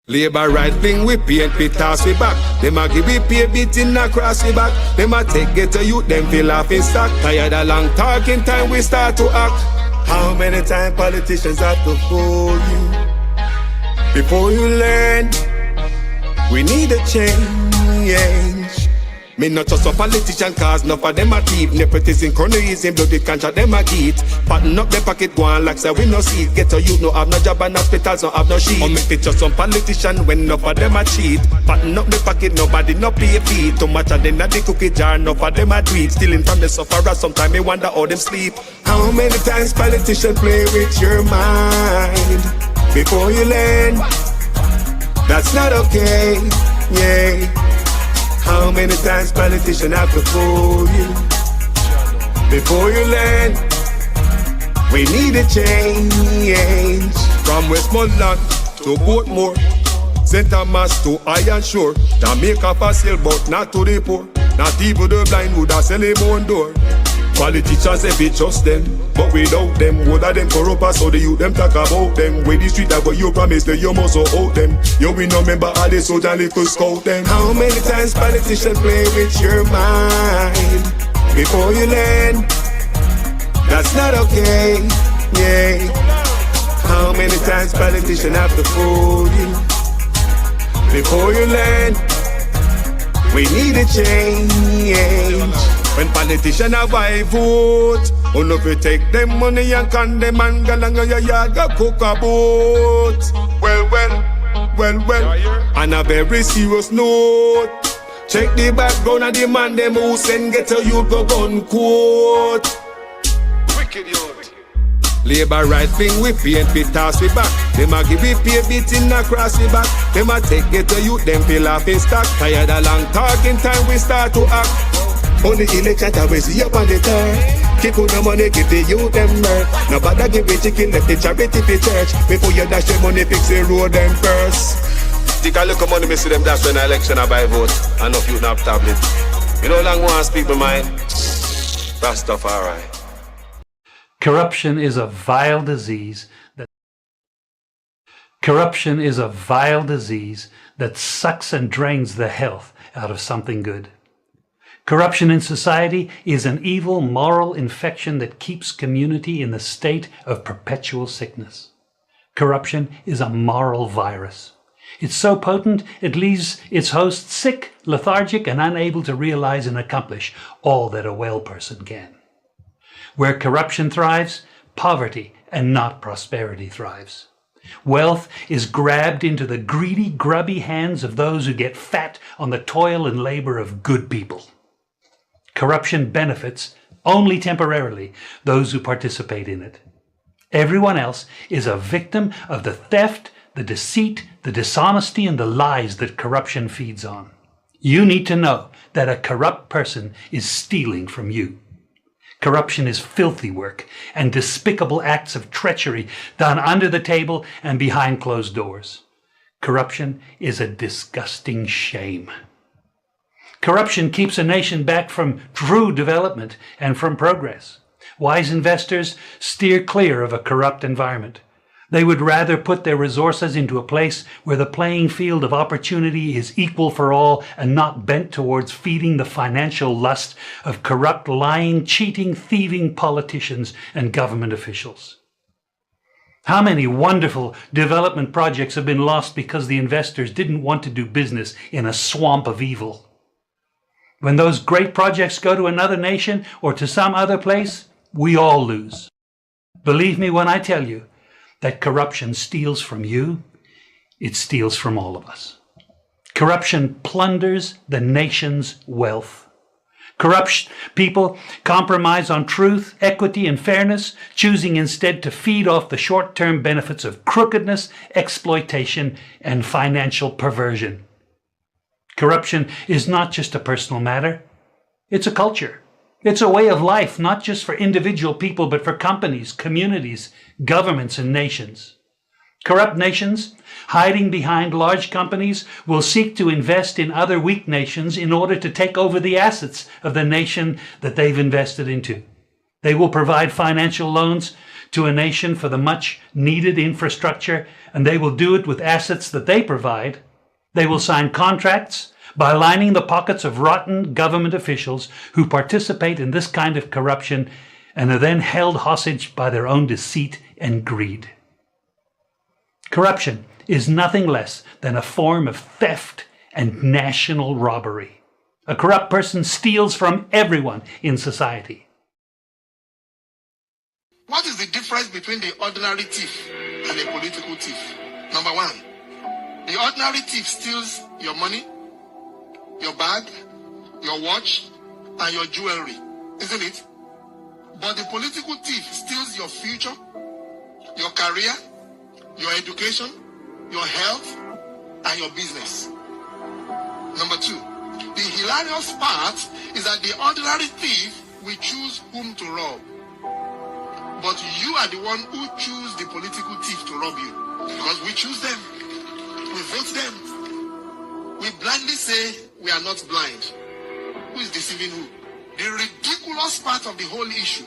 Labour right wing with PNP toss we back. Them a give we pay beating across we back. Them a take get to youth, them feel off in stock. Tired of long talking, time we start to act. How many times politicians have to fool you before you learn? We need a change. Me not just a politician cause enough of them a thief. Nepotism, cronyism, bloody contract them a get. Pattern up the pocket go on like say we no see it. Get to youth no have no job and hospitals no have no sheet. Or make it just some politician when enough of them a cheat. Pattern up the pocket nobody no pay feet. Too much of them at the cookie jar enough of them a tweet. Stealing from the sufferer sometimes me wonder how them sleep. How many times politicians play with your mind before you learn? That's not okay, yeah. How many times politicians have to fool you before you learn? We need a change. From Westmoreland to Portmore, St. Thomas to Iron Shore, Jamaica for sale but not to the poor. Not even the blind would have sell him on door. Politicians if we trust them, but without them, would have them corrupt us, so the youth them talk about them. With the street that what you promise, that you must hold them. You we no remember all the soldier little scout them. How many times politicians play with your mind before you learn? That's not okay, yeah. How many times politicians have to fool you before you learn? We need a change. When politicians have I vote, oh no, we take them money and condemn and go along your yard, go cook a boat. Well, on a very serious note, check the background of the man them who send get a youth go gun quote. Wicked youth. Labour right wing with PNP toss we back. Them a give we pay beating across we back. Them a take get a youth, them feel off in stock. Tired of long talking, time we start to act. On the election time we see up on the turn. Keep on the money, give the youth them work. Nobody give a chicken, left the charity for church. Before you dash the money, fix the road them first. Take a look at money, me see them dash when the election I buy vote. And if you not have tablet. You know long want to speak my mind. That stuff alright. Corruption is a vile disease that sucks and drains the health out of something good. Corruption in society is an evil moral infection that keeps community in the state of perpetual sickness. Corruption is a moral virus. It's so potent it leaves its host sick, lethargic, and unable to realize and accomplish all that a well person can. Where corruption thrives, poverty and not prosperity thrives. Wealth is grabbed into the greedy, grubby hands of those who get fat on the toil and labor of good people. Corruption benefits, only temporarily, those who participate in it. Everyone else is a victim of the theft, the deceit, the dishonesty, and the lies that corruption feeds on. You need to know that a corrupt person is stealing from you. Corruption is filthy work and despicable acts of treachery done under the table and behind closed doors. Corruption is a disgusting shame. Corruption keeps a nation back from true development and from progress. Wise investors steer clear of a corrupt environment. They would rather put their resources into a place where the playing field of opportunity is equal for all and not bent towards feeding the financial lust of corrupt, lying, cheating, thieving politicians and government officials. How many wonderful development projects have been lost because the investors didn't want to do business in a swamp of evil? When those great projects go to another nation or to some other place, we all lose. Believe me when I tell you that corruption steals from you, it steals from all of us. Corruption plunders the nation's wealth. Corrupt people compromise on truth, equity, and fairness, choosing instead to feed off the short-term benefits of crookedness, exploitation, and financial perversion. Corruption is not just a personal matter, it's a culture. It's a way of life, not just for individual people, but for companies, communities, governments, and nations. Corrupt nations, hiding behind large companies, will seek to invest in other weak nations in order to take over the assets of the nation that they've invested into. They will provide financial loans to a nation for the much needed infrastructure, and they will do it with assets that they provide. They will sign contracts by lining the pockets of rotten government officials who participate in this kind of corruption and are then held hostage by their own deceit and greed. Corruption is nothing less than a form of theft and national robbery. A corrupt person steals from everyone in society. What is the difference between the ordinary thief and a political thief? Number one, the ordinary thief steals your money, your bag, your watch, and your jewelry, isn't it? But the political thief steals your future, your career, your education, your health, and your business. Number two, the hilarious part is that the ordinary thief will choose whom to rob. But you are the one who choose the political thief to rob you. Because we choose them. We vote them. We blindly say we are not blind. Who is deceiving who? The ridiculous part of the whole issue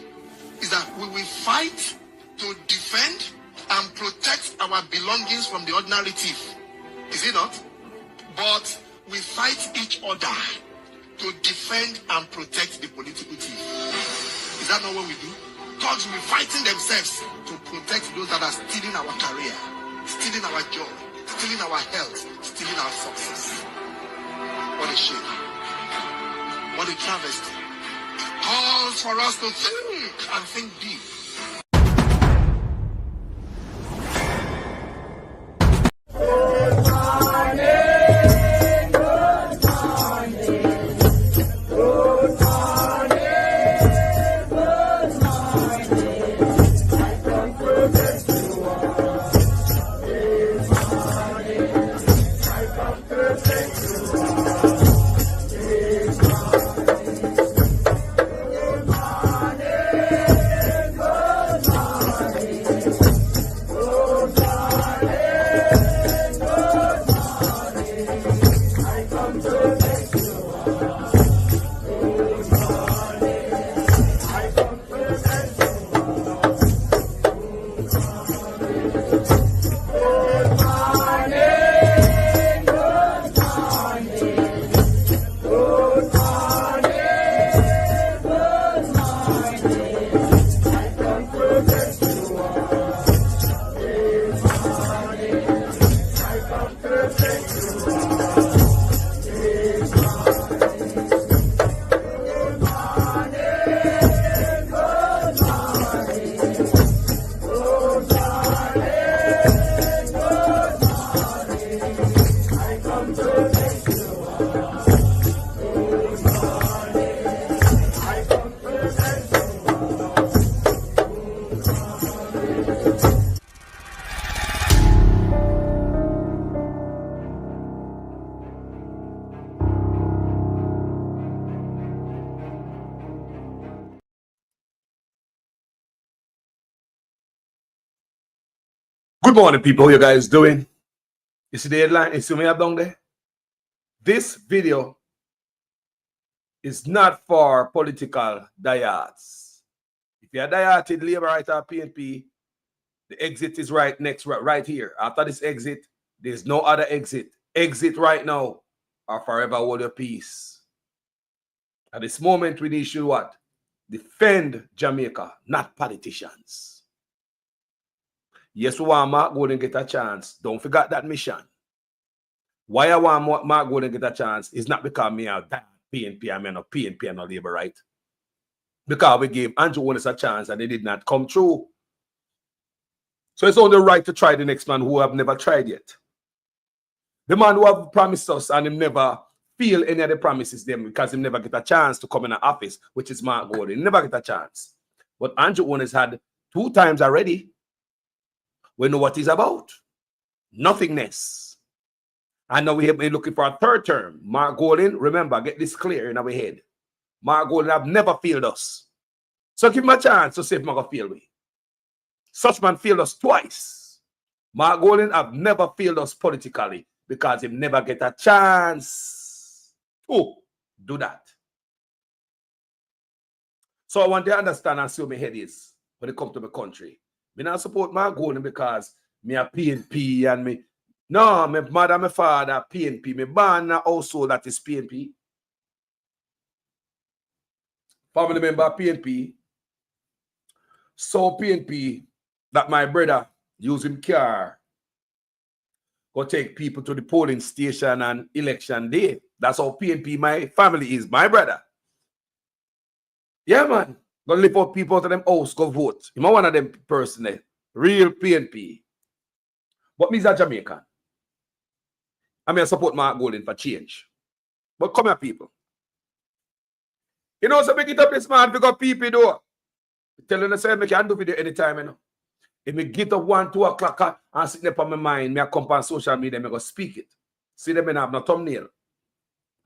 is that we will fight to defend and protect our belongings from the ordinary thief. Is it not? But we fight each other to defend and protect the political thief. Is that not what we do? Thugs will be fighting themselves to protect those that are stealing our career, stealing our joy, stealing our health, stealing our success. What a shame. What a travesty. Calls for us to think and think deep. Good morning, people. How you guys doing? You see the headline? You see me up down there? This video is not for political diehards. If you're a dieharded Labour right or PNP, the exit is right next, right here. After this exit, there's no other exit. Exit right now or forever hold your peace. At this moment, we need to what? Defend Jamaica, not politicians. Yes, we want Mark Gordon get a chance. Don't forget that mission. Why I want Mark Gordon get a chance is not because me a PNP, I mean, PNP and no Labour, right? Because we gave Andrew Holness a chance and they did not come true. So it's only right to try the next man who have never tried yet. The man who have promised us and him never feel any of the promises them because he never get a chance to come in the office, which is Mark Gordon. He never get a chance. But Andrew Holness had 2 times already. We know what he's about. Nothingness. And now we have been looking for a 3rd term. Mark Gordon, remember, get this clear in our head. Mark Gordon have never failed us. So give him a chance to see if he's going to fail me. Such man failed us twice. Mark Gordon have never failed us politically because he never get a chance to do that. So I want to understand and see where my head is when it comes to my country. Me not support my Golden because me a PNP and me. No, my mother, my father, PNP. Me born a household that is PNP. Family member PNP. So PNP that my brother using car go take people to the polling station on election day. That's how PNP my family is, my brother. Yeah, man. Go lift up people to them house, go vote. I'm one of them person, real PNP. But me is a Jamaican. I mean, I support Mark Golden for change. But come here, people. You know, so make it up this man, pick up people though. Telling us I can do video anytime, you know. If me get up 1, 2 o'clock and sit there on my mind, me I come on social media, me go speak it. See them and have no thumbnail.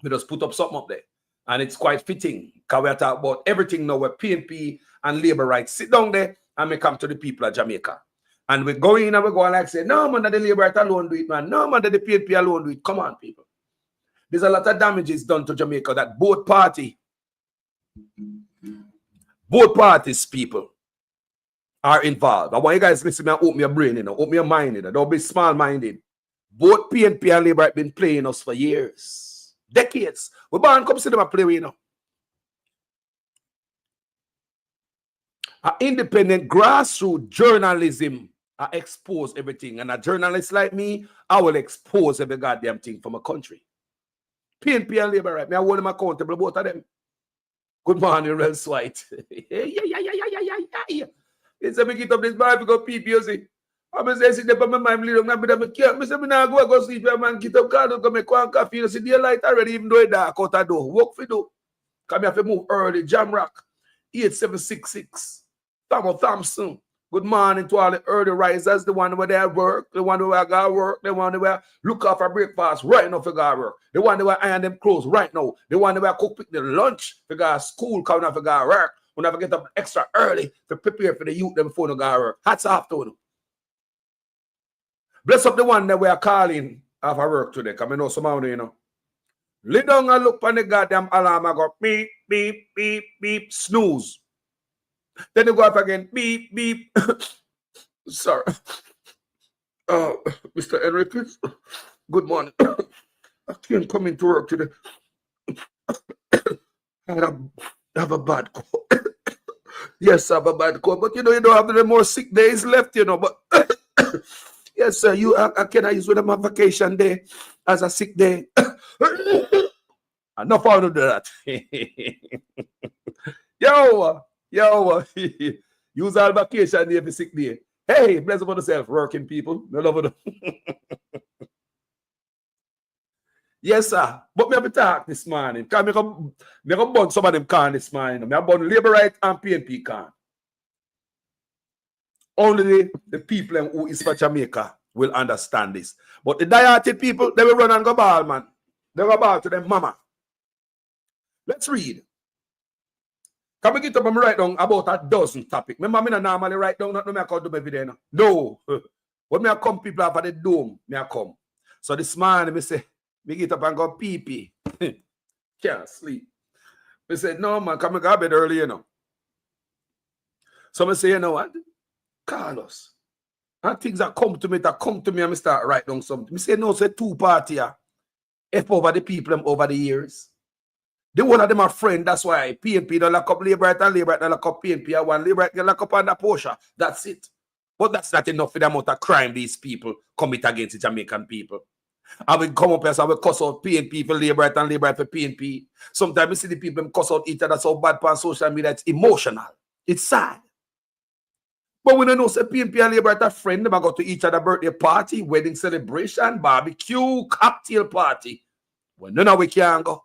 We just put up something up there. And it's quite fitting. Because we are talking about everything now where PNP and labor rights sit down there and we come to the people of Jamaica. And we go in and we go and like say, no man, that the labor right alone do it, man. No man, that the PNP alone do it. Come on, people. There's a lot of damages done to Jamaica that both parties, people, are involved. I want you guys to listen and open your brain, you know, open your mind, you know. Don't be small-minded. Both PNP and Labour have been playing us for years, decades. We born come see them play, you know. An independent grassroots journalism expose everything. And a journalist like me, I will expose every goddamn thing from a country. PNP and Labour, right? Me I hold them accountable, both of them. Good morning, Rels White. Yeah. It's a big up this bar because people, you see. I'm saying, sit there, my mind bleed on, I say, me now go sleep, man, get up, go make one coffee, you see, daylight already, even though it's dark out the door. Work for do. Come here, have to move early. Jam Rock, 8766. Thompson. Good morning to all the early risers, the one where they work, the one where I got work, the one where look out for breakfast right now for God work, the one where iron them clothes right now, the one where cook the lunch for God school coming out for God work. We never get up extra early to prepare for the youth them before the God work. Hats off to them. Bless up the one that we are calling after work today. Because I know some of you know. Lay down and look on the goddamn alarm. I go beep, beep, beep, beep, snooze. Then you go up again, beep, beep. Sorry. Mr. Enriquez, good morning. I can't come into work today. I have a bad cold. Yes, I have a bad cold. But you know, you don't have any more sick days left, you know. But yes, sir, can I use one of my vacation day as a sick day? I'm not fond of that. Yo, use all vacation day for sick day. Hey, bless up on yourself, working people. No love them. Yes, sir. But me have to talk this morning. Because me go burn some of them can this morning. Me have burn Labour Right and PNP can. Only the people who is for Jamaica will understand this. But the dieted people, they will run and go ball, man. They go ball to them mama. Let's read. Can we get up and write down about a dozen topics? Remember, I normally write down nothing I can do every day. No. When I come, people have the dome, I come. So this morning, I say, me get up and go pee. Can't sleep. I said, no, man, come and go to bed early, you know. So I say, you know what? Carlos. And things that come to me, and I start write down something. I say, no, say two party F over the people them over the years. The one of them are friend, that's why PNP don't lock up Labour Right and Labour Right don't lock up PNP. I want Labour Right to lock up under Porsche. That's it. But that's not enough for the amount of crime these people commit against the Jamaican people. I will come up here and I will cuss out PNP for Labour Right and Labour Right for PNP. Sometimes you see the people cuss out each other so bad on social media, it's emotional. It's sad. But we don't know, say PNP and Labour Right are friends. They go to each other birthday party, wedding celebration, barbecue, cocktail party. Well, none of we can go.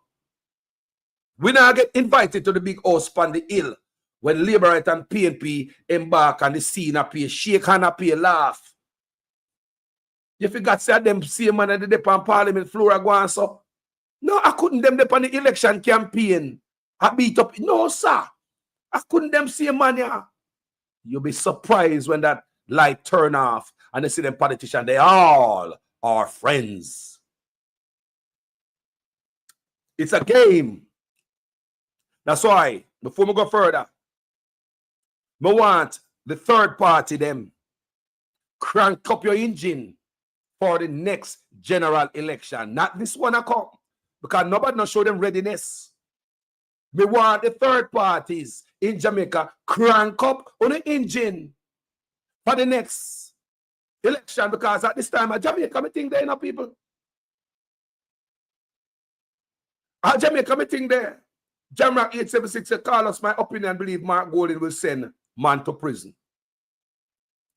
We now get invited to the big house on the hill when Labour Right and PNP embark on the scene appear, shake hand appear, laugh. You forgot say them same man at the on Parliament floor go so. No, I couldn't them on the election campaign. I beat up. No, sir. I couldn't them same man here. You'll be surprised when that light turn off and they see them politicians, they all are friends. It's a game. That's why, before we go further, I want the third party them crank up your engine for the next general election. Not this one I come. Because nobody not show them readiness. We want the third parties in Jamaica crank up on the engine for the next election. Because at this time at Jamaica, I think there are people. At Jamaica, I think there. Jamrock 876 said, Carlos, my opinion, believe Mark Golden will send man to prison.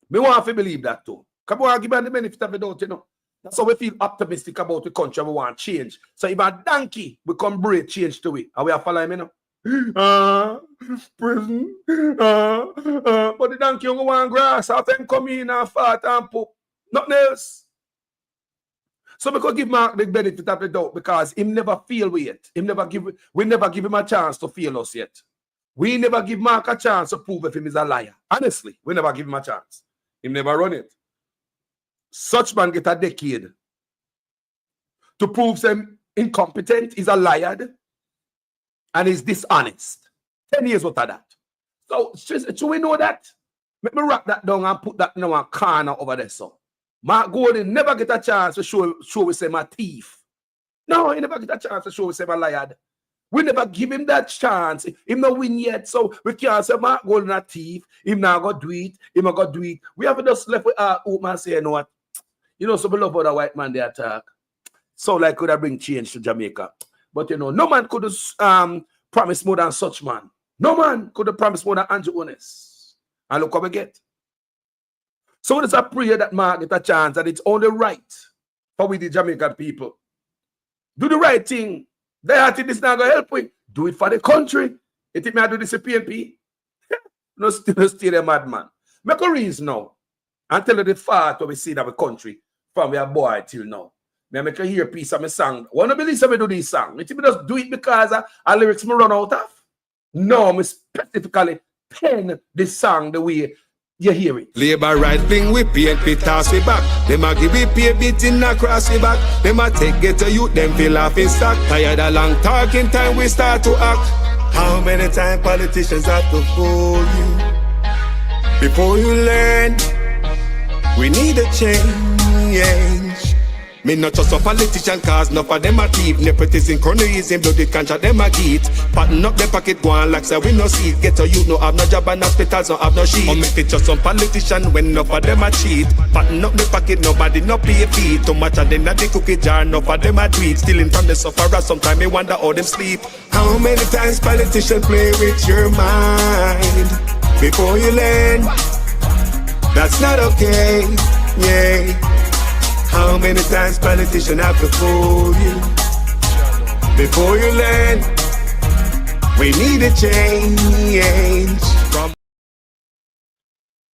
Me want to believe that too. Come on, give me the benefit of the doubt, you know. That's how we feel optimistic about the country. We want change. So if a donkey, we come bring change to it. And we are following me now. Prison. But the donkey only want grass. How them come in and fart and poop. Nothing else. So we could give Mark the benefit of the doubt because he never feel we yet. We never give him a chance to feel us yet. We never give Mark a chance to prove if him is a liar. Honestly, we never give him a chance. He never run it. Such man get a decade to prove him incompetent, is a liar, and is dishonest. 10 years after that. So we know that? Let me wrap that down and put that in our corner over there. So Mark Golden never get a chance to show we say my thief. No, he never get a chance to show we say my liar. We never give him that chance. He not win yet. So we can't say Mark Golden a thief. Him not go do it. Him not go do it. We have just left with our old man say, you know what? You know, some love other white man they attack. So like could I bring change to Jamaica. But you know, no man could promise more than such man. No man could have promised more than Andrew Honest. And look how we get. So it's a prayer that Mark get a chance and it's only right for we the Jamaican people. Do the right thing. They think this not going to help we. Do it for the country. You think me I do this to PNP? No, still a madman. Make a reason now. And tell you the fact we see in our country from we are boy till now. Me make a hear a piece of my song. Wanna believe me do this song? You think me just do it because our lyrics me run out of? No, me specifically pen this song the way you hear it. Labor right fling with PNP toss we back. Them a give we pay beating across the back. Them a take get to youth, them feel off in stock. Tired of long talking time we start to act. How many times politicians have to fool you? Before you learn, we need a change. Me not just a politician cause enough of them a thief. Nepotism, cronyism, bloody contract them a get. Pattern up them pocket go on like say we no see it. Get to youth no have no job and hospitals no have no sheet. Or make it just some politician when enough of them a cheat. Pattern up the pocket nobody no pay a fee. Too much of them at the cookie jar enough of them a tweet. Stealing from the sufferer sometimes me wonder how them sleep. How many times politicians play with your mind before you learn? That's not okay, yeah. How many times politicians have to fool you before you learn? We need a change.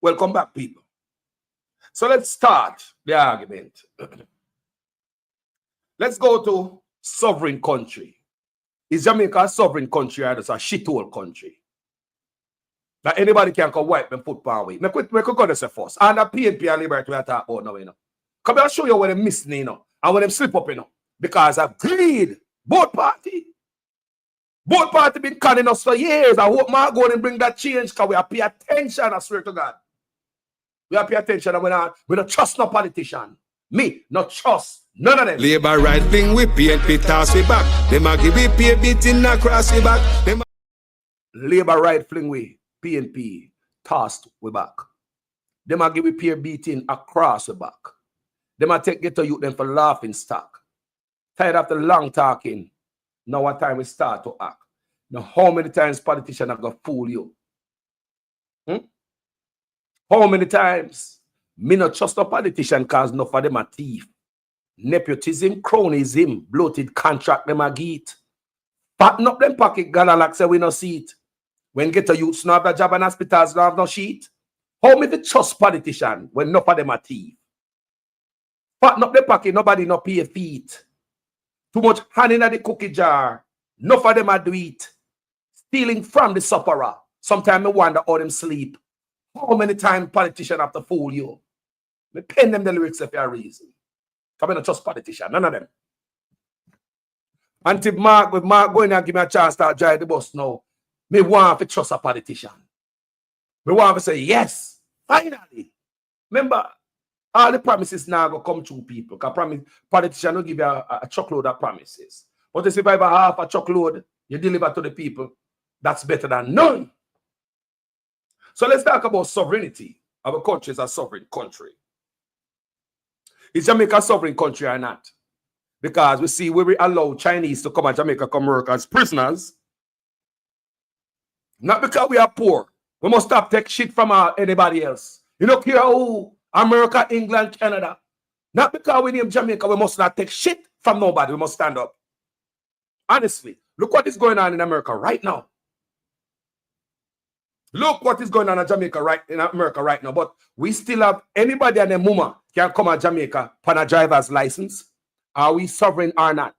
Welcome back, people. So let's start the argument. Let's go to sovereign country. Is Jamaica a sovereign country or just a shithole country? That anybody can come wipe them foot power away. We could go this first. And the PNP and Liberty we are talking about now, you know. Come I'll show you where they're missing, you know, and when them slip up, you know, because of greed. Both party been conning us for years. I hope Mark go and bring that change because we have pay attention, I swear to God. We have pay attention and we don't trust no politician. Me, not trust none of them. Labor right fling with PNP toss we back. Them a give we pay beating across the back. Them Labor right fling with PNP tossed we back. Them a give we pay beating across the back. Them a take get to youth them for laughing stock. Tired after long talking. Now what time we start to act. Now how many times politicians are gonna fool you? How many times? Me not trust a politician cause enough of them a thief. Nepotism, cronyism, bloated contract them a get. Pattern up them pocket gala like say we no see it. When get to youth no have a job and hospitals no have no sheet. How many trust politician when enough of them a thief? Pattern up the pocket, nobody no pay feet. Too much hand in the cookie jar. Enough of them a do it. Stealing from the sufferer. Sometimes I wonder how them sleep. How many times politicians have to fool you? Me pen them the lyrics if you a reason. Come in and trust politician, none of them. Until Mark going and give me a chance to drive the bus now, me want to trust a politician. Me want to say, yes, finally. Remember, all the promises now go come true, people. Because politicians will give you a truckload of promises. But if you have a half a truckload, you deliver to the people, that's better than none. So let's talk about sovereignty. Our country is a sovereign country. Is Jamaica a sovereign country or not? Because we see where we allow Chinese to come to Jamaica, come work as prisoners. Not because we are poor. We must stop take shit from anybody else. You don't care who, America, England, Canada. Not because we name Jamaica, we must not take shit from nobody. We must stand up. Honestly, look what is going on in America right now. Look what is going on in Jamaica in America right now. But we still have anybody and a mama can come to Jamaica on a driver's license. Are we sovereign or not?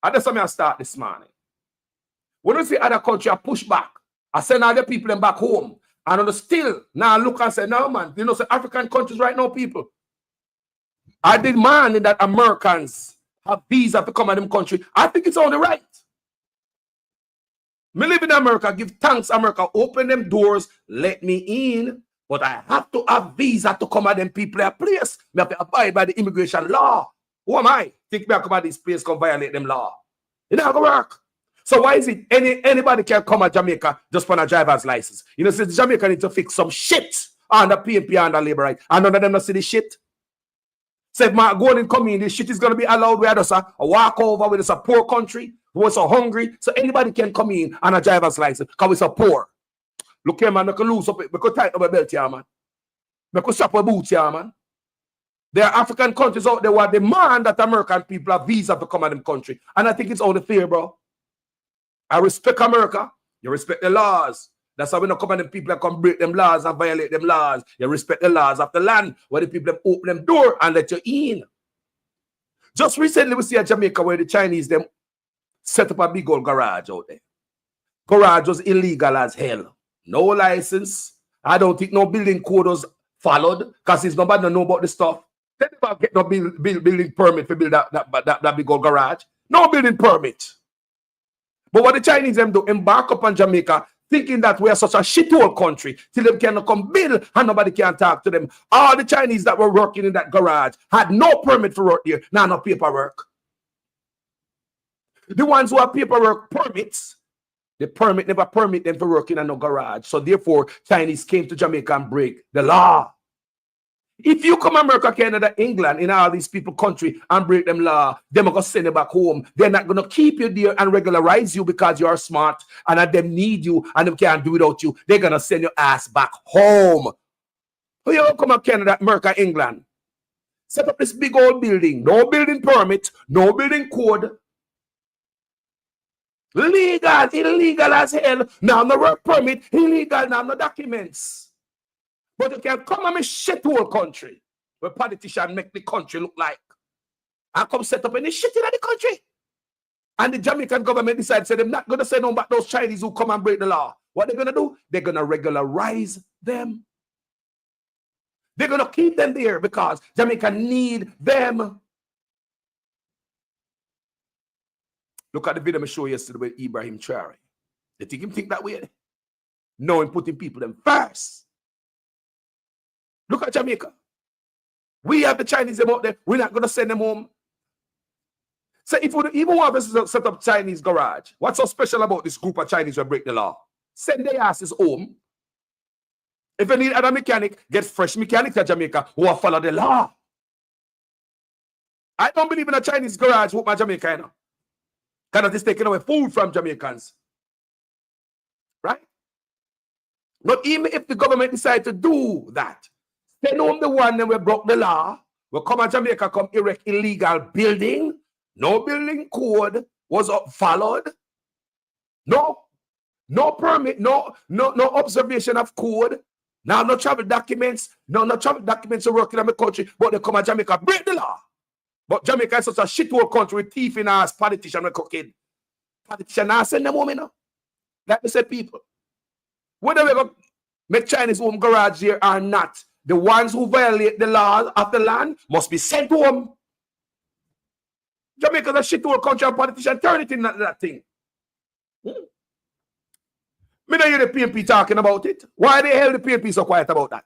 And that's how I start this morning. When we see other countries push back, I send other people them back home. And still now look and say, no man, you know, so African countries right now, people. I demand that Americans have visa to come to them country. I think it's only right. Me live in America, give thanks America, open them doors, let me in. But I have to have visa to come at them people a place. Me have to abide by the immigration law. Who am I? Think me I come at this place, come violate them law. It not gonna work. So why is it anybody can come at Jamaica just for a driver's license? You know, since Jamaica need to fix some shit on the PNP and the labor right. And none of them not see the shit. So if my going and coming, this shit is gonna be allowed where just a walk over with a poor country who is so hungry. So anybody can come in on a driver's license because we're so poor. Look here, man, we can lose up, we can tighten up a belt here, man. We can strap our boots here, man. There are African countries out there where demand that American people have visa to come to them country. And I think it's only fair, bro. I respect America. You respect the laws. That's how we don't come at them people that come break them laws and violate them laws. You respect the laws of the land where the people open them door and let you in. Just recently we see at Jamaica where the Chinese them set up a big old garage out there. Garage was illegal as hell. No license. I don't think no building code was followed because it's nobody don't know about the stuff. They never get no building permit to build that big old garage. No building permit. But what the Chinese them do, embark upon Jamaica thinking that we are such a shithole country till them cannot come build and nobody can talk to them. All the Chinese that were working in that garage had no permit for work there, now no paperwork. The ones who have paperwork permits, the permit never permit them to work in a no garage. So therefore, Chinese came to Jamaica and break the law. If you come America, Canada, England, in all these people country and break them law, they're going to send you back home. They're not going to keep you there and regularize you because you are smart and that them need you and they can't do without you. They're going to send your ass back home. So you come to Canada, America, England. Set up this big old building. No building permit, no building code. Legal, illegal as hell. Now no work permit, illegal, now no documents. But you can come and shit whole country where politicians make the country look like. And come set up any shit in the country. And the Jamaican government decides they're not going to say no about those Chinese who come and break the law. What they're going to do? They're going to regularize them. They're going to keep them there because Jamaica need them. Look at the video I showed yesterday with Ibrahim Traore. They think that way. No, and putting people them first. Look at Jamaica. We have the Chinese them out there. We're not going to send them home. So if we even want to set up Chinese garage, what's so special about this group of Chinese who break the law? Send their asses home. If you need other mechanic, get fresh mechanics at Jamaica who will follow the law. I don't believe in a Chinese garage with my Jamaica, you know. Because it's taking away food from Jamaicans. Right? But even if the government decide to do that, send home the one that we broke the law, we come to Jamaica, come erect illegal building, no building code was followed, no permit, no observation of code, now no travel documents, no travel documents are working in the country, but they come to Jamaica, break the law. But Jamaica is such a shithole country with thief in ass, politician and cooking. Politician now send them home, you know. Like we said, people. Whether we go make Chinese home garage here or not, the ones who violate the laws of the land must be sent home. Jamaica is a shithole country and politician turn it in that thing. Me don't hear the PNP talking about it. Why the hell the PNP so quiet about that?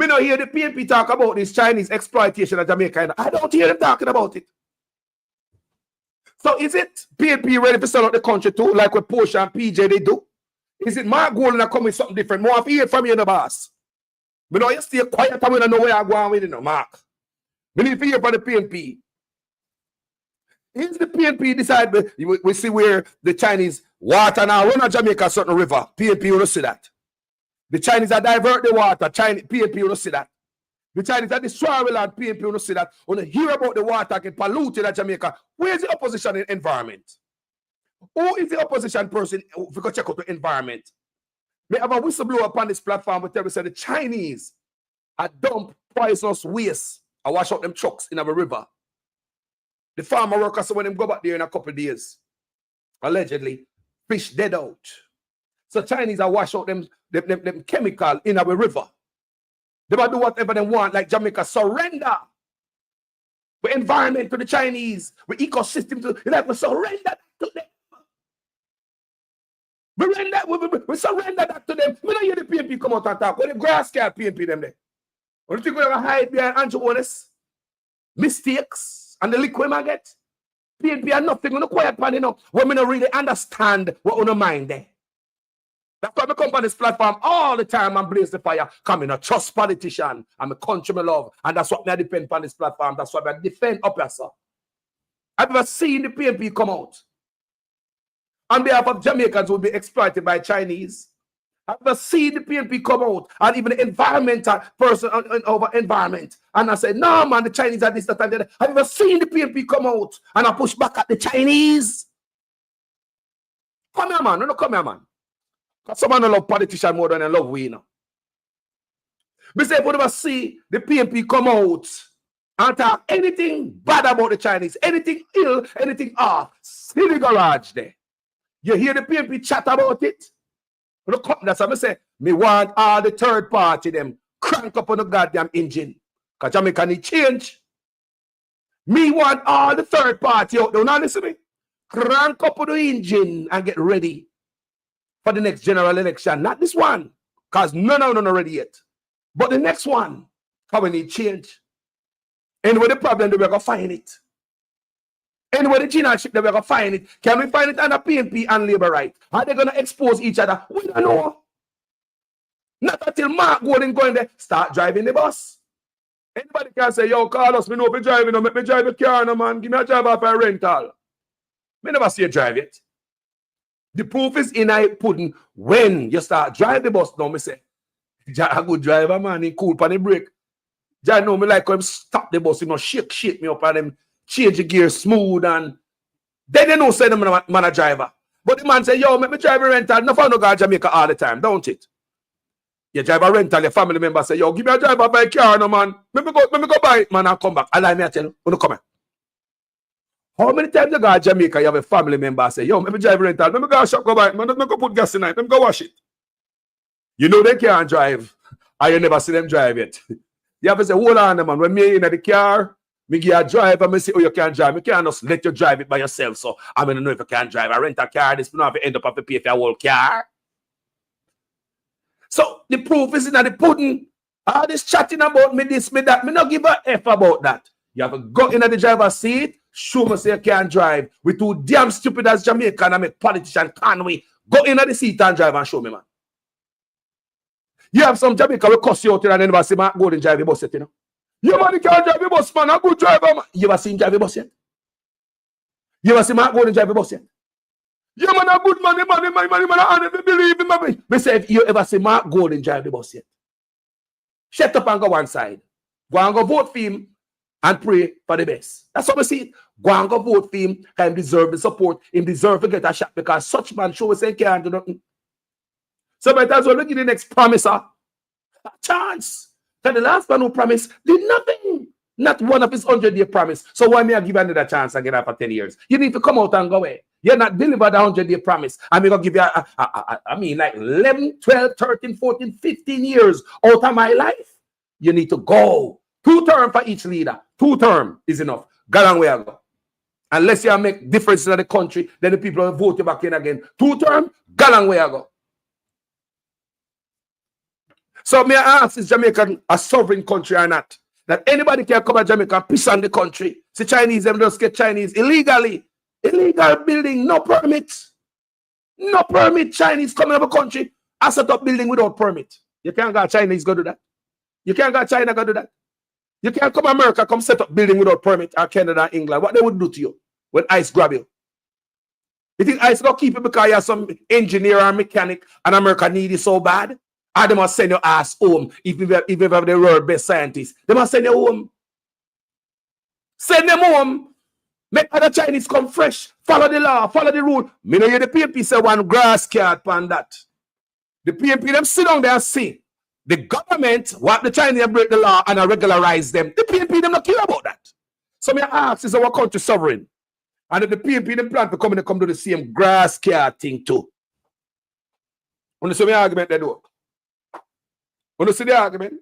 Me not hear the PNP talk about this Chinese exploitation of Jamaica. I don't hear them talking about it. So is it PNP ready to sell out the country too, like what Porsche and PJ they do? Is it my goal and I come with something different? More of hear from you, the boss. Me know you stay quiet and we don't know where I'm going with it, no, Mark. We need to hear from the PNP. Is the PNP decide we see where the Chinese water now run on Jamaica certain river? PNP will see that. The Chinese are divert the water. PNP will see that. The Chinese are destroy the land. PNP will see that. When you hear about the water get polluted at Jamaica, where is the opposition in environment? Who is the opposition person if you go check out the environment? May have a whistleblower upon this platform with every say the Chinese are dump poisonous waste and wash out them trucks in our river. The farmer workers, so when them go back there in a couple of days, allegedly, fish dead out. So Chinese are wash out them chemical in our river. They will do whatever they want, like Jamaica surrender. The environment to the Chinese, the ecosystem to like we surrender that to them. We surrender that to them. We don't hear the PNP come out and talk. When the grass cat PNP them there. When you think we're going to hide behind Andrew honest mistakes and the liquid I get, PNP are nothing. We're not quiet pan enough. When we don't really understand what on the mind there. That's why I come on this platform all the time and blaze the fire. Come in a trust politician. I'm a country me love. And that's what I depend on this platform. That's why I defend up here, sir. I've never seen the PNP come out on behalf of Jamaicans who will be exploited by Chinese. I've never seen the PNP come out and even the environmental person over environment. And I say, no, man, the Chinese are this, that, and that. I've never seen the PNP come out and I push back at the Chinese. Come here, man. No, come here, man. Because someone love politicians more than I love we, you know. But say, if we never see the PNP come out and talk anything bad about the Chinese, anything ill, anything off, see the garage there. You hear the PNP chat about it? Look, that's what I say. Me want all the third party them crank up on the goddamn engine. Because Jamaica need change. Me want all the third party out there. Now listen to me. Crank up on the engine and get ready for the next general election. Not this one. Because none of them are ready yet. But the next one. Because we need change. Anyway, the problem, we're going to find it. Anyway, the generalship, we're going to find it. Can we find it under PNP and Labour right? Are they going to expose each other? We don't know. Not until Mark Golden going there, start driving the bus. Anybody can say, yo, Carlos, me know if you driving, no, make me drive a car, no, man. Give me a drive off a rental. Me never see you drive it. The proof is in I pudding. When you start drive the bus now, me say, a good driver, man, he cool on the brake. I know me like him stop the bus, you know, shake me up and them change the gear smooth and then they know say them man a driver. But the man say, yo, make me drive a rental. No fun no go to Jamaica all the time, don't it? You drive a rental, your family member say, yo, give me a driver by car, no man. Let me go buy it, man, and come back. Allow me to tell you, when you come here. How many times you go to Jamaica, you have a family member say, yo, let me drive a rental. Let me go shop, go buy it, man. Let me go put gas in it. Let me go wash it. You know they can't drive. I never see them drive it. You have to say, hold on, man. When me in the car, me give a drive and me say, oh, you can't drive. Me can't just let you drive it by yourself. So I mean, I know if you can't drive. I rent a car. This don't have to end up have to pay for your whole car. So the proof is in the pudding. All this chatting about me, this, me, that. Me not give a F about that. You have to go in the driver's seat, show me say you can't drive. We too damn stupid as Jamaican and make politician, can we? Go in the seat and drive and show me, man. You have some Jamaica will cuss you out and then say, man, go and drive the bus yet, you know. You man, you can't drive the bus, man. A good driver, man. You ever seen drive the bus yet? You ever see man go and drive the bus yet? You man, a good man, man, believe him, man. Me say, if you ever see Mark go and drive the bus yet? Shut up and go one side. Go and go vote for him and pray for the best. That's how we see it. Go and go vote for him. He deserve the support. He deserve to get a shot because such man show us he can't do nothing. So by the time we give the next promiser a chance. Because the last man who promised did nothing. Not one of his 100-year promise. So why may I give another chance again after 10 years? You need to come out and go away. You're not delivered the 100-year promise. I'm going to give you, like 11, 12, 13, 14, 15 years out of my life. You need to go. 2 terms for each leader. 2 terms is enough. Go on where I go. Unless you make difference in the country, then the people will vote you back in again. 2 terms, go on where I go. So may I ask, is Jamaica a sovereign country or not? That anybody can come to Jamaica and piss on the country. See, Chinese, them just get Chinese illegally. Illegal building, no permit. No permit. Chinese coming up a country, I set up building without permit. You can't go Chinese go do that. You can't go China go do that. You can't come America, come set up building without permit, or Canada, England. What they would do to you when ICE grab you? You think ICE don't keep it because you have some engineer or mechanic and America need you so bad? Or they must send your ass home if you have the world best scientists. They must send you home. Send them home. Make other Chinese come fresh. Follow the law, follow the rule. Me know you the PNP say one grass card on that. The PNP them sit down there and see. The government want the Chinese break the law and regularize them. The PNP them not care about that. So me ask, is our country sovereign? And if the PNP them plan to come do the same grass card thing too. When you see my argument they do. When you see the argument,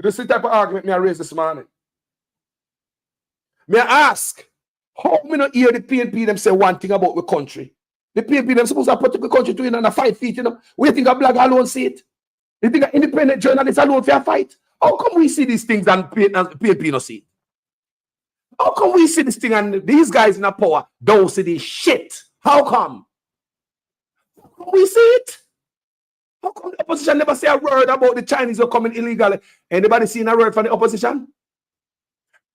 you see the type of argument me I raise this morning. Me ask, how me not hear the PNP them say one thing about the country? The PNP them supposed to protect the country to in under 5 feet, you know. We think a black alone see it. You think an independent journalist alone for a fight? How come we see these things and PNP not see it? How come we see this thing and these guys in the power don't see this shit? How come? How come we see it? How come the opposition never say a word about the Chinese who are coming illegally? Anybody seen a word from the opposition?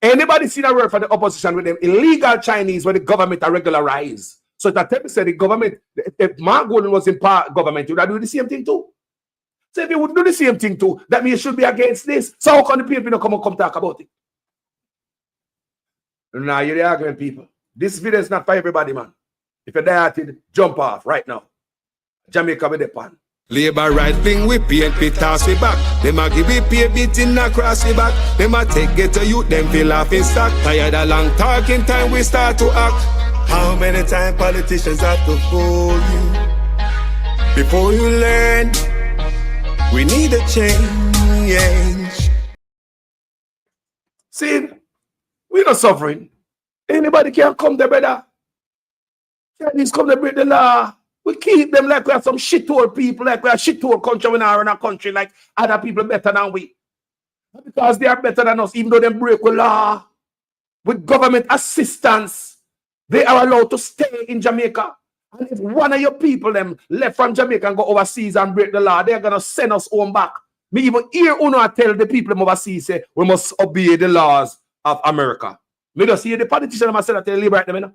Anybody seen a word from the opposition with them illegal Chinese where the government are regularized? So that type said the government, if Mark Golden was in government, would I do the same thing too? So if you would do the same thing too, that means you should be against this. So how come the people don't come talk about it? Now you're the argument, people. This video is not for everybody, man. If you're dieted, jump off right now. Jamaica with the pan. Labor right thing we PNP toss we back. Them a give we pay beating across the back. Them a take get to you, them feel off in stock. Tired of long talking time we start to act. How many times politicians have to fool you? Before you learn, we need a change. See, we're not suffering. Anybody can come there, brother. Chinese come to break the law. We keep them like we are some shithole people, like we are shithole country when we are in a country like other people better than we. Because they are better than us, even though they break the law. With government assistance, they are allowed to stay in Jamaica. And if one of your people them left from Jamaica and go overseas and break the law, they're going to send us home back. Me even hear Uno tell the people them overseas, say, we must obey the laws of America. Me just hear the politician must say that they liberate them, you know?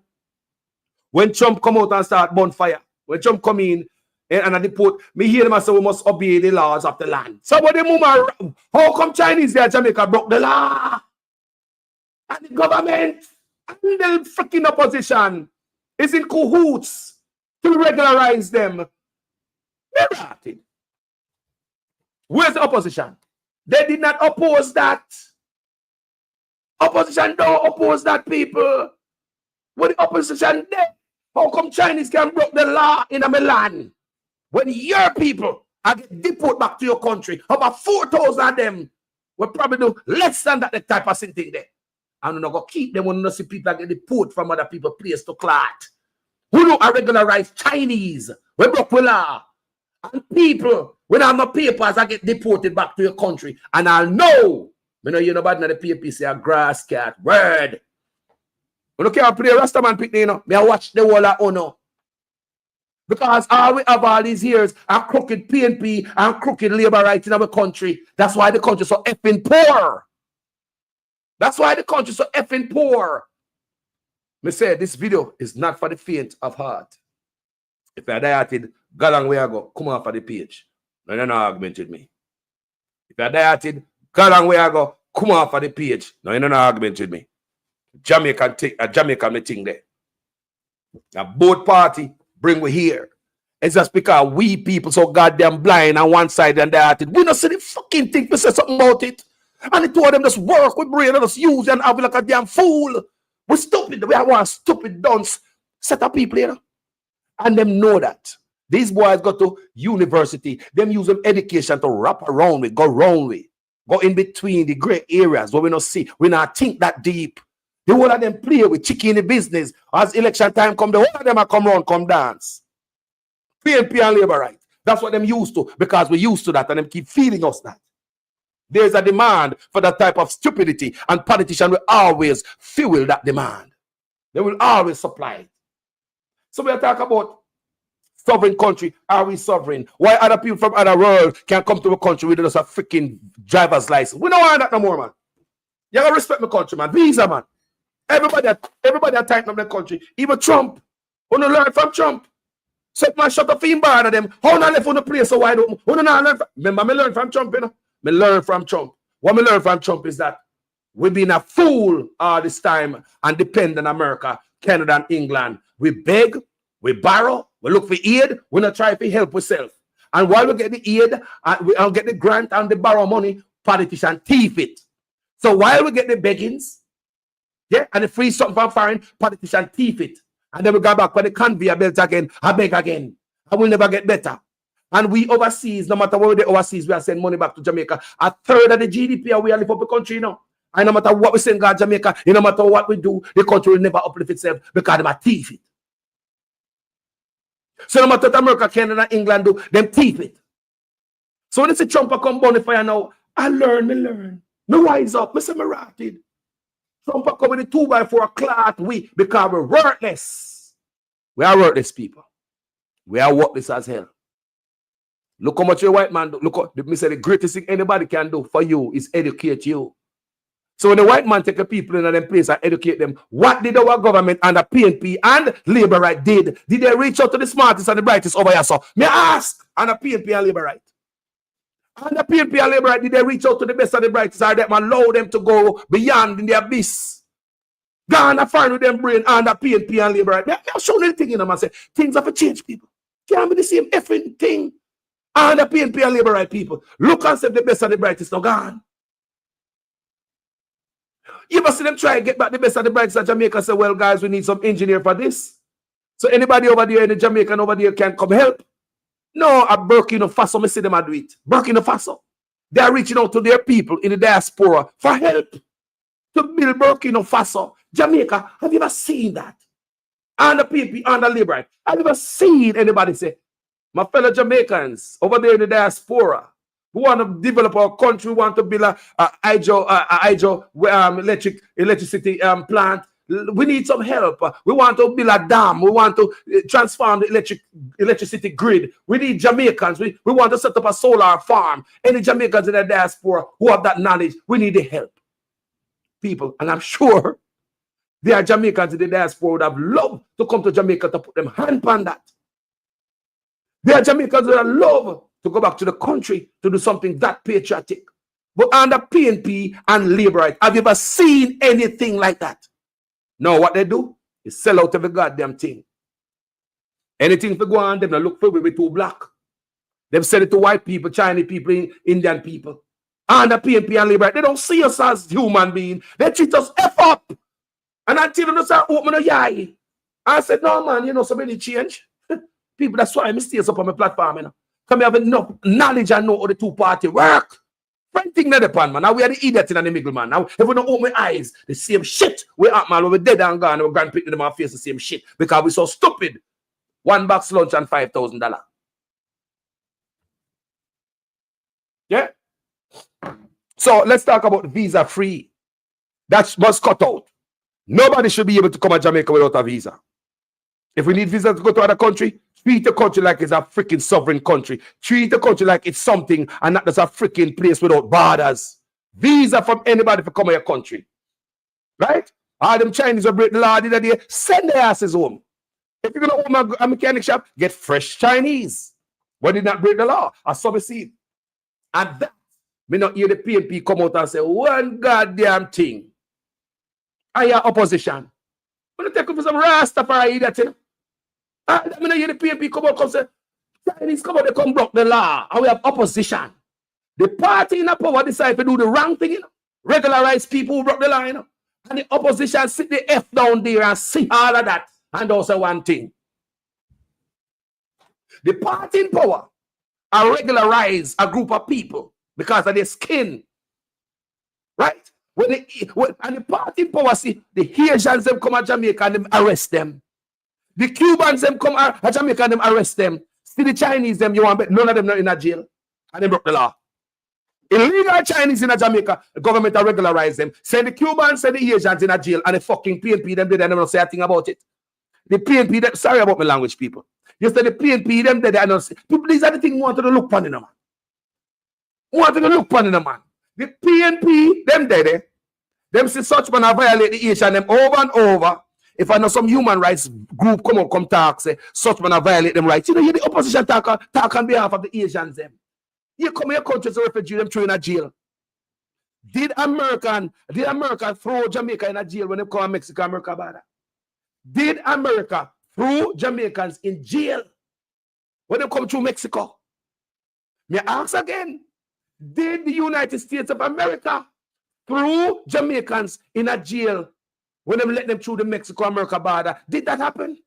When Trump come out and start bonfire, when Trump come in and deport, me hear them say we must obey the laws of the land. Somebody move around. How come Chinese there Jamaica broke the law? And the government and the freaking opposition is in cahoots to regularize them. They're rotted. Where's the opposition? They did not oppose that. Opposition don't oppose that, people. What the opposition did? How come Chinese can break the law in a Milan? When your people are get deported back to your country, about 4,000 of them will probably do less than that the type of thing there. And we're not going to keep them when you see people get deported from other people's place to clot. Who do a regularized Chinese? We broke the law. And people, when I have no papers, I get deported back to your country. And I'll know. You know, you're nobody in the PNP say a grass cat. Word. We don't care play Rastaman picnic, you know. Me I watch the whole of Uno. Because all we have all these years are crooked PNP and crooked labor rights in our country. That's why the country is so effing poor. That's why the country is so effing poor. Me say this video is not for the faint of heart. If you're dieted, go along where I go. Come off of the page. No, you're not argument with me. If you're dieted, go along where I go. Come off of the page. No, you're not argument with me. Jamaican thing there. Now both party bring we here. It's just because we people so goddamn blind on one side and the other. We don't see the fucking thing. We say something about it. And the two of them just work with brain and just use and have like a damn fool. We're stupid. We are one stupid dunce set of people here. And them know that. These boys go to university. Them use them education to wrap around with, go round with. Go in between the gray areas where we not see. We not think that deep. The whole of them play with chicken in the business. As election time come, the whole of them are come round, come dance. PNP and labor right. That's what them used to, because we used to that and them keep feeding us that. There's a demand for that type of stupidity, and politicians will always fuel that demand. They will always supply it. So we are talking about sovereign country. Are we sovereign? Why other people from other world can come to a country with just a freaking driver's license? We don't want that no more, man. You gotta respect my country, man. Visa, man. Everybody tighten up the country. Even Trump. Wanna learn from Trump. So man, shut up in bar them. How not left on the place so wide open? Wanna not learn from, remember, me learn from Trump, you know? Me learn from Trump. What me learn from Trump is that we've been a fool all this time and depend on America, Canada, and England. We beg, we borrow, we look for aid, we not try to help ourselves. And while we get the aid, and we get the grant and the borrow money, politicians thief it. So while we get the beggings, yeah, and the free something from foreign, politicians thief it. And then we go back for the conveyor belt again, I beg again. I will never get better. And we overseas, no matter where we overseas, we are sending money back to Jamaica. A third of the GDP we are live up the country, you know. And no matter what we send God Jamaica, no matter what we do, the country will never uplift itself because they are thief it. So no matter what America, Canada, England do, them thief it. So when they say Trump come bonfire now, I learn. Me wise up, me say me rotted. Trump come with the 2x4 cloth because we're worthless. We are worthless people. We are worthless as hell. Look how much a white man do. Look, me say the greatest thing anybody can do for you is educate you. So when the white man take the people in them place and educate them, what did our government and the PNP and Labour Right did? Did they reach out to the smartest and the brightest over here? So me ask, and the PNP and Labour Right. And the PNP and Labour Right, did they reach out to the best and the brightest, or them allow them to go beyond in the abyss? Gone and find with them brain and the PNP and Labour Right. I'll show you the thing in them and say, things have to change, people. Can't be the same effing thing. And the PNP and Labour Right people. Look and say the best and the brightest now gone. You must see them try to get back the best and the brightest of Jamaica and say, well, guys, we need some engineer for this. So anybody over there in the Jamaican over there can come help. No, at Burkina Faso, me see them do it. Burkina Faso. They are reaching out to their people in the diaspora for help to build Burkina Faso. Jamaica, have you ever seen that? And the PNP and the Labour Right. Have you ever seen anybody say, my fellow Jamaicans over there in the diaspora, we want to develop our country, we want to build a hydro electricity plant. We need some help. We want to build a dam. We want to transform the electricity grid. We need Jamaicans. We want to set up a solar farm. Any Jamaicans in the diaspora who have that knowledge, we need the help. People, and I'm sure there are Jamaicans in the diaspora who would have loved to come to Jamaica to put them hand on that. There are Jamaicans that love to go back to the country to do something that patriotic. But under PNP and Labour Right, have you ever seen anything like that? No, what they do is sell out every goddamn thing. Anything to go on, them look for we too black. Them sell it to white people, Chinese people, Indian people. And the PNP and Labour Right, they don't see us as human beings. They treat us F up. And until they start opening your eye, I said, no, man, you know, so many change. People, that's why I stay up on my platform, you know. Come have enough knowledge and know how the two-party work. Friend thing not upon, man. Now we are the idiot in the middle, man. Now, if we don't open my eyes, the same shit we at, man. When we're dead and gone, we're going to pick them and face the same shit. Because we're so stupid. One box lunch and $5,000. Yeah? So, let's talk about visa-free. That must cut out. Nobody should be able to come to Jamaica without a visa. If we need visa to go to other country, treat the country like it's a freaking sovereign country. Treat the country like it's something and not just a freaking place without borders. Visa from anybody for come to your country. Right? All them Chinese will break the law the other day, send their asses home. If you're going to own a mechanic shop, get fresh Chinese. But did not break the law. I saw me see it. And that, me not hear the PNP come out and say one goddamn thing. I hear opposition. I'm going to take up for some Rastafari idiot, you know. I mean, hear the PNP come out and say, Chinese come out, they come block the law, and we have opposition. The party in the power decide to do the wrong thing, you know. Regularize people who broke the law, you know. And the opposition sit the F down there and see all of that. And also one thing. The party in power are regularize a group of people because of their skin. Right? And the party in power see the Haitians them come to Jamaica and them arrest them. The Cubans them come to Jamaica and them arrest them. See the Chinese them, you want bet none of them not in a jail. And they broke the law. Illegal Chinese in a Jamaica, the government will regularize them. Send the Cubans, send the Asians in a jail, and the fucking PNP them, they never say a thing about it. The PNP them, sorry about my language, people. You said the PNP them, they don't say. People, these are the things we want to look upon in a man. We want to look upon in a man. The PNP, them there, them see such man violate the Asian them over and over. If I know some human rights group come talk, say such man violate them rights. You know, you the opposition talk on behalf of the Asians them. You come here country as a refugee, them throw in a jail. Did America throw Jamaica in a jail when they come to Mexico, America border? Did America throw Jamaicans in jail when they come through Mexico? May I ask again? Did the United States of America throw Jamaicans in a jail when they let them through the Mexico-America border? Did that happen?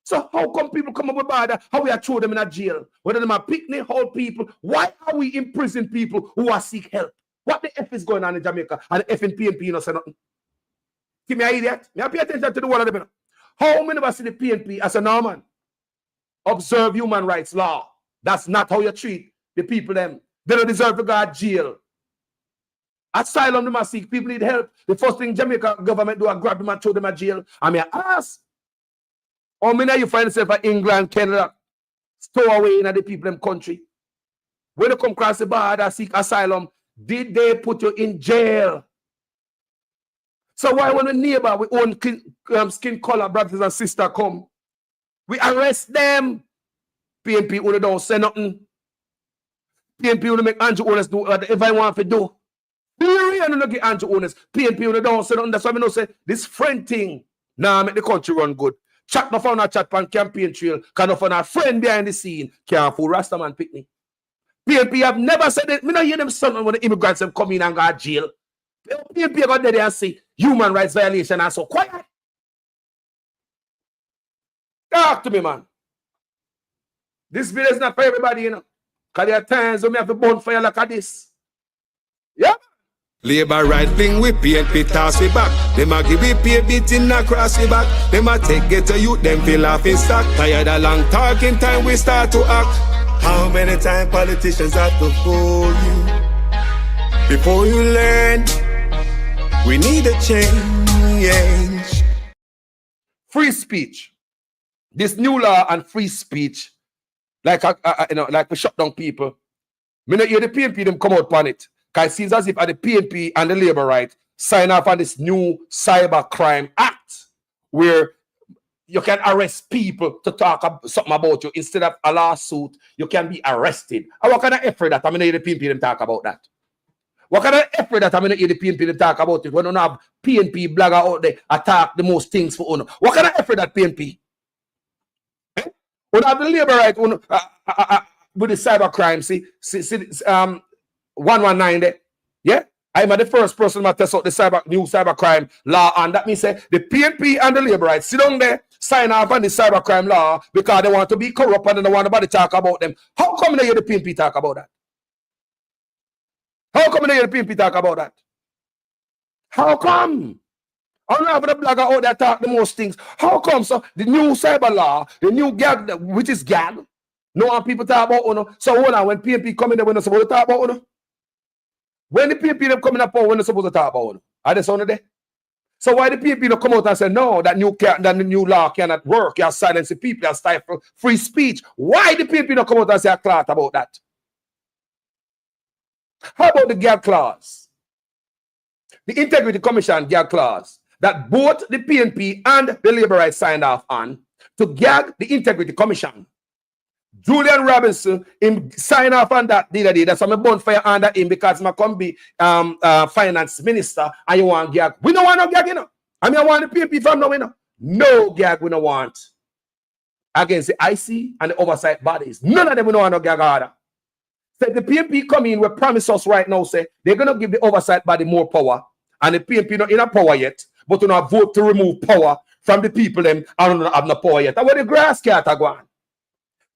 So how come people come up with border? How we are throw them in a jail? Whether them are picnic hall people, why are we imprisoning people who are seek help? What the F is going on in Jamaica? And the F in PNP, you know, say nothing. Give me an idiot. May I pay attention to the one of them? How many of us see the PNP as a Norman? Observe human rights law. That's not how you treat the people them. They don't deserve to go to jail. Asylum, them are seek. People need help. The first thing Jamaica government do is grab them and throw them in jail. I mean, ask. How many of you find yourself in England, Canada, stow away in the people in country? When they come across the border, seek asylum, did they put you in jail? So why when a neighbor, we own skin color brothers and sisters come, we arrest them? PNP only don't say nothing. PNP only make Andrew owners do whatever I want to do. We don't get Andrew owners. PNP only don't say nothing. That's why we don't say this friend thing. Now make the country run good. Chat no found a chat pan campaign trail. Can no find a friend behind the scene. Can't fool Rastaman picnic. PNP have never said that. Me not hear them son when the immigrants have come in and go to jail. PNP got there and say human rights violation and so quiet. Talk to me, man. This video is not for everybody, you know. Because there are times when we have to burn fire like this. Yeah. Labor right thing we PNP toss we back. Them a give we pay beating across we back. Them a take get to you, them feel off in stock. Tired of long talking time we start to act. How many times politicians have to fool you before you learn? We need a change. Free speech. This new law on free speech, like like we shut down people. Me not hear the PNP them come out on it. Because it seems as if the PNP and the Labour Right sign off on this new Cyber Crime Act where you can arrest people to talk something about you. Instead of a lawsuit, you can be arrested. And what kind of effort that? I mean, the PNP them talk about that. What kind of effort that? I mean, the PNP them talk about it when you have PNP blogger out there attack the most things for owner. What kind of effort that PNP? When have the Labour Right with the cyber crime, see 119 there. Yeah, I'm the first person to test out the new cyber crime law, and that means the PNP and the Labour Right sit down there, sign off on the cyber crime law because they want to be corrupt and they don't want nobody to talk about them. How come they hear the PNP talk about that? How come they hear the PNP talk about that? How come? I don't have the blogger out there talk the most things. How come? So the new cyber law, the new gag, which is gag, no one people talk about uno. So hold on, when PNP come in there, when they're supposed to talk about uno. When the PNP them coming up, when they're supposed to talk about uno. Are they sound there? So why the PNP don't come out and say no, that the new law cannot work? You have silence the people, you have stifle free speech. Why the PNP don't come out and say a clout about that? How about the gag clause? The Integrity Commission gag clause that both the PNP and the Labour Right signed off on to gag the Integrity Commission. Julian Robinson him sign off on that the other day. That's why I'm bonfire under him because I come be finance minister and you want gag. We don't want no gag, you know. I mean, I want the PNP from now, you know. No gag we don't want against the IC and the oversight bodies. None of them we don't want no gag order. So the PNP come in, we promise us right now, say they're gonna give the oversight body more power, and the PNP not in a power yet, but we not vote to remove power from the people them and don't have no power yet. And where the grass cat are going.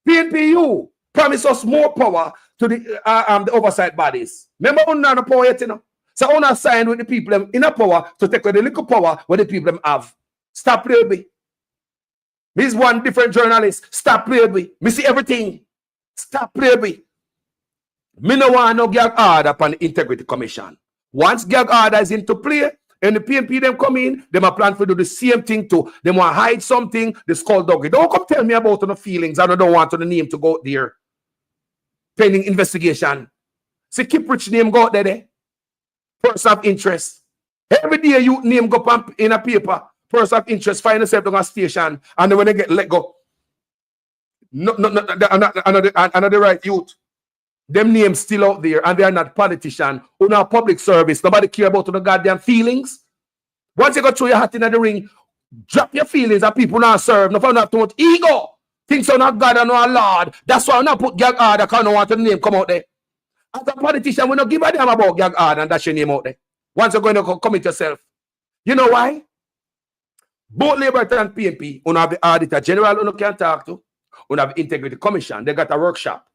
PNPU promise us more power to the oversight bodies. Remember, we not no power yet, you know. So we not sign with the people them in a power to take away the little power where the people them have. Stop, baby. Me's one different journalist. Stop playing with. Me see everything. Stop playing with. Me no want no gag order upon the Integrity Commission. Once gag order is into play, and the PNP them come in, them are plan to do the same thing too. They want to hide something, the skullduggery. Don't come tell me about no feelings. I don't want the name to go out there. Pending investigation. See, keep rich name go out there. Person of interest. Every day you name go up in a paper. Person of interest find yourself on a station, and then when they get let go, another right youth. Them names still out there, and they are not politicians who not public service. Nobody care about the goddamn feelings. Once you go through your hat in the ring, drop your feelings and people not serve. No for not too much ego. Things are not God and not Lord. That's why I not put gag order because I don't want the name come out there. As a politician, we don't give a damn about gag order and that's your name out there. Once you're going to commit yourself. You know why? Both Labour and PNP, you have the Auditor General you can talk to, you have the Integrity Commission. They got a workshop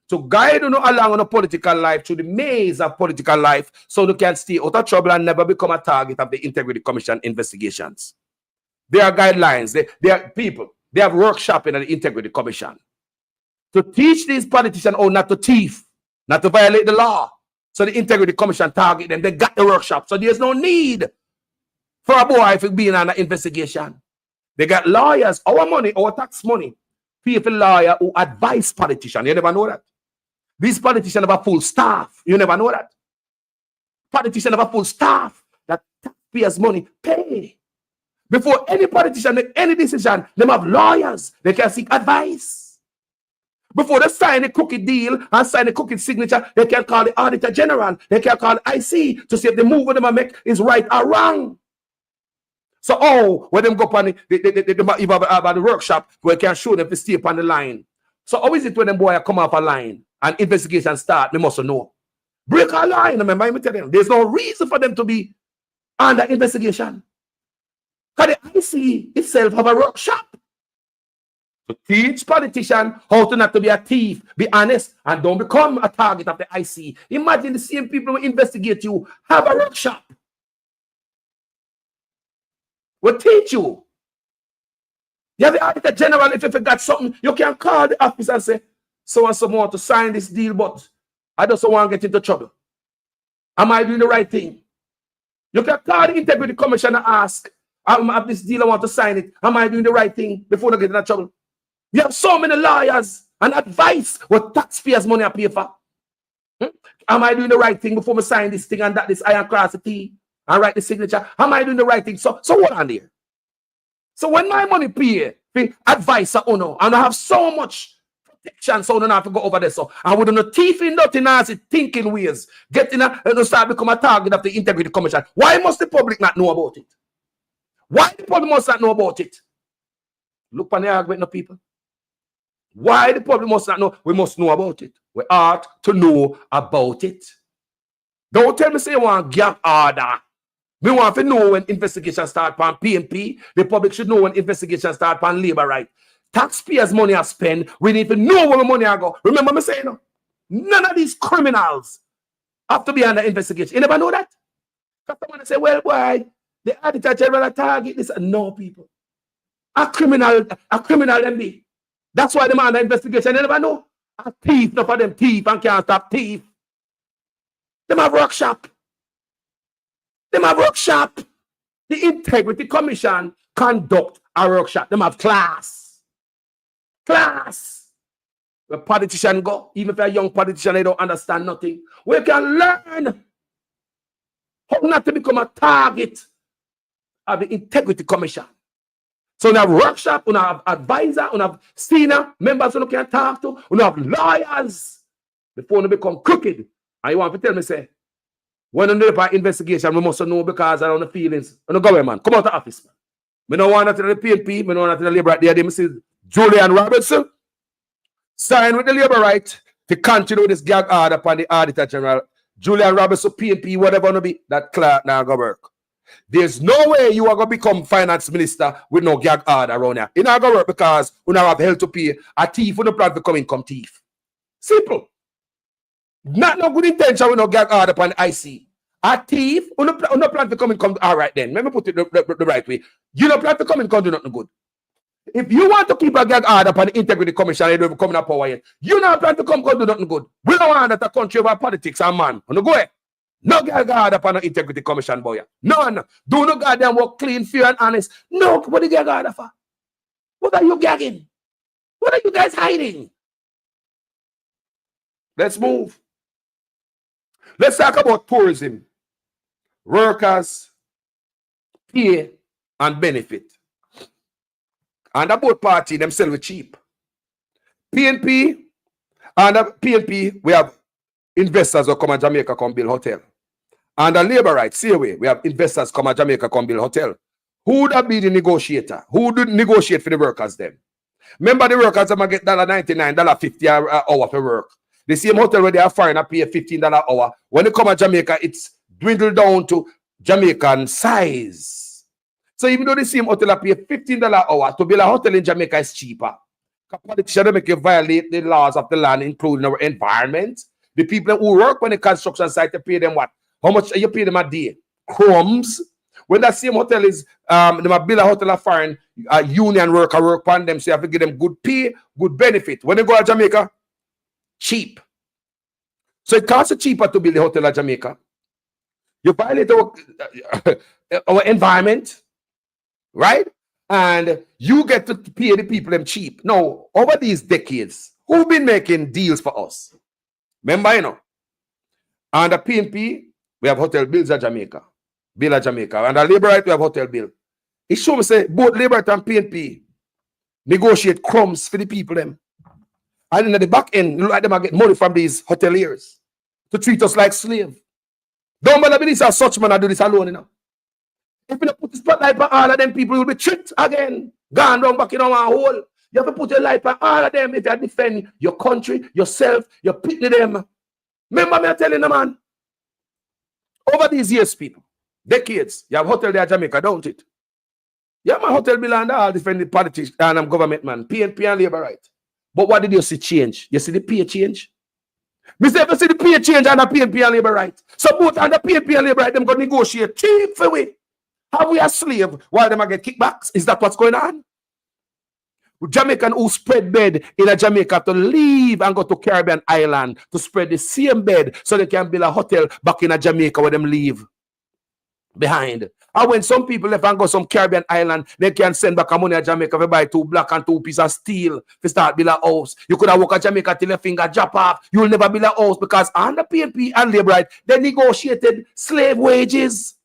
to guide you along on a political life through the maze of political life so you can stay out of trouble and never become a target of the Integrity Commission investigations. There are guidelines. There are people. They have workshop in the Integrity Commission to teach these politicians how not to thief, not to violate the law. So the Integrity Commission target them. They got the workshop. So there's no need for a boy if being on an investigation. They got lawyers, our money, our tax money, pay for lawyer who advise politicians. You never know that. These politicians have a full staff. You never know that. Politicians have a full staff that taxpayers' money pay. Before any politician make any decision, they have lawyers. They can seek advice. Before they sign a crooked deal and sign a crooked signature, they can call the Auditor General. They can call the IC to see if the move them make is right or wrong. So, when them go upon the workshop, we can show them to stay upon the line. So, how is it when them boys come off a line and investigation start? They must know. Break a line, remember me telling them. There's no reason for them to be under investigation. Because the IC itself have a workshop to teach politicians how to not to be a thief, be honest, and don't become a target of the IC. Imagine the same people who investigate you have a workshop. Will teach you. You have the Auditor General, if you forgot something, you can call the office and say, so and so more to sign this deal, but I just don't want to get into trouble. Am I doing the right thing? You can call the Integrity Commission and ask, I have this deal, I want to sign it. Am I doing the right thing before I get into trouble? We have so many lawyers and advice what taxpayers' money I pay for. Am I doing the right thing before I sign this thing and that this iron cross the T and write the signature? Am I doing the right thing? So what on there? So when my money pay, advice and I have so much protection, so I don't have to go over there. So I would not thief in nothing as thinking ways, getting and start become a target of the Integrity Commission. Why must the public not know about it? Why the public must not know about it? Look on the argument, no people. Why the public must not know? We must know about it. We ought to know about it. Don't tell me say you want gag order. We want to know when investigation start on PNP. The public should know when investigation start on labor right. Taxpayers' money are spent. We need to know where the money are go. Remember me saying, no? None of these criminals have to be under investigation. You never know that? Because someone say, well, why? The Auditor General target this. No, people. A criminal them be. That's why them under investigation. You never know. A thief, not for them thief and can't stop thief. Them have workshop. Them have workshop. The Integrity Commission conduct a workshop. Them have class. Class. Where politicians go, even if a young politician, they don't understand nothing. We can learn how not to become a target of the Integrity Commission. So we have workshop, we have advisor, we have senior members who can talk to, we have lawyers before they become crooked. And you want to tell me, say, when we do the investigation, we must know because around the feelings. And the government, come out of the office, man. We don't want that to the PNP, we don't want that to the Labour right there. They say Julian Robertson signed with the Labour right to continue this gag order upon the Auditor General. Julian Robertson, PNP, whatever it be, that clerk now go work. There's no way you are going to become finance minister with no gag order around here. It's not going to work because you don't have hell to pay. A thief who don't plan to come income thief. Simple. Not no good intention with no gag order upon the IC. A thief who don't plan to come income. All right then. Let me put it the right way. You don't plan to come income do nothing good. If you want to keep a gag order upon the integrity commission, you don't even come in power yet. You not plan to come go do nothing good. We don't want that a country over politics and man. No go ahead. No gag order upon the integrity commission, boy. None. Do no goddamn work clean, fair, and honest. No, what the gag order for? What are you gagging? What are you guys hiding? Let's move. Let's talk about tourism. Workers, pay, and benefit. And the both party themselves are cheap. PNP, under PNP, we have investors who come to Jamaica come build hotel. Under labor rights, see away, we have investors come to Jamaica come build hotel. Who would be the negotiator? Who would negotiate for the workers then? Remember the workers that get $99, $50 an hour for work. The same hotel where they are foreign pay $15 an hour. When they come to Jamaica, it's dwindled down to Jamaican size. So even though the same hotel pay $15 an hour, to build a hotel in Jamaica is cheaper. Politicians don't make you violate the laws of the land, including our environment. The people who work on the construction site, you pay them what? How much you pay them a day? Crumbs. When that same hotel is, they build a hotel of foreign union worker work on them, so you have to give them good pay, good benefit. When they go to Jamaica, cheap. So it costs cheaper to build a hotel at Jamaica. You violate our environment, right? And you get to pay the people them cheap. Now, over these decades, who've been making deals for us? Remember, you know, under PNP, we have hotel bills at Jamaica. Bill at Jamaica. And the labor right, we have hotel bill. It shows me say both labor right and PNP negotiate crumbs for the people them. And in the back end, look like them get money from these hoteliers to treat us like slaves. Don't bother me, this as such man I do this alone, you know. If you don't put the spotlight on all of them people, will be tricked again. Gone down back in our hole. You have to put your light on all of them if you defend your country, yourself, you pity them. Remember me I telling them, man. Over these years, people, decades, you have hotel there in Jamaica, don't it? You have my hotel bill and all defend the politics and government man, PNP and labor right. But what did you see change? You see the pay change? Me say if you see the pay change and the PNP and labor right. So both and the PNP and labor right, them go negotiate cheap for we. Have we a slave while them get kickbacks? Is that what's going on? Jamaican who spread bed in a Jamaica to leave and go to Caribbean island to spread the same bed so they can build a hotel back in a Jamaica where them leave behind. And when some people left and go some Caribbean island, they can send back money to Jamaica to buy 2 black and 2 pieces of steel to start build a house. You could have walked at Jamaica till your finger drop off. You will never build a house because under PNP and labor right, they negotiated slave wages.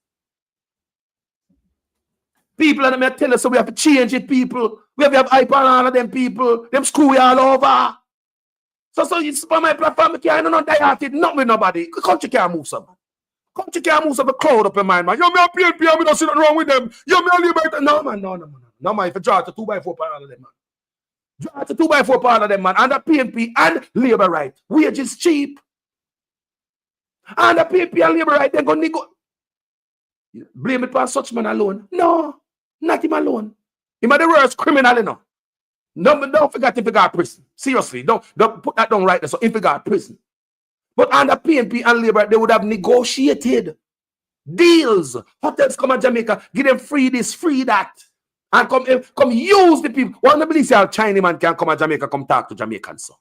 People and them tell us so we have to change it, people. We have to have hype on all of them people. Them screw you all over. So it's for my platform, I can't not die at it, not with nobody. Country can't move some. Country can't move some a crowd up in mind, man. You me a PNP, I don't see nothing wrong with them. You me a liberty. No, man, no. No, man, if you draw it to 2x4 for all of them, man. Draw it to 2x4 for all of them, man. And the PNP and labor right. Wages cheap. And the PNP and labor right, they're going to go. Blame it for such man alone. No. Not him alone. Him are the worst criminal, you know. No, don't forget if he got prison. Seriously, don't put that down right there. So if he got prison. But under PNP and labor, they would have negotiated deals. Hotels come to Jamaica, give them free this, free that. And come use the people. One of the police Chinese man can come to Jamaica, come talk to Jamaicans. So.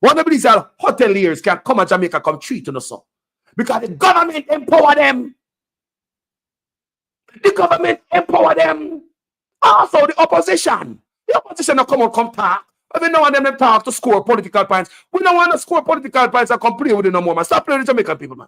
One of the police hoteliers can come to Jamaica, come treat us. So. Because the government empower them. The government empower them. Also, the opposition. The opposition come out, come talk. Every now and then they talk to score political points. We don't want to score political points and come play with it no more, man. Stop playing with the Jamaican people, man.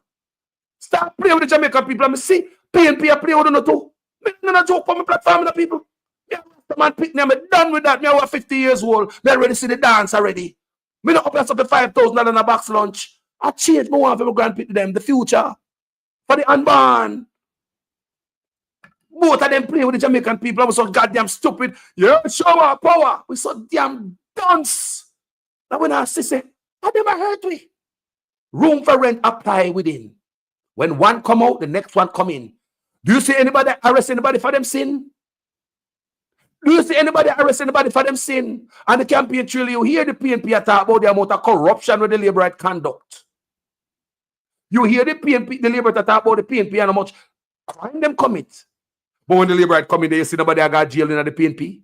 Stop playing with the Jamaican people. I see PNP play with them too. I'm not joke for my platform, the people. Yeah, the man pick me. I'm done with that. Me, I was 50 years old. Me already see the dance already. Me not up up to $5,000 in a box lunch. I change my one for my grandpick them, the future. For the unborn. Both of them play with the Jamaican people. I was so goddamn stupid. Yeah, show our power. We so damn dunce. Now when I say, I never heard we. Room for rent apply within. When one come out, the next one come in. Do you see anybody arrest anybody for them sin? Do you see anybody arrest anybody for them sin? And the campaign trail, you hear the PNP talk about the amount of corruption with the labor right conduct. You hear the PNP, the labor talk about the PNP and how much crime them commit. But when the labor right come in there, you see nobody got jail in the PNP.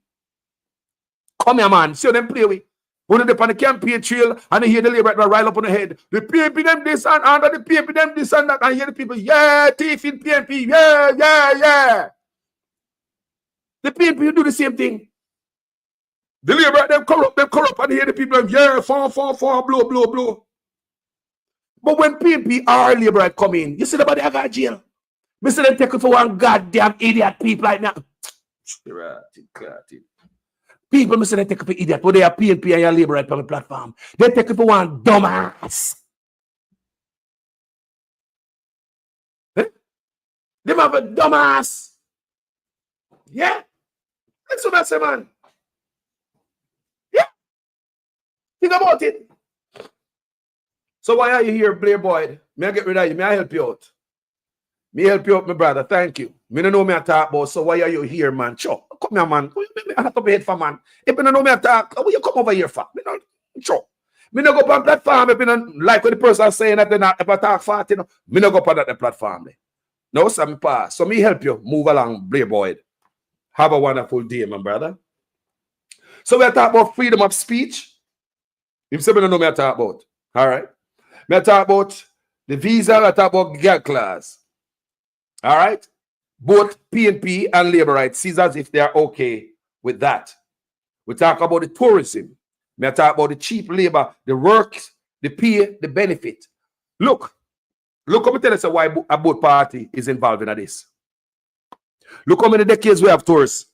Come here, man. See how them play with. When they're on the campaign trail and they hear the labor right rile up on the head. The PNP them this and under the PNP them this and that. And hear the people, yeah, thief in PNP, yeah, yeah, yeah. The PNP do the same thing. The labor them corrupt, and hear the people, yeah, fall, blow, blow, blow. But when PNP or labor come in, you see the body I got jail. Me see them take it for one goddamn idiot people like that. People, me say they take it for idiot, but they are PNP and your labor right on the platform. They take it for one dumbass. Eh? They have a dumbass. Yeah? That's what I say, man. Yeah? Think about it. So why are you here, Blair Boyd? May I get rid of you? May I help you out? Me help you out, my brother. Thank you. Me don't know me I talk about, so why are you here, man? Sure. Come here, man. I have to be head for, man. If you don't know me I talk, what you come over here for? Me not sure. Me not go on platform if you don't like what the person saying that they not if I talk fast, you know. Me not go on that platform. No, sir, me pass. So me help you move along, Blair Boyd. Have a wonderful day, my brother. So we are talking about freedom of speech. You say me don't know me I talk about. All right. Me I talk about the visa, I talk about girl class. All right? Both PNP and labor rights sees as if they are okay with that. We talk about the tourism. We talk about the cheap labor, the work, the pay, the benefit. Look, how me tell us why a both party is involved in this. Look how many decades we have tourists.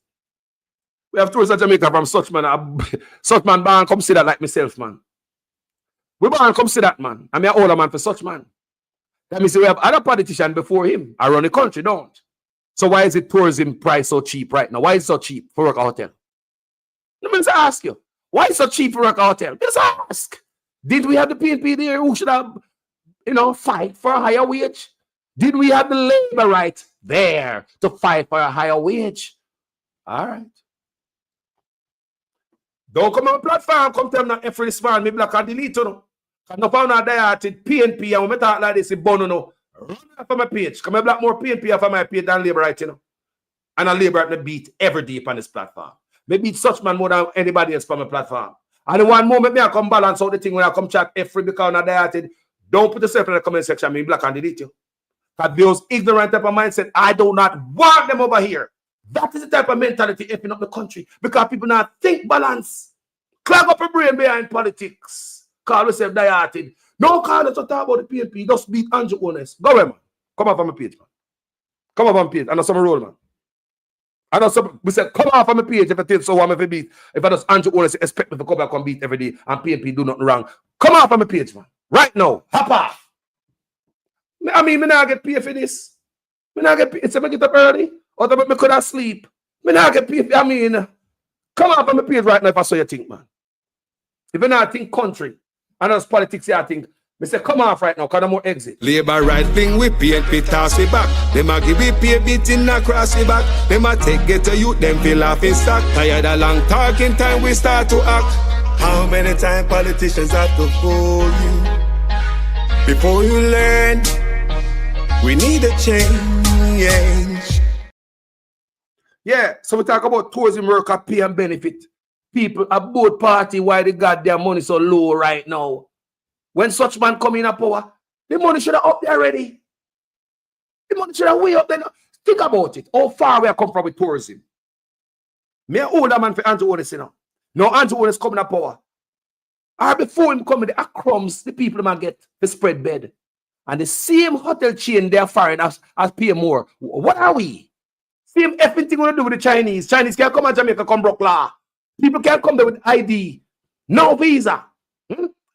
We have tourists in Jamaica from such man born come see that like myself, man. We born come see that, man. I'm an older man for such man. That means we have other politicians before him around the country, don't. So why is it tourism price so cheap right now? Why is it so cheap for work a hotel? Let me just ask you. Why is it so cheap for work a hotel? Just ask. Did we have the PNP there who should have, fight for a higher wage? Did we have the labor right there to fight for a higher wage? All right. Don't come on the platform, come tell me that every this man, me black and delete, you know. No found out there at PNP and when I talk like this, it's bono no. Run off of my page. Come I black more PNP off of my page than labor right, you know. And I labor at me beat every day on this platform. Me beat such man more than anybody else on my platform. And in one moment, me I come balance out the thing when I come chat every because I there at don't put yourself in the comment section, me black and delete you. Because those ignorant type of mindset, I do not want them over here. That is the type of mentality effing up the country. Because people not think balance. Clog up your brain behind politics. Call yourself dieted. No call us to talk about the PNP. Just beat Andrew Honest. Go away, man. Come off on my page, man. Come off on my page. I know some roll, man. I know some. We said, come off on my page if I tell so I'm if I beat. If I just Andrew Honest expect me to come back and beat every day and PNP do nothing wrong. Come off on my page, man. Right now. Hop off. I mean, me not get paid for this. Me not get paid. It's if I get up early or that me could have sleep. Me not get paid. I mean, come off on my page right now if I saw you think, man. If you not think country, and as politics, I think, I say, come off right now, because I'm more exit. Labor right thing with PNP toss it back. Them a give it pay beating across the back. Them a take get to you, them feel off in stock. Tired of long talking time, we start to act. How many times politicians have to fool you? Before you learn, we need a change. Yeah, so we talk about tourism worker pay and benefit. People at both party why they got their money so low right now. When such man come in a power, the money should have up there already. The money should have way up there. Think about it. How far we have come from with tourism. Me an older man for Andrew Honest, you know. Now Andrew Honest coming a power. Or before him coming, the crumbs the people man get the spread bed. And the same hotel chain they're foreign as pay more. What are we? Same effing thing we do with the Chinese. Chinese can't come to Jamaica, come broke law. People can't come there with ID, no visa.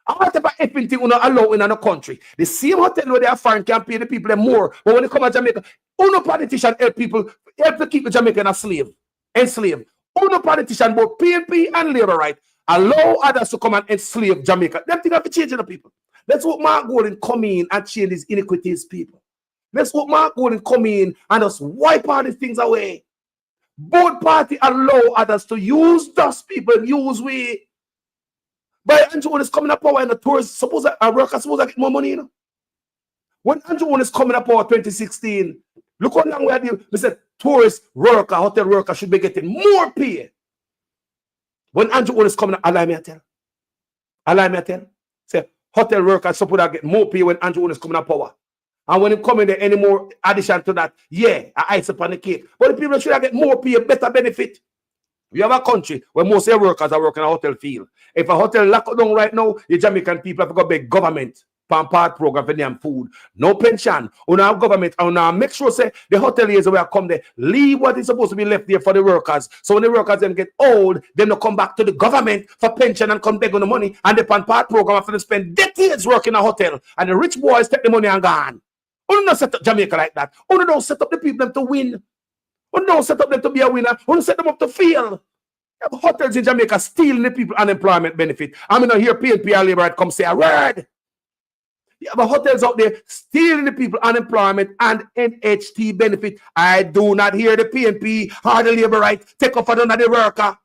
All type of effing thing we not allow in the country. The same hotel where they are foreign can pay the people more. But when they come to Jamaica, no politician help people, help to keep the Jamaican enslaved. No politician, both PNP and labor right, allow others to come and enslave Jamaica. Them things have to change the people. Let's what Mark Golden come in and change these iniquities, people. Let's what Mark Golden come in and just wipe all these things away. Both parties allow others to use those people, use we. But Andrew Honest coming up power in the tourists, suppose a worker suppose I get more money, you know. When Andrew Honest coming up power 2016, look how long we had. We said tourist worker, hotel worker should be getting more pay. When Andrew Owen is coming, allow me to tell. Allow me to tell. Say, hotel workers suppose to get more pay when Andrew Owen is coming to power. And when him coming there, any more addition to that, yeah, I ice upon the cake. But the people should get more pay, better benefit. We have a country where most of the workers are working in a hotel field. If a hotel lock down right now, the Jamaican people have got big government part program for them food. No pension. On our government, on our make sure say the hoteliers where come there, leave what is supposed to be left there for the workers. So when the workers then get old, then they come back to the government for pension and come beg on the money. And the part program after they spend decades working in a hotel. And the rich boys take the money and gone. We don't set up Jamaica like that. We don't set up the people to win. We don't set up them to be a winner. We don't set them up to fail. Hotels in Jamaica stealing the people unemployment benefit. I'm going to hear PNP and Labour come say a word. You have hotels out there stealing the people unemployment and NHT benefit. I do not hear the PNP or the Labour right take off another the worker.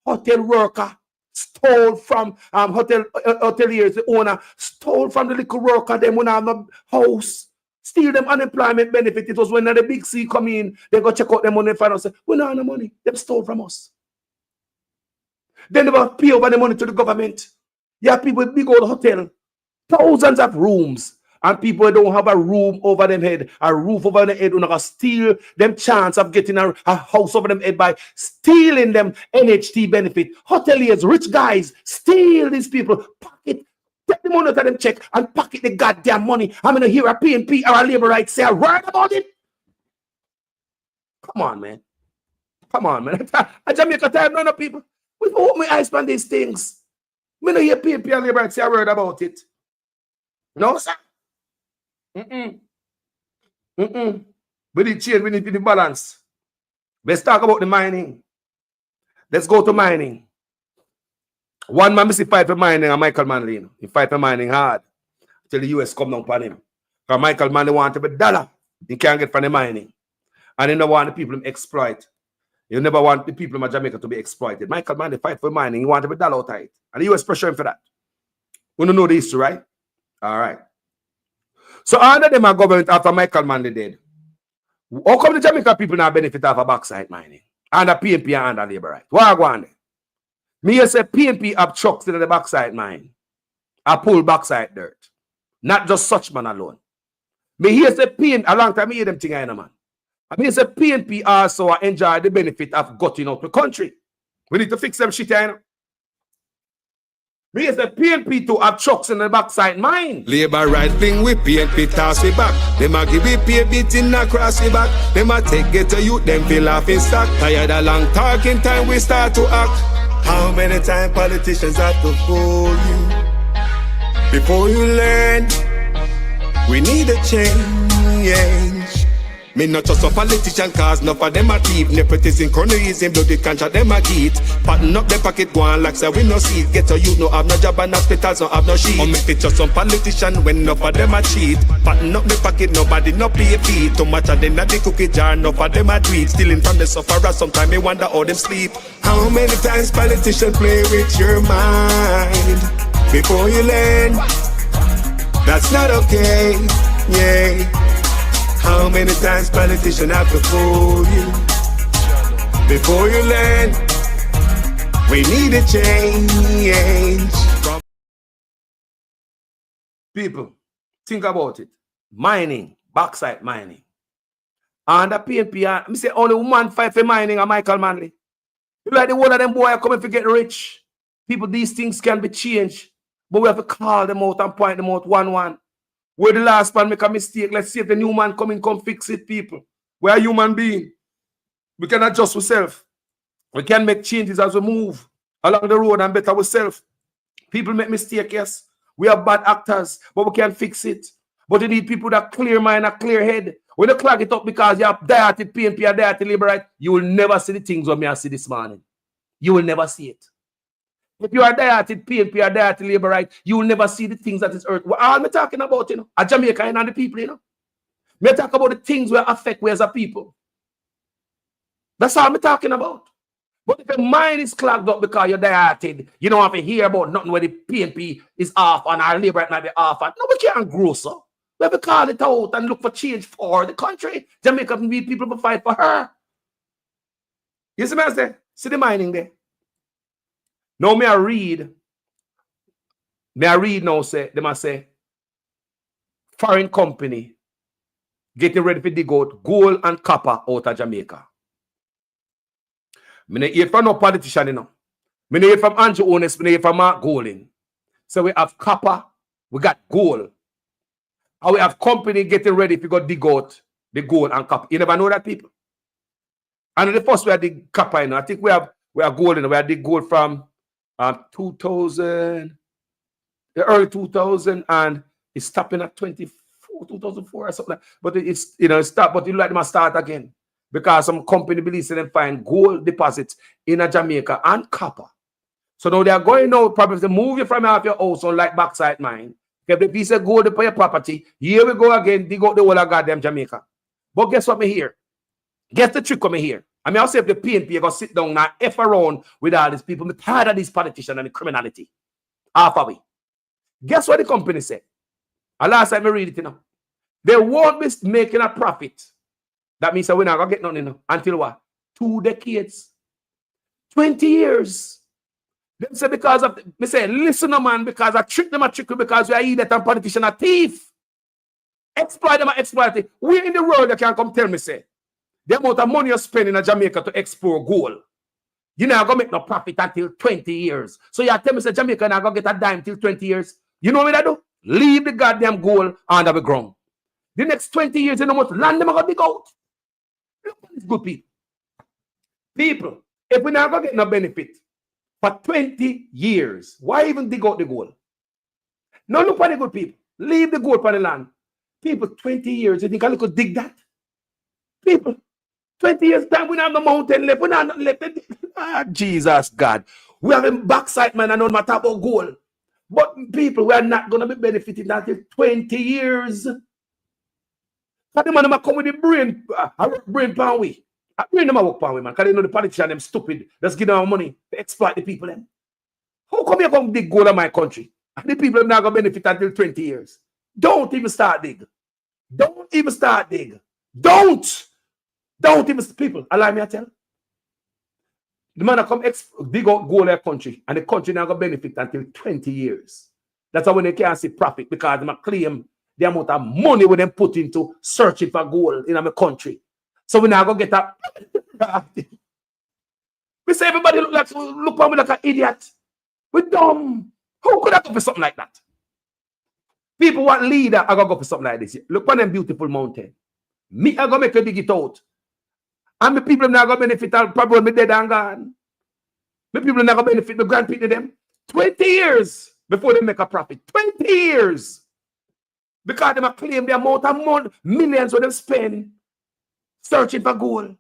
Hotel worker stole from hoteliers, the owner stole from the little worker, them when have no house. Steal them unemployment benefit. It was when the big C come in, they go check out their money and find out, say, we don't have no money. Them stole from us. Then they will pay over the money to the government. You have people with big old hotel, thousands of rooms, and people don't have a room over them head, a roof over their head, and steal them chance of getting a house over them head by stealing them NHT benefit. Hoteliers, rich guys, steal these people, pocket. Take the money out of them check and pocket the goddamn money. I'm going to hear a PNP or a Labour right say a word about it. Come on, man. Come on, man. I Jamaica time, none of people. We put my eyes on these things. I'm going to hear PNP and Labour right say a word about it. No, sir. We need change. We need the balance. Let's talk about the mining. Let's go to mining. One man missing fight for mining and Michael Manley. He fight for mining hard till the US come down upon him. Because Michael Manley want every dollar he can't get from the mining. And he never want the people to exploit. You never want the people in Jamaica to be exploited. Michael Manley fight for mining. He want every dollar out of it. And the US pressure him for that. We don't know the history, right? All right. So under them are government after Michael Manley dead. How come the Jamaican people now benefit off of backside mining? And the PNP and the Labour right? What are going on? Me say PNP have trucks in the backside mine. I pull backside dirt. Not just such man alone. Me here say PNP, a long time I hear them thing, man. I mean say PNP also enjoy the benefit of gutting out the country. We need to fix them shit, you know. Me say PNP to have trucks in the backside mine. Labour right fling with PNP toss it back. Them a give it pay beating across the back. Them a take get to you, them feel off in stock. Tired of long talking time we start to act. How many times politicians have to fool you before you learn? We need a change. Me not just a politician cause enough of them a thief. Nepotism, cronyism, bloody contract them a get. Pattern up the pocket go on like say we no see it. Get to you no have no job and hospitals no have no sheet. Or make it just some politician when enough of them a cheat. Pattern up the pocket nobody no pay feet. Too much of them at the cookie jar enough of them a tweet. Stealing from the sufferer sometimes me wonder how them sleep. How many times politicians play with your mind before you learn? That's not okay, yeah. How many times politicians have to fool you before you learn? We need a change. People, think about it. Mining, backside mining. And the PNP, I say only one fight for mining and Michael Manley. You like the one of them boys coming to get rich. People, these things can be changed. But we have to call them out and point them out one. Where the last man make a mistake, let's see if the new man come fix it, people. We're a human being. We can adjust ourselves. We can make changes as we move along the road and better ourselves. People make mistakes, yes. We are bad actors, but we can fix it. But you need people that clear mind and clear head. When you clog it up because you have dirty PNP or dirty Labour right, you will never see the things what me I see this morning. You will never see it. If you are dirty PNP or dirty Labour right, you will never see the things that is earth. What all I'm talking about, you know, a Jamaica and the people, you know. Me talk about the things that affect we as a people. That's all I'm talking about. But if your mind is clogged up because you're dirty, you don't have to hear about nothing where the PNP is off and our Labour might be off. And no, we can't grow, so. We have to call it out and look for change for the country. Jamaica need people to fight for her. You see what I say? See the mining there. Now may I read now, say, they must say, foreign company getting ready to dig out gold and copper out of Jamaica. I hear from no politician, you know. I hear from Andrew Honest, I hear from Mark Golding. So we have copper, we got gold. And we have company getting ready to go dig out the gold and copper. You never know that, people? And the first we had the copper, you know. I think we have gold, you know. We had the gold from 2000, the early 2000, and it's stopping at 2004 or something. But it's, you know, it's stopped, but you like them to start again. Because some company believes them find gold deposits in Jamaica and copper. So now they are going out, probably to move you from out of your house on like backside mine. Get the piece of gold for your property. Here we go again, dig out the whole of goddamn Jamaica. But guess what me here? Guess the trick coming here. I mean, I'll say if the PNP are going to sit down now, F around with all these people. I'm tired of these politicians and the criminality. Half of it. Guess what the company said? And last time I read it, you know. They won't be making a profit. That means that we're not going to get nothing, you know, until what? 2 decades. 20 years. They say because of, me say, listen, man, because I trick them, because we are idiot and politician a thief. Exploit them, exploit it. We in the world that can come tell me, say, the amount of money you're spending in Jamaica to explore gold, you're not going to make no profit until 20 years. So you tell me, say, Jamaica not going to get a dime till 20 years. You know what I do? Leave the goddamn gold under the ground. The next 20 years, you know what land them are going to dig out. Look at these good people. People, if we're not going to get no benefit for 20 years, why even dig out the gold? No, look at the good people. Leave the gold for the land. People, 20 years, you think I could dig that? People, 20 years time, we don't have the mountain left. We don't have left. Jesus, God. We have a backside, man, and no matter about gold. But people, we are not going to be benefiting until 20 years. Because the man come with the brain, brain power way. I brain them work power way, man. Because they know the politicians, them stupid. Just give them money to exploit the people. Them. How come you come dig gold in my country? And the people are not going to benefit until 20 years. Don't even start dig. Don't even start dig. Don't even, people, allow me to tell. The man come dig out gold in their country, and the country not going to benefit until 20 years. That's why when they can't see profit, because they claim the amount of money we them put into searching for gold in our country. So we're not going to get that. We say everybody look at me like an idiot. We're dumb. Who could I go for something like that? People want leader, I gotta go for something like this. Look on them beautiful mountain. Me, I gotta make you dig it out. And the people not gonna benefit, probably me dead and gone. The people not gonna benefit, the grandparents them. 20 years before they make a profit. 20 years. Because they claim the amount of money, millions of them spend searching for gold.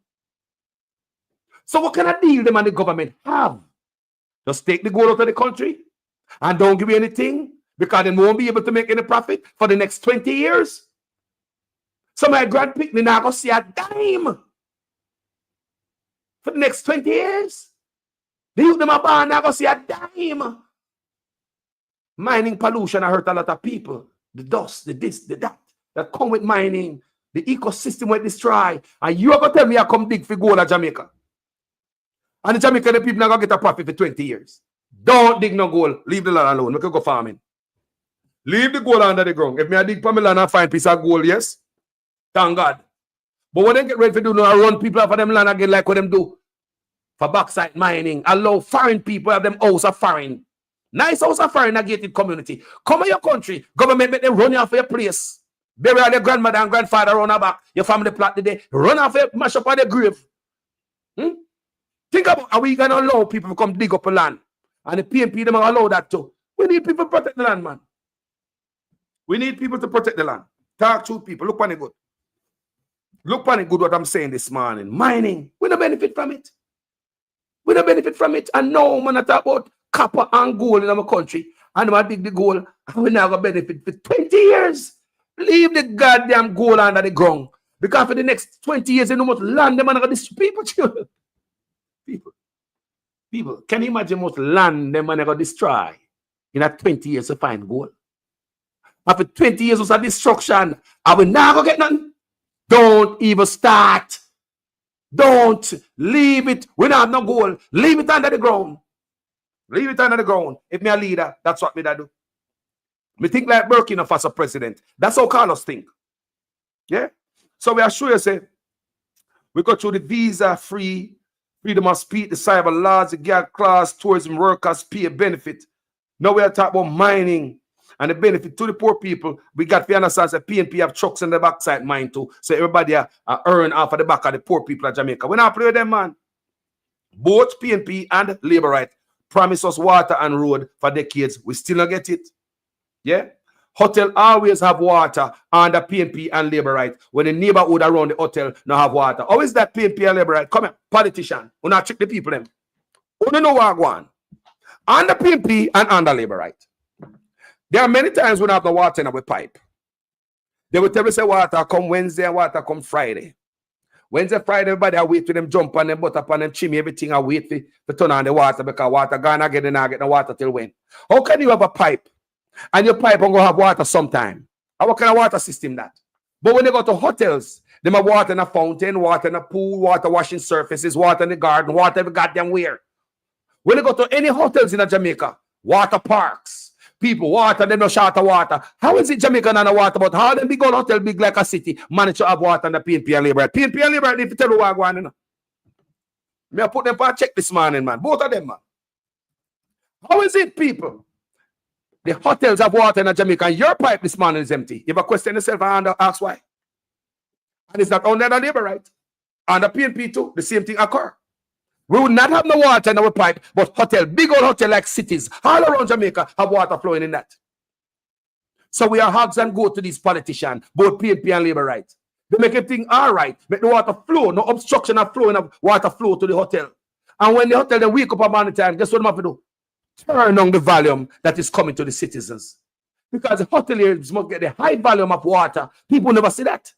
So what kind of deal them and the government have? Just take the gold out of the country and don't give you anything because they won't be able to make any profit for the next 20 years. So my grandparents not going to see a dime for the next 20 years. The youth them are born not going to see a dime. Mining pollution hurt a lot of people. The dust, the this, the that come with mining. The ecosystem will destroy. And you are going to tell me I come dig for gold at Jamaica. And the Jamaican the people not going to get a profit for 20 years. Don't dig no gold. Leave the land alone. We can go farming. Leave the gold under the ground. If me I dig for my land and find piece of gold, yes. Thank God. But when they get ready to do now, run people off of them land again like what them do for backside mining. Allow foreign people have them house of foreign. Nice house of foreign, a gated community. Come in your country. Government make them run you off your place. Bury all your grandmother and grandfather around her back. Your family plot the day. Run off your mash up on the grave. Think about how we gonna allow people to come dig up a land. And the PNP them allow that too. We need people to protect the land, man. We need people to protect the land. Talk to people. Look on it good. Look on it good what I'm saying this morning. Mining. We don't benefit from it. We don't benefit from it. And no man I talk about copper and gold in our country. And I dig the gold. And we not gonna benefit for 20 years. Leave the goddamn gold under the ground. Because for the next 20 years, you know what land them and these people children. People, can you imagine what land them and destroy in a 20 years to find gold? After 20 years of destruction, I will never get nothing. Don't even start. Don't leave it. We don't have no gold. Leave it under the ground. Leave it under the ground. If me a leader, that's what me da do. Me think like Burkina Faso president. That's how Carlos think. Yeah? So we are sure you say, we go through the visa-free, freedom of speech, the cyber laws, the gag class, tourism workers, pay benefit. Now we are talking about mining and the benefit to the poor people. We got to understand that PNP have trucks in the backside mine too. So everybody earn off of the back of the poor people of Jamaica. We not play with them, man. Both PNP and Labour Right promise us water and road for decades. We still not get it. Yeah? Hotel always have water under PNP and Labour Right. When the neighborhood around the hotel not have water. How is that PNP and Labour Right? Come here, politician. We not trick the people them. We don't know what going on. Under PNP and under Labour Right. There are many times when I have no water in our pipe. They will tell me say water come Wednesday and water come Friday. Wednesday, Friday, everybody I wait for them jump on them, butt up on them, chimney, everything. I wait for turn on the water because water gone again and I get the water till when? How can you have a pipe and your pipe won't go have water sometime? What kind of water system that? But when they go to hotels, they have water in a fountain, water in a pool, water washing surfaces, water in the garden, water every goddamn where. When they go to any hotels in Jamaica, water parks, people, water, they no short of water. How is it Jamaica not a water? But how them big old hotel, big like a city, manage to have water in the PNP and Labour? PNP and Labour, if you tell you what going on. Me I put them for a check this morning, man. Both of them, man. How is it, people? The hotels have water in Jamaica and your pipe this morning is empty. You ever question yourself and ask why? And it's not only the Labour Right. And the PNP too, the same thing occur. We would not have no water in our pipe, but hotel, big old hotel like cities, all around Jamaica have water flowing in that. So we are hogs and go to these politicians, both PNP and Labour Right. They make everything all right, make the water flow, no obstruction of flowing of water flow to the hotel. And when the hotel, they wake up about the time, guess what they have to do? Turn on the volume that is coming to the citizens. Because the hoteliers must get the high volume of water. People never see that.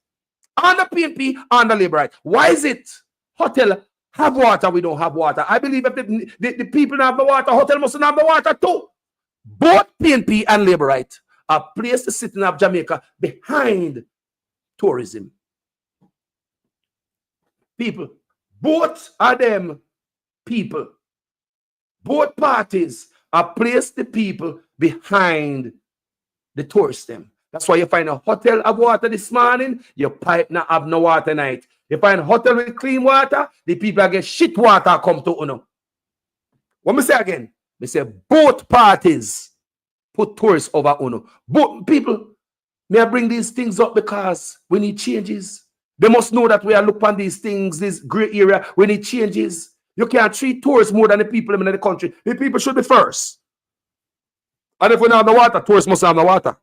And the PNP and the Labour Right. Why is it hotel have water, we don't have water? I believe if the people don't have the water, hotel must have the water too. Both PNP and Labour Right are placed the city of Jamaica behind tourism. People, both of them people, both parties are placed the people behind the tourism. That's why you find a hotel have water this morning, your pipe not have no water night. You find a hotel with clean water, the people get shit water come to uno. What me say again? Me say both parties put tourists over uno. Both people, may I bring these things up because we need changes. They must know that we are looking at these things, this gray area, we need changes. You can't treat tourists more than the people in the country. The people should be first. And if we don't have the water, tourists must have the water.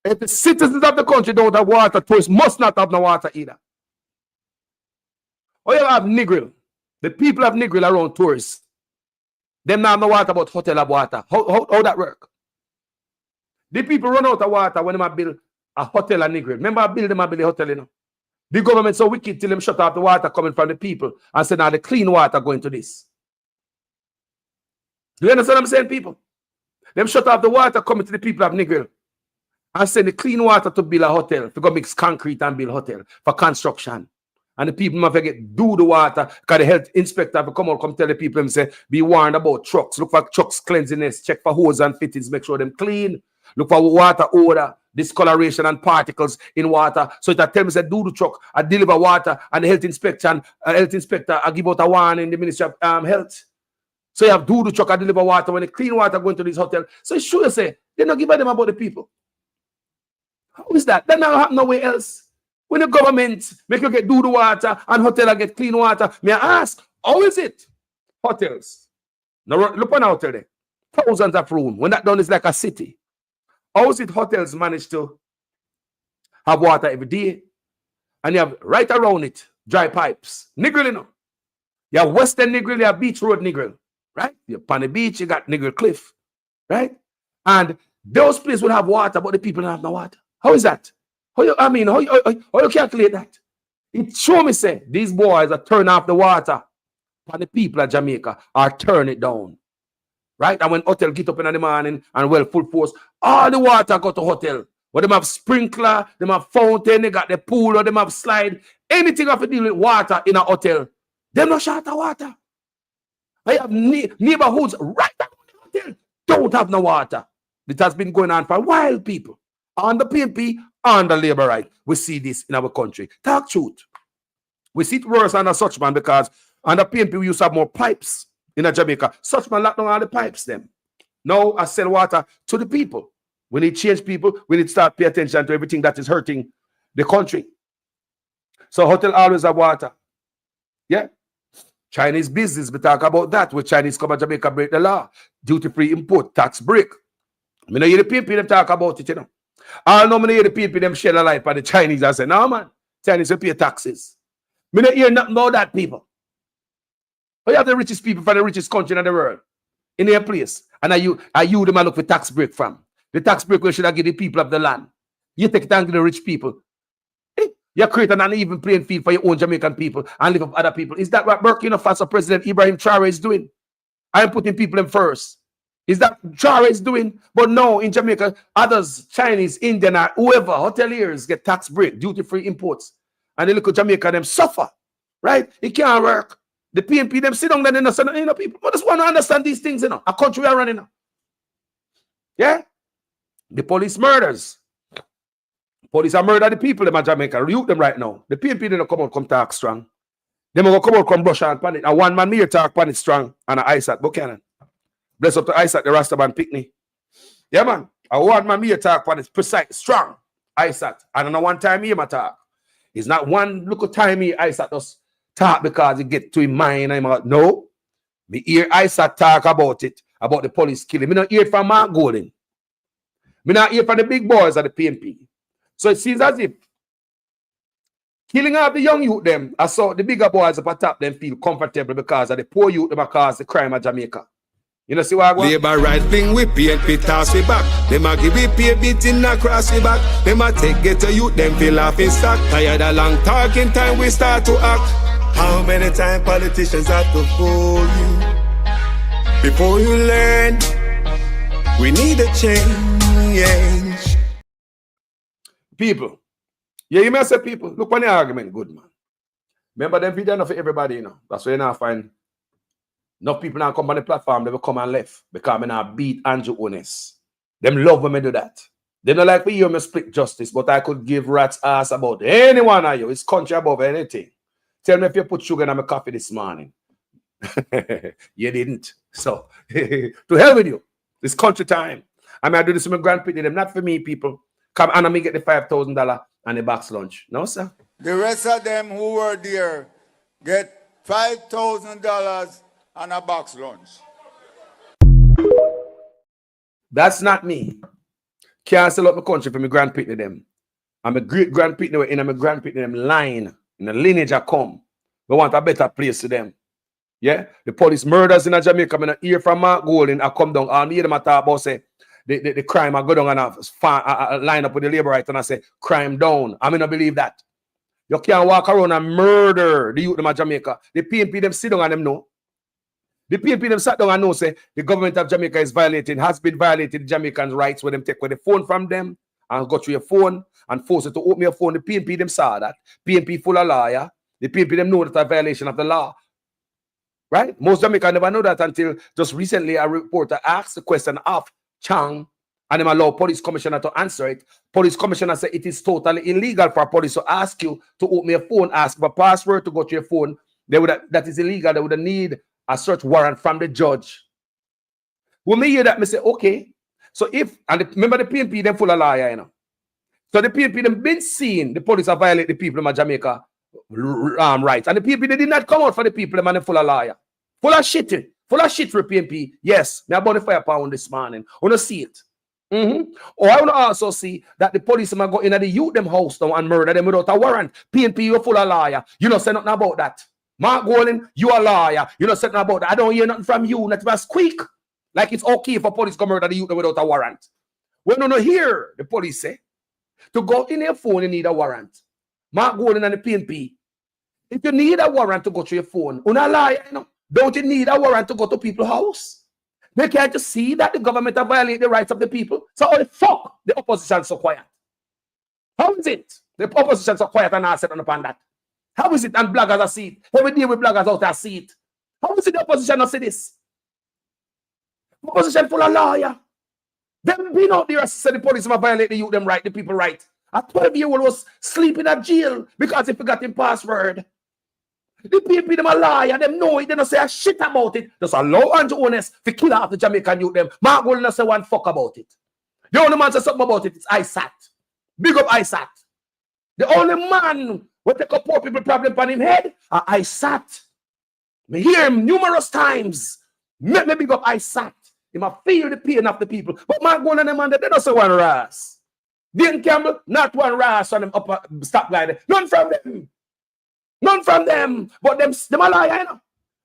If the citizens of the country don't have water, tourists must not have no water either. Or you have Negril. The people of Negril around tourists. Them not have no water, but hotel have water. How that work? The people run out of water when they build a hotel at Negril. Remember I build them, I build a hotel, you know. The government so wicked till them shut off the water coming from the people and say now the clean water going to this. Do you understand what I'm saying, people? Them shut off the water coming to the people of Negril and send the clean water to build a hotel. To go mix concrete and build a hotel for construction. And the people must get do the water because the health inspector will come tell the people and say, be warned about trucks. Look for trucks cleanliness. Check for hose and fittings. Make sure them clean. Look for water odor, discoloration and particles in water. So it tell me say do the truck, I deliver water, and the health inspector I give out a warning in the Ministry of Health. So you have do the truck, I deliver water when the clean water going to this hotel. So it's sure you say they don't give a them about the people. How is that? That not happen nowhere else. When the government make you get do the water and hotel get clean water, may I ask, how is it? Hotels. Now look on out there. Thousands of rooms. When that done is like a city. How is it hotels manage to have water every day? And you have right around it, dry pipes. Negril, you know. You have Western Negril, you have Beach Road Negril. Right? You're upon the beach, you got Negril Cliff. Right? And those places will have water, but the people don't have no water. How is that? How you calculate that? It show me say these boys are turn off the water. And the people of Jamaica are turn it down. Right? And when hotel get up in the morning and well full force, all the water go to hotel. But them have sprinkler, them have fountain, they got the pool, or them have slide. Anything have to deal with water in a hotel. Them no short of water. I have neighborhoods right down the hotel don't have no water. It has been going on for a while, people. On the PNP, on the labor right. We see this in our country. Talk truth. We see it worse under Suchman because under PNP we used to have more pipes in Jamaica. Suchman locked down all the pipes them. Now I sell water to the people. We need change people. We need to start pay attention to everything that is hurting the country. So hotel always have water. Yeah. Chinese business, we talk about that. With Chinese come to Jamaica break the law. Duty-free import, tax break. I know hear the PNP them talk about it, you know. I know hear the PNP them share the life for the Chinese. I say, no man, Chinese will pay taxes. I don't hear nothing about that, people. We have the richest people for the richest country in the world. In their place. And you them I look for tax break from. The tax break we should have give the people of the land. You take it and give the rich people. You create an uneven playing field for your own Jamaican people and live up other people. Is that what Burkina Faso President Ibrahim Traore is doing? I am putting people in first. Is that Traore is doing? But no, in Jamaica, others, Chinese, Indian, or whoever, hoteliers get tax break, duty-free imports. And they look at Jamaica, them suffer. Right? It can't work. The PNP, them sit down there, you know, people. But just want to understand these things, you know. A country we are running now. Yeah? The police murders. Police are murdering the people in Jamaica. Youth them right now. The PNP didn't come talk strong. They will come out, come brush and pan it. And one man me here talk pan it strong. And a Isaac Buchanan. Bless up to Isaac, the Rastaman Picnic. Yeah, man. A one man me here talk pan it precise, strong. Isaac. And on one time he talk. It's not one little time he Isaac just talk because he get to his mind. I'm like, no. Me hear Isaac talk about it, about the police killing. Me not hear it from Mark Golden. Me not hear from the big boys of the PNP. So it seems as if killing off the young youth them, I saw the bigger boys up at top them feel comfortable because of the poor youth them cause the crime of Jamaica. You know see what I want? Labor right thing we PNP toss we back. Them a give we pay beating across we back. Them a take get to youth them feel off in stock. Tired of long talking time we start to act. How many times politicians have to fool you before you learn? We need a change. People, yeah, you may say people, look on the argument, good man. Remember them video enough for everybody, you know. That's why you now find enough people now come on the platform, they will come and left because I now beat Andrew Ones. Them love when I do that. They don't like me hear me split justice, but I could give rat's ass about any one of you. It's country above anything. Tell me if you put sugar in my coffee this morning. You didn't. So, to hell with you. It's country time. I mean, I do this with my grandparents, them not for me, people. Come and let me get the $5,000 and the box lunch. No, sir. The rest of them who were there get $5,000 and a box lunch. That's not me. Can't sell up my country for my grandparents them. I'm a great grandparents in my grandparents them line. In the lineage I come. We want a better place to them. Yeah? The police murders in Jamaica. I hear from Mark Golden. I come down. I hear them talk about say the crime. I go down and I line up with the labor right and I say crime down. I mean I believe that. You can't walk around and murder the youth of Jamaica. The PNP them sit down and them know. The PNP them sat down and know say the government of Jamaica has been violating Jamaicans' rights when them take away the phone from them and go through your phone and force it to open your phone. The PNP them saw that. PNP full of liar. The PNP them know that's a violation of the law. Right? Most Jamaicans never know that until just recently a reporter asked the question of Chang and them allow police commissioner to answer it. Police commissioner said it is totally illegal for police to ask you to open your phone, ask for a password to go to your phone. That is illegal. They would need a search warrant from the judge. When me hear that, me say, okay. So remember the PNP, them full of liar, you know. So the PNP, them been seeing the police have violated the people in Jamaica rights. And the PNP, they did not come out for the people, them and them full of liar. Full of shit. Full of shit for PNP. Yes, me about the firepound this morning. I want to see it. Or I want to also see that the police go in the youth them house now and murder them without a warrant. PNP, you're full of liar. You don't say nothing about that. Mark Golden, you a liar. You don't say nothing about that. I don't hear nothing from you. Not even squeak. Like it's okay for police to murder the youth without a warrant. When you don't hear the police say, to go in your phone, you need a warrant. Mark Golden and the PNP. If you need a warrant to go to your phone, you're not lying, you know. Don't you need a warrant to go to people's house? They can't just see that the government have violated the rights of the people. So how the fuck the opposition so quiet? How is it? The opposition so quiet and not sitting upon that. How is it? And bloggers are see it. Every day with bloggers out there see it. How is it the opposition not see this? Opposition full of lawyer. Them being out there said the police might violate the youth, them right, the people right. A 12-year-old was sleeping at jail because he forgot his password. The people them a liar, them know it, they don't say a shit about it. Just allow Andrew Honest to kill half the Jamaican youth them. Mark will not say one fuck about it. The only man say something about it is ISAT. Big up ISAT. The only man who take up poor people problem on him head are ISAT. Me hear him numerous times. Make me big up ISAT. He must feel the pain of the people. But Mark Gold and them man, they don't say one ras. Dean Campbell, not one ras on them upper stoplight. None from them. None from them. But them a liar, you know.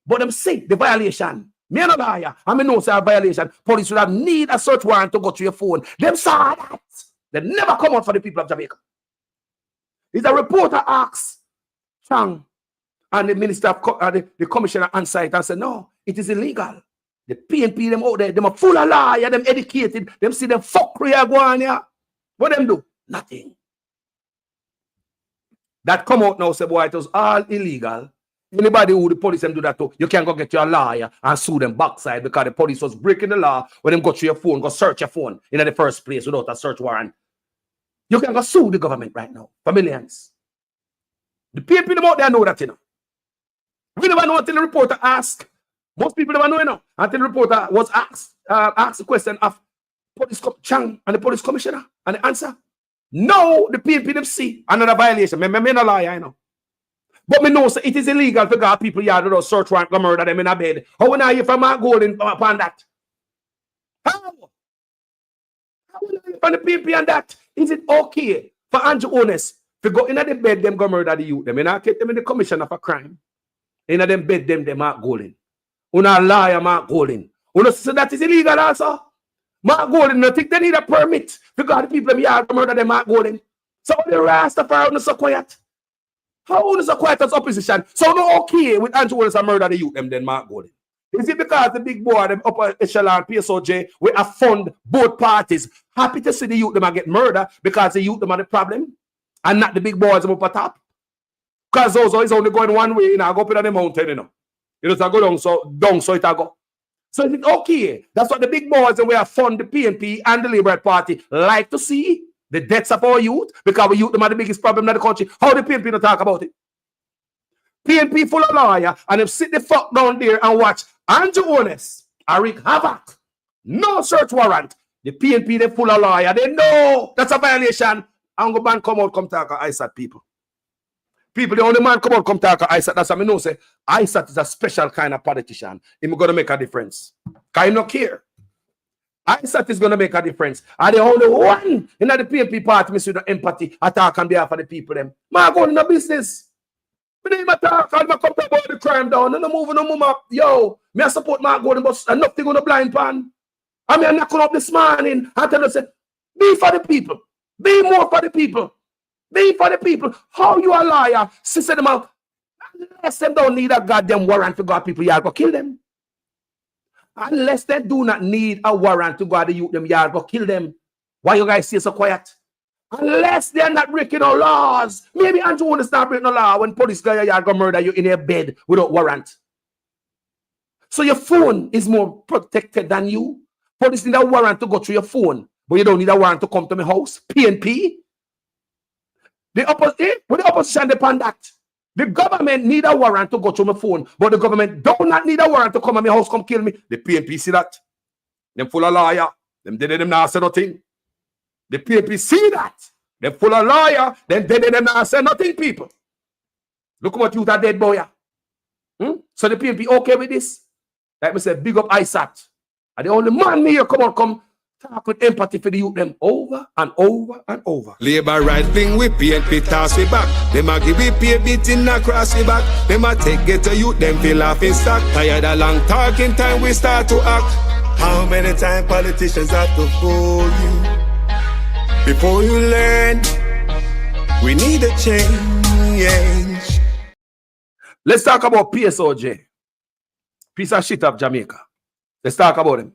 But them see the violation. Me a liar. I mean, no, say a violation. Police would have need a search warrant to go to your phone. Them saw that. They never come out for the people of Jamaica. It's a reporter asks Chang and the minister of the commissioner on site and said, no, it is illegal. The PNP, them out there, them are full of liar, them educated, them see them fuckery go on here. What them do? Nothing. That come out now, say, boy, it was all illegal. Anybody who the police them do that to, you can go get your lawyer and sue them backside because the police was breaking the law when them go to your phone, go search your phone in the first place without a search warrant. You can go sue the government right now for millions. The PNP them out there know that, you know. We never know until the reporter asked. Most people never know, you know, until the reporter was asked the question of police Chang and the police commissioner, and the answer, no, the PNP them see another violation. Me no liar, you know. But me know so it is illegal to go people yard without search warrant to murder them in a bed. How are you from Mark Gold upon that? How? How are you from the PNP and that? Is it okay for Andrew Honest to go in the bed them go murder the youth? Them and get them in the commission of a crime. In them bed them Mark Gold. Una liar Mark Gold. Una say that is illegal also. Mark Gold no think they need a permit to go the people them yard to murder them Mark Gold. So the Rastafari are so quiet. How is so quiet as opposition? So no okay with Andrew Honest and murder the youth them then Mark Gold. Is it because the big boy them upper echelon PSOJ we have fund both parties happy to see the youth them get murdered because the youth them are the problem and not the big boys them up at top? Because those is only going one way, you know, go up in the mountain, you know. It doesn't go down so it go. So is it okay? That's what the big boys and we have fund the PNP and the Liberal Party like to see. The deaths of our youth, because our youth them are the biggest problem in the country. How the PNP don't talk about it? PNP full of lawyer and them sit the fuck down there and watch Andrew Honest and wreak havoc. No search warrant. The PNP they full of lawyer. They know that's a violation. And go man come out come talk to ISAT people. People, the only man come out come talk to ISAT. That's what I know say. ISAT is a special kind of politician. He's going to make a difference. Because he don't care. ISAT is going to make a difference. And the only one in the PNP party with the empathy attack on behalf of the people them. Man go in the business. Me name attack and come talk about the crime down. And I'm moving no move up. Yo, me I support Mark Golden, but enough thing on the blind pan. I mean, I'm knocking up this morning. I tell you, say, be for the people. Be more for the people. Be for the people. How you a liar? Sister them out. Unless them don't need a goddamn warrant to go people yard go kill them. Unless they do not need a warrant to go to the youth them yard go kill them. Why you guys stay so quiet? Unless they're not breaking no laws. Maybe Andrew won't start breaking no law when police go yard go murder you in your bed without warrant. So your phone is more protected than you. Police need a warrant to go through your phone, but you don't need a warrant to come to my house. PNP. The opposition depend that. The government need a warrant to go to my phone, but the government do not need a warrant to come to my house, come kill me. The PNP see that. Them full of liar. Them not say nothing. The PNP see that. Them full of liar. Them not say nothing, people. Look what you that dead boy. So the PNP okay with this? Like me say, big up ISAT. And the only man me here come talk with empathy for the youth them over and over and over. Labor right thing we PNP toss we back. Them a give we pay beating across the back. Them a take get to youth them feel laughing stock. Tired of long talking time we start to act. How many times politicians have to fool you before you learn? We need a change. Let's talk about PSOJ. Piece of shit of Jamaica. Let's talk about him.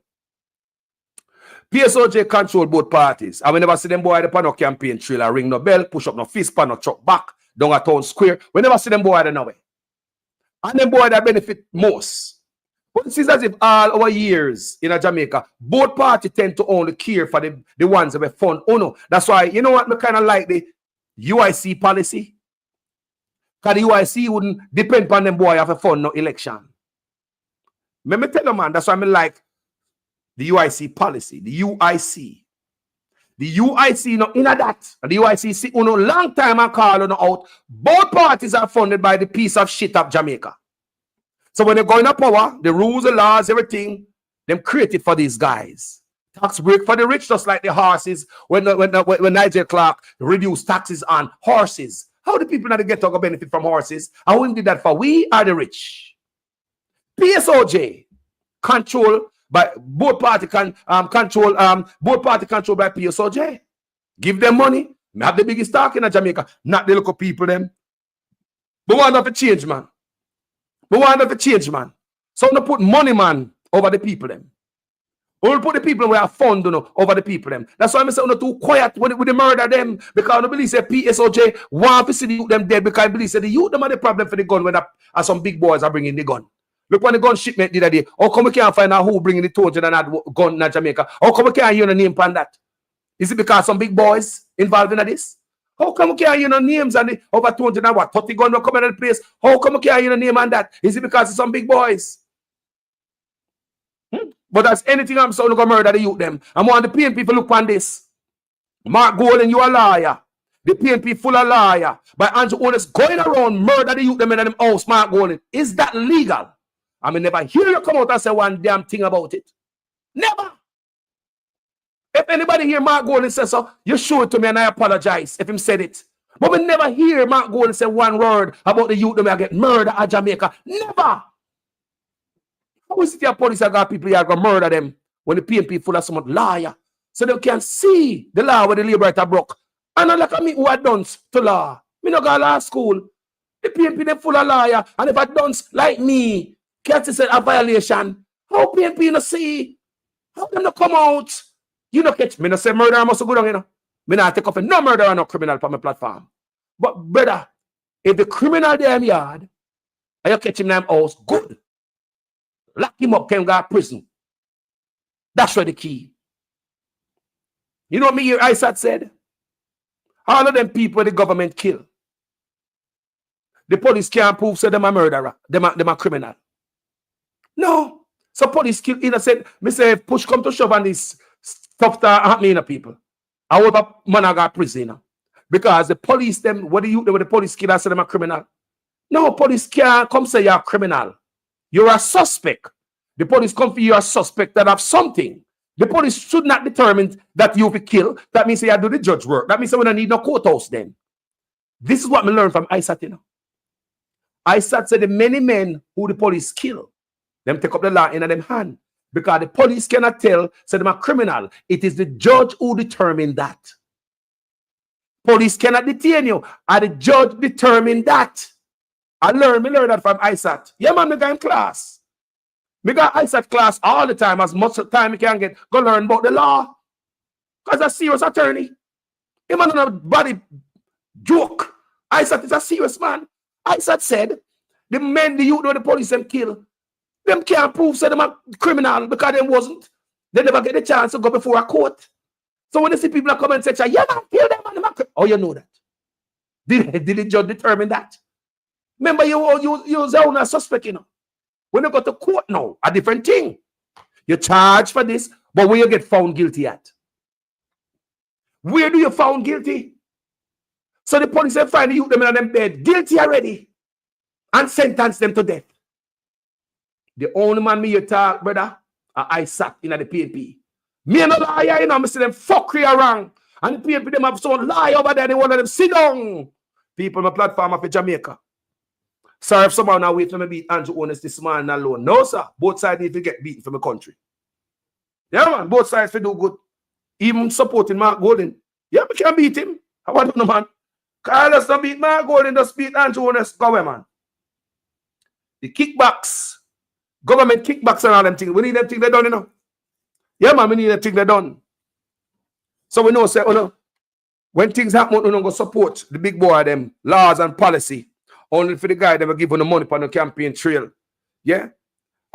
PSOJ control both parties. And we never see them boy at the no campaign trail ring no bell, push up no fist pan, no chuck back, down a town square. We never see them boy at the no way. And them boy that benefit most. But it seems as if all our years in Jamaica, both parties tend to only care for the ones that were fund. Oh no. That's why, you know what, I kind of like the UIC policy. Because the UIC wouldn't depend on them boy have a fund no election. Let me tell you, man, that's why I like the UIC policy. The UIC. The UIC no in that. The UIC see uno long time and call on out. Both parties are funded by the piece of shit of Jamaica. So when they go in a power, the rules, the laws, everything, them created for these guys. Tax break for the rich, just like the horses. When Nigel Clark reduced taxes on horses, how the people that get to benefit from horses? And who did that for? We are the rich. PSOJ control by both party control by PSOJ. Give them money. Have the biggest stock in Jamaica, not the local people them. But we want to change, man. We want to change, man. So we put money, man, over the people them. We put the people who are fund, over the people them. That's why I say we're too quiet when they murder them, because I believe say PSOJ want to see the youth them dead, because I believe say the youth them are the problem for the gun when some big boys are bringing the gun. Look when the gun shipment did that day. How come we can't find out who bringing the token and that gun in Jamaica? How come we can't hear the name on that? Is it because some big boys involved in this? How come we can't hear no names and the over 200 and what 30 gun will come in the place? How come we can't hear no name on that? Is it because of some big boys? But that's anything I'm saying, going to murder the youth them. I want the PNP to look on this. Mark Golden, you a liar. The PNP full of liar. By Andrew Owners going around murder the youth them in them house, Mark Golden. Is that legal? I mean, never hear you come out and say one damn thing about it. Never. If anybody hear Mark Golden say so, you show it to me and I apologize if him said it. But we never hear Mark Golden say one word about the youth that get murdered at Jamaica. Never. How is it the police that got people here going to murder them when the PNP full of some liar? So they can see the law where the liberator broke. And not like me who had done to law. Me not go to law school. The PNP they full of liar. And if I done like me, can't say a violation. How PNP no see? How them not come out? You know catch me no say murder must go down, you know. Me not take off no murder or no criminal from my platform. But brother, if the criminal damn yard and you catch him in them house, good. Lock him up, can go to prison. That's where the key. You know what me here Isaac said? All of them people the government kill. The police can't prove say them a murderer, them a criminal. No. So police kill innocent. Me say if push come to shove on this stuff that happening to people. I hope a man got prison. Because the police them, what the police kill and say them a criminal. No, police can't come say you're a criminal. You're a suspect. The police come for you a suspect that have something. The police should not determine that you will be killed. That means you do the judge work. That means we don't need no courthouse then. This is what we learned from Isaac. You know. Isaac said the many men who the police kill, them take up the law in them hand. Because the police cannot tell, say them a criminal. It is the judge who determine that. Police cannot detain you. And the judge determine that. Me learn that from Isaac. Yeah, man, me go in class. Me got Isaac class all the time, as much time you can get. Go learn about the law. Because a serious attorney. He man on a body joke. Isaac is a serious man. Isaac said, the men, the youth, the police them kill. Them can't prove say them a criminal because them wasn't. They never get the chance to go before a court. So when they see people come and say, yeah, man, kill them, man. Oh, you know that. Did the judge determine that? Remember, you was a suspect, you know. When you go to court now, a different thing. You charge for this, but where you get found guilty at? Where do you found guilty? So the police have find the youth them in them bed, guilty already, and sentence them to death. The only man me you talk, brother, I sat in the PNP. Me and a liar, you know, I see them fuckery around. And the PNP them have some lie over there, they want them sit down. People on my platform of Jamaica. Sorry if someone now wait for me beat Andrew Owners this man alone. No, sir. Both sides need to get beaten from the country. Yeah, man. Both sides to do good. Even supporting Mark Golden. Yeah, we can beat him. I don't know, man. Carlos don't beat Mark Golden, just beat Andrew Owners. Go away, man. The kickbacks. Government kickbacks and all them things. We need them things they done, you know. Yeah, man, we need them things they done. So we know, say, when things happen, we don't go support the big boy, them laws and policy. only for the guy that will give on the money on the campaign trail. Yeah?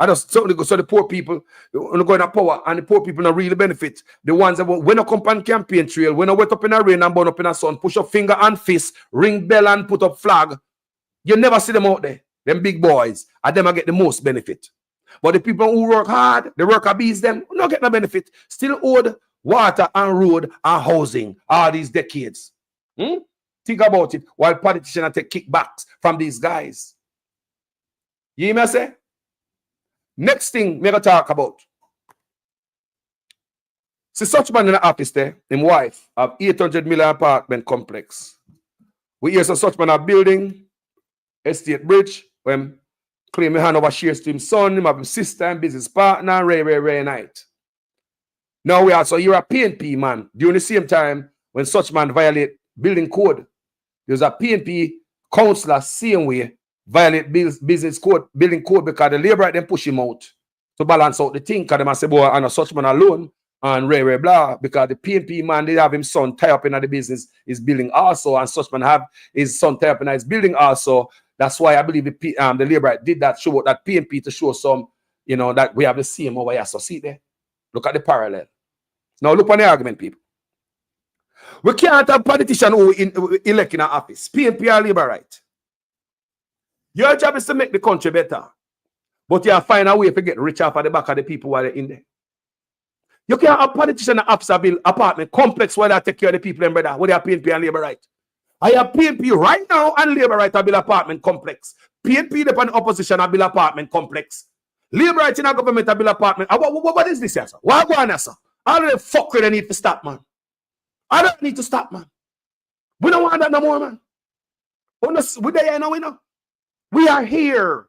I just certainly go so the poor people going to power and the poor people not really benefit. The ones that when I come on campaign trail, when I wet up in the rain and burn up in the sun, push up finger and fist, ring bell and put up flag, you never see them out there. Them big boys, and them I get the most benefit. But the people who work hard, the worker bees them, not get no benefit. Still owed water and road and housing all these decades. Think about it while politicians take kickbacks from these guys. You hear me say? Next thing we're going to talk about. See, such man in the office there, his wife, have 800 million apartment complex. We hear such man a building, estate bridge, when claim he hand over shares to his son, him have his sister and business partner, Ray night. Now we also hear a PNP man during the same time when such man violate building code. There's a PNP councillor same way violate business code, building code because the labor them push him out to balance out the thing. Because they say, boy, and a such man alone and Ray blah. Because the PNP man, they have his son tie up in the business, is building also, and such man have his son tie up in his building also. That's why I believe the labor did that, show that PNP to show some, you know, that we have the same over here. So see there. Look at the parallel. Now look on the argument, people. We can't have politicians who elect in our office. PNP are labor right. Your job is to make the country better. But you find a way to get rich off at the back of the people while they're in there. You can't have politicians in the office build apartment complex while they take care of the people and brother. Where they have PNP and labor right. I have PNP right now and labor right to build apartment complex. PNP upon the opposition to build apartment complex. Labor right in our government to build apartment. What is this here, sir? What going on, sir? All the fuckery they need to stop, man. I don't need to stop, man. We don't want that no more, man. We there now, we know. We are here.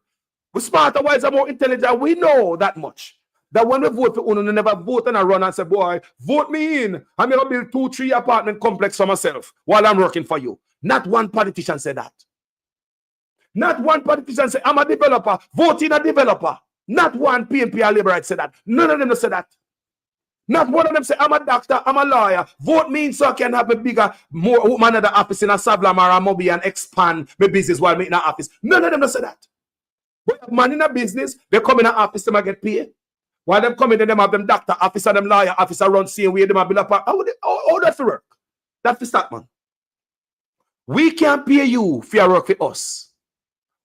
We're smarter, wiser, more intelligent. We know that much. That when we vote for UNO, we never vote and I run and say, boy, vote me in. I'm going to build 2-3 apartment complex for myself while I'm working for you. Not one politician said that. Not one politician said, I'm a developer. Vote in a developer. Not one PNP or Labour right said that. None of them said that. Not one of them say, I'm a doctor, I'm a lawyer. Vote me in so I can have a bigger, more woman at the office in a Sablam or a Mobi and expand my business while making an office. None of them say that. But man in a business, they come in an office, they get paid. While them come in, them have them doctor, officer, them lawyer, officer run same way, them have build up. How that for work? That's the start, man. We can't pay you for your work for us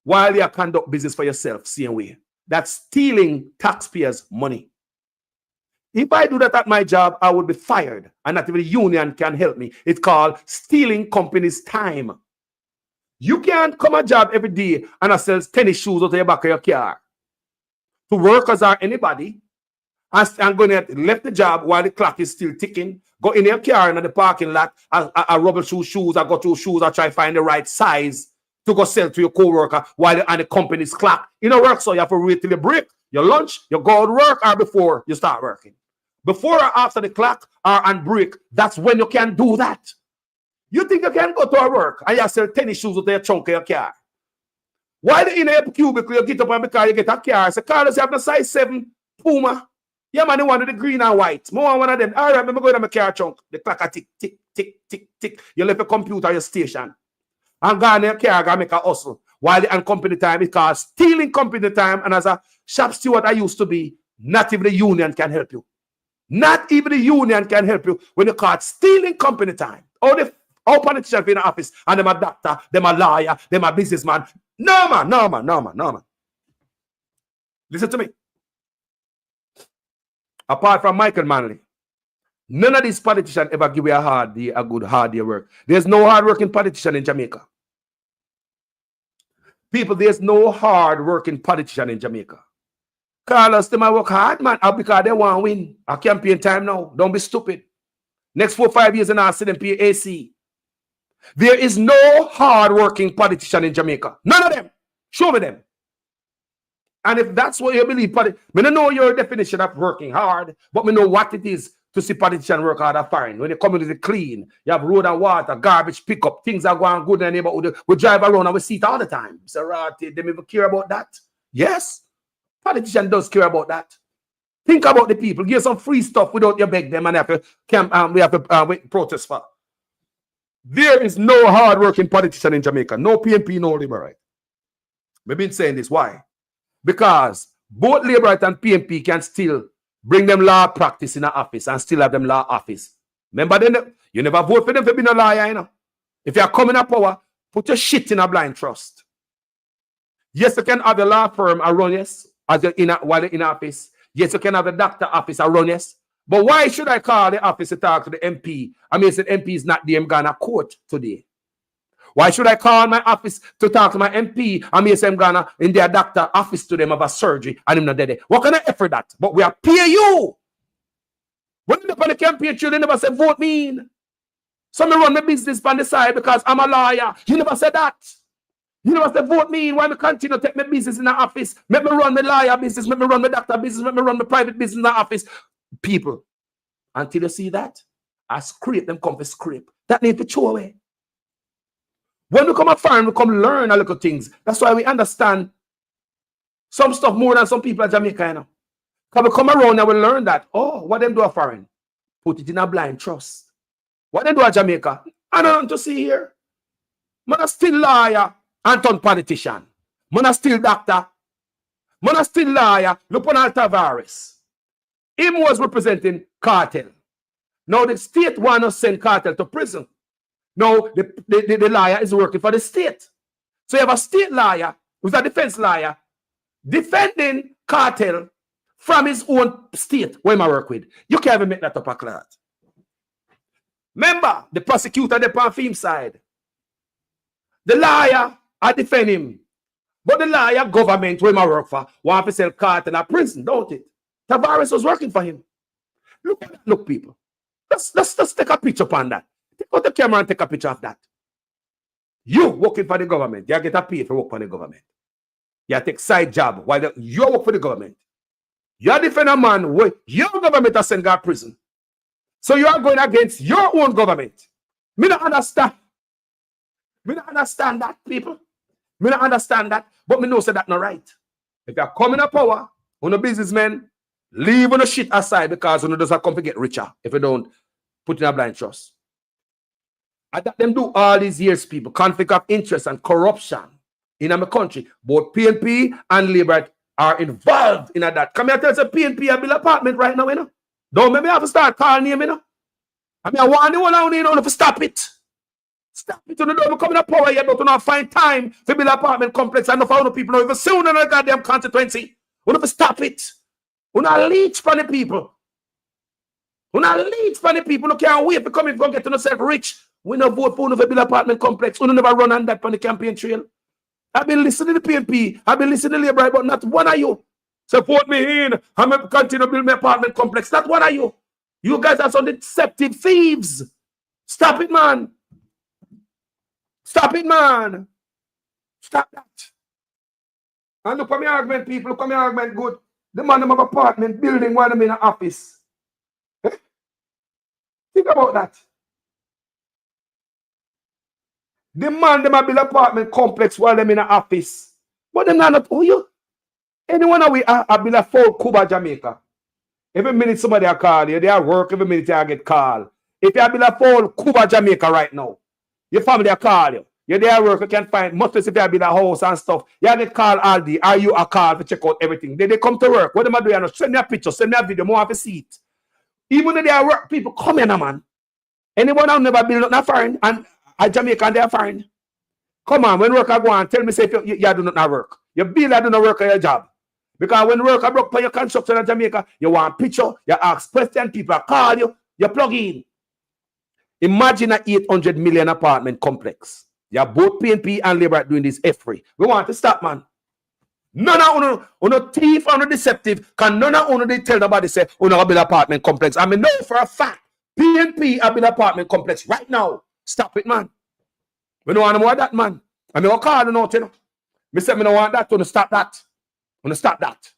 while you conduct business for yourself, same way. That's stealing taxpayers' money. If I do that at my job, I would be fired, and not even the union can help me. It's called stealing companies' time. You can't come a job every day and I sell tennis shoes out of your back of your car to workers or anybody, and going to left the job while the clock is still ticking, go in your car in the parking lot, I rubble shoes, I go to shoes, I try to find the right size to go sell to your co-worker while on the company's clock. You know, work, so you have to wait till you break your lunch, you go to work, or before you start working. Before or after the clock or on break, that's when you can do that. You think you can go to a work and you sell tennis shoes with your trunk of your car. While in a cubicle, you get up on the car, you get a car. Say, Carlos, you have the size 7 Puma. Yeah, man, the one with the green and white. More one of them. All right, I'm going to my car trunk. The clock a tick, tick, tick, tick, tick. You left a computer, your station. And go in your car, go make a hustle. While the company time, it's called stealing company time. And as a shop steward I used to be, not even the union can help you. Not even the union can help you when you caught stealing company time. All politicians in the office, and them a doctor, them a lawyer, them a businessman. No, man. Listen to me. Apart from Michael Manley, none of these politicians ever give you a good hard day work. There's no hard-working politician in Jamaica. People, there's no hard-working politician in Jamaica. Carlos, they might work hard, man, because they want to win. A campaign time now. Don't be stupid. Next 4 or 5 years and I'll see them pay AC. There is no hard-working politician in Jamaica. None of them. Show me them. And if that's what you believe, I don't know your definition of working hard, but I know what it is to see politicians work hard and fine. When the community clean, you have road and water, garbage pickup, things are going good in the neighborhood. We drive around and we see it all the time. So, they don't even care about that. Yes. Politician does care about that. Think about the people. Give some free stuff without you beg them and we have to protest for. There is no hard-working politician in Jamaica. No PNP, no Labour right. We've been saying this. Why? Because both Labour and PNP can still bring them law practice in the office and still have them law office. Remember, then you never vote for them for being a lawyer, you know. If you're coming to power, put your shit in a blind trust. Yes, you can have the law firm run, yes, as you're while you're in office. Yes, you can have the doctor office run, yes. But why should I call the office to talk to the MP? I mean, the MP is not there, I'm going to court today. Why should I call my office to talk to my MP? I mean, I'm going to in their doctor office to them of a surgery and I'm not dead. What kind of effort that? But we are pay you. When they on the campaign trail, they never say vote me in. So me run my business on the side because I'm a lawyer. You never said that. You never say vote me in. Why me continue to take my business in the office? Let me run my lawyer business. Let me run my doctor business. Let me run my private business in the office. People, until you see that, I scrape them come for scrape. That need to throw away. When we come a foreign, we come learn a little things. That's why we understand some stuff more than some people at Jamaica, you know. Because we come around and we learn that, oh, what them do a foreign? Put it in a blind trust. What they do at Jamaica? I don't want to see here. Man still lawyer and turn politician. Man still doctor. Man still lawyer. Look on Tavares. Him was representing cartel. Now the state want to send cartel to prison. Now the lawyer is working for the state. So you have a state lawyer who's a defense lawyer defending cartel from his own state where I work with. You can't even make that up a cloud. Remember, the prosecutor the on film side. The lawyer, I defend him. But the lawyer government where I work for want to sell cartel at prison, don't it? Tavares was working for him. Look at that, look, people. Let's take a picture upon that. Take out the camera and take a picture of that. You working for the government, you get a pay for work for the government. You take side job while you work for the government. You defend a man where your government has sent guy to prison. So you are going against your own government. Me don't understand. Me don't understand that, people. Me don't understand that. But me know say that not right. If you're coming to power, on a businessman, leave on the shit aside because you doesn't come to get richer if you don't put in a blind trust. And that them do all these years, people. Conflict of interest and corruption in our country. Both PNP and Labour are involved in that. Come here, tell us a PNP a bill apartment right now, you know. Don't maybe have to start calling him, you know. I mean, I want the one out there, you know, to stop it. Stop it. You don't come in a power yet, but you don't find time to build an apartment complex. And enough people know even soon in a goddamn constituency. You don't stop it. You not leech for the people. You not leech for the people. You can't wait to come in and get yourself rich. We don't vote for you to build an apartment complex. You never run on that on the campaign trail. I've been listening to the PNP. I've been listening to Labour, but not one of you. Support me in. I'm going to continue to build my apartment complex. Not one of you. You guys are some deceptive thieves. Stop it, man. Stop it, man. Stop that. And look at my argument, people. Look at my argument, good. The man in my apartment building while I'm in an office. Think about that. The man them a build apartment complex while them in an office. But them not who you? Anyone of we a build a full Cuba, Jamaica. Every minute somebody a call you, they are work, every minute I get call. If you build a full Cuba, Jamaica right now, your family a call you. You're there work, you can find much less if you build a house and stuff. You get call all day. Are you a call to check out everything? They come to work. What them a do? You send me a picture, send me a video, more have a seat. Even though they are work, people come here, man. Anyone who never build nothing foreign and a Jamaican they are foreign. Come on, when work I go on, tell me say if you do not work. You build I do not work on your job. Because when work I broke for your construction in Jamaica, you want picture, you ask questions, people call you, you plug in. Imagine an 800 million apartment complex. You have both PNP and Labour doing this free. We want to stop, man. None of no thief or no deceptive, can none of they tell nobody say, build apartment complex. I mean, know for a fact, PNP have build apartment complex right now. Stop it, man. We don't want more of that, man. I mean, I call you know. Me say, me don't want that to stop that. I want to stop that.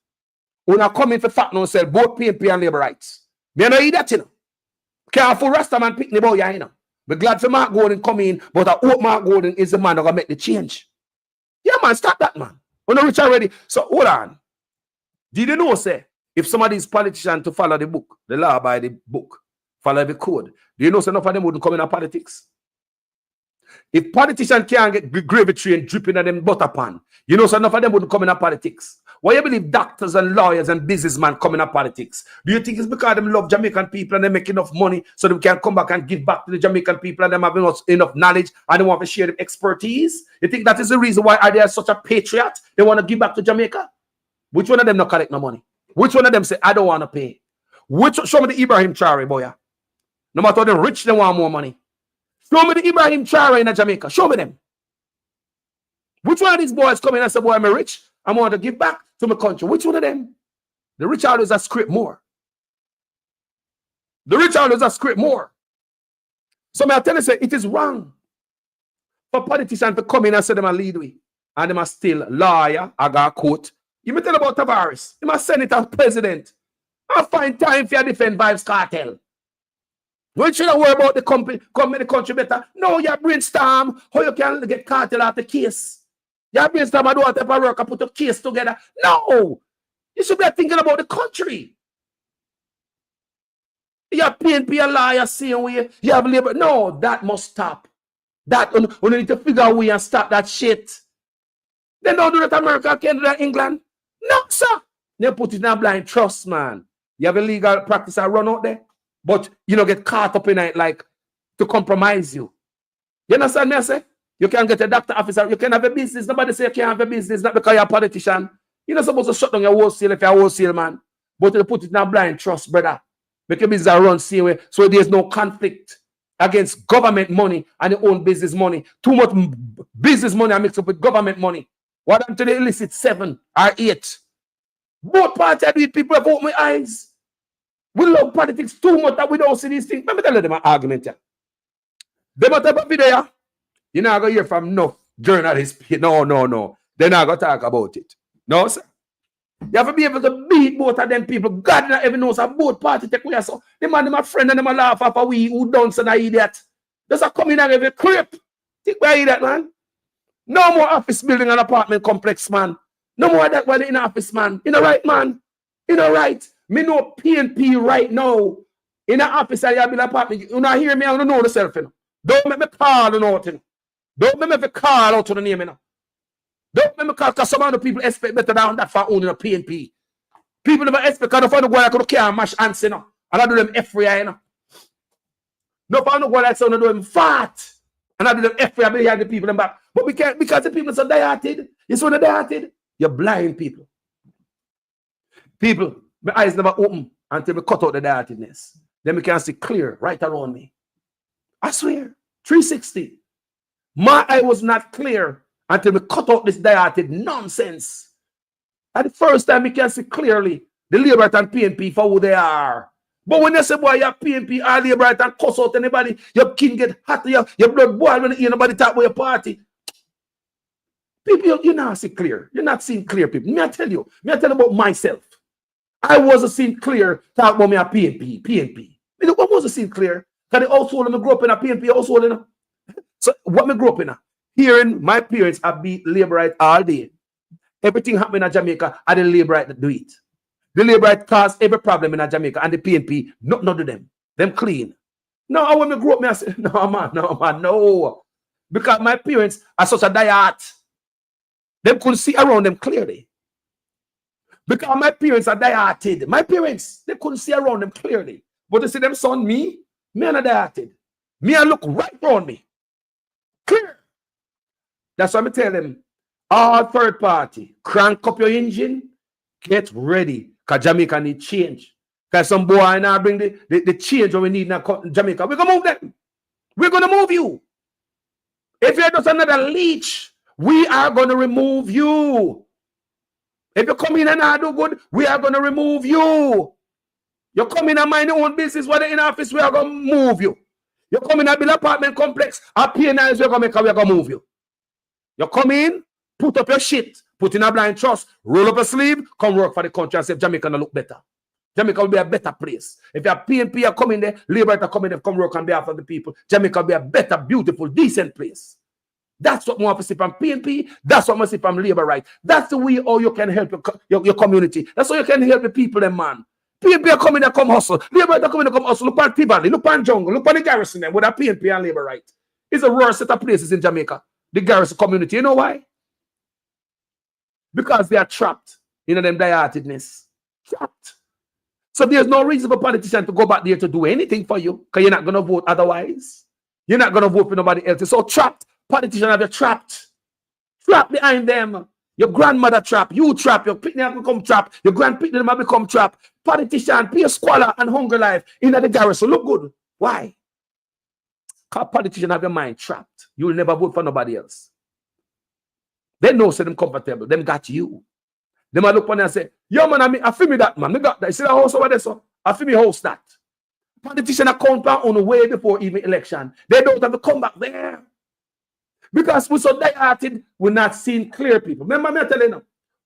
When I come in for fact, no sell both PNP and Labour rights. Me no eat that, you know. Can't afford Rastaman pick the boy, you know. We're glad for Mark Gordon come in, but I hope Mark Gordon is the man that gonna make the change. Yeah, man, stop that, man. We're not rich already. So hold on. Did you know, say, if some of these politicians to follow the book, the law by the book, follow the code, do you know, say, enough of them wouldn't come in politics? If politicians can't get gravy train dripping on them butter pan, you know, so enough of them wouldn't come in politics. Why you believe doctors and lawyers and businessmen come in politics? Do you think it's because they love Jamaican people and they make enough money so they can come back and give back to the Jamaican people and they have enough knowledge and they want to share their expertise? You think that is the reason why are they such a patriot? They want to give back to Jamaica? Which one of them not collect no money? Which one of them say, I don't want to pay? Show me the Ibrahim Traore, boy. No matter how they're rich, they want more money. Show me the Ibrahim Traore in Jamaica. Show me them. Which one of these boys come in and say, boy, I'm rich. I want to give back to my country. Which one of them? The rich always a script more. The rich always a script more. So I tell you, say, it is wrong for politicians to come in and say them a lead way. And them a still lawyer, I got a court. You may tell about Tavares. You must senator, president. I find time for you to defend Vibes Cartel. We shouldn't worry about the company, the country better. No, you brainstorm how you can get cartel out the case. You brainstorm and do what type of work and put a case together. No, you should be thinking about the country. You have PNP a liar same way. You have labor. No, that must stop. That we need to figure out a way and stop that shit. They don't do that America, can't do that England. No, sir. They put it in a blind trust, man. You have a legal practice I run out there. But you don't get caught up in it like to compromise you. You understand me? I say? You can get a doctor officer, you can have a business. Nobody say you can't have a business, not because you're a politician. You're not supposed to shut down your wholesale if you're a wholesale man. But you put it in a blind trust, brother. Make your business run same way. So there's no conflict against government money and your own business money. Too much business money are mixed up with government money. What happened to the illicit 7 or 8? Both parties do it, people have opened my eyes. We love politics too much that we don't see these things. Let me tell them an argument here. They might have a video. You're not going to hear from no journalists. No. They're not going to talk about it. No, sir. You have to be able to beat both of them people. God not even knows how both parties take away. So them and them a friend and them a laugh after we who done so that idiot. Just a come in and give a crap. Take by idiot, man. No more office building and apartment complex, man. No more of that one in office, man. You know right, man? You know right? Me know PNP right now. In the office, I have an apartment. You not hear me, I don't know yourself. You know. Don't make me call you know. Don't make me call out to the name. You know. Don't make me call because some of the people expect better than that for owning a PNP. People never expect because the go like can't mash ants, you know. And I do them every year, you know. No for no go like so I do them fat. And I do them every year behind the people them back. But we can't because the people are so die-hearted. You see when they're die-hearted? You're blind people. People, my eyes never open until we cut out the die-heartedness. Then we can see clear right around me. I swear, 360. My eye was not clear until we cut out this die-hearted nonsense. At the first time we can see clearly the Labour and PNP for who they are. But when they say, boy, you're PNP or Labour and cuss out anybody, your skin get hot, your blood boil when you hear nobody talk about your party. People, you're not seeing clear. You're not seeing clear, people. Me I tell you about myself. I wasn't seeing clear talk about me a PNP. You know, what wasn't seeing clear? Because the household I grew up in a PNP household, you know. So what me grew up in? Hearing my parents have beat Labourite all day. Everything happening in Jamaica, and the Labourite that do it. The Labourite cause every problem in Jamaica, and the PNP, none of them. Them clean. No, when me grew up, I said, no, man, no. Because my parents are such a diehard. Them couldn't see around them clearly. Because my parents are die-hearted. My parents, they couldn't see around them clearly. But they see them son, me are not die-hearted. Me, I look right around me. Clear. That's why I tell them, all third party, crank up your engine, get ready. Because Jamaica need change. Because some boy now bring the change that we need in Jamaica. We're going to move them. We're going to move you. If you're just another leech, we are going to remove you. If you come in and not do good, we are going to remove you. You come in and mind your own business, whether in office, we are going to move you. You come in and build apartment complex, our PNIs, we are going to move you. You come in, put up your shit, put in a blind trust, roll up a sleeve, come work for the country and say Jamaica will look better. Jamaica will be a better place. If you have PNP are coming there, Labour are coming there, come work on behalf of the people, Jamaica will be a better, beautiful, decent place. That's what we want to see from PNP. That's what we see from Labour right. That's the way how you can help your community. That's how you can help the people, them man. PNP are coming there, come hustle. Labour are coming there, come hustle. Look at Peabody, look at Jungle, look at the garrison them with a PNP and Labour right. It's a rare set of places in Jamaica. The garrison community. You know why? Because they are trapped in them die-heartedness. Trapped. So there's no reason for politicians to go back there to do anything for you, because you're not going to vote otherwise. You're not going to vote for nobody else. So trapped. Politicians have you trapped. Trapped behind them. Your grandmother trapped. You trapped. Your picnic have become trapped. Your grandpicnic have become trapped. Politician, pure squalor and hunger life in the garrison. Look good. Why? Because politicians have your mind trapped. You will never vote for nobody else. They know so them comfortable. Them got you. They might look on and say, yo man, I feel me that man. Me got that. You see that house over there, so I feel me host that. Politicians are count on the way before even election. They don't have to come back there. Because we're so die-hearted, we're not seeing clear, people. Remember me telling you,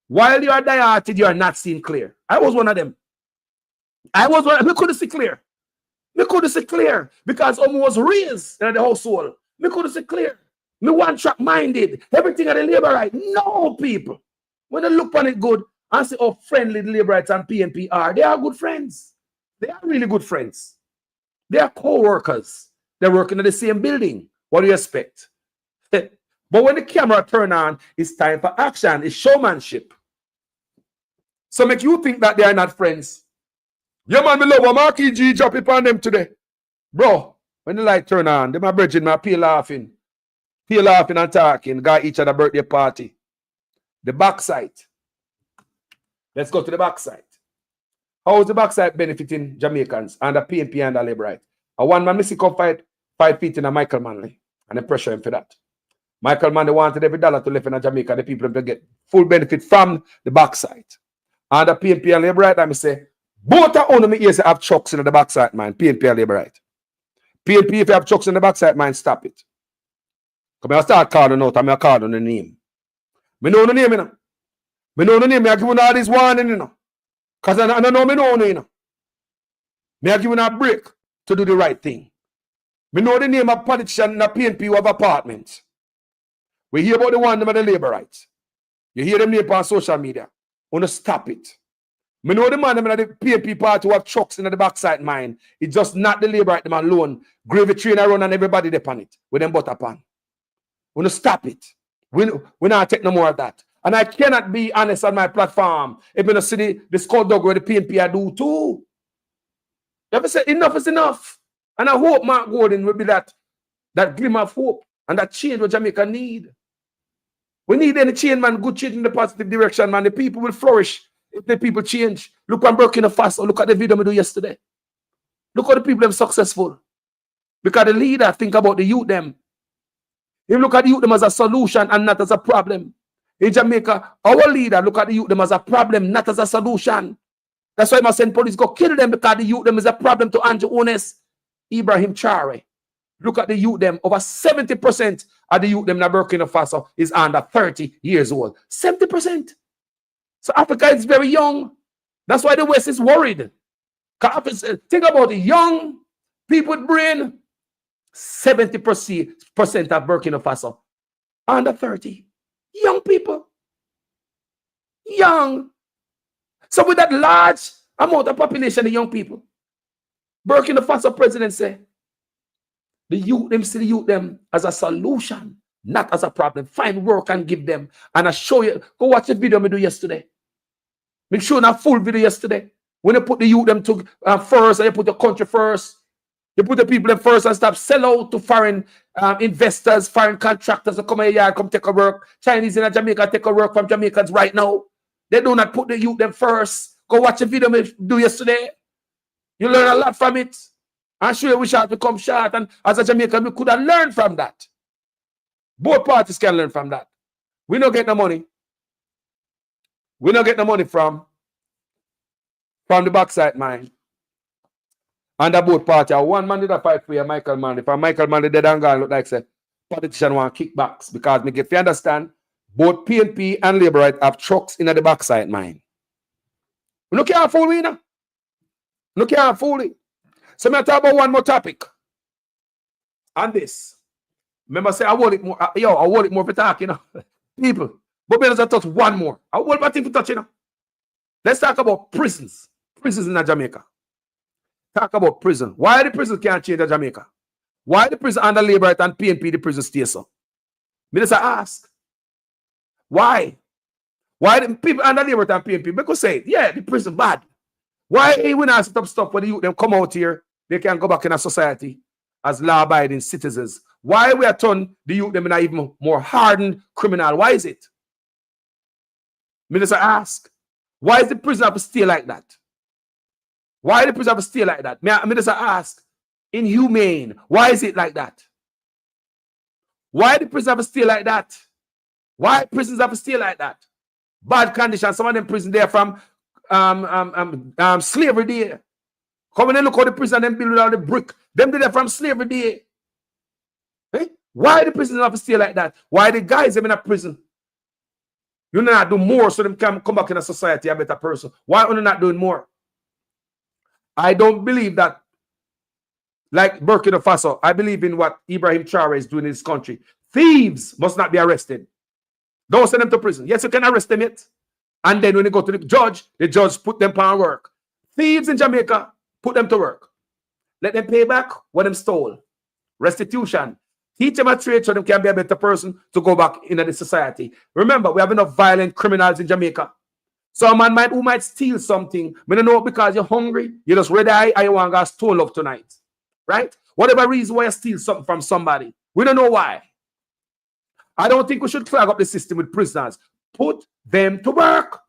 while you are die-hearted, you are not seeing clear. I was one of them. We couldn't see clear. We couldn't see clear because I was raised in the household. We couldn't see clear. Me one-track minded. Everything at the labor right. No, people. When they look on it good and say, oh, friendly the labor rights and PNP are, they are good friends. They are really good friends. They are co-workers. They're working in the same building. What do you expect? But when the camera turn on, it's time for action. It's showmanship. So make you think that they are not friends. Yeah, man, me love a Marky G drop it on them today. Bro, when the light turn on, they my bridging, my peel laughing and talking, got each other birthday party. The backside. Let's go to the backside. How is the backside benefiting Jamaicans and the PNP and the Labour right? A one man missing come 5 feet in a Michael Manley, and they pressure him for that. Michael Manley wanted every dollar to live in Jamaica, the people to get full benefit from the backside. And the PNP and Labour right, I say, both are only me ears have chucks in the backside, man. PNP and Labour right. PNP, if you have chucks in the backside, man, stop it. Come I start calling out, I'm calling on the name. Me know the name, you know. Me know the name, I give you all this warning, you know. Because I know me know, you know. Me I give you a break to do the right thing. Me know the name of politician in the PNP who have apartments. We hear about the one of the labor rights. You hear them name on social media. Want to stop it. Me know the man in the PNP party who have trucks in the backside mine. It's just not the labor right them alone. Gravy train around and everybody depend it with them butter pan. Want to stop it. We not take no more of that. And I cannot be honest on my platform. If you don't see the scout dog where the PNP I do too. You ever say enough is enough? And I hope Mark Gordon will be that glimmer of hope and that change what Jamaica need. We need any change, man. Good change in the positive direction, man. The people will flourish if the people change. Look at Burkina Faso. Look at the video we do yesterday. Look how the people are successful. Because the leader think about the youth them. He look at the youth them as a solution and not as a problem. In Jamaica, our leader look at the youth them as a problem, not as a solution. That's why I send police go kill them because the youth them is a problem to Andrew Ones, Ibrahim Chare. Look at the youth them. Over 70% of the youth them in Burkina Faso is under 30 years old. 70%. So Africa is very young. That's why the West is worried. Think about it. Young people with brain. 70% of Burkina Faso under 30. Young people. Young. So with that large amount of population of young people, Burkina Faso president said, the youth them see the youth them as a solution, not as a problem. Find work and give them. And I show you, go watch the video I do yesterday. Make sure a full video yesterday. When you put the youth them to first, and you put the country first, you put the people in first and stop sell out to foreign investors, foreign contractors to come here, come take a work. Chinese in Jamaica take a work from Jamaicans right now. They do not put the youth them first. Go watch the video I do yesterday. You learn a lot from it. I'm sure we shall become short, and as a Jamaican, we could have learned from that. Both parties can learn from that. We don't get no money. We don't get no money from the backside mine. And the both party, one man did a fight for you, Michael Manley. For Michael Manley, they don't go look like say politician want kickbacks because me if you understand, both PNP and Labour right have trucks in the backside mine. We no can't fool we, you know. No can't fool it. So I talk about one more topic. And this. Remember, say I want it more. I want it more for talk, you know. People. But let's touch one more. I want my thing for touch, you know. Let's talk about prisons. Prisons in Jamaica. Talk about prison. Why the prisons can't change in Jamaica? Why the prison under labor right and PNP the prison stay so? Minister ask. Why? Why the people under labor right and PNP? Because say, yeah, the prison bad. Why we not set up stuff for the youth them come out here, they can go back in a society as law-abiding citizens? Why we are turn the youth them in an even more hardened criminal? Why is it? Minister ask. Why is the prison have to stay like that? Why the prison have to stay like that? Minister ask. Inhumane. Why is it like that? Why the prison have to stay like that? Why prisons have to stay like that? Bad conditions. Some of them prison there from slavery day. Come and look how the prison them build out the brick. Them did that from slavery day. Hey? Why the prisons have to stay like that? Why the guys them in a prison? You not do more so them can come back in a society a better person. Why are you not doing more? I don't believe that. Like Burkina Faso, I believe in what Ibrahim Traore is doing in this country. Thieves must not be arrested. Don't send them to prison. Yes, you can arrest them yet. And then when they go to the judge put them on work. Thieves in Jamaica, put them to work. Let them pay back what them stole. Restitution. Teach them a trade so they can be a better person to go back into the society. Remember, we have enough violent criminals in Jamaica. So a man who might steal something, I don't know because you're hungry, you just read eye, I want to stone love tonight. Right? Whatever reason why you steal something from somebody. We don't know why. I don't think we should flag up the system with prisoners. Put them to work.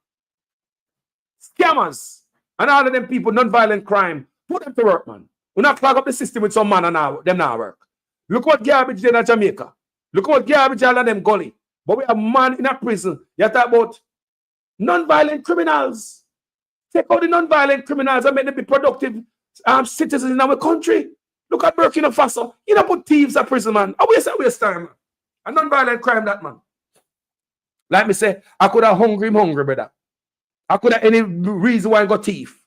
Scammers and all of them people, non-violent crime, put them to work, man. We not flag up the system with some man and them now work. Look what garbage there in Jamaica. Look what garbage all of them gully. But we have man in a prison. You talk about non-violent criminals. Take out the non-violent criminals and make them be productive citizens in our country. Look at Burkina Faso. You don't put thieves in prison, man. I waste time. A non-violent crime, that man. Like me say, I could have hungry, brother. I could have any reason why I got thief.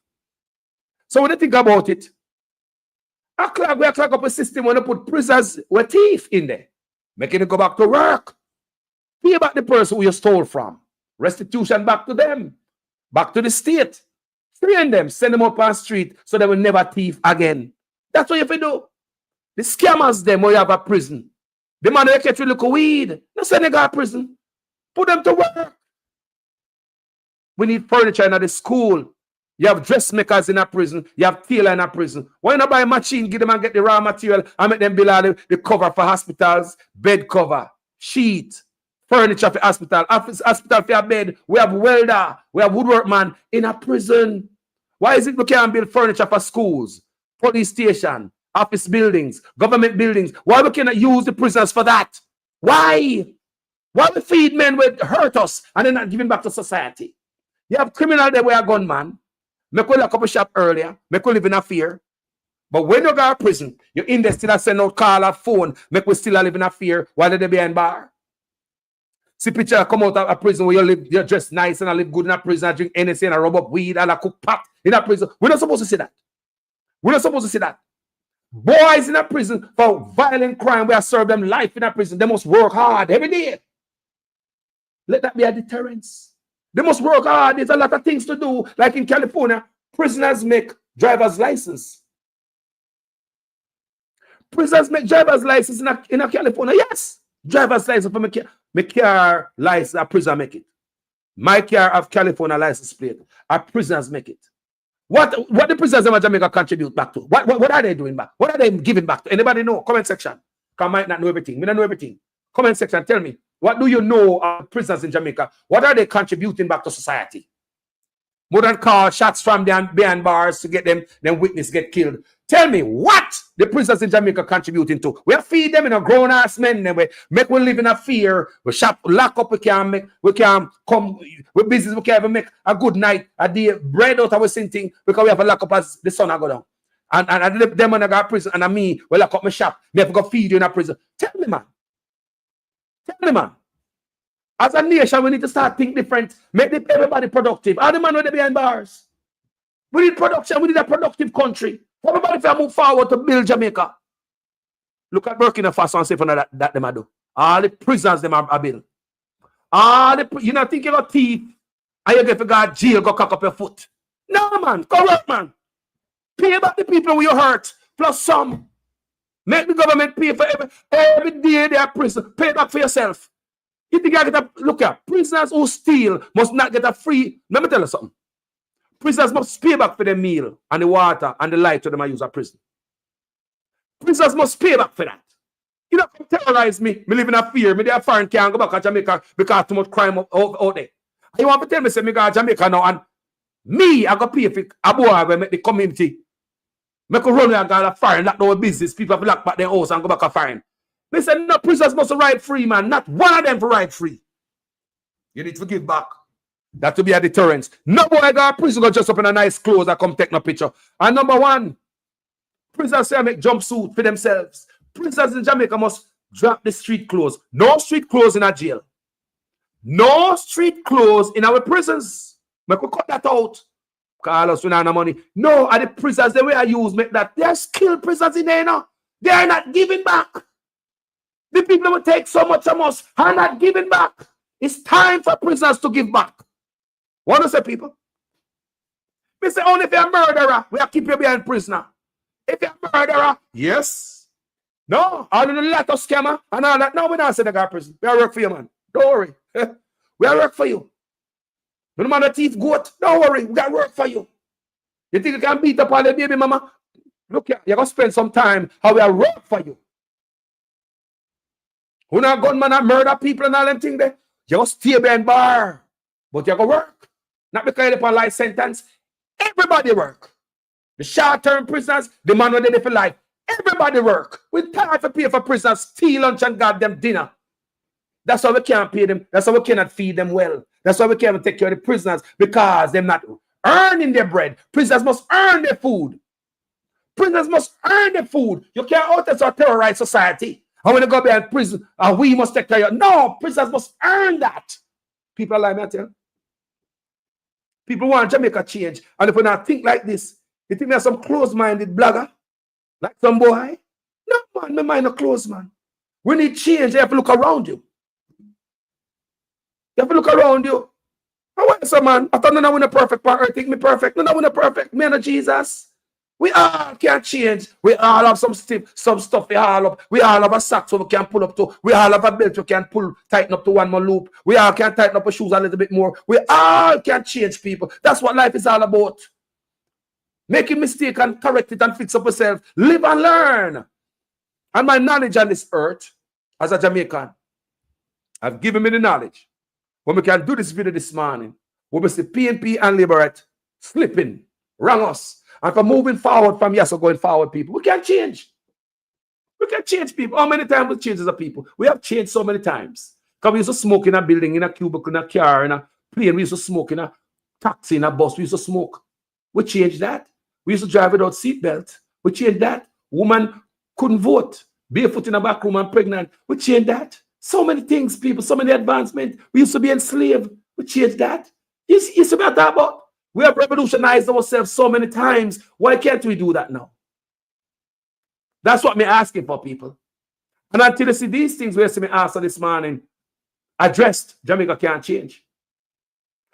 So when you think about it, we clog up a system when you put prisoners with thief in there. Making it go back to work. Pay back the person who you stole from. Restitution back to them. Back to the state. Train them. Send them up on the street so they will never thief again. That's what you have to do. The scammers them when you have a prison. The man that catch you look weed. No send them to prison. Put them to work. We need furniture in the school. You have dressmakers in a prison. You have tailor in a prison. Why not buy a machine, give them and get the raw material and make them build out the cover for hospitals, bed cover, sheet, furniture for hospital, hospital for a bed. We have welder, we have woodworkman in a prison. Why is it we can't build furniture for schools, police station, office buildings, government buildings? Why we cannot use the prisoners for that? Why? Why we feed men will hurt us and they're not giving back to society? You have criminals that wear a gunman. Make we lock up a shop earlier. Make we live in a fear. But when you go to prison, you're in there still send out call or phone. Make we still live in a fear while they're behind bar. See picture come out of a prison where you live, you're dressed nice and I live good in a prison, I drink anything and I rub up weed and I cook pot in a prison. We're not supposed to see that. We're not supposed to see that. Boys in a prison for violent crime, we are serve them life in a prison. They must work hard every day. Let that be a deterrence. They must work hard. There's a lot of things to do. Like in California, prisoners make driver's license. Prisoners make driver's license in a California. Yes. Driver's license for my car license, a prisoner make it. My car have California license plate. Our prisoners make it. What the prisoners in Jamaica contribute back to? What are they doing back? What are they giving back to? Anybody know? Comment section. I might not know everything. We don't know everything. Comment section. Tell me. What do you know of prisoners in Jamaica? What are they contributing back to society? More than call shots from behind bars to get them witness get killed. Tell me what the prisoners in Jamaica contributing to. We feed them in a grown ass men. We make we live in a fear. We shop, lock up. We can come. We business. We can't even make a good night, a day bread out of our thing because we have a lock up as the sun go down. And them when I got prison and me we lock up my shop. Me have to go feed you in a prison. Tell me, man. Tell me, man. As a nation, we need to start think different. Make everybody productive. All the man with the behind bars. We need production. We need a productive country. Everybody can move forward to build Jamaica. Look at Burkina Faso and say for that them do. All the prisoners them are built. You not think you got teeth and you get to go to jail, go cock up your foot. No, man. Go work, man. Pay back the people who you hurt. Plus some. Make the government pay for every day they are prison. Pay back for yourself. You think I get a look at prisoners who steal must not get a free. Let me tell you something. Prisoners must pay back for the meal and the water and the light to them I use at prison. Prisoners must pay back for that. You don't terrorize me. Me live in a fear. Me there foreign can't go back to Jamaica because too much crime out there. And you want to tell me say me go to Jamaica now and me I go pay for a boy when make the community. Me could run and go to foreign, lock down business. People have to lock back their house and go back to foreign. They said no, prisoners must ride free, man. Not one of them for ride free. You need to give back. That to be a deterrence. No boy go to prison go just up in a nice clothes and come take no picture. And number one, prisoners say I make jumpsuit for themselves. Prisoners in Jamaica must drop the street clothes. No street clothes in a jail. No street clothes in our prisons. We could cut that out. Carlos, we don't have no money. No, and the prisoners, the way I use make that. They are skilled prisoners in there now. They are not giving back. The people who take so much from us are not giving back. It's time for prisoners to give back. What do you say, people? We say only if you're a murderer, we have to keep you behind prisoner. If you're a murderer, yes. No, all of the lot of scammer and all that. No, we don't say they got prison. We work for you, man. Don't worry. We work for you. No matter thief goat, don't worry. We got work for you. You think you can beat up all the baby mama? Look here, you're going to spend some time how we work for you. Who not gunman and murder people and all them things there? You go stay behind bar. But you go work. Not because you're on life sentence. Everybody work. The short-term prisoners, the man when they live for life. Everybody work. We time for pay for prisoners, steal lunch and goddamn dinner. That's why we can't pay them. That's why we cannot feed them well. That's why we can't take care of the prisoners because they're not earning their bread. Prisoners must earn their food. Prisoners must earn their food. You can't out as a terrorized society. And when you go behind prison, we must take care of you. No, prisoners must earn that. People are like me, I tell you. People want Jamaica change. And if we not think like this, you think there's some close-minded blogger? Like some boy? No, man, my mind not close, man. We need change. You have to look around you. You have to look around you. I want some man. I thought no one a perfect part. Think me perfect. No one a perfect. Me and Jesus. We all can change. We all have some stuff we all up. We all have a sack so we can pull up to. We all have a belt we can tighten up to one more loop. We all can tighten up our shoes a little bit more. We all can change people. That's what life is all about. Making mistake and correct it and fix up yourself. Live and learn. And my knowledge on this earth, as a Jamaican, I've given me the knowledge. When we can do this video this morning, we will see PNP and Liberate slipping, wrong us. And for moving forward from yes, or going forward, people, we can change. We can change people. How many times we change as a people? We have changed so many times. Because we used to smoke in a building, in a cubicle, in a car, in a plane. We used to smoke in a taxi, in a bus. We used to smoke. We changed that. We used to drive without seatbelt. We changed that. Woman couldn't vote. Barefoot in a back room and pregnant. We changed that. So many things, people. So many advancements. We used to be enslaved. We changed that. You see what I'm talking about? We have revolutionized ourselves so many times. Why can't we do that now? That's what I'm asking for, people. And until you see these things, we see me answer this morning, addressed, Jamaica can't change.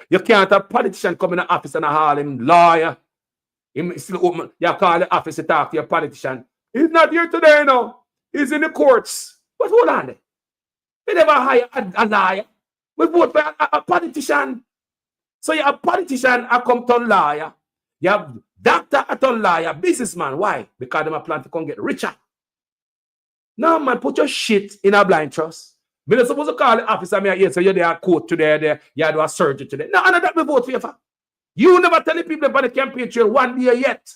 You can't have a politician come in the office and call him lawyer. Him still open. You call the office to talk to your politician. He's not here today, no. He's in the courts. But hold on there. They never hire a lawyer. We vote for a politician. So you have a politician a come to lawyer. You have doctor at a lawyer, businessman. Why? Because they plan to come get richer. No, man, put your shit in a blind trust. Me not supposed to call the officer me here, so you're there a court today, you do a surgery today. No, and that me vote for you for. You never tell the people about the campaign trail one day yet.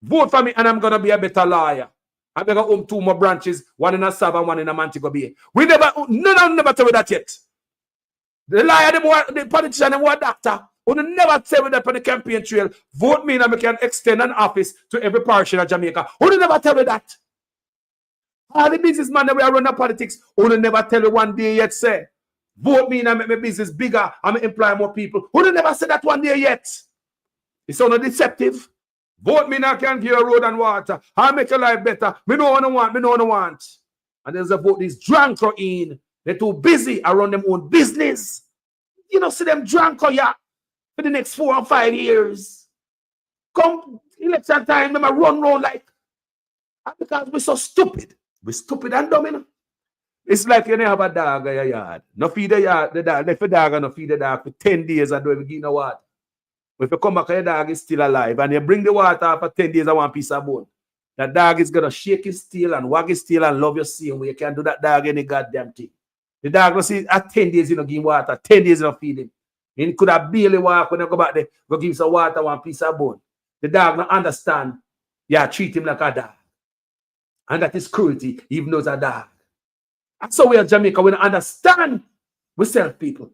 Vote for me and I'm going to be a better lawyer. I'm going to own 2 more branches, one in a Sab and one in a Montego Bay. We never, never tell me that yet. The lawyer, the politician, and what doctor, who never tell me that on the campaign trail, vote me and I can extend an office to every parish in Jamaica. Who never tell me that? All the businessmen that we are running politics, who never tell me one day yet, say, vote me and I make my business bigger, I employ more people. Who never said that one day yet? It's so deceptive. Vote me and I can give you road and water. I'll make your life better. Me no want. And there's a vote these drunk in. They're too busy around them own business. You know, see them drunk for the next 4 or 5 years. Come election time, them run like And because we're so stupid. We're stupid and dumb, you know. It's like you have a dog in your yard. No feed the dog. If the dog no feed the dog for 10 days and don't even give no water. If you come back and your dog is still alive and you bring the water for 10 days and one piece of bone, that dog is gonna shake his tail and wag his tail and love your same way. You can't do that dog any goddamn thing. The dog will see at 10 days you know give him water, 10 days you know feed him. He could have barely walk when you go back there, go give him some water, one piece of bone. The dog not understand. Yeah, treat him like a dog. And that is cruelty, even though it's a dog. And so we in Jamaica, we don't understand. We sell people.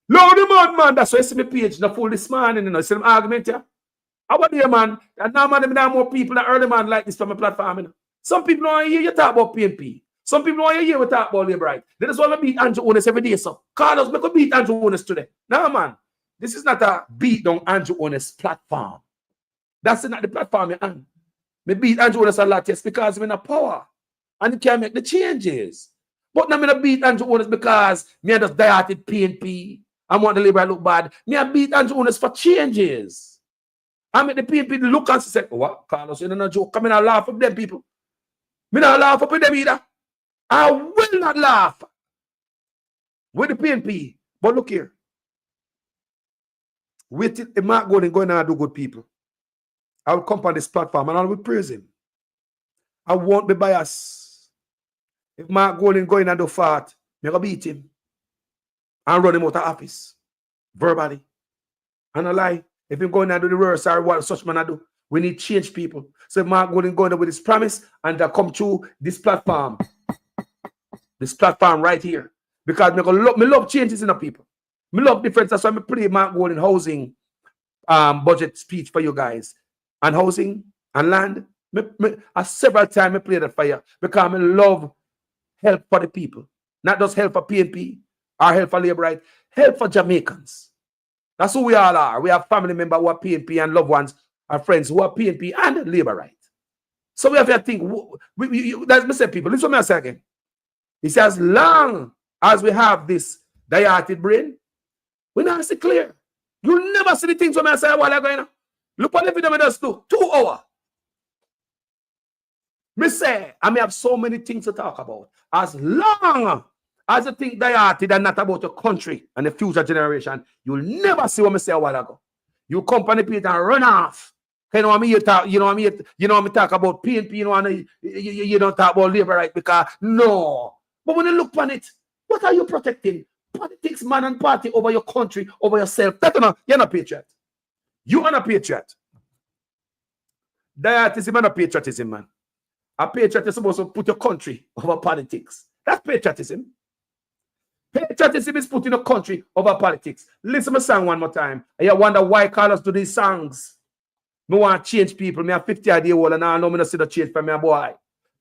Lord, the man, that's why you see my page, not full this morning, you know, see them argument here. How about you, man? And now, man, there are more people that early man like this from my platform, you know. Some people don't want to hear you talk about PNP. Some people don't want to hear you talk about labor right. They just want to beat Andrew Onis every day, so. Carlos, make a beat Andrew Onis today. No, man. This is not a beat down Andrew Onis platform. That's not the platform you're on. Me beat Andrew Onis a lot, yes, because I'm in a power. And he can make the changes. But now I'm going to beat Andrew Onis because me just dieted PNP. I want the labor look bad. Me I beat Andrew Onis for changes. I make the PNP look and say, what, Carlos, you know, no joke. Come in and laugh with them people. Me not laugh with them either. I will not laugh with the PNP. But look here. Wait till the Mark going and do good people. I will come on this platform and I will praise him. I won't be biased. If Mark Golding going and do fart, I'm going to beat him and run him out of office verbally. And I lie. If he's going and do the reverse or what such man I do, we need change people. So if Mark Golding going with his promise and come through this platform right here. Because me love changes in the people. Me love difference. That's why I play Mark Golding housing budget speech for you guys. And housing and land. Several times I play that for you because I love help for the people. Not just help for PNP or help for labor right. Help for Jamaicans. That's who we all are. We have family members who are PNP and loved ones and friends who are PNP and labor right. So we have to think. That's me say people. Listen to me a second. He says, as long as we have this dilated brain, we not see clear. You'll never see the things when I say while I'm going. Look what the video does do. 2 hours. Me say, I may have so many things to talk about. As long as you think dilated and not about your country and the future generation, you'll never see what me say a while ago. You come on the page and run off. You know what I mean? You know what I mean? You know what I mean? Talk about PNP. You don't talk about labor right because no. But when you look on it, what are you protecting? Politics, man, and party over your country, over yourself. You're not a patriot. You are not a patriot. Dietism and a patriotism, man. A patriot is supposed to put your country over politics. That's patriotism. Patriotism is putting your country over politics. Listen to my song one more time. And you wonder why Carlos do these songs. Me want to change people. Me a 50-year old and I know me not see the change for me, boy.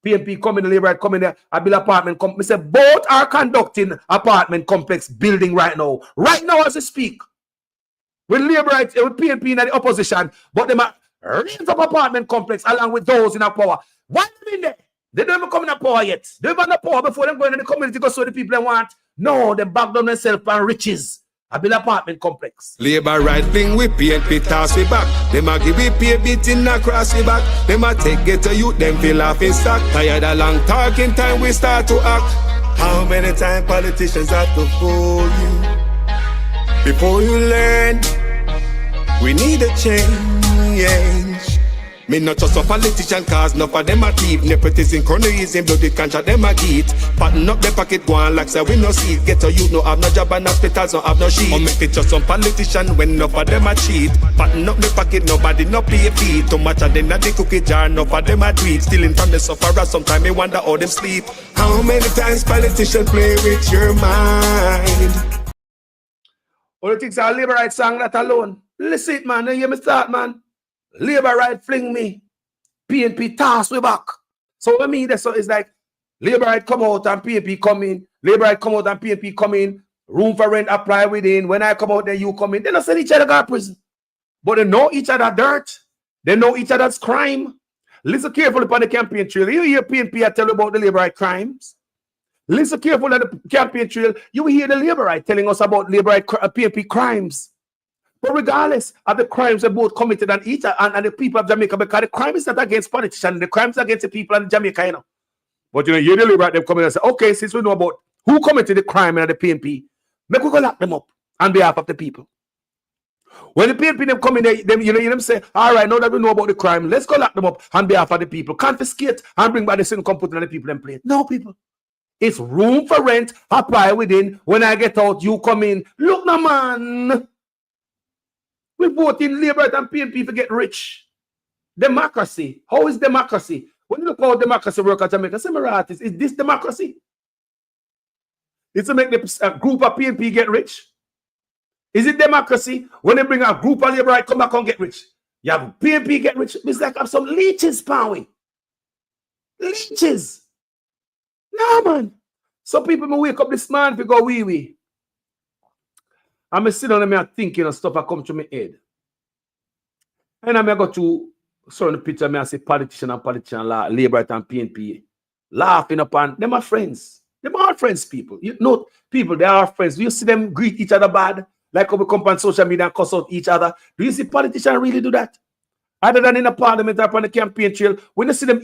PNP come in the labor, come in there, I build apartment complex. Me say both are conducting apartment complex building right now. Right now as I speak. With labor rights, with PNP in the opposition, but them are raise up apartment complex along with those in our power. Why them in there? They don't even come in power yet. They don't even have power before them going in the community because so the people they want. No, they back down themselves and riches. I build apartment complex. Labor right fling with PNP toss we back. Them a give we pay beating across the back. Them a take get to you, them feel off in stock. Tired of long talking time we start to act. How many times politicians have to fool you? Before you learn, we need a change. Me not just a politician cause enough of them a thief. Nepotism, cronyism, bloody contract them a get. Pattern up the pocket go on like say we no see it. Get to you no have no job and hospitals no have no sheet. Or make it just some politician when enough of them a cheat. Pattern up the pocket nobody no pay fee. Too much of them at the cookie jar enough of them a tweet. Stealing from the sufferer sometimes me wonder how them sleep. How many times politicians play with your mind? All the things are labor right song that alone. Listen it man, you hear me start man. Labor right fling me. PNP toss we back. So what I mean that so it's like labor right come out and PNP come in. Labor right come out and PNP come in. Room for rent apply within. When I come out then you come in. They don't send each other to prison. But they know each other dirt. They know each other's crime. Listen carefully upon the campaign trail. You hear PNP I tell you about the labor right crimes. Listen carefully at the campaign trail. You hear the labor right telling us about labor right PNP crimes. But regardless of the crimes they both committed and each and the people of Jamaica, because the crime is not against politicians, the crime is against the people of Jamaica, you know. But you know, you really right them coming and say, okay, since we know about who committed the crime in the PNP, make we go lock them up on behalf of the people. When the PNP them come in, them you know them say, all right, now that we know about the crime, let's go lock them up on behalf of the people. Confiscate and bring back the same come put on the people and play. No, people. It's room for rent, apply within. When I get out, you come in. Look now, man. We vote in Labour and PNP to get rich. Democracy. How is democracy? When you look how democracy work at Jamaica, say, artists, is this democracy? It's to make the group of PNP get rich? Is it democracy when they bring a group of Labour come back and get rich? You have PNP get rich. It's like have some leeches, Powie. Leeches. No, man. Some people may wake up this morning to go wee. I'm sitting down and I'm thinking of stuff that come to my head. And I go to certain picture and I say politician, Labour and PNP laughing upon them are friends. Them are friends, people. You know, people, they are friends. Do you see them greet each other bad? Like how we come on social media and cuss out each other. Do you see politicians really do that? Other than in the parliament or on the campaign trail, when you see them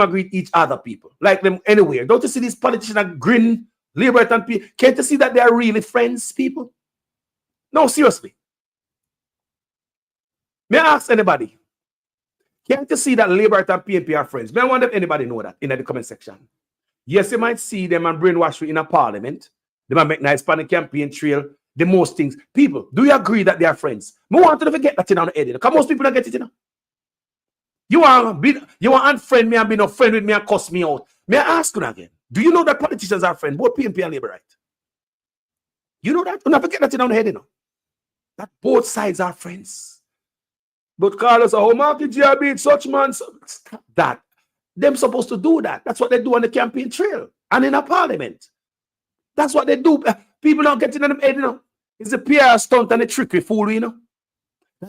greet each other, people, like them anywhere. Don't you see these politicians grin, Labour and PNP? Can't you see that they are really friends, people? No, seriously. May I ask anybody? Can't you see that Labour and PNP are friends? May I wonder if anybody know that in the comment section? Yes, you might see them and brainwash you in a parliament. They might make nice on the campaign trail. The most things. People, do you agree that they are friends? I want to forget that in on the head. Because most people don't get it, you know. You want unfriend me and be no friend with me and cuss me out. May I ask you again? Do you know that politicians are friends? Both PNP and Labour, right? You know that? Do not forget that in on the head, you know. That both sides are friends. But Carlos, how Marky GRB, such man, stop that. Them supposed to do that. That's what they do on the campaign trail and in a parliament. That's what they do. People don't get in them head, you know. It's a PR stunt and a trickery fool, you know.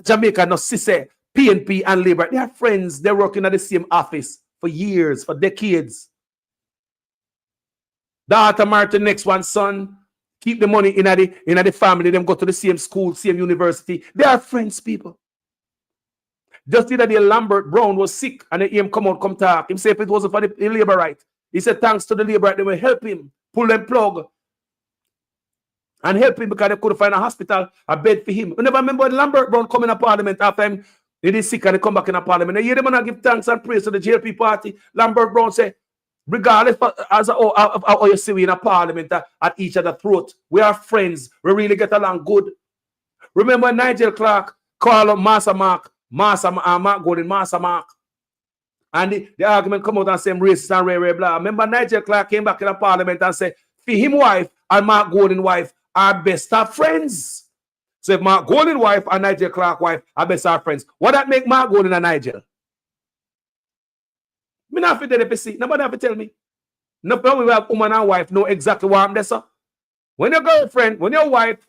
Jamaica no say PNP and Labour. They are friends. They're working at the same office for years, for decades. Daughter Martin, next one, son. Keep the money in the family. Them go to the same school, same university. They are friends, people. Just the other day, Lambert Brown was sick and he come out, come talk. He said if it wasn't for the Labour right, he said thanks to the Labour right, they will help him, pull them plug and help him because they couldn't find a hospital, a bed for him. You never remember Lambert Brown coming to Parliament after him, he is sick and he come back in a Parliament. And you hear them and give thanks and praise to the JLP party. Lambert Brown said, regardless of how you see we in a Parliament at each other's throat, we are friends. We really get along good. Remember Nigel Clark called up Master Mark Golden, Master Mark. And the argument come out and say racist and rare, blah. Remember Nigel Clark came back in the Parliament and said, for him wife and Mark Golden wife are best of friends. So if Mark Golden wife and Nigel Clark wife are best of friends, what that make Mark Golden and Nigel? Me not fit there to see. Nobody have to tell me. No problem we have woman and wife know exactly what I'm there, sir. When your girlfriend, when your wife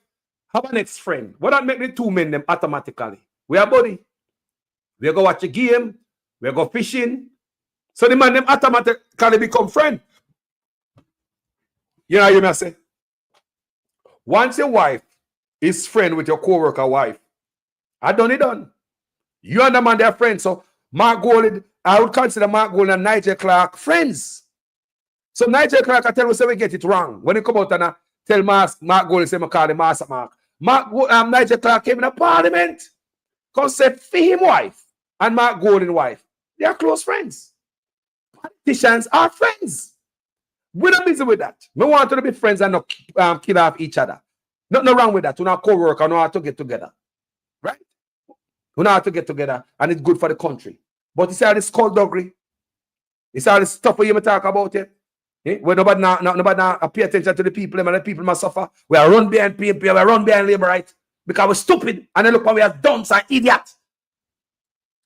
have an ex-friend, what that make the two men them automatically? We are buddy. We go watch a game. We go fishing. So the man them automatically become friend. You know what you say? Once your wife is friend with your co-worker wife, I done it done. You and the man they're friends. So Mark Golden, I would consider Mark Golden and Nigel Clark friends. So Nigel Clark, I tell you, say we get it wrong. When he come out and tell Mark Golden, say, I call him Master Mark. Nigel Clark came in a Parliament. Come say, for him wife and Mark Golden wife, they are close friends. Politicians are friends. We don't busy with that. We want to be friends and not kill off each other. Nothing wrong with that. We not co-work and we have to get together. Right? We not have to get together and it's good for the country. But it's all this skullduggery. It's all this stuff we talk about it. Where nobody pay attention to the people and the people must suffer. We are run behind PNP, we are run behind Labour, right? Because we're stupid and then look what we have done, and idiots.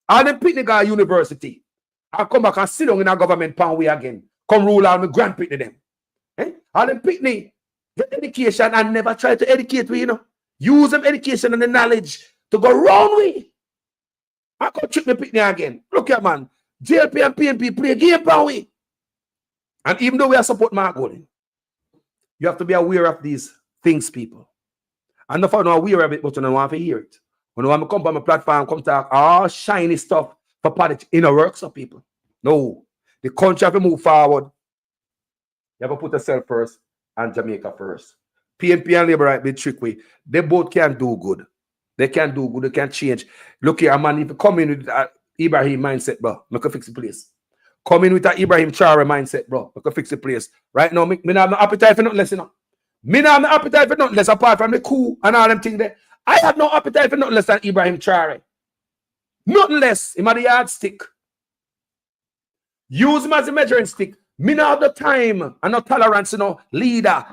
All them picnic at university. I come back and sit down in our government pound way again. Come rule all my grand picnic them. All them picnic, get education and never try to educate we, you know. Use them education and the knowledge to go round with. I come trick me picnic again. Look here, man. JLP and PNP play a game pound way. And even though we are support Mark Golden, you have to be aware of these things, people. And if I know aware of it, but I don't want to hear it. When I want to come on my platform, come talk all shiny stuff for politics, in a works of people. No. The country have to move forward. You have to put yourself first and Jamaica first. PNP and Labour right be tricky. They both can do good. They can do good. They can change. Look here, man, if you come in with that Ibrahim mindset, bro, make a fix the place. Come in with that Ibrahim Chare mindset, bro, make a fix the place. Right now, me not have no appetite for nothing less, you know. Me not have no appetite for nothing less apart from the coup and all them things there. I have no appetite for nothing less than Ibrahim Chare. Nothing less. Him at the yardstick. Use him as a measuring stick. Me not have the time and no tolerance, you know, leader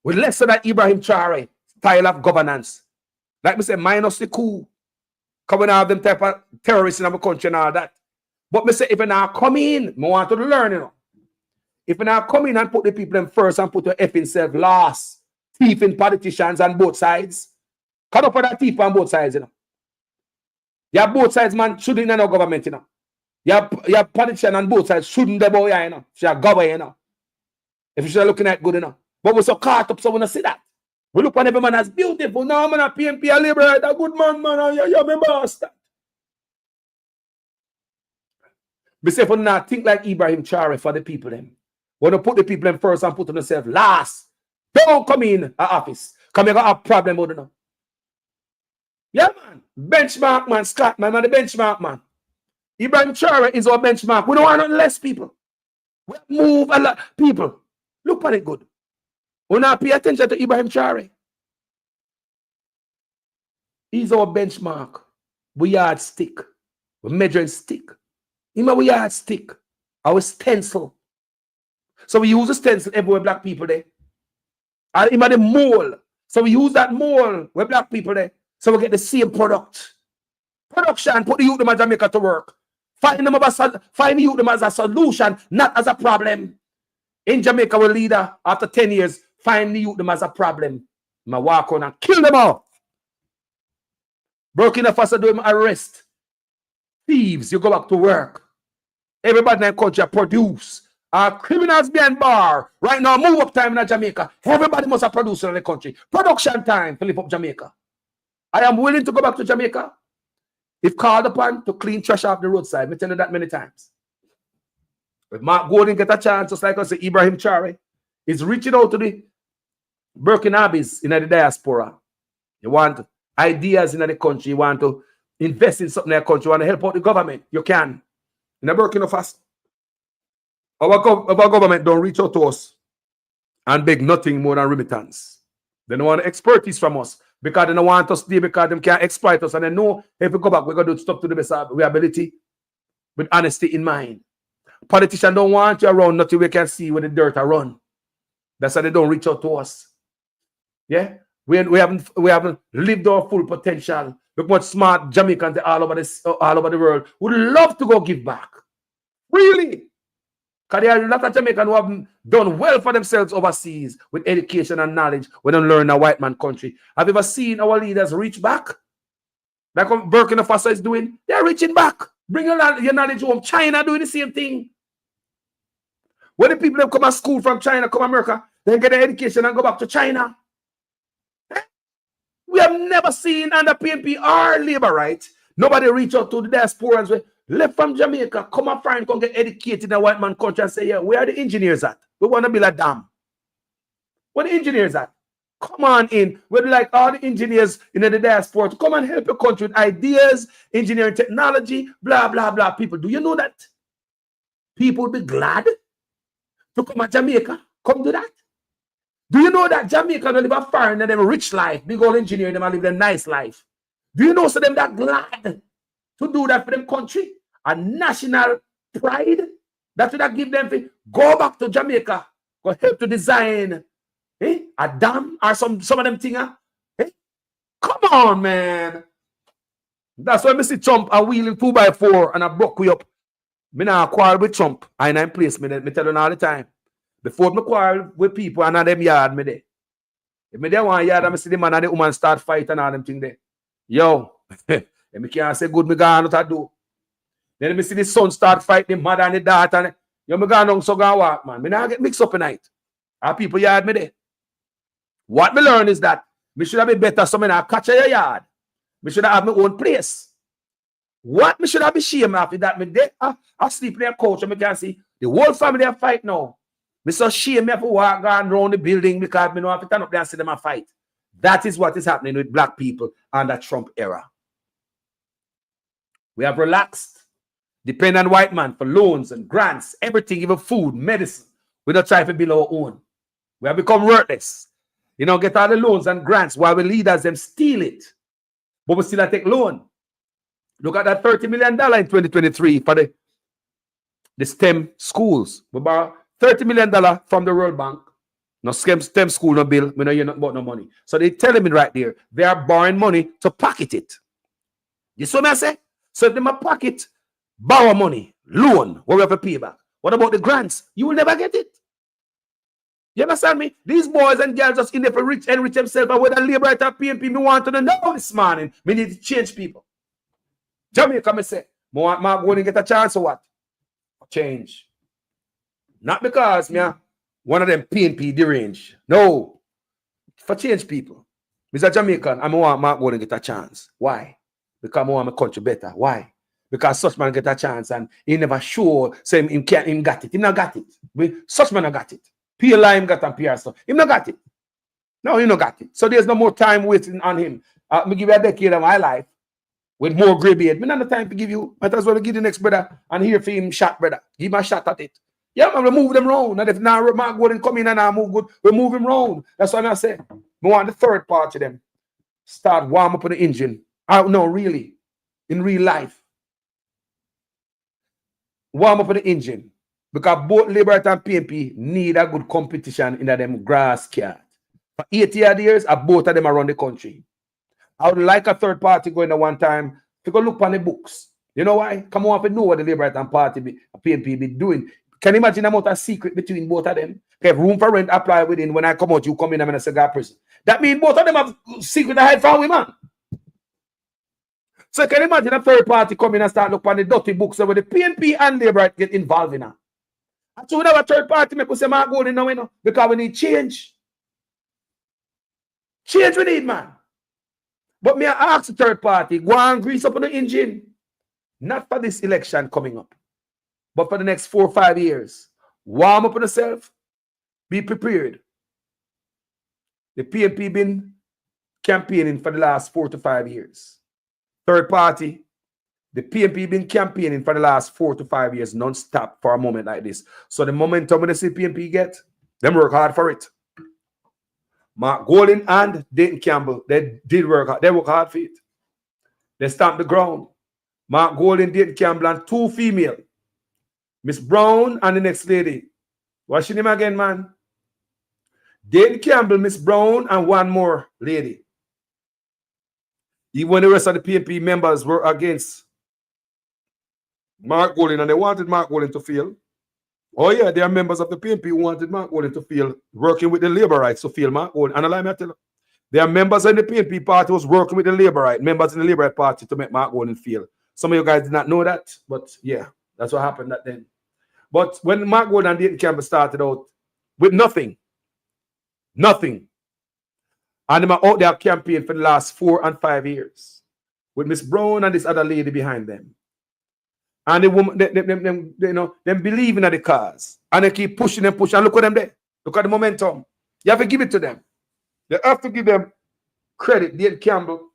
with less than that Ibrahim Chare style of governance. Like me say, minus the coup. Coming out of them type of terrorists in our country and all that. But me say, if you now come in, I want to learn, you know. If you now come in and put the people in first and put your effing self last, thieving politicians on both sides, cut up for that thief on both sides, you know. You have both sides, man, shouldn't in no government, you know. You have politicians on both sides, shouldn't they boy, you know. If you're government, you know. If you're looking at good, you know. But we're so caught up, so we don't see that. We look on every man as beautiful. No, man, a PNP, a Labour, a good man, man, you're my bastard. We say, for not think like Ibrahim Chare for the people, them. When you put the people in first and put themselves last, don't come in at office. Come here, got a problem with them. Yeah, man. Benchmark, man. Scott, man, the benchmark, man. Ibrahim Chare is our benchmark. We don't want less people. We move a lot. People, look at it good. We not pay attention to Ibrahim Chare. He's our benchmark. We yard stick. We measuring stick. We yard stick. Our stencil. So we use the stencil everywhere black people there. And him the mole. So we use that mole where black people there. So we get the same product. Production, put the youth them as Jamaica to work. Find the youth them as a solution, not as a problem. In Jamaica, we leader, after 10 years, find the youth them as a problem. I walk on and kill them all. Burkina Faso do him arrest. Thieves, you go back to work. Everybody in the country produce. Criminals behind bar. Right now, move up time in Jamaica. Everybody must have produced in the country. Production time to lift up Jamaica. I am willing to go back to Jamaica if called upon to clean trash off the roadside. I tell you that many times. If Mark Gordon get a chance, just like I say, Ibrahim Chare is reaching out to the Burkinabes in the diaspora. You want ideas in the country. You want to invest in something in the country. You want to help out the government. You can. In the Burkina Faso. Our government don't reach out to us and beg nothing more than remittance. They don't want expertise from us because they don't want us there because they can't exploit us. And they know if we go back, we're going to do stuff to the best of our ability with honesty in mind. Politicians don't want you around nothing we can see where the dirt are run. That's why they don't reach out to us. Yeah? We haven't lived our full potential. Look what smart Jamaicans all over the world would love to go give back. Really? Because there are a lot of Jamaicans who have done well for themselves overseas with education and knowledge when they learn in a white man country. Have you ever seen our leaders reach back? Like what Burkina Faso is doing? They're reaching back. Bring your knowledge home. China doing the same thing. When the people that come to school from China, come to America, they get their education and go back to China. We have never seen under PNP or Labour, right? Nobody reach out to the diasporans who left from Jamaica, come and find, come get educated in a white man country and say, yeah, where are the engineers at? We want to build a dam. Where the engineers at? Come on in. We'd like all the engineers in the diaspora to come and help your country with ideas, engineering technology, blah, blah, blah. People, do you know that? People would be glad to come to Jamaica. Come do that. Do you know that Jamaica don't live a foreign and them rich life, big old engineer, them live a nice life? Do you know so them that glad to do that for them country? A national pride that would give them to go back to Jamaica, go help to design a dam or some of them things. Come on, man. That's why I see Trump a wheeling 2x4 and I broke we up. Me not quarrel with Trump. I ain't in place. Me tell them all the time. Before me quarrel with people and them yard me there. If me there one yard and me see the man and the woman start fight and all them things there. Yo, and me can't say good me gone what I do. Then me see the son start fighting the mother and the daughter. And yo, me gone on so gone walk, man. Me not get mixed up tonight. Our people yard me there. What me learn is that Me should have been better so I catch a yard. Me should have my own place. What me should have been ashamed after that? Me there, I sleep in their couch and me can see the whole family are fight now. Me so shame me have to walk around the building because me know have to turn up there and see them a fight. That is what is happening with black people under Trump era. We have relaxed, depend on white man for loans and grants, everything, even food, medicine. We don't try to build our own. We have become worthless. You know, get all the loans and grants while the leaders them steal it. But we still take loan. Look at that $30 million in 2023 for the STEM schools. We borrow $30 million from the World Bank. No STEM school, no bill. We know you're not about no money. So they telling me right there, they are borrowing money to pocket it. You see what I say? So if they pocket, borrow money, loan, what we have to pay back. What about the grants? You will never get it. You understand me? These boys and girls just in there for enrich themselves. And whether labor at PNP, me want to know this morning. We need to change people. Jamaica, me say, me want Mark going to get a chance or what? Change. Not because me one of them PNP deranged. No. For change people. Mr. Jamaican, I want Mark going to get a chance. Why? Because I want my country better. Why? Because such man get a chance and he never sure say him got it. He not got it. Such man not got it. PLI him got and PR stuff. He not got it. No, he not got it. So there's no more time waiting on him. Me give you a decade of my life with more gray beard. Me not the time to give you. Might as well give the next brother and hear for him shot, brother. Give him a shot at it. Yeah, man, we move them round. And if now Mark Gordon come in and I move good, we move him round. That's what I say. We want the third part of them. Start warm up on the engine. No, really. In real life. Warm up on the engine. Because both Labour and PNP need a good competition in them grass cart. For 80 years, both of them around the country. I would like a third party going at one time to go look on the books. You know why? Come on, if you know what the Labour and PNP be doing. Can you imagine the amount of secret between both of them? If room for rent apply within, when I come out, you come in, I'm in a cigar prison. That means both of them have secret hide from women. So can you imagine a third party come in and start looking on the dirty books where the PNP and Labour get involved in that? And so we have a third party make us say, man, go in now, because we need change. Change we need, man. But me I ask the third party, go and grease up on the engine. Not for this election coming up, but for the next 4 or 5 years. Warm up on yourself. Be prepared. The PNP been campaigning for the last 4 to 5 years. Third party, the PNP been campaigning for the last 4 to 5 years non-stop for a moment like this. So the momentum when the PNP get, them work hard for it. Mark Golden and Dayton Campbell, they did work hard. They work hard for it. They stamped the ground. Mark Golden, Dayton Campbell, and 2 female. Miss Brown and the next lady. What's your name again, man? Dayton Campbell, Miss Brown, and 1 more lady. Even when the rest of the PNP members were against Mark Golden, and they wanted Mark Golden to fail. Oh, yeah, there are members of the PNP who wanted Mark Golden to fail, working with the labor rights to fail Mark Golden. And allow me to tell you, there are members in the PNP party who was working with the labor rights, members in the labor rights party to make Mark Golden fail. Some of you guys did not know that, but yeah, that's what happened that then. But when Mark Golden and Dayton Campbell started out with nothing, and they are out there campaigning for the last 4 and 5 years with Miss Brown and this other lady behind them. And the woman, them believing in the cause. And they keep pushing and pushing. And look at them there. Look at the momentum. You have to give it to them. You have to give them credit, Dayton Campbell.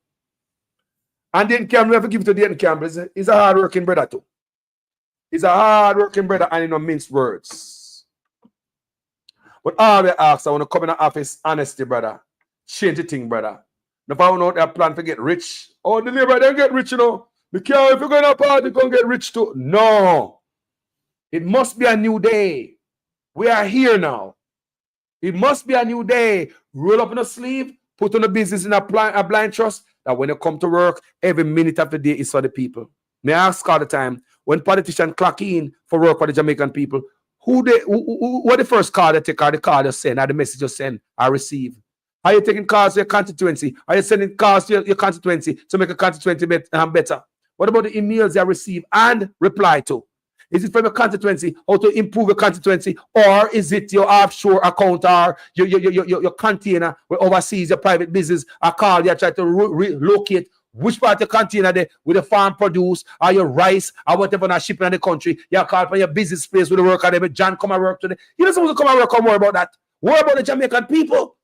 And Dayton Campbell, you have to give it to Dayton Campbell. He's a hard-working brother too. He's a hard-working brother and he don't mince words. But all we ask, I want to come in the office, honesty, brother. Change the thing, brother. If I want to plan to get rich, oh, the labor, they get rich, you know. Because if you're going to party, you're going to get rich too. No. It must be a new day. We are here now. It must be a new day. Roll up in a sleeve, put on the business in a blind trust, that when you come to work, every minute of the day is for the people. May I ask all the time, when politicians clock in for work for the Jamaican people, what the first call they take, or the call they send, or the message you send or receive? Are you taking calls to your constituency? Are you sending calls to your constituency to make a constituency better? What about the emails you receive and reply to? Is it from your constituency, how to improve your constituency? Or is it your offshore account or your container where overseas your private business are called, you try to relocate which part of the container there with the farm produce or your rice or whatever not shipping in the country. You call for your business place with the worker there. John come and work today. You don't supposed to come and work and worry about that. Worry about the Jamaican people.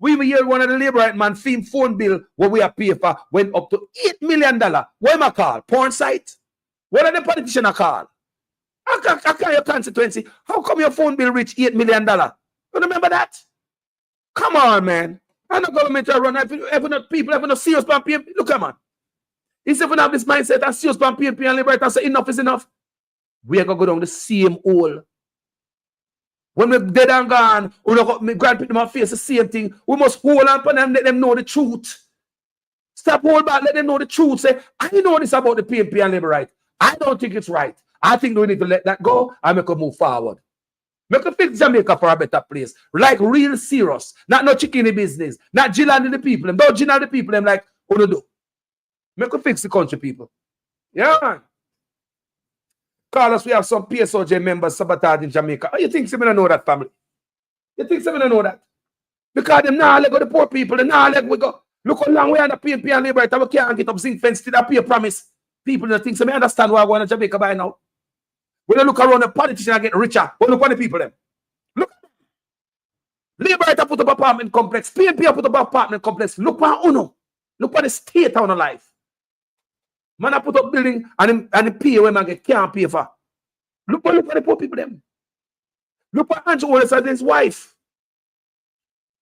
We even hear one of the labor right man phone bill what we have paid for went up to $8 million. What am I call? Porn site? What are the politicians I call? I call your constituency. How come your phone bill reach $8 million? You remember that? Come on, man. And the government are run. If not people, if not serious pan PNP, look at man. Instead of have this mindset and serious pan PNP and liberate and say enough is enough, we are going to go down the same hole. When we're dead and gone, we don't got grandparents face the same thing. We must hold on and let them know the truth. Stop hold back, let them know the truth. Say, I know this about the PNP and liberate. I don't think it's right. I think we need to let that go and make a move forward. Make a fix Jamaica for a better place. Like real serious. Not no chicken business. Not jilling the people. Don't jill the people. Them like, what do? Make a fix the country, people. Yeah, man. Carlos, we have some PSOJ members sabotage in Jamaica. Oh, you think some don't know that, family? You think some don't know that? Because them now let go the poor people. Them now let we go. Look how long we are on the PNP and Liberty. We can't get up zinc fence to that pay promise. People don't think so. I understand why I go to Jamaica by now. When you look around, the politicians are getting richer. But look at the people them. Look. Liberty put up apartment complex. PNP put up apartment complex. Look at Uno. Look at the state on the life. Man, I put up building and the pay when man can't pay for. Look at the poor people them. Look at Andrew Wallace and his wife.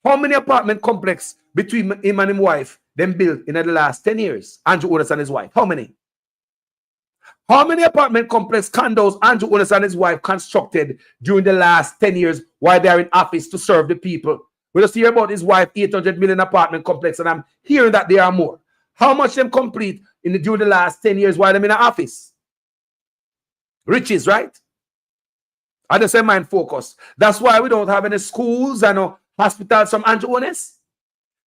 How many apartment complex between him and his wife them built in the last 10 years? Andrew Wallace and his wife. How many? How many apartment complex condos Andrew Wallace and his wife constructed during the last 10 years while they're in office to serve the people? We just hear about his wife 800 million apartment complex, and I'm hearing that there are more. How much them complete during the last 10 years while I'm in the office? Riches, right? I just say mind focus. That's why we don't have any schools and no hospitals from Andrew Wallace.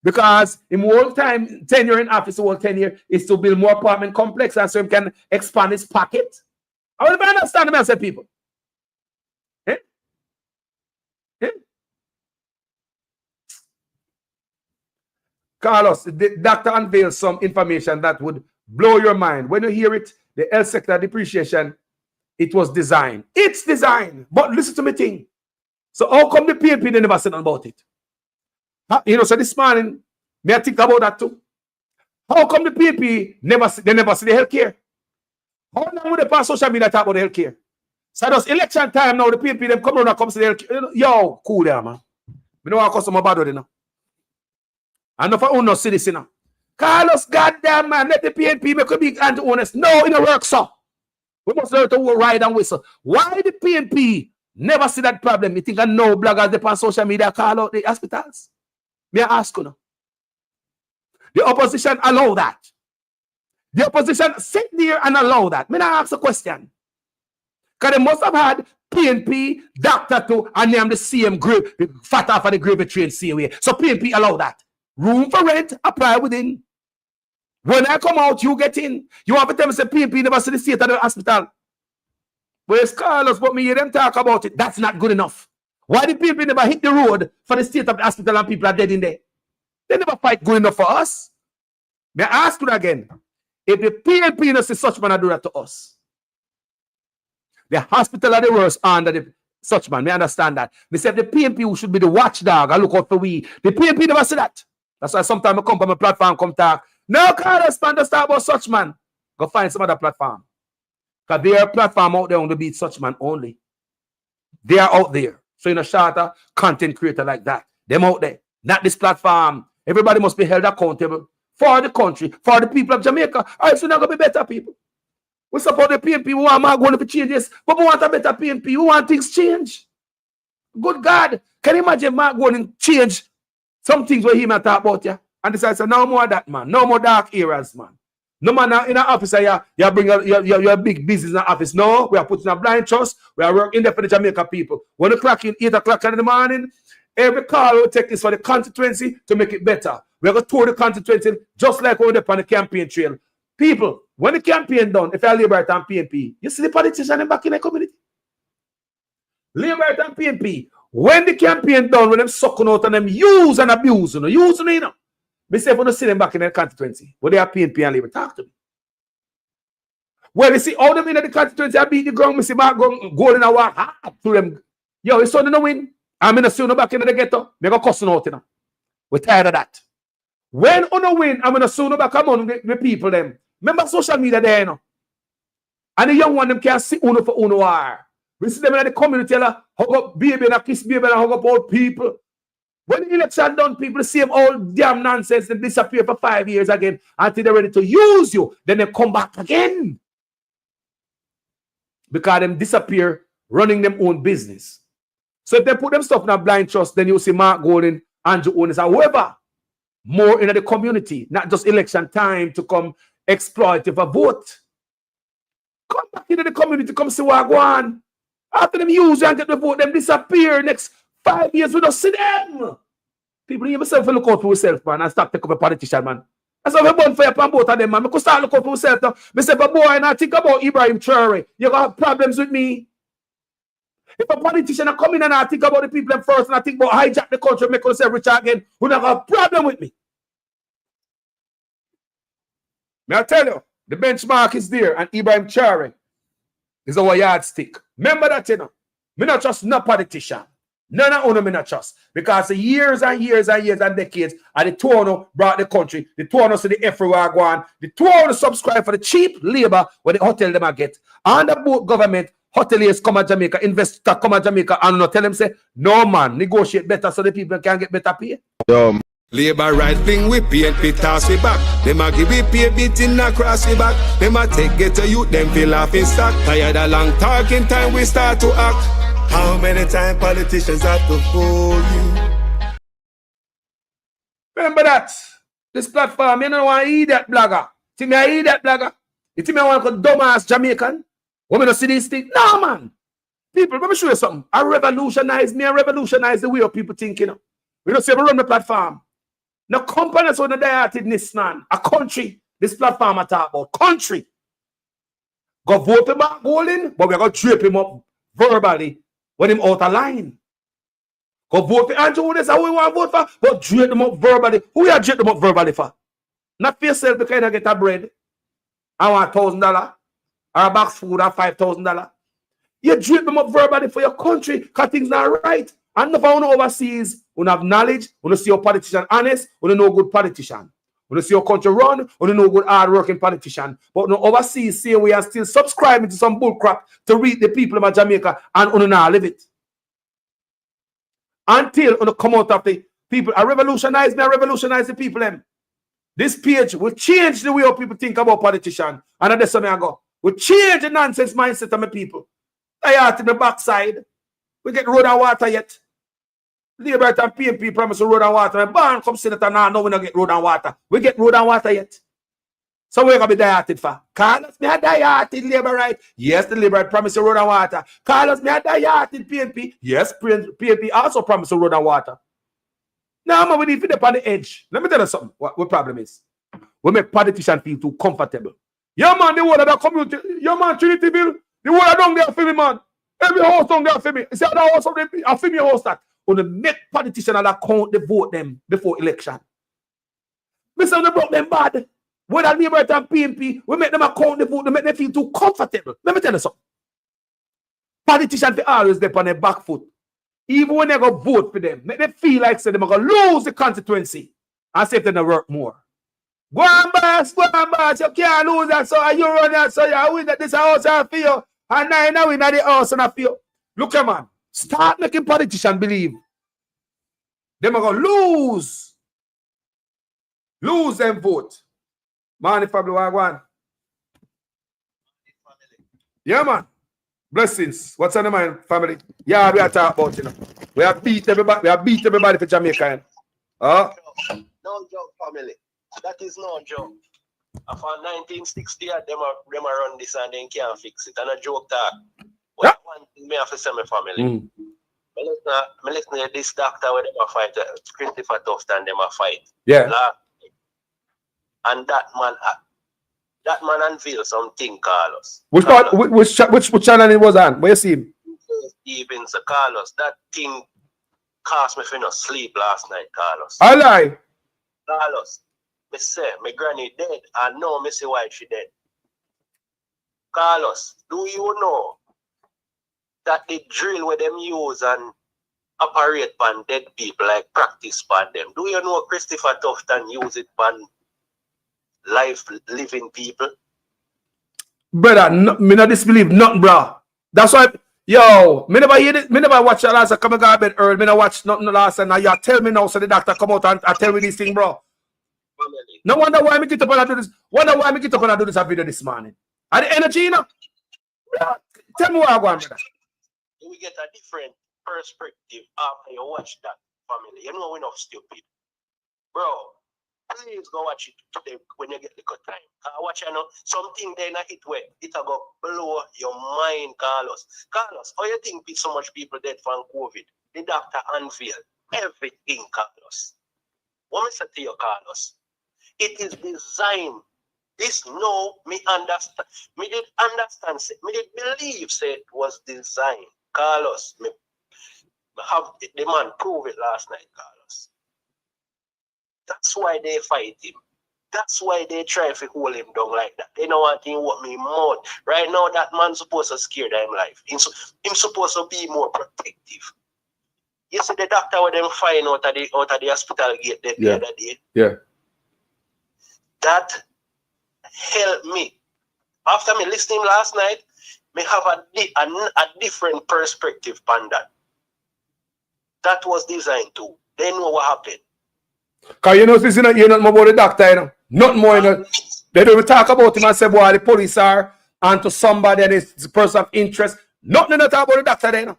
Because in whole time, tenure in office, whole tenure is to build more apartment complex and so he can expand his pocket. I will understand the message, people. Eh? Eh? Carlos, the doctor unveils some information that would blow your mind. When you hear it, the health sector depreciation, it was designed. It's designed. But listen to me thing. So how come the PNP they never said about it? You know, so this morning, may I think about that too? How come the PNP never see the healthcare? How long would they pass social media talk about the healthcare? So that's election time now, the PNP them come around and come to the healthcare. Yo, cool there, man. We don't want to customer bad with it now. And if I own no citizen now. Carlos, goddamn man, let the PNP make a big anti-honest. No, it don't work, so. We must learn to ride and whistle. Why the PNP never see that problem? You think I know bloggers they on social media call out the hospitals? May I ask you now? The opposition allow that. The opposition sit there and allow that. May I ask a question? Because they must have had PNP, doctor to, and name the same grave, fat off of the gravy train same way. So PNP allow that. Room for rent, apply within. When I come out, you get in. You have to tell me, say, PNP never see the state of the hospital. Where's Carlos? But me hear them talk about it. That's not good enough. Why the PNP never hit the road for the state of the hospital and people are dead in there? They never fight good enough for us. May I ask you again? If the PNP does see such man do that to us, the hospital are the worst under the such man. May I understand that? Me say if the PNP should be the watchdog, I look out for we. The PNP never see that. That's why sometimes I come from a platform, come talk. No, Carlos, man, just talk about such man. Go find some other platform. Because there are platform out there on the beat such man only. They are out there. So in a shorter content creator like that, them out there, not this platform. Everybody must be held accountable for the country, for the people of Jamaica. All right, so not going to be better people. We support the PNP. We want more going to change this, but we want a better PNP. We want things change. Good God, can you imagine Mark going and change some things where he might talk about you? And decide, so no more of that, man. No more dark areas, man. No man in an office, you bring your big business in the office. No, we are putting a blind trust. We are working there for the Jamaica people. 1 o'clock in 8 o'clock in the morning, every call will take this for the constituency to make it better. We are going to tour the constituency just like when we're on the campaign trail. People, When the campaign done, if you're Labour and PNP, you see the politicians back in the community. Labour and PNP, when the campaign done, when them sucking out and them use and abuse, you know. Me say, if you see them back in the constituency, where they are PNP and Labour, talk to me. Well, you see all them in the constituency, I beat the ground, me see Mark go in a walk hard to them. Yo, you saw them win. I'm in a soon back in the ghetto. Me go cussing out, you know. We're tired of that. When on win, I'm in a soon back among the people them. Remember social media there, you know. And the young one them can't see uno for uno are. We see them in the community, hug up baby and kiss baby and hug up old people. When the election done, people see them all damn nonsense and disappear for 5 years again until they're ready to use you. Then they come back again. Because them disappear running them own business. So if they put them stuff in a blind trust, then you see Mark Golden, Andrew Owens, or whoever more in the community, not just election time to come exploit if a vote. Come back into the community, come see what go on. After them use and get the vote, them disappear next 5 years, we don't see them. People need yourself to look out for yourself, man, and stop taking up a politician, man. That's how we burn fire upon both of them, man. I could start looking out for yourself now. I say, but boy, and I think about Ibrahim Traore, you're going to have problems with me. If a politician I come in and I think about the people first and I think about hijack the country, make yourself rich again, we're not going to have a problem with me. May I tell you, the benchmark is there and Ibrahim Traore is our yardstick. Remember that, you know. Me not trust no politician. None of them me not trust. Because the years and years and years and decades, and the two of them brought the country, the two of them see the everywhere go on, the two of them subscribe for the cheap labor when the hotel them get. And the boat government, hoteliers come at Jamaica, investors come at Jamaica, and not tell them say, no man, negotiate better so the people can get better pay. Labour right fling with PNP toss we back. Them a give we pay beating across we back. Them a take get to youth, them feel off in stock. Tired of long talking time we start to act. How many times politicians have to fool you? Remember that. This platform, you don't want to eat that blogger. Think me I eat that blogger? You think me I want to go dumbass Jamaican? Want me to see these things? No, man. People, let me show you something. I revolutionize the way of people think, you know. We don't say we run the platform. No companies on the diartedness, man. A country. This platform I talk about. Country. Go vote him back Golden, but we're going to drape him up verbally when him out of line. Go vote for Andrew. That's how we want to vote for. But drape them up verbally. Who you drape them up verbally for? Not for yourself to kind of get a bread. I want $1,000 or a box food or $5,000. You drape them up verbally for your country because things not right. And if I want to overseas, we have knowledge, we see your politician honest, we know good politician. We see your country run, we know good hard-working politician. But no overseas, say we are still subscribing to some bullcrap to read the people of Jamaica and we not live it. Until we come out of the people, I revolutionize the people. Them. This page will change the way how people think about politicians. And that's where I go. We change the nonsense mindset of my people. I out in the backside. We get road and water yet. Labour and PNP promise road and water. And Barn come senator now, no, we don't get road and water. We get road and water yet. So we're going to be dieted for. Carlos, me a dieted Labour right. Yes, the Labour promise road and water. Carlos, me a dieted PNP. Yes, PNP also promise road and water. Now, man, we need to fit up on the edge. Let me tell you something. What problem is? We make politicians feel too comfortable. Yeah, man, the whole of the community. Yeah, man, Trinityville. The whole of down there for me, man. Every house down there for me. You see, the house of them, I feel me house that. On the make politicians that count the vote them before election. We say they broke them bad. When I Labour and PNP, we make them account the vote, they make them feel too comfortable. Let me tell you something. Politicians, they always step on their back foot. Even when they go vote for them, make them feel like say they're going to lose the constituency and say if they don't work more. Go on, boss, you can't lose that, so you run that, so you win that, this house I feel. And now we know the house and I feel. Look here, man. Start making politicians believe. They're going to lose. Lose them vote. Man, if I blow one. Yeah, man. Blessings. What's on the mind, family? Yeah, we are talking about, you know. We have beat everybody for Jamaica. No joke, family. That is no joke. For 1960, them run this and then can't fix it. And a joke talk. But one thing me have to say, my family. I listen to this doctor where them a fight, Christopher Tufton, them a fight. Yeah. And that man, That man unveiled something, Carlos. Which part? Which channel it was on? Where you see him? Even so, Carlos, that thing cost me for no sleep last night, Carlos. I lie. Carlos, me say, my granny dead. I know me say why she dead. Carlos, do you know that the drill where them use and operate on dead people, like practice on them? Do you know Christopher Tufton use it on life living people? Brother, me not disbelieve nothing, bro. That's why, yo, me never hear it. Me never watch the last time come and go to bed early. Me never watch nothing the last time. Now you tell me now, so the doctor come out and tell me this thing, bro. Family. No wonder why me get up and do this. Wonder why me get up and do this video this morning. Are the energy, you know? Bro, tell me what I want, brother. You get a different perspective after you watch that, family. You know we're not stupid. Bro, please go watch it today when you get the good time. Watch, you know, something there in a hit way. It'll go blow your mind, Carlos. Carlos, how you think so much people dead from COVID? The doctor unveiled everything, Carlos. What me say to you, Carlos? It is designed. This no, me understand. Me did understand. Me did believe say it was designed. Carlos, me have the man prove it last night, Carlos. That's why they fight him. That's why they try to hold him down like that. They don't want him what me mouth. Right now, that man's supposed to scare them life. Him supposed to be more protective. You see the doctor with them find out of the hospital gate the other day. Yeah. That helped me. After me listening last night, me have a different perspective on that. That was designed to. They know what happened. Because you know, this, you know more about the doctor, you know. Not more, you know. They don't even talk about him and say, boy, the police are onto somebody and it's a person of interest. Nothing to talk about the doctor, there, you know.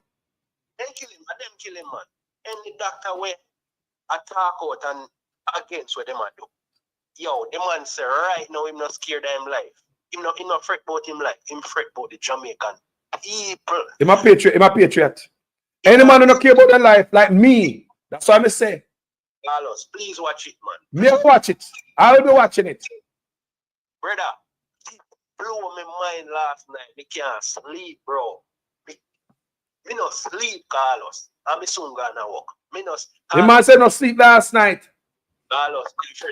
They kill him, and them kill him, man. Any doctor where attack out and against what them do. Yo, the man say right now him not scared of him life. Him not fret about him life. Him fret about the Jamaican people. Him a patriot. Any man who don't care about their life like me. That's what I say. Carlos, please watch it, man. Me watch it. I will be watching it. Brother, it blew my mind last night. Me can't sleep, bro. Me no sleep, Carlos. I'm soon gonna walk. The man said no sleep last night. Carlos,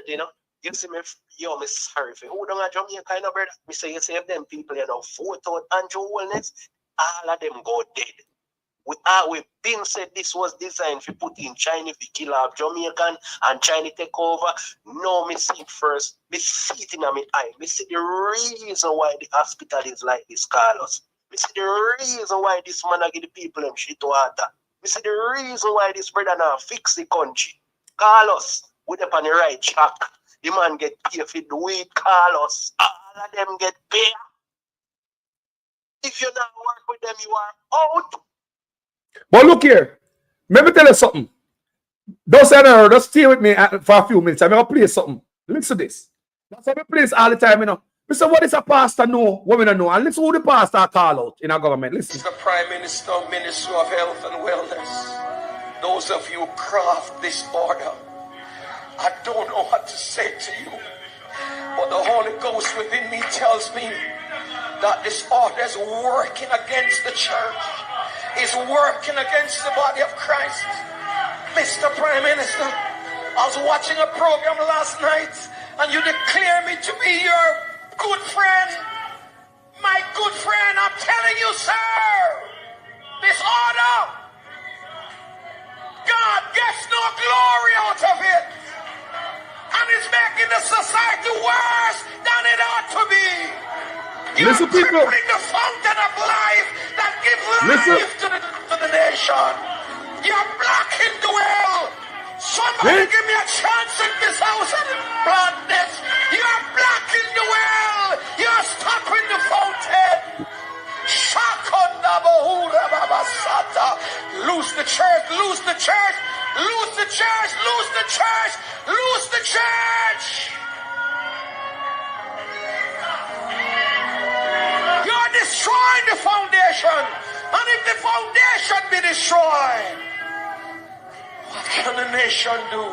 you know? You see me, yo, me sorry for who don't have Jamaica, you know, brother. Me say you save them people, you know, vote out Andrew Wellness, all of them go dead. We've been said this was designed for put in China to kill off Jamaican and China take over. No, me see it first. Me see it in my eye. Me see the reason why the hospital is like this, Carlos. Me see the reason why this man give the people them shit water. Me see the reason why this brother now fix the country. Carlos, we up on the right track. The man get paid for the weed, Carlos. All of them get paid. If you not work with them, you are out. But look here. Let me tell you something. Don't say no, just stay with me for a few minutes. I'm going to play something. Listen to this. That's how we play this all the time, you know. Listen, what is a pastor know, what we don't know? And listen who the pastor call out in our government. Listen. Mr. Prime Minister, Minister of Health and Wellness, those of you who craft this order, I don't know what to say to you, but the Holy Ghost within me tells me that this order is working against the church, is working against the body of Christ. Mr. Prime Minister, I was watching a program last night and you declare me to be your good friend. My good friend, I'm telling you, sir, this order, God gets no glory out of it. And it's making the society worse than it ought to be. You're crippling the fountain of life that gives life to the nation. You're blocking the well. Somebody give me a chance in this house and plant this. You're blocking the well. You're stopping the fountain. Lose the church, lose the church, lose the church, lose the church, lose the church. You're destroying the foundation. And if the foundation be destroyed, what can the nation do?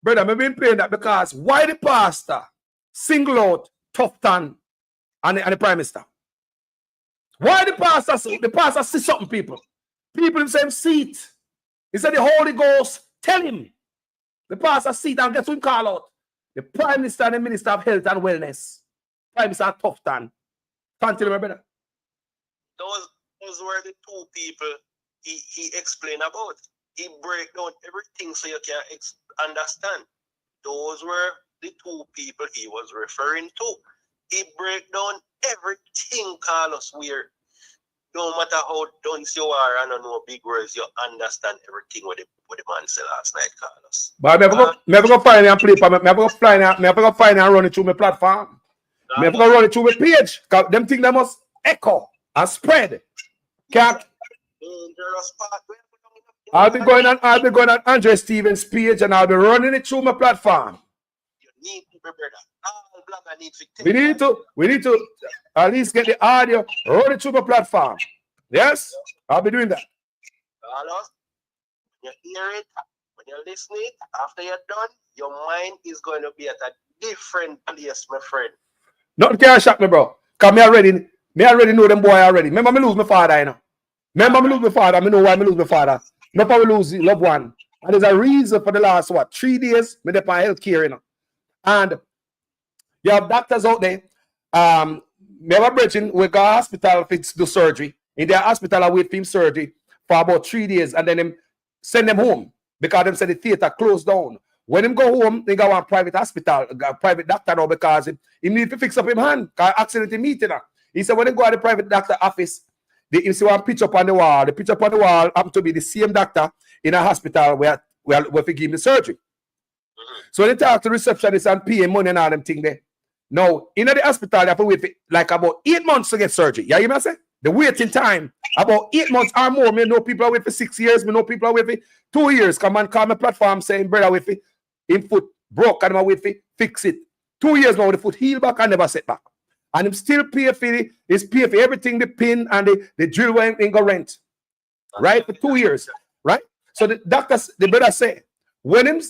Brother, I've been playing that because why the pastor single out Tufton and the Prime Minister? Why the pastor see something, people? People in the same seat. He said the Holy Ghost tell him. The pastor sit and guess who him call out? The Prime Minister and the Minister of Health and Wellness. Prime Minister Tufton. Continue, my brother. Those were the two people he explained about. He break down everything so you can understand. Those were the two people he was referring to. He break down everything, Carlos, where no matter how dense you are and no big words, you understand everything what the man said last night, Carlos. But I'm never go find and play for me. I'm never go find and run it through my platform. I'm never go run it through my page. Because them things they must echo and spread. Can't. I'll be going on Andre Stevens' page and I'll be running it through my platform. You need to be brother. All blogger need to We need to at least get the audio, run it through my platform. Yes? I'll be doing that. Carlos, when you hear it, when you listen it, after you're done, your mind is going to be at a different place, my friend. Nothing can shock me, bro. Because me already know them boy already. Remember me lose my father, you know. Remember me lose my father. I know why me lose my father. Not probably lose the loved one. And there's a reason for the last, 3 days, me dep on healthcare, you know. And you have doctors out there. Me have a brethren we go to hospital to do surgery. In their hospital, I wait for him surgery for about 3 days and then them send them home because them said the theater closed down. When him go home, they go to a private hospital, a private doctor now because he need to fix up his hand because accident in meeting. He said when they go to the private doctor office, they see one picture up on the wall. The picture up on the wall happened to be the same doctor in a hospital where we give him the surgery. So when they talk to the receptionist and pay him money and all them things there. Now, in the hospital, you have to wait for like about 8 months to get surgery. You hear me say? The waiting time, about 8 months or more. Me know people are waiting for 6 years. Me know people are waiting for 2 years. Come on, call my platform saying, brother, wait for him foot broke and I wait for fix it. 2 years now, the foot heal back and never set back. And him still pay for everything, the pin and the drill when he go rent. Right? For 2 years. Right? So the doctors, the brother say, when him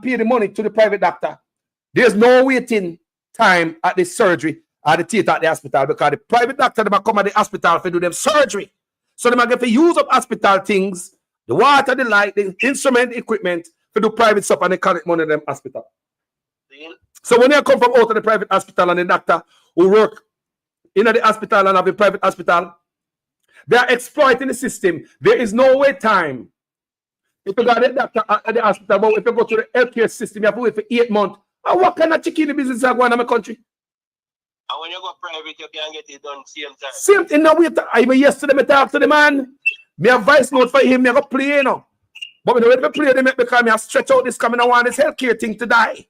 pay the money to the private doctor, there's no waiting time at the surgery at the theater at the hospital because the private doctor they come at the hospital to do them surgery. So they might get to use up hospital things, the water, the light, the instrument, equipment to do private stuff and they collect money in them hospital. So when they come from out of the private hospital and the doctor who work in the hospital and have a private hospital, they are exploiting the system. There is no wait time. If you got a doctor at the hospital, but if you go to the healthcare system, you have to wait for 8 months. And what kind of chicken business are going on in my country? And when you go private, you can get it done same time. Same thing now. I mean, yesterday, I talk to the man. Me have voice note for him. Me go play, you know. But when I play, they make because me have stretch out this coming. I want this healthcare thing to die.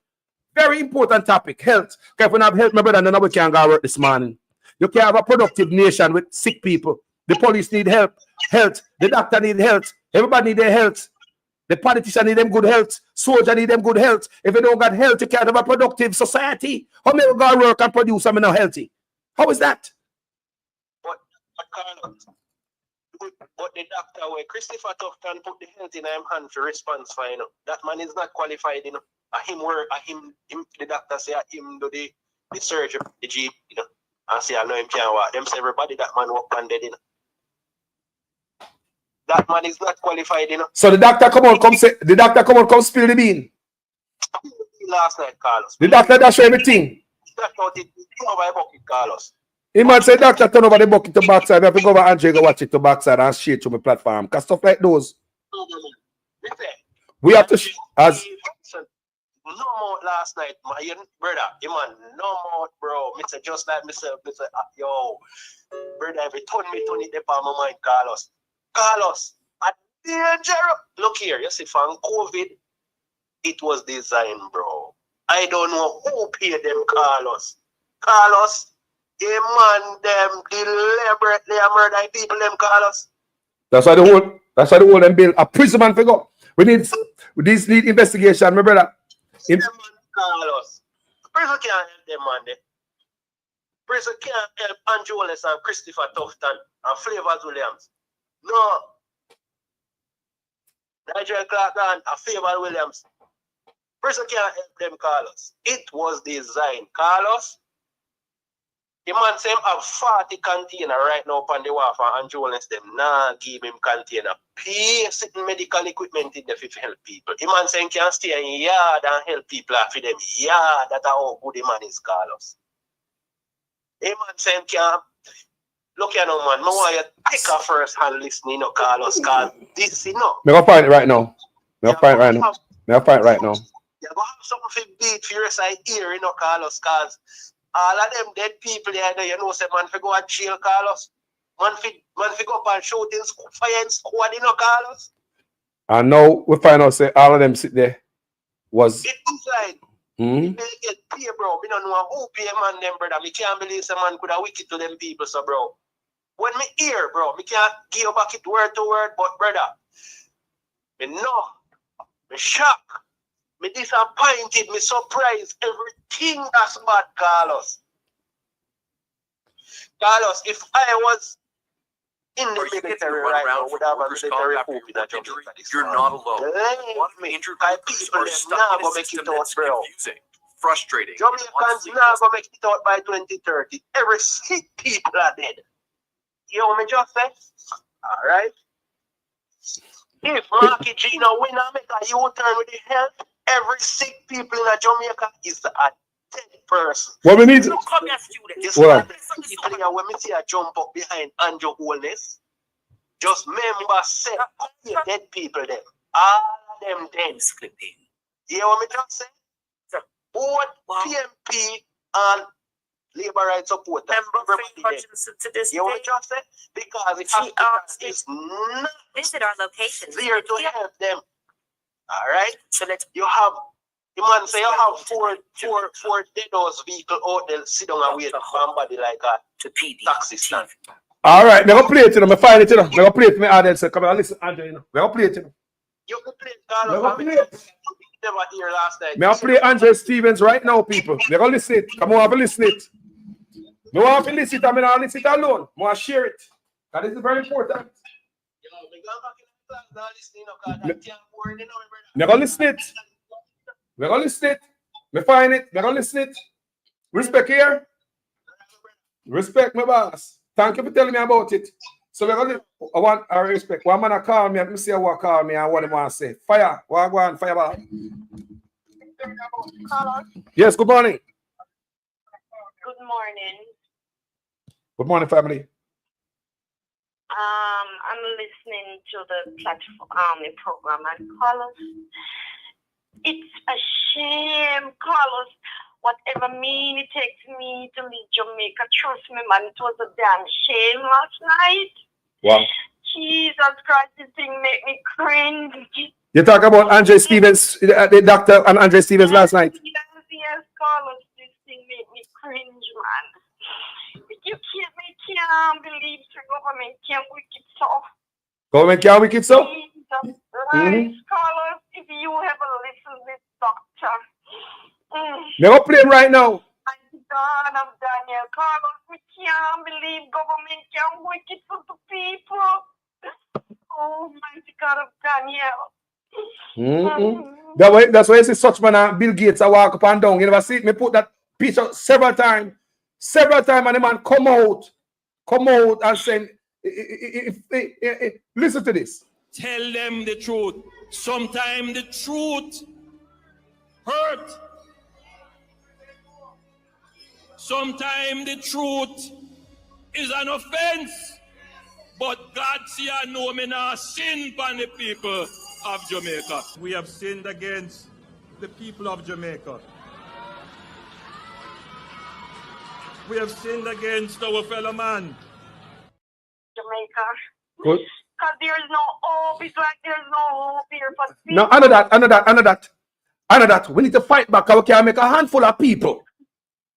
Very important topic, health. Because if we have health, my brother, then we can't go work this morning. You can't have a productive nation with sick people. The police need help. Health. The doctor need health. Everybody need their health. The politician need them good health. Soldier need them good health. If you don't got health, you can't have a productive society. How many go work and produce and not healthy? How is that? But the doctor where Christopher Tufton put the health in him hand for response for, you know. That man is not qualified, you know. The doctor say him do the surgery, the GP, you know. And say I know him can't walk. Them say everybody that man walk on dead, you know. That man is not qualified, you know. So the doctor come spill the bean. Last night, Carlos. The doctor that show everything. That's what it turn over the bucket, Carlos. He might say doctor turn over the bucket to backside. We have to go over Andre go watch it to backside and share to my platform. Cause stuff like those. We have to as no more last night, my brother. You man, no more, bro. Mr. Just like myself, Mr. Yo, brother, every turn it upon my mind, Carlos. Carlos, a danger. Look here, you see, from COVID, it was designed, bro. I don't know who paid them, Carlos. Carlos, they man them deliberately murder people, them, Carlos. That's why the whole them build a prison man figure. We need investigation, my brother. Carlos. Prison can't help them, man. Prison can't help Andrew Wallace and Christopher Tufton and Flavors Williams. No. Nigel Clark and Favour Williams. Prison can't help them, Carlos. It was designed. Carlos, the man say him have 40 container right now upon the wharf and Andrew Wellness them give him container. Pay certain medical equipment in the to help people. The man saying can stay in yard and help people for them yard. That's how good the man is, Carlos. The man saying can look here now, man. I want you to take a first hand listening, Carlos, because this, Me go find it right now. Me go find it right now. Me go find it right now. You're going to have something to beat for your side here, Carlos, because all of them dead people there, say, man, for go to jail, Carlos. Man, for go up and shooting fire and squad, Carlos. And now we find out, say, all of them sit there was... It looks like they get paid, bro. We don't know who pay man them, brother. Me can't believe some man could have wicked to them people, so, bro. When me hear, bro, me can't give you back it word to word, but, brother, me know, me shocked. Me disappointed, me surprised, everything that's bad, Carlos. Carlos, if I was in the military right now, would have a military coup in a Jamaica. You're not alone. Believe me, Injured my workers people are them stuck now in go a make system it out, that's bro. confusing, frustrating, Jamaicans now go make it out by 2030. Every 6 people are dead. You know what me just say? Alright? If Marky G now win and make a U-turn with the health, every 6 people in a Jamaica is a dead person. What we need? You see that the player when me see a jump up behind Andrew Wellness, just remember say, dead people them. All of them dead. You know what me just say? Both PNP and Labour Rights support. You know what me just say? Because it has is not visit our location there to help them. Alright? So you have the man say you have four dead vehicle out there sit down and wait for somebody like a taxi stand. Alright, me go play it, you know. Me find it, you know. Me go play it, me audience. Come on, listen, Andre, you know. Me go play it, you know. You can play it, Carlos. Me go play it. Never hear last night. Me go play Andre Stevens right now, people. Me go listen it. Come on, have a listen it. Me want to listen it, and me not listen it alone. Me want to share it. Because this is very important. Me go listen it. Me go listen it. Me find it. Me go listen it. Respect here. Respect my boss. Thank you for telling me about it. So I want I respect. One man call me, I say what call me and what they want to say. Fire. What go on, fire ball. Yes, good morning. Good morning. Good morning, family. I'm listening to the platform, the program, and Carlos, it's a shame, Carlos. Whatever mean it takes me to leave Jamaica, trust me, man, it was a damn shame last night. Wow. Jesus Christ, this thing make me cringe. You talk about Andre Stevens, the doctor and Andre Stevens last night. Yes, Carlos, this thing make me cringe, man. You can't believe the government can't wicked so. Government can't wicked so? Jesus Christ, Carlos, if you have a listen this doctor. Never play him right now. I'm Daniel. Carlos, we can't believe government can't wicked for the people. Oh, mighty God of Daniel. That's why you see such man and Bill Gates I walk up and down. You never see it? Me put that picture several times, and the man come out and say, listen to this. Tell them the truth. Sometimes the truth hurt. Sometimes the truth is an offense. But God see I know me now sin upon the people of Jamaica. We have sinned against the people of Jamaica. We have sinned against our fellow man. Jamaica. Good. Because there's no hope. It's like there's no hope here for people. No, under that. We need to fight back. We can make a handful of people.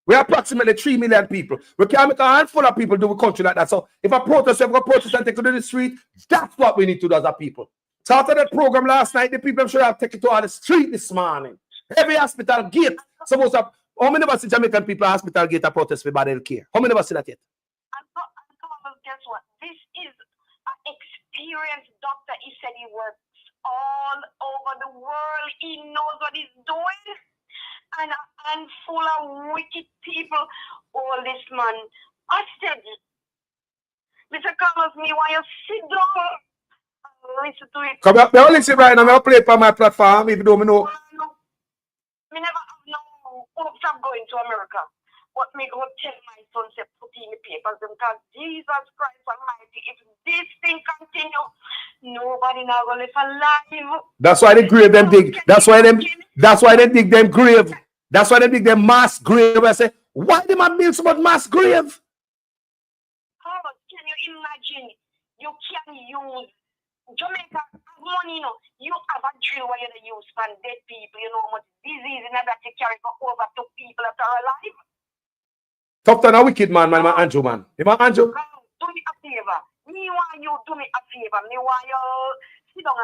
We are approximately 3 million people. We can't make a handful of people do a country like that. So if a protest, and take it to the street, that's what we need to do as a people. So after that program last night, the people should have taken to the street this morning. Every hospital gate. Supposed to have, how many of us Jamaican people hospital gate a protest for bad health care? How many of us see that yet? And guess what? This is an experienced doctor. He said he works all over the world. He knows what he's doing. and a handful of wicked people. All this man, I said, Mr. Carlos, me why you sit down and listen to it. Come up, me listen right now. Me play it on my platform. If you don't know. Me never have no hopes of going to America. But me go tell my son to put in the papers because Jesus Christ Almighty, if this thing continue, nobody now gonna live alive. That's why they grave them dig. That's why they dig them grave. That's why they dig them mass grave. I say, why them a build so much mass grave? How much can you imagine? You can use Jamaica have money, you know. You have a drill where you use for dead people, you know how much disease and that you carry over to people that are alive. Tough than a wicked man, man, Andrew, man. You man, Andrew? Do me a favor. Me want you do me a favor. Me want you sit down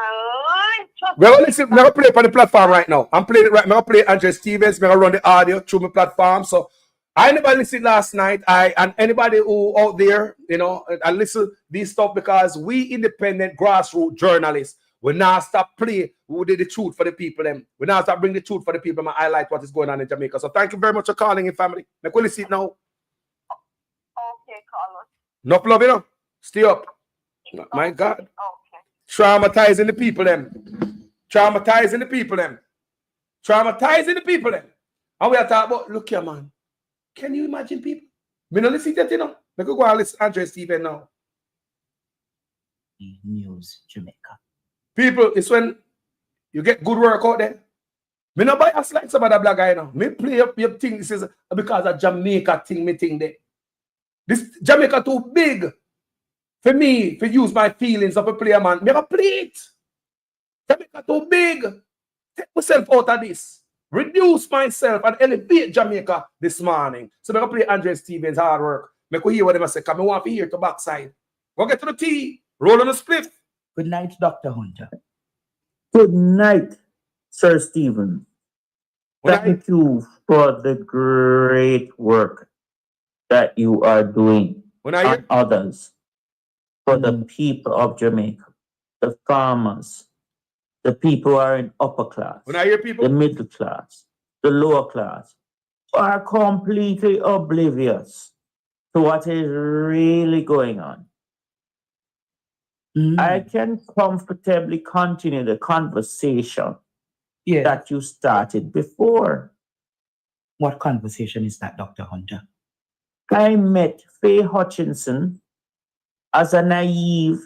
and Well, listen, I'm going to play it on the platform right now. I'm playing it right now. I'm going to play Andre Stevens. I'm going to run the audio through my platform. So, I never listened last night. And anybody who out there, you know, I listen these stuff because we independent grassroots journalists, we now stop play who did the truth for the people. We now start bring the truth for the people and highlight what is going on in Jamaica. So, thank you very much for calling in, family. Make we listen now. okay, Carlos. No love, you know. Stay up. My God. Okay. Traumatizing the people, them. Traumatizing the people, them. Traumatizing the people, them. And we are talking about, look here, man. Can you imagine people? Me no listen to that, you know. Me go and listen to Andre Stephen now. News Jamaica. People, it's when you get good work out there. Me no bias like some other black guy now. Me play up your thing. This is because of Jamaica thing, me thing there. This Jamaica too big for me to use my feelings of a player, man. Me never play it. Jamaica too big. Take myself out of this. Reduce myself and elevate Jamaica this morning. So I'm going to play Andre Stevens' hard work. I can hear what they say. Because I want to hear to backside. Go get to the tea. Roll on the split. Good night, Dr. Hunter. Good night, Sir Stephen. Thank you for the great work that you are doing and others for the people of Jamaica, the farmers, the people who are in upper class, When I hear people, the middle class, the lower class, are completely oblivious to what is really going on. I can comfortably continue the conversation that you started before. What conversation is that, Dr. Hunter? I met Faye Hutchinson as a naive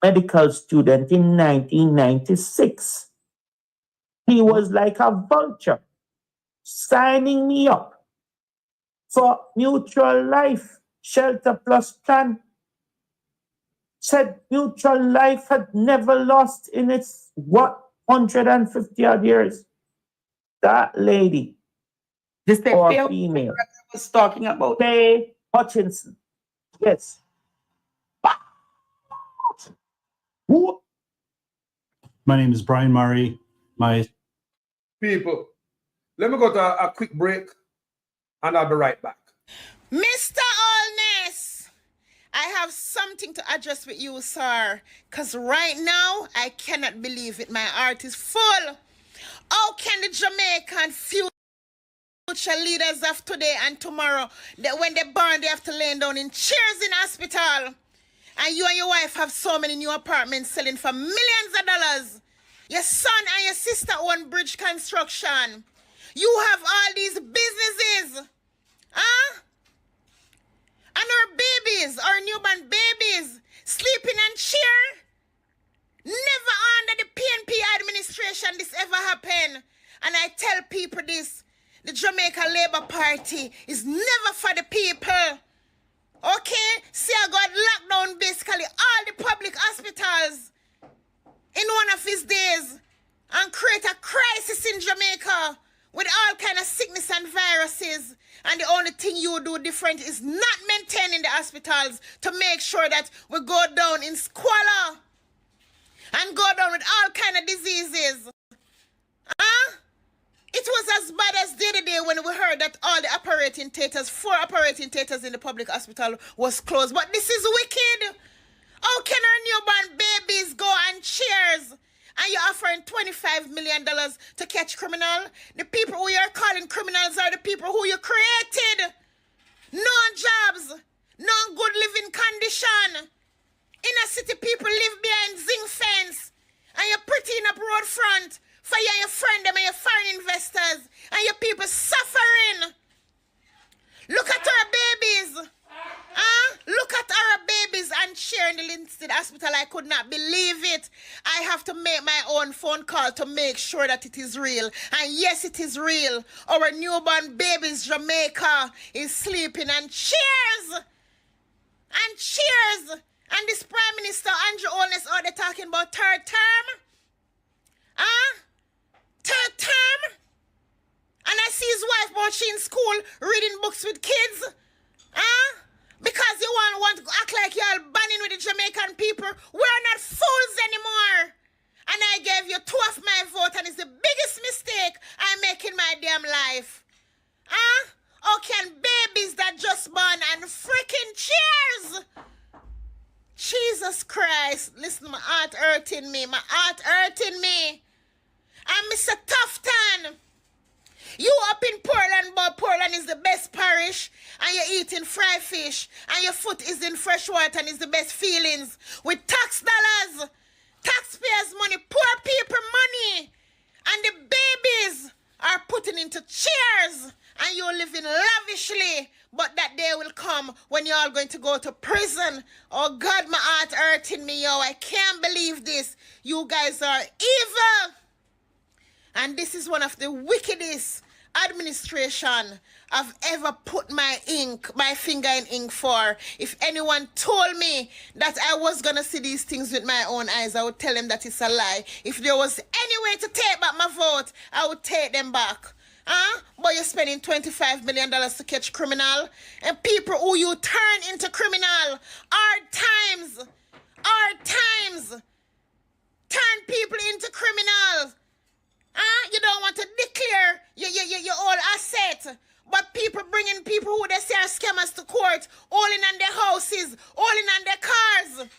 medical student in 1996. He was like a vulture, signing me up for Mutual Life Shelter Plus plan. Said Mutual Life had never lost in its 150 odd years. That lady, This the or Faye female, I was talking about. Faye Hutchinson. Yes. who? My name is Brian Murray. My People. Let me go to a quick break and I'll be right back. Mr. Allness, I have something to address with you, sir. Because right now, I cannot believe it. My heart is full. How can the Jamaican future leaders of today and tomorrow, that when they burn, they have to lay down in chairs in hospital? And you and your wife have so many new apartments selling for millions of dollars. Your son and your sister own bridge construction. You have all these businesses. Huh? And our babies, our newborn babies, sleeping on chair. Never under the PNP administration this ever happened. And I tell people this, the Jamaica Labour Party is never for the people. Okay? See, I got locked down basically all the public hospitals in one of his days and create a crisis in Jamaica with all kind of sickness and viruses. And the only thing you do different is not maintaining the hospitals to make sure that we go down in squalor and go down with all kind of diseases. Huh? It was as bad as the other day when we heard that all the operating theaters, 4 operating theaters in the public hospital was closed. But this is wicked. How can our newborn babies go on chairs and you're offering $25 million to catch criminal. The people who you're calling criminals are the people who you created. No jobs, no good living condition. Inner city people live behind zinc fence, and you're pretty in up road front for you and your friend them and your foreign investors, and your people suffering. Look at our babies. Look at our babies and share in the Linstead Hospital. I could not believe it. I have to make my own phone call to make sure that it is real. And yes, it is real. Our newborn babies, Jamaica, is sleeping. And cheers! And cheers! And this Prime Minister, Andrew Holness, are they talking about third term? Third term? And I see his wife, but she in school reading books with kids? Because you want to act like you're banning with the Jamaican people. We're not fools anymore. And I gave you 2 of my vote, and it's the biggest mistake I make in my damn life. How can babies that just born and freaking cheers? Jesus Christ. Listen, my heart hurting me. My heart hurting me. And Mr. Tufton, you up in Portland, but Portland is the best parish, and you're eating fried fish, and your foot is in fresh water, and it's the best feelings. With tax dollars, taxpayers' money, poor people money, and the babies are putting into chairs, and you're living lavishly, but that day will come when you're all going to go to prison. Oh God, my heart hurting me, yo. I can't believe this. You guys are evil. And this is one of the wickedest administration I've ever put my finger in ink for. If anyone told me that I was going to see these things with my own eyes, I would tell them that it's a lie. If there was any way to take back my vote, I would take them back. But you're spending $25 million to catch criminal, and people who you turn into criminal. Hard times turn people into criminals. You don't want to declare your whole asset, but people bringing people who they say are scammers to court, all in on their houses, all in on their cars.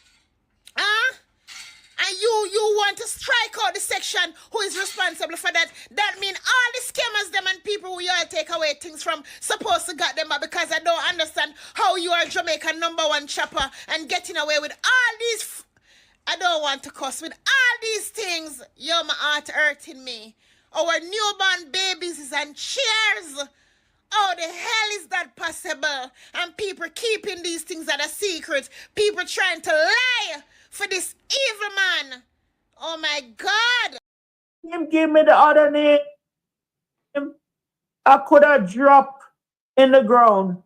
And you want to strike out the section who is responsible for that. That means all the scammers, them and people who you all take away things from, supposed to get them back, because I don't understand how you are Jamaican #1 chopper and getting away with all these... I don't want to cuss with all these things. Yo, my heart hurting me. Our newborn babies is on chairs. How the hell is that possible? And people keeping these things that are secret. People trying to lie for this evil man. Oh my God. Him give me the other name. I could have dropped in the ground.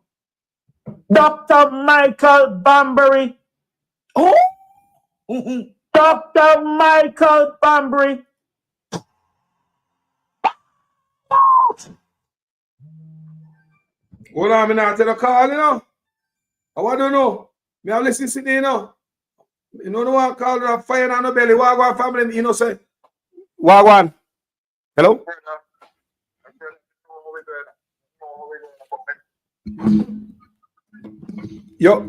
Dr. Michael Bambury. Oh? Dr. Michael Bambury. Hold on, me now tell the call, you know. I don't know. Me have listen sitting, you know. You know the one called a fire on the belly. Wagwan family, you know, say. Wagwan. Hello? Yo.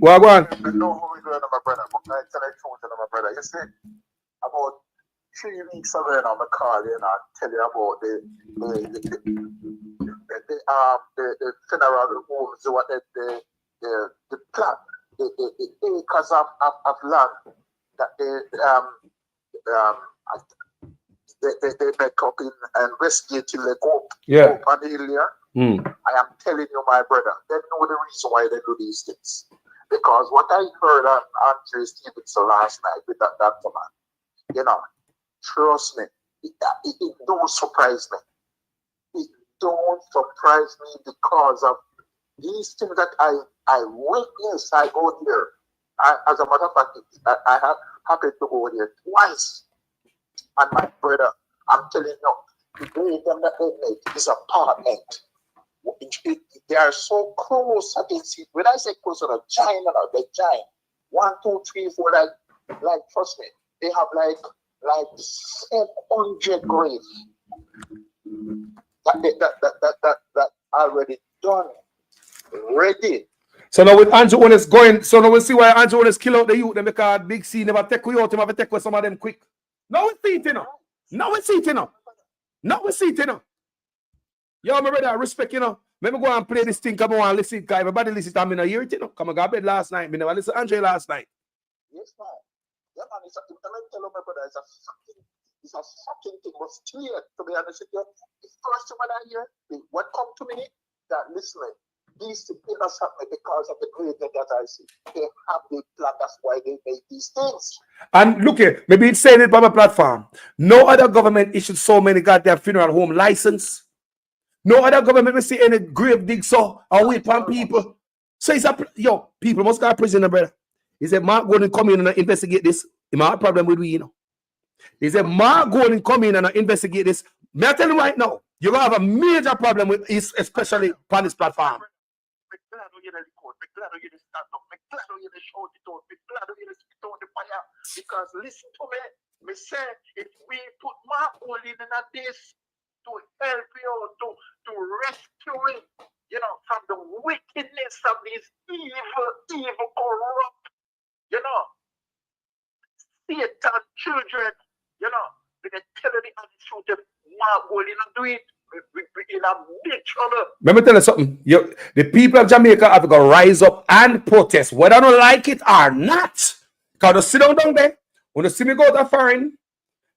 Wagwan. I know how we doing, my brother, but I tell you truth, my brother. You see, about 3 weeks ago, you know, I call you and I tell you about the funeral homes, what the plot, the acres of land that they make up in and Westgate till they go up on the hill here. I am telling you, my brother, they know the reason why they do these things. Because what I heard on Andre Stevenson last night with that man, you know, trust me, it don't surprise me. It don't surprise me because of these things that I witnessed. I go there. As a matter of fact, I have happened to go there twice. And my brother, I'm telling you, the way them that they make is apartment. They are so close. I can see when I say close to the giant, they're giant. 1, 2, 3, 4, like trust me, they have like 700 graves that already done, ready. So now with Andrew Holness going, so now we see why Andrew Holness kill out the youth, them because Big C never take you out, him have to take with some of them quick. No, we see it, you know. No, we see it, you know. No, we see it, you know. Yo, my brother, respect, you know. Let me go and play this thing. Come on, listen, guys. Everybody listen to me in a year, you know. Come on, got bed last night. Me never listen to Andre last night. Yes, man. Yeah, man, it's a, tell my brother, it's a fucking thing. But still, to be honest with you, the first time I hear, what come to me, that listen, these people are something because of the greatness that I see. They have the plan, that's why they make these things. And look here, maybe it's saying it on my platform. No other government issued so many goddamn funeral home license. No other government will see any grave dig so or whip on people. So it's a yo, people must go to prison, brother. He said, Mark going to come in and investigate this. He might have a problem with we, you know. He said, Mark going to come in and investigate this. May I tell you right now, you're going to have a major problem with this, especially on this platform. Because listen to me, me say if we put Mark only in this to help you to rescue it, you know, from the wickedness of these evil, corrupt, you know, Satan children, you know, we can tell you the truth if Mark only not do it. In a big trouble. Let me tell you something. The people of Jamaica have to go rise up and protest, whether I don't like it or not. Because they sit down there. When you see me go to foreign,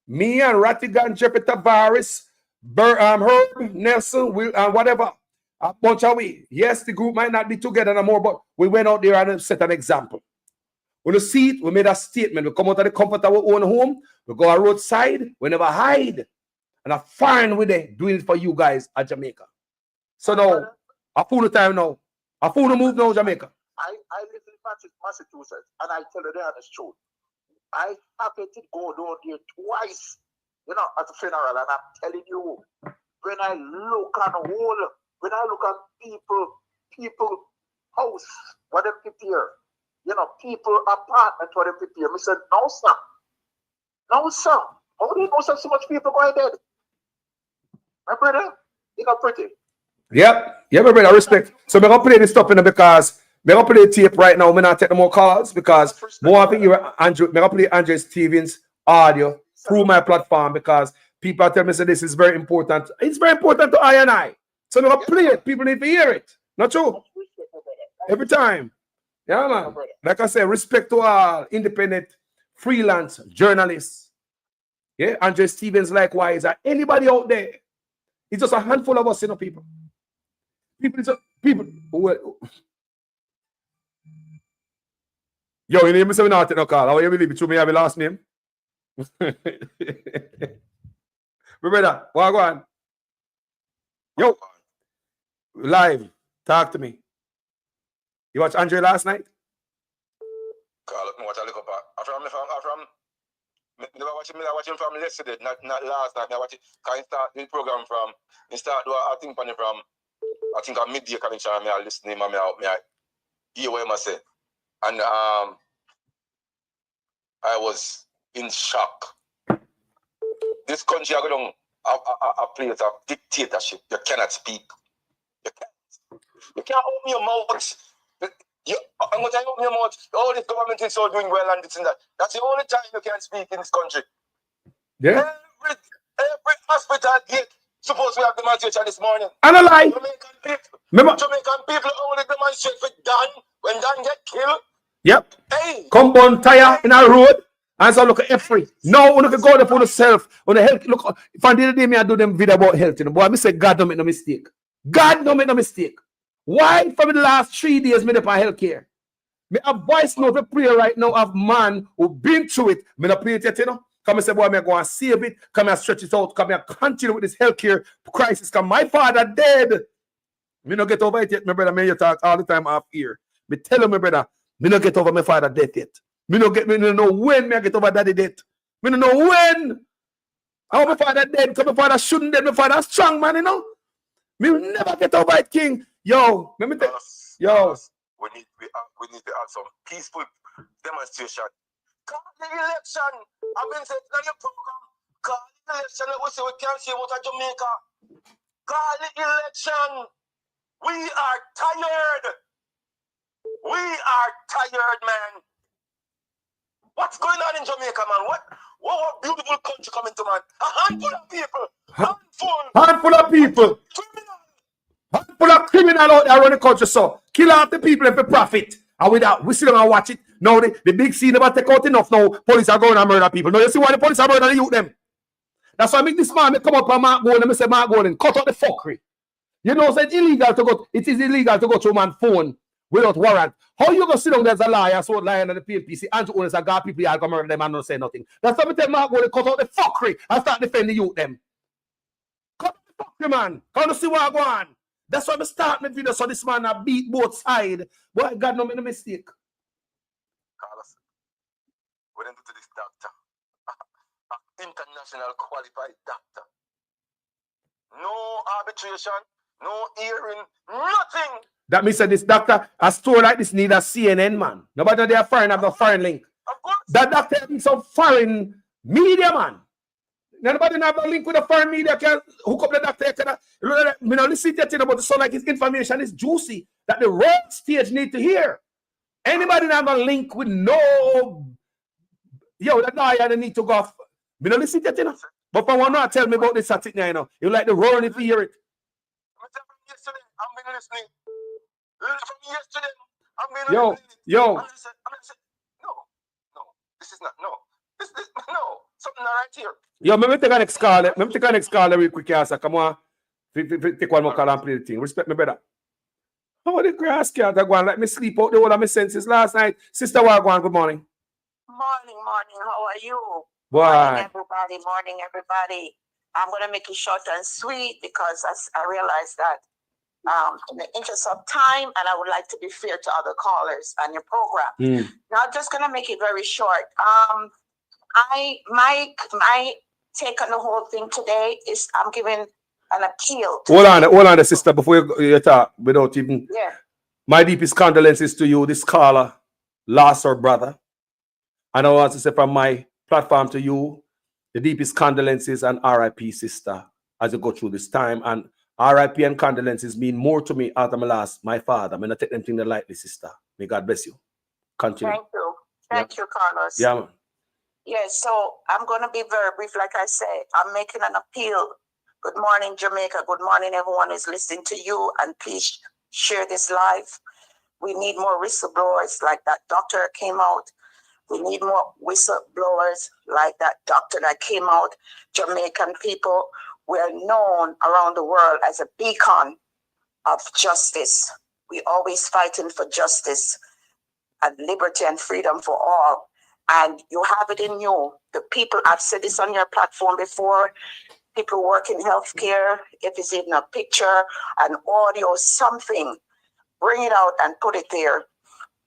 me and Rattigan, Jeffrey Tavares, Herb, Nelson, Will, and whatever, a bunch of we. Yes, the group might not be together no more, but we went out there and set an example. When you see it, we made a statement. We come out of the comfort of our own home. We go on roadside. We never hide. And I'm fine with it, doing it for you guys at Jamaica. So now, I fool the time now. I fool the move now, Jamaica. I live in Massachusetts, and I tell you the honest truth. I happened to go down there twice, you know, at the funeral, and I'm telling you, when I look at the whole, when I look at people house, what they prepare, you know, people apartment, what they prepare, I said, no, sir. No, sir. How do you know so much people going dead? My brother, you know, pretty. Yep. Yeah, my brother, respect. So we're going to play this stuff in because we're going to play the tape right now. We're not taking more calls because more of you, Andrew, we're going to play Andre Stevens' audio through my platform because people are telling me that this is very important. It's very important to I and I. So we're going to play it. People need to hear it. Not true? Every time. Yeah, man. Like I said, respect to all independent freelance journalists. Yeah, Andre Stevens likewise. Anybody out there? It's just a handful of us, you know, people. People. Yo, you name me say we not take no call. How you believe it? Me have a last name. My brother, what go on? Yo, live. Talk to me. You watch Andre last night? Call up me watch a little part. After me watch him from yesterday, not last night. Me watch it. Can you start the program from? Me start do I think from I think a midday connection. Me I listen to him and me I hear what him say. And I was in shock. This country are going a place of dictatorship. You cannot speak. You can't open your mouth. I'm going to open your mouth. All this government is so doing well and this and that. That's the only time you can speak in this country. Yeah. Every hospital gate supposed to have demonstration this morning. And a lie. Jamaican people only demonstrate for Dan when Dan get killed. Yep. Hey. Come on, tire in our road. And so look at every. No, we can go there for yourself. On the health. Look, if I did the day me I do them video about health, you know, boy, I say God don't make no mistake. God don't make no mistake. Why for the last 3 days me up on healthcare? Me a voice note to pray right now of man who been through it. Me not play it yet, you know. Come and say, boy, me go and save it. Come and stretch it out. Come and continue with this healthcare crisis. Come, my father dead. Me not get over it yet, my brother. Me you talk all the time off here. Me tell him, my brother, me not get over my father death yet. Me no know when me I get over daddy death. Me no know when. How my father dead? Because my father shouldn't dead. My father strong, man, you know. Me will never get over it, King. Yo, let me tell yo. We need to have some peaceful demonstration. Call the election. I've been saying on your program. Call the election. We say we can't see what Jamaica. Call the election. We are tired. We are tired, man. What's going on in Jamaica, man? What a beautiful country coming to, man. A handful of people. Handful of people. Handful of criminal out there around the country, so kill off the people and for profit. And with that, we sit down and watch it. Now the big scene about take out enough now. Police are going to murder people. Now you see why the police are murdering the youth them. That's why I make this man come up and Mark Golden and say, Mark Golden, cut out the fuckery. You know, it's illegal to go. It is illegal to go through man's phone without warrant. How you gonna sit down there's a liar, so lying on the PNP, and to owners, I got people here gonna murder them and not say nothing. That's why I tell Mark Golden, cut out the fuckery and start defending the youth them. Cut out the fuckery, man. Can't see what I go on. That's why I start my video so this man I beat both sides. But God no make no mistake. Carlos, what did do to this doctor? International qualified doctor. No arbitration, no hearing, nothing. That means that this doctor, a store like this need a CNN man. Nobody there foreign have no foreign link. Of course. That doctor needs some foreign media man. Nobody have a link with the foreign media can hook up the doctor. Me not listen to you about the so like his information is juicy that the world stage need to hear. Anybody have a link with no that lawyer need to go off. Me not listen to you. But for one not tell me about this static now, you know. You like the roaring if you hear it. Yesterday, I'm been listening. From yesterday, I'm been listening. I'm saying, no, this is not, this no, something not right here. Yo, let me take an next call. Let me take an next call real quick, yes. Come on. Take one more call and play the thing. Respect me better. How the grass cat are going? Let me sleep out the whole of my senses last night. Sister Wagwan, good morning. Morning. How are you? Why? Morning, everybody. I'm going to make it short and sweet because I realize that in the interest of time, and I would like to be fair to other callers on your program. Now, I'm just going to make it very short. My take on the whole thing today is I'm giving an appeal. Hold on, sister, before you talk, without even. Yeah. My deepest condolences to you. This caller lost her brother. And I want to say from my platform to you, the deepest condolences and RIP, sister, as you go through this time. And RIP and condolences mean more to me after my father. I'm going to take them things lightly, sister. May God bless you. Continue. Thank you. Thank you, Carlos. Yeah, man. Yes, so I'm going to be very brief. Like I said, I'm making an appeal. Good morning, Jamaica. Good morning, everyone who's listening to you. And please share this live. We need more whistleblowers like that doctor came out. We need more whistleblowers like that doctor that came out. Jamaican people, we're known around the world as a beacon of justice. We always fighting for justice and liberty and freedom for all. And you have it in you. The people, I've said this on your platform before, people work in healthcare, if it's even a picture, an audio, something, bring it out and put it there.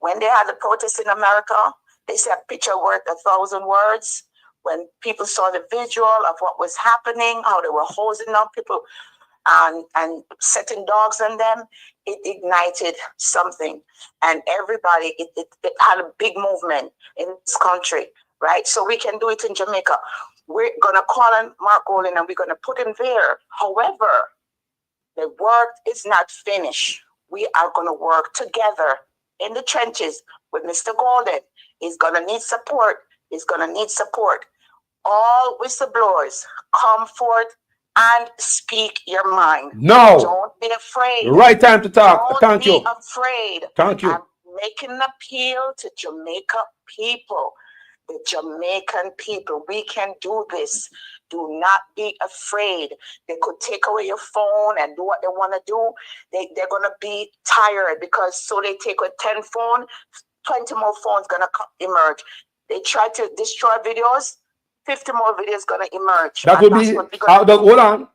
When they had the protest in America, they said a picture worth 1,000 words. When people saw the visual of what was happening, how they were hosing up people and setting dogs on them, it ignited something. And everybody, it had a big movement in this country, right? So we can do it in Jamaica. We're going to call on Mark Golden and we're going to put him there. However, the work is not finished. We are going to work together in the trenches with Mr. Golden. He's going to need support. He's going to need support. All whistleblowers, come forth and speak your mind. No. Don't be afraid. Right time to talk. Thank you. Don't be afraid. Thank you. I'm making an appeal to Jamaica people, the Jamaican people. We can do this. Do not be afraid. They could take away your phone and do what they want to do. They're going to be tired because so they take a 10 phone, 20 more phones going to emerge. They try to destroy videos, 50 more videos going to emerge. That would be, hold on.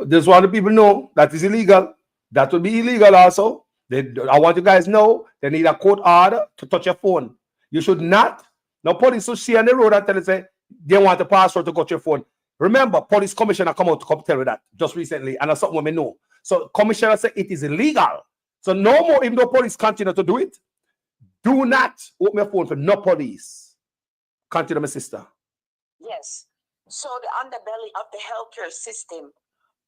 This one the people know that is illegal. That would be illegal also. I want you guys to know they need a court order to touch your phone. You should not. Now police will see on the road and tell you say they want a password to go to your phone. Remember, police commissioner come out to come tell you that just recently, and that's something we know. So commissioner said it is illegal. So no more, even though police continue to do it, do not open your phone for no police. Continue, my sister. Yes. So the underbelly of the healthcare system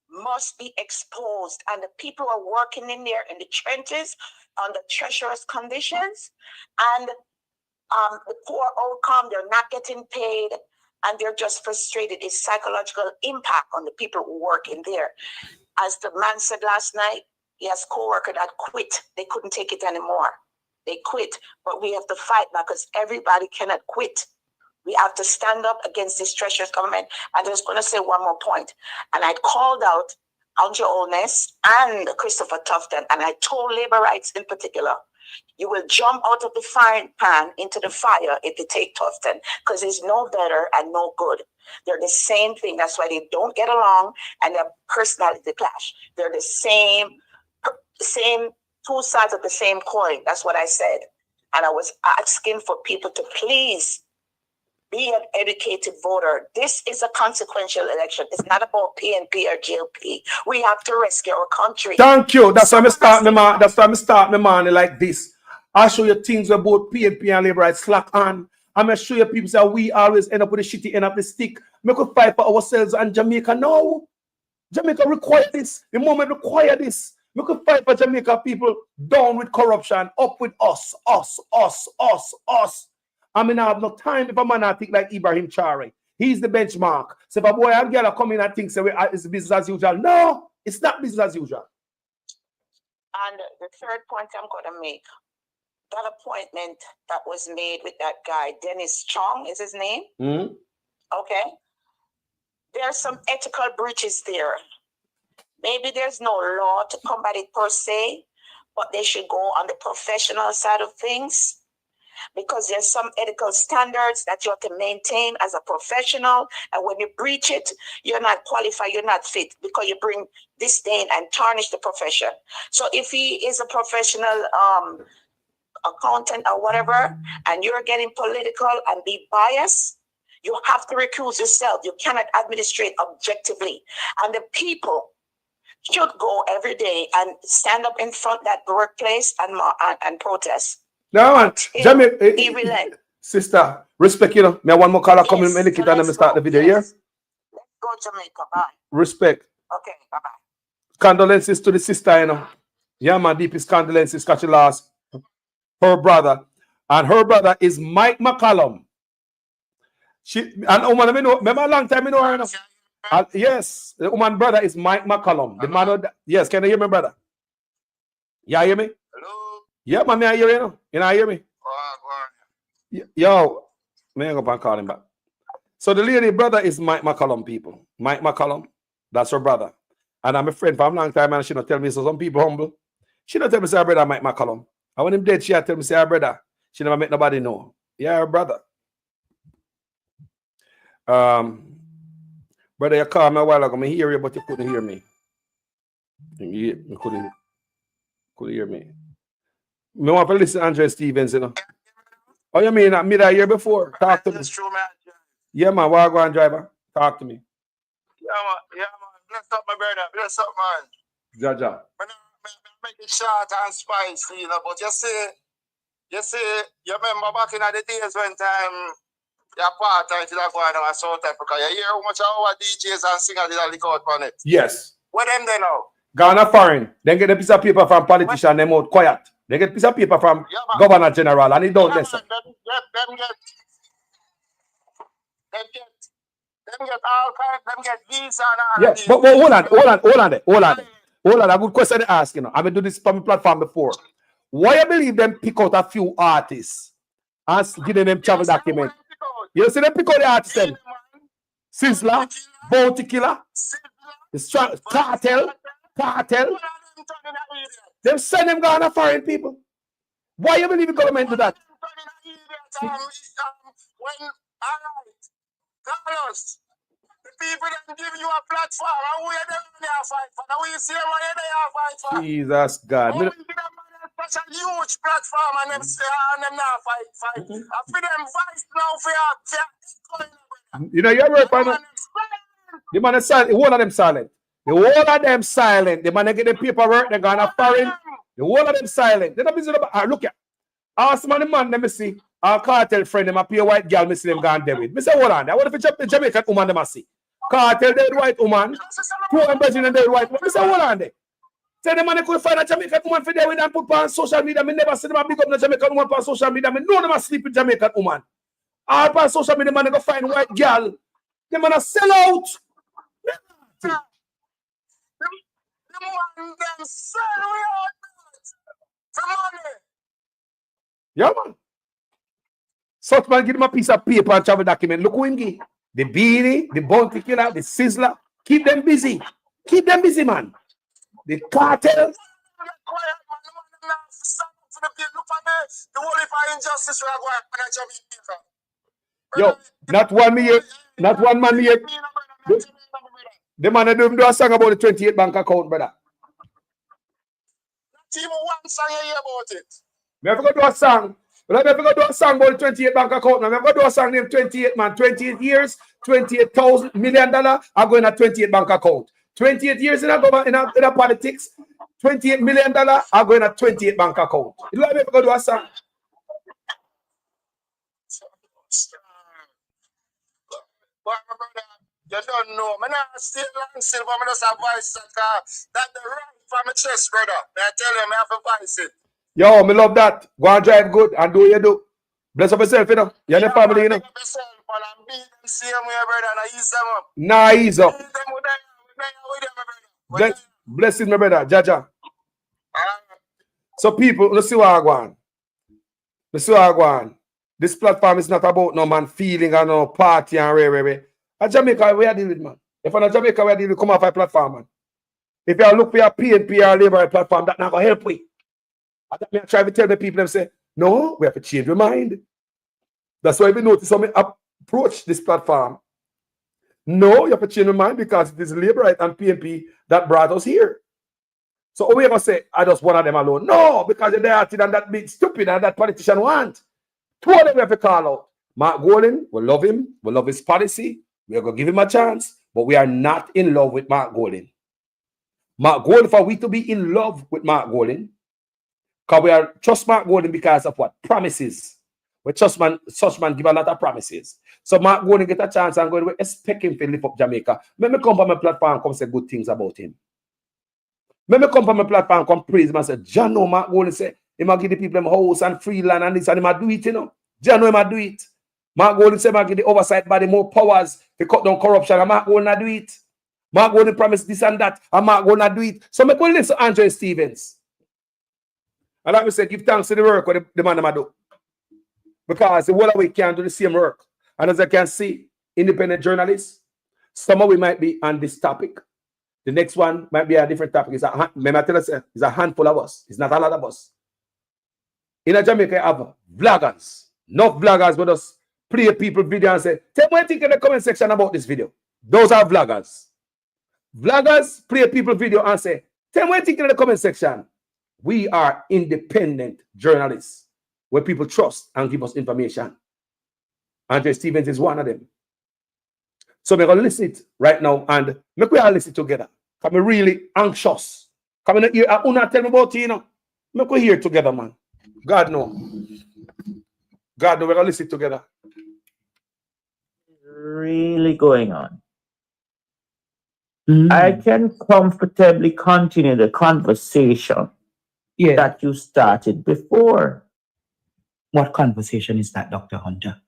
must be exposed, and the people are working in there in the trenches under treacherous conditions, and the poor outcome, they're not getting paid, and they're just frustrated. It's psychological impact on the people who work in there. As the man said last night, he has co-worker that quit. They couldn't take it anymore. They quit, but we have to fight now because everybody cannot quit. We have to stand up against this treacherous government. I'm just going to say one more point. And I called out Andrew Olness and Christopher Tufton, and I told labor rights in particular, you will jump out of the frying pan into the fire if you take Tufton, because it's no better and no good. They're the same thing. That's why they don't get along and their personality clash. They're the same two sides of the same coin. That's what I said. And I was asking for people to please be an educated voter. This is a consequential election. It's not about PNP or GLP. We have to rescue our country. Thank you. That's why I start my morning like this. I show you things about PNP and labor rights slack on. I'm gonna show you people say we always end up with the shitty end of the stick. Make us fight for ourselves and Jamaica now. Jamaica require this. The moment require this. Make us fight for Jamaica people. Down with corruption. Up with us. I mean, I have no time if a man I think like Ibrahim Chari. He's the benchmark. So if a boy and girl are coming and think so it's business as usual. No, it's not business as usual. And the third point I'm going to make, that appointment that was made with that guy, Dennis Chong is his name. Mm-hmm. Okay. There's some ethical breaches there. Maybe there's no law to combat it per se, but they should go on the professional side of things, because there's some ethical standards that you have to maintain as a professional. And when you breach it, you're not qualified, you're not fit, because you bring disdain and tarnish the profession. So if he is a professional accountant or whatever, and you're getting political and be biased, you have to recuse yourself. You cannot administrate objectively. And the people should go every day and stand up in front of that workplace and protest. No, man. Jamaica, sister, respect, you know. Me one more caller coming in and then me start the video here. Let's go Jamaica, bye. Respect. Okay, bye-bye. Condolences to the sister, you know. Yeah, my deepest condolences, because she lost her brother. And her brother is Mike McCallum. Woman, remember a long time I know her, you know? Yes, the woman brother is Mike McCallum. The man, yes, can you hear me, brother? Yeah, hear me? Hello? Yeah, man, I hear you, know. You know, hear me? Yo, man, go and call him back. So the lady brother is Mike McCallum, people. Mike McCallum, that's her brother. And I'm a friend for a long time, and she don't tell me, so some people humble. She don't tell me, say her brother Mike McCallum. And when him dead, she tell me, say her brother. She never make nobody know. Yeah, her brother. Brother, you called me a while ago. I hear you, but you couldn't hear me. You couldn't hear me. I want to listen to Andre Stevens, you know. Oh, you mean me that year before? Talk to me. Yeah, man. Why go and driver? Talk to me. Yeah, man. Bless up, my brother. Bless up, man. Jaja. Make it short and spicy, you know. But you see, you remember back in the days when your part-time did go on in South Africa. You hear how much our DJs and singers did lick out on it? Yes. What them they know? Ghana foreign. Then get a piece of paper from politician, them out quiet. They get a piece of paper from Governor General, and he don't listen. Them get all kinds, them get visa and all. Yes, but hold on. A good question to ask, you know. I've been doing this from the platform before. Why you believe them pick out a few artists and give them travel document? You see them pick out the artists them? Sizzler, Bounty Killer, the Cartel. Them send them Ghana foreign people. Why you believe the government do that? Carlos, the people that give you a platform, and where them they are fight for? Now we see where they are fight for. Jesus God. We give them such a huge platform and them say and them now fight. And for them voice now for you know, you ever find out? The man is silent. The whole of them silent. The whole of them silent. The man get the paperwork. They're gonna foreign. The whole of them silent. They're not busy about. Look at. Ask man the man. Let me see. Our cartel friend them a pay white girl. Me see them gone David. Me say hold on. What if the Jamaican woman them a see? Cartel dead white woman. Two Brazilian dead white woman. Me say hold on there. Say the man they could find a Jamaican woman for there with them put on social media. Me never see them a big up the Jamaican woman on social media. Me know them a sleep with Jamaican woman. All on social media, man, they go find white girl. They man a sell out. The man them sell we out for money. Yeah, man. Such man give him a piece of paper and travel document. Look who him give. The beanie, the bounty killer, the sizzler. Keep them busy. Keep them busy, man. The cartel. Look for the whole if I injustice we are going to Jamaica. Yo, not one me yet. Not one man me yet. The man that do a song about the 28 bank account, brother. Not even one song you hear about it. Me have to go do a song. But I have to go do a song about the 28 bank account. Now, I have to go do a song named 28 man. 28 years, $28,000 million are going at 28 bank account. 28 years in a politics, $28 million are going at 28 bank account. You know, I have to go do a song. But my brother, you don't know. I'm not still long silver, I'm just a voice that the right from my chest, brother. I tell you, I have to voice it. Yo, me love that. Go and drive good and do what you do. Bless up yourself, you know. You're in the family, you know. Nah, ease up. Blessings, my brother. Jaja. So people, let's see what I go on. Let's see what I go on. This platform is not about no man feeling and no party and rare. At Jamaica, we are dealing with, man. If I'm at Jamaica, we are dealing with, come off a platform, man. If you look for your PNP or Labour platform, that's not going to help we. I try to tell the people and say, no, we have to change our mind. That's why we notice how we approach this platform. No, you have to change your mind because it is Labour and PNP that brought us here. So are we going to say, I just one of them alone? No, because they're acting and that big stupid and that politician want. Two of them we have to call out. Mark Golding, we love him. We love his policy. We are going to give him a chance. But we are not in love with Mark Golding. Mark Golding, for we to be in love with Mark Golding, because we are trust Mark Golding because of what? Promises. We trust man, such man give a lot of promises. So Mark Golding get a chance and going to expect him to lift up Jamaica. Let me come from my platform and come say good things about him. Let me come from my platform and come praise him and say, John, no, Mark Golding say, he might give the people them house and free land and this and he might do it, you know. John, no, he might do it. Mark Golding say, he might give the oversight body more powers to cut down corruption and Mark Golding not do it. Mark Golding promise this and that and Mark Golding not do it. So I go listen to Andrew Stevens. And like we said, give thanks to the work what the man them do. Because the whole of we can do the same work. And as I can see, independent journalists, some of we might be on this topic. The next one might be a different topic. It's a handful of us. It's not a lot of us. In Jamaica, you have vloggers. Enough vloggers with us play people video and say, tell me what you think in the comment section about this video. Those are vloggers. Vloggers play people video and say, tell me what you think in the comment section. We are independent journalists where people trust and give us information. Andrew Stevens is one of them. So we're going to listen it right now and make we all listen together. Because I'm really anxious. Come in here, I want to tell me about it, you know. Make we hear together, man. God know. God know, we're going to listen together. Really going on. I can comfortably continue the conversation that you started before. What conversation is that, Dr. Hunter?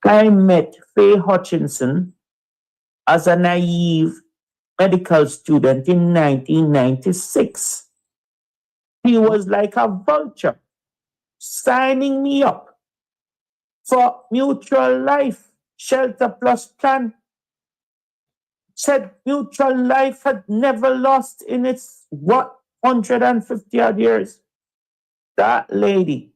I met Faye Hutchinson as a naive medical student in 1996. He was like a vulture, signing me up for Mutual Life Shelter Plus plan. Said Mutual Life had never lost in its 150 odd years. That lady,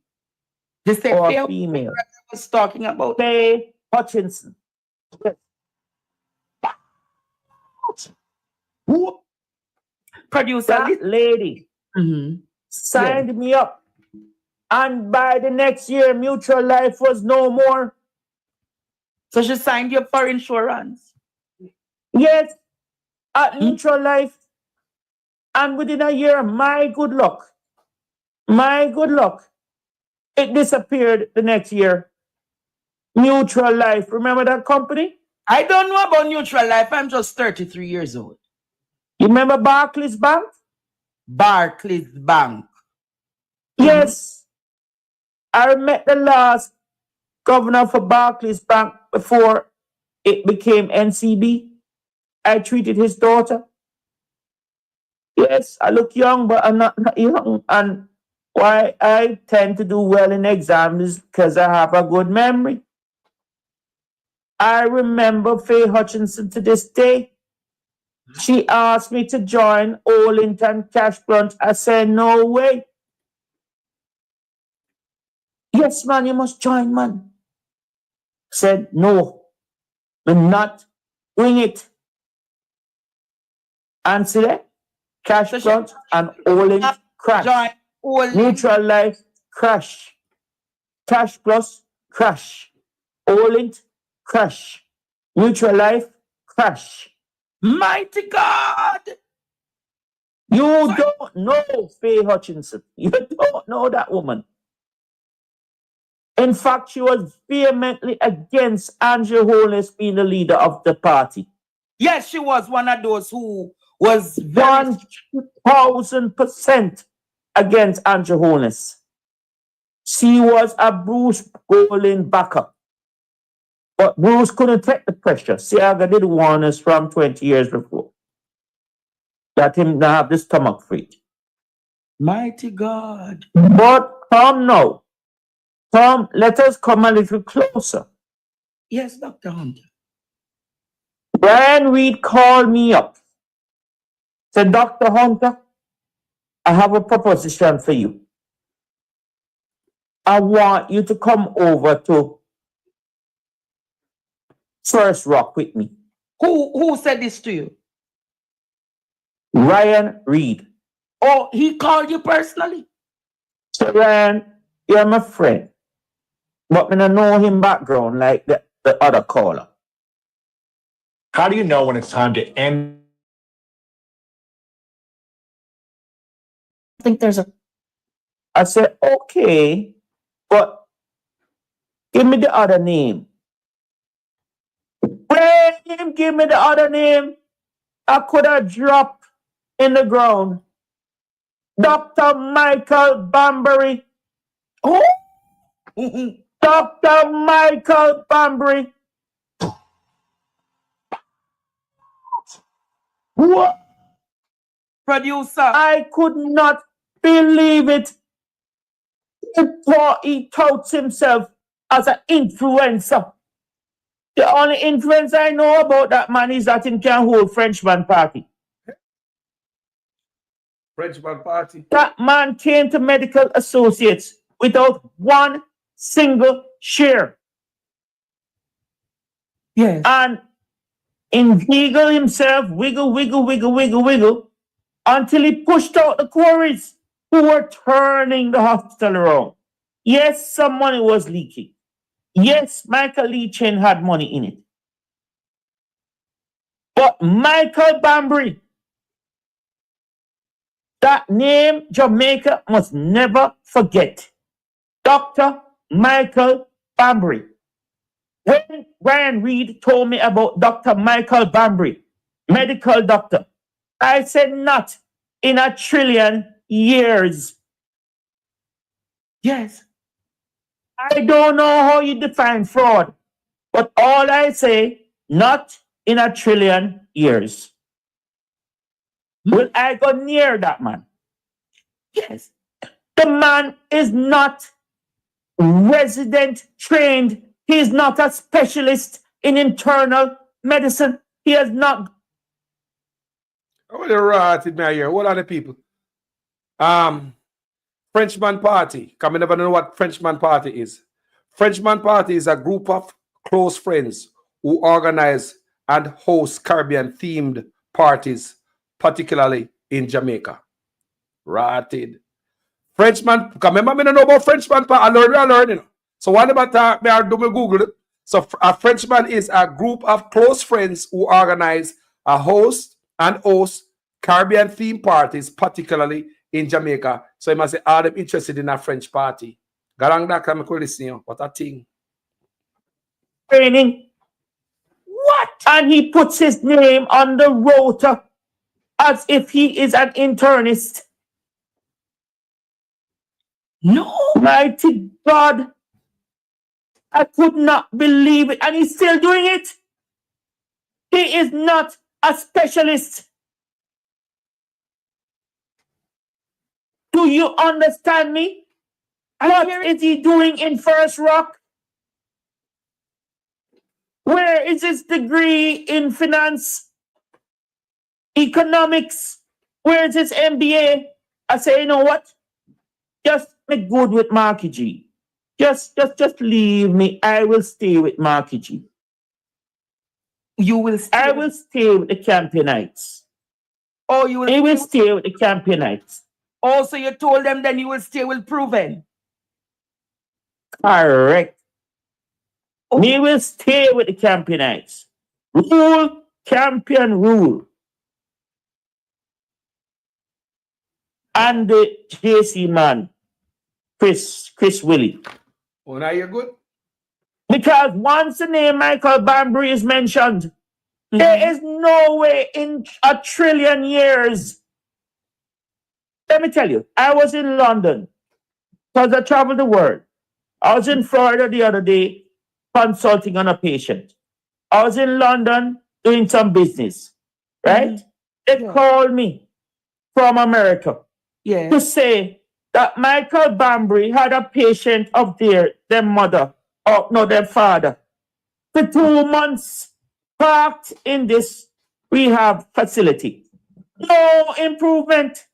This is or Faye female, was talking about. Faye Hutchinson. Who? Producer That lady signed me up. And by the next year, Mutual Life was no more. So she signed you up for insurance? Yes, at Mutual Life. And within a year, my good luck, it disappeared the next year. Mutual Life, remember that company? I don't know about Mutual Life. I'm just 33 years old. You remember Barclays Bank? Barclays Bank. Yes. I met the last governor for Barclays Bank before it became NCB. I treated his daughter. Yes, I look young, but I'm not young. And why I tend to do well in exams is because I have a good memory. I remember Faye Hutchinson to this day. She asked me to join Olinton Cash Crunch. I said, no way. Yes, man, you must join, man. Said, no, I'm not doing it. And see that? Cash Crunch and Olin crash. Neutral Life crash. Cash Plus crash. Olint crash. Neutral Life crash. Mighty God! You don't know Faye Hutchinson. You don't know that woman. In fact, she was vehemently against Andrew Holness being the leader of the party. Yes, she was one of those who was 1000% against Andrew Holness. She was a Bruce Golding backer. But Bruce couldn't take the pressure. Siaga did warn us from 20 years before that him not have the stomach for it. Mighty God. But come now. Tom, let us come a little closer. Yes, Dr. Hunter. Brian Reed called me up. Said, Dr. Hunter, I have a proposition for you. I want you to come over to First Rock with me. Who said this to you? Ryan Reed. Oh, he called you personally? So Ryan, you're my friend. But I don't know him background like the other caller. How do you know when it's time to end? I think there's a... I said, okay, but give me the other name. When him give me the other name, I could have dropped in the ground. Dr. Michael Banbury. Oh! Dr. Michael Banbury. What? Producer. I could not believe it. He touts himself as an influencer. The only influence I know about that man is that he can hold Frenchman party. Frenchman party. That man came to Medical Associates without one single share. Yes. And inveigled himself, wiggle, until he pushed out the quarries who were turning the hospital around. Yes, some money was leaking. Yes, Michael Lee Chen had money in it. But Michael Banbury, that name Jamaica must never forget. Dr. Michael Banbury. When Brian Reed told me about Dr. Michael Banbury, medical doctor, I said not in a trillion years. Yes. I don't know how you define fraud, but all I say, not in a trillion years. Will I go near that man? Yes. The man is not resident trained. He is not a specialist in internal medicine. He has not. I want to rot in my ear. What are the people? Frenchman Party. Come I never know what Frenchman Party is. Frenchman Party is a group of close friends who organize and host Caribbean-themed parties, particularly in Jamaica. Rotted. Frenchman, remember me don't know about Frenchman Party. I learn, you know. So what about that? I do my Google it. So a Frenchman is a group of close friends who organize a host and host Caribbean-themed parties, particularly in Jamaica. So you must say, are them interested in a French party? Garang da come listen. What a thing. Training. What? And he puts his name on the rota as if he is an internist. No. Mighty God. I could not believe it. And he's still doing it. He is not a specialist. Do you understand me? What is he doing in First Rock? Where is his degree in finance, economics? Where is his MBA? I say, you know what? Just make good with Marky G. Just leave me. I will stay with Marky G. You will stay. I will stay with the Campionites. Oh, you will. He will stay with the Campionites. Oh, so you told them then you will stay with Proven. Correct. Oh. We will stay with the Campionites. Rule, Campion rule. And the JC man, Chris Willie. Oh, now you're good? Because once the name Michael Bambry is mentioned, there is no way in a trillion years. Let me tell you, I was in London because I traveled the world. I was in Florida the other day consulting on a patient. I was in London doing some business, right? They called me from America to say that Michael Bambry had a patient of their mother, their father, for 2 months parked in this rehab facility. No improvement.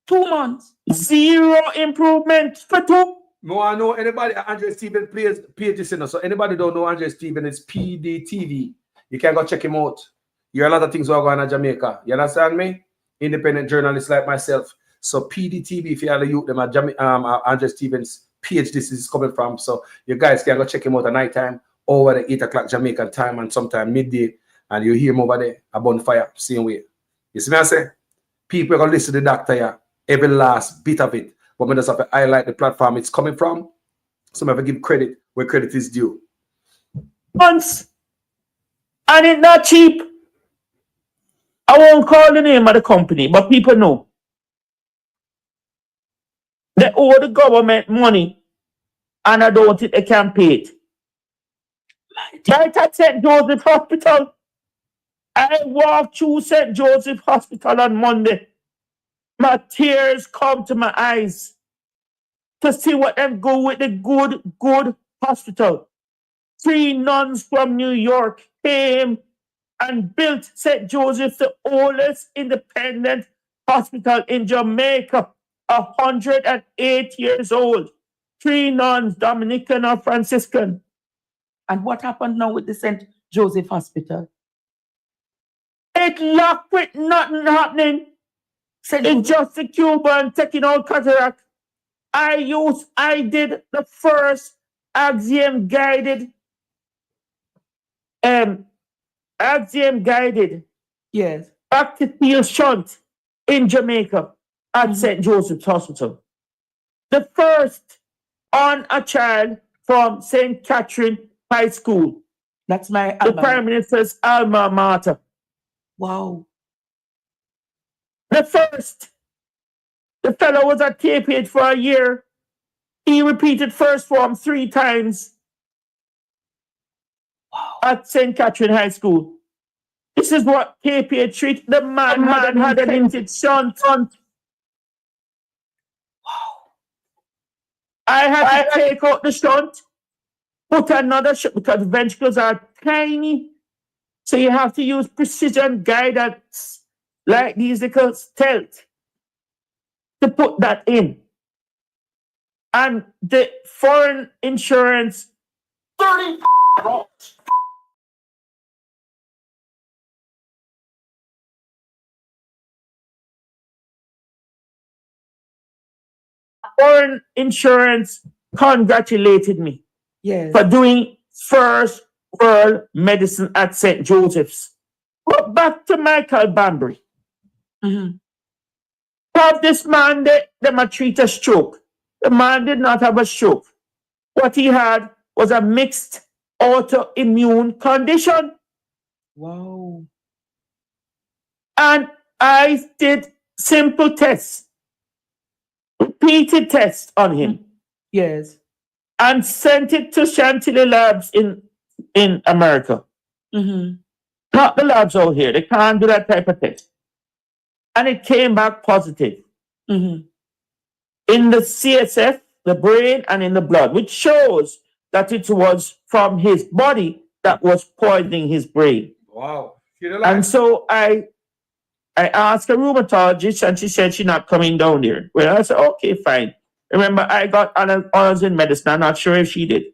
2 months. Zero improvement for 2. No, I know anybody. Andre Stephen plays this, so anybody don't know Andre Stephen is PDTV. You can go check him out. You hear a lot of things are going on in Jamaica. You understand me? Independent journalists like myself. So PDTV, if you are the youth, them at Andre Stephen's page, this is coming from. So you guys can go check him out at night time, over the 8 o'clock Jamaican time, and sometime midday, and you hear him over there, a bonfire, same way. You see me I say? People are going to listen to the doctor here, every last bit of it. But we just have to highlight the platform it's coming from. Some have to give credit where credit is due. Once, and it's not cheap. I won't call the name of the company, but people know. They owe the government money, and I don't think they can pay it. Right at St. Joseph Hospital. I walked through St. Joseph Hospital on Monday. My tears come to my eyes to see what them go with the good hospital. 3 nuns from New York came and built St. Joseph, the oldest independent hospital in Jamaica, 108 years old. 3 nuns, Dominican or Franciscan. And what happened now with the St. Joseph Hospital? It locked with nothing happening. It's just the Cuban taking out cataract. I did the first axiom guided active shunt in Jamaica at St. Joseph's Hospital. The first on a child from St. Catherine High School. That's my the Prime Minister's alma mater. Wow. The first. The fellow was at KPH for a year. He repeated first form 3 times at St. Catherine High School. This is what KPH treated. The man had an infected shunt. Wow. I had to take out the shunt, put another shunt because ventricles are tiny. So you have to use precision guidance like these little stealth to put that in. And the foreign insurance, 30 foreign insurance congratulated me for doing first world medicine at St. Joseph's. But back to Michael Bambry. Have this man, they might treat a stroke. The man did not have a stroke. What he had was a mixed autoimmune condition. Wow. And I did simple tests, repeated tests on him. Yes. and sent it to Chantilly Labs in America. Not the labs out here. They can't do that type of test. And it came back positive. In the CSF, the brain, and in the blood, which shows that it was from his body that was poisoning his brain. Wow. And so I asked a rheumatologist, and she said she's not coming down there. Well, I said, okay, fine. Remember, I got honors in medicine. I'm not sure if she did.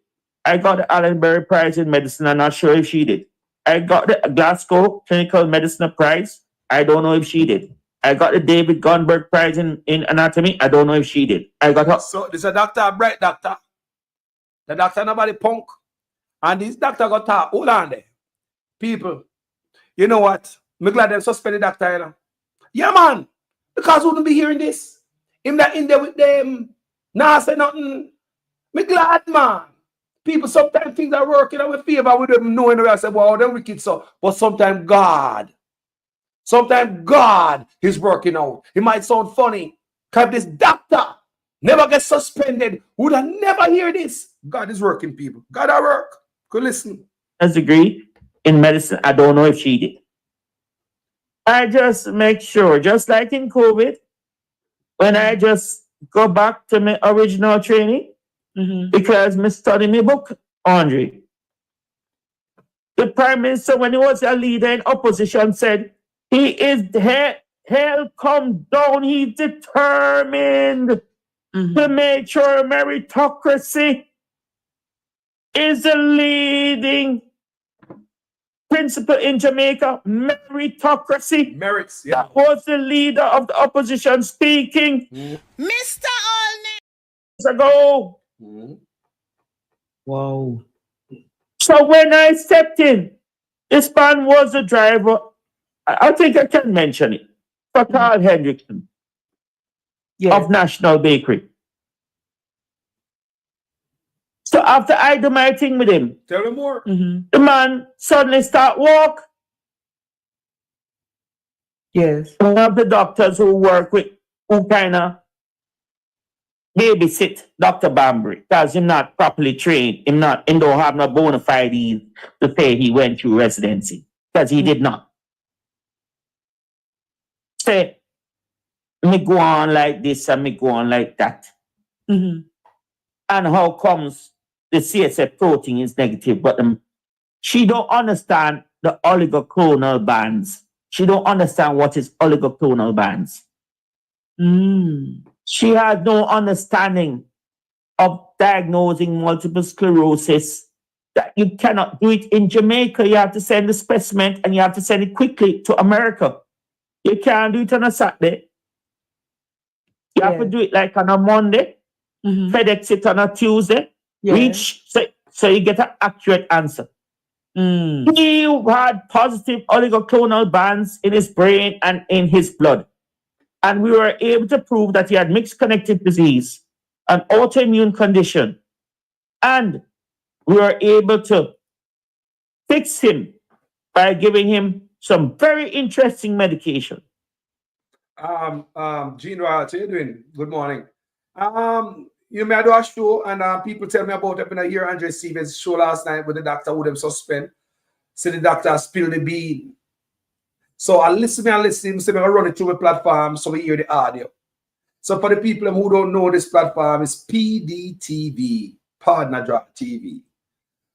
I got the Allenbury Prize in medicine. I'm not sure if she did. I got the Glasgow Clinical Medicine Prize. I don't know if she did. I got the David Gunberg Prize in anatomy. I don't know if she did. I got her. So this is a doctor, a bright doctor. The doctor nobody punk. And this doctor got top. Hold on there. People, you know what? I'm glad they suspended the doctor, you know. Yeah, man. Because we wouldn't be hearing this. Him that in there with them. Nah, say nothing. Me glad, man. People, sometimes things are working in our favor with them knowing I say, well, they're wicked so. But sometimes God is working out. It might sound funny. Because this doctor never gets suspended. Would I never hear this? God is working, people. God at work. Good listen. A degree in medicine. I don't know if she did. I just make sure, just like in COVID, when I just go back to my original training, because I study my book, Andre. The Prime Minister, when he was a leader in opposition, said, he is hell come down. He's determined to make sure meritocracy is the leading principle in Jamaica. Meritocracy. Merits, yeah. That was the leader of the opposition speaking. Mr. Allness. Ago. Wow. So when I stepped in, this man was the driver. I think I can mention it. For Carl Hendrickson of National Bakery. So after I do my thing with him, tell him more. The man suddenly start walk. Yes. One of the doctors who work with, who kind of babysit Dr. Bambry, because he's not properly trained. He don't have no bona fide to say he went through residency, because he did not. Say, me go on like this and me go on like that. And how comes the CSF protein is negative, but she don't understand the oligoclonal bands. She don't understand what is oligoclonal bands. She has no understanding of diagnosing multiple sclerosis. That you cannot do it in Jamaica. You have to send the specimen and you have to send it quickly to America. You can't do it on a Saturday. You have to do it like on a Monday. FedEx it on a Tuesday. Reach so you get an accurate answer. He had positive oligoclonal bands in his brain and in his blood. And we were able to prove that he had mixed connective disease, an autoimmune condition. And we were able to fix him by giving him some very interesting medication. Gene Royal, how you doing? Good morning. You may do a show, and people tell me about it when I hear Andre Stevens' show last night with the doctor who them suspend. So the doctor spilled the bean. So I listen, so I run it through my platform so we hear the audio. So for the people who don't know this platform, it's PDTV, Partner Drop TV.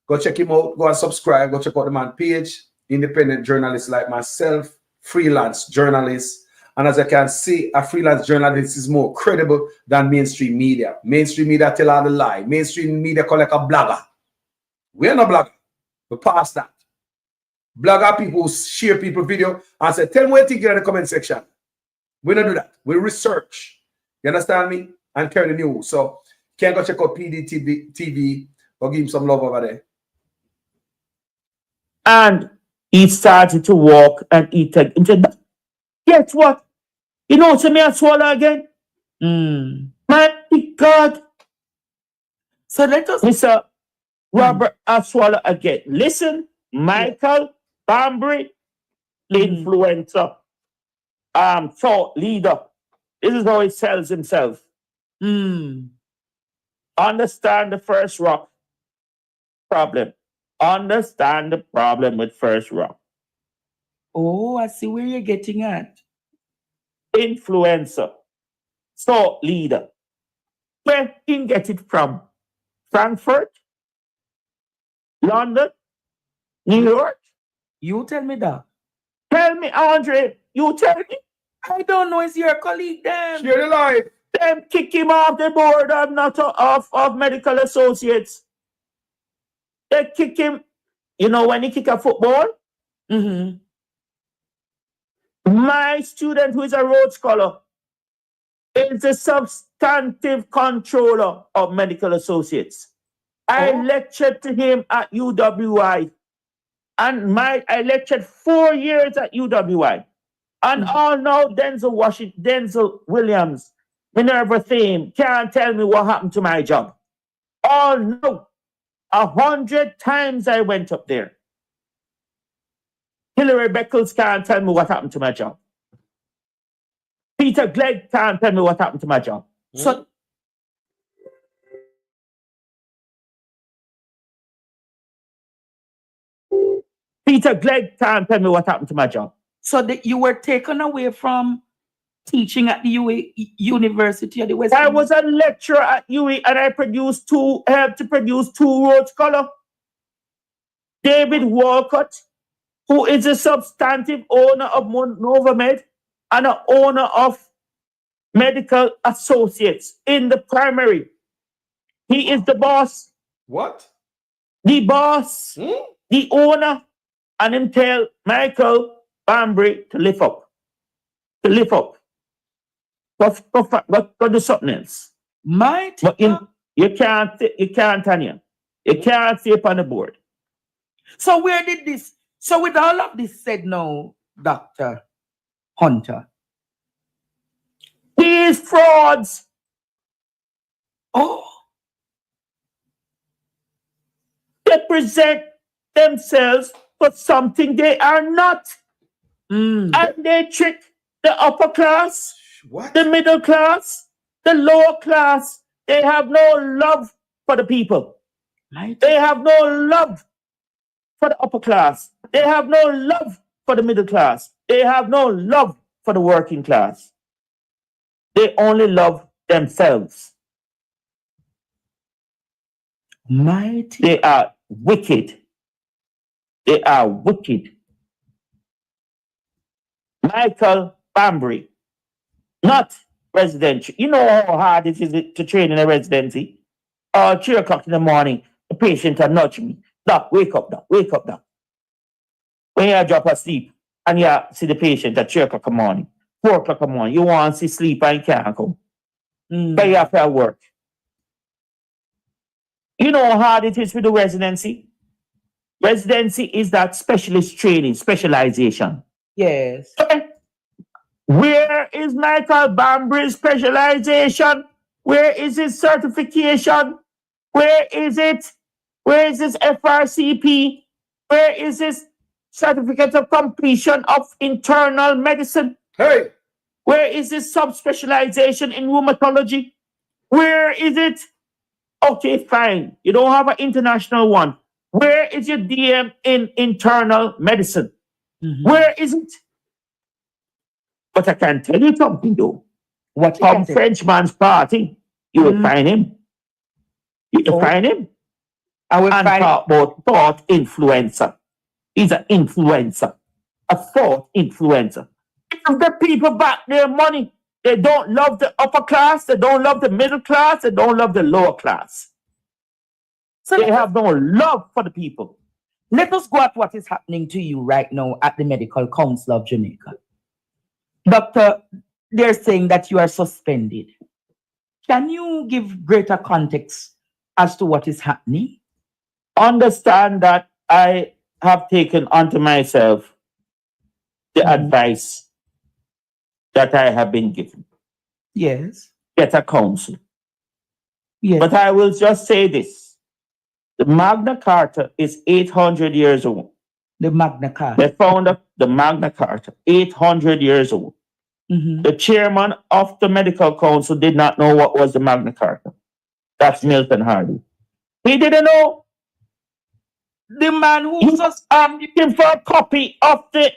Go check him out, go and subscribe, go check out the man page, independent journalists like myself, freelance journalists. And as I can see, a freelance journalist is more credible than mainstream media. Mainstream media tell all the lie. Mainstream media call like a blogger. We're not blogger. We're past that. Blogger people share people video and say, tell me what you think in the comment section. We don't do that. We research. You understand me? And carry the news. So can go check out PDTV or give him some love over there. And he started to walk and eat again. He said, guess what? You know, so me I swallow again. My God. So let us, Mr. Robert, I swallow again. Listen, Michael Bambry, influencer, thought leader. This is how he sells himself. Understand the first rock problem. Understand the problem with first rock. Oh, I see where you're getting at. Influencer. Thought leader. Where can get it from? Frankfurt? London? New York? You tell me that. Tell me, Andre. You tell me. I don't know. It's your colleague, them. Share the life. Them kick him off the board of of medical associates. They kick him. You know when he kick a football? Mm-hmm. My student, who is a Rhodes Scholar, is the substantive controller of medical associates. I lectured to him at UWI. And I lectured 4 years at UWI. And all now Denzel Williams, Minerva Thame, can't tell me what happened to my job. All now, 100 times I went up there. Hillary Beckles can't tell me what happened to my job. Peter Glegg can't tell me what happened to my job. So Peter Glegg can't tell me what happened to my job. So you were taken away from teaching at the University of the West. I was a lecturer at UE and I helped to produce 2 Rhodes Scholars. David Walcott, who is a substantive owner of Novamed and an owner of Medical Associates in the primary. He is the boss. What? The boss, the owner, and him tell Michael Bambry to lift up. To lift up. Go do something else. You can't, Tanya. You can't stay up on the board. So where did this, so with all of this said now, Dr. Hunter, these frauds. They present themselves for something they are not. And they trick the upper class, the middle class, the lower class. They have no love for the people. They have no love for the upper class. They have no love for the middle class. They have no love for the working class. They only love themselves. They are wicked. They are wicked. Michael Bambry, not residential. You know how hard it is to train in a residency? 3 o'clock in the morning, the patient will nudge me. Doc, wake up, doc, wake up, doc. When you drop asleep and you see the patient at 3 o'clock in the morning, 4 o'clock in the morning, you want to see sleep and you can't come. But you have to work. You know how hard it is with the residency? Residency is that specialist training, specialization. Yes. Where is Michael Bambry's specialization? Where is his certification? Where is it? Where is his FRCP? Where is his certificate of completion of internal medicine? Hey! Where is his subspecialization in rheumatology? Where is it? Okay, fine. You don't have an international one. Where is your DM in internal medicine? Where is it? But I can tell you something though. From Frenchman's party, you will find him. You will find him. I will and find talk about thought influencer. He's an influencer. A thought influencer. If the people back their money, they don't love the upper class, they don't love the middle class, they don't love the lower class. So they have no love for the people. Let us go at what is happening to you right now at the Medical Council of Jamaica. Doctor, they're saying that you are suspended. Can you give greater context as to what is happening? Understand that I have taken unto myself the advice that I have been given. Yes. Get a counsel. Yes. But I will just say this. The Magna Carta is 800 years old. The Magna Carta. They found the Magna Carta, 800 years old. The chairman of the Medical Council did not know what was the Magna Carta. That's Milton Hardy. He didn't know. The man who He was looking for a copy of it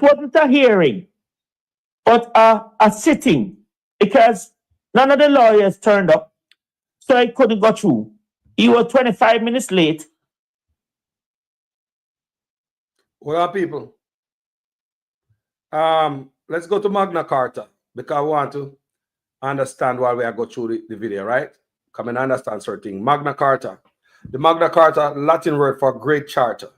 wasn't a hearing, but a sitting, because none of the lawyers turned up, so he couldn't go through. He was 25 minutes late. Well, people, let's go to Magna Carta, because I want to understand while we are go through the video, right? Come and understand certain things. Magna Carta. The Magna Carta, Latin word for Great Charter,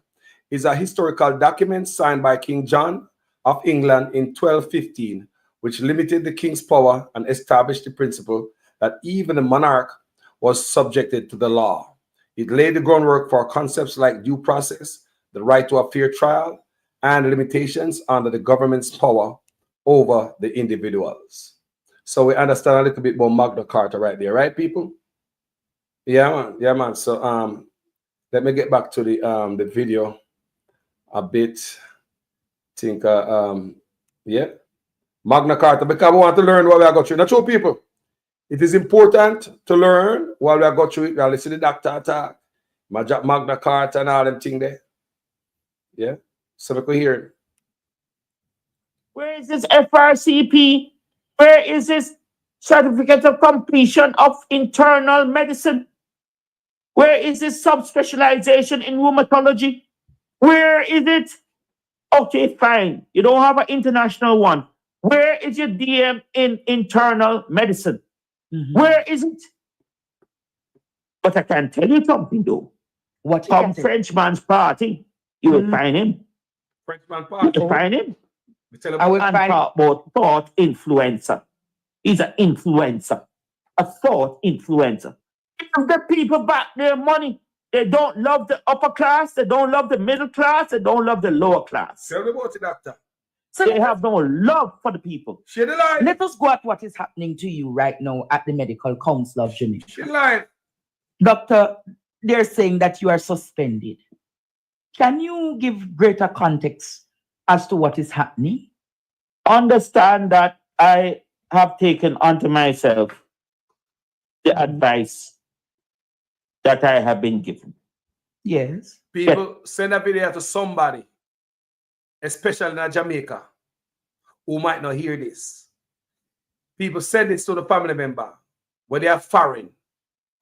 is a historical document signed by King John of England in 1215, which limited the king's power and established the principle that even the monarch was subjected to the law. It laid the groundwork for concepts like due process, the right to a fair trial, and limitations under the government's power over the individuals. So we understand a little bit more Magna Carta right there, right, people? Yeah, man. Yeah, man. So let me get back to the video a bit. Think yeah. Magna Carta, because we want to learn what we are going through. Now, true people, it is important to learn while we are going through it. We are listening to the doctor talk, Magna Carta and all them things there. Yeah. So we could hear it. Where is this FRCP? Where is this certificate of completion of internal medicine? Where is this subspecialization in rheumatology? Where is it? Okay, fine. You don't have an international one. Where is your DM in internal medicine? Where is it? But I can tell you something though. What you Come can say? Frenchman's party, you will find him. Frenchman You party. will find him. I will And find talk about thought influencer. He's an influencer, a thought influencer. If the people back their money, they don't love the upper class, they don't love the middle class, they don't love the lower class. Tell me about it, doctor. So They have no love for the people. Share the line. let us go at what is happening to you right now at the Medical Council of Jamaica. Share the line. Doctor, they're saying that you are suspended. Can you give greater context as to what is happening? Understand that I have taken unto myself the advice that I have been given. Yes. People, send a video to somebody, especially in Jamaica, who might not hear this. People, send this to the family member, where they are foreign,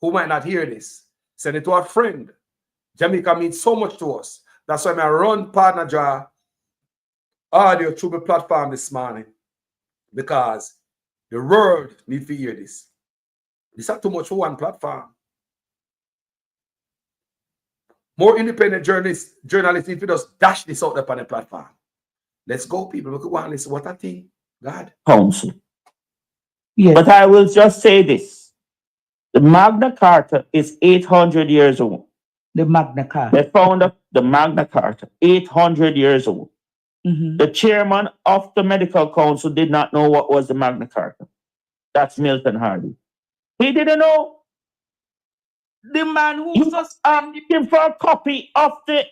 who might not hear this. Send it to a friend. Jamaica means so much to us. That's why I run Partner Jar audio through the platform this morning, because the world needs to hear this. This is too much for one platform. More independent journalists need to just dash this out there on the platform. Let's go, people. Look at one listen. What I think, God. Council. Yes. But I will just say this. The Magna Carta is 800 years old. The Magna Carta. They found up the Magna Carta, 800 years old. The chairman of the Medical Council did not know what was the Magna Carta. That's Milton Hardy. He didn't know. The man who He was looking for a copy of it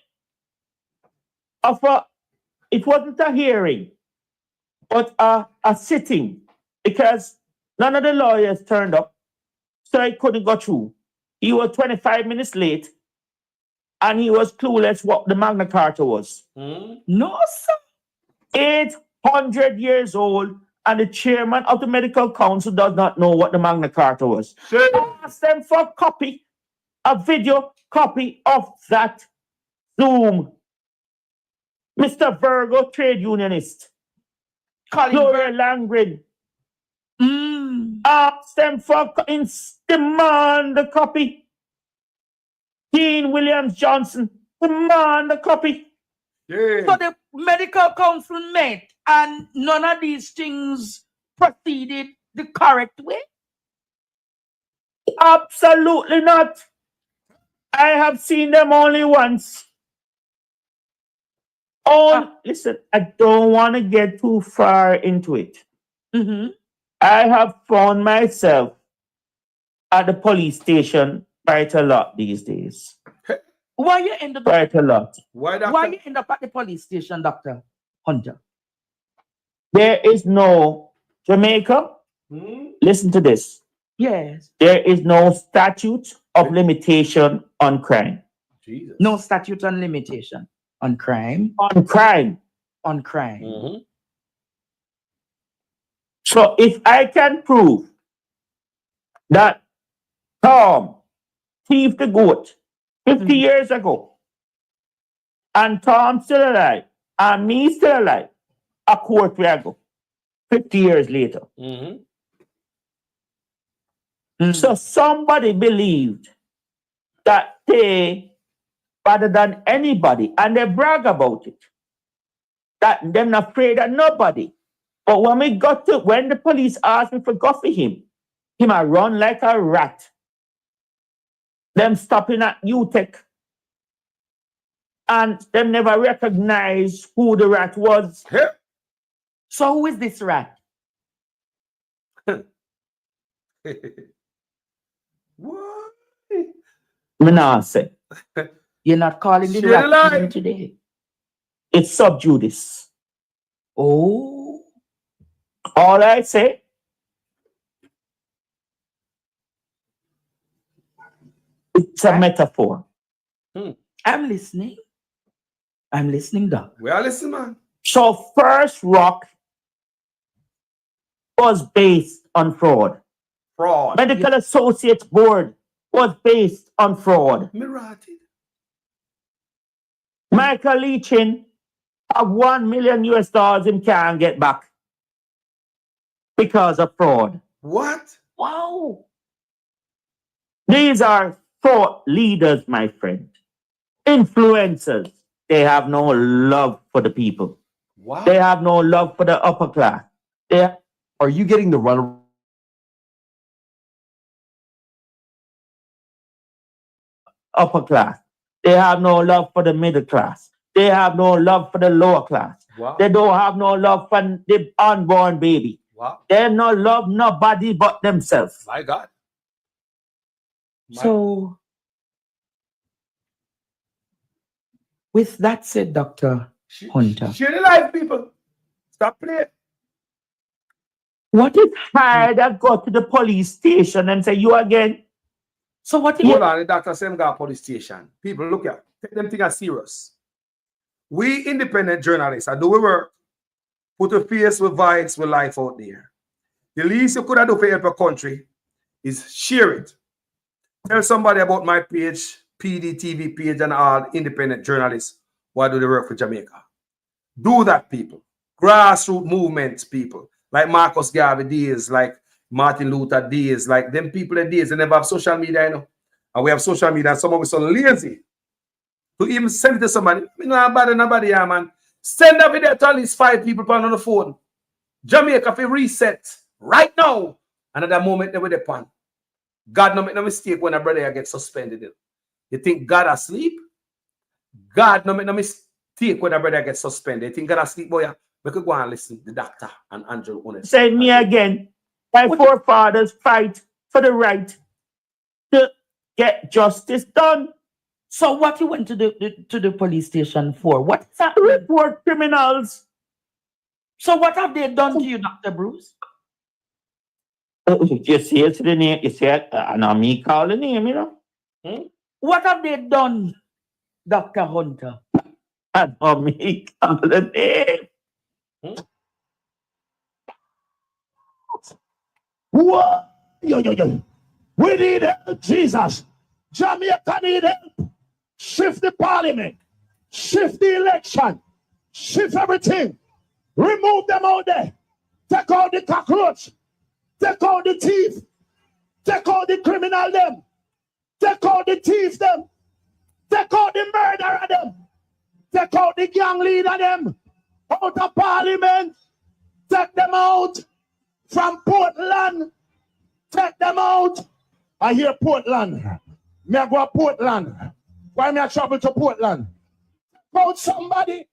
wasn't a hearing, but a sitting, because none of the lawyers turned up, so he couldn't go through. He was 25 minutes late, and he was clueless what the Magna Carta was. No, sir. 800 years old, and the chairman of the Medical Council does not know what the Magna Carta was. Ask them for a copy, a video copy of that Zoom. Mr. Virgo, trade unionist. Gloria Langrid. Ask them for demand the copy. Dean Williams Johnson, demand the copy. Yeah. So the Medical Council met and none of these things proceeded the correct way? Absolutely not. I have seen them only once. Listen, I don't want to get too far into it. I have found myself at the police station quite a lot these days. Why you end up Quite a lot. Why you end up at the police station, Dr. Hunter? There is no Jamaica. Listen to this. Yes. There is no statute of limitation on crime. Jesus. No statute on limitation on crime. On crime. On crime. So if I can prove that Tom thieved the goat 50 years ago, and Tom still alive, and me still alive, a court where I go 50 years later. So somebody believed that they, better than anybody, and they brag about it, that they're not afraid of nobody. But when the police asked me for go for him a run like a rat. Them stopping at UTEC, and them never recognize who the rat was. So who is this rat? What? Manasseh. You're not calling the Share the rat lie. name today. It's sub judice. Oh. All I say, it's a metaphor. I'm listening. I'm listening, Doc. We are listening, man. So First Rock was based on fraud. Fraud. Medical Associates Board was based on fraud. Mirati. Michael Leachin have $1 million US him can't get back because of fraud. What? Wow. These are thought leaders, my friend. Influencers. They have no love for the people. Wow. They have no love for the upper class. Are you getting the run? Upper class. They have no love for the middle class. They have no love for the lower class. Wow. They don't have no love for the unborn baby. Wow. They no love nobody but themselves. My God. So, with that said, Dr. Hunter, Share the life, people. Stop playing. What if I go to the police station and say, you again? So what if Hold on, the doctor said got police station. People, look here. Take them things as serious. We independent journalists, I do we work, put a face with vibes with life out there. The least you could have done for help a country is share it. Tell somebody about my page, PDTV page, and all independent journalists who do the work for Jamaica. Do that, people. Grassroots movements, people. Like Marcus Garvey days, like Martin Luther days, like them people in days, they never have social media, you know. And we have social media, and some of us are lazy to even send it to somebody. You know, nobody, yeah, man. Send a video to at least 5 people on the phone. Jamaica, if reset right now, and at that moment, they will depend. God no make no mistake when a brother gets suspended. You think God asleep? God no make no mistake when a brother gets suspended. You think God asleep, boy? We could go and listen to the doctor and Andrew Honest. Say me again. My forefathers fight for the right to get justice done. So what you went to the police station for? What is that? Report criminals. So what have they done to you, Dr. Bruce? You see it to the name. You see it, and me call the name, you know. What have they done, Dr. Hunter? And me call the name. What? Yo. We need help, Jesus. Jamaica need help. Shift the parliament. Shift the election. Shift everything. Remove them out there. Take out the cockroach. Take out the thief. Take out the criminal them. Take out the thief them. Take out the murderer them. Take out the gang leader them. Out of parliament. Take them out. From Portland. Take them out. I hear Portland. Me I go to Portland. Why me I travel to Portland? About somebody.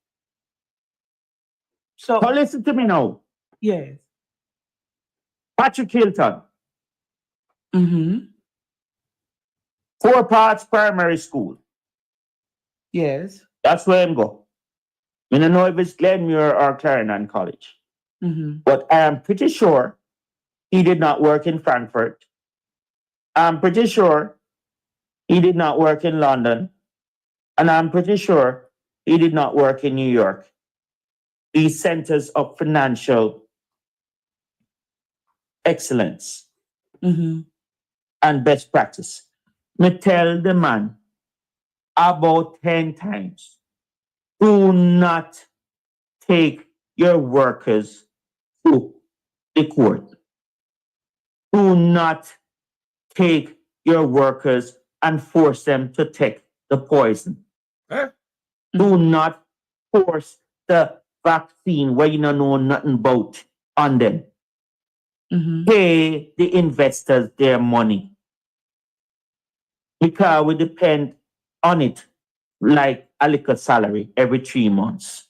So listen to me now. Yes. Patrick Hilton. 4 Parts Primary School. Yes. That's where I'm go. I don't know if it's Glenmuir or Clarendon College. But I am pretty sure he did not work in Frankfurt. I'm pretty sure he did not work in London. And I'm pretty sure he did not work in New York. These centers of financial excellence and best practice. Me tell the man about 10 times, do not take your workers to the court. Do not take your workers and force them to take the poison. Do not force the vaccine where you don't know nothing about on them. Pay the investors their money, because we depend on it like a little salary every 3 months.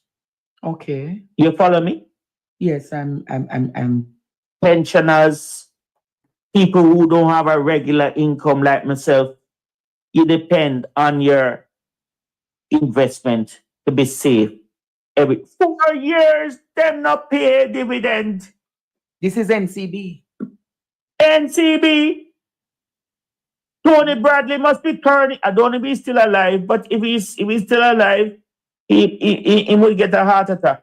Okay. You follow me? Yes, I'm Pensioners, people who don't have a regular income like myself, you depend on your investment to be safe. Every 4 years, them not pay a dividend. This is NCB. NCB. Tony Bradley must be turning. I don't know if he's still alive, but if he's still alive, he will get a heart attack.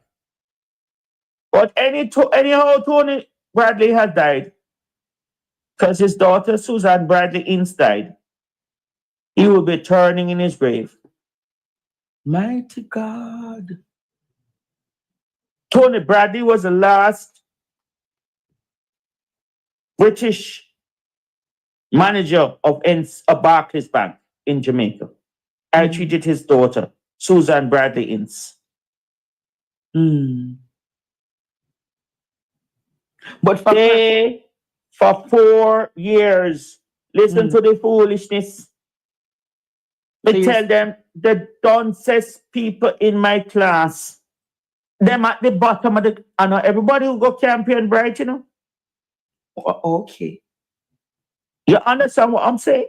But anyhow, Tony Bradley has died because his daughter Susan Bradley Ince died. He will be turning in his grave. Mighty God. Tony Bradley was the last British manager of Barclays Bank in Jamaica. I treated his daughter, Susan Bradley Ince. But for 4 years, listen to the foolishness. I tell them the dunces people in my class, them at the bottom of the, I know everybody who go campaign bright, you know. Okay. You understand what I'm saying?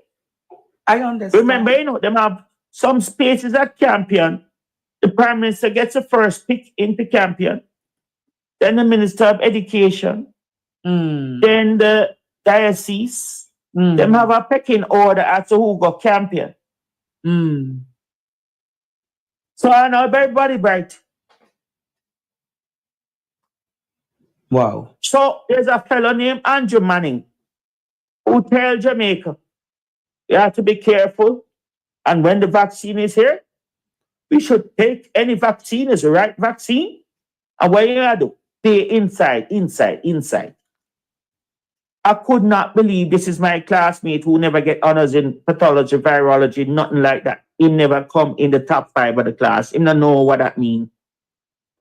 I understand. Remember, you know, them have some spaces at Campion. The Prime Minister gets the first pick into Campion. Then the Minister of Education. Then the diocese. Them have a pecking order as to who got Campion. So I know everybody bright. Wow. So there's a fellow named Andrew Manning who tell Jamaica, you have to be careful. And when the vaccine is here, we should take any vaccine as the right vaccine. And what you gotta do? Stay inside. I could not believe this is my classmate who never get honors in pathology, virology, nothing like that. He never come in the top 5 of the class. He don't know what that means.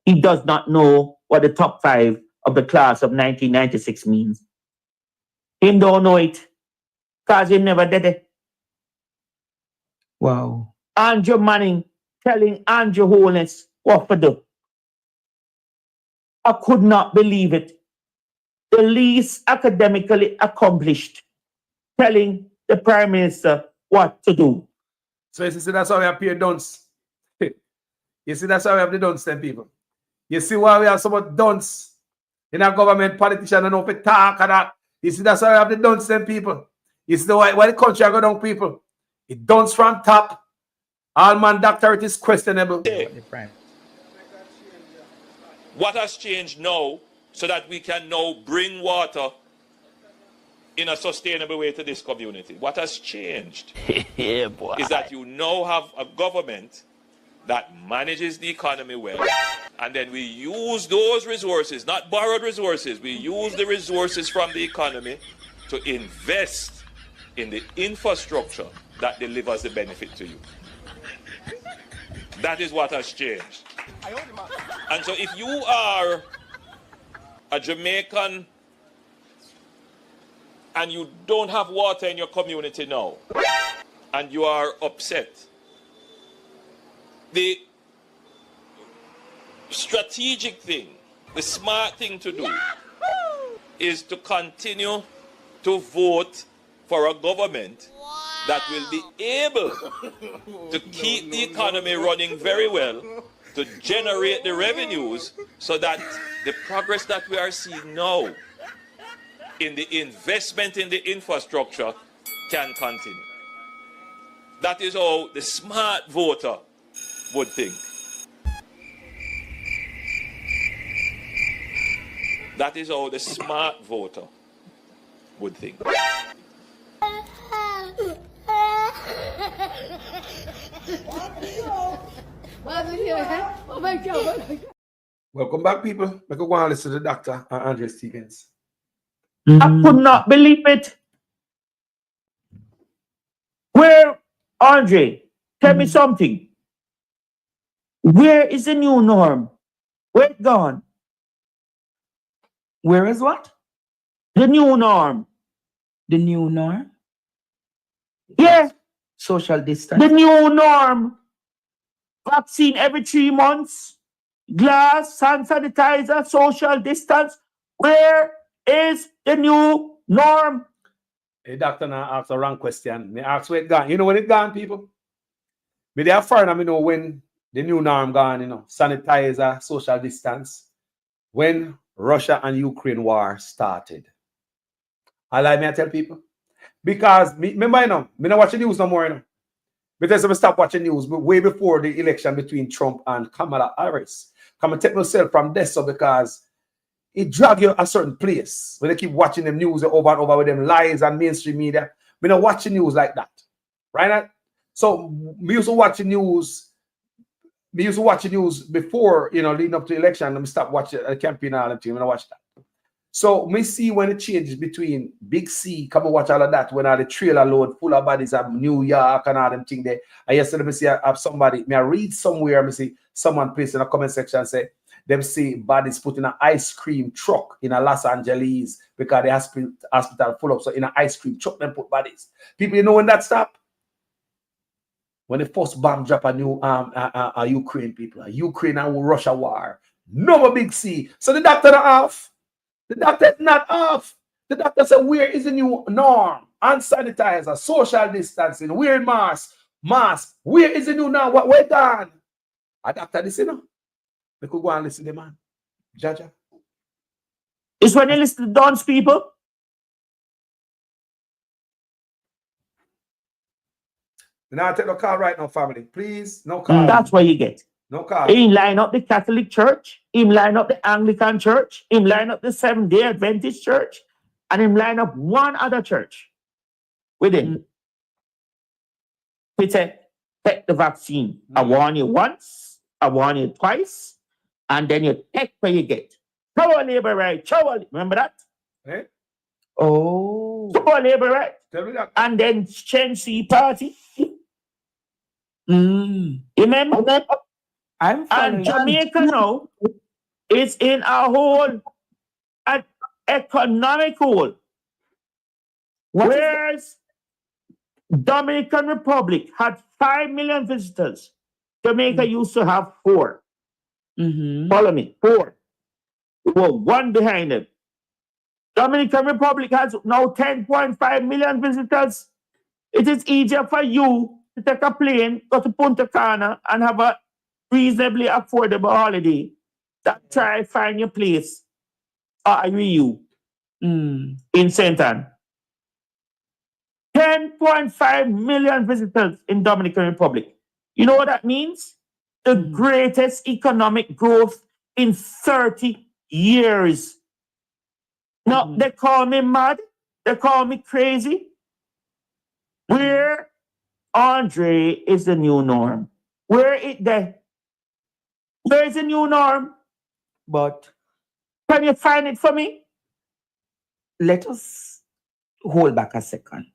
He does not know what the top 5 of the class of 1996 means. He don't know it because he never did it. Wow. Andrew Manning telling Andrew Holness what to do. I could not believe it. The least academically accomplished telling the Prime Minister what to do. So you see, that's why we have peer dunce. You see, that's why we have the dunce, them people. You see why we have so much dunce in our government, politicians don't know if we talk and that. You see, that's why we have the dunce, them people. You see why the country go down, people. It dunce from top. All man doctorate is questionable. What has changed now so that we can now bring water in a sustainable way to this community? What has changed is that you now have a government that manages the economy well, and then we use those resources, not borrowed resources, we use the resources from the economy to invest in the infrastructure that delivers the benefit to you. That is what has changed. And so if you are a Jamaican and you don't have water in your community now, and you are upset, the strategic thing, the smart thing to do is to continue to vote for a government that will be able to keep the economy running very well, to generate the revenues so that the progress that we are seeing now in the investment in the infrastructure can continue. That is how the smart voter would think. That is how the smart voter would think. Welcome back, people. Make a go and listen to the doctor and Andre Stevens. I could not believe it. Where, Andre, tell me something. Where is the new norm? Where it gone? Where is what? The new norm. The new norm? Yeah. Social distance. The new norm. Vaccine every 3 months. Glass, hand sanitizer, social distance. Where is the new norm? Hey, doctor, now ask the wrong question. Me ask where it gone. You know when it gone, people? Me they are foreign, I know when the new norm gone, you know, sanitizer, social distance. When Russia and Ukraine war started. I like me I tell people. Because me, remember, you know, me not watching news no more, you know. Because I stop watching news way before the election between Trump and Kamala Harris. Come and take myself from this so because it drag you a certain place. When they keep watching them news over and over with them lies and mainstream media. Me not watching news like that. Right? So me used to watching news. Me used to watch news before, you know, leading up to the election. Let me stop watching the campaign and all that. I'm gonna watch that. So me see when it changes between Big C, come and watch all of that when all the trailer load full of bodies of New York and all them thing there. And yesterday me see I have somebody, me I read somewhere, me see someone place in a comment section say them see bodies put in an ice cream truck in a Los Angeles because the hospital full up. So in an ice cream truck them put bodies. People, you know when that stop? When the first bomb drop a new Ukraine people, Ukraine and Russia war. No more Big C. So the doctor not off. The doctor is not off. The doctor said, where is the new norm? Hand sanitizer, social distancing, wearing mask. Where is the new norm? Where gone? A doctor listen, you know? We could go and listen to the man. Jaja. It's when you listen to Don's people. Now take no call right now, family. Please, no call. That's what you get. No call. He line up the Catholic Church, him line up the Anglican Church, him line up the Seventh-day Adventist Church, and him line up one other church with him. He said, take the vaccine. I warn you once, I warn you twice, and then you take what you get. Show labor right, remember that? Eh? Oh. Show labor right. Tell me that. And then change the party. Remember? And Jamaica now is in a whole economic hole. Whereas Dominican Republic had 5 million visitors. Jamaica used to have 4. Follow me, 4. Well, 1 behind them. Dominican Republic has now 10.5 million visitors. It is easier for you to take a plane, go to Punta Cana, and have a reasonably affordable holiday that try find your place you in St. Anne. 10.5 million visitors in Dominican Republic. You know what that means? The greatest economic growth in 30 years. Now, they call me mad. They call me crazy. Where, Andre, is the new norm? Where is there? Where is the new norm? But can you find it for me? Let us hold back a second,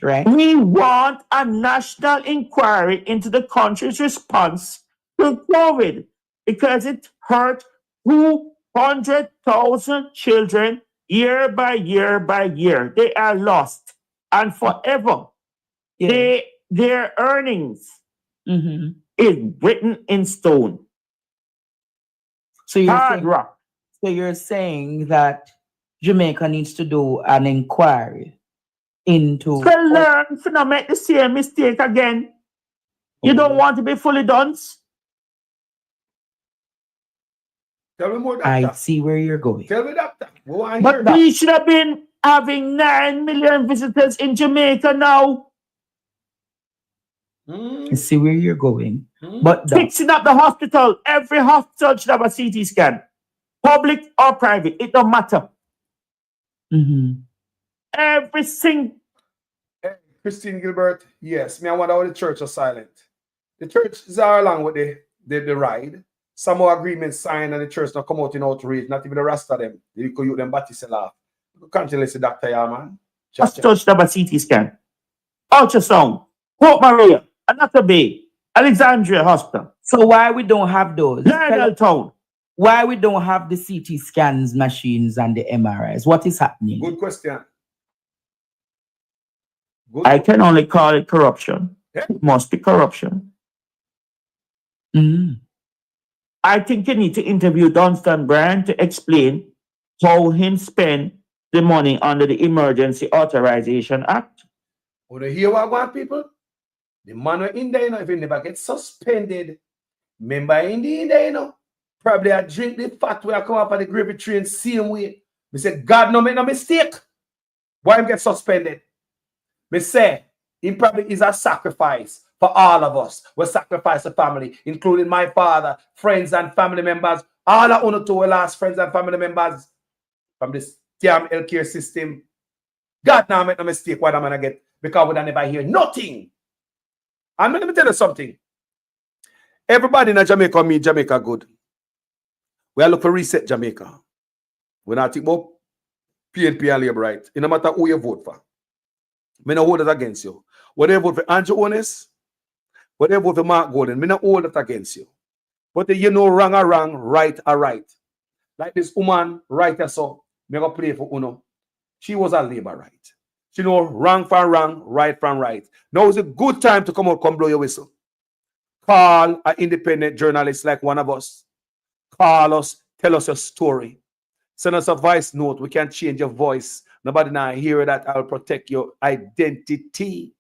right? We want a national inquiry into the country's response to COVID because it hurt 200,000 children year by year by year. They are lost and forever. Yeah. Their earnings is written in stone. So you're saying that Jamaica needs to do an inquiry into... To learn to not make the same mistake again. You don't want to be fully dunce. Tell me more, doctor. I see where you're going. Tell me, doctor. But we should have been having 9 million visitors in Jamaica now. You see where you're going. But fixing up the hospital, every hospital should have a CT scan. Public or private, it don't matter. Everything. Christine Gilbert, yes. Me, I wonder how the church are silent. The church is all along with the ride. Some more agreements signed and the church not come out in outrage. Not even the rest of them. They could use them Batista laugh. You can't tell us the doctor, yeah, man. Hospital should have a CT scan. Ultrasound. Port Maria. Another Bay. Alexandria Hospital. So why we don't have those? Lionel Town. Why we don't have the CT scans machines and the MRIs? What is happening? Good question. I can only call it corruption. It must be corruption. I think you need to interview Dunstan Bryan to explain how him spend the money under the Emergency Authorization Act. Oh, they hear what I want, people? The man in there, you know, if he never get suspended, remember in there, you know, probably I drink the fat where I come up at the gravy train same way. Me say, God no make no mistake. Why him get suspended? Me say, he probably is a sacrifice for all of us. We sacrifice the family, including my father, friends and family members. All I want to last friends and family members from this damn healthcare system. God now make no mistake what I'm gonna get because we don't never hear nothing. And let me tell you something. Everybody in Jamaica mean Jamaica good. We are looking for reset Jamaica. We're not thinking about PNP and Labour, right? It no matter who you vote for. Me no hold it against you. Whether you vote for Andrew Honest, whether you vote for Mark Golden, me no hold it against you. But you know wrong or wrong, right or right. Like this woman, right or so, me go play for Uno. She was a Labour right. She know wrong from wrong, right from right. Now is a good time to come out, come blow your whistle. Call an independent journalist like one of us. Call us, tell us your story. Send us a voice note. We can change your voice. Nobody now hear that. I'll protect your identity.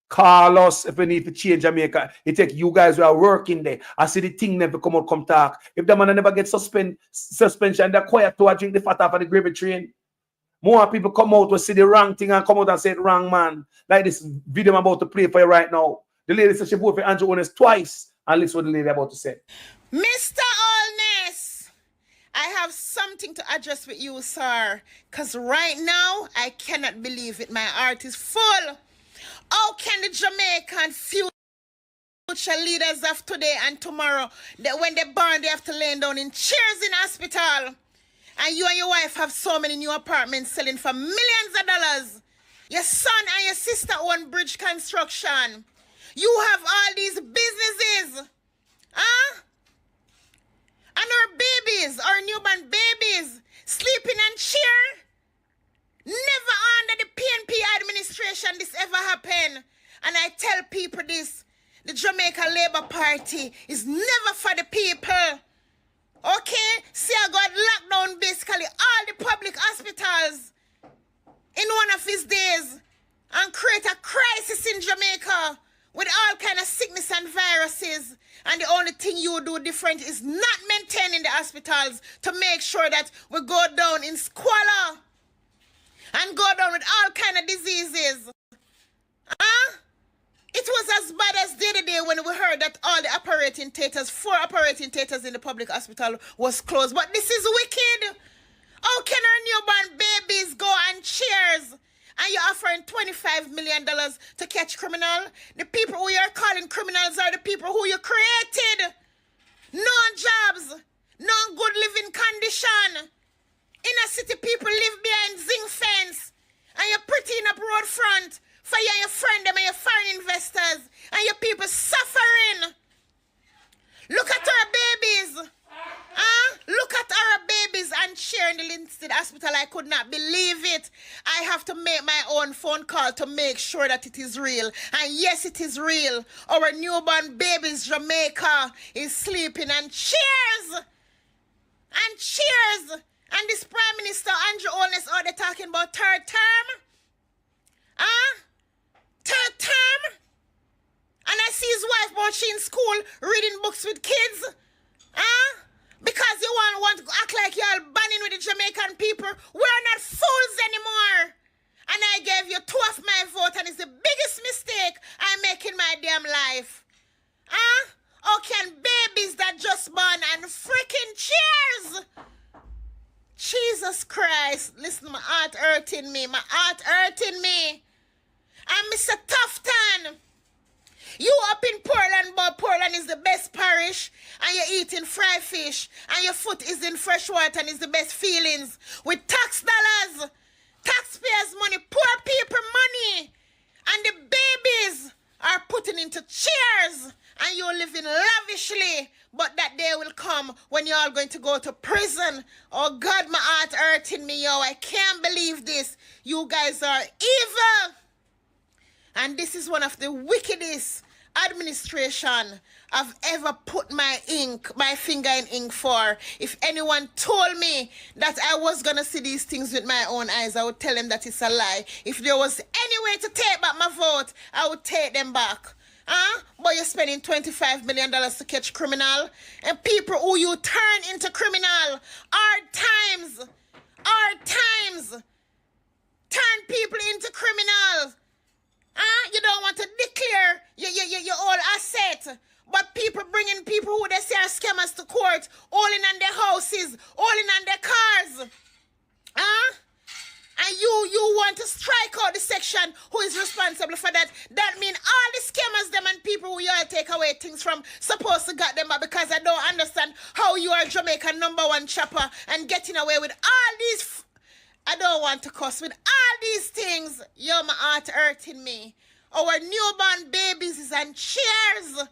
Call us if we need to change Jamaica. It take you guys who are working there. I see the thing never come out, come talk. If the man never get suspension, they're quiet to drink the fat off of the gravy train. More people come out to see the wrong thing and come out and say it wrong, man. Like this video I'm about to play for you right now. The lady said she voted for Andrew Honest twice. And listen what the lady about to say. Mr. Allness, I have something to address with you, sir. Because right now, I cannot believe it. My heart is full. How can the Jamaican future leaders of today and tomorrow, that when they burn, they have to lay down in chairs in hospital? And you and your wife have so many new apartments selling for millions of dollars. Your son and your sister own bridge construction. You have all these businesses. Huh? And our babies, our newborn babies, sleeping and cheer. Never under the PNP administration this ever happened. And I tell people this, the Jamaica Labour Party is never for the people. Okay? See, I got locked down basically all the public hospitals in one of his days and create a crisis in Jamaica with all kind of sickness and viruses. And the only thing you do different is not maintaining the hospitals to make sure that we go down in squalor and go down with all kind of diseases. Huh? It was as bad as the other day when we heard that all the operating theaters, 4 operating theaters in the public hospital was closed. But this is wicked. How can our newborn babies go on chairs and you're offering $25 million to catch criminal? The people who you're calling criminals are the people who you created. No jobs, no good living condition. Inner city people live behind zinc fence and you're pretty in up road front for you and your friend them and your foreign investors and your people suffering. Look at our babies. Look at our babies and sharing the Linstead Hospital. I could not believe it. I have to make my own phone call to make sure that it is real. And yes, it is real. Our newborn babies, Jamaica, is sleeping. And cheers! And cheers! And this Prime Minister, Andrew Holness, are they talking about third term? Third term? And I see his wife, but she in school reading books with kids. Because you want to act like you're banning with the Jamaican people, we're not fools anymore. And I gave you 2 of my vote, and it's the biggest mistake I make in my damn life. Huh? How can babies that just born and freaking cheers? Jesus Christ. Listen, my heart hurting me. My heart hurting me. And Mr. Tufton, you up in Portland, but Portland is the best parish, and you're eating fried fish, and your foot is in fresh water, and it's the best feelings. With tax dollars, taxpayers' money, poor people money, and the babies are putting into chairs, and you're living lavishly. But that day will come when you're all going to go to prison. Oh God, my heart hurting me, yo. I can't believe this. You guys are evil. And this is one of the wickedest administration I've ever put my finger in ink for. If anyone told me that I was going to see these things with my own eyes, I would tell them that it's a lie. If there was any way to take back my vote, I would take them back. Huh? But you're spending $25 million to catch criminal, and people who you turn into criminal. Hard times turn people into criminals. You don't want to declare your whole asset, but people bringing people who they say are scammers to court, all in on their houses, all in on their cars. And you want to strike out the section who is responsible for that. That means all the scammers, them and people who you all take away things from, supposed to get them back, because I don't understand how you are Jamaican #1 chopper and getting away with all these... I don't want to cuss with all these things. Yo, my heart hurting me. Our newborn babies is on chairs.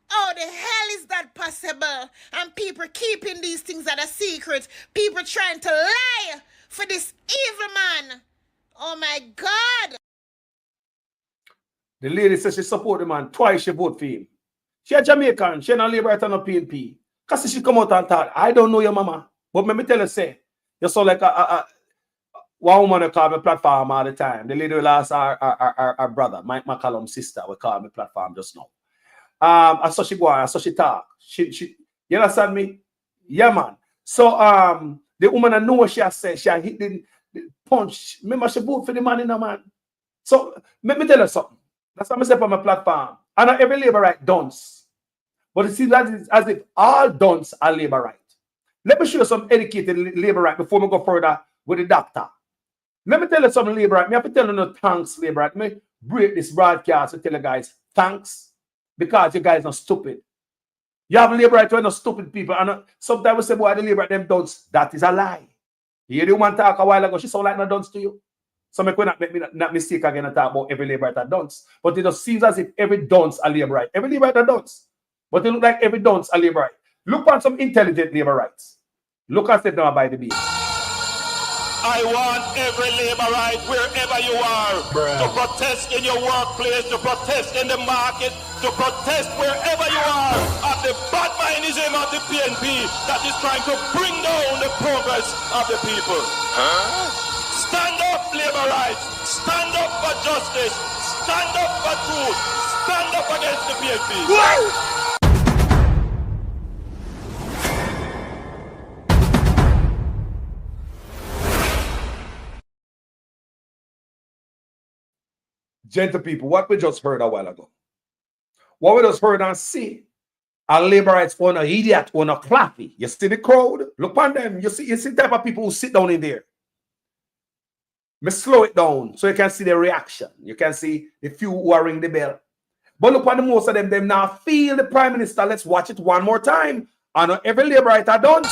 How the hell is that possible? And people keeping these things at a secret. People trying to lie for this evil man. Oh my God. The lady says she support the man. Twice she vote for him. She a Jamaican. She not Labour and no PNP. Because she come out and talk, I don't know your mama. But let me tell you, say, you sound like one woman who call me platform all the time. The lady who lost our brother, Mike McCallum's sister, will call me platform just now. I saw she go on, I saw she talk. She you understand me? Yeah, man. So the woman I know what she has said, she hit the punch. Remember, she vote for the man in the man. So let me tell you something. That's what I say on my platform. I know every Labour right dunce. But it seems as if all dunce are Labour right. Let me show you some educated Labour right before we go further with the doctor. Let me tell you something, Labour right. I have to tell you no thanks, Labour right. Let me break this broadcast and tell you guys thanks, because you guys are stupid. You have Labour right, you're not stupid people. And sometimes we say, boy, the Labour right, them dunce. That is a lie. You hear the woman talk a while ago, she sound like no dunce to you. So I could not make me not mistake again and talk about every Labour right that dunce. But it just seems as if every dunce a Labour right. Every Labour right a dunce. But it look like every dunce a Labour right. Look on some intelligent Labour rights. Look and sit down by the beat. I want every Labour right, wherever you are, to protest in your workplace, to protest in the market, to protest wherever you are, at the bad mindism of the PNP that is trying to bring down the progress of the people. Stand up, Labour rights. Stand up for justice. Stand up for truth. Stand up against the PNP. Gentle people, what we just heard a while ago. What we just heard and see, a Labour rights for an idiot or a clappy. You see the crowd? Look on them. You see the type of people who sit down in there. Me slow it down so you can see the reaction. You can see the few who are ringing the bell. But look on the most of them now feel the Prime Minister. Let's watch it one more time. I know every Labour right are done.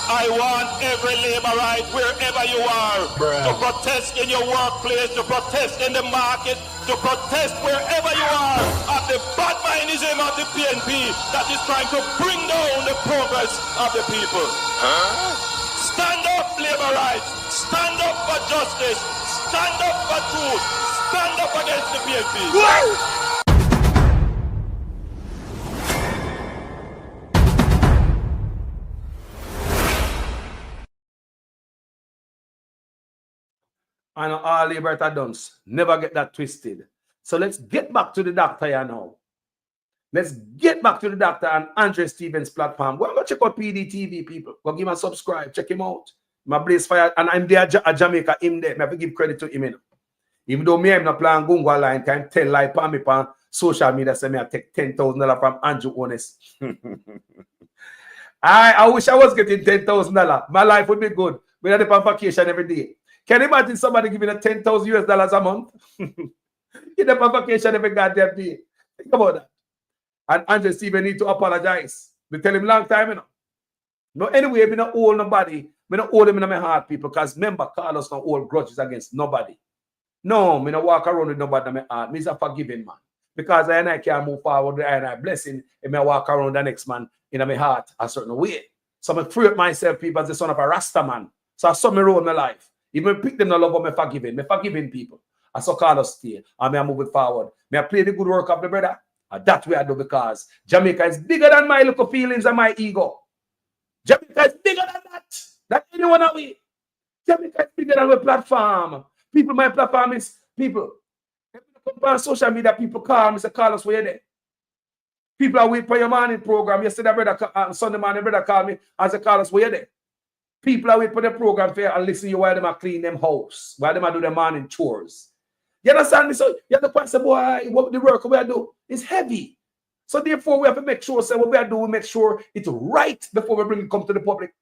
I want every Labour right, wherever you are, to protest in your workplace, to protest in the market, to protest wherever you are, at the bad mindism of the PNP that is trying to bring down the progress of the people. Stand up, Labour rights. Stand up for justice. Stand up for truth. Stand up against the PNP. I know all Labour done. Never get that twisted. So let's get back to the doctor here now. Let's get back to the doctor and Andre Stevens platform. Go check out PDTV, people. Go give him a subscribe. Check him out. My Blaze Fire. And I'm there at Jamaica. Him there. I have to give credit to him. Even though I'm not playing Gunga line, can tell like on me on social media, say me I take $10,000 from Andrew Honest. I wish I was getting $10,000. My life would be good. We had on vacation every day. Can you imagine somebody giving a $10,000 a month? Get up on vacation every goddamn day. Think about that. And Andrew Stephen need to apologize. We tell him long time, No, anyway, we don't owe nobody. We don't owe them in my heart, people, because remember, Carlos don't hold grudges against nobody. No, me don't walk around with nobody in my heart. Me's a forgiving man. Because I can't move forward with I blessing and I walk around the next man in my heart a certain way. So I free up myself, people, as the son of a Rasta man. So I saw me roll my life. Even pick them no love, but me forgiving people. I saw Carlos stay and I move it forward. May I play the good work of the brother? And that's what I do, because Jamaica is bigger than my little feelings and my ego. Jamaica is bigger than that. That anyone of we. Jamaica is bigger than my platform. People, my platform is people. On social media, people call me, say, Carlos, where you there? People are waiting for your morning program. Yesterday, Sunday morning, brother called me and said, Carlos, where you there? People are waiting for the program for you and listen to you while they are clean them house, while they are do their morning chores. You understand me? So you have to question, boy, what the work we are doing is heavy. So therefore, we have to make sure, so what we are doing, we make sure it's right before we bring it come to the public.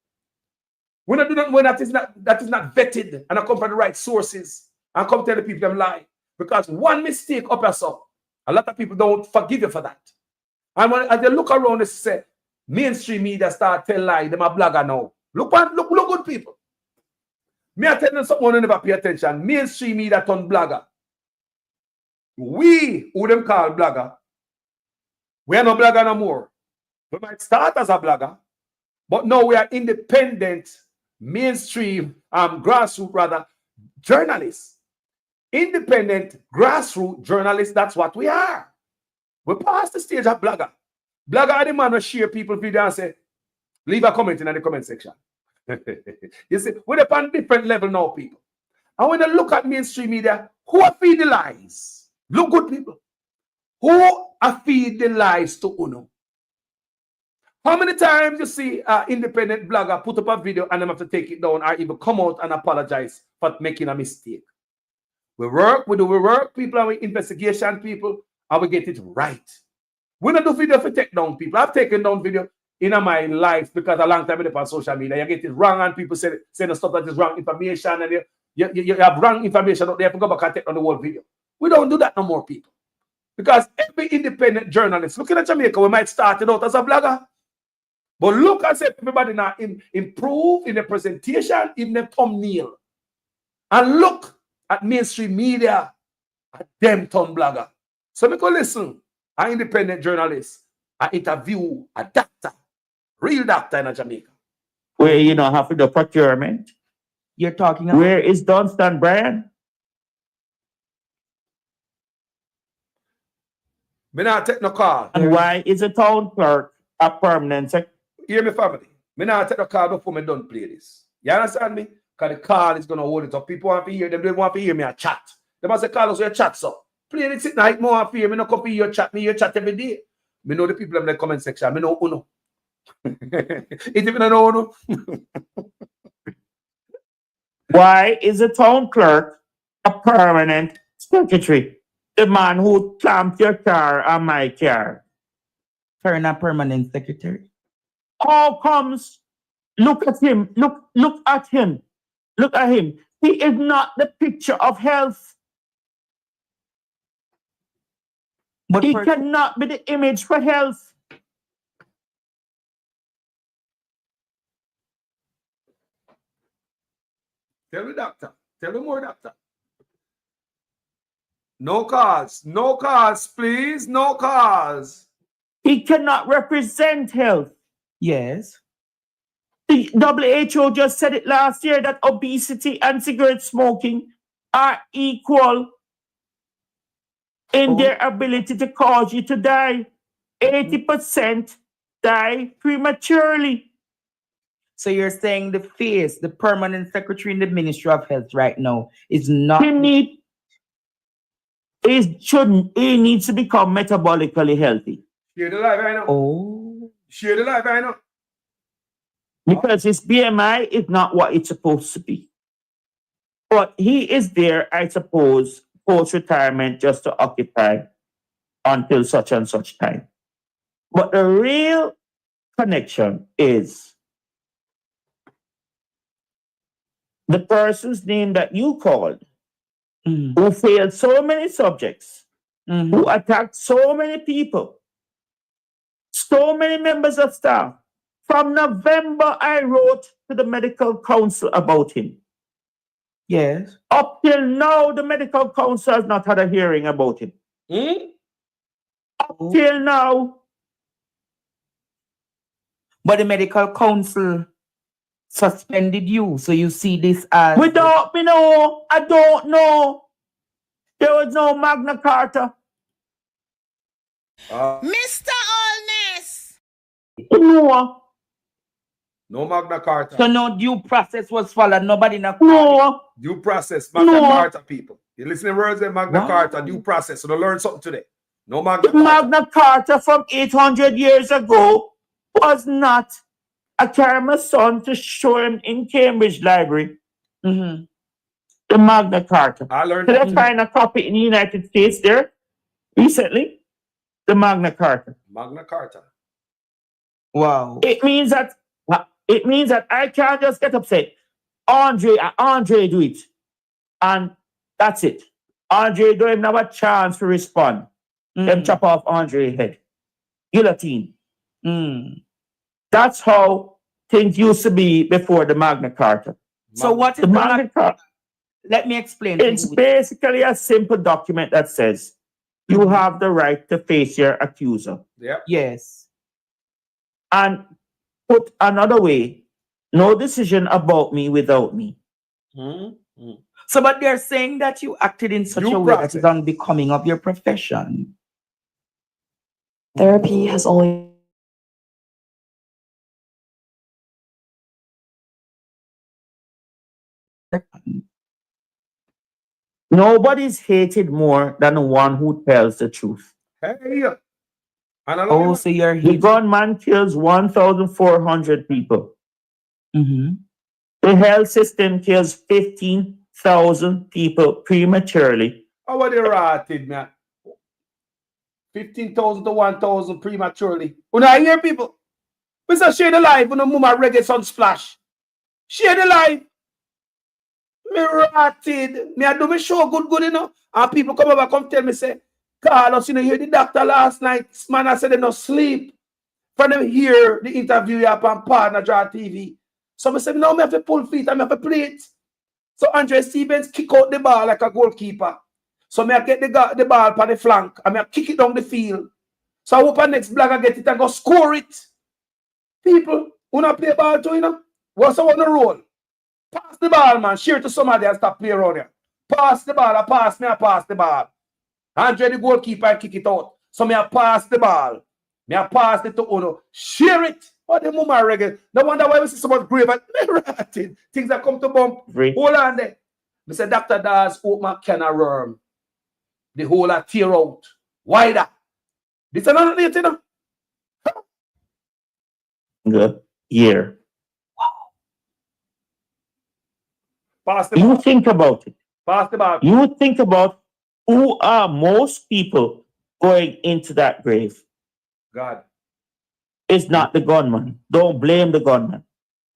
When I do not, when that is not vetted and I come from the right sources and come tell the people them lie. Because one mistake up us up, a lot of people don't forgive you for that. And when as they look around, they say, mainstream media start tell lie, them a blogger now. Look good people. Me I tell them someone who never pay attention. Mainstream media turn blogger. We, who them call blogger, we are no blogger no more. We might start as a blogger, but now we are independent, mainstream, grassroots rather, journalists. Independent, grassroots journalists, that's what we are. We passed the stage of blogger. Blogger are the man who share people video and say, leave a comment in the comment section. You see, we're upon different level now, people. And when you look at mainstream media, who are feed the lies? Look good, people. Who are feed the lies to Uno? How many times you see an independent blogger put up a video and them have to take it down or even come out and apologize for making a mistake? We do work, people, and we investigation people, and we get it right. We don't do video for take down people. I've taken down video in my life because a long time I on social media. You get it wrong and people say the stuff that is wrong information and you have wrong information out there. You have to go back and take down the whole video. We don't do that no more, people. Because every independent journalist, looking at Jamaica, we might start it out as a blogger. But look and say everybody now improve in the presentation, in the thumbnail. And look at mainstream media, at them turn blogger. So we go listen, an independent journalist, I interview a doctor, real doctor in Jamaica. Where you know have to do procurement. You're talking about where is Dunstan Brian? Me not take no call. And why is a town clerk a permanent secretary? Hear me, family. Me not take no call before me done play this. You understand me? Because the call is gonna hold it up. People want to hear them. They want to hear me a chat. They must say, Carlos, your chat so. Play it sit night more and hear me. No copy your chat. Me your chat every day. Me know the people in the comment section. Me know Uno. It even know Uno. Why is a town clerk a permanent secretary? The man who clamped your car and my car. Turn a permanent secretary. How comes? Look at him. Look at him. Look at him. He is not the picture of health. But he cannot be the image for health. Tell the doctor. Tell the more doctor. No cause. No cause, please. No cause. He cannot represent health. Yes. The WHO just said it last year that obesity and cigarette smoking are equal in their ability to cause you to die. 80% die prematurely. So you're saying the face, the permanent secretary in the Ministry of Health right now is not... He needs to become metabolically healthy. Share the live, I know. Oh. Share the live, I know. Because his BMI is not what it's supposed to be. But he is there, I suppose, post-retirement just to occupy until such and such time. But the real connection is the person's name that you called, who failed so many subjects, who attacked so many people, so many members of staff. From November, I wrote to the medical council about him. Yes. Up till now, the medical council has not had a hearing about him. Up till now. But the medical council suspended you, so you see this as... Without me know, I don't know. There was no Magna Carta. Mr. Allness. No. No Magna Carta. So no due process was followed. Nobody in a No. Due process. Magna Carta, people. You listen to words in Magna Carta, due process. So they learn something today. No Magna Carta. Magna Carta from 800 years ago was not. I carry my son to show him in Cambridge Library. The Magna Carta. I learned. Did I find a copy in the United States there recently? The Magna Carta. Magna Carta. Wow. It means that I can't just get upset. Andre do it. And that's it. Andre don't even have a chance to respond. Them chop off Andre's head. Guillotine. That's how things used to be before the Magna Carta. So what is the Magna Carta? Let me explain. It's basically a simple document that says you have the right to face your accuser. Yeah. Yes. And put another way, no decision about me without me. So, but they're saying that you acted in such a way that is unbecoming of your profession. Therapy has always Nobody's hated more than the one who tells the truth. Hey. Oh, so you're the gunman kills 1,400 people. The health system kills 15,000 people prematurely. How are they rotted, man? 15,000 to 1,000 prematurely. When I hear people, Mr. Share the life when the mama reggae sun splash. Share the life. Me rotted. Me I do me show good, you know. And people come over, come tell me, say, Carlos, you know, hear the doctor last night. This man, I said they no sleep. For them hear the interview up on Partner Draw TV. So I said, no, me have to pull feet and me have to play it. So Andre Stevens kick out the ball like a goalkeeper. So me I get the ball on the flank and me I kick it down the field. So I hope our next blogger get it and go score it. People, who not play ball too, you know? What's on the roll? Pass the ball, man. Share it to somebody and stop playing around here. Pass the ball, I pass the ball. Andre the goalkeeper and kick it out. So me I pass the ball. Me I pass it to Uno. Share it. What the mama reggae. No wonder why we see so much grave and things that come to bump. Hold on there. Me say Dr. Daz open my can of worm. The whole are tear out. Why that? This is another thing, you know? Good year. Pass the ball. You think about it. Pass the ball. You think about who are most people going into that grave. God. It's not the gunman. Don't blame the gunman.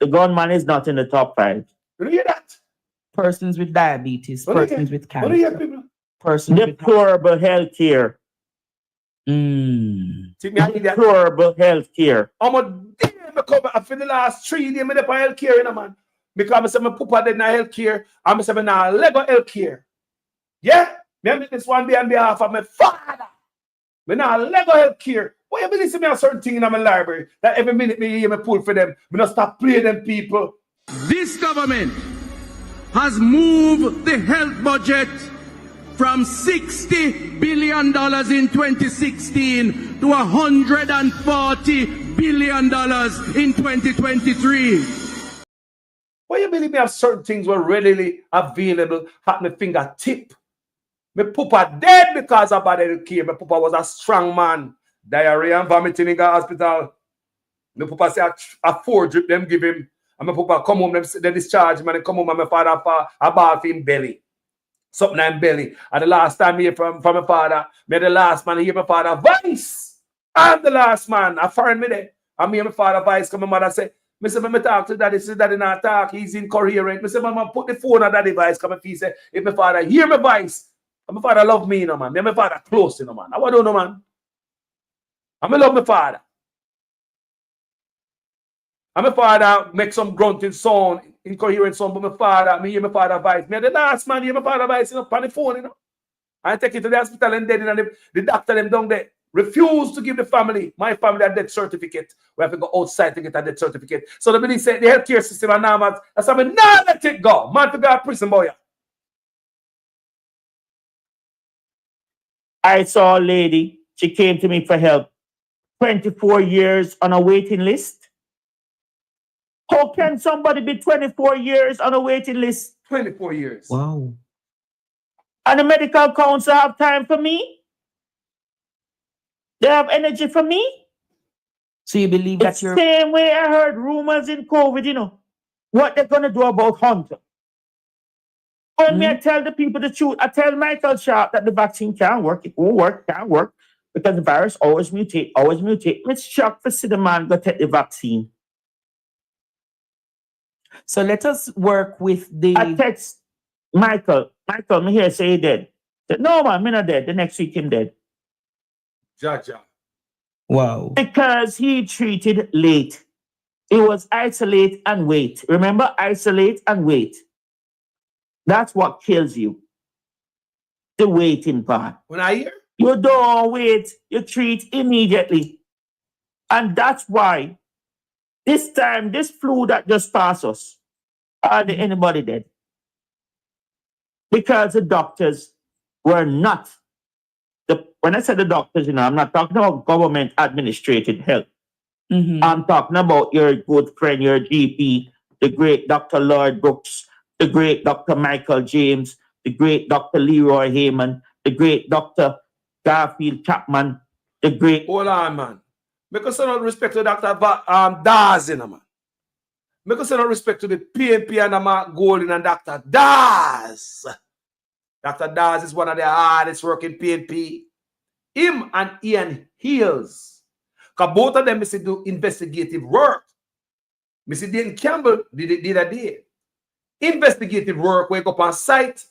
The gunman is not in the top 5. You hear that? Persons with diabetes, persons with What do you hear, cancer, people? persons with Deplorable health care. Deplorable health care. I'm a damn come for the last 3 days, I'm in health care, you know, man. Because I say my papa did not health care, and I say now Lego health care. Yeah? Me make this one be on behalf of my father. Me now Lego health care. Why you believe me a certain thing in my library that every minute me hear me pull for them, me not stop playing them people. This government has moved the health budget from $60 billion in 2016 to $140 billion in 2023. Why you believe me have certain things were readily available at my fingertip? My papa dead because of bad health care. My papa was a strong man. Diarrhea and vomiting in the hospital. My papa say a 4 drip them give him. And my papa come home, they discharge him and they come home and my father a bath in belly. Something in belly. And the last time I hear from my father, me the last man hear my father voice. I'm the last man. I find me there. And me and my father voice come my mother say, me say, me talk to daddy, say daddy not talk, he's incoherent. Me say, mama, put the phone on daddy voice, come and he say, if my father hear my voice, and my father love me, you know, man. Me and my father close, you know, man. I want to know, man. And I love my father. And my father make some grunting sound, incoherent sound, but my father, me hear my father voice. Me the last man hear my father voice, you know, on the phone, you know. I take it to the hospital and then the doctor them down there refuse to give the family, my family, a death certificate. We have to go outside to get a death certificate. So the police say the healthcare system are now, that's why now let it go. Man to go to prison, boy. I saw a lady, she came to me for help. 24 years on a waiting list. How can somebody be 24 years on a waiting list? 24 years. Wow. And the medical council have time for me? They have energy for me? So you believe It's that the same way I heard rumors in COVID, you know. What they're going to do about Hunter. When me I tell the people the truth, I tell Michael Sharp that the vaccine can't work. It won't work, can't work. Because the virus always mutate, always mutate. It's shocked to see the man go take the vaccine. So let us work with the... I text Michael, me here say he dead. Said, no man, me not dead. The next week him dead. Jaja. Wow. Because he treated late. It was isolate and wait. Remember, isolate and wait. That's what kills you. The waiting part. When I hear? You don't wait, you treat immediately. And that's why this time, this flu that just passed us, hardly anybody dead. Because the doctors were not, when I say the doctors, you know, I'm not talking about government administrated health. I'm talking about your good friend, your GP, the great Dr. Lloyd Brooks, the great Dr. Michael James, the great Dr. Leroy Heyman, the great Dr. Garfield Chapman, the great... Hold on, man. Make us no respect to Dr. Daz, you know, man. Make us no respect to the PNP and Mark Golding and Dr. Daz. Dr. Daz is one of the hardest working PNP. Him and Ian Hills. Because both of them do investigative work. Mr. Dane Campbell did a day. Investigative work, wake up on site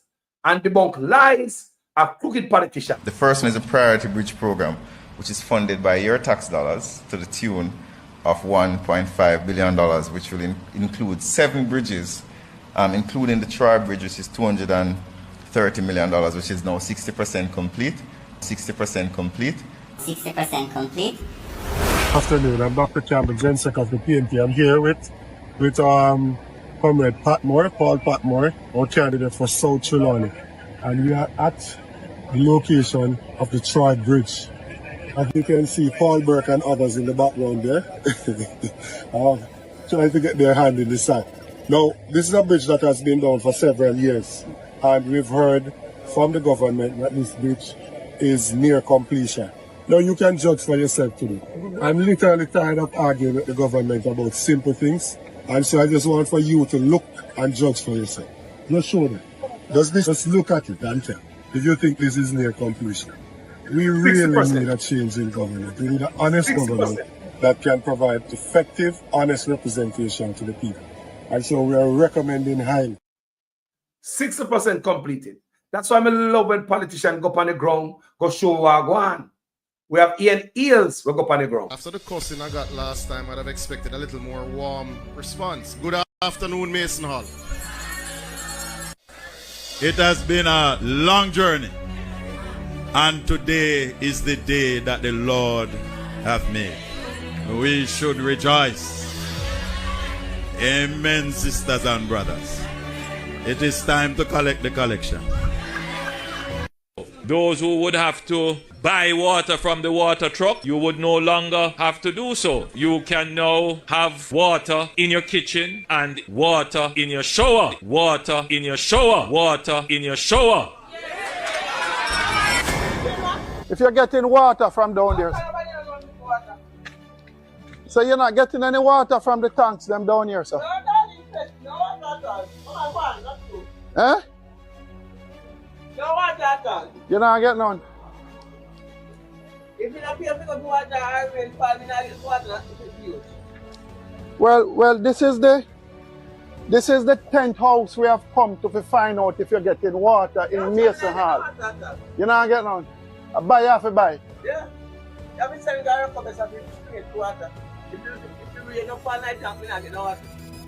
and debunk lies of crooked politicians. The first one is a priority bridge program, which is funded by your tax dollars to the tune of $1.5 billion, which will include 7 bridges, including the Troy Bridge, which is $230 million, which is now 60% complete. 60% complete. 60% complete. Afternoon, I'm Dr. Campbell, GenSec of the PNP. I'm here with Comrade Patmore, Paul Patmore, our candidate for South Trelawney. And we are at the location of the Troy Bridge. As you can see, Paul Burke and others in the background there, trying to get their hand in the sand. Now, this is a bridge that has been down for several years, and we've heard from the government that this bridge is near completion. Now, you can judge for yourself today. I'm literally tired of arguing with the government about simple things, and so I just want for you to look and judge for yourself. Just show them. Just look at it and tell if you think this is near completion. We really 60%. Need a change in government. We need an honest 60%. Government that can provide effective, honest representation to the people. And so we are recommending highly. 60% completed. That's why I love when politicians go up on the ground, go show what go on. We have Ian Eels will go up on the ground. After the cussing I got last time, I'd have expected a little more warm response. Good afternoon, Mason Hall. It has been a long journey, and today is the day that the Lord hath made. We should rejoice. Amen, sisters and brothers. It is time to collect the collection. Those who would have to buy water from the water truck, you would no longer have to do so. You can now have water in your kitchen and water in your shower. Water in your shower. Water in your shower. If you're getting water from down there, So you're not getting any water from the tanks them down here, sir? No water at all. Come on, that's true. Eh? No water at all. You're not getting none? If you don't pay for water, I will probably not get water to use. Well, this is the 10th house we have come to find out if you're getting water in Mason Hall. You're not getting none? I buy you have to buy. Yeah. You have been saying that come and bring water. If you rain up all night, I'm not getting no water.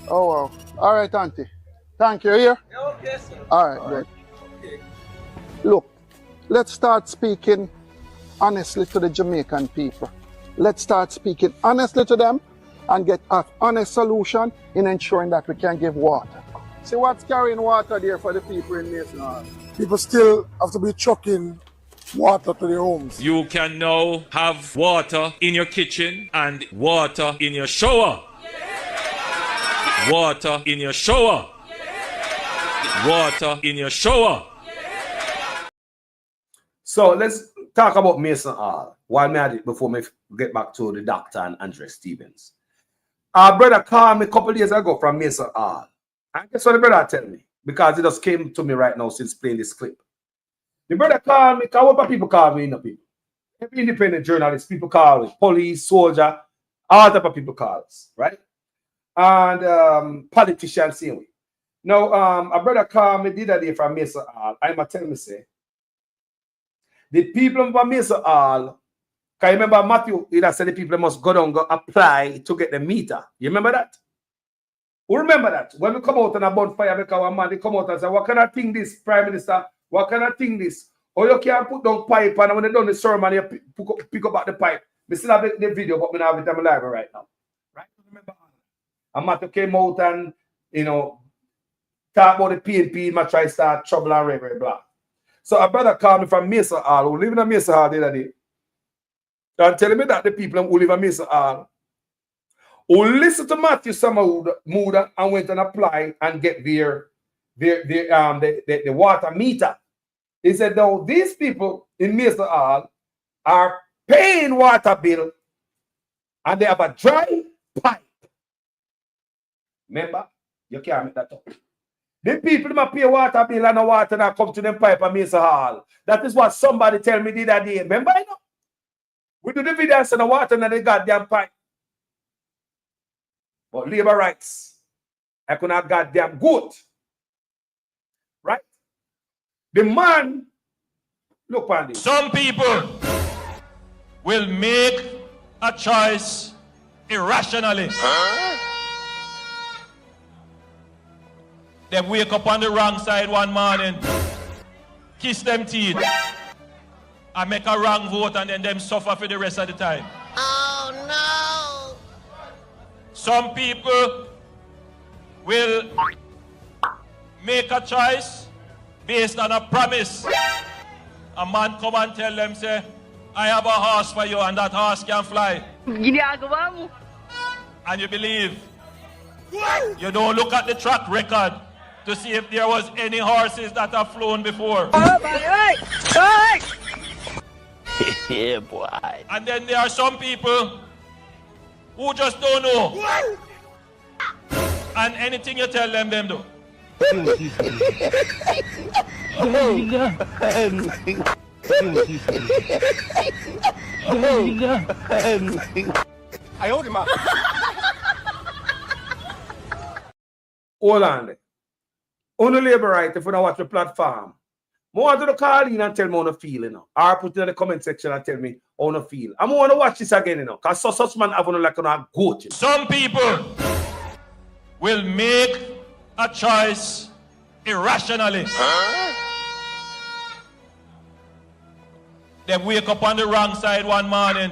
Oh wow. All right, Auntie. Thank you. Here? Yeah, okay, sir. All right, good. Okay. Look, let's start speaking honestly to the Jamaican people. Let's start speaking honestly to them and get an honest solution in ensuring that we can give water. See what's carrying water there for the people in Mason Hall? People still have to be chucking water to their homes. You can now have water in your kitchen and water in your shower. Water in your shower. Water in your shower. So let's talk about Mason Hall while me at it before me get back to the doctor and Andre Stevens. Our brother called me a couple of days ago from Mason Hall. And guess what the brother tell me? Because it just came to me right now since playing this clip. The brother called me, because what people call me, people. Every independent journalist, people call me, police, soldier, all type of people call us, right? And politicians, same way. Now, a brother called me the other day from Mason Hall. I'm tell me, say, the people from Mason Hall, can you remember Matthew? He said the people must go down, go apply to get the meter. You remember that? Who remember that? When we come out on a bonfire, because one man, they come out and say, what kind of thing this, Prime Minister? What kind of thing this? Or you can't put down pipe, and when they done the sermon, you pick up the pipe. We still have the video, but we don't have it on my library right now. Right? Remember? And Matthew came out and, you know, talk about the PNP, might try to start trouble and blah, blah. So a brother called me from Mason Hall, who live in Mason Hall the other day, and telling me that the people who live in Mason Hall who listen to Matthew Samamuda and went and apply and get the water meter. He said, now these people in Mason Hall are paying water bill and they have a dry pipe. Remember? You can't make that up. The people that pay water bill and the water that come to them pipe at Mason Hall. That is what somebody tell me the other day. Remember? You know? We do the videos and the water and the goddamn pipe. But labor rights, I could not goddamn good. Right? The man, look on this. Some people will make a choice irrationally. They wake up on the wrong side one morning, kiss them teeth, and make a wrong vote, and then them suffer for the rest of the time. Oh no! Some people will make a choice based on a promise. A man come and tell them, say, I have a horse for you, and that horse can fly. And you believe. You don't look at the track record to see if there was any horses that have flown before. Yeah, boy. And then there are some people who just don't know. And anything you tell them, them do. I hold him up. Hold on. Only labor right if you don't watch the platform. I want to call in and tell me how I feel, you know. Or put it in the comment section and tell me how I feel. I want to watch this again, you know. Because such man have like a goat. You know? Some people will make a choice irrationally. They wake up on the wrong side one morning,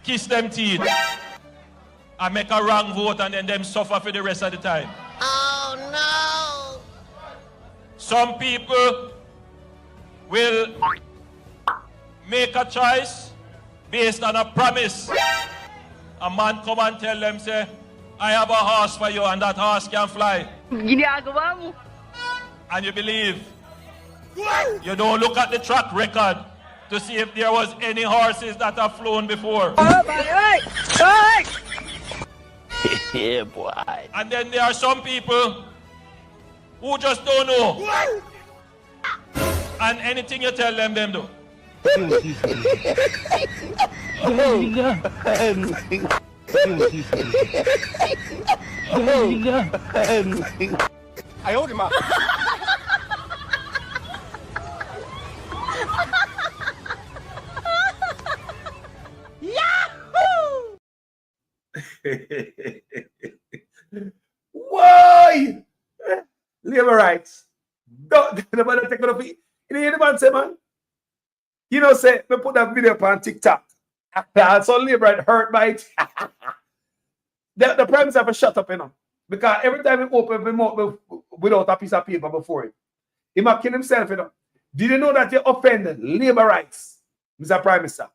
kiss them teeth, and make a wrong vote, and then them suffer for the rest of the time. Oh no! Some people will make a choice based on a promise. A man come and tell them, say, I have a horse for you, and that horse can fly. And you believe. You don't look at the track record to see if there was any horses that have flown before. Yeah, boy. And then there are some people who just don't know. And anything you tell them do. I hold him up. Why? Labor rights. Don't nobody take it off. You hear the man say, man? You know, say, me put that video up on TikTok. So labor right hurt by it. The prime minister have to shut up, you know. Because every time he open his mouth without a piece of paper before it, he might kill himself, you know. Did you know that you offended labor rights, Mr. Prime Minister?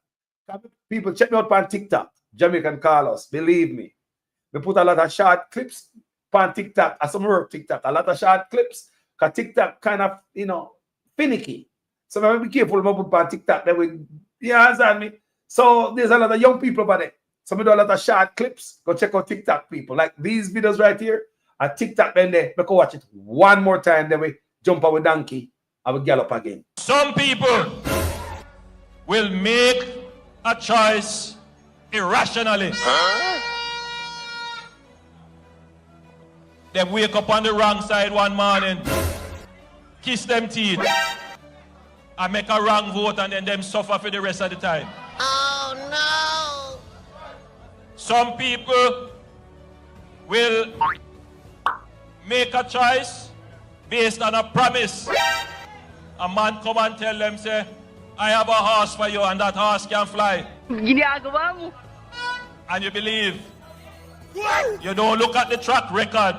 People, check me out on TikTok. Jamaican Carlos, believe me. We put a lot of short clips on TikTok, as some work TikTok, a lot of short clips, because TikTok kind of, you know, finicky. So I be careful when I put on TikTok. That we, you understand me? So there's a lot of young people over there. So we do a lot of short clips. Go check out TikTok, people. Like these videos right here, at TikTok, then there. We can watch it one more time, then we jump out with donkey, I will gallop again. Some people will make a choice irrationally. They wake up on the wrong side one morning, kiss them teeth, and make a wrong vote, and then them suffer for the rest of the time. Oh no! Some people will make a choice based on a promise. A man come and tell them, say, I have a horse for you, and that horse can fly. And you believe. You don't look at the track record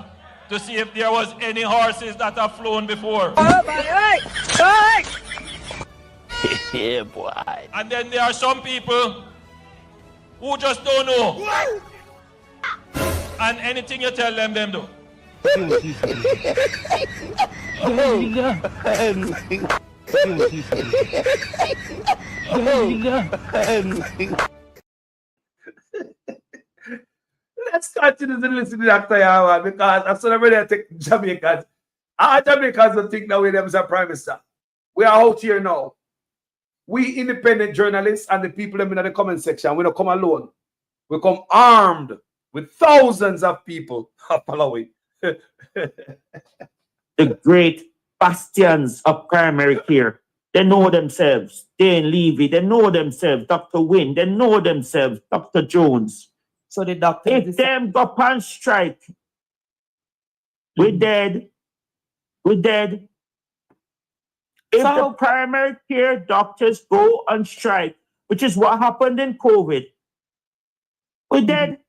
to see if there was any horses that have flown before. Yeah, boy. And then there are some people who just don't know. And anything you tell them do. Let's continue to listen to Dr. Yawa, because as soon as I take Jamaicans, our Jamaicans don't think that we them as a prime minister. We are out here now. We independent journalists and the people them in the comment section, we don't come alone. We come armed with thousands of people following. The great bastions of primary care. They know themselves. Dane Levy, they know themselves. Dr. Wynne, they know themselves. Dr. Jones. So the doctor, if them go on strike, we're dead. We're dead. If the primary care doctors go on strike, which is what happened in COVID, we're dead.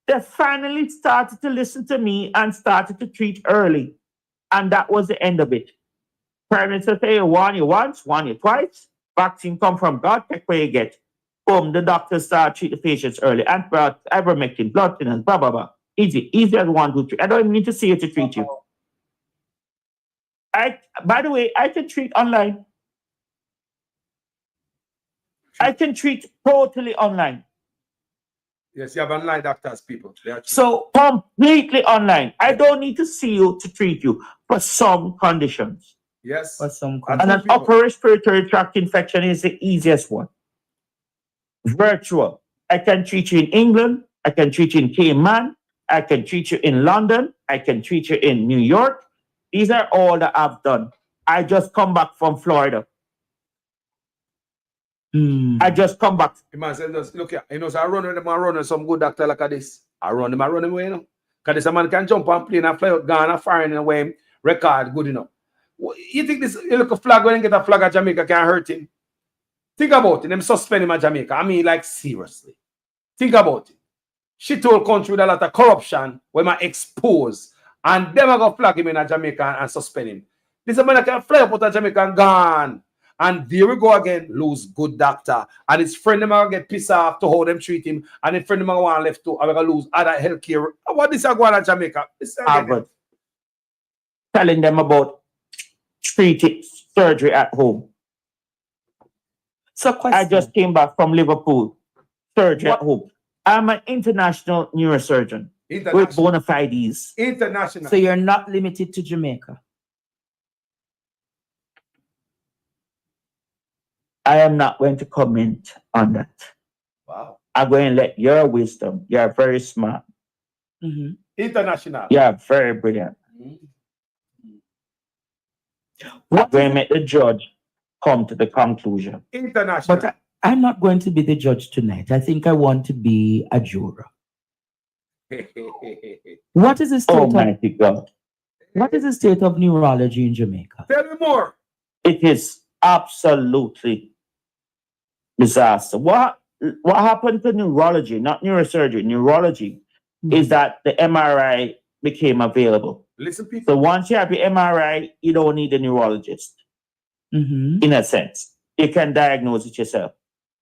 They finally started to listen to me and started to treat early. And that was the end of it. Prime Minister say, warn you once, warn you twice. Vaccine come from God, take where you get. Boom, the doctors start treat the patients early. Antibiotics, ivermectin, blood thinners, blah, blah, blah. Easy. Easy as one to treat. I don't even need to see you to treat you. By the way, I can treat online. I can treat totally online. Yes, you have online doctors, people. So completely online. I don't need to see you to treat you for some conditions. Yes. For some and an upper respiratory tract infection is the easiest one. Virtual. I can treat you in England. I can treat you in Cayman. I can treat you in London. I can treat you in New York. These are all that I've done. I just come back from Florida. I just come back. Look here, you know, so I run with some good doctor like this. I run away, you know. Because this man can jump on plane and fly out, gone and foreign away, record good enough. You think this, you look a flag when you get a flag at Jamaica can hurt him? Think about it. Them suspend him at Jamaica. I mean, like, seriously. Think about it. She told country with a lot of corruption when I expose. And them are going to flag him in a Jamaica and suspend him. This man can fly up out of Jamaica and gone. And there we go again, lose good doctor. And his friend them are get pissed off to how them treat him. And his friend them are want left to, and we're going to lose other healthcare. What this is going on in Jamaica? Telling them about treating surgery at home. So question. I just came back from Liverpool, surgery at home. I'm an international neurosurgeon with bona fides. International. So you're not limited to Jamaica. I am not going to comment on that. Wow. I'm going to let your wisdom. You're very smart. Mm-hmm. International. You're very brilliant. I'm going to make the judge come to the conclusion. International. But I'm not going to be the judge tonight. I think I want to be a juror. What is the state Almighty God. What is the state of neurology in Jamaica? Tell me more. It is absolutely disaster. What happened to neurology, not neurosurgery, neurology, is that the MRI became available. Listen, people. So once you have your MRI, you don't need a neurologist. In a sense, you can diagnose it yourself.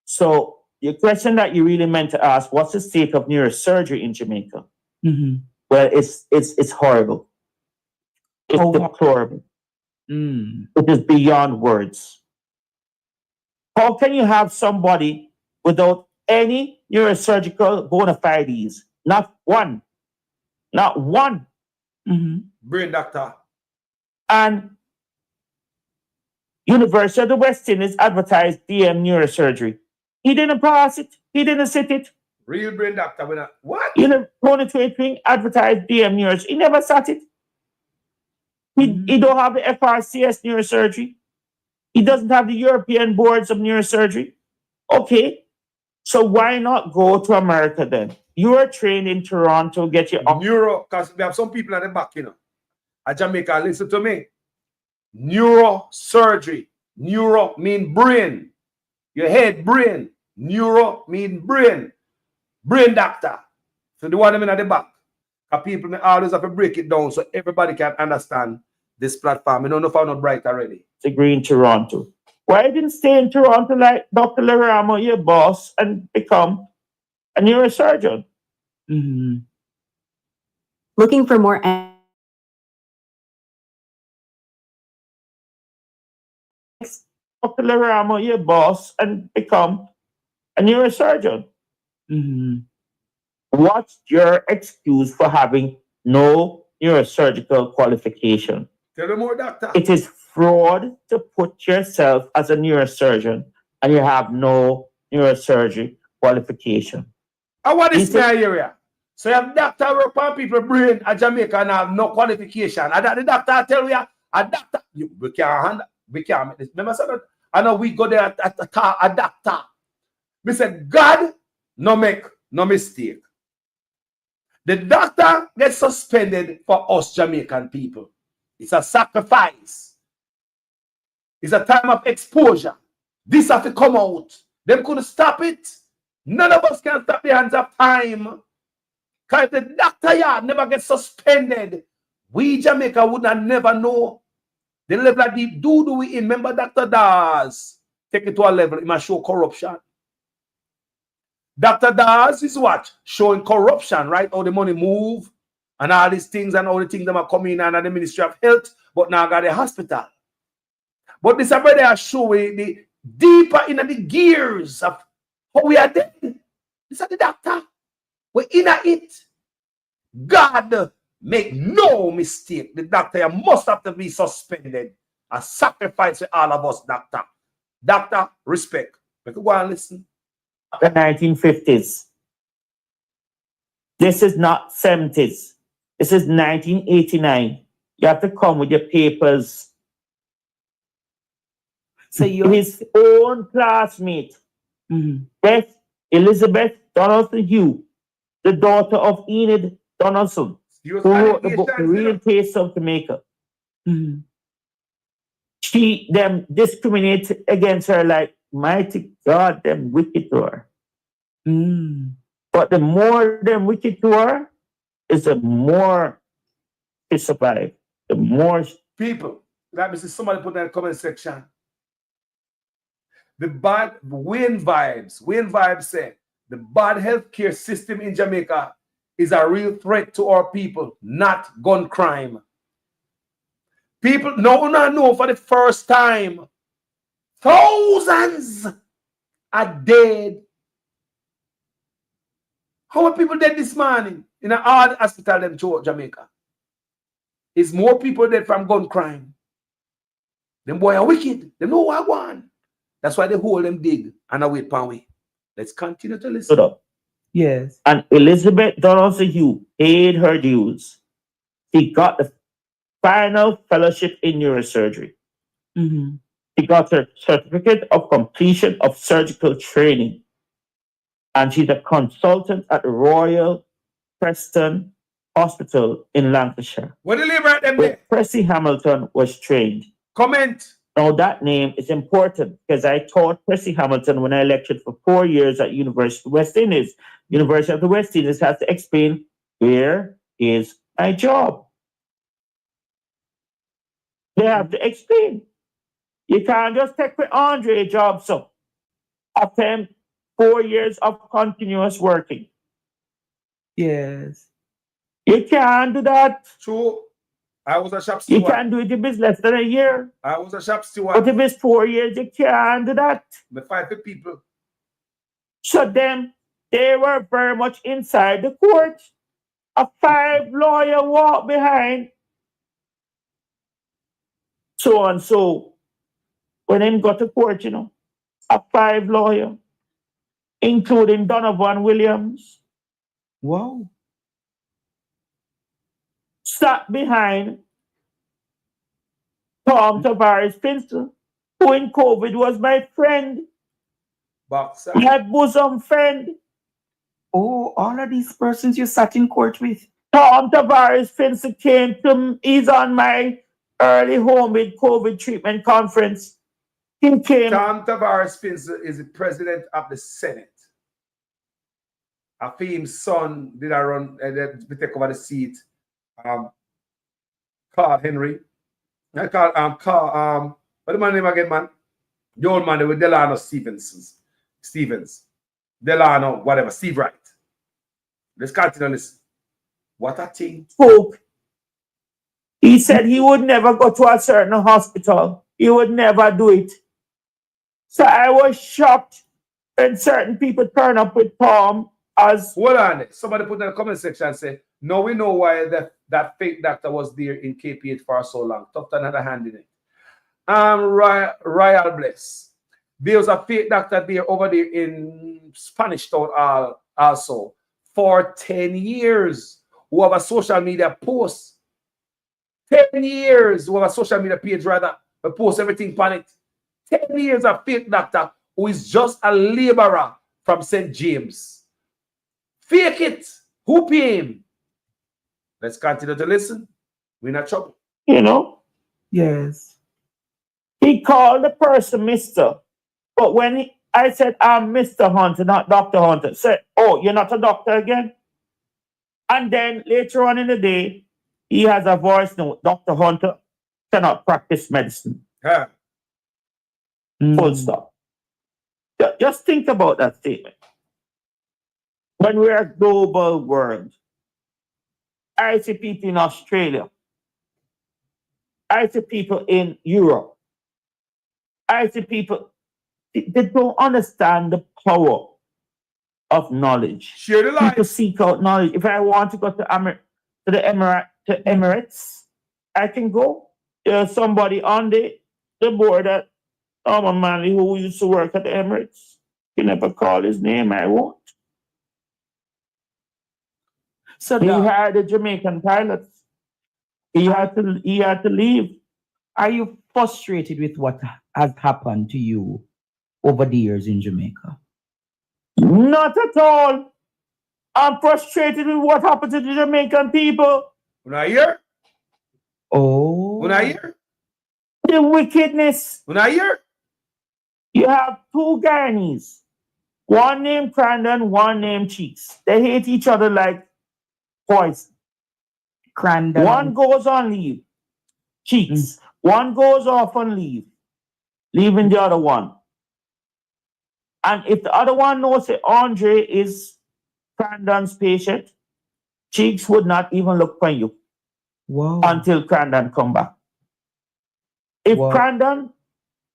So your question that you really meant to ask, what's the state of neurosurgery in Jamaica? Well, it's horrible. It's deplorable. It is beyond words. How can you have somebody without any neurosurgical bona fides? Not one. Not one. Brain doctor. And University of the West Indies advertised DM neurosurgery. He didn't pass it. He didn't sit it. Real brain doctor. What? Tony advertised DM neurosurgery. He never sat it. He don't have the FRCS neurosurgery. He doesn't have the European boards of neurosurgery. Okay. So why not go to America then? You are trained in Toronto, get your neuro, because we have some people at the back, at Jamaica, listen to me. Neurosurgery. Neuro mean brain. Your head, brain. Neuro mean brain. Brain doctor. So the one at the back. Because people may always have to break it down so everybody can understand this platform. I don't know if I'm not bright already. Degree in Toronto. Why didn't stay in Toronto like Dr. Leramo, your boss, and become a neurosurgeon? Looking for more. Dr. Leramo, your boss, and become a neurosurgeon. What's your excuse for having no neurosurgical qualification? Tell me more, doctor. It is fraud to put yourself as a neurosurgeon and you have no neurosurgery qualification. And what is my area? So you have doctor work on people's brain at Jamaica and have no qualification. And that the doctor tell you, a doctor, we can't make this. Remember, I said, I know we go there at a doctor. We said, God, no make no mistake. The doctor gets suspended for us Jamaican people. It's a sacrifice. It's a time of exposure. This has to come out. Them couldn't stop it. None of us can stop the hands of time. Because if the doctor yard never gets suspended, we Jamaica would not never know. The level of deep do we in. Remember Dr. Dawes. Take it to a level. It must show corruption. Dr. Dawes is what? Showing corruption, right? How the money move and all these things and all the things that are coming in under the Ministry of Health, but now got the hospital. But this brother are showing the deeper in the gears of how we are dead. This is the doctor. We're in it. God make no mistake. The doctor must have to be suspended. A sacrifice for all of us, doctor. Doctor, respect. We can go and listen. The 1950s. This is not 70s. This is 1989. You have to come with your papers. So his own classmate, Beth Elizabeth Donaldson Hugh, the daughter of Enid Donaldson, who wrote the book The Real Taste of Jamaica. Them discriminate against her like, mighty God, them wicked to her. But the more them wicked to her, is the more she survived. The more people. Let me see somebody put that in the comment section. The bad Wayne Vibes said the bad healthcare system in Jamaica is a real threat to our people, not gun crime. People no for the first time. Thousands are dead. How are people dead this morning in an hard hospital in Jamaica? It's more people dead from gun crime. Them boy are wicked. They know what I want. That's why they hold them big and await Panway. Let's continue to listen. Yes. And Elizabeth Donaldson paid her dues. She got the final fellowship in neurosurgery. Mm-hmm. She got her certificate of completion of surgical training. And she's a consultant at the Royal Preston Hospital in Lancashire. What do you leave right them there? Percy Hamilton was trained. Comment. Now that name is important because I taught Percy Hamilton when I lectured for 4 years at University of West Indies. University of the West Indies has to explain where is my job. They have to explain. You can't just take with Andre a job, so after 4 years of continuous working. Yes. You can't do that. True. I was a shop steward. You can't do it if it's less than a year. I was a shop steward. But if it's 4 years, you can't do that. The 5 people. So then they were very much inside the court. A 5 lawyer walked behind. So and so. When him got to court, a 5 lawyer, including Donovan Williams. Wow. Sat behind Tom Tavares Pinson, who in COVID was my friend. Boxer. My bosom friend. Oh, all of these persons you sat in court with. Tom Tavares Pinson came to, he's on my early home with COVID treatment conference. He came. Tom Tavares Pinson is the president of the Senate. Afim's son did run, take over the seat. Carl Henry. I call what's my name again, man? The old man with Delano Stevens. Delano, whatever, Steve Wright. Let's continue on this. What a thing. Spoke. He said he would never go to a certain hospital. He would never do it. So I was shocked when certain people turn up with Tom as... Hold on. Somebody put in the comment section and say, no, we know why that fake doctor was there in KPH for so long. Tough to another hand in it. Royal Bless. There was a fake doctor there over there in Spanish Town also for 10 years who have a social media post. 10 years who have a social media page rather, but post everything on it. 10 years of fake doctor who is just a laborer from St. James. Fake it. Who pay him? Let's continue to listen. We're not trouble. Yes. He called the person Mr. But when I said, I'm Mr. Hunter, not Dr. Hunter, said, oh, you're not a doctor again? And then later on in the day, he has a voice note, Dr. Hunter cannot practice medicine. Yeah. Full stop. Just think about that statement. When we're a global world, I see people in Australia. I see people in Europe. I see people, they don't understand the power of knowledge. Share the light. People seek out knowledge. If I want to go to Emirates, I can go. There's somebody on the board that Norman Manley who used to work at the Emirates. You never call his name, I won't. So he hired the Jamaican pilots. He had to leave. Are you frustrated with what has happened to you over the years in Jamaica? Not at all. I'm frustrated with what happened to the Jamaican people. When I hear? Oh. When I hear? The wickedness. When I hear? You have 2 Guyanese. One named Crandon, one named Cheeks. They hate each other like poison. Crandon. One goes on leave. Cheeks. One goes off on leave. Leaving the other one. And if the other one knows that Andre is Crandon's patient, Cheeks would not even look for you. Wow. Until Crandon come back. If Crandon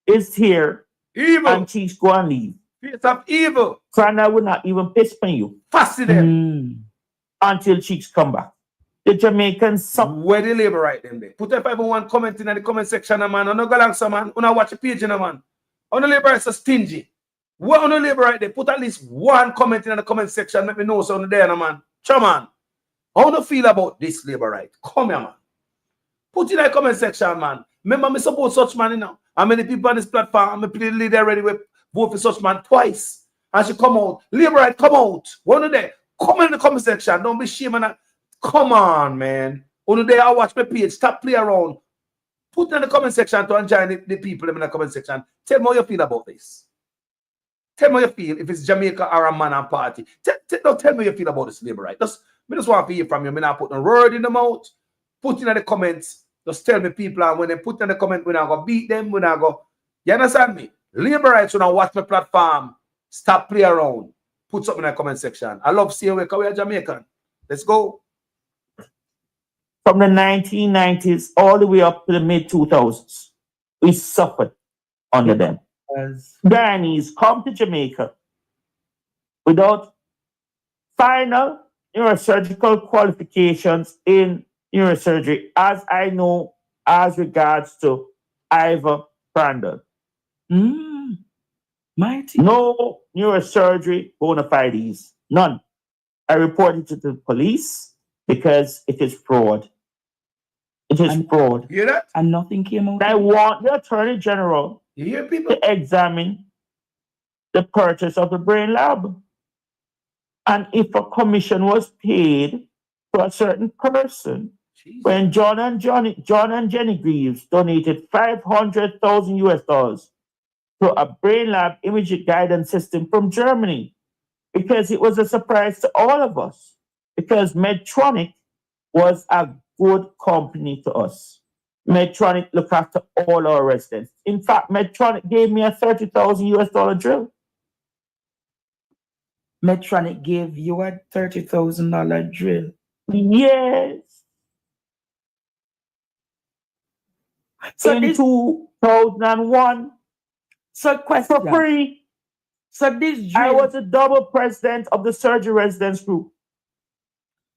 is here and Cheeks go and leave, Face of evil. Crana will not even piss on you. Fussy them. Until chicks come back. The Jamaicans where the labor right them there. Put up everyone comment in the comment section, man. On no go along, man. On watch a page, man. On the labor is so stingy. What on the labor right there? Put at least one comment in the comment section. Let me know so on there, man. Come on. How do you feel about this labor right? Come here, man. Put in the comment section, man. Remember, me support such man, you know. How many people on this platform? I'm play leader already with vote for such man twice. And she come out. Labor right, come out. One of them. Come in the comment section. Don't be ashamed. Come on, man. One day I watch my page. Stop play around. Put in the comment section to enjoy the people in the comment section. Tell me how you feel about this. Tell me how you feel if it's Jamaica or a man and party. Don't tell me how you feel about this labor right. Just want to hear from you. I'm not putting a word in the mouth. Put in the comments. Just tell me people, and when they put in the comment, we're not going to beat them. We're not going to... You understand me? Labor rights, when I watch my platform, stop play around. Put something in the comment section. I love seeing because we are Jamaican. Let's go. From the 1990s all the way up to the mid-2000s, we suffered under them. Ghanaians come to Jamaica without final neurosurgical qualifications in neurosurgery, as I know, as regards to Ivor Crandall. Mighty. No neurosurgery bona fides. None. I reported to the police because it is fraud. It is fraud. You hear that? And nothing came out. I want the Attorney General you hear people? to examine the purchase of the brain lab. And if a commission was paid to a certain person, when John and Jenny Greaves donated $500,000 US to a brain lab imaging guidance system from Germany, because it was a surprise to all of us, because Medtronic was a good company to us. Medtronic looked after all our residents. In fact, Medtronic gave me a $30,000 US drill. Medtronic gave you a $30,000 drill. Yes. So in 2001. So question. For free. So this drill, I was a double president of the surgery residence group.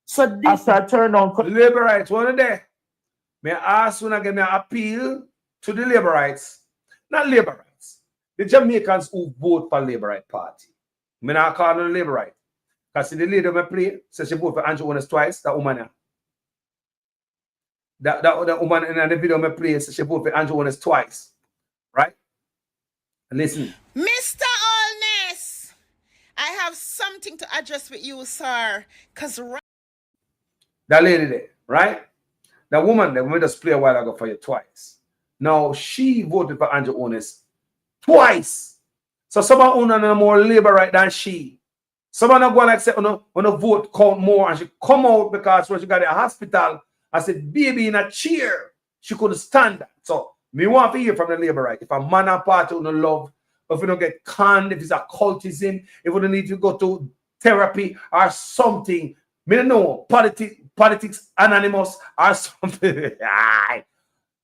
So this after I turned on labor rights, one day. May I ask when I get me appeal to the labor rights? Not labor rights. The Jamaicans who vote for Labor Right Party. I not call them labor right. Because the lady me play, says she voted for Andrew Ones twice, that woman. That woman in the video me play says she voted for Andrew Ones twice. Right? Listen. Mr. Allness, I have something to address with you, sir. Because that lady there, right? That woman that we just play a while ago for you twice. Now she voted for Andrew Ones twice. So someone who has more labor right than she. Someone not go like say on a vote count more, and she come out because when she got in a hospital, I said, baby in a chair, she couldn't stand that. So me want to hear from the labor right. If a man and party who don't love, if you don't get conned, if it's occultism, if you don't need to go to therapy or something, me don't know, politics anonymous or something.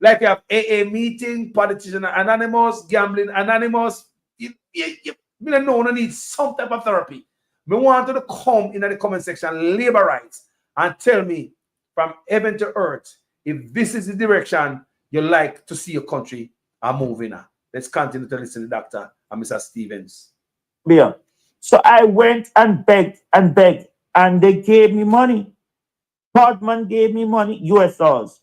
Like you have AA meeting, politician anonymous, gambling anonymous. Me don't know, I need some type of therapy. Me want you to come in the comment section, labor rights, and tell me from heaven to earth if this is the direction you like to see your country moving in. Let's continue to listen to Dr. and Mr. Stevens. Yeah. So I went and begged, and they gave me money. Podman gave me money, US dollars.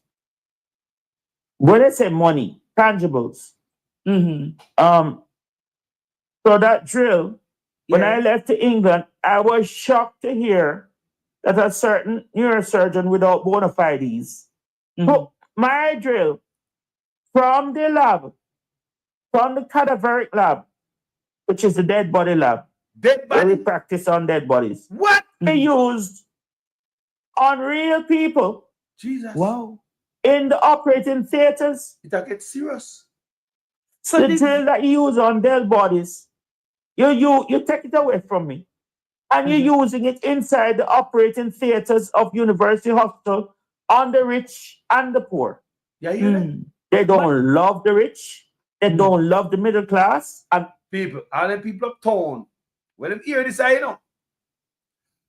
When I say money, tangibles. So that drill, when I left to England, I was shocked to hear that a certain neurosurgeon without bona fides took my drill from the lab, from the cadaveric lab, which is the dead body lab. Dead body? Where we practice on dead bodies. What? They used on real people. Jesus. Wow. In the operating theaters. It gets serious. So the drill that you use on dead bodies, you take it away from me. And you're using it inside the operating theaters of University Hospital on the rich and the poor. Yeah, you know. They don't love the rich. They don't love the middle class. And People, all them people uptown, when them hear this, you know,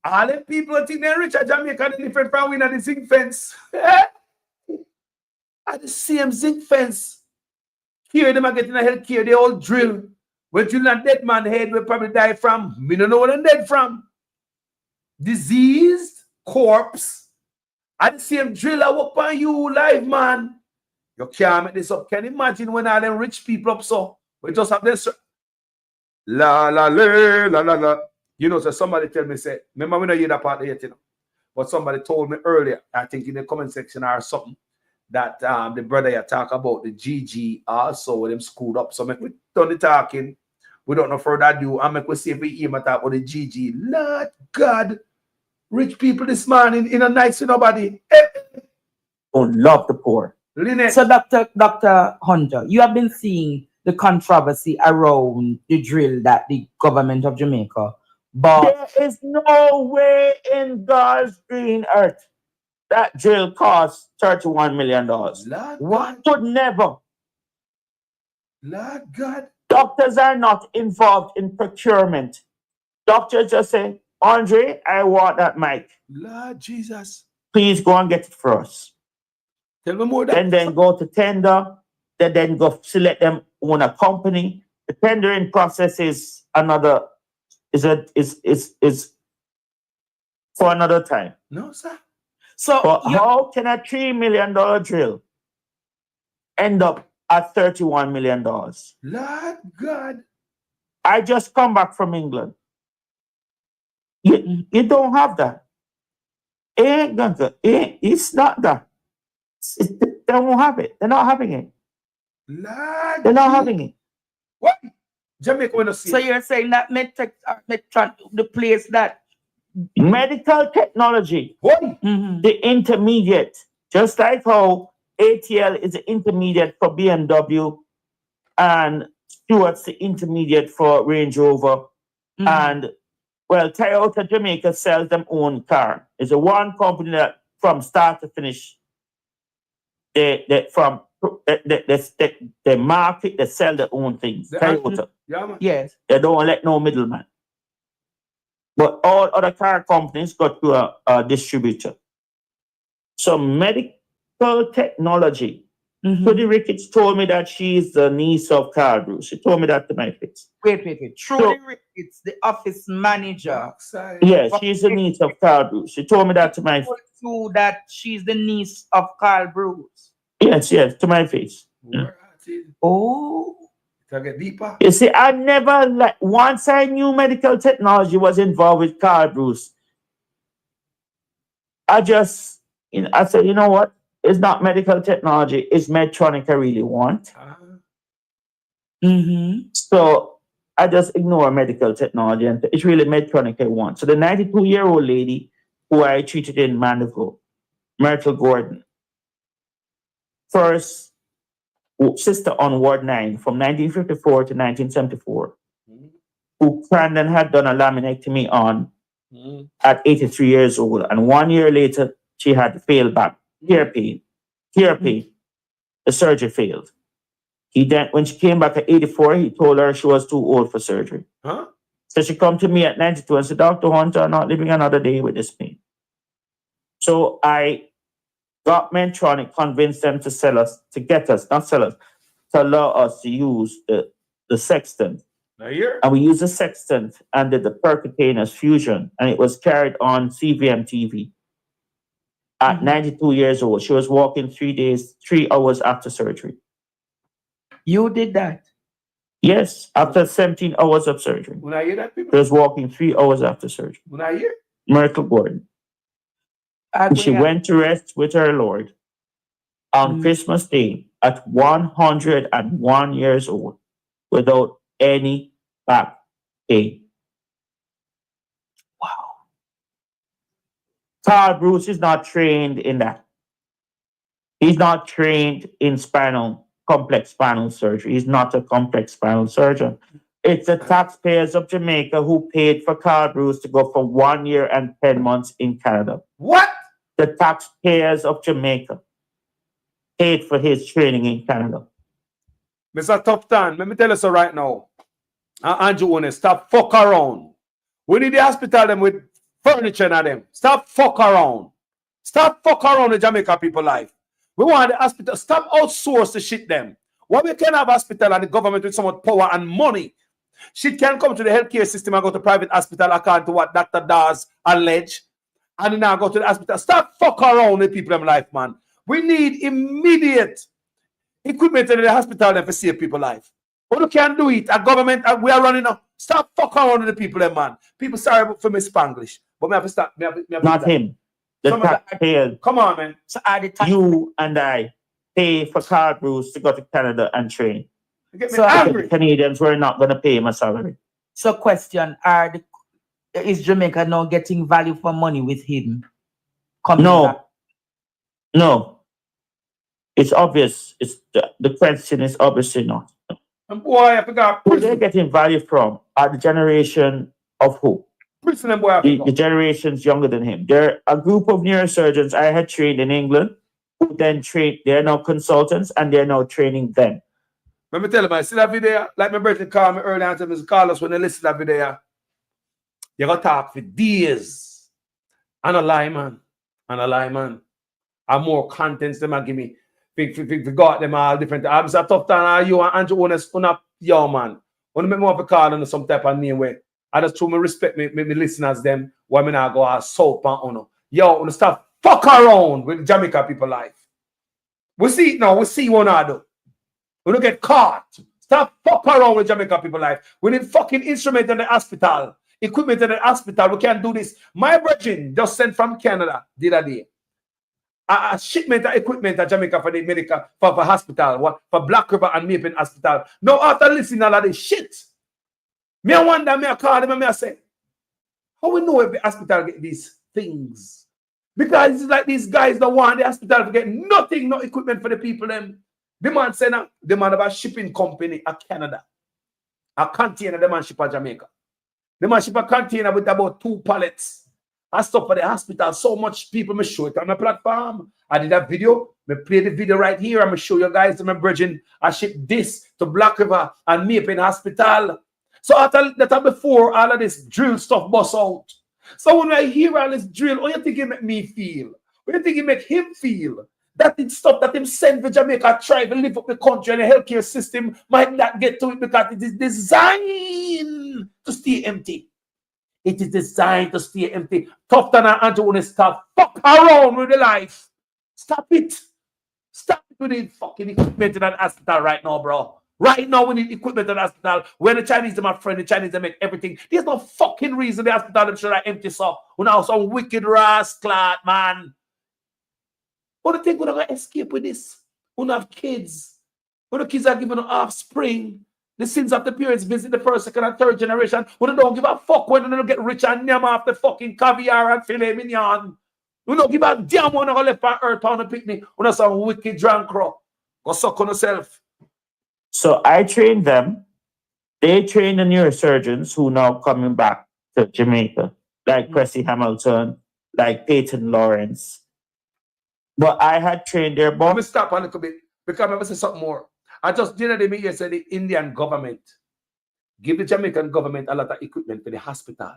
all them people think they're rich at Jamaica, they're different from we at the zinc fence. At the same zinc fence. Here them are getting a health care, they all drill. When you not dead man head will probably die from. We don't know what I'm dead from. Diseased corpse. At the same drill I work on you live, man. You can't make this up. Can you imagine when all them rich people up so? We just have this. La la la la la la. You know, so somebody tell me, say, remember we don't hear that part yet, you know. But somebody told me earlier, I think in the comment section or something, that the brother you talk about the GG also with him screwed up. So make we done the talking. We don't know further ado. I make we see if we hear talk about the GG. Lord God, rich people this morning in a nice to nobody. Don't love the poor. Lynette. So Dr. Hunter, you have been seeing the controversy around the drill that the government of Jamaica bought. There is no way in God's green earth that drill costs $31 million. What would never? Lord God. Doctors are not involved in procurement. Doctors just say, Andre, I want that mic. Lord Jesus. Please go and get it for us. Tell me more. And then go to tender. They then go select them own a company. The tendering process is another is for another time. No, sir. So how can a $3 million drill end up at $31 million? Lord God. I just come back from England. You don't have that. It's not that. They won't have it. They're not having it. Lord They're not having it. What? Jamaica will not see. So you're saying that Medtech, the place that medical technology, the intermediate, just like how ATL is the intermediate for BMW and Stewart's the intermediate for Range Rover, and well, Toyota Jamaica sells them own car. It's a one company that from start to finish, they market, they sell their own things. Toyota. Yes. They don't let no middleman. But all other car companies got to a distributor. So medical technology. Trudy Ricketts told me that she's the niece of Carl Bruce. She told me that to my face. Wait. Trudy Ricketts, the office manager. Yes, she's the niece of Carl Bruce. She told me that to my face. So that she's the niece of Carl Bruce. Yes, to my face. Oh. Get deeper. You see, I never once I knew medical technology was involved with Carl Bruce, I said, you know what? It's not medical technology, it's Medtronic I really want. So I just ignore medical technology and it's really Medtronic I want. So the 92-year-old lady who I treated in Mandeville, Myrtle Gordon, first sister on Ward 9 from 1954 to 1974, who Brandon had done a laminectomy on at 83 years old. And 1 year later, she had failed back. Ear pain. The surgery failed. When she came back at 84, he told her she was too old for surgery. So she come to me at 92 and said, Dr. Hunter, I'm not living another day with this pain. So I got Medtronic, convinced them to to allow us to use the sextant. And we used the sextant and did the percutaneous fusion, and it was carried on CVM TV. At 92 years old, she was walking 3 hours after surgery. You did that? Yes, after 17 hours of surgery. When I hear that, people? She was walking 3 hours after surgery. When I hear? Myrtle Gordon. She went to rest with her Lord on Christmas Day at 101 years old without any back pain. Wow. Carl Bruce is not trained in that. He's not trained in complex spinal surgery. He's not a complex spinal surgeon. It's the taxpayers of Jamaica who paid for Carl Bruce to go for 1 year and 10 months in Canada. What? The taxpayers of Jamaica paid for his training in Canada. Mr. Tufton, let me tell you so right now. Andrew One, stop fuck around. We need the hospital them with furniture and them. Stop fuck around. Stop fuck around the Jamaica people life. We want the hospital. Stop outsource the shit them. Why we can have hospital and the government with so much power and money? Shit can come to the healthcare system and go to private hospital according to what Dr. Dawes allege. And now go to the hospital. Stop fuck around the people in life, man. We need immediate equipment in the hospital then for save people life. Who can do it? A government, we are running up. Stop fuck around with the people, man. People sorry for me Spanglish. But me have to stop. Not him. The taxpayers. Come on, man. So are the You and I pay for car crews to go to Canada and train. You get me So angry. The Canadians were not going to pay him a salary. So question, is Jamaica now getting value for money with him? Coming back? No. It's obvious. It's the question is obviously not. And boy, I forgot. Who they're getting value from are the generation of who? Prison and boy, I The forgot. generations younger than him. They're a group of neurosurgeons I had trained in England who then trained, they're now consultants and they're now training them. Let me tell you, man, see that video? Like my birthday called me earlier and said, Mr. Carlos, when they listen to that video, you got to talk for days. And a lie, man. And a lie, man. And more contents them and give me. Forgot them all different. I'm so tough time. You and Andrew Ones, yo, man. When I make more of a call on some type of name way, I just truly respect me listeners them. Why me not go out soap and uno. Yo, when stop fuck around with Jamaica people life. We see it now. We see what I do. We don't get caught. Stop fuck around with Jamaica people life. We need fucking instrument in the hospital, equipment in the hospital. We can't do this. My virgin just sent from Canada the other day. A shipment of equipment to Jamaica for the medical for hospital, for Black River and Maple Hospital. Now after listening to all of this shit, me I wonder, me I call them and me I say, how we know if the hospital get these things? Because it's like these guys don't want the hospital to get nothing, no equipment for the people them. The man say now, the man have a shipping company at Canada. A container, the man ship at Jamaica. The man ship a container with about 2 pallets. I stuff for the hospital. So much people me show it on my platform. I did a video. Me play the video right here. I'm gonna show you guys my bridging. I ship this to Black River and Maple Hospital. So after that, before all of this drill stuff bust out. So when I hear all this drill, what do you think it make me feel? What do you think it make him feel? That it's stuff that him send to Jamaica, try to live up the country and the healthcare system might not get to it because it is designed to stay empty. It is designed to stay empty. Tough than Andrew want to stop. Fuck around with the life. Stop it. Stop it with the fucking equipment in that hospital right now, bro. Right now we need equipment in the hospital. When the Chinese are my friend, the Chinese they make everything. There's no fucking reason the hospital them should have empty so. We now some wicked rascal, man. What do you think we're gonna escape with this? We don't have kids. When the kids are given offspring. The sins of the parents visit the first, second, and third generation. We don't give a fuck when they don't get rich and name off the fucking caviar and filet mignon. We don't give a damn when they go left on earth on the picnic. We don't some wicked drunk crow. Go suck on yourself. So I trained them. They train the neurosurgeons who now coming back to Jamaica, like Cressy Hamilton, like Peyton Lawrence. But I had trained their boss. Let me stop a little bit because I'm going to say something more. I just did the media said the Indian government give the Jamaican government a lot of equipment for the hospital.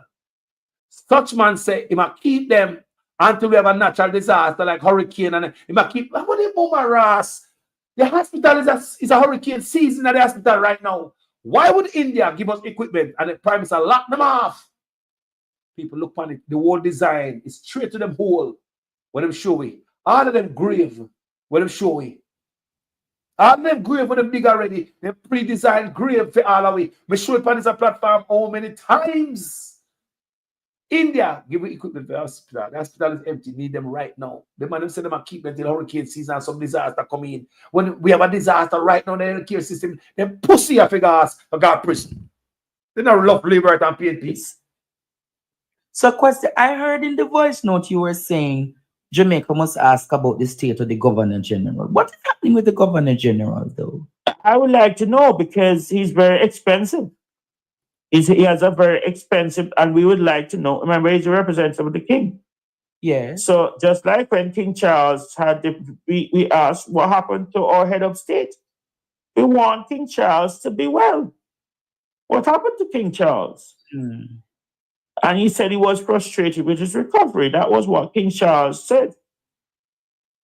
Such man say he might keep them until we have a natural disaster like hurricane and he might keep. What do you move the hospital is a hurricane season at the hospital right now. Why would India give us equipment and the Prime Minister lock them off? People look on it. The whole design is straight to them hole. When them show it. All of them grave. When them show it. All of them grave with them big already. They pre-designed grave for all of it. We show it on this platform how many times. India give you equipment for the hospital. The hospital is empty. Need them right now. The man them say them keep them till hurricane season and some disaster come in. When we have a disaster right now in the healthcare system, them pussy a figure us for God prison. They don't love labor and PNP. So question, I heard in the voice note you were saying Jamaica must ask about the state of the Governor General. What is happening with the Governor General though? I would like to know because he's very expensive. He has a very expensive, and we would like to know. Remember, he's a representative of the king. Yeah. So just like when King Charles had we asked what happened to our head of state. We want King Charles to be well. What happened to King Charles? And he said he was frustrated with his recovery. That was what King Charles said.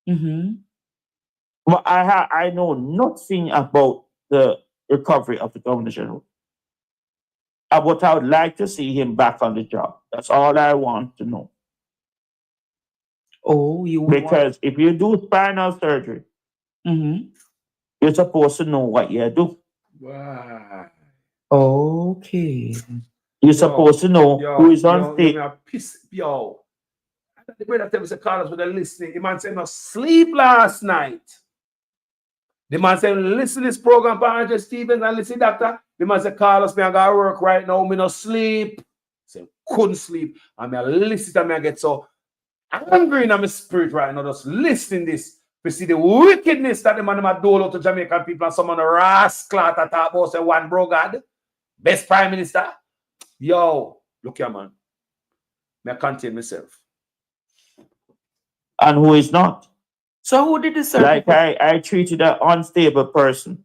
But I know nothing about the recovery of the Governor General. But I would like to see him back on the job. That's all I want to know. Oh, because if you do spinal surgery, you're supposed to know what you do. Wow. Okay. You're supposed to know who is on stage. Yo. The brother tell me to call us with a listening. The man said no sleep last night. The man said listen to this program by Andrew Stevens and listen, doctor. The man said call us, me I gotta work right now, me no sleep. Say couldn't sleep. And me I listen and me I get so angry in my spirit right now, just listening this. We see the wickedness that the man might dole out to Jamaican people and some of the rascal that talk about say one bro God, best prime minister. Yo, look here, man. Me I contain myself. And who is not? So who did the surgery? Like I treated an unstable person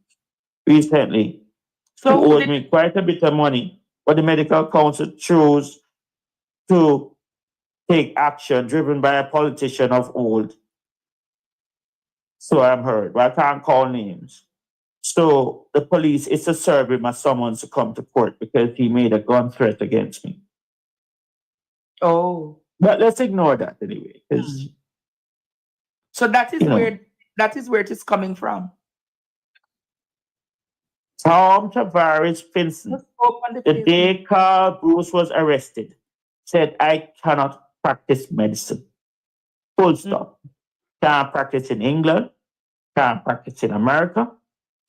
recently. So who owed me quite a bit of money, but the medical council chose to take action driven by a politician of old. So I'm heard, but I can't call names. So the police, it's a survey my summons to come to court because he made a gun threat against me. Oh. But let's ignore that anyway. So that is where it is coming from. Tom Tavares Finson, the day Carl Bruce was arrested, said, I cannot practice medicine. Full stop. Can't practice in England, can't practice in America,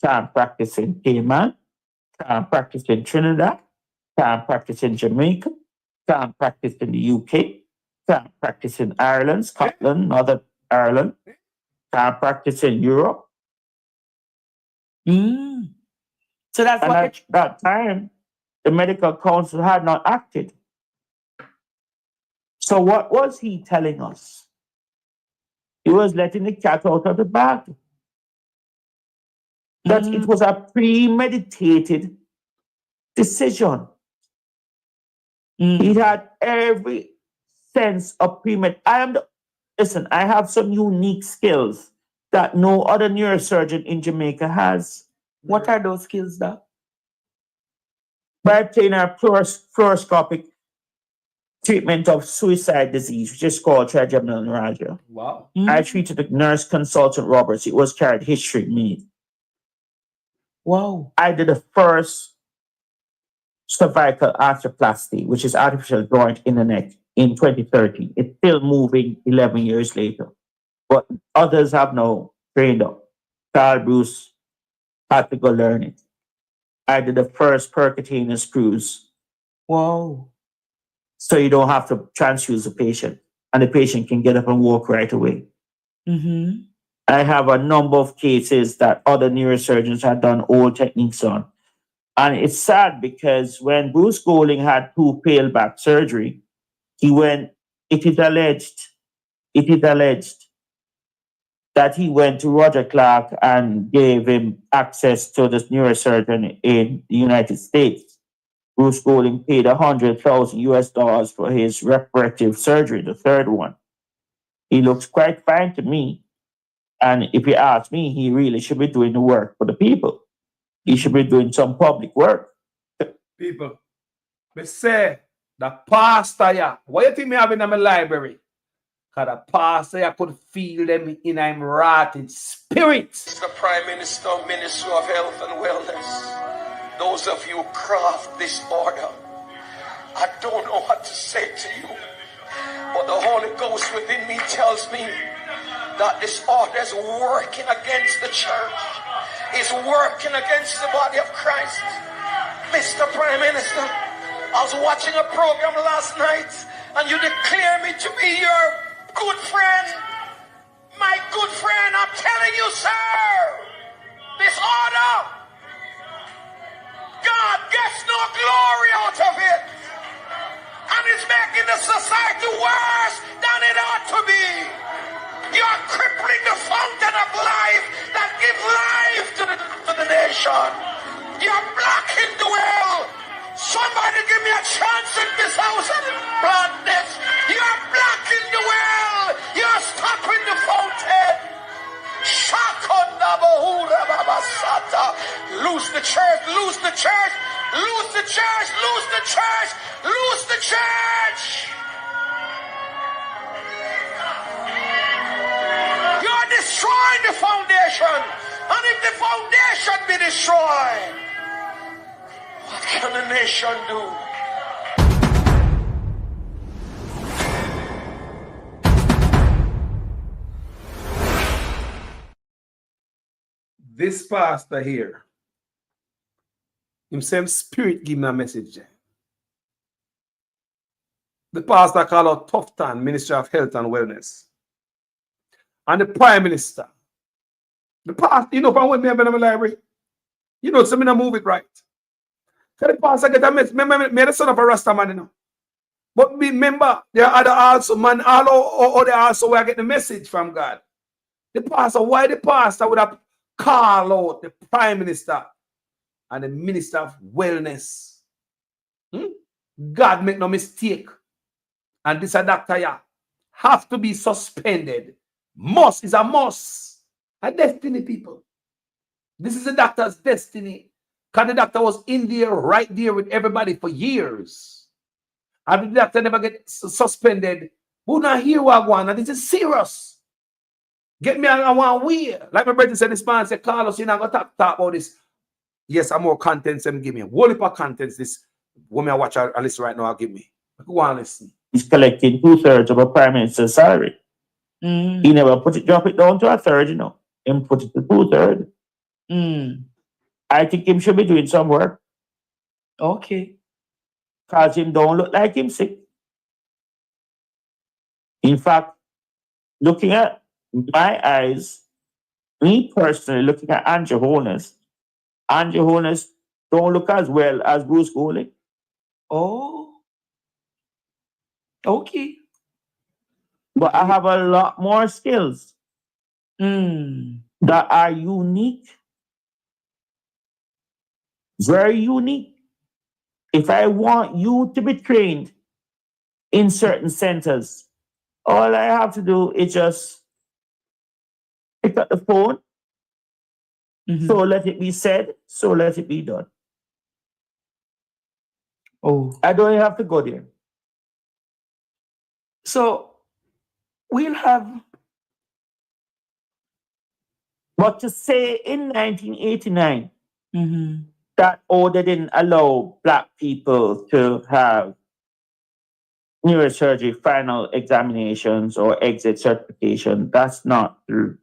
can't practice in Cayman, can't practice in Trinidad, can't practice in Jamaica, can't practice in the UK, can't practice in Ireland, Scotland, Northern Ireland, can't practice in Europe. So that's and at that time, the medical council had not acted. So what was he telling us? He was letting the cat out of the bag. That it was a premeditated decision. He had every sense of listen, I have some unique skills that no other neurosurgeon in Jamaica has. What are those skills, though? By obtaining a fluoroscopic treatment of suicide disease, which is called trigeminal neuralgia. Wow. I treated the nurse consultant Roberts. It was carried history made. Wow. I did the first cervical arthroplasty, which is artificial joint in the neck, in 2013. It's still moving 11 years later. But others have now trained up. Carl Bruce had to go learn it. I did the first percutaneous screws. Wow. So you don't have to transfuse the patient, and the patient can get up and walk right away. I have a number of cases that other neurosurgeons had done old techniques on. And it's sad because when Bruce Golding had 2 pale back surgery, it is alleged that he went to Roger Clark and gave him access to this neurosurgeon in the United States. Bruce Golding paid $100,000 for his reparative surgery, the third one. He looks quite fine to me. And if you ask me, he really should be doing the work for the people. He should be doing some public work. People, me say, the pastor, yeah, what you think me have in my library? Because the pastor, I could feel them in him rotted spirit. Mr. Prime Minister, Minister of Health and Wellness, those of you who craft this order, I don't know what to say to you, but the Holy Ghost within me tells me that this order is working against the church, is working against the body of Christ. Mr. Prime Minister, I was watching a program last night and you declare me to be your good friend. My good friend, I'm telling you, sir, this order, God gets no glory out of it. And it's making the society worse than it ought to be. You're crippling the fountain of life that gives life to the nation. You're blocking the well give me a chance in this house of blindness. You're blocking the well. You're stopping the fountain. Shakonda Bahura Babasata. Lose the church, lose the church, lose the church, lose the church, lose the church. You're destroying the foundation. And if the foundation be destroyed, what can a nation do? This pastor here, himself spirit give me a message there. The pastor called out Tufton, Minister of Health and Wellness. And the Prime Minister. The pastor, you know, when me have been in my library, you know, so me not move it right. So the pastor get a message. Me the son of a Rasta man, you know. But remember, there are other also, man, all they also where I get the message from God. The pastor, why the pastor would have called out the Prime Minister and the Minister of Wellness? God make no mistake. And this a doctor here have to be suspended. Must is a must. A destiny, people. This is a doctor's destiny. Because the doctor was in there, right there with everybody for years. And the doctor never get suspended. Who not hear what I want? And this is serious. Get me on one way. Like my brother said, this man said, Carlos, you're not going to talk about this. Yes, I'm more contents than give me. Whole heap of contents this woman I watch a listen right now, I'll give me. Go on, listen. He's collecting 2/3 of a prime minister's salary. He never drop it down to 1/3, you know. He put it to 2/3. I think him should be doing some work. Okay. Because him don't look like him sick. In fact, looking at my eyes, me personally looking at Andrew Holness don't look as well as Bruce Golding. Oh. Okay. But I have a lot more skills that are unique. Very unique. If I want you to be trained in certain centers, all I have to do is just pick up the phone. So let it be said, so let it be done. Oh. I don't have to go there. So we'll have. But to say in 1989 that, they didn't allow Black people to have neurosurgery final examinations or exit certification, that's not true.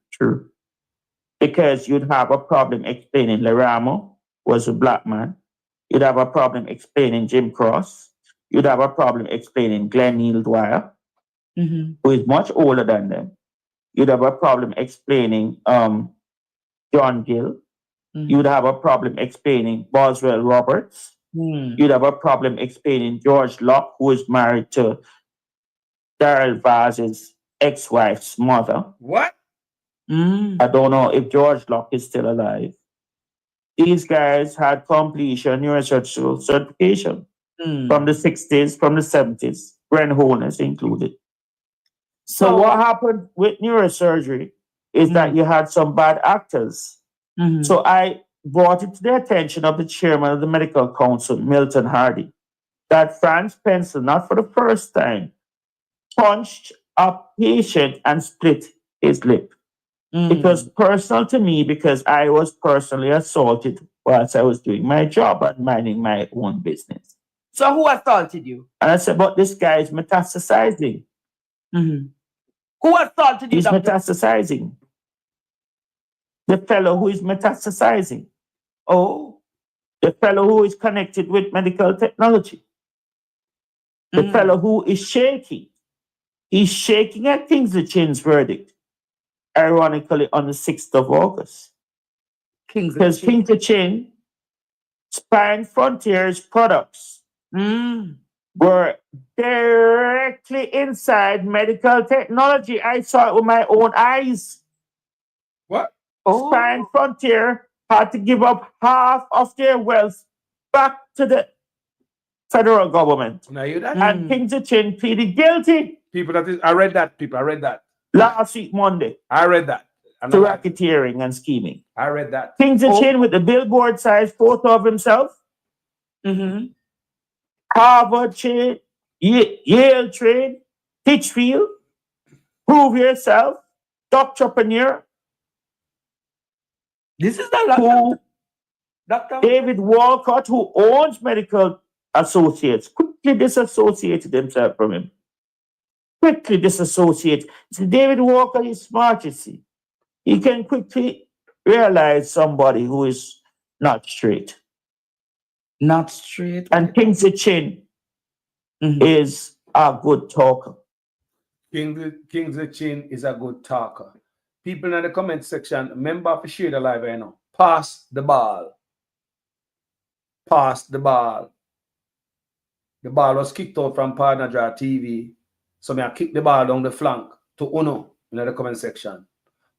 Because you'd have a problem explaining Leramo was a Black man. You'd have a problem explaining Jim Cross. You'd have a problem explaining Glenn Neal Dwyer, who is much older than them. You'd have a problem explaining John Gill. You'd have a problem explaining Boswell Roberts. You'd have a problem explaining George Locke, who is married to Darrell Vaz's ex-wife's mother. What? I don't know if George Locke is still alive. These guys had completion neurosurgical certification from the 60s, from the 70s, Glenn Holness included. So what happened with neurosurgery is that you had some bad actors. So I brought it to the attention of the chairman of the medical council, Milton Hardy, that Franz Pencil, not for the first time, punched a patient and split his lip. It was personal to me because I was personally assaulted whilst I was doing my job and minding my own business. So who assaulted you? And I said, but this guy is metastasizing. Who assaulted you? He's metastasizing. The fellow who is metastasizing. Oh. The fellow who is connected with medical technology. The fellow who is shaking. He's shaking at Kingsley Chin's verdict, ironically, on the 6th of August. Because Kingsley Chin, Spine Frontiers products were directly inside medical technology. I saw it with my own eyes. What? Spine Frontier had to give up half of their wealth back to the federal government. Now you that? And King Chin pleaded guilty. People that is, I read that. People, I read that. Last week, Monday. I read that. To racketeering and scheming. I read that. King Chin with the billboard size photo of himself. Harvard train, Yale train, Hitchfield, prove yourself, doctorpreneur. This is the Dr. David Walcott, who owns Medical Associates, quickly disassociated himself from him. Quickly disassociate. See, David Walker is smart, you see. He can quickly realize somebody who is not straight. Not straight. And King Chin is a good talker. King Chin is a good talker. People in the comment section, remember to share the live right now. Pass the ball. Pass the ball. The ball was kicked out from Partner Draw TV. So I kick the ball down the flank to Uno in the comment section.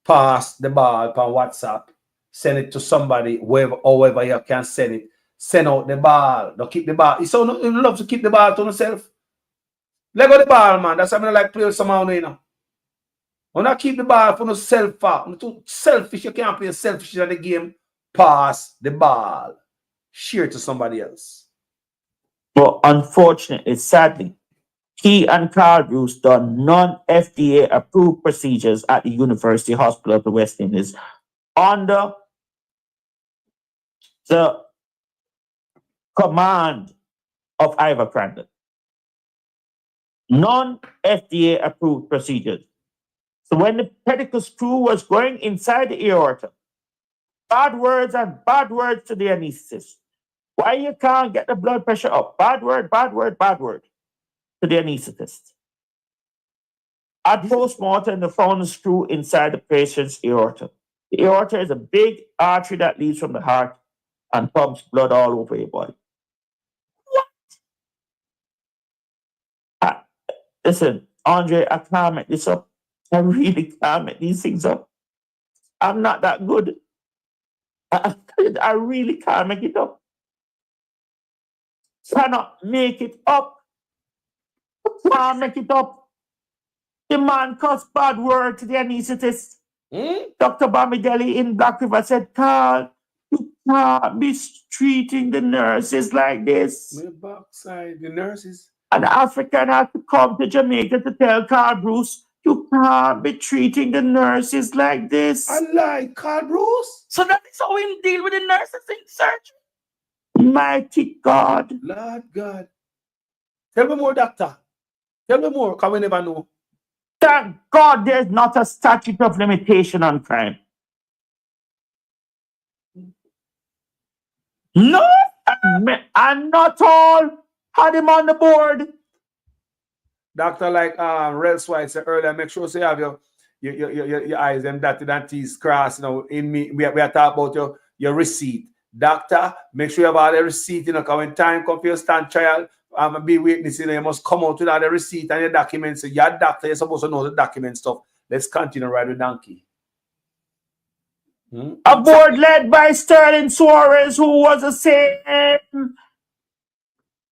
Pass the ball on WhatsApp. Send it to somebody, however you can send it. Send out the ball. Don't keep the ball. You love to keep the ball to yourself. Let go the ball, man. That's something I like play with someone, you know. When I keep the ball for yourself, you're too selfish. You can't play selfish in the game. Pass the ball. Share it to somebody else. But unfortunately, sadly, he and Carl Bruce done non-FDA approved procedures at the University Hospital of the West Indies under the command of Ivor Crandall. Non-FDA approved procedures. So when the pedicle screw was going inside the aorta, bad words and bad words to the anesthetist. Why you can't get the blood pressure up? Bad word, bad word, bad word to the anesthetist. At postmortem, they found the screw inside the patient's aorta. The aorta is a big artery that leads from the heart and pumps blood all over your body. What? Listen, Andre, I can't make this up. I really can't make these things up. I'm not that good. I really can't make it up. Cannot make it up. Can't make it up. The man cussed bad word to the anesthetist. Dr. Bamidele in Black River said, Carl, you can't be treating the nurses like this. My backside, the nurses. An African had to come to Jamaica to tell Carl Bruce, you can't be treating the nurses like this. I like Carl Bruce. So that is how we deal with the nurses in surgery. Mighty God. Lord God. Tell me more, doctor. Tell me more, because we never know. Thank God there's not a statute of limitation on crime. No, and not all had him on the board. Doctor, like Rels White said earlier, make sure you have your eyes and dotted and T's crossed. You know, in me, we are talking about your receipt. Doctor, make sure you have all the receipt, you know, because when time comes for your stand trial, be witness, you know, you must come out with all the receipt and your documents. So your doctor, you're supposed to know the document stuff. Let's continue right with Donkey. A board led by Sterling Suarez, who was the same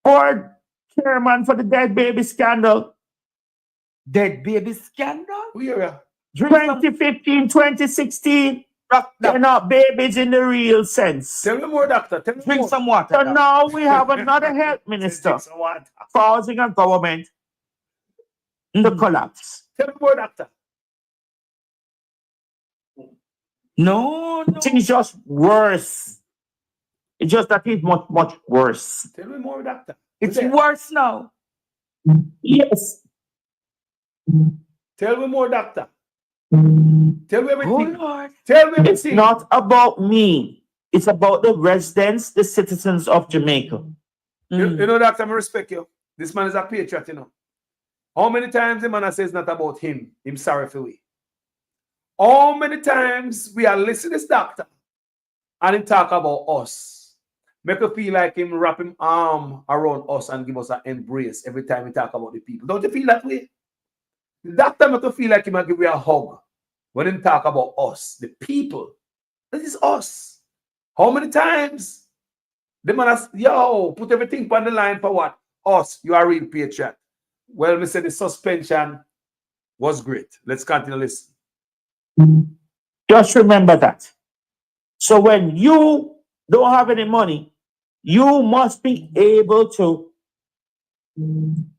board chairman for the dead baby scandal. Dead baby scandal? 2015, 2016. They're not babies in the real sense. Tell me more, doctor. Tell me Drink more. some water. So now we have another health minister causing a government to collapse. Tell me more, doctor. No. It's just worse. It's just that it's much, much worse. Tell me more, doctor. It's worse now. Yes. Tell me more, doctor. Tell me everything. Oh, Lord. Tell me everything. It's not about me. It's about the residents, the citizens of Jamaica. You know, doctor, I respect you. This man is a patriot, you know. How many times the man says it's not about him? Him sorry for we. How many times we are listening to this doctor and him talk about us? Make you feel like him wrap him arm around us and give us an embrace every time we talk about the people. Don't you feel that way? The doctor make you feel like he might give you a hug when him talk about us, the people. This is us. How many times The man has, yo, put everything on the line for what? Us, you are a real patriot. Well, we said the suspension was great. Let's continue listen. Just remember that. So when you don't have any money, you must be able to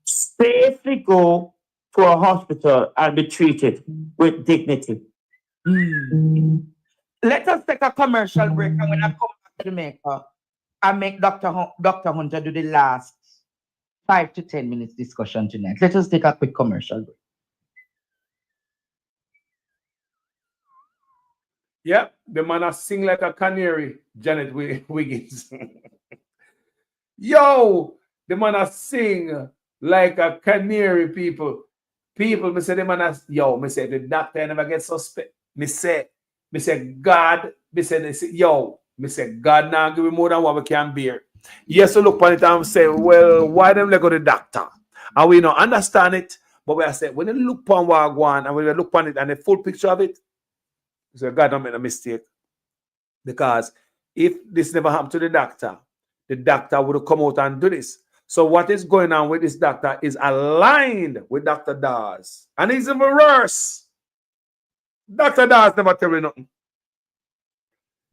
safely go to a hospital and be treated with dignity. Let us take a commercial break, and when I come back to Jamaica, I make Dr. Hunter do the last 5 to 10 minutes discussion tonight. Let us take a quick commercial break. Yeah, the man has sing like a canary, Janet Wiggins. Yo, the man has sing like a canary, people. People, me say the man has, yo, me say the doctor never get suspect. Me say God, me say, yo, me say God now give me more than what we can bear. Yes, so look on it and say, well, why them let go to the doctor? And we don't understand it, but we are saying, when you look on what I want and when you look on it and the full picture of it, so God don't make a mistake. Because if this never happened to the doctor would have come out and do this. So what is going on with this doctor is aligned with Dr. Dawes. And it's even worse. Dr. Dawes never tell me nothing.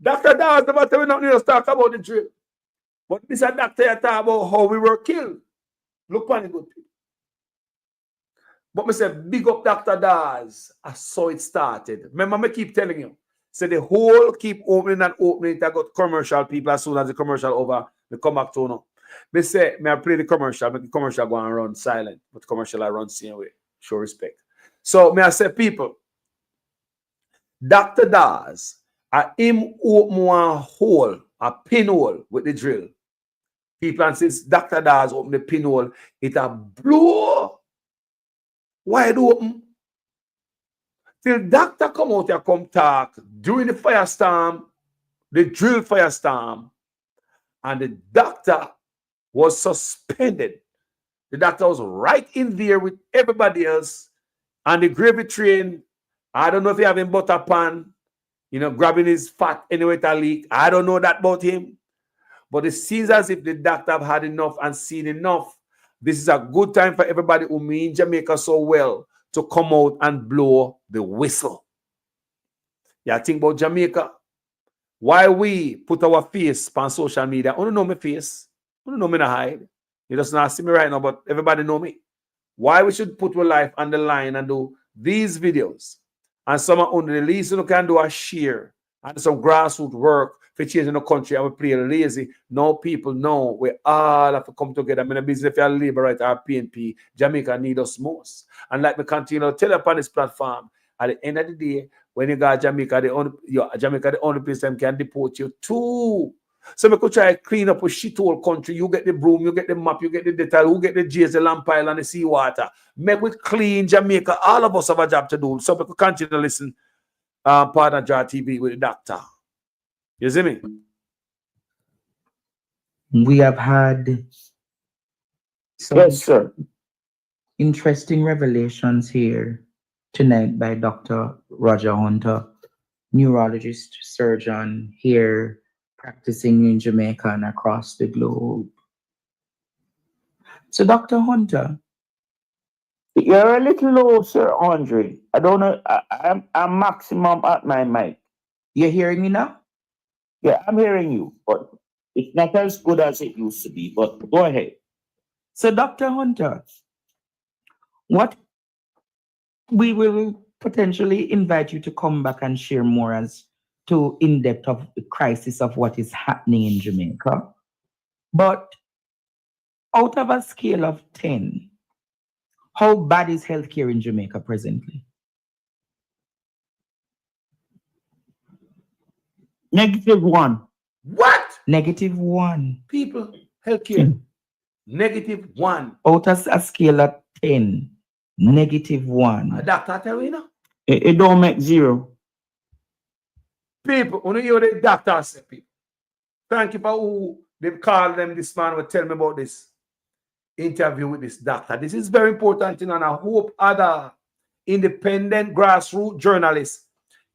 Dr. Dawes never tell me nothing. He just talk about the drill. But this a doctor talk about how we were killed. Look on it, good people. But me say, big up Dr. Dawes. I saw it started. Remember, me keep telling you. So the whole keep opening and opening. I got commercial people as soon as the commercial over, they come back to no. They say, may I play the commercial, make the commercial go and run silent, but the commercial I run same way. Show respect. So may I say, people, Dr. Dawes, him open one hole, a pinhole with the drill. People and since Dr. Dawes open the pinhole, it a blow wide open. Till doctor come out here, come talk during the firestorm, the drill firestorm, and the doctor was suspended. The doctor was right in there with everybody else on the gravy train. I don't know if he having butter pan, grabbing his fat anyway to leak. I don't know that about him. But it seems as if the doctor have had enough and seen enough. This is a good time for everybody who mean Jamaica so well to come out and blow the whistle. Yeah, think about Jamaica. Why we put our face on social media? I don't know my face. I don't know me to hide. You just not see me right now, but everybody know me. Why we should put our life on the line and do these videos? And some of the least you can do a share and some grassroots work for changing the country and we play lazy. Now people know we all have to come together. I'm in a business if you're labor right our PNP, Jamaica need us most. And like we continue to tell upon this platform, at the end of the day, when you got Jamaica, Jamaica the only place them can deport you to. So we could try to clean up a shithole country. You get the broom, you get the map, you get the detail, who get the J's, the lamp pile, and the seawater. Make we clean Jamaica. All of us have a job to do. So we could continue to listen Partner Jar TV with the doctor. You see me? We have had some interesting revelations here tonight by Dr. Roger Hunter, neurologist, surgeon here practicing in Jamaica and across the globe. So, Dr. Hunter, you're a little low, Sir Andre. I don't know. I'm maximum at my mic. You're hearing me now? Yeah, I'm hearing you, but it's not as good as it used to be. But go ahead. So, Dr. Hunter, what we will potentially invite you to come back and share more as to in-depth of the crisis of what is happening in Jamaica. But out of a scale of 10, how bad is healthcare in Jamaica presently? -1. What? -1. People, healthcare. -1. Out of a scale of 10, -1. A doctor tell you now? It don't make 0. People, when you hear the doctor say, people, thank you for who they've called them this man will tell me about this interview with this doctor. This is very important, and I hope other independent grassroots journalists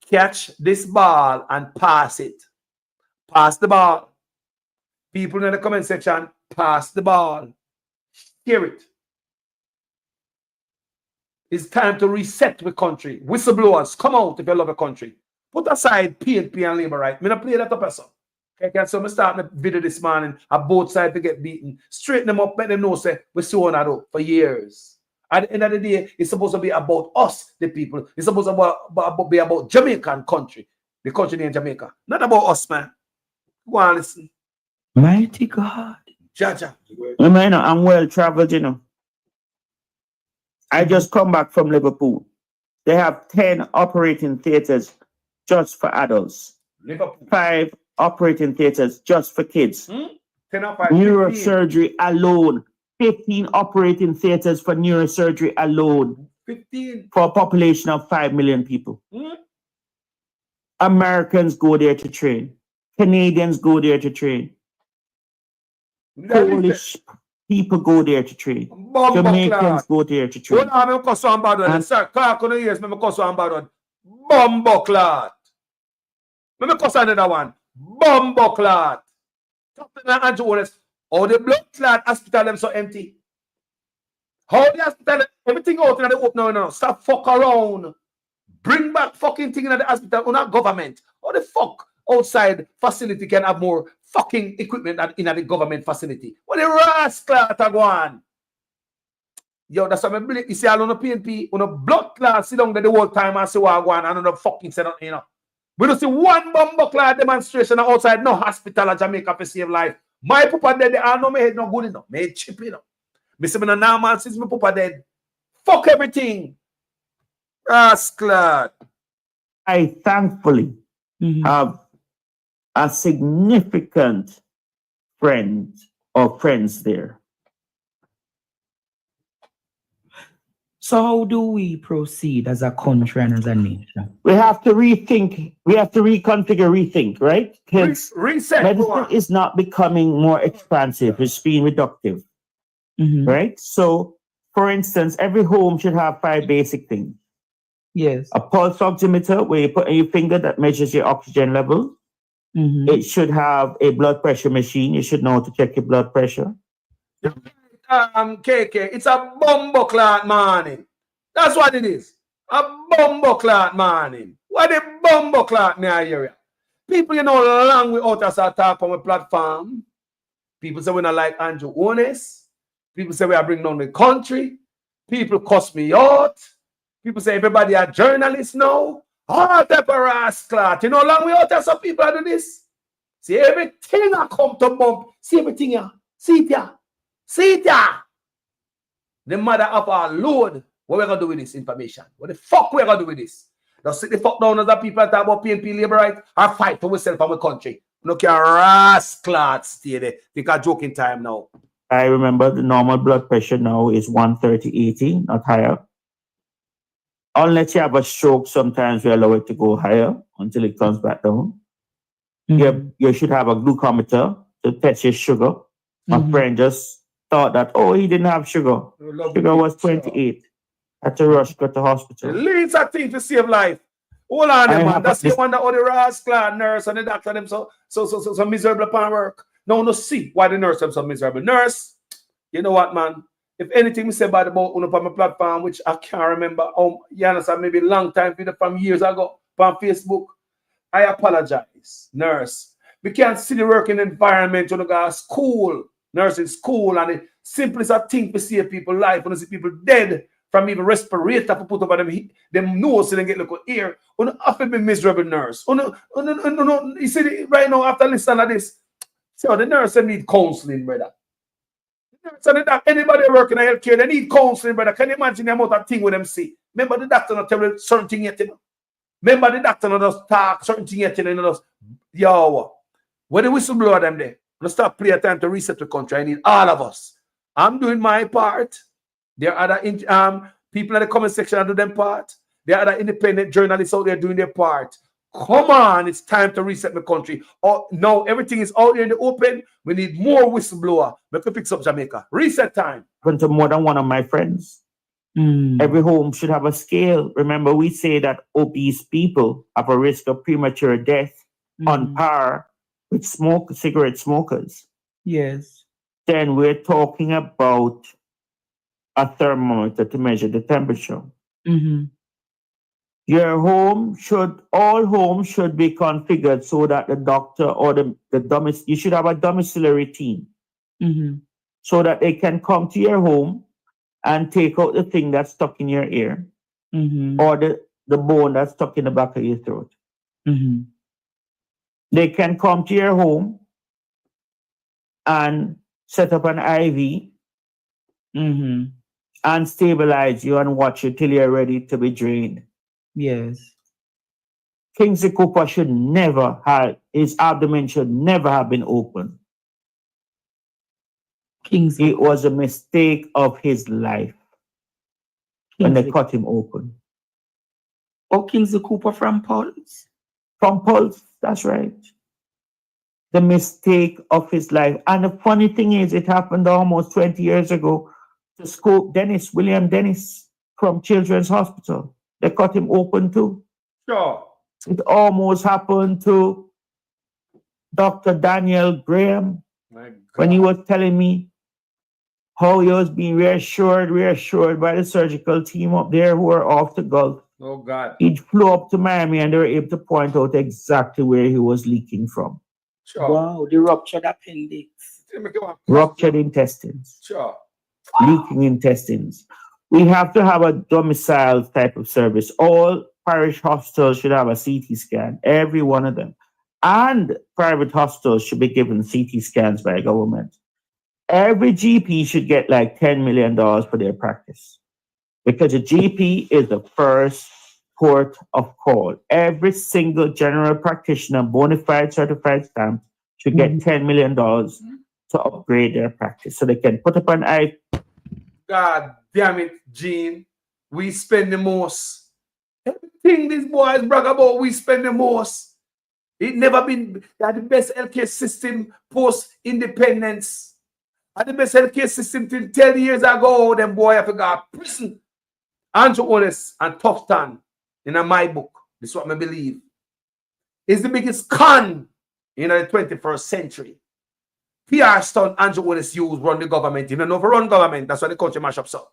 catch this ball and pass it. Pass the ball. People in the comment section, pass the ball. Hear it. It's time to reset the country. Whistleblowers, come out if you love the country. Put aside PNP and Labour right. Me not play that up person. Okay, so me start the video this morning at both sides to get beaten. Straighten them up, let them know say we so on that up for years. At the end of the day, it's supposed to be about us, the people. It's supposed to be about Jamaican country. The country named Jamaica. Not about us, man. Go on, listen. Mighty God. Jaja. I'm well traveled, you know. I just come back from Liverpool. They have 10 operating theaters just for adults. Liverpool. 5 operating theaters just for kids. 10 up by Neurosurgery alone. 15 operating theaters for neurosurgery alone. 15. For a population of 5 million people. Americans go there to train. Canadians go there to train. Polish people go there to train. Jamaicans go there to train. Hold on, I'm going to bad one. Sir, Clark, on the ears, I'm going to bad one. Bumbo clot. Let me cuss another one. Bumbo clot. How the blood clot hospital them so empty? How the hospital, everything out in the open now. Stop fuck around. Bring back fucking thing in the hospital on our government. How the fuck outside facility can have more fucking equipment in the government facility? What the rascal are going? Yo, that's what I believe. You see, all on the PNP, on a blood clot, sit down there the whole time and say what I want and on the fucking set up, you know. We don't see one bumbo clot demonstration outside no hospital in Jamaica to save life. My papa dead, I know my head not good enough. My head cheap enough. Me say me no normal since my papa dead. Fuck everything. Rascal. I thankfully have a significant friend or friends there. So how do we proceed as a country and as a nation? We have to rethink. We have to rethink, right? Because reset. Medicine is not becoming more expansive. It's being reductive, right? So, for instance, every home should have 5 basic things. Yes. A pulse oximeter where you put on your finger that measures your oxygen level. It should have a blood pressure machine. You should know how to check your blood pressure. KK, it's a bumbo clot morning. That's what it is. A bumbo clot morning. What a bumbo clot in the area. People, you know, long without us talk on the platform. People say we not like Andrew Ones. People say we are bringing down the country. People cuss me out. People say everybody are journalists now. All type of rascal. You know, long without us some people do this. See everything I come to bump. See everything here. See it here. See it here. The mother of our Lord. What we gonna do with this information? What the fuck we gonna do with this? Now sit the fuck down as the people that talk about PNP Labour right or fight for ourselves and our country. No can rascal stay there. Think a joking time now. I remember the normal blood pressure now is 130/80, not higher. Unless you have a stroke, sometimes we allow it to go higher until it comes back down. You should have a glucometer to test your sugar. My friend just thought that, oh, he didn't have sugar. Sugar was 28. Had to rush, go to hospital. The least a thing to save life. Hold on, man. That's the one that all the rascal nurse and the doctor them so miserable upon work. No, see why the nurse them so miserable. Nurse, you know what, man? If anything we say about on my platform, which I can't remember, you understand, maybe a long time from years ago on Facebook, I apologize, nurse. We can't see the working environment when you go to school, nursing school, and the simplest thing to save people's life when you see people dead from even respirator to put over them nose and get local ear. You have to be miserable nurse. You see right now after listening to this, so the nurse need counseling, brother. So anybody working in healthcare, they need counseling, brother. Can you imagine the amount of thing with them see? Remember the doctor not tell you certain thing yet, you know? Remember the doctor not just talk certain thing yet, you know? Yo, when the whistleblower them there, let's start play a time to reset the country. I need all of us. I'm doing my part. There are other people in the comment section that do their part. There are other independent journalists out there doing their part. Come on, it's time to reset the country. Now everything is out there in the open. We need more whistleblower. We can fix up Jamaica. Reset time. To more than one of my friends. Every home should have a scale. Remember, we say that obese people have a risk of premature death on par with cigarette smokers. Yes. then we're talking about a thermometer to measure the temperature. Mm-hmm. All homes should be configured so that the doctor or you should have a domiciliary team Mm-hmm. so that they can come to your home and take out the thing that's stuck in your ear Mm-hmm. or the bone that's stuck in the back of your throat. Mm-hmm. They can come to your home and set up an IV Mm-hmm. and stabilize you and watch you till you're ready to be drained. Yes. Kingsley Cooper his abdomen should never have been open. Kingsley. It was a mistake of his life when they cut him open. Oh, Kingsley Cooper from Pulse? From Pulse, that's right. The mistake of his life. And the funny thing is, it happened almost 20 years ago to William Dennis from Children's Hospital. They cut him open too. Sure. It almost happened to Dr. Daniel Graham when he was telling me how he was being reassured by the surgical team up there who were off the Gulf. Oh, God. He flew up to Miami and they were able to point out exactly where he was leaking from. Sure. Wow, the ruptured appendix. Ruptured intestines. Sure. Leaking intestines. We have to have a domicile type of service. All parish hospitals should have a CT scan, every one of them. And private hospitals should be given CT scans by government. Every GP should get like $10 million for their practice because a GP is the first port of call. Every single general practitioner, bona fide certified stamp, should get $10 million to upgrade their practice so they can put up an eye. God damn it, Gene. We spend the most. Everything these boys brag about, we spend the most. It never been the best healthcare system post-independence. And the best healthcare system till 10 years ago, them boy have to go to prison. Andrew Otis and Tufton, in my book, this is what I believe, is the biggest con in the 21st century. PR stunt Andrew Otis used run the government. You don't know if run government, that's why the country mash up so.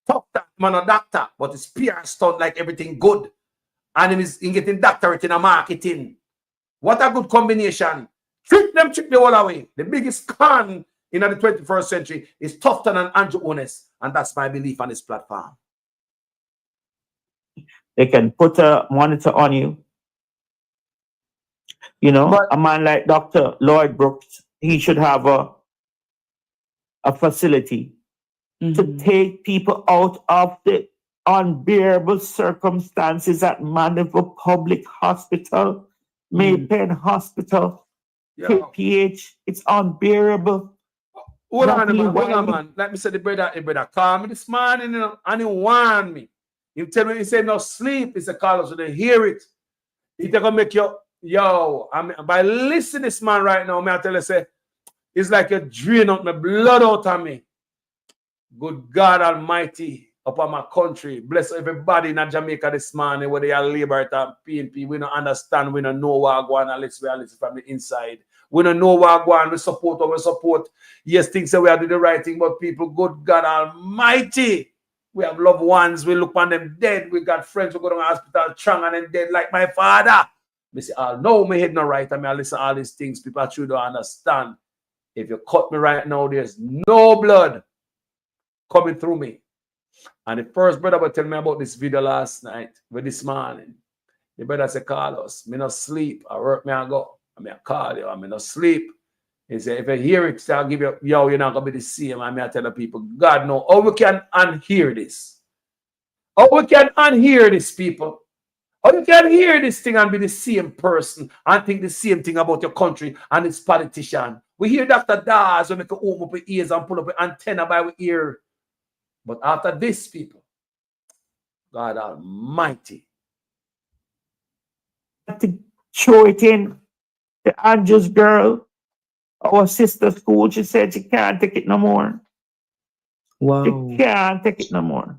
Tufton, man a doctor, but it's PR stunt like everything good. And he's getting doctorate in marketing. What a good combination. Trick the whole away. The biggest con in the 21st century is Tufton and Andrew Otis. And that's my belief on this platform. They can put a monitor on you. You know, a man like Dr. Lloyd Brooks, he should have a facility to take people out of the unbearable circumstances at Mandeville Public Hospital, Maypen Hospital, KPH. It's unbearable. Hold on, man. Like me say, the brother call me this morning, you know, and he warned me. He tell me, he said, no sleep. He said, Carlos, so they hear it. He gonna make you, by listening to this man right now, I tell you, say, it's like a drain out my blood out of me. Good God Almighty upon my country. Bless everybody in Jamaica this morning, where they are labor at PNP. We don't understand, we don't know what going on unless we are listening from the inside. We don't know what going on, we support. Yes, things that we are doing the right thing, but people, good God Almighty. We have loved ones, we look on them dead. We got friends who go to the hospital strong and then dead like my father. Me say, no, my head not right. I mean, I listen to all these things. People actually don't understand. If you cut me right now, there's no blood coming through me. And the first brother was telling me about this video last night, with this morning. The brother said, Carlos, me not sleep. I work, me I go. I mean, I call you, I mean, not sleep. He said, if you hear it, I'll give you, you're not going to be the same. I mean, I tell the people, God, no. How we can unhear this? How we can unhear this, people? How you can hear this thing and be the same person and think the same thing about your country and its politician? We hear Dr. Dawes when we can open up our ears and pull up an antenna by our ear. But after this, people, God Almighty. To show it in the Andrews girl, our sister school, she said she can't take it no more. Wow. She can't take it no more.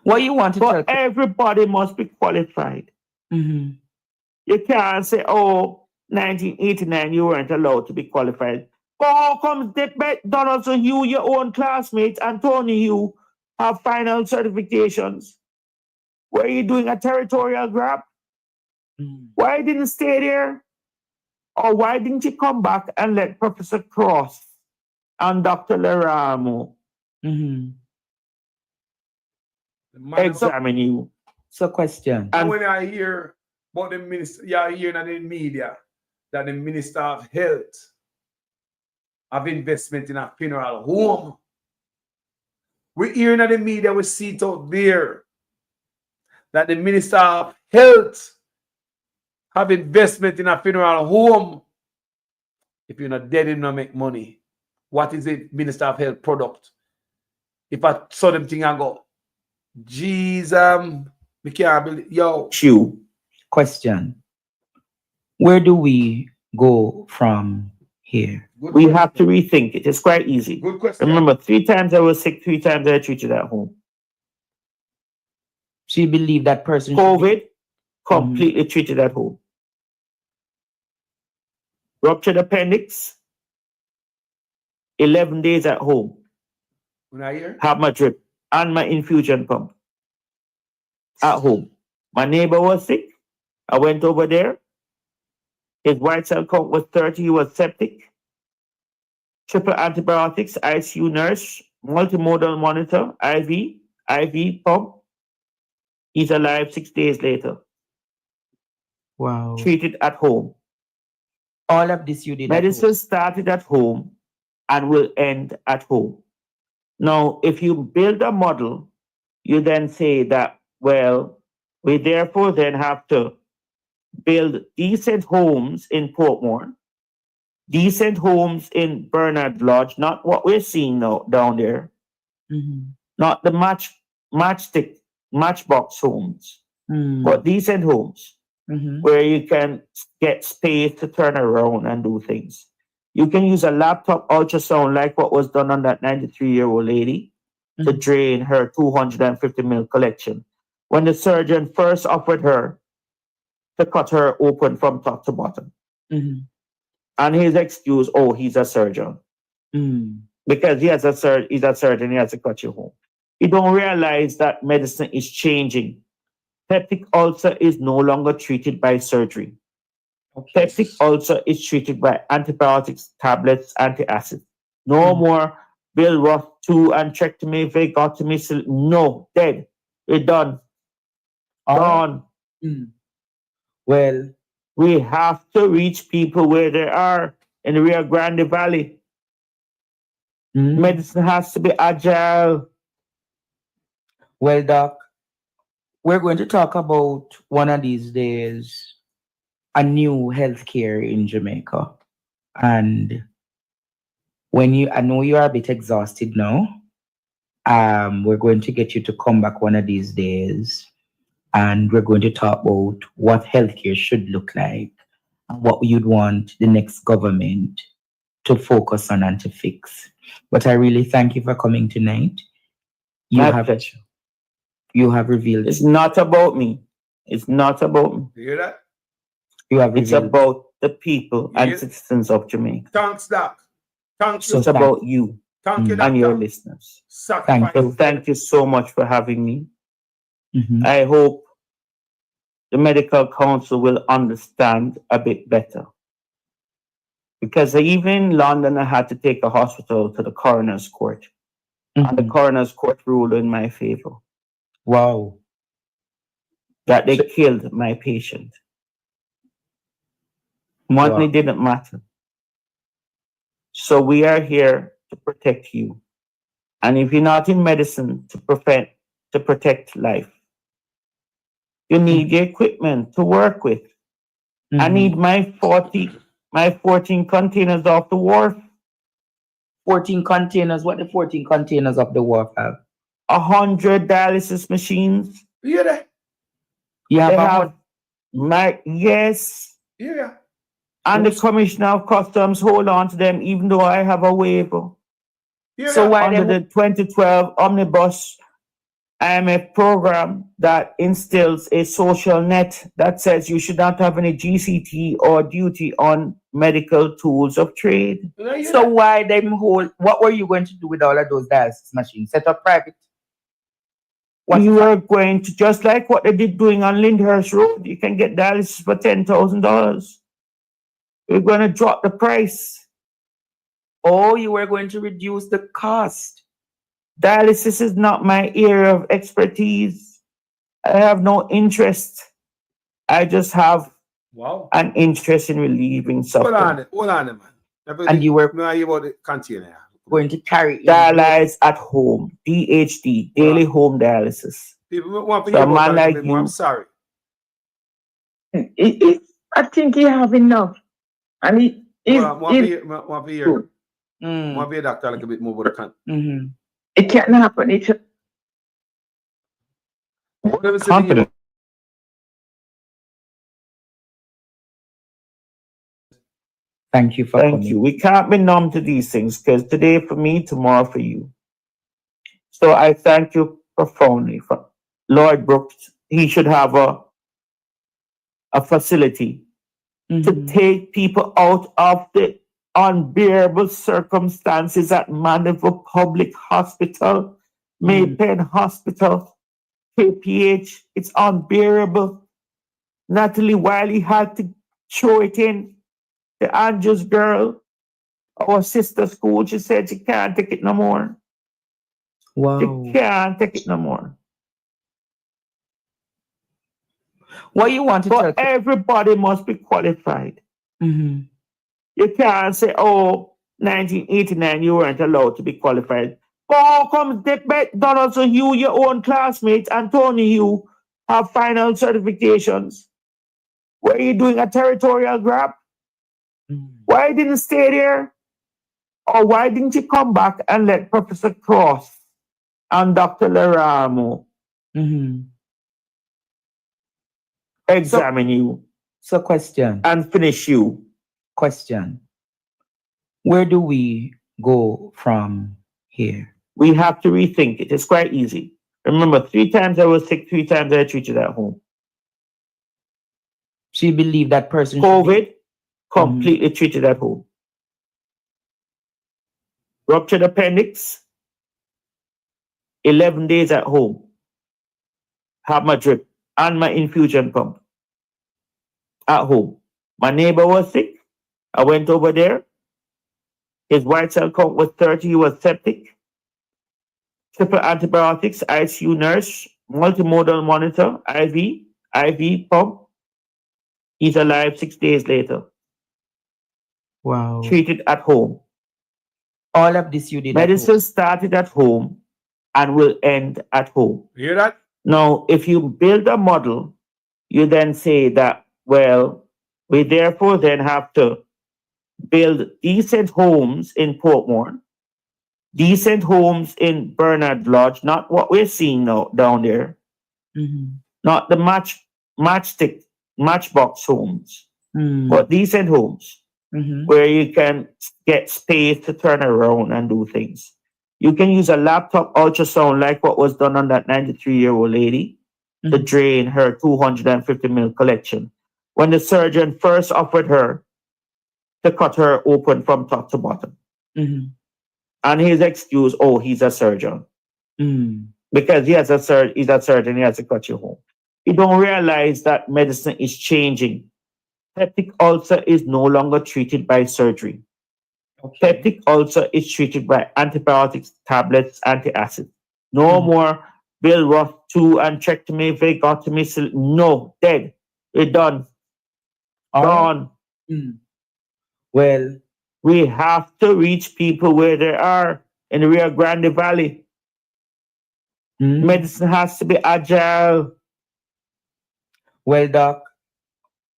What you want to tell? Everybody must be qualified. Mm-hmm. You can't say, oh, 1989, you weren't allowed to be qualified. But how comes Donaldson Hugh, your own classmates, and Tony Hugh have final certifications? Were you doing a territorial grab? Why didn't you stay there? Or why didn't you come back and let Professor Cross and Dr. Leramo examine you? So question. And when I hear about the minister, you are hearing in the media that the Minister of Health have investment in a funeral home. We're hearing in the media, we see it out there, that the Minister of Health have investment in a funeral home. If you're not dead, you don't make money. What is the Minister of Health product? If I saw them thing, I go, Jesus, we can't believe, yo. Question. Where do we go from here? We have to rethink it. It's quite easy. Good question. Remember, 3 times I was sick, 3 times I treated at home. So you believe that person COVID, completely treated at home. Ruptured appendix, 11 days at home. When I hear? Have my drip and my infusion pump at home. My neighbor was sick. I went over there. His white cell count was 30. He was septic. Triple antibiotics, ICU nurse, multimodal monitor, IV pump. He's alive 6 days later. Wow. Treated at home. All of this you did Medicine started at home and will end at home. Now, if you build a model, you then say that, well, we therefore then have to build decent homes in Portmore, decent homes in Bernard Lodge, not what we're seeing now down there, not the matchbox homes, but decent homes where you can get space to turn around and do things. You can use a laptop ultrasound like what was done on that 93-year-old lady to drain her 250 mil collection. When the surgeon first offered her to cut her open from top to bottom. And his excuse, oh, he's a surgeon. Because he's a surgeon, he has to cut you home. You don't realize that medicine is changing. Peptic ulcer is no longer treated by surgery. Peptic ulcer is treated by antibiotics, tablets, antacid. No more Bill Roth 2 antrectomy, vagotomy. No, dead. We're done. Gone. Well, we have to reach people where they are in the Rio Grande Valley. Medicine has to be agile. Well, Doc, we're going to talk about one of these days a new healthcare in Jamaica. And I know you are a bit exhausted now. We're going to get you to come back one of these days. And we're going to talk about what healthcare should look like and what you'd want the next government to focus on and to fix. But I really thank you for coming tonight. You have revealed. It's not about me. It's not about me. You hear that? It's about the people and citizens of Jamaica. Thanks, Doc. Thanks. It's about you Thank you, and your listeners. Thank you so much for having me. I hope the medical council will understand a bit better. Because even in London, I had to take a hospital to the coroner's court. And the coroner's court ruled in my favor. Wow. That they killed my patient. Money didn't matter. So we are here to protect you. And if you're not in medicine to protect life, you need the equipment to work with. I need my 14 containers off the wharf. 14 containers? What the 14 containers of the wharf have? 100 dialysis machines. You hear that? You have yes. Yeah. And the Commissioner of Customs hold on to them even though I have a waiver. So why under the 2012 omnibus IMF program that instills a social net that says you should not have any GCT or duty on medical tools of trade. So why them whole? What were you going to do with all of those dialysis machines? Set up private? You are going to, just like what they did doing on Lyndhurst Road, you can get dialysis for $10,000. We're going to drop the price. Oh, you were going to reduce the cost. Dialysis is not my area of expertise. I have no interest. I just have an interest in relieving suffering. Hold on, man. And you were about the container. Going to carry dialyze at home, DHD, daily home dialysis. People want to So hear a man about like it, you, I'm sorry. I think he have enough. And he Want to hear want to hear doctor a little bit more about the container. It can't happen. It's confident. Thank you for Thank coming. you. We can't be numb to these things because today for me, tomorrow for you. So I thank you profoundly for Lloyd Brooks. He should have a facility to take people out of the unbearable circumstances at Mandeville Public Hospital, Maypen Hospital, KPH. It's unbearable. Natalie Wiley had to throw it in. The Andrews girl, our sister school, she said she can't take it no more. Wow. She can't take it no more. What you want to tell? Everybody must be qualified. You can't say, oh, 1989, you weren't allowed to be qualified. Oh, come Donaldson Hugh, your own classmates, and Tony Hugh have final certifications. Were you doing a territorial grab? Why didn't you stay there? Or why didn't you come back and let Professor Cross and Dr. Leramo examine you? So question. And finish you. Question. Where do we go from here? We have to rethink it. It's quite easy. Remember, 3 times I was sick, 3 times I treated at home. So you believe that person COVID, completely treated at home. Ruptured appendix, 11 days at home. Have my drip and my infusion pump at home. My neighbor was sick. I went over there. His white cell count was 30. He was septic. Triple antibiotics, ICU nurse, multimodal monitor, IV pump. He's alive 6 days later. Wow. Treated at home. All of this you did. Medicine started at home and will end at home. You hear that? Now, if you build a model, you then say that, well, we therefore then have to build decent homes in Portmore, decent homes in Bernard Lodge, not what we're seeing now down there, not the matchbox homes, but decent homes where you can get space to turn around and do things. You can use a laptop ultrasound like what was done on that 93-year-old lady to drain her 250 mil collection. When the surgeon first offered her to cut her open from top to bottom. And his excuse, oh, he's a surgeon. Because he's a surgeon, he has to cut you home. You don't realize that medicine is changing. Peptic ulcer is no longer treated by surgery. Peptic ulcer is treated by antibiotics, tablets, antacid. No more Bill Roth 2 antrectomy, vagotomy. No, dead. We're done. Gone. Well, we have to reach people where they are in the Rio Grande Valley. Medicine has to be agile. Well, Doc,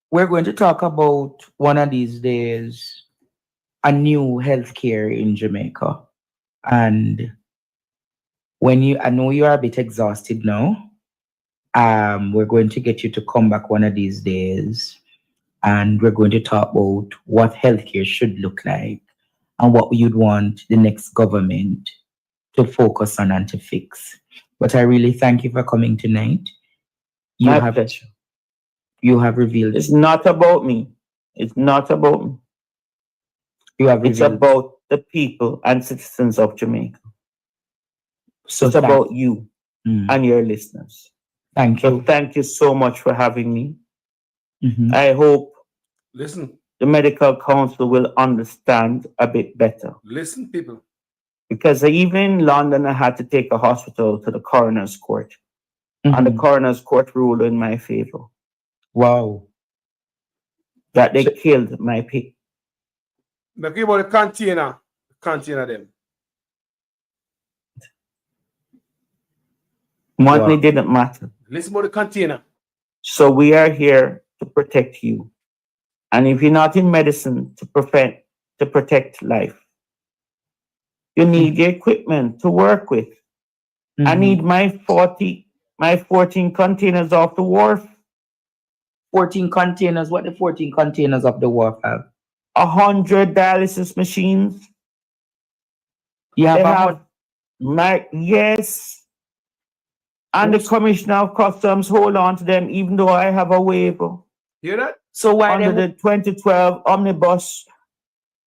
we're going to talk about one of these days a new healthcare in Jamaica. And I know you are a bit exhausted now. We're going to get you to come back one of these days. And we're going to talk about what healthcare should look like and what you'd want the next government to focus on and to fix. But I really thank you for coming tonight. My pleasure. You have revealed It's not about me. It's not about me. It's about the people and citizens of Jamaica. So it's about you and your listeners. Thank you. So thank you so much for having me. Mhm. I hope Listen, the medical council will understand a bit better. listen, people. Because even in London, I had to take a hospital to the coroner's court. And the coroner's court ruled in my favor. Wow. That they killed my pig. But give about the container them. Money didn't matter. Listen about the container. So we are here to protect you. And if you're not in medicine to protect life, you need the equipment to work with. I need my 14 containers off the wharf. 14 containers. What the 14 containers of the wharf have? 100 dialysis machines. You have They 100? Yes. And the commissioner of customs hold on to them even though I have a waiver. Hear that? So why under the 2012 Omnibus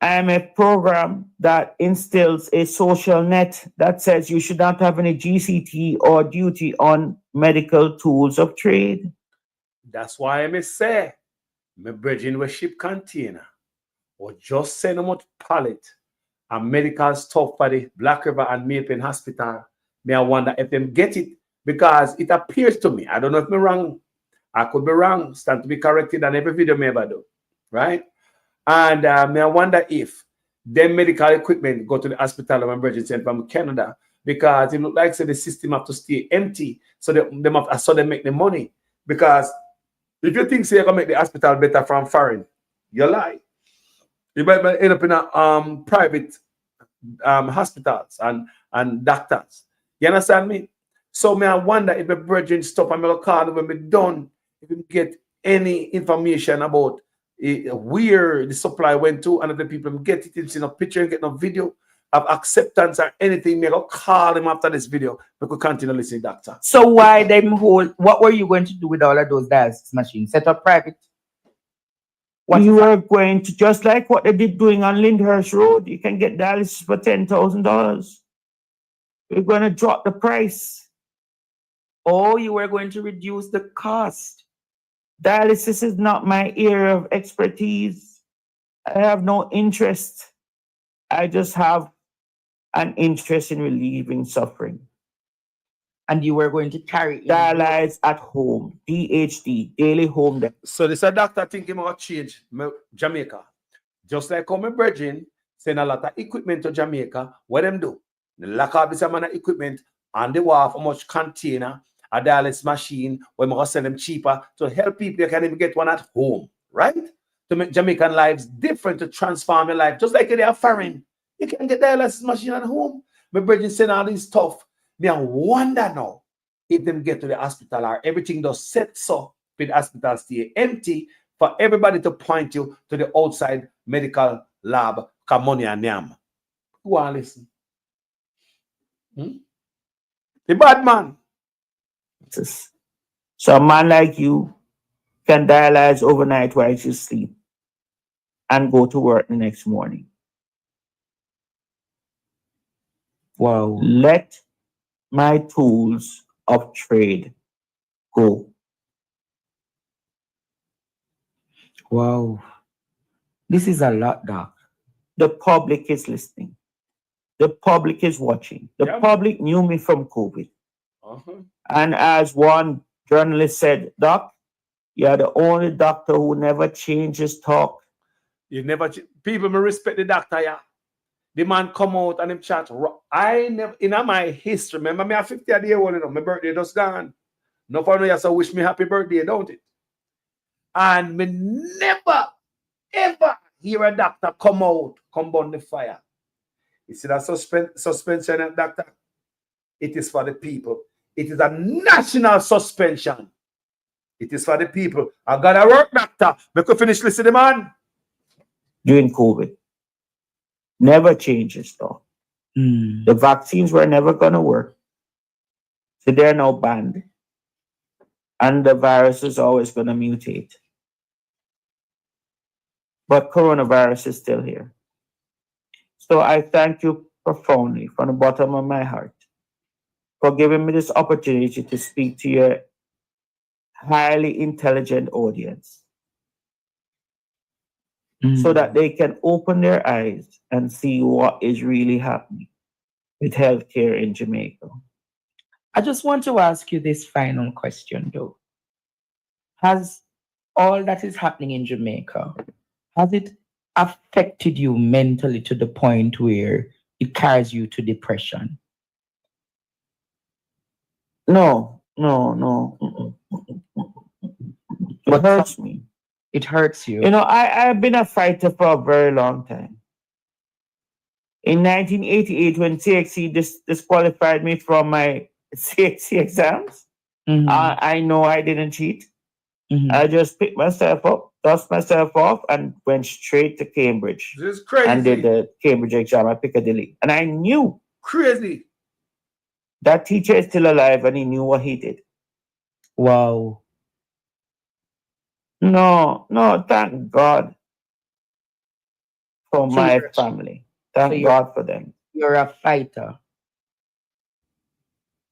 IMF program that instills a social net that says you should not have any GCT or duty on medical tools of trade. That's why I may say, my brethren will ship container or just send them out pallet and medical stuff for the Black River and Maple Hospital. May I wonder if them get it, because it appears to me, I don't know if I'm wrong, I could be wrong, stand to be corrected on every video I ever do, right? And may I wonder if them medical equipment go to the hospital of my brethren sent from Canada, because it looks like the system have to stay empty, so they make the money. Because if you think you're gonna make the hospital better from foreign, you lie. You might end up in a private hospitals and doctors. You understand me? So may I wonder if the brethren stop and I'll call them when we're done, if we get any information about where the supply went to, and if the people get it, it's in a picture and get no video of acceptance or anything, may I call them after this video. We could continue listening, doctor. So why them hold? What were you going to do with all of those dialysis machines? Set up private? You are going to, just like what they did doing on Lyndhurst Road, you can get dialysis for $10,000. We're going to drop the price. Oh, you were going to reduce the cost. Dialysis is not my area of expertise. I have no interest. I just have an interest in relieving suffering. And you were going to carry dialyze at home, DHD, daily home. So this a doctor thinking about change Jamaica. Just like how my brethren send a lot of equipment to Jamaica, what them do? They lock up this amount of equipment on the wharf, how much container, a dialysis machine, where we gonna sell them cheaper to help people they can even get one at home, right? To make Jamaican lives different, to transform your life. Just like they are foreign. You can get dialysis machine at home. My brethren send all this stuff. Me I wonder now if them get to the hospital or everything does set so for the hospital stay empty for everybody to point you to the outside medical lab, money and yam. Who want to listen? The bad man. So a man like you can dialyze overnight while you sleep and go to work the next morning. Wow. Let my tools of trade go. Wow. This is a lot, Doc. The public is listening. The public is watching. The public knew me from COVID. And as one journalist said, Doc, you're the only doctor who never changes talk. You never, people may respect the doctor, yeah. The man come out and him chat. I never, in my history, remember me a 50-year-old, you know, my birthday just gone. No for no, you so wish me happy birthday, don't it? And me never, ever hear a doctor come out, come burn the fire. You see that suspension, doctor? It is for the people. It is a national suspension. It is for the people. I gotta work, doctor. We could finish listening, man. During COVID. Never changes, though. The vaccines were never gonna work. So they're now banned. And the virus is always going to mutate. But coronavirus is still here. So I thank you profoundly from the bottom of my heart for giving me this opportunity to speak to your highly intelligent audience so that they can open their eyes and see what is really happening with healthcare in Jamaica. I just want to ask you this final question, though. Has all that is happening in Jamaica, has it affected you mentally to the point where it carries you to depression? No. It hurts me. It hurts you. You know, I've been a fighter for a very long time. In 1988, when CXC disqualified me from my CXC exams, I know I didn't cheat. I just picked myself up, dust myself off, and went straight to Cambridge. This is crazy. And did the Cambridge exam at Piccadilly. And I knew. Crazy. That teacher is still alive and he knew what he did. Wow. No, thank God for my family. Thank God for them. You're a fighter.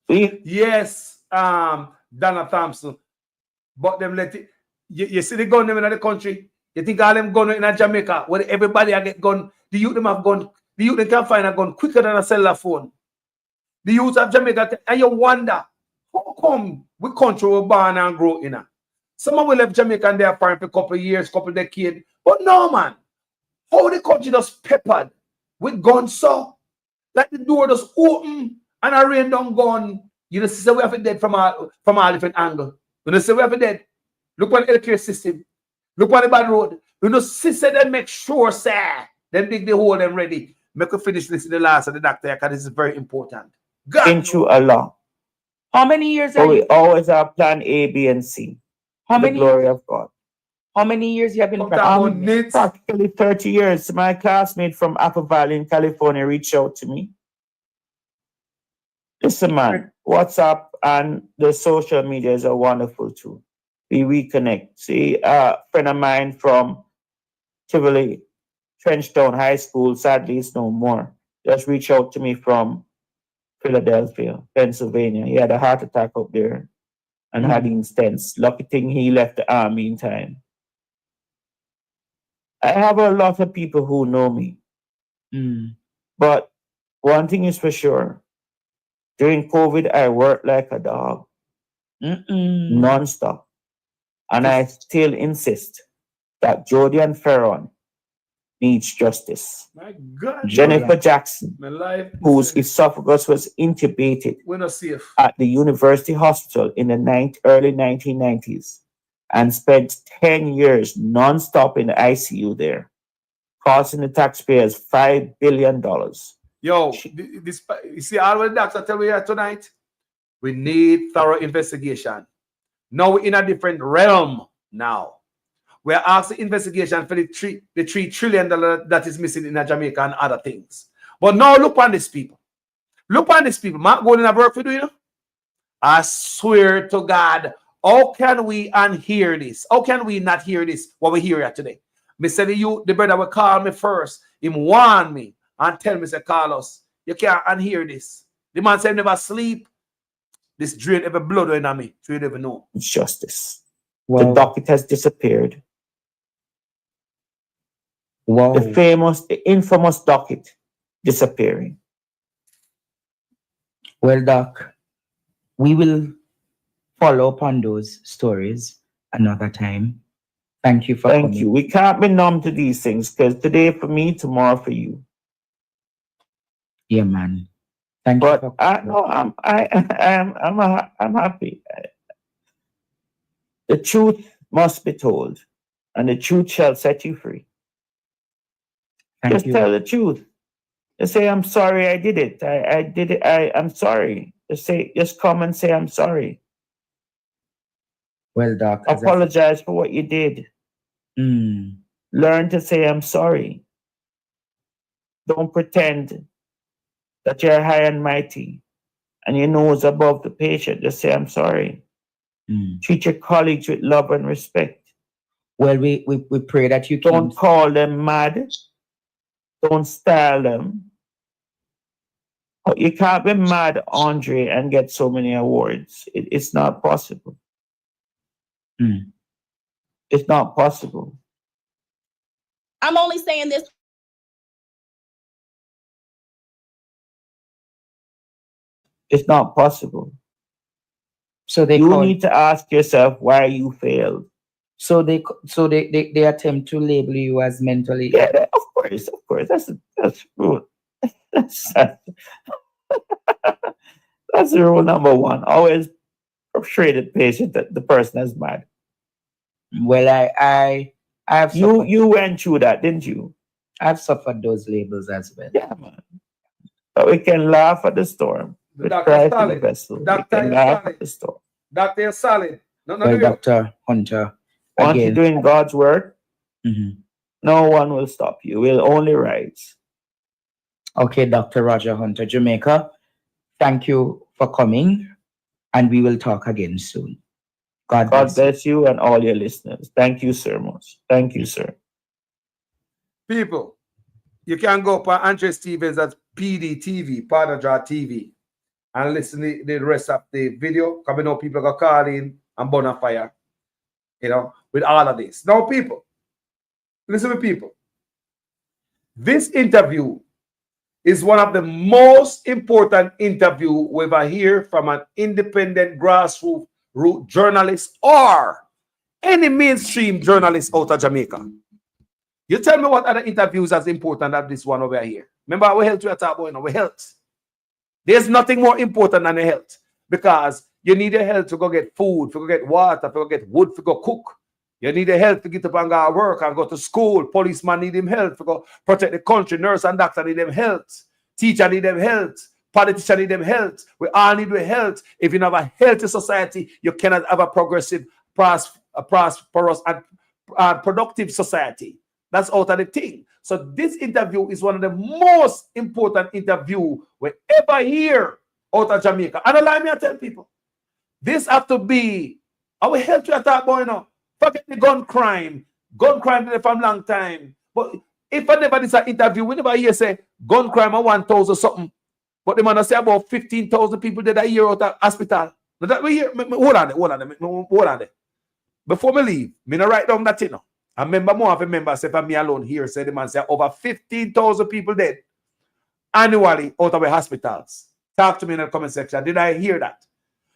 Yes, Donna Thompson. But them let it. You see the gun them in the country. You think all them gun in Jamaica where everybody I get gun. The youth them have gun. The youth them can find a gun quicker than a cellular phone. The youth of Jamaica, and you wonder how come we country were born and grow in. Some of we left Jamaica and they are for a couple of years, couple of decades. But no, man. How the country just peppered with guns, so like the door just open and a rain down gun. You know, see, we have it dead from all different angles. You know, see, we have it dead. Look on the healthcare system. Look on the bad road. You know, see, them make sure, sir, them dig the hole, them ready. Make us finish this in the last of the doctor, because this is very important. Been through a lot. How many years so we always have plan A, B, and C. How many? The glory of God. How many years you have been practicing? Practically 30 years. My classmate from Apple Valley in California reached out to me. Listen, man, WhatsApp and the social media is a wonderful tool. We reconnect. See, a friend of mine from Tivoli, Trenchtown High School, sadly it's no more, just reached out to me from Philadelphia, Pennsylvania. He had a heart attack up there and had stents. Lucky thing he left the army in time. I have a lot of people who know me. But one thing is for sure. During COVID, I worked like a dog. Non-stop. And I still insist that Jody and Ferron needs justice. My God. Jennifer Jackson, My life whose esophagus was intubated we're not safe. at the University Hospital in the early 1990s and spent 10 years non-stop in the ICU there, costing the taxpayers $5 billion. Yo, this, you see all the doctors tell me here tonight, we need thorough investigation. Now we're in a different realm now. We're asking investigation for the $3 trillion that is missing in Jamaica and other things. But now look on these people. Look on these people. Mark going in a work for you. I swear to God, how can we unhear this? How can we not hear this what we hear here today? Me say the brother will call me first. Him warn me and tell me, say, Carlos, you can't unhear this. The man said never sleep. This drain every blood in me. So you never know. It's justice. Wow. The docket has disappeared. Wow. The infamous docket disappearing. Well, Doc, we will follow up on those stories another time. Thank you for Thank coming. you. We can't be numb to these things because today for me, tomorrow for you. Yeah, man. Thank but you. I'm happy. The truth must be told, and the truth shall set you free. Just tell the truth. Just say, I'm sorry I did it. I did it. I'm sorry. Just come and say, I'm sorry. Well, Doc. Apologize for what you did. Learn to say, I'm sorry. Don't pretend that you're high and mighty. and your nose above the patient, just say, I'm sorry. Treat your colleagues with love and respect. Well, we pray that you don't call them mad. Don't style them. You can't be mad, Andre, and get so many awards. It's not possible. It's not possible. I'm only saying this. It's not possible. So you need to ask yourself why you failed. So they attempt to label you as mentally. Yeah, of course. That's rude. That's rule number one. Always portray the patient that the person is mad. Well, I have you went through that, didn't you? I've suffered those labels as well. Yeah, man. But we can laugh at the storm. We cry to the vessel. We can laugh at the storm. Dr. Solid. Well, Dr. Hunter, once you're doing God's work, no one will stop you. We'll only rise. Okay, Dr. Roger Hunter, Jamaica, thank you for coming, and we will talk again soon. God bless you and all your listeners. Thank you, sir, most. Thank you, sir. People, you can go for Andre Stevens at PDTV, Padaja TV, and listen to the rest of the video. Because we know people are calling and burn a fire, with all of this. Now, people, listen to people. This interview is one of the most important interviews we ever hear from an independent grassroots journalist or any mainstream journalist out of Jamaica. You tell me what other interviews as important as this one over here. Remember our health we are talking about, our health. There's nothing more important than the health, because you need a health to go get food, to go get water, to go get wood, to go cook. You need a health to get up and go to work and go to school. Policeman need him health to go protect the country. Nurse and doctor need them health. Teacher need them health. Politician need them health. We all need health. If you have a healthy society, you cannot have a progressive, prosperous, and productive society. That's out of the thing. So this interview is one of the most important interviews we ever hear out of Jamaica. And allow me to tell people, this have to be our health we are talking about now. Forget the gun crime. Gun crime did it from a long time. But if I never did an interview, we never hear say gun crime at 1,000 something. But the man say about 15,000 people did a year out of hospital. Now that we hear, hold on there. Before me leave, me not write down that thing now. I remember more of a member say for me alone here, say the man say over 15,000 people dead annually out of the hospitals. Talk to me in the comment section. Did I hear that?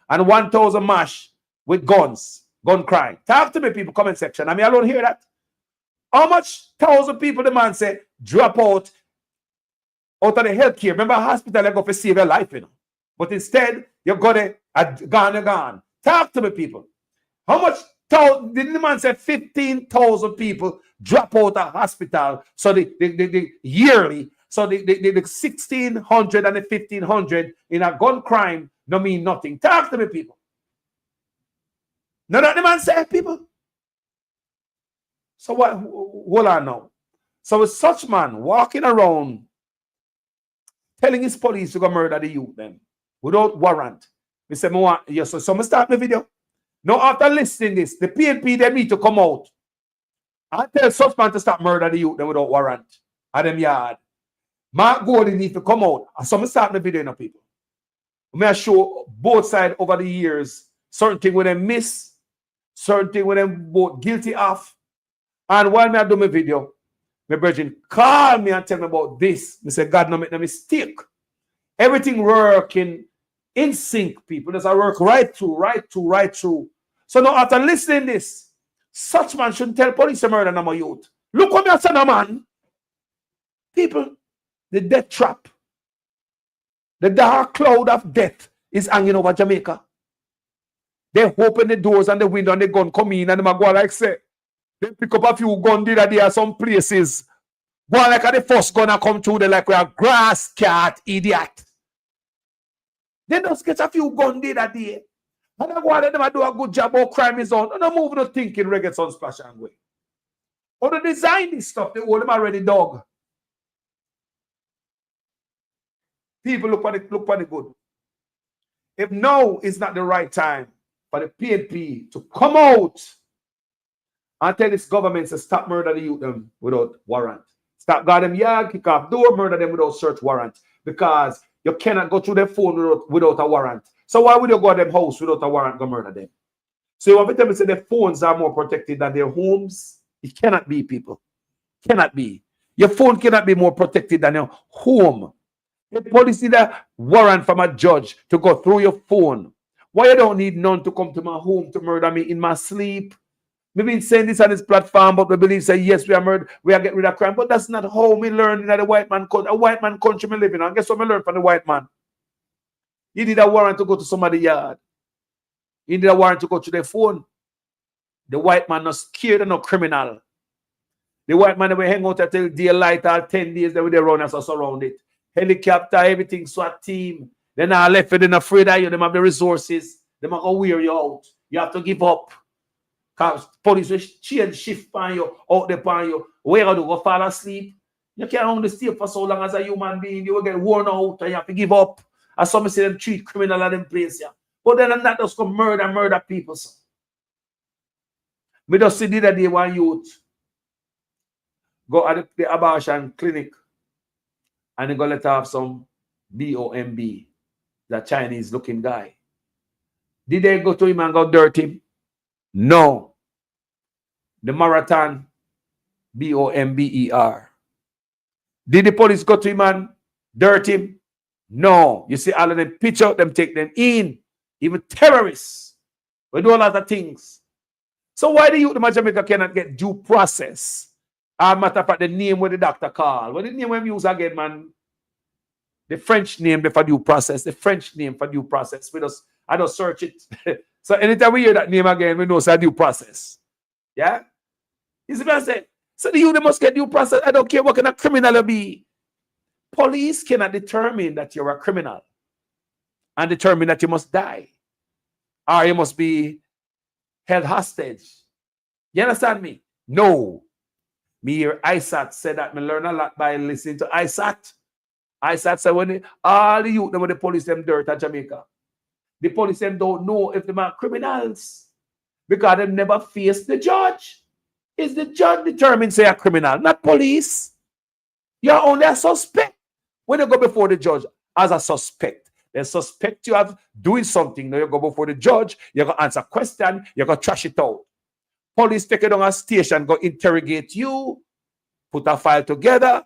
And 1,000 mash with guns. Gun crime. Talk to me, people, comment section. I mean, I don't hear that. How much 1,000 people the man say drop out of the healthcare? Remember, hospital, they go for save your life, But instead, you got it, gone. Talk to me, people. How much did the man say 15,000 people drop out of hospital? So the yearly, so the 1,600 and the 1,500 in a gun crime no mean nothing. Talk to me, people. Now that the man said, people. So what? Hold on now. So with such man walking around telling his police to go murder the youth them without warrant. We say, yes, so I start the video. Now after listening this, the PNP they need to come out and tell such man to stop murder the youth them without warrant at them yard. Mark Gordon need to come out. And so I start the video now, people. May I show both sides over the years certain things when they miss. Certain things when them both guilty of. And while me I do my video, my brethren call me and tell me about this. I say, God, no make no mistake. Everything working in sync, people. There's a work right through. So now after listening this, such man shouldn't tell police to murder no more youth. Look what me I say, no man. People, the death trap, the dark cloud of death is hanging over Jamaica. They open the doors and the window and the gun come in and they go like say, they pick up a few guns there are some places. Go like the first gun come through there like we are grass cat idiot. They just get a few guns there that day. And I go and them do a good job of crime is on. And I'm moving no thinking reggae sun splash and way. Or they design this stuff, they hold them already dog. People look for the good. If now is not the right time for the PNP to come out and tell this government to stop murder the youth them without warrant. Stop guard them yard, kick off door, murder them without search warrant. Because you cannot go through their phone without a warrant. So why would you go to them house without a warrant go murder them? So you want to tell me say their phones are more protected than their homes? It cannot be, people. Cannot be. Your phone cannot be more protected than your home. The police need a warrant from a judge to go through your phone. Why you don't need none to come to my home to murder me in my sleep? We've been saying this on this platform, but we believe say yes, we are murdered, we are getting rid of crime. But that's not how we learn in the white man country. A white man country we live in. And guess what we learned from the white man? He need a warrant to go to somebody's yard. He need a warrant to go to their phone. The white man not scared and not criminal. The white man will hang out until daylight all 10 days, then they run us around it. Helicopter, everything, SWAT team. They're not left with them afraid of you. They have the resources. They might go wear you out. You have to give up. Because police will change shift on you, out there on you. Where you go fall asleep? You can't only stay for so long as a human being. You will get worn out and you have to give up. As some say them treat criminal at them place. Yeah. But then that just come murder people. So. We just see the other day one youth go at the abortion clinic and they go let have some BOMB, that Chinese looking guy. Did they go to him and go dirt him? No. The marathon, BOMBER. Did the police go to him and dirt him? No. You see all of them pitch out them, take them in. Even terrorists. We do a lot of things. So why the youth of Jamaica cannot get due process? As a matter of fact, the name where the doctor call. What the name we use again, man? The French name for due process. The French name for due process. I just search it. So anytime we hear that name again, we know it's a due process. Yeah? You see what I'm saying? So the youth must get due process. I don't care what kind of criminal you be. Police cannot determine that you're a criminal and determine that you must die or you must be held hostage. You understand me? No. Me hear ISAT said that. Me learn a lot by listening to ISAT. ISAT said when all the youth, when the police them dirt at Jamaica, the police them don't know if they are criminals because they never face the judge. Is the judge determined say a criminal, not police? You're only a suspect. When you go before the judge as a suspect, they suspect you of doing something. Now you go before the judge, you go answer question, you go trash it out. Police take you down a station, go interrogate you, put a file together,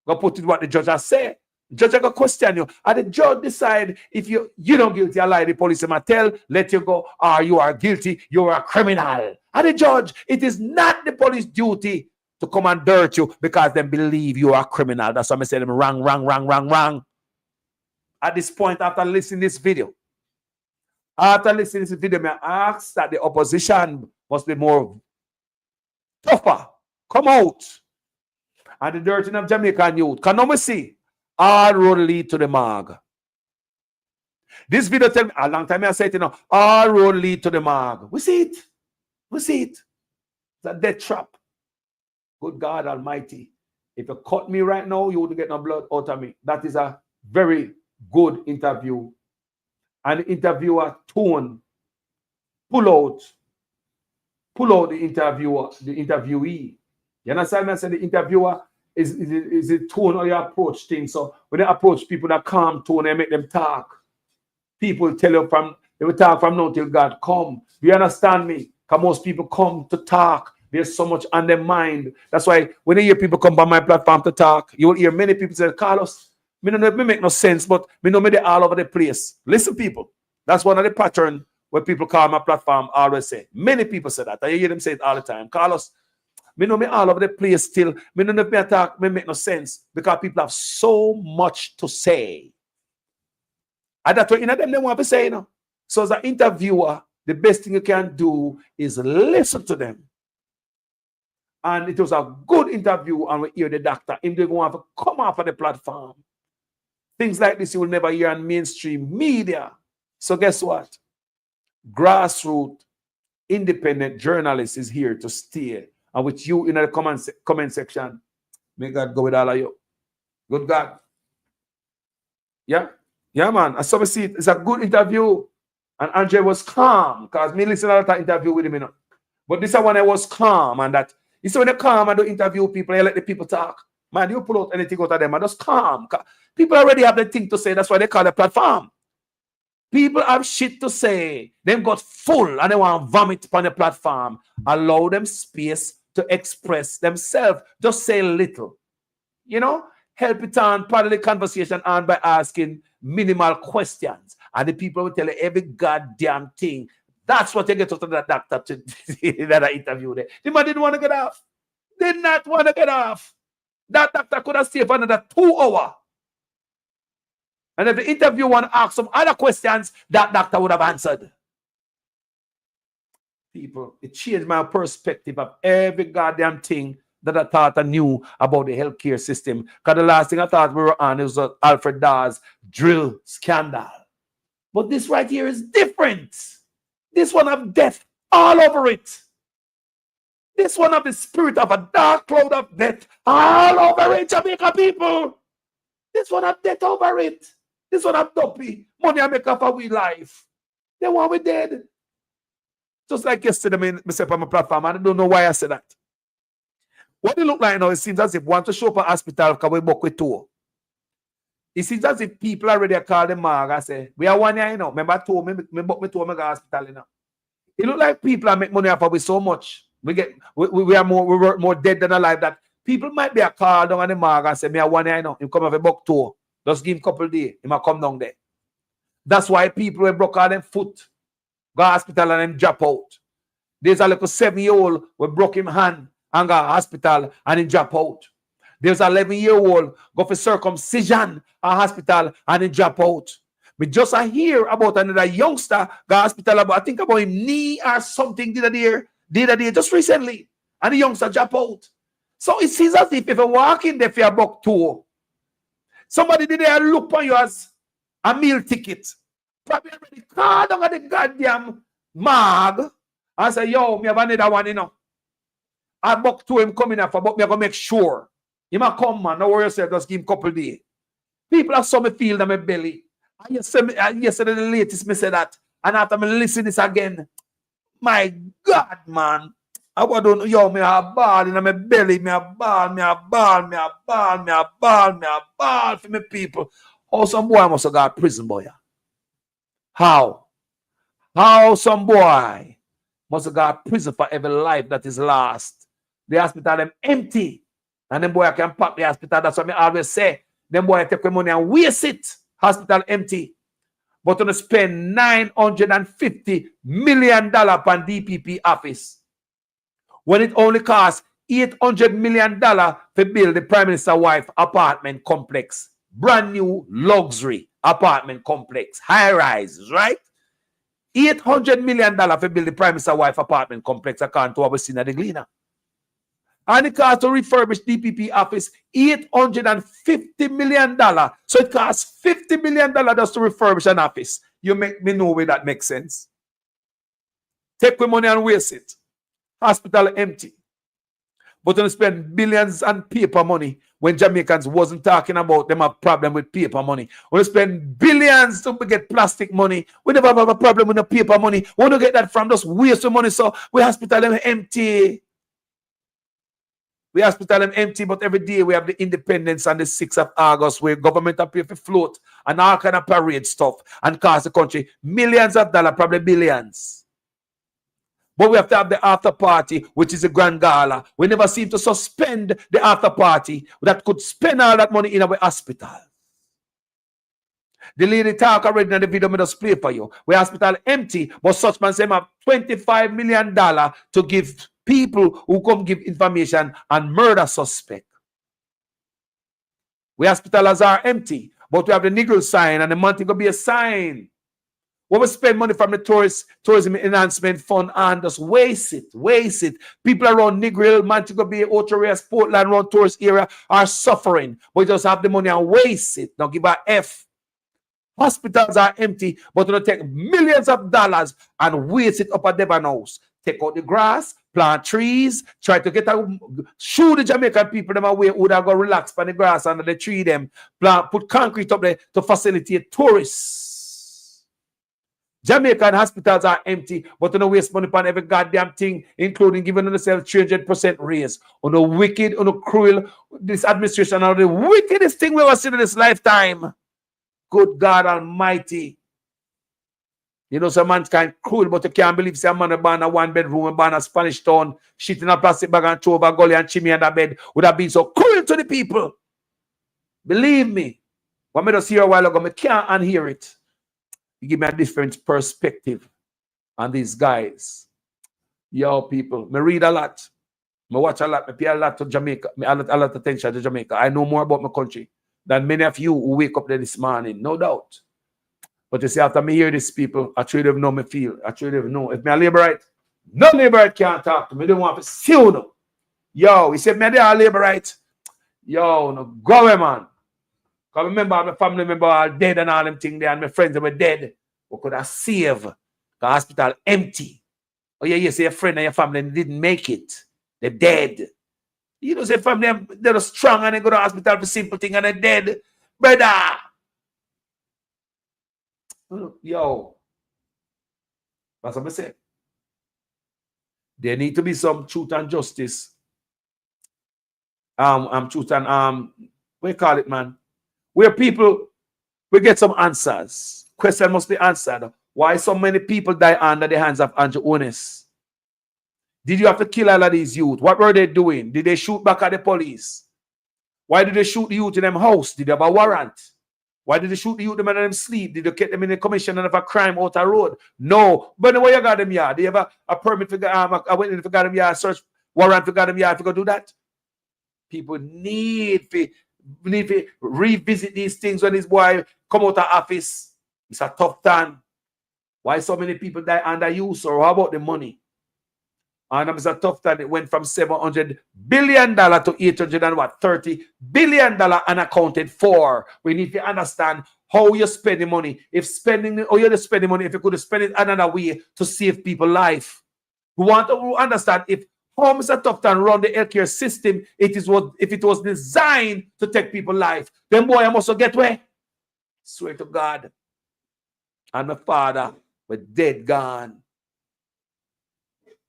go put it what the judge has said. The judge go question you. And the judge decide if you don't guilty or lie, the police might tell, let you go, or you are guilty, you are a criminal. And the judge, it is not the police duty to come and dirt you because they believe you are a criminal. That's why I say them wrong. At this point, after listening to this video, I ask that the opposition must be more tougher. Come out. And the dirting of Jamaican youth. Can we see? All road lead to the marg. This video tell me, a long time I said, all road lead to the marg. We see it. We see it. It's a death trap. Good God Almighty. If you cut me right now, you wouldn't get no blood out of me. That is a very good interview. And the interviewer tone, pull out the interviewer, the interviewee. You understand me? I said the interviewer is the tone how you approach things. So when they approach people, that calm tone, they make them talk. People tell you they will talk from now till God come. Do you understand me? Because most people come to talk. There's so much on their mind. That's why when you hear people come by my platform to talk, you will hear many people say, Carlos, me don't know if it make no sense, but me know me they all over the place. Listen, people. That's one of the pattern where people call my platform always say. Many people say that. I hear them say it all the time. Carlos, me know me all over the place still. Me don't know if me attack, me make no sense. Because people have so much to say. And that's what them they want to say, So as an interviewer, the best thing you can do is listen to them. And it was a good interview, and we hear the doctor. Him they going to come off of the platform. Things like this you will never hear on mainstream media. So guess what? Grassroots, independent journalist is here to stay. And with you in the comment section, may God go with all of you. Good God. Yeah? Yeah, man. I saw me see it. It's a good interview. And Andre was calm because me listen to that interview with him, you know. But this one I was calm and that you see when you calm and do interview people, you let the people talk. Man, you pull out anything out of them and just calm. People already have the thing to say. That's why they call the platform. People have shit to say. Them got full and they want to vomit upon the platform. Allow them space to express themselves. Just say little. You know? Help it on, part of the conversation on by asking minimal questions. And the people will tell you every goddamn thing. That's what you get out of that doctor to that interview there. The man didn't want to get off. Did not want to get off. That doctor could have stayed for another 2 hours. And if the interviewer want to ask some other questions, that doctor would have answered. People, it changed my perspective of every goddamn thing that I thought I knew about the healthcare system. Because the last thing I thought we were on was Alfred Dawes drill scandal. But this right here is different. This one have death all over it. This one have the spirit of a dark cloud of death all over it, Jamaica people. This one have death over it. This one have dopey. Money I make up for we life. They want we dead. Just like yesterday, I said on my platform, and I don't know why I said that. What it look like now, it seems as if want to show up at hospital because we book with two. It seems as if people already call the morgue and say, we are 1 year, you know. Remember I told me book me to a hospital, you know. It look like people are make money off of we so much. We work more dead than alive that people might be a call down on the morgue and say, me are 1 year, you know. You come have a book tour. Just give him a couple of days. He might come down there. That's why people will broke all them foot, go to hospital and then drop out. There's a little 7-year-old who broke him hand and go to hospital and then drop out. There's an 11-year-old go for circumcision at hospital and then drop out. We just hear about another youngster go to hospital about, I think about him knee or something did a day just recently. And the youngster drop out. So it seems as if you walk in there for a buck tour, somebody did there look on you as a meal ticket. Probably already called down at the goddamn morgue and say, yo, me have another one, you know. I buck to him coming up, but me going to make sure. He might come, man. Don't worry yourself, just give him a couple of days. People have some feel in my belly. Yesterday, the latest, me said that. And after me listen this again, my God, man. I don't yo, me a ball in my belly, me a ball for me people. Oh, some boy must have got prison, boy. How? How some boy must have got prison for every life that is lost. The hospital them empty. And them boy can pack the hospital. That's what I always say. Them boy take the money and waste it. Hospital empty. But to spend $950 million on DPP office. When it only costs $800 million to build the Prime Minister's wife apartment complex. Brand new luxury apartment complex. High rises, right? $800 million to build the Prime Minister's wife apartment complex according to what we seen at the Gleaner. And it costs to refurbish DPP office $850 million. So it costs $50 million just to refurbish an office. You make me know where that makes sense. Take the money and waste it. Hospital empty. But you spend billions on paper money when Jamaicans wasn't talking about them have problem with paper money. We spend billions to get plastic money. We never have a problem with the paper money. We don't get that from just waste of money. So we hospital them empty. We hospital them empty, but every day we have the independence on the 6th of August where government appear for float and all kind of parade stuff and cost the country millions of dollars, probably billions. But we have to have the after party, which is a grand gala. We never seem to suspend the after party that could spend all that money in our hospital. The lady talk already in the video, I just play for you. We hospital empty, but such man say have $25 million to give people who come give information on murder suspect. We hospitals are empty, but we have the Negro sign and the month going to be a sign. When we spend money from the tourism enhancement fund and just waste it. People around Negril, Montego Bay, Ocho-Rios, Portland, around tourist area are suffering. We just have the money and waste it. Now give a F. Hospitals are empty, but we take millions of dollars and waste it up at Devon House. take out the grass, plant trees, try to get a show the Jamaican people them away who would go relax on the grass under the tree them, put concrete up there to facilitate tourists. Jamaican hospitals are empty, but don't waste money on every goddamn thing, including giving themselves 300% raise. On the wicked, on the cruel, this administration are the wickedest thing we ever seen in this lifetime. Good God Almighty. You know, some man's kind of cruel, but you can't believe some man born a one bedroom and born a Spanish town, shit in a plastic bag and throw over gully and chimney under bed would have been so cruel to the people. Believe me. What I just hear a while ago, I can't unhear it. You give me a different perspective on these guys. Yo, people, I read a lot. I watch a lot. I pay a lot to Jamaica. A lot of attention to Jamaica. I know more about my country than many of you who wake up there this morning, no doubt. But you see, after me hear this, people, I truly know me feel. I truly know. If me a laborite, no laborite can't talk to me. They don't want to see you. No. Yo, he said, me there a laborite. Yo, no, go away, man. Because remember, my family member are dead and all them things there, and my friends that were dead. We could have saved the hospital empty. Oh, yeah, you say your friend and your family didn't make it. They're dead. You know, say family, they're strong and they go to the hospital for simple thing and they're dead. Brother. Yo. That's what I say. There need to be some truth and justice. Truth and what do you call it, man? Where people will get some answers. Question must be answered. Why so many people die under the hands of Andrew Onis? Did you have to kill all of these youth? What were they doing? Did they shoot back at the police? Why did they shoot the youth in them house? Did they have a warrant? Why did they shoot the youth in them sleep? Did they get them in the commission of a crime out the road? No. But the way you got them here, they have a permit for I went in for got them here, search warrant for got them here if you go do that. People need to revisit these things when this boy come out of office. It's a tough time. Why so many people die under use, or how about the money? And it's a tough time. It went from $700 billion to $830 billion unaccounted for. We need to understand how you spend the money. If spending, or you're spending money, if you could spend it another way to save people's life. We want to understand if how Mr. Tufton run the healthcare system, if it was designed to take people's life, then boy, I must get where? Swear to God. And my father was dead, gone.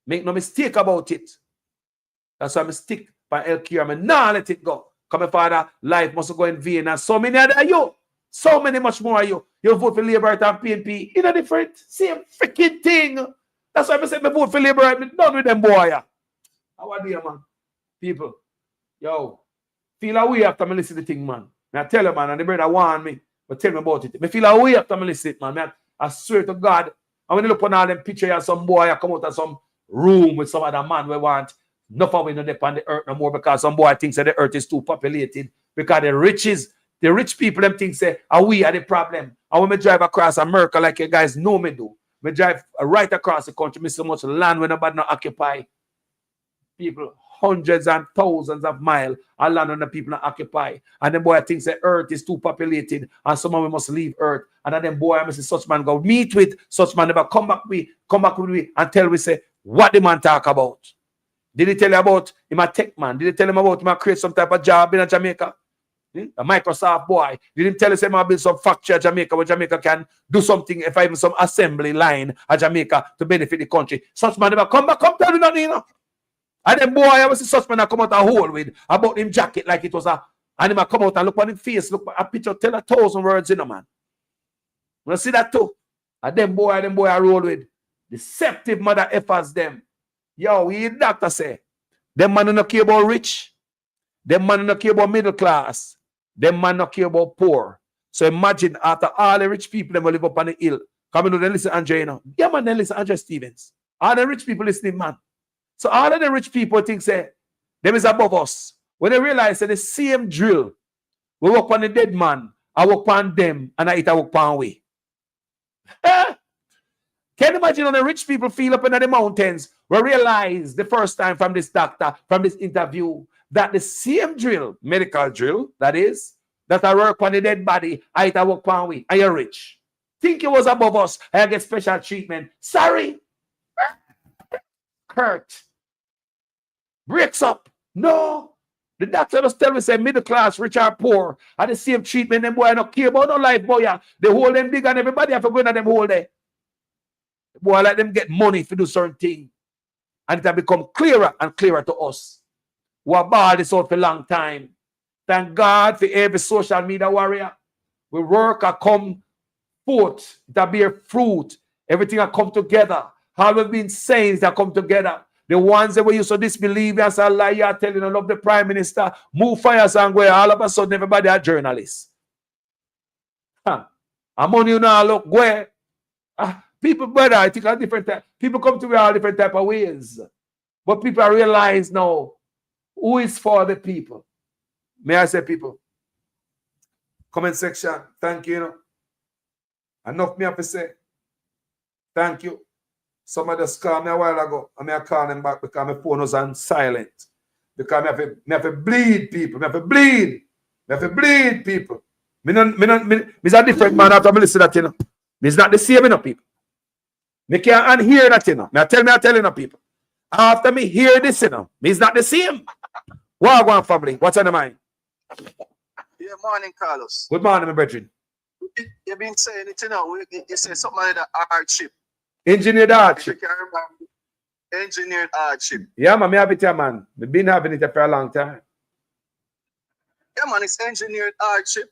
Make no mistake about it. That's why I stick by healthcare. I nah let it go. Because my father, life must go in vain. And so many other you. So many much more of you. You vote for Labour and PNP. In a different, same freaking thing. That's why I said I vote for Labour. I'm done with them boy. How are you, man? People, yo, feel a way after I listen to the thing, man. I tell you, man, and the brother warn me, but tell me about it. I feel a way after I listen to it, man. I swear to God, and when you look on all them pictures of some boy, I come out of some room with some other man we want enough of we not on the earth no more because some boy thinks that the earth is too populated because the rich people them think say, are we are the problem. And when I drive across America like you guys know me do, I drive right across the country, miss so much land when nobody not occupy. People, hundreds and thousands of miles are land on the people not occupy. And then boy thinks the earth is too populated and someone must leave earth. And then boy, I see such man go meet with such man never come back with me and tell we say what the man talk about. Did he tell you about him a tech man? Did he tell him about him a create some type of job in Jamaica? A Microsoft boy. Did he tell us him build some factory in Jamaica where Jamaica can do something, if I even some assembly line at Jamaica to benefit the country? Such man never come back, come tell you nothing, you know. And then boy, I was a such man that come out a hole with about him jacket like it was a, and him come out and look on him face, look a picture, tell 1,000 words, you know, man. You see that too? And then boy I roll with deceptive mother effers them. Yo, we doctor say, them man don't care about rich, them man don't care about middle class, them man don't care about poor. So imagine after all the rich people them will live up on the hill. Come in, then listen Andre, you know. Yeah, man, then listen Andre Stevens. All the rich people listening, man. So all of the rich people think say, them is above us. When they realize that the same drill, we work on the dead man, I work on them, and I work on we. Can you imagine how the rich people feel up in the mountains? We realize the first time from this doctor, from this interview, that the same drill, medical drill, that is, that I work on the dead body, I work on we, and you're rich. Think it was above us, I get special treatment. Sorry. Kurt. Breaks up. No. The doctor just tell me, say, middle class, rich or poor, are the same treatment. Them boy don't care about no life, boy. Yeah. They hold them big and everybody have to go in them hold there. Boy, let them get money to do certain things. And it has become clearer and clearer to us. We have balled this out for a long time. Thank God for every social media warrior. We work and come forth. It bear fruit. Everything will come together. All we've been saying that come together. The ones that we used to disbelieve and say, lie, you are telling, I love the Prime Minister, move fires and go, all of a sudden everybody are journalists. Huh. I'm on you now, look, go. People, brother, I think are different type. People come to me all different type of ways. But people realize now who is for the people. May I say, people? Comment section, thank you. You know. Enough me have to say. Thank you. Somebody just called me a while ago, and I call them back because my phone was on silent. Because I have to bleed people. I have to bleed. I have to bleed people. Me is a different man after I listen to that, you know. Me's not the same, you know, people. Me can't unhear that, you know. I tell you, know, people. After me hear this, you know, me's not the same. What going family? What's on the mind? Yeah, morning, Carlos. Good morning, my brethren. You've been saying it, you know. You say something like the hardship. Engineered hardship. If you can remember, engineered hardship. Yeah, man, me have it here, man. We've been having it here for a long time. Yeah, man, it's engineered hardship.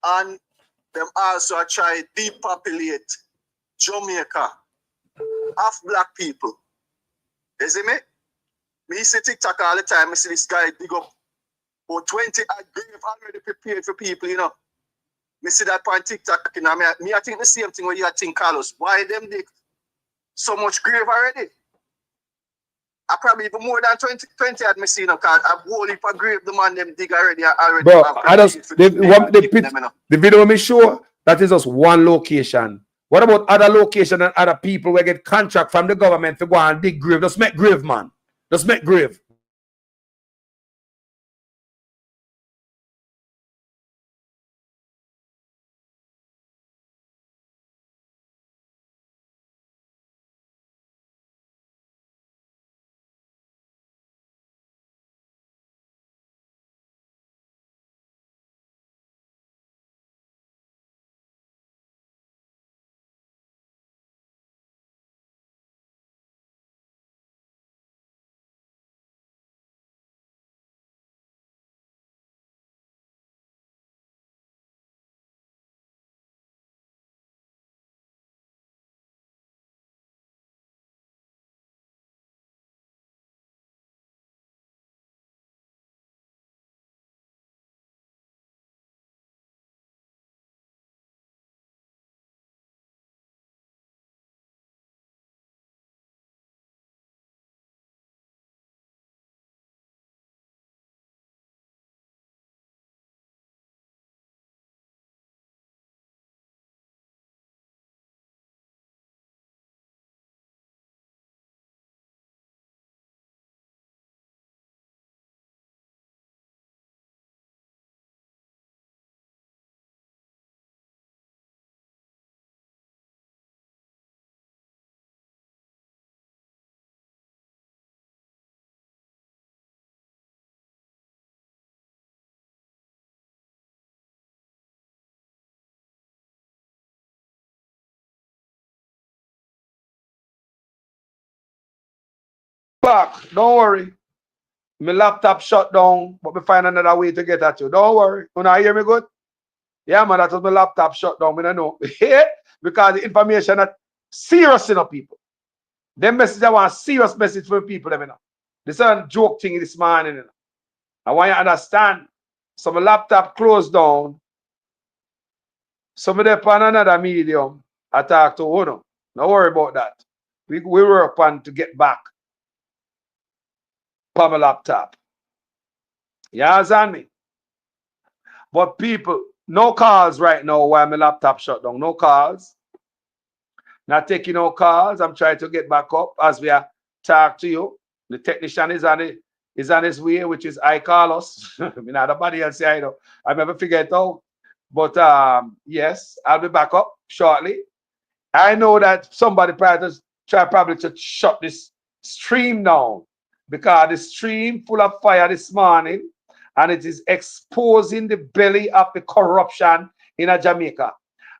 And them also try depopulate Jamaica of black people. You see me? Me see TikTok all the time. I see this guy dig up about 20 grave already prepared for people, you know. Me see that on TikTok, you know. I think the same thing when you think, Carlos. Why them dig so much grave already? I probably even more than 20 had me seen, you know, because I've whole heap of grave the man them dig already. Bro, I just the video me show that is just one location. What about other location and other people who get contract from the government to go and dig grave? Just make grave, man. Just make grave. Back, don't worry. My laptop shut down, but we find another way to get at you. Don't worry. You not hear me good? Yeah, man, that was my laptop shut down. I don't know. Because the information is serious enough, people. Them message I want a serious message for people, you know. This is a joke thing this morning, you know. I want you to understand. So my laptop closed down. Some of them on another medium. I talk to Uno. Don't worry about that. We work on to get back on my laptop. You understand me? But people, no calls right now while my laptop shut down. No calls. Not taking no calls. I'm trying to get back up as we are talk to you. The technician is on his way, which is I Carlos. I mean, nobody else I know. I never figure it out. But yes, I'll be back up shortly. I know that somebody probably to shut this stream down because the stream full of fire this morning and it is exposing the belly of the corruption in Jamaica.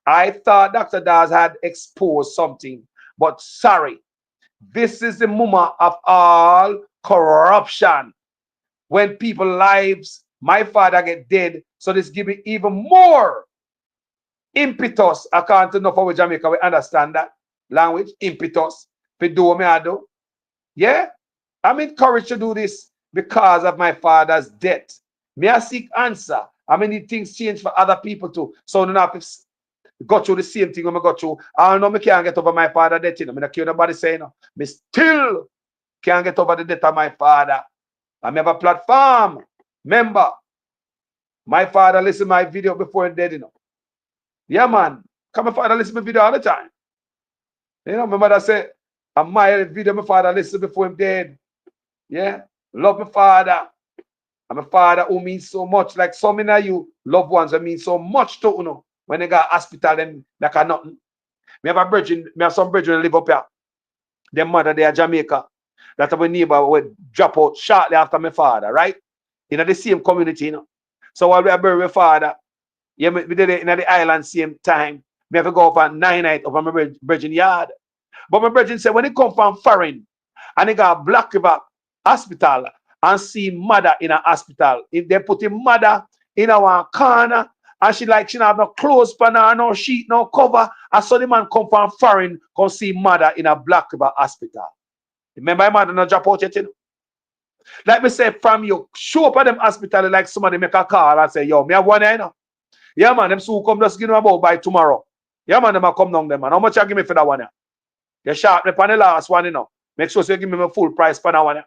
I thought Dr. Daz had exposed something, but sorry, this is the mama of all corruption. When people's lives, my father get dead, so this give me even more impetus. I can't enough of Jamaica, we understand that language, impetus. For do me I do. Yeah, I'm encouraged to do this because of my father's death. May I seek answer? I mean, things change for other people too. So I don't have to go through the same thing when I go through. I know I can't get over my father's death. You know, I don't care nobody saying no. I still can't get over the death of my father. I have a platform. Remember, my father listened to my video before he dead, you know. Yeah, man. Come my father listen to my video all the time. You know, my mother said, I my video my father listened before him dead. Yeah. Love my father. And my father who means so much. Like so many of you loved ones that mean so much to you know. When they got hospital and like a nothing. Me have some brethren live up here. Their mother, they are Jamaica. That our neighbor would drop out shortly after my father, right? In the same community, you know. So while we are burying my father, yeah, we did it in the island same time. We have to go for 9 nights over my brethren yard. But my brethren said when he come from foreign and he got Black River Hospital and see mother in a hospital, if they put him mother in our corner and she don't have no clothes for her, no sheet, no cover, and so the man come from foreign, come see mother in a Black River Hospital. Remember my mother not drop out yet, you know? Like me say, from you show up at them hospital like somebody make a call and say, yo, me have one here, you know? Yeah, man, them soon come just give them about by tomorrow. Yeah, man, them a come down them, man. How much you give me for that one here? You sharp me for the last one, you know. Make sure you give me my full price for that one here.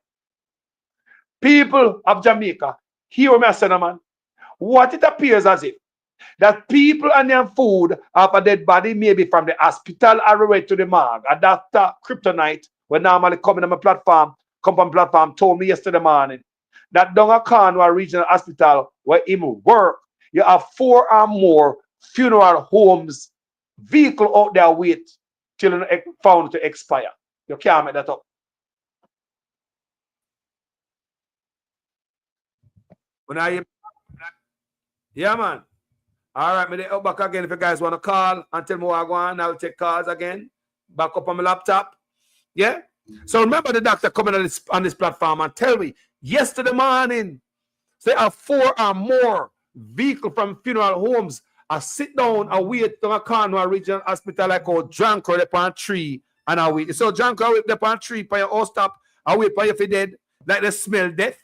People of Jamaica, hear me, I say, man. What it appears as if that people and their food of a dead body, maybe from the hospital all the way to the morgue. A doctor, Kryptonite, when normally coming on my platform, told me yesterday morning that down at Cornwall Regional Hospital where him work, you have 4 or more funeral homes, vehicle out there wait till it found to expire. You can't make that up. When I yeah, man. All right, me they back again. If you guys want to call and tell me what I go on, I'll take calls again. Back up on my laptop. Yeah. So remember the doctor coming on this platform and tell me yesterday morning, there are 4 or more vehicle from funeral homes. I sit down and wait to a Cornwall Regional Hospital like a drunk or upon tree and I wait. So drunk or wait upon tree for your house stop. I wait for you if you dead. Like they smell death.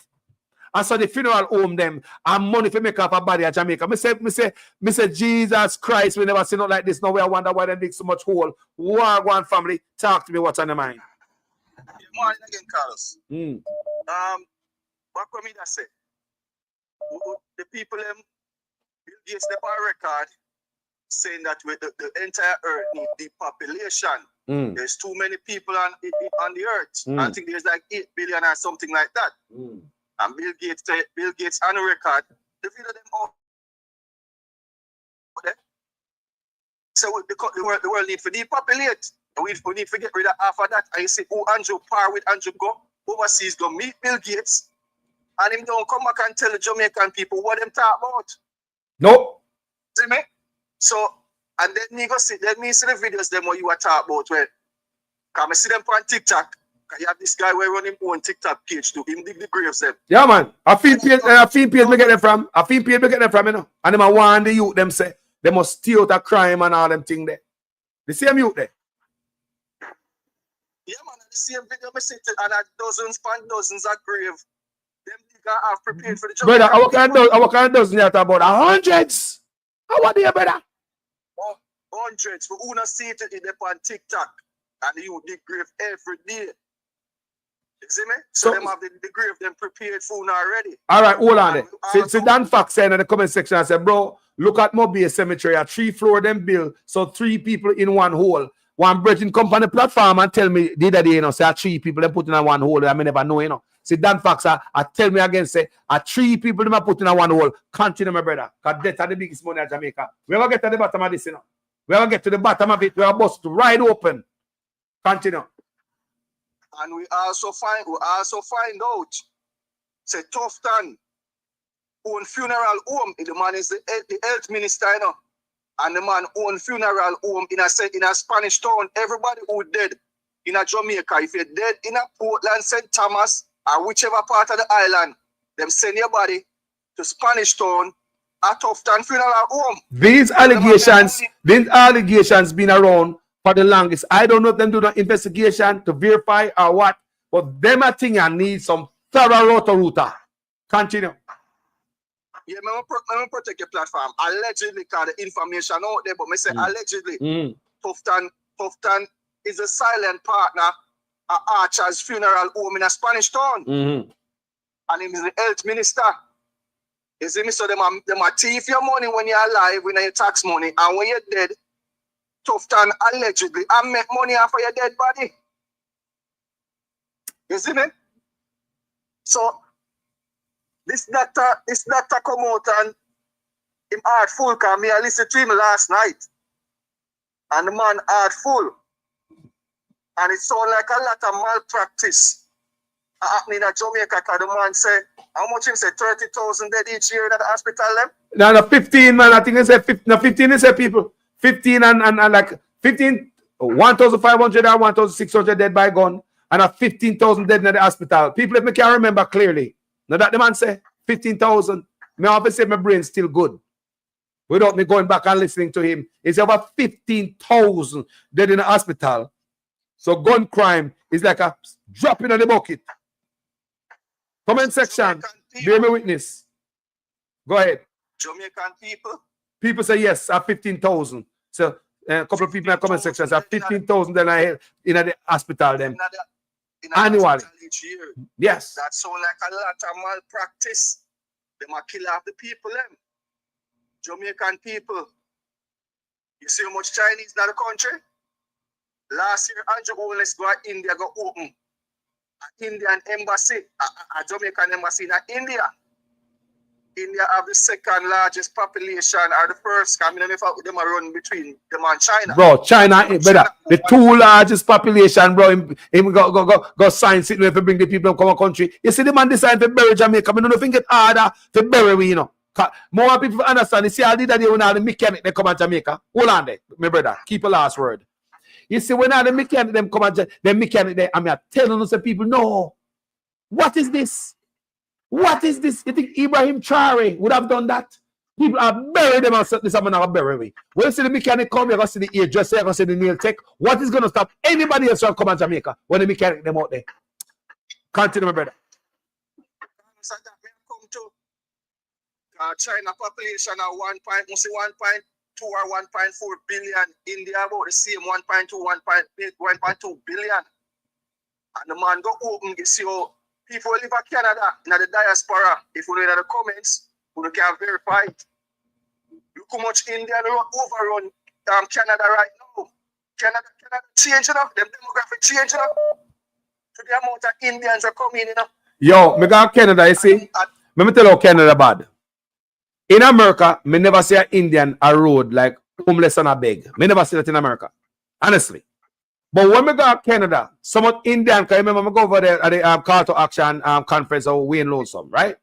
And so the funeral home them and money for make up a body at Jamaica. Me say Jesus Christ, we never seen it like this. Now we wonder why they dig so much hole. One family, talk to me what's on your mind. Good morning again, Carlos. What come in that say? The people them Bill Gates step on record saying that with the entire earth need depopulation. There's too many people on the earth. I think there's like 8 billion or something like that. And Bill Gates on the record, the video them all. Okay. So the world need to depopulate. We need to get rid of half of that. And you see who Andrew par with Andrew go overseas, go meet Bill Gates, and him don't come back and tell the Jamaican people what them talk about. Nope. See me? So, and then me go see, let me see the videos them what you are talking about where come see them on TikTok. You have this guy where run him own TikTok page to him dig the graves them. Yeah, man. I feel page me get them from. You know. And them a warn the youth them say they must stay out of crime and all them thing there. The same youth there. Yeah, man, the same video me see and dozens and dozens of grave. Them nigga have prepared for the job. Brother, our kind of dozen you talk about hundreds. How are they, brother? Oh, hundreds. For who not see it on TikTok and you dig grave every day. You see me? So them have the grave them prepared for already. All right, hold on there. See Dan Fox saying in the comment section, I said, bro, look at Mobile Cemetery. A 3 floor them built, so 3 people in one hole. One brethren come on the platform and tell me the other day, you know, say 3 people they put in one hole. I may never know, you know. See Dan Fox, I tell me again, say 3 people they put in one hole. Continue, my brother. Because death are the biggest money in Jamaica. We ever get to the bottom of this, you know. We ever get to the bottom of it. We are bust right open. Continue. And we also find out, say Tufton own funeral home. The man is the health minister, you know. And the man own funeral home in a Spanish town. Everybody who dead in a Jamaica, if you're dead in a Portland, St. Thomas, or whichever part of the island, them send your body to Spanish town at Tufton funeral home. These allegations been around for the longest. I don't know if them do the investigation to verify or what, but them a thing I need some thorough router. Continue. Yeah, me protect your platform. Allegedly, because the information out there, but me say allegedly, Tufton is a silent partner at Archer's funeral home in a Spanish town. And he is the health minister. You see me? So them a thief your money when you're alive, when you tax money, and when you're dead, Tufton allegedly and make money off of your dead body. You see me? So this doctor come out and him heart full, because me I listened to him last night. And the man heart full. And it sounds like a lot of malpractice happening in Jamaica, because the man say, how much him say, 30,000 dead each year in the hospital them? No, 15, man. I think they say 15 is people. 15 and like 15, 1,500 or 1,600 dead by gun, and a 15,000 dead in the hospital. People, if me can't remember clearly. Now that the man say 15,000, me obviously my brain's still good. Without me going back and listening to him, it's over 15,000 dead in the hospital. So gun crime is like a drop in the bucket. Comment section, bear me witness. Go ahead. Jamaican people? People say yes, at 15,000. So a couple of people in the comment section say 15,000 then in the hospital then. Annually. Each year. Yes. That sound like a lot of malpractice. They might kill off the people them. Jamaican people. You see how much Chinese in the country? Last year, Andrew Holness go to India, go open an Indian embassy, a Jamaican embassy in India. India have the second largest population, or the first. I mean, if them are run between them and China. Bro, China, brother, the two largest population, bro. Him go sign sitting if bring the people come a country. You see the man decide to bury Jamaica. I don't think it's harder to bury we, you know. More people understand. You see, I did that when all the mechanic they come to Jamaica. Hold on there, my brother. Keep a last word. You see, when all the mechanic them come to the mechanic there, I mean, I'm telling us the people, no. What is this? What is this? You think Ibrahim Traore would have done that? People are buried them and this I'm not bury me. When you see the mechanic come, you're going to see the hairdresser, you're going to see the nail tech. What is going to stop anybody else from coming to Jamaica when the mechanic them out there? Continue, my brother. China population at 1.2 or 1.4 billion. India about the same 1.2, 1.2 billion. And the man go open, you see how people live in Canada, in the diaspora. If you read the comments, you can verify it. Look how much India overrun Canada right now. Canada changing up, them demographic changing up. To the amount of Indians are coming in. Yo, me go to Canada, you see? Let me tell you how Canada bad. In America, me never see an Indian a road like homeless and a beg. Me never see that in America. Honestly. But when we go to Canada, some of Indian, because I remember I go over there at the Call to Action conference of Wayne Lonesome, right?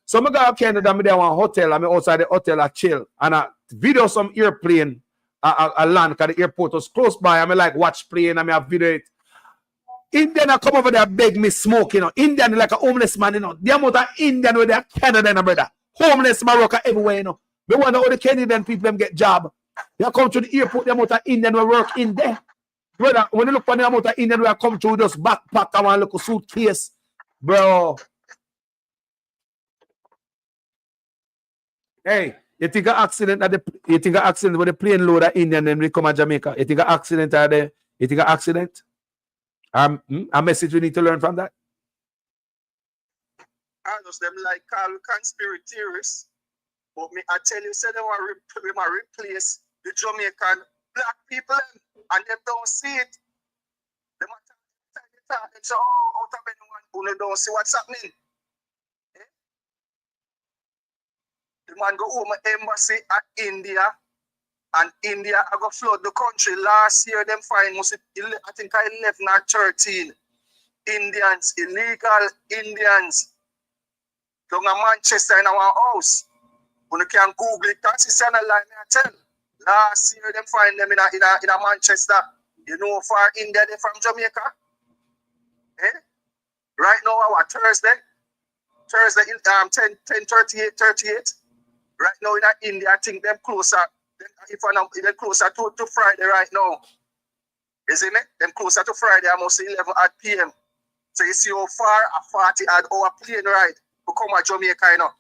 So I go to Canada, I'm there one hotel, I'm outside the hotel, I chill, and I video some airplane, I land, because the airport was close by, I'm like watch plane, I video it. Indian I come over there beg me smoke, you know. Indian like a homeless man, you know. The amount of Indian with their Canada, you brother. Homeless Morocco everywhere, you know. They wonder how the Canadian people them get job. They come to the airport, the amount of Indian will work in there. Brother, when you look for the amount of Indian will come through just backpack and one little suitcase, bro. Hey, you think an accident at you think an accident with the plane load of Indian then we come to Jamaica? You think an accident are there? You think an accident? A message we need to learn from that? I just them like call conspiracy theorists. But me, I tell you, say they want to replace the Jamaican black people and them don't see it. They want to talk and say, oh, out of anyone who don't see what's happening. Eh? The man go home embassy at India, and India I go flood the country. Last year, them find I think 11 or 13 Indians, illegal Indians. Down in Manchester in our house. You can Google it, because it's on a line, I tell. Last year, them find them in a Manchester. You know, far India, they're from Jamaica. Eh? Right now, our Thursday, 10:38. Right now in India, I think them closer. If they're closer to Friday right now. Isn't it? Them closer to Friday, almost 11 at PM. So you see how far a 40 odd hour plane ride to come to Jamaica, you know.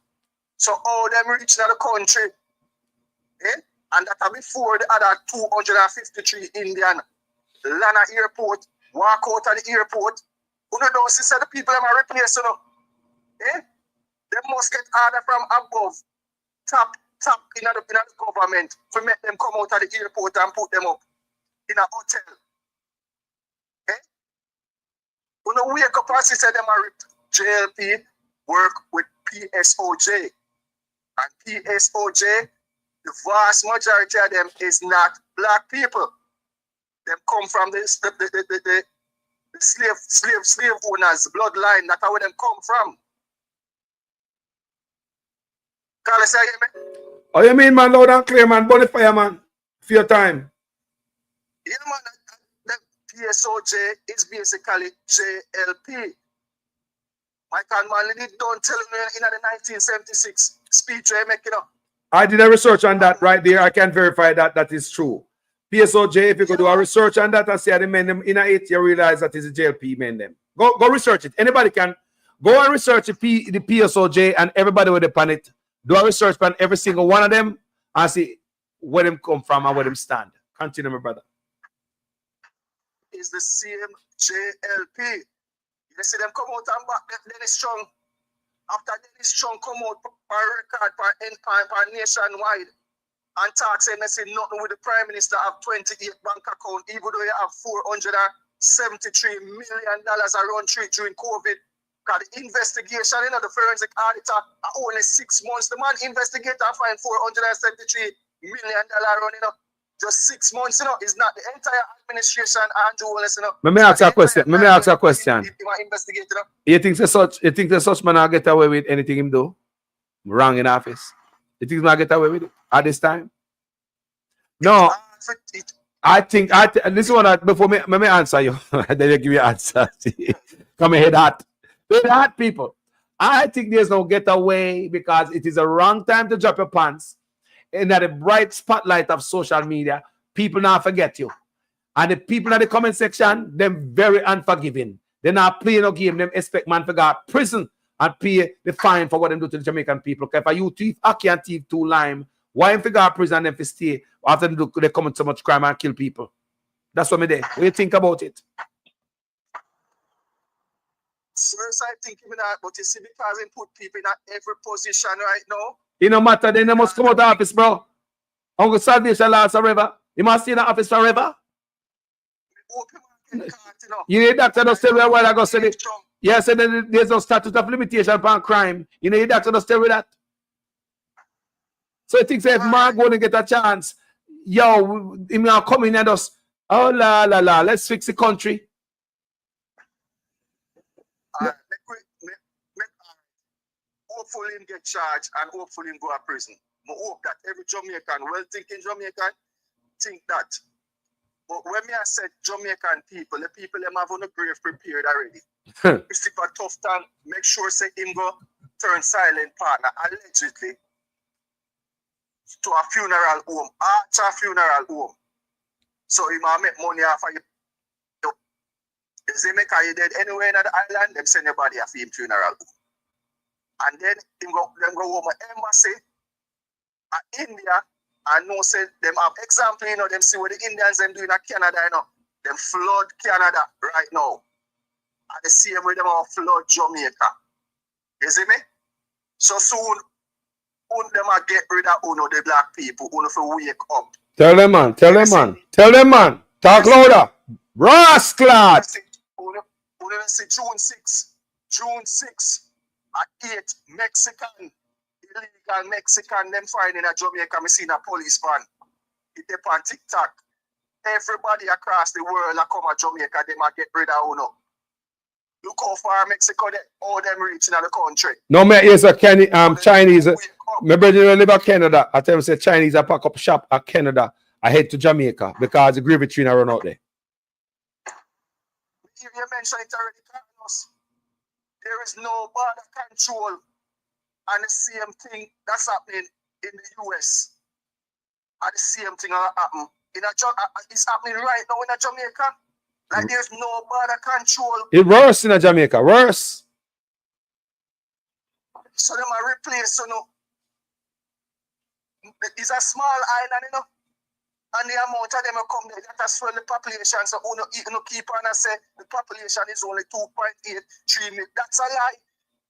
So all them reach the country. Eh? And that before the other 253 Indian land at airport, walk out of the airport. You know, those is the people them are replaced, you know. Eh? They must get order from above, top in the government to make them come out of the airport and put them up in a hotel. Eh? You know, wake up and see them are ripped. JLP work with PSOJ. And PSOJ, the vast majority of them is not black people. Them come from the slave owners bloodline. That's where them come from. Can I say me? Oh, you mean, man, loud and clear, man. Burn the fire, man. For your time. Yeah, man. The PSOJ is basically JLP. Michael Manley don't tell me in the 1976 speech they make, you know. I did a research on that right there. I can verify that that is true. PSOJ, if you could do a research on that and say they men them in a 8, you realize that is a JLP men them. Go research it. Anybody can go and research the PSOJ and everybody with upon it. Do a research on every single one of them and see where them come from and where them stand. Continue, my brother. Is the same JLP. You see them come out and back Dennis Strong. After Dennis Strong come out per record, per nationwide, and talk saying they say nothing with the Prime Minister have 28 bank account, even though you have $473 million around trade during COVID. Because the investigation, you know, the forensic auditor, only 6 months. The man investigator find $473 million around, you know. Just 6 months, you know, is not the entire administration and Wallace, you know. Let me ask a question. Let me ask a question. You think that such man will get away with anything him do? Wrong in office. You think he'll get away with it at this time? No. I think this one before me answer you. Then you give me an answer. Come ahead, hot. They're hot people. I think there's no getaway because it is a wrong time to drop your pants. In the bright spotlight of social media, people now forget you. And the people in the comment section, them very unforgiving. They're not playing no game. Them expect man to go to prison and pay the fine for what them do to the Jamaican people. If you thief, I can't thief 2 lime. Why them to go to prison and them to stay after they commit so much crime and kill people? That's what me there. What do you think about it? First, I think even that, but you see, because they put people in every position right now. It no matter, then they must come out of the office, bro. Uncle Salvation lasts forever. You must stay in the office forever. You need doctor to stay where I go say it. Yes, and then there's no statute of limitation upon crime. You need doctor to stay with that. So I think if man going to get a chance, yo, him now come in and just, oh la, let's fix the country. Hopefully him get charged and hopefully him go to prison. I hope that every Jamaican, well-thinking Jamaican, think that. But when I said Jamaican people, the people them have on the grave prepared already. If it's a tough time, make sure say him go turn silent partner allegedly to a funeral home, to a funeral home. So he might make money off of you. If they make you dead anywhere in the island, them send your body a funeral home. And then them go home to embassy at India and know say them have example, you know, them see what the Indians them doing at Canada, you know. Them flood Canada right now. And the same way them have flood Jamaica. You see me? So soon them are get rid of the black people, to wake up. Tell them man. Talk louder. Rascal. See June 6. At 8, illegal Mexican, them finding a Jamaica, me seen a police van. It on TikTok. Everybody across the world that come to Jamaica, they might get rid of uno. Look how far Mexico, all them reaching in the country. No, man, yes, Chinese. My brother live in Canada. I tell him, say Chinese, I pack up shop at Canada. I head to Jamaica because the gravy train I run out there. You mentioned it already, Carlos. There is no border control, and the same thing that's happening in the US. And the same thing will happen. It's happening right now in Jamaica. Like there's no border control. It's worse in Jamaica, worse. So them are replace, it's a small island, and the amount of them will come there, that swell the population. So keep on and say the population is only 2.83 million. That's a lie.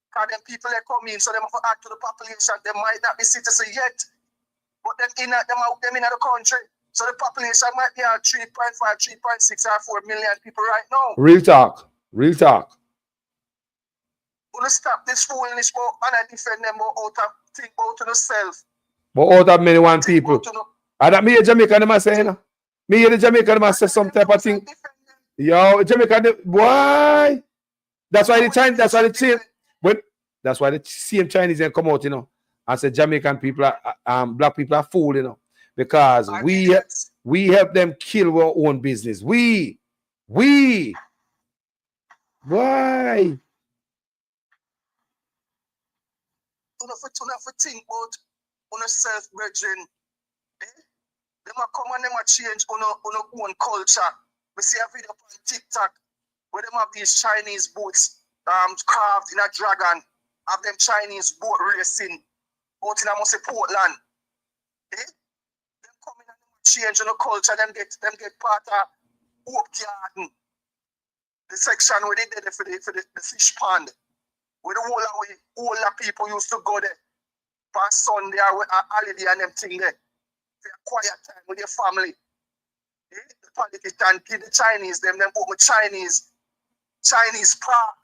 Because them people they come in, so them have to add to the population. They might not be citizens yet, but them in the country. So the population might be at 3.5, 3.6 or 4 million people right now. Real talk. Real talk. We'll stop this foolishness and I defend them out of think about yourself. But out of many one people. And that me a Jamaican them say, me a Jamaican them say some type of thing. Yo, Jamaican, why? That's why the Chinese, that's why the same Chinese then come out, and say Jamaican people are, black people are fool, because we help them kill our own business. Why? To think about yourself, brethren. They might come and they might change on own culture. We see a video on TikTok where they have these Chinese boats carved in a dragon, have them Chinese boat racing out in Portland. Them come in and they change on the culture, them get part of Hope Garden, the section where they did it for the fish pond. Where the whole of people used to go there for Sunday or holiday and them thing there. For a quiet time with your family. The politicians give the Chinese them open Chinese park.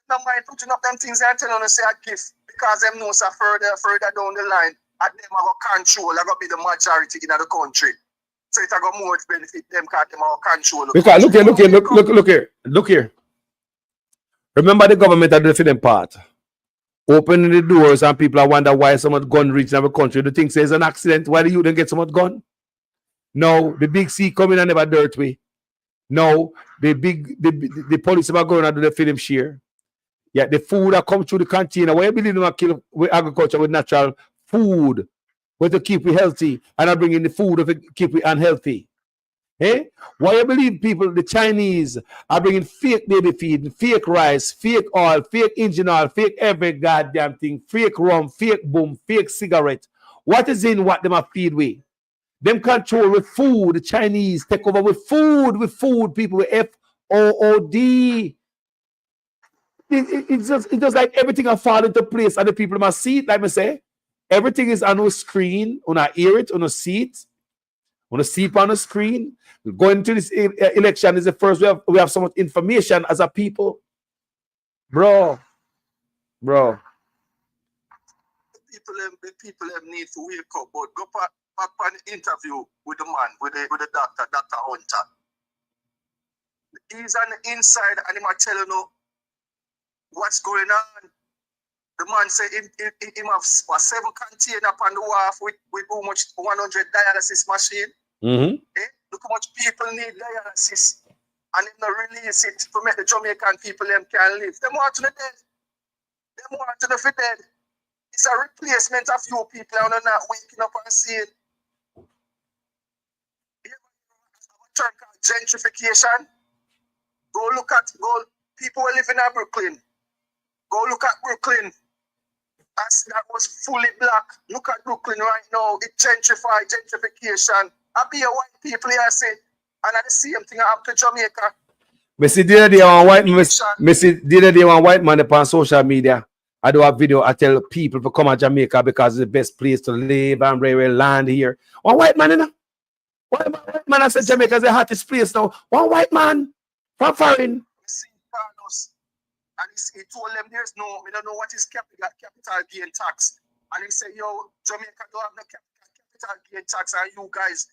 No mind putting up them things and telling them to say a gift because them know so further down the line and them are going to control, are going to be the majority in the country. So it's going to more benefit them because them are control. Because look here. Remember the government are doing for them part. Opening the doors and people are wonder why so much gun reach in our country. The thing says an accident. Why do you don't get so much gun? No, the big C coming and never dirt way. No, the police are going and do the film share. Yeah, the food that come through the container. Why you believe them kill with agriculture with natural food? Where to keep we healthy and I bring in the food to keep we unhealthy. Hey, why you believe people, the Chinese, are bringing fake baby feed, fake rice, fake oil, fake engine oil, fake every goddamn thing, fake rum, fake boom, fake cigarette. What is in what them are feed with? Them control with food. The Chinese take over with food, people with FOOD. It's just like everything will fall into place and the people must see it, like I say. Everything is on a screen, on a hear it, on a seat. On a seat on the screen. Going to this election is the first we have so much information as a people. Bro. The people need to wake up, but go back on the interview with the man, with the doctor, Dr. Hunter. He's on the inside and he might tell you what's going on. The man said he have 7 containers upon the wharf with how much 100 dialysis machine. Mm-hmm. Look how much people need dialysis. And if they release it to make the Jamaican people them can live. They want to the dead. They want to the dead. It's a replacement of few people and they're not waking up and seeing. Term called gentrification. Go people who live in Brooklyn. Go look at Brooklyn. That was fully black. Look at Brooklyn right now. It gentrification. I be a white people here say, and at the same thing happened to Jamaica. The other day one white man upon social media. I do a video. I tell people to come to Jamaica because it's the best place to live and very land here. One white man, White man, I said Jamaica is the hottest place now. One white man from foreign. And he told them we don't know what is capital gain tax. And he said, yo, Jamaica don't have no capital gain tax and you guys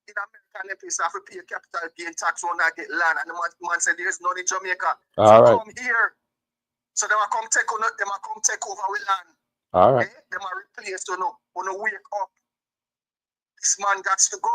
in America, they have to pay capital gain tax when I get land. And the man said there's none in Jamaica. All right. Come here. So they will come take over with land. All right. They will replace when you wake up. This man got to go.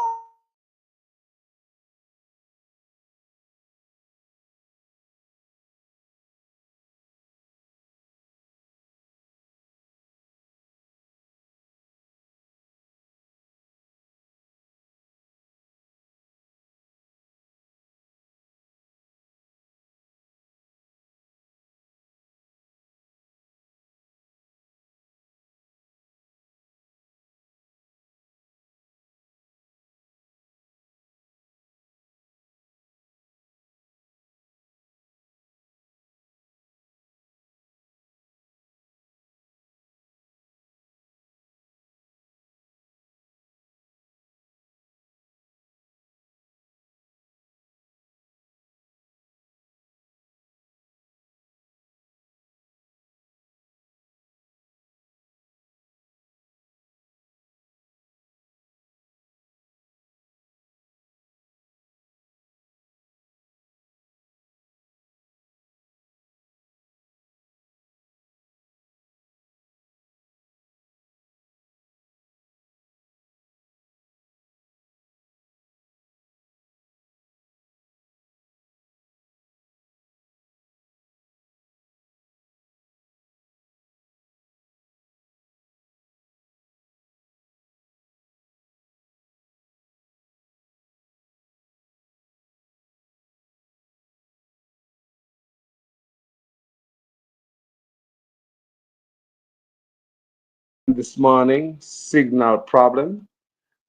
This morning, signal problem.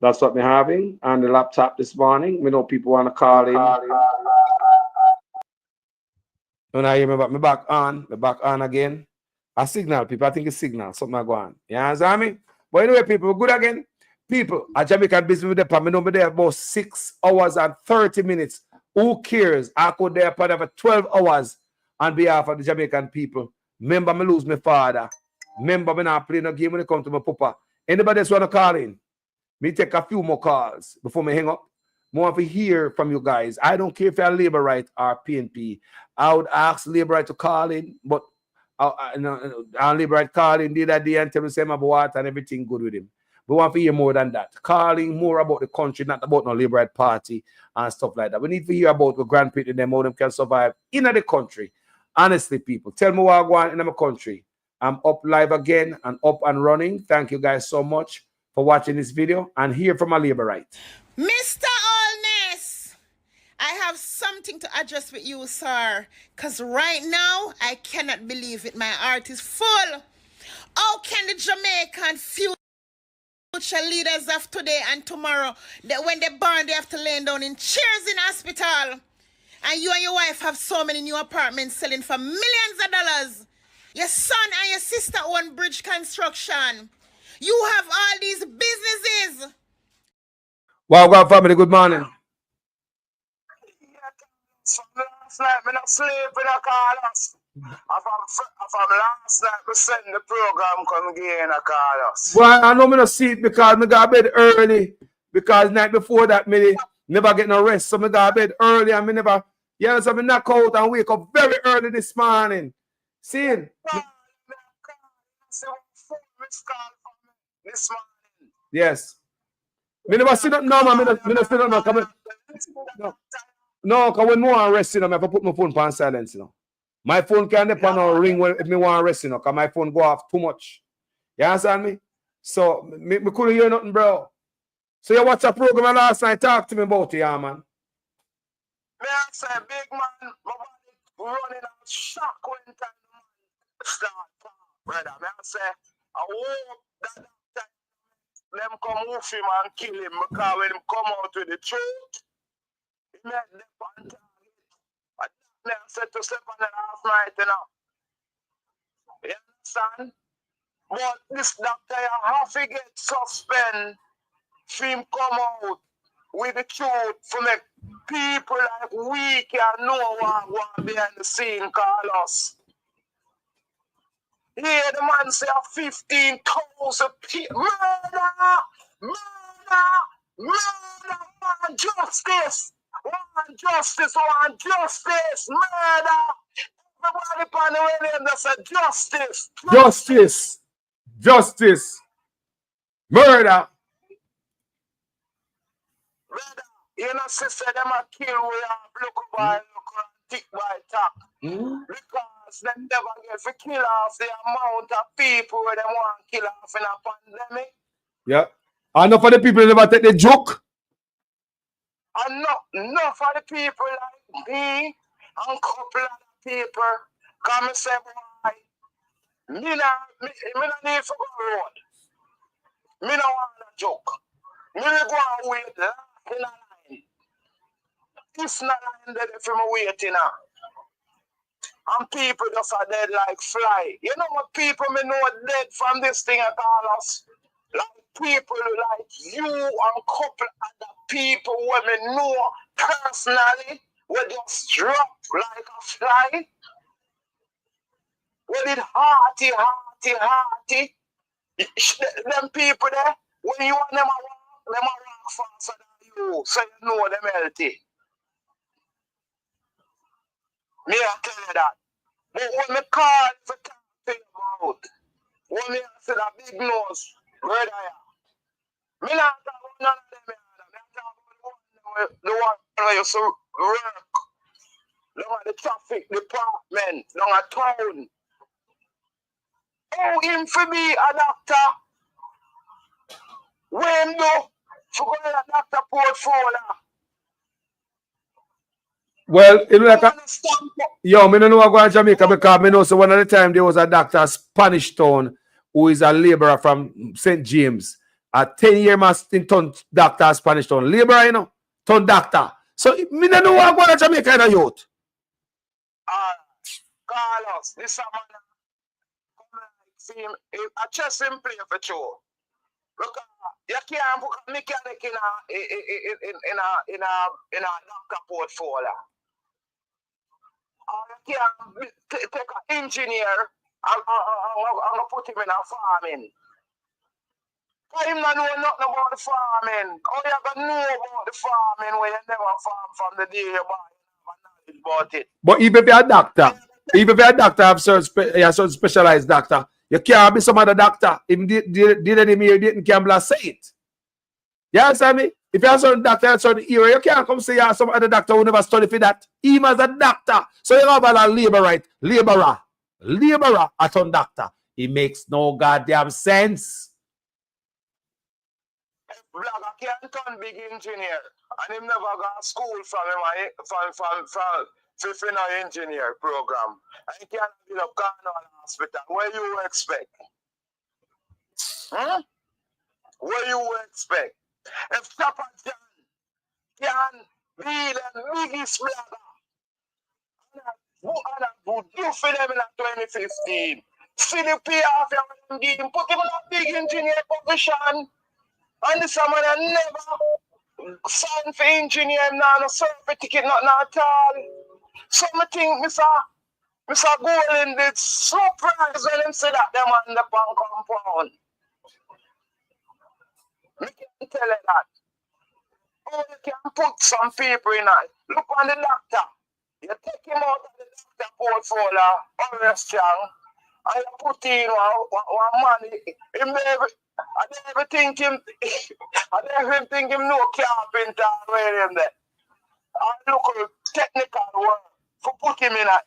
That's what we're having on the laptop this morning. We know people want to call in. When I hear me back on again. A signal, people. I think it's signal. Something I go on. You understand me? But anyway, people, we're good again. People, at Jamaican business with the palm. I know there about 6 hours and 30 minutes. Who cares? I could there for 12 hours on behalf of the Jamaican people. Remember, me lose my father. Remember, me not play no game when it comes to my papa. Anybody else want to call in? Me take a few more calls before me hang up. More of to hear from you guys. I don't care if you're Labor Right or PNP. I would ask Labor Right to call in, but Labor Right call in the other day and tell me say my what and everything good with him. We want to hear more than that. Calling more about the country, not about no Labor Right party and stuff like that. We need to hear about the grandparents and them, how them can survive in the country. Honestly, people, tell me what I want in my country. I'm up live again and up and running. Thank you guys so much for watching this video and hear from my Labor Right. Mr. Allness, I have something to address with you, sir. Because right now, I cannot believe it. My heart is full. How can the Jamaican future leaders of today and tomorrow, that when they're born, they have to lay down in chairs in hospital? And you and your wife have so many new apartments selling for millions of dollars. Your son and your sister own bridge construction. You have all these businesses. Wow, God family, good morning. Last night, I not sleep in a call us. From last night, I send the program come again a call us. Well, I know me not see it because I got bed early. Because night before that, me never get no rest. So I got bed early and me never, so I knock out and wake up very early this morning. See it? This morning. Yes. Me never sit up now, man. Me never sit up now. No, because when I want to rest, I have to put my phone on silence, My phone can't depend on ring when if me want to rest, because my phone go off too much. You understand me? So, me couldn't hear nothing, bro. So you watch a program last night, talk to me about it, yeah, man. Me I say, big man, my body running out shock when time start, brother. Me I say, I hope that them come off him and kill him, because when him come out with the truth, he made them on target. I said to sleep on the last night, You understand? But this doctor, you have to get suspended for him come out with the truth to make people like we can know what behind the scene call us. Yeah, the man say 15,000 people. Murder! want justice. Want justice. Want justice. Murder. Everybody upon the radio that said justice. Justice. Justice. Murder. You know, sister, them a kill we have look by look and tick by tack. Because them never get to kill off the amount of people where they want to kill off in a pandemic. Yeah. Enough of the people never take the joke. And enough of the people like me and couple of people come and say, boy, me not need to go road. Me not want a joke. Me will go and wait in a line. It's not line there for me waiting now. And people just are dead like fly. You know what people me know dead from this thing at all us? Like people like you and couple other people who me know personally will just drop like a fly. With it hearty. Them people there, when you want them a walk faster than you, so you know them healthy. Me I tell you that. But when me call for talking about, when me say that big nose, where I am, me not talk about none of them. Me talk about the one where you so work, down at the traffic department, down at town. Oh, him for be a doctor. When do for go to a doctor portfolio? Well, it like a, yo, me don't know what go to Jamaica because me know so one of the time there was a doctor, Spanish Town, who is a laborer from St. James. A 10-year master in Town doctor, Spanish Town. Laborer, you know, Town doctor. So me don't know what go to Jamaica in a youth. Carlos, this man see him, I just him play for sure. Look, you can't put a mechanic in a doctor portfolio. You can't take an engineer and put him in a farming. I'm not know nothing about the farming. Oh, you got to know about the farming when you never farm from the day you buy about it. But even if you're a doctor, have certain specialized doctor, you can't be some other doctor. If you didn't can say it. You understand me? If you have certain doctor in a certain area, you can't come say you have some other doctor who never studied for that. Even as a doctor. So you have a laborer at a doctor. It makes no goddamn sense. Black can't turn big engineer. And him never got school from engineer program. And he can't build up Carnal Hospital. What you expect? What you expect? If Chopper John can be the biggest blogger, who do for them in 2015, see the payoff you give him, put him in a big engineer position, and this man never signed for engineer, now no survey ticket, not at all. So I think Mr. Golden did surprise when him say that them on the bank compound. I can tell you that. Oh, you can put some people in it. Look on the doctor. You take him out of the doctor portfolio, always strong, and you put in one money. I never think him no carpenter where him there. I look at technical work for put him in a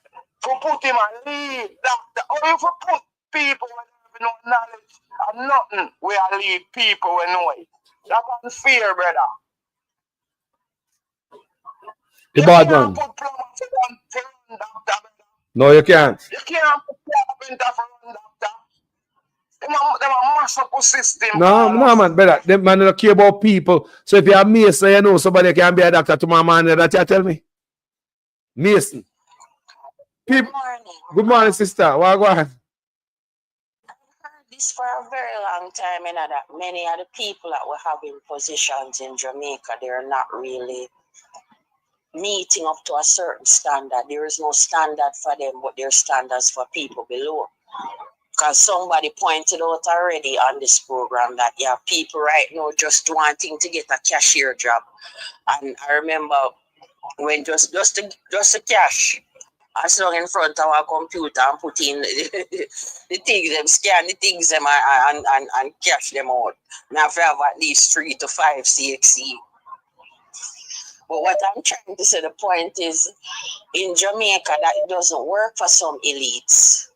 lead doctor. Or if you put people with no knowledge and nothing, we are lead people we know it. That's unfair, brother. The bad one. No, you can't. You can't put carpenter for one doctor. Them a mash up system. No, man, brother. Them man don't care about people. So if you're a mason, you know somebody can be a doctor to my man. That you tell me. Mason. People. Good morning, sister. What go on? This for a very long time, and that many of the people that were having positions in Jamaica, they're not really meeting up to a certain standard. There is no standard for them, but there are standards for people below. Because somebody pointed out already on this program that you have people right now just wanting to get a cashier job. And I remember when just the cash, I sit in front of our computer and put in the things, them scan the things them and cash them out. Now I have at least 3 to 5 CXC. But what I'm trying to say, the point is, in Jamaica, that it doesn't work for some elites.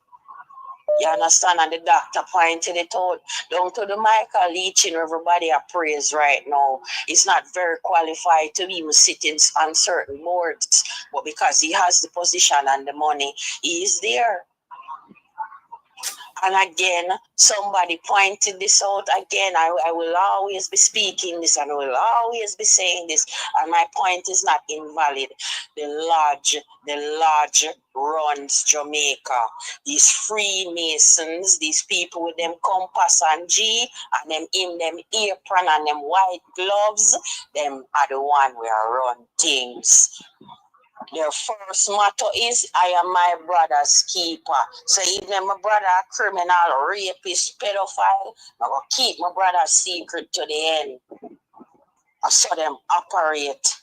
You understand? And the doctor pointed it out. Down to the Michael Leaching, everybody I praise right now. He's not very qualified to even sit on certain boards. But because he has the position and the money, he is there. And again, somebody pointed this out again. I will always be speaking this and I will always be saying this. And my point is not invalid. The lodge runs Jamaica. These Freemasons, these people with them compass and G and them in them apron and them white gloves, them are the one who run things. Their first motto is, I am my brother's keeper. So even my brother a criminal, rapist, pedophile, I will keep my brother's secret to the end. I saw them operate.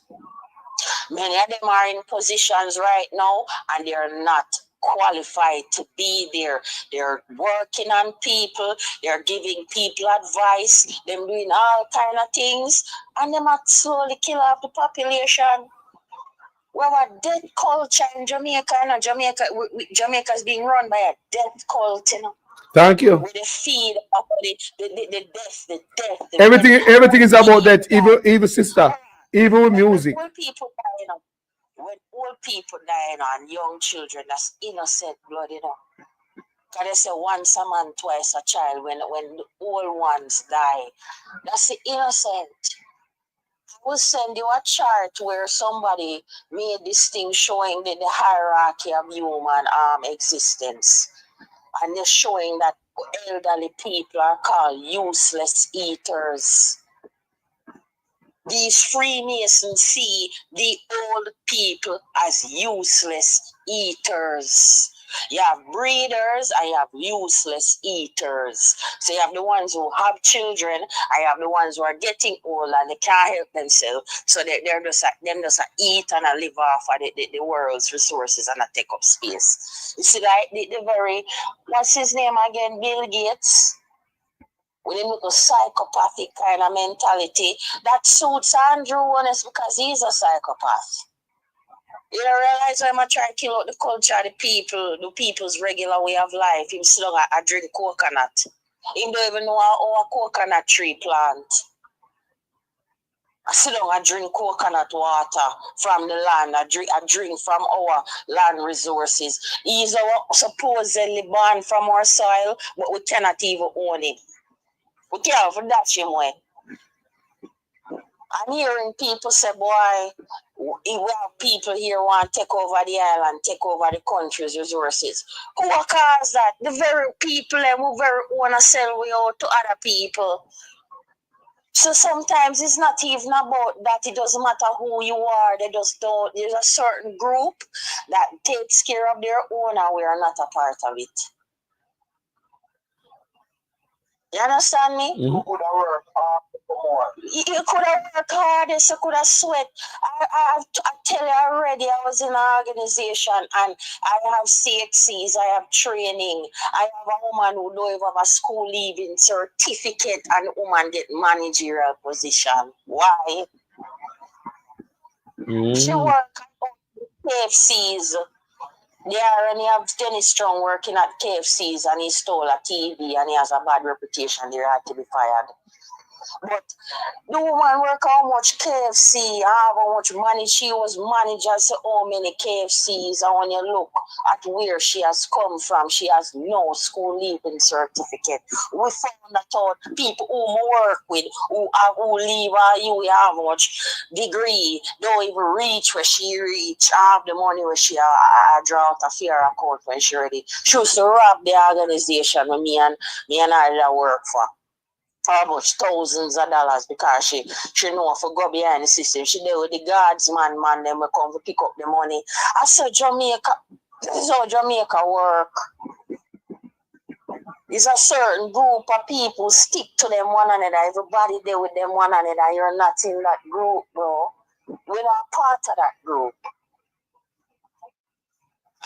Many of them are in positions right now and they're not qualified to be there. They're working on people, they're giving people advice, them doing all kind of things, and they might slowly kill off the population. We have a death culture in Jamaica, and Jamaica is being run by a death cult, you know. Thank you. With the feed of the death. Everything is about that. Even sister, even with music. When people die, you know, when old people die, you know, and young children, that's innocent blood, you know. Because they say once a man, twice a child. When the old ones die, that's the innocent. I will send you a chart where somebody made this thing showing the hierarchy of human existence. And they're showing that elderly people are called useless eaters. These Freemasons see the old people as useless eaters. You have breeders, I have useless eaters. So you have the ones who have children, I have the ones who are getting old and they can't help themselves. So they're just eat and live off of the world's resources and take up space. You see, like the very, what's his name again? Bill Gates. With a little psychopathic kind of mentality that suits Andrew Honest because he's a psychopath. You don't realize why I'm trying to kill out the culture of the people's regular way of life. Him still I drink coconut. He don't even know how a coconut tree plant. I sit down and drink coconut water from the land. I drink from our land resources. He's supposedly born from our soil, but we cannot even own it. We can't for that same way. I'm hearing people say, boy, we have people here who want to take over the island, take over the country's resources. Who caused that? The very people who very want to sell we out to other people. So sometimes it's not even about that. It doesn't matter who you are. They just don't. There's a certain group that takes care of their own and we are not a part of it. You understand me? Mm-hmm. You could have worked hard more. You could have worked hard, you could have sweat. I tell you already, I was in an organization and I have CXCs, I have training. I have a woman who don't even have a school leaving certificate and the woman get managerial position. Why? She work at KFCs. There and you have Dennis Strong working at KFCs and he stole a TV and he has a bad reputation. They had to be fired. But the woman work how much KFC, how much money she was managers to how many KFCs, and when you look at where she has come from, she has no school leaving certificate. We found that out people who work with, who leave you have much degree, don't even reach where she reach, have the money where she draw out a fair account when she ready. She used to rob the organization with me and I work for much thousands of dollars because she know if I go behind the system. She there with the guards man, them will come to pick up the money. I said Jamaica, this is how Jamaica work. It's a certain group of people stick to them one another. Everybody there with them one another. You're not in that group, bro. We're not part of that group.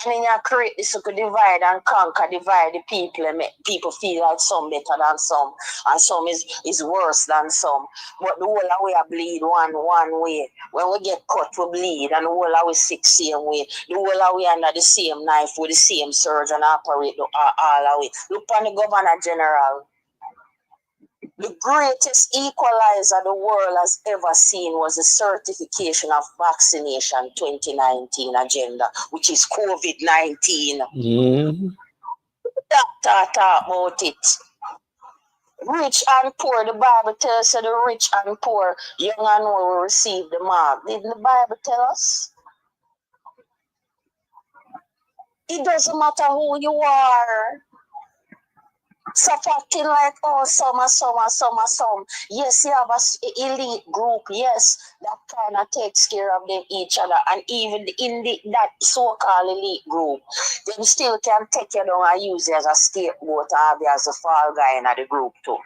And then you create this divide and conquer, divide the people and make people feel like some better than some and some is worse than some. But the whole of we are bleed one way. When we get cut, we bleed, and the whole of we sick same way. The whole of we under the same knife with the same surgeon operate all of it. Look on the Governor General. The greatest equalizer the world has ever seen was the certification of vaccination 2019 agenda, which is COVID-19. Doctor talk about it. Rich and poor, the Bible tells us the rich and poor, young and old will receive the mark. Didn't the Bible tell us? It doesn't matter who you are. Stop acting like, oh, some. Yes, you have an elite group. Yes, that kind of takes care of them each other. And even in that so-called elite group, them still can take you down and use you as a scapegoat or have you as a fall guy in the group too.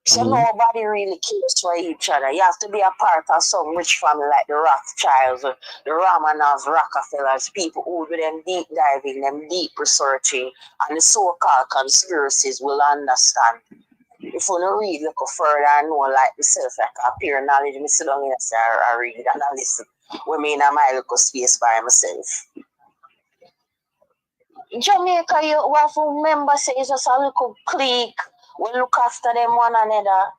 So nobody really cares for each other. You have to be a part of some rich family like the Rothschilds, the Romanovs, Rockefellers, people who do them deep diving, them deep researching, and the so-called conspiracies will understand. If you don't read, look further and know like myself, like a pure knowledge, I sit down here and say, I read and I listen. When me in my little space by myself. Jamaica, you have to remember, say it's just a little clique. We look after them one another.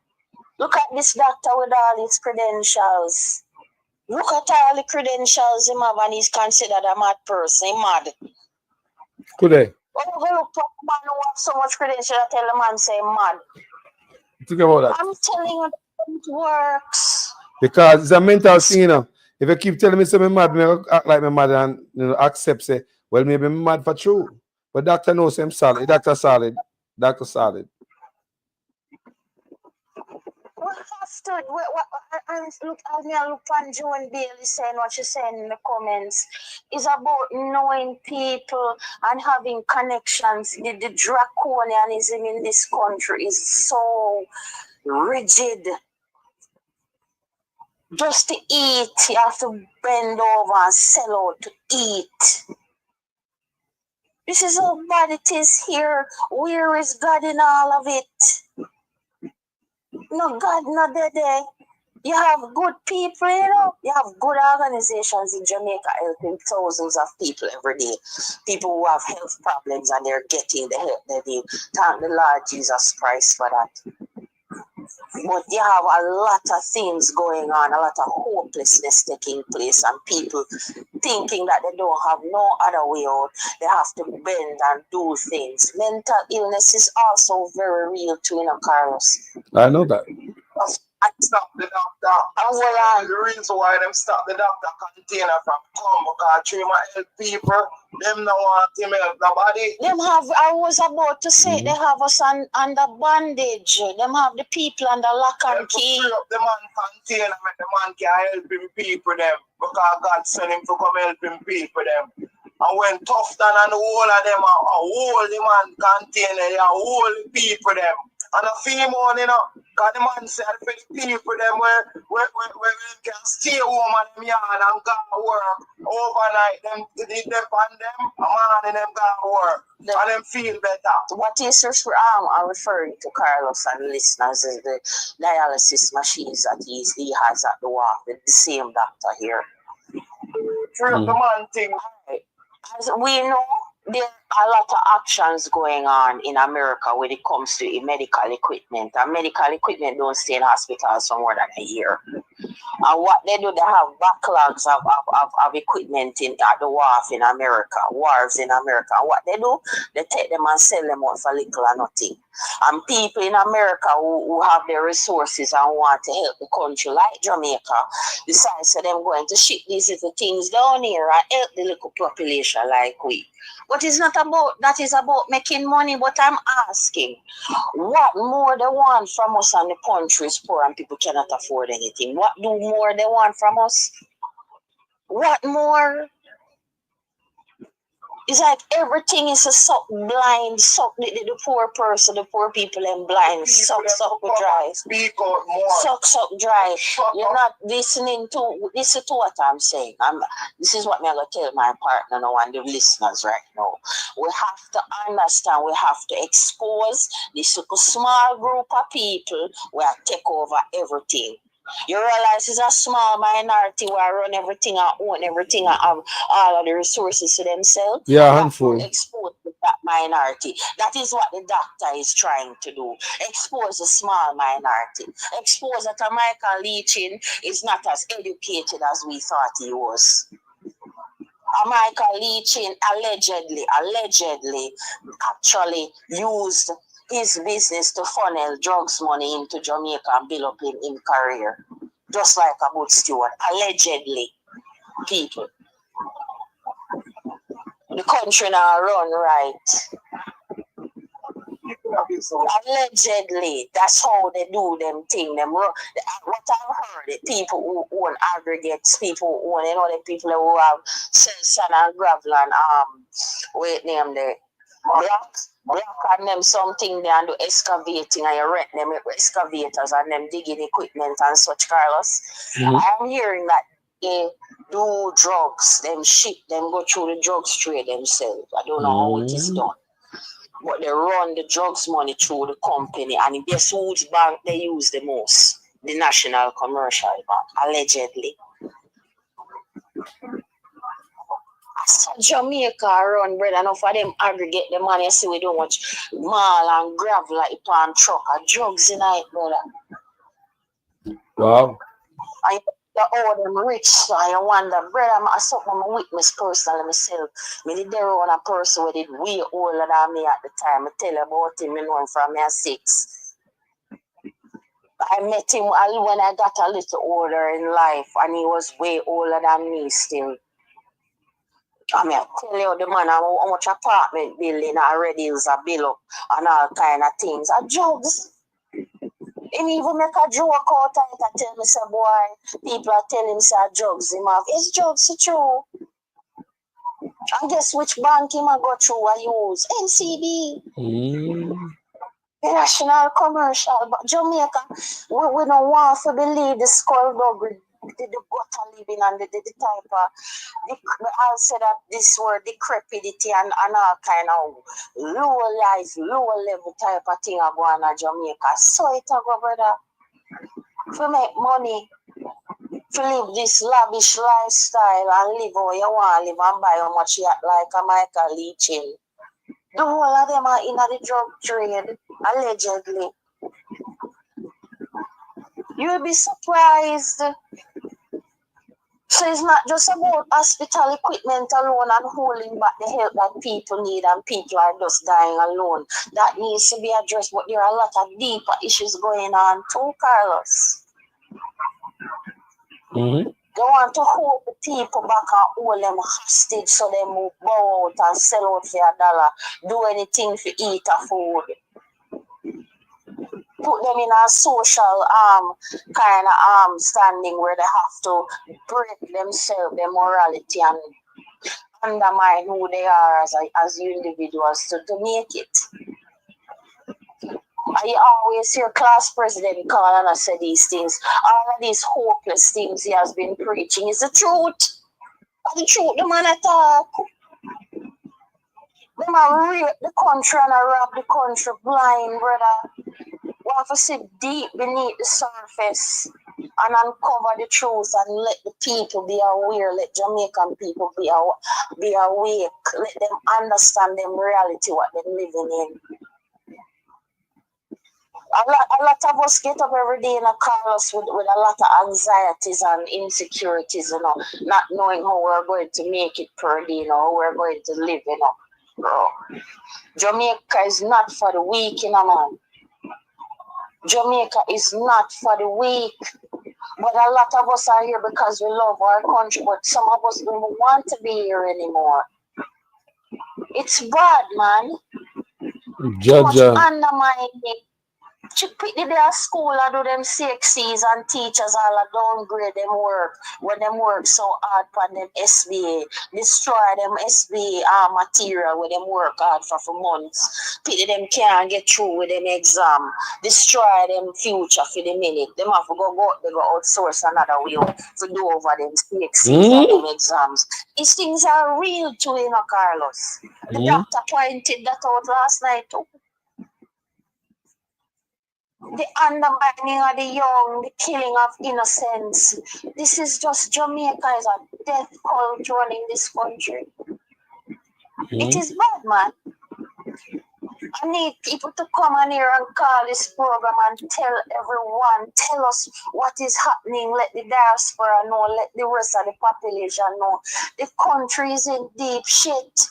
Look at this doctor with all his credentials. Look at all the credentials him have and he's considered a mad person. He mad. Could they? Oh, look at a man who have so much credentials that tell the man say mad. Think about that. I'm telling you, it works. Because it's a mental thing, you know. If you keep telling me something mad, me act like me mad and accept say, well, maybe I'm mad for true. But doctor knows him solid. Doctor solid. Doctor solid. We have to. Look on Joan Bailey saying what she's saying in the comments. It's about knowing people and having connections. The draconianism in this country is so rigid. Just to eat, you have to bend over and sell out to eat. This is how bad it is here. Where is God in all of it? No, God not there. You have good people, you know. You have good organizations in Jamaica helping thousands of people every day. People who have health problems and they're getting the help they need. Thank the Lord Jesus Christ for that. But you have a lot of things going on, a lot of hopelessness taking place, and people thinking that they don't have no other way out. They have to bend and do things. Mental illness is also very real too, you know, Carlos. I know that. Stop the doctor. And the reason why them stop the doctor container from come because three my help people, them no want him help nobody. Them have, I was about to say, they have us under bondage. Them have the people under lock and key. Free up the man container, make the man can help him people them because God sent him to come help him people them. And when Tufton and the whole of them are whole the man container, they are whole the people them. And a few more, you know, because the man said for the people them where can stay home and them yard and go to work overnight, them on them, a man and them go to work. And them feel better. What is I'm referring to Carlos and listeners is the dialysis machines that he has at the wharf with the same doctor here. Free up the man thing. As we know, there are a lot of actions going on in America when it comes to medical equipment. And medical equipment don't stay in hospitals for more than a year. And what they do, they have backlogs of equipment at the wharves in America. And what they do, they take them and sell them out for little or nothing. And people in America who have their resources and want to help the country, like Jamaica, decide so them going to ship these little things down here and help the little population like we. But it's not about that, is about making money. But I'm asking, what more they want from us and the country is poor and people cannot afford anything? What do more they want from us? What more? It's like everything is a suck blind, suck the poor person, the poor people and blind, suck dry. Suck dry. You're not listening to, listen to what I'm saying. This is what I'm going to tell my partner now and the listeners right now. We have to understand, we have to expose this small group of people who take over everything. You realize it's a small minority who run everything and own everything and have all of the resources to themselves. Yeah, handful. Expose that minority. That is what the doctor is trying to do. Expose a small minority. Expose that Michael Leachin is not as educated as we thought he was. Michael Leachin allegedly actually used his business to funnel drugs money into Jamaica and build up in career. Just like a Bud Stewart. Allegedly, people. The country now run right. Allegedly, that's how they do them thing. Them run. What I've heard, the people who own aggregates, people who own, the people who have sand and gravel and wait name the black and them something they and do excavating and you rent them excavators and them digging equipment and such, Carlos. I'm hearing that they do drugs, them ship, them go through the drugs trade themselves. I don't know how it is done. But they run the drugs money through the company and guess whose bank they use the most? The National Commercial Bank, allegedly. So Jamaica run, brother, enough of them aggregate the money. You see, we don't much mall and gravel like pan truck and drugs in it, brother. Wow. And you them rich, so I wonder, brother, I saw my witness personally myself. Me did there on a person who did way older than me at the time. I tell you about him, I know him from me at 6. I met him when I got a little older in life, and he was way older than me still. I mean, I tell you, the man, how much apartment building already is a bill up and all kind of things. A drugs. Him even make a joke out of it and tell me, say, boy, people are telling him, say, drugs him have. It's drugs, it's true. And guess which bank him a go through I use? NCB. The National Commercial. But Jamaica, we don't want to believe the skullduggery, the gutter living and the type of, I'll say that this word, decrepidity and all kind of low life, low level type of thing are going on Jamaica. So it a go, brother. To make money, to live this lavish lifestyle and live how you want to live and buy how much you like a Michael Leachin. The whole of them are in the drug trade, allegedly. You'll be surprised. So it's not just about hospital equipment alone and holding back the help that people need and people are just dying alone. That needs to be addressed, but there are a lot of deeper issues going on too, Carlos. They want to hold the people back and hold them hostage so they move bow out and sell out for $1, do anything for eat or food. Put them in a social kind of standing where they have to break themselves, their morality and undermine who they are as individuals to make it. I always hear class president call and I say these things. All of these hopeless things he has been preaching is the truth. The truth, the man attack. Them a rape the country and a rob the country blind, brother. We have to sit deep beneath the surface and uncover the truth and let the people be aware, let Jamaican people be awake, let them understand them reality, what they're living in. A lot of us get up every day in a Carlos with a lot of anxieties and insecurities, not knowing how we're going to make it per day, how we're going to live, bro. Jamaica is not for the weak, man. Jamaica is not for the weak. But a lot of us are here because we love our country, but some of us don't want to be here anymore. It's bad, man. Too much undermining. Pick the day of school and do them CXCs and teachers all a downgrade them work when them work so hard on them SBA. Destroy them SBA material when them work hard for months. Pick them can't get through with them exam. Destroy them future for the minute. Them have to they go outsource another way to do over them CXCs and them exams. These things are real too, you know, Carlos. The doctor pointed that out last night too. The undermining of the young, the killing of innocents. This is just Jamaica is a death cult running this country. It is bad, man. I need people to come on here and call this program and tell everyone, tell us what is happening. Let the diaspora know, let the rest of the population know. The country is in deep shit.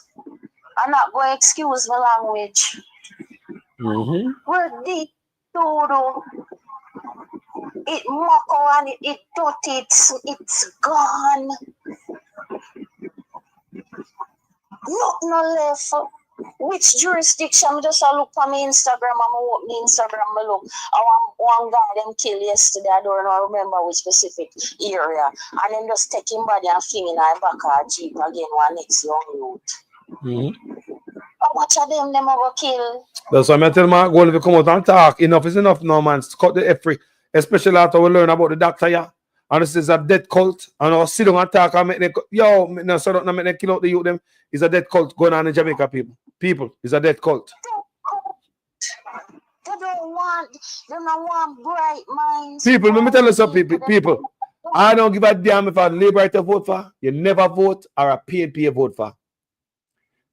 I'm not going to excuse my language. We're deep. It muckle and it dirty, it's gone. Nothing left. Which jurisdiction? Just look on my Instagram, I'm open Instagram, I look. One guy them killed yesterday, I don't know, remember which specific area. And then just take him body and fling in our back of Jeep again, one next young youth. How much of them will kill? That's why I tell my goal if you come out and talk, enough is enough now, man. Cut the F free. Especially after we learn about the doctor, yeah. And this is a death cult. And I'll sit down and talk and make them, no, so don't make them kill out the youth them. It's a death cult going on in Jamaica, people. People, it's a death cult. They don't want bright minds. People, let me tell you something, people. I don't give a damn if a Labour vote for, you never vote, or a PNP vote for.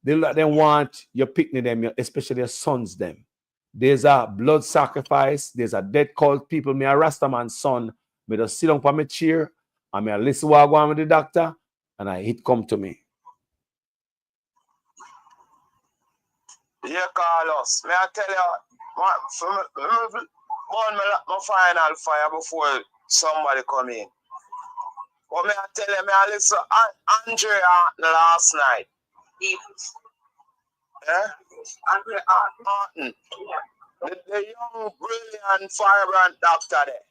They want you picking them, especially your sons them. There's a blood sacrifice. There's a dead cult. People, me a Rastaman's son. Me just sit down for my chair and me a listen what I go on with the doctor and it come to me. Yeah, Carlos. May I tell you, my final fire before somebody come in. But may I tell you, I listen Andrea last night. Yeah? Andrea Martin. The young, brilliant, vibrant doctor there.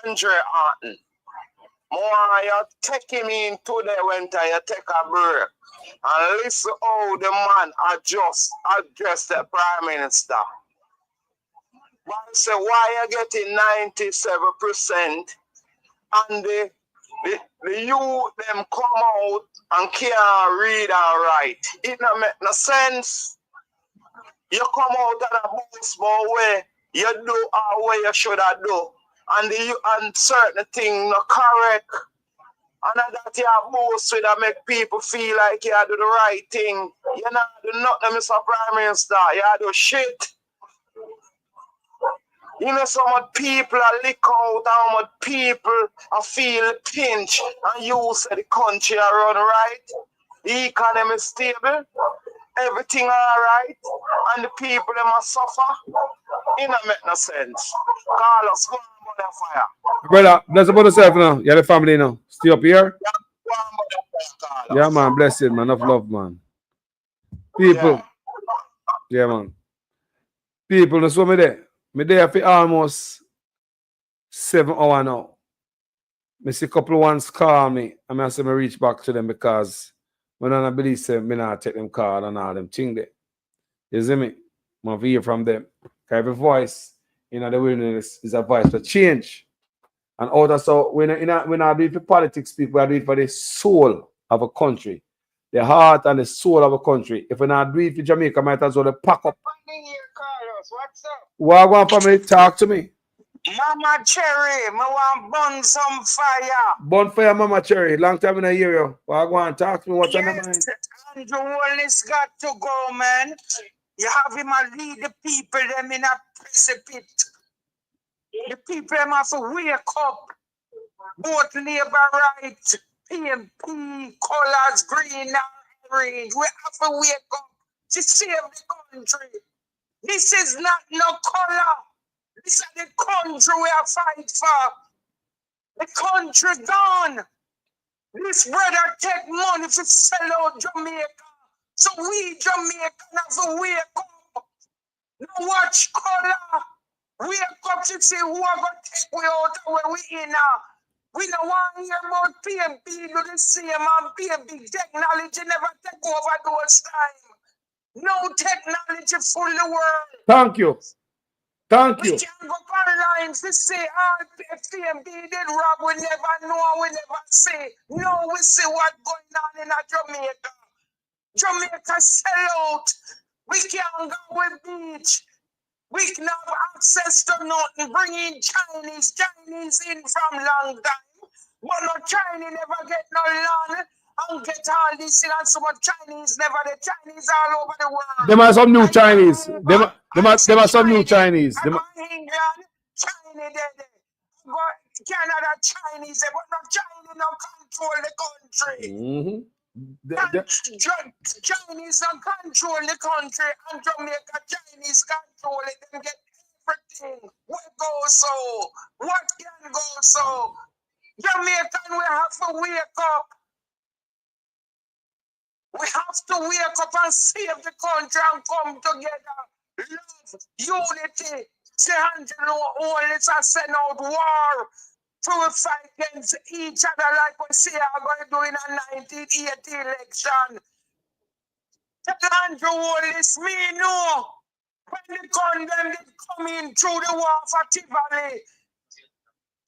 Andre Martin. More you take him in today when you take a break. And listen how the man address the Prime Minister. But I say, why you getting 97% and the youth them come out and can't read and write? It don't make no sense. You come out in a small way, you do our way you should have do. And certain things not correct. And that you boast with that make people feel like you do the right thing. You not do nothing, Mr. Prime Minister. You do shit. You know so much people are lick out, how much people are feel pinch, and you say the country are run right. The economy is stable. Everything all right. And the people they must suffer. It don't make no sense. Carlos, go on the fire. Brother, bless about yourself now. You're the family now. Stay up here. Yeah, man. Bless it, man. Enough love, man. People. Yeah, man. People, that's what me there. Me there for almost 7 hours now. Me see a couple of ones call me. And I say me reach back to them because when I believe say me not take them call and all them thing there. You see me? I hear from them. Every voice in the wilderness is a voice for change. And also, so when I do it for politics, people are doing it for the soul of a country. The heart and the soul of a country. If we not do it for Jamaica, might as well pack up. What's up? What I want for me, talk to me. Mama Cherry, me want burn some fire. Burn fire, Mama Cherry. Long time in a year, yo. What I want, talk to me. What's on the mind? Andrew Wallace got to go, man. You have him lead the people them in a precipice. The people them have to wake up. Both labor rights, PNP, colors, green and orange. We have to wake up to save the country. This is not no color. This is the country we are fighting for. The country gone. This brother take money to sell out Jamaica. So we Jamaican have to wake up. Now watch color. We are come to see who are going to take we out of where we in now. We don't want to hear about PNP do the same and PNP technology never take over those time. No technology fool the world. Thank you. Thank you. We can't go online to say, if PNP did rob, we never know, we never say. No, we see what's going on in Jamaica. Jamaica sell out. We can't go with beach. We can have access to nothing. Bring in Chinese in from long time. But no Chinese never get no land and get all this and so much Chinese never the Chinese all over the world. Them are some new Chinese. Them are some new Chinese. Them are England, China there. But Canada, Chinese, but no China no control the country. Chinese don't control the country and Jamaica Chinese control it. Them get everything. What goes so? What can go so? Jamaican, we have to wake up. We have to wake up and save the country and come together. Love, unity. Say Angelo, all it's a send out war. To fight against each other like we see are going to do in a 1980 election. Tell Andrew all this, me know. When the gun them did come in through the war for Tivoli.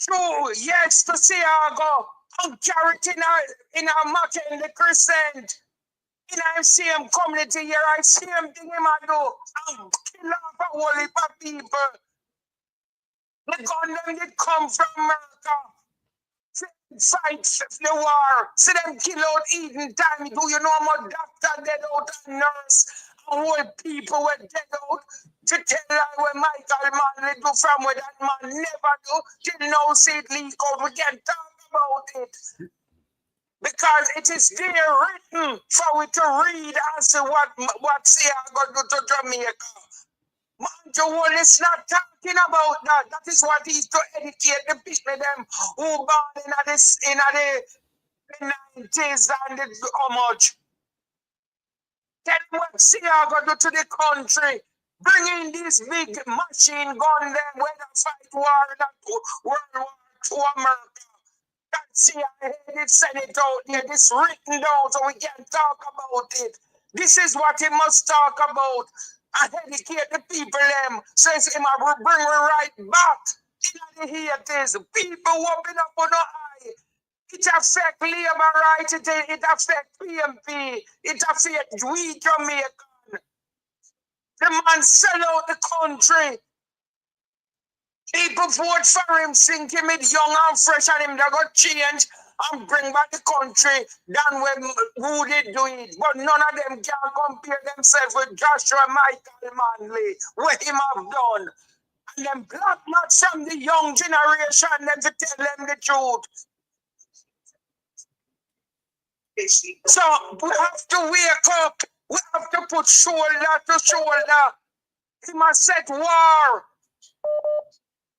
True, yes, to Seago, and carry it in a Mackenzie Crescent. In a same community here, I see him thing him I do, and kill off a whole heap of people. The gun them did come from America. Fight the war. See them kill out Eden time. Do you know more doctor dead out and nurse and whole people were dead out to tell lie where Michael Manley do from where that man never do till now see it leak out. We can't talk about it. Because it is there written for we to read and see what say I got to do to Jamaica. Man, Joel is not talking about that. That is what he's to educate the people them who born in the 90s and how much. Tell them what see I got to do to the country. Bring in this big machine gun them where they fight war that World War II America. That CIA did send it out there, this written down so we can talk about it. This is what he must talk about. And educate the people them. Says him I will bring me right back. In the 80s. People whooping up on the eye. It affects labor rights, it affects PNP, it affects we Jamaican. The man sell out the country. People vote for him, think him it young and fresh and him they got change and bring back the country than when who did do it. But none of them can compare themselves with Joshua Michael Manley, what him have done. And them black nuts from the young generation, them to tell them the truth. So we have to wake up. We have to put shoulder to shoulder. He must set war.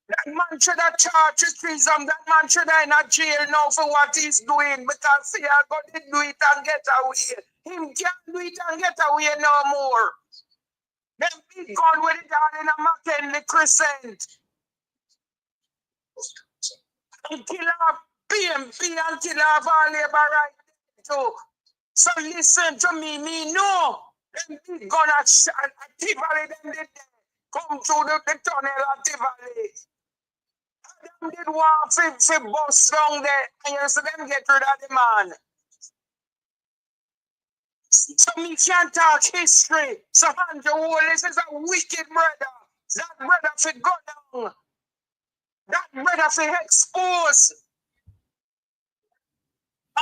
That man should have charged treason. That man should have in a jail now for what he's doing because he has got to do it and get away. Him can't do it and get away no more. Them big gun with it all in a Mackenzie Crescent. And kill off PNP and kill off all labor right too. So listen to me know. Them big gun at Tivoli, them did come through the tunnel at Tivoli. Them did want to bust down there and you see them get rid of the man. So me can't talk history. So Andrew Wallace is a wicked brother. That brother should go down. That brother should expose.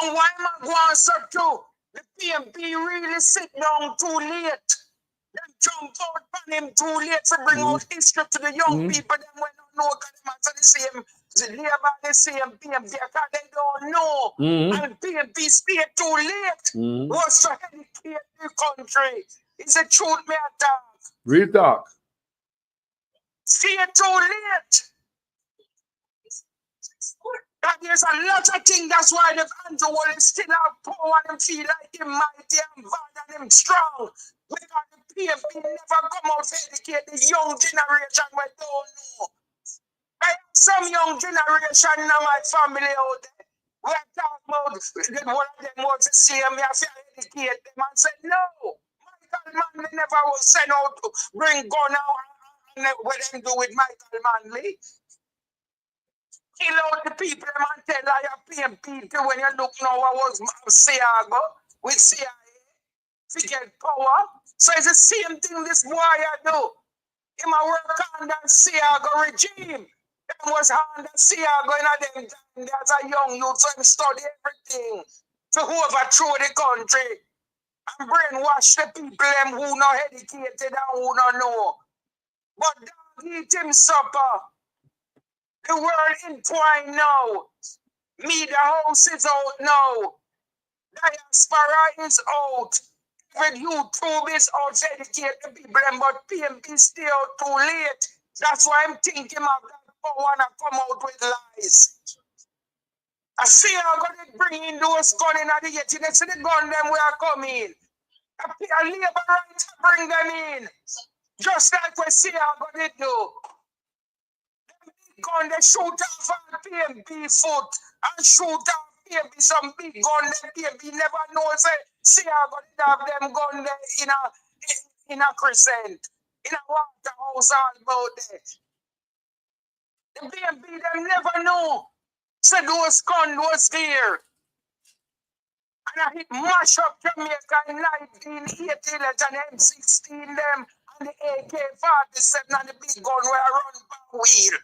And why am I going so too? The PNP really sit down too late. Them jump out on him too late to bring out history to the young people. Them when don't know because them are the same. The labor the same PNP because they don't know. And PNP stay too late. Was to educate the country. It's the truth me talk. Real talk. Stay too late. That there's a lot of things, that's why the Andrew Wallace still have power and feel like him mighty and bad and him strong. Because the PNP never come out to educate the young generation we don't know. I have some young generation in my family out there. We're talking about one of them was to see me, I have to educate them and say, no, Michael Manley never was sent out to bring gun out and what them do with Michael Manley. Kill out the people and tell I have PNP when you look now I was Siago with CIA to get power. So it's the same thing this boy I do. Him a work under Siago regime. That was under Siago in them time as a young youth, so him study everything to overthrow the country and brainwash the people them who not educated and who not know. But dog eat him supper. The world entwined now. Media house is out now. Diaspora is out. Even YouTube is out to educate the people, but PNP still too late. That's why I'm thinking of that power and come out with lies. I see I'm going to bring in those guns in the yet. You see the gun them we are coming. I labor right to bring them in. Just like we see I'm going to do. Gun they shoot off on PNP foot and shoot off PNP some big gun that PNP never knows. See how gonna have them gun there in a crescent, in a Waterhouse all about that. The PNP them never know. So those gun was there. And I hit mash up Jamaica in 1980 and M16 them and the AK-47 and the big gun where I run by wheel.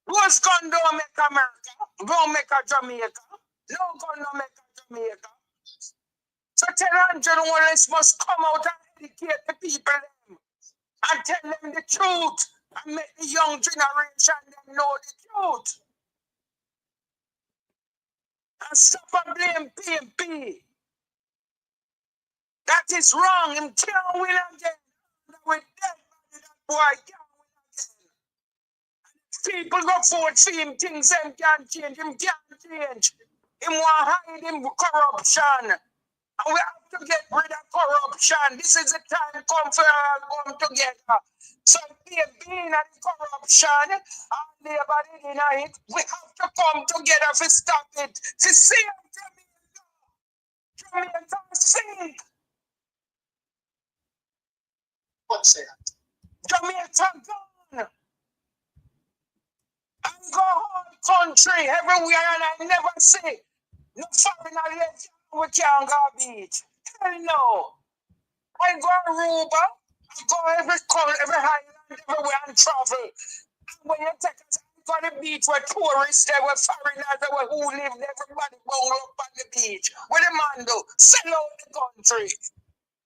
Whose gun don't make America? Don't make a Jamaica. No gun don't make a Jamaica. So tell Angela Wallace must come out and educate the people them and tell them the truth and make the young generation them know the truth. And stop and blame PNP. That is wrong. Him can't win again. With dead body, that boy can't win again. People go forward for him, things them can't change. Him can't change. Him want to hide him corruption. And we have to get rid of corruption. This is the time come for all come together. So being at the corruption and labor in it, we have to come together to stop it. To save Jamaica. Jamaica sink. What's that? Jamaica gone. And go home country everywhere and I never say no foreigner left we can't go beach. Hell no. I go Aruba, I go every island, everywhere and travel. And when you take us go to the beach where tourists there were foreigners there were who lived, everybody bung up on the beach. What the man do? Sell out the country.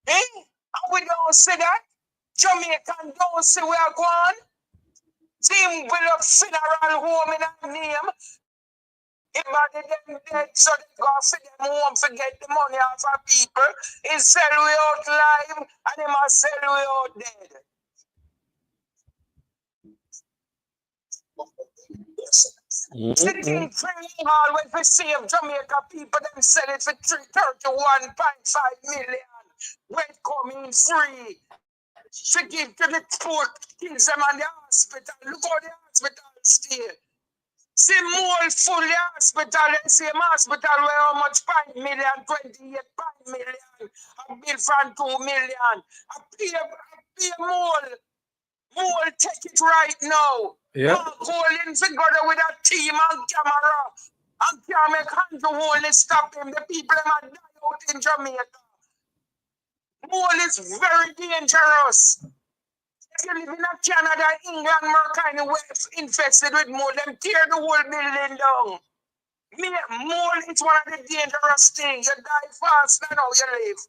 Eh? And we don't see that. Jamaican don't see where I go on. Team will up funeral home in our name. Everybody them dead, so they go for them home, forget the money off of people. He sell we out live and he must sell we out dead. Sitting training hall when we save Jamaica people, them sell it for 31.5 million. When it coming free. To give to the poor kids them and the hospital. Look how the hospital stay. See more full the hospital and same hospital where how much 5 million, 28, 5 million, a bill from 2 million. I pay more take it right now. Yeah. Go in together with a team and camera. And can't make Andrew Wallace stop him. The people them die out in Jamaica. Mole is very dangerous. If you live in Canada, England, more kind of infested with mole, them tear the whole building down. Mole is one of the dangerous things. You die fast than how you live.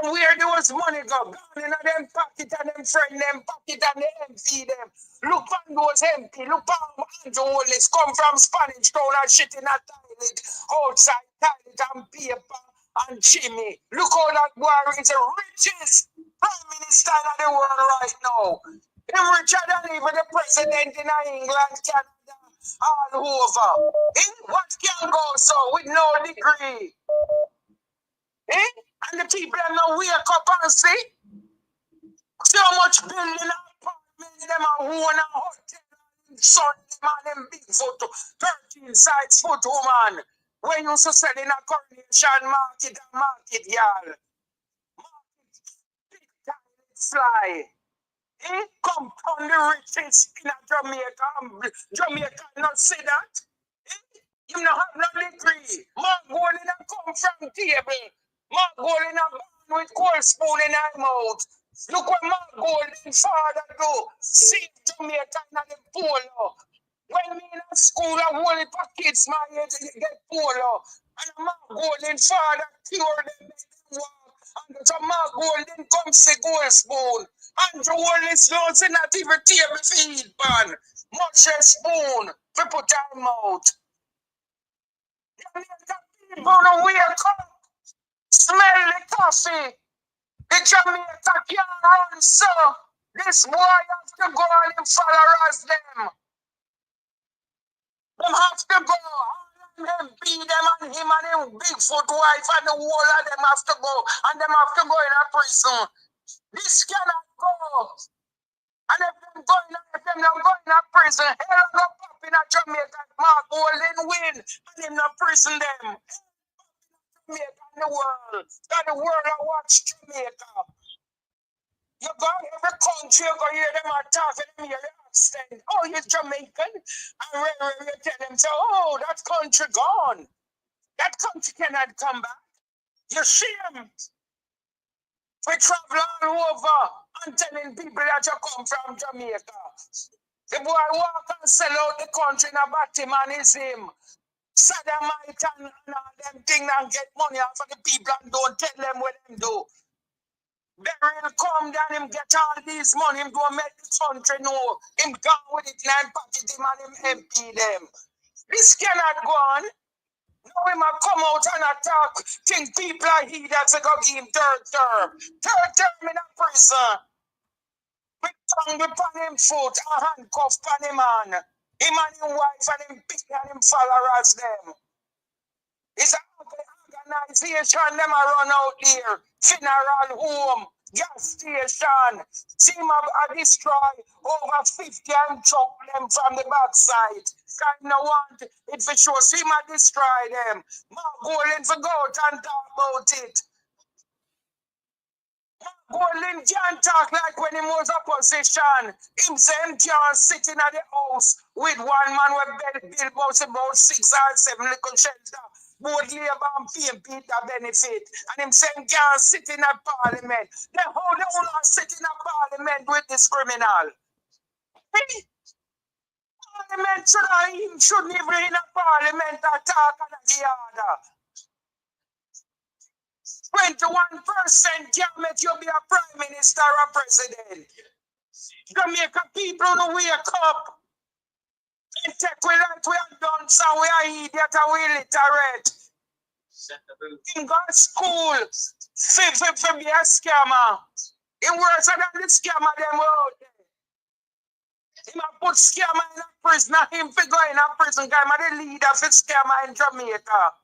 And where there was money go, gone in them pocket and them friend them pocket and they empty them. Look on those empty. Look on Andrew Wallace come from Spanish Town and shit in a toilet, outside toilet and paper and chimney. Look how that boy is the richest prime minister in the world right now. Him richer than even the president in England, Canada, all over. What can go so with no degree? And the people are now wake up and see so much building apartments, them are own a hotel, son, them and them big foot, 13 size foot woman. When you so sell in a Coronation Market and Market Yard. Big time fly. Come on the richest in Jamaica. Jamaica not say that. You not have no degree. Mark gold in a come from table. Mark gold in a barn with cold spoon in her mouth. Look what Mark gold and father do. See Jamaica in the polo. When me in a school, I hold it for kids my age get polo. And Mark gold and father cure them, make them walk. And so Mark gold then come say gold spoon. Andrew Wallace knows not even table feed pan. Much a spoon. We put time out. People to wake up, smell the coffee. The Jamaica can't run, so this boy have to go and follow us them. Them have to go. All of them beat them and him and him Bigfoot wife and the whole of them have to go. And them have to go in a prison. This cannot go. And if them not going to prison, hell go pop in a Jamaica. Mark Golden win and him not prison them. Jamaica in the world. That the world I watch Jamaica. You go every country, you go hear them attack and them hear the accent. Oh, you're Jamaican? And you tell them, so, oh, that country gone. That country cannot come back. You're shame. We travel all over and telling people that you come from Jamaica. The boy walk and sell out the country in a Batmanism. Sodomite and all them things and get money off of the people and don't tell them what them do. Beryl come down, him get all these money, him go make the country know. Him gone with it in him pocket him and him MP them. This cannot go on. Now him a come out and attack. Think people are here that go give him third term. Third term in a prison. With tongue upon him foot, a handcuff upon him man. Him and his wife and him pick and him followers them. It's an organization them a run out there. Funeral home, gas station. See him a destroy over 50 and choke them from the backside. Kind of want it for sure. See him a destroy them. Mark Golden for go out and talk about it. Golden can't talk like when he was opposition. Him say him can't sit in at the house with one man with bill about 6 or 7 little shelter. Both Labour and PNP benefit. And him say him can't sit in a parliament. Then how they all sit in a parliament with this criminal? Hey? Parliament shouldn't even in a parliament attack on the other. 21% can make you be a prime minister or president. Jamaica people don't wake up. They take we like we are done, so we are idiot and we literate. In God school, for be a scammer. It worse than the scammer them out there. Him a put scammer in a prison, not him for going in a prison, because I'm the leader for scammer in Jamaica.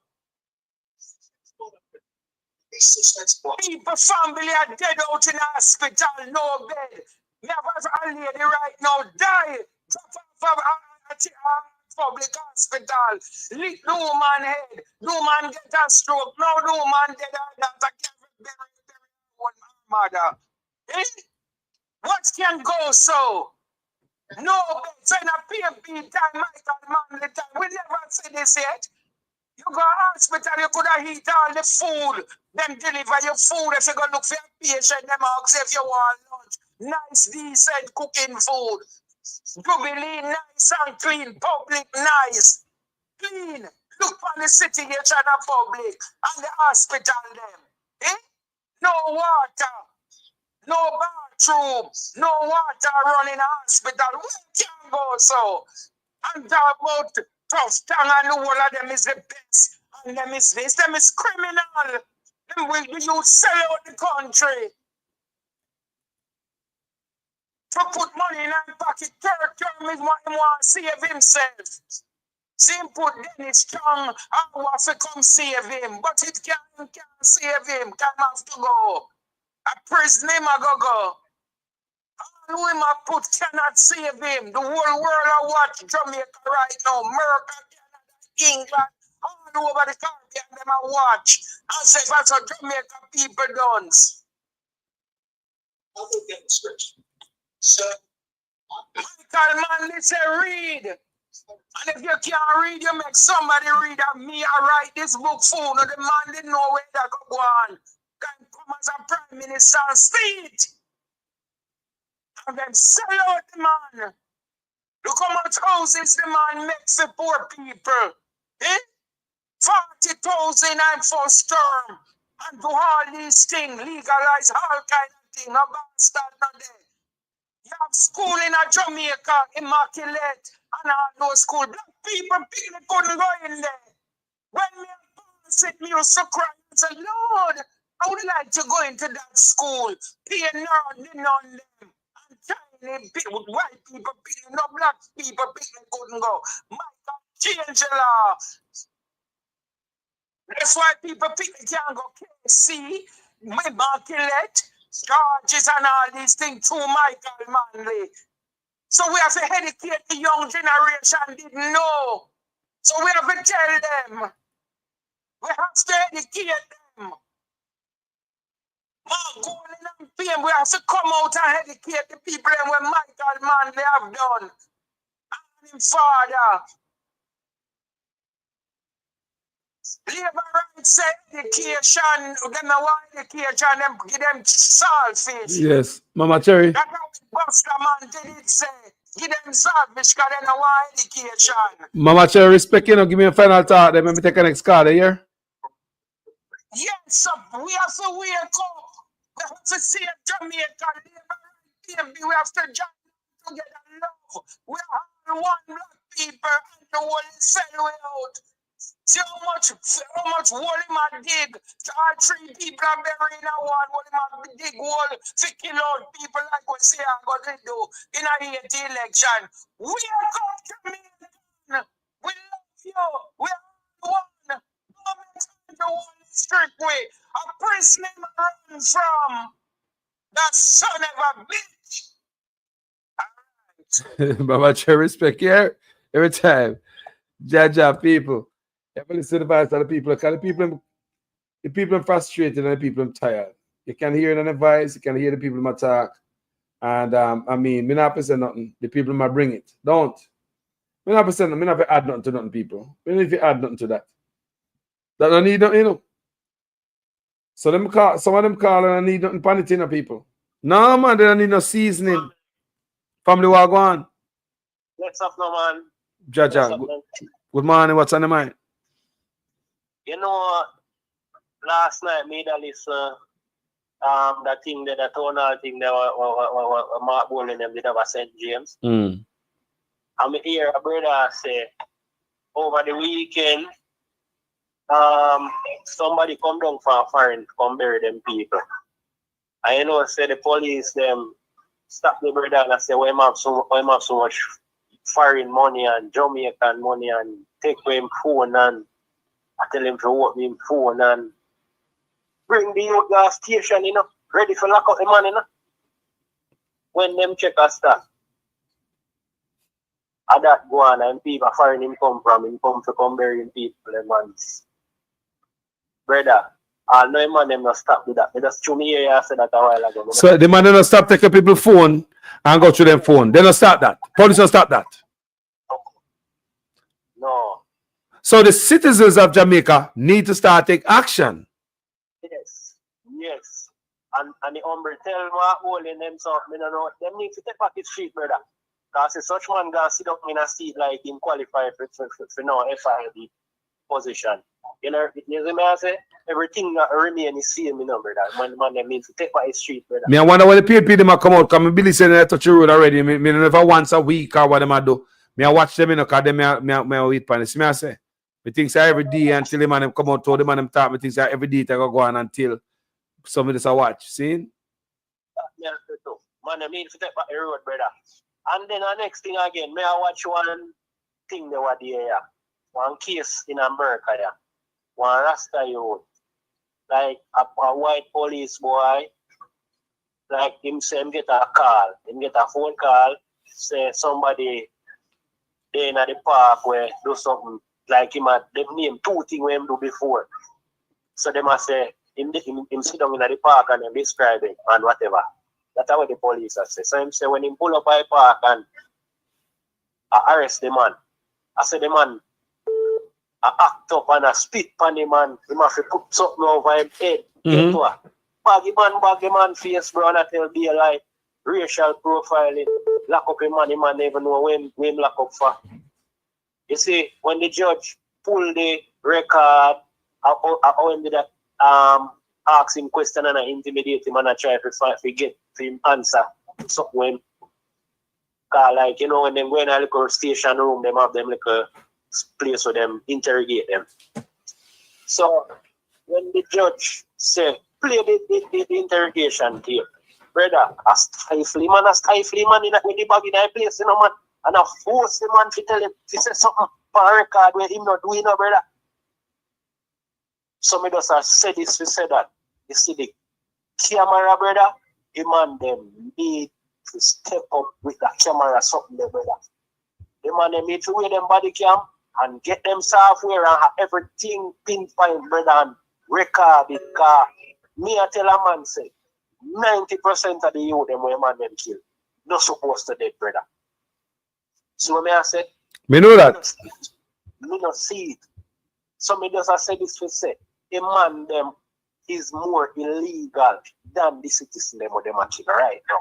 People, family are dead out in the hospital, no bed. Me have a lady right now die. Drop off a public hospital. Lick the woman head. The woman get a stroke. Now the woman dead and that I can't bury one mother. Eh? What can go so? No bed. So in a PNP time, Michael Manley time. We never said this yet. You go to hospital, you could have eat all the food. Them deliver your food. If you go look for a patient, them ask if you want lunch. Nice, decent cooking food. Jubilee, nice and clean. Public, nice. Clean. Look on the situation of public and the hospital them. Eh? No water. No bathroom. No water running in the hospital. Where can go so? And talk about tough tongue and the whole of them is the best. And them is this. Them is criminal. Them will you sell out the country. to put money in his pocket. Third term is what he want to save himself. Same put Dennis Strong, I want to come save him, but it can't save him. Time have to go. A prison him a go. All him a put cannot save him. The whole world a watch Jamaica right now. America, Canada, England, all over the Caribbean, them a watch. And say that's what Jamaica people done. I will get the scripture. So, Michael Manley say read. And if you can't read, you make somebody read. And me, I write this book for you. The man didn't know where that go on. Can come as a prime minister and see it. And then sell out the man. Look how much houses the man makes for poor people. Eh? 40,000 and first term. And do all these things, legalize all kind of things. No bastard, no there. You have school in Jamaica, Immaculate, and all those school. Black people couldn't go in there. When me pass it, me used to cry and say, Lord, I would like to go into that school. Pay none on them. And tiny people, white people, no black people, couldn't go. My God, change the law. That's why people can't go KC, Immaculate, Georges and all these things through Michael Manley. So we have to educate the young generation didn't know. So we have to tell them. We have to educate them. And we have to come out and educate the people and what Michael Manley have done. And him father. Labor rights education, them a want education, them give them saltfish. Yes, Mama Cherry. That's how Buster man did it say. Give them saltfish because they don't want education. Mama Cherry, respect, you know, give me a final thought. Then let me take a next card here. Yes, sir. We have to wake up. We have to see Jamaica, labor rights, we have to join together love. We are all one black people and the whole sell way out. See how much hole him a dig. All three people are buried in a one. Hole him a dig hole to kill out people like we say I'm going to do in a 80 election. We are come to me. We love you. We are one. Don't make the one strict way. A prisoner run from the son of a bitch. Mama Cherry, respect here every time. Jaja people. You have to listen to the advice of the people. Because the people are frustrated and the people are tired. You can hear the advice, you can hear the people talk. And I mean, me not say nothing. The people might bring it. Don't. Me not say nothing. Me not add nothing to nothing, people. Me if you add nothing to that. That don't need nothing, you know. So some of them call and I need nothing panic, people. No, man, they don't need no seasoning. Family walk on. What's up, no man? Jaja, good morning. What's on the mind? You know, last night me that listen that thing that the tonal thing that Mark Bowling them did have a St. James. And me hear a brother say over the weekend somebody come down from foreign to come bury them people. And you know say the police them stop the brother and say why have so much foreign money and Jamaican money and take away him phone and I tell him to open him phone and bring the youth gas station, you know, ready for lock up the man, you know. When them check a stuff, I that go on and people foreign him come from, him come to come burying people, them man. Brother, I know him man them not stop with that. They just chew me here and said that a while ago. So the man don't stop taking people's phone and go through them phone. They don't stop that. Police don't stop that. No. So the citizens of Jamaica need to start take action. Yes. And the hombre tell Mark Bowling them something, you know, them need to take back his street, brother. Because such man gonna sit up in a seat like him qualify for no FID position. You know, you see me I say, everything that remain is same, you know, brother. Man, them need to take back his street, brother. Me I wonder when the PNP them come out, because I believe saying they touch the road already. Me never once a week or what them I do. Me I watch them, you know, because them me wait for this. Me I say. Me think say every day until the man them come out, told the man them talk, me think say every day they go on until somebody just watch. See? me have to do. Man, I mean to take back the road, brother. And then the next thing again, may I watch one thing they were there. One case in America, yeah. One Rasta youth. Like a white police boy, like him say him get a call, him get a phone call, say somebody there in the park where do something like him at them name 2 things we him do before. So they must say him sit down in the park and him describe it and whatever. That's what the police say. So him say when him pull up by park and arrest the man, I say the man act up and spit on the man, he must put something over him head. Get to her. Baggy man face, bro, and I tell be like racial profiling, lock up a man, the man never know when him lock up for. You see, when the judge pull the record, when did that ask him question and I intimidate him and I try to get him answer something when like you know when them go in a little station room, them have them like a place where them interrogate them. So when the judge say play the interrogation tape, brother, a stifle man in with the bag in that place, you know, man, and I force the man to tell him to say something for record where him not doing, no, brother. So me just say this, we say that. You see the camera, brother, the man them need to step up with the camera something there, brother. The man them need to wear them body cam and get them software and have everything pinpoint, brother, and record it. Me I tell a man say 90% of the youth them where man them kill. Not supposed to dead, brother. So when I said me know that. Me not see it. So me just say this to say a man them is more illegal than the citizen them or them are killing right now.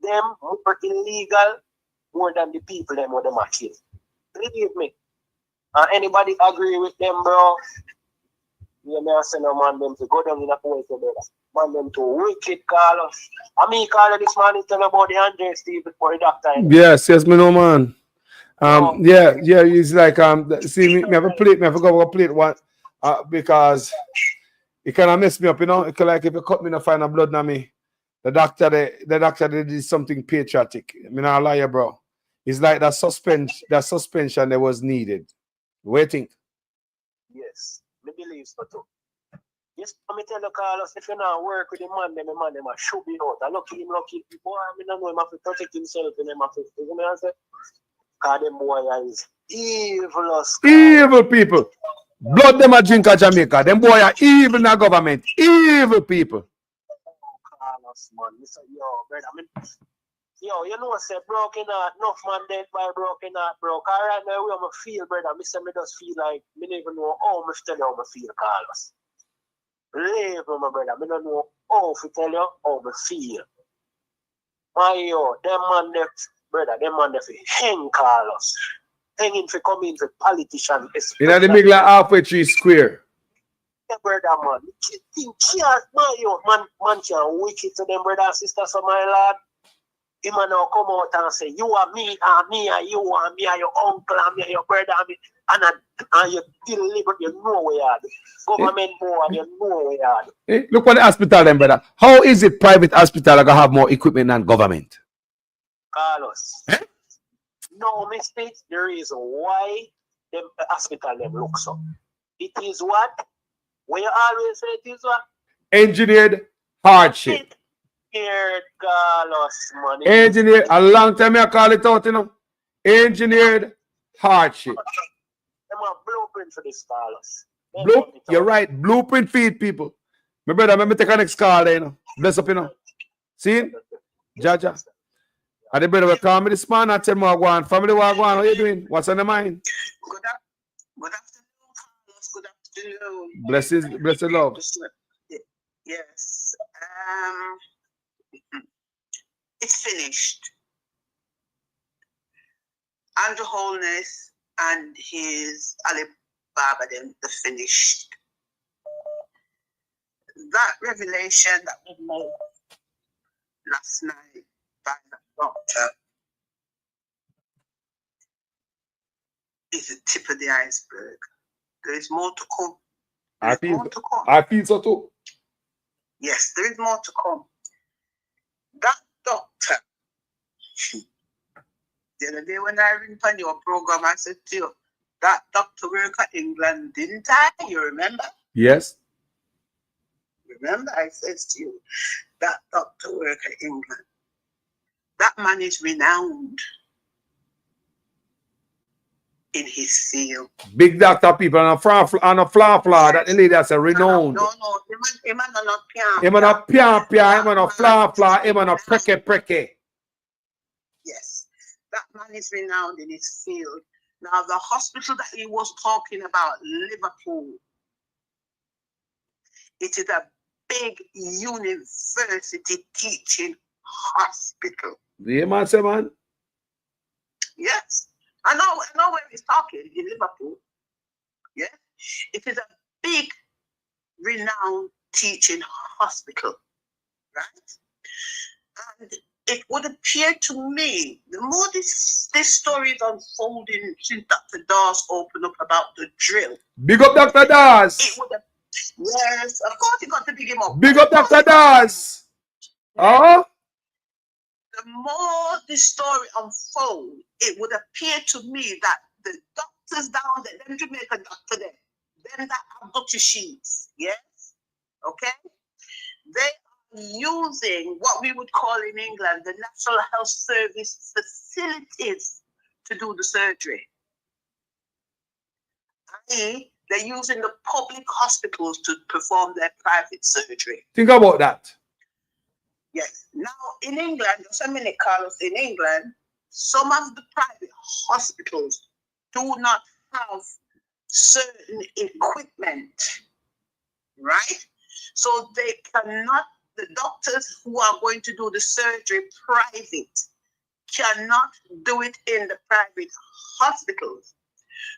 Them more illegal more than the people them or them are killing. Believe me. Anybody agree with them, bro? You may say no man them to go down in a point together. Man them to wicked call us. I mean call this man is telling about the Andre Steve for the doctor. Yes, me know, man. Yeah, it's like see me have a plate, me have to go plate one because it kind of mess me up, you know. It's like if you cut me and find a blood on me, the doctor they did something patriotic. I mean I lie, bro. It's like that suspension that was needed. Waiting. Yes, me believe so too. Yes, I tell you, Carlos, if you not work with the man, them should be out. I lucky him, boy, I mean, I know him have to protect himself and him have to, you know what I'm saying? Because them boy is evil. Evil people. Blood them a drink at Jamaica. Them boy are evil in the government. Evil people. Carlos, man, listen, yo, brother, I mean, yo, you know, say broken heart, enough man dead by broken heart, bro. Cause right now, we I feel, brother, me just feel like, me don't even know how much tell you how I feel, Carlos. Believe me, my brother, me don't know how to tell you how I feel. My yo, them man left, brother, them man left hang Carlos. Hanging for coming for politician. In the middle of halfway tree square. Yeah, brother, man. You can't, man can wicked to them, brother and sister, so my lad. He man now come out and say, you are me, and you, and me, and your uncle, and me, and your brother, and you deliver, you know where you are. Government boy, you know where you are. Look what the hospital then, brother. How is it private hospital gonna have more equipment than government? Carlos. No mistake, the reason why the hospital them look so. It is what? When you always say it is what? Engineered hardship. Engineered, Carlos, man. Engineered, a long time I call it out, you know. Engineered hardship. Them have blueprint for this, Carlos. You're right. Blueprint feed people. My brother, let me take a next call there, you know. Bless up, you know. See? Jaja. And the brother will call me this man and tell me what I want. Family, what I want. How you doing? What's on the mind? Good afternoon, Carlos. Good afternoon. Blessings, blessed love. Yes. It's finished. Andrew Holness and his Alibaba, them, they're finished. That revelation that was made last night by the doctor is the tip of the iceberg. There is more to come. I feel so too. Yes, there is more to come. The other day when I ring on your program, I said to you, that doctor work at England, didn't I? You remember? Yes. Remember, I said to you, that doctor work at England. That man is renowned in his field. Big doctor people on a fla that the lady that's a renowned. No, him and not pian. Him and a pian, him and a fla, him and a preke. Yes, that man is renowned in his field. Now, the hospital that he was talking about, Liverpool, it is a big university teaching hospital. Yeah, man, say, man. Yes. I know where he's talking, in Liverpool. Yeah. It is a big, renowned teaching hospital. Right? And it would appear to me, the more this story is unfolding since Dr. Dawes opened up about the drill. Big up Dr. Dawes. Yes, of course you got to big him up. Big up Dr. Dawes. Oh. The more the story unfolds, it would appear to me that the doctors down there, them Jamaican doctor there, them that have got your sheets, yes, okay, they are using what we would call in England the National Health Service facilities to do the surgery. I.e., they're using the public hospitals to perform their private surgery. Think about that. Yes. Now, in England, just a minute, Carlos, in England, some of the private hospitals do not have certain equipment, right? So they cannot, the doctors who are going to do the surgery private cannot do it in the private hospitals.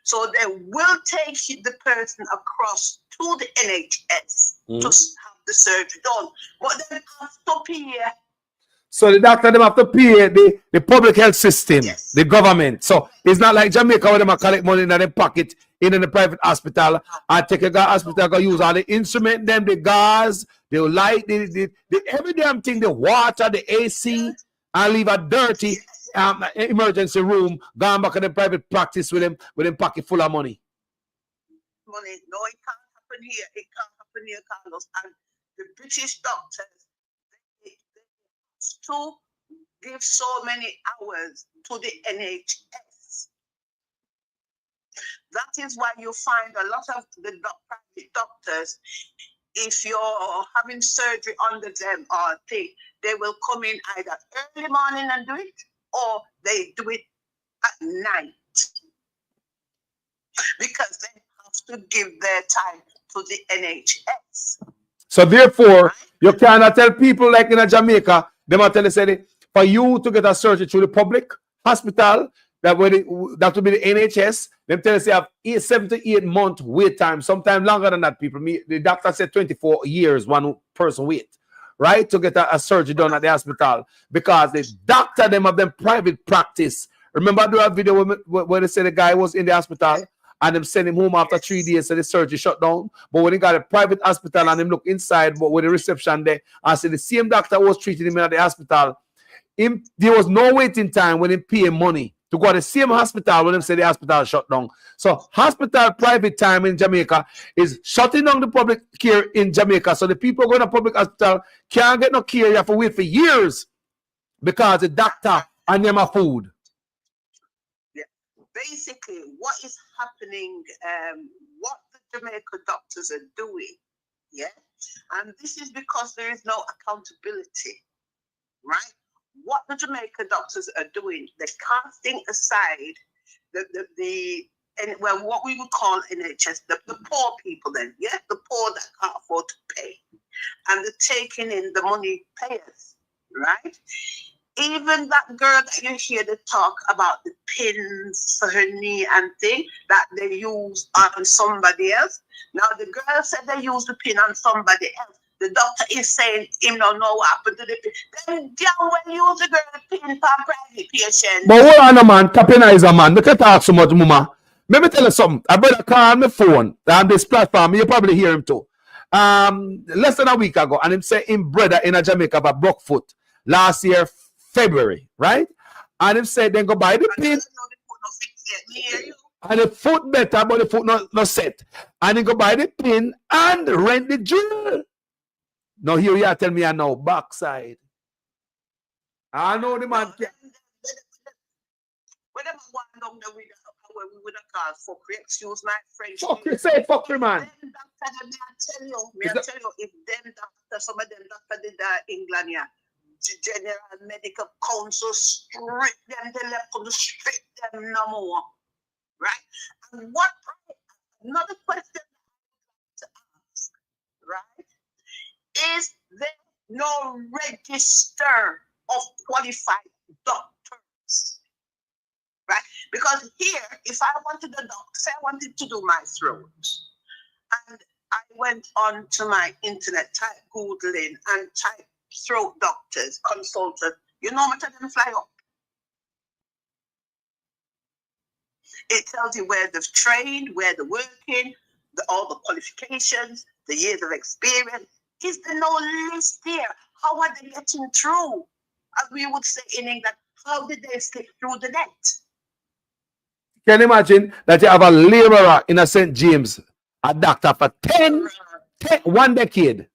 So they will take the person across to the NHS to have the surgery done. But they have to pay. So the doctor them have to pay the public health system, the government. So it's not like Jamaica where they collect money in their pocket in the private hospital and take a hospital go use all the instrument, them, the gas, the light, the every damn thing, the water, the AC, and leave a dirty emergency room, gone back in the private practice with them pocket full of money. No, it can't happen here. It can't happen here, Carlos. And the British doctors, they to give so many hours to the NHS. That is why you find a lot of the private doctors, if you're having surgery under them or thing, they will come in either early morning and do it, or they do it at night. Because they have to give their time to the NHS. So therefore, you cannot tell people like in Jamaica, they might tell you, for you to get a surgery through the public hospital, that will be the NHS, them tell us you have 7 to 8 month wait time, sometimes longer than that, people. The doctor said 24 years, one person wait, right, to get a surgery done at the hospital, because the doctor, them have them private practice. Remember I do a video where they said the guy was in the hospital and them send him home after 3 days, so the surgery shut down. But when he got a private hospital and him look inside, but with the reception there, I said the same doctor was treating him at the hospital. There was no waiting time when he pay money to go to the same hospital when them say the hospital shut down. So hospital private time in Jamaica is shutting down the public care in Jamaica. So the people going to public hospital can't get no care. You have to wait for years because the doctor and them are food. Basically, what is happening, what the Jamaica doctors are doing, and this is because there is no accountability, right? What the Jamaica doctors are doing, they're casting aside what we would call NHS, the poor people then, the poor that can't afford to pay, and they're taking in the money payers, right? Even that girl that you hear the talk about the pins for her knee and thing that they use on somebody else. Now the girl said they used the pin on somebody else. The doctor is saying him don't know what happened to the pin. Then damn well use the girl pin for private patients. But hold on, man, Capina is a man. Look at talk so much, mama. Let me tell you something. I better call on my phone on this platform. You probably hear him too. Less than a week ago, and him say him brother in a Jamaica but broke foot last year, February, right? And him said, then go buy the pin. And the foot better, but the foot not set. And he go buy the pin and rent the drill. Now here you are tell me I know backside. I know the man. When I'm going down there with a car, fuckery, excuse my French. Fuckery, say fuckery, man. Them doctor, may I tell you, if them doctor, some of them doctor did that in England, yeah. The General Medical Council strip them, they left to strip them no more. Right? And what another question to ask, right? Is there no register of qualified doctors? Right? Because here, if I wanted a doctor, say I wanted to do my throat, and I went on to my internet, type Googling and type throat doctors, consultants, you know how much of them fly up? It tells you where they've trained, where they're working, all the qualifications, the years of experience. Is there no list there? How are they getting through? As we would say in England, how did they slip through the net? Can you imagine that you have a laborer in a St. James, a doctor for 1 decade?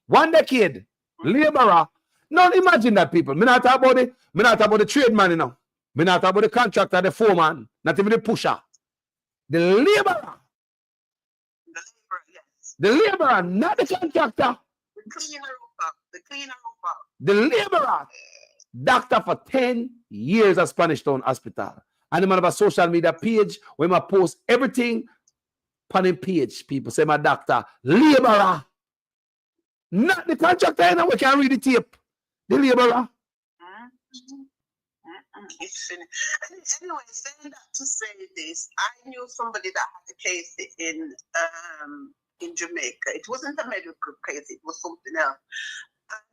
1 decade. Laborer. Now imagine that, people. Me not talk about the tradesman, you know. Me not talk about the contractor, the foreman, not even the pusher. The laborer. The laborer, not the contractor. The laborer. Doctor for 10 years at Spanish Town Hospital. And the man have a social media page where I post everything on him page. People say my doctor, laborer. Not the contractor, you know, we can read the tape. The laborer. Anyway, saying that to say this, I knew somebody that had a case in Jamaica. It wasn't a medical case, it was something else.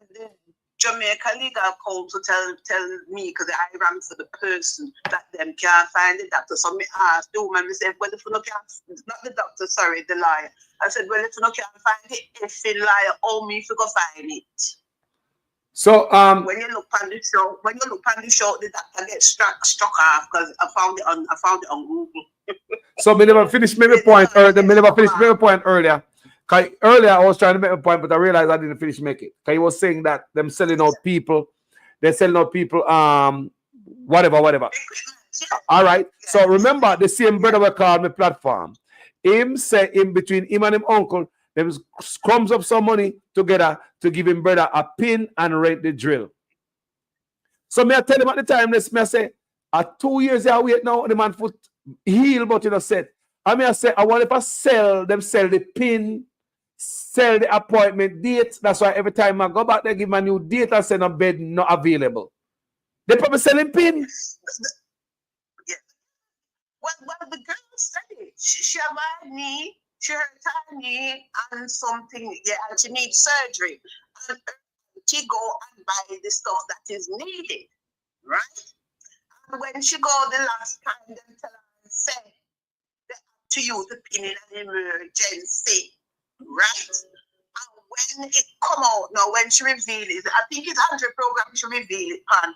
And the Jamaica legal counsel tell me, because I ran for the person, that them can't find the doctor. So I asked the woman, I said, well, if you can't, not the doctor, sorry, the lawyer. I said, well, if you can't find it, if the liar owe me if you go find it. So when you look on the show, the doctor gets struck off because I found it on Google. So me never finished my point earlier. Cause earlier I was trying to make a point, but I realized I didn't finish make it. Cause he was saying that them selling out people, they're selling out people whatever. All right. So remember the same brother we call me platform. Him say in between him and him uncle, them crumbs up some money together to give him brother a pin and rent the drill. So me I tell him at the time, me I say, 2 years I wait now, the man foot heal, but you know said. I say, I want if I sell the pin, sell the appointment date. That's why every time I go back there, give my new date and say no bed not available. They probably selling pins. Yeah. Well, the girl said it. She have a knee, she hurt her knee and something, yeah, and she needs surgery. And she go and buy the stuff that is needed, right? And when she go the last time, they tell her, say, to use the pin in an emergency, right? And when it come out, now when she reveal it, I think it's 100 program she reveal it, and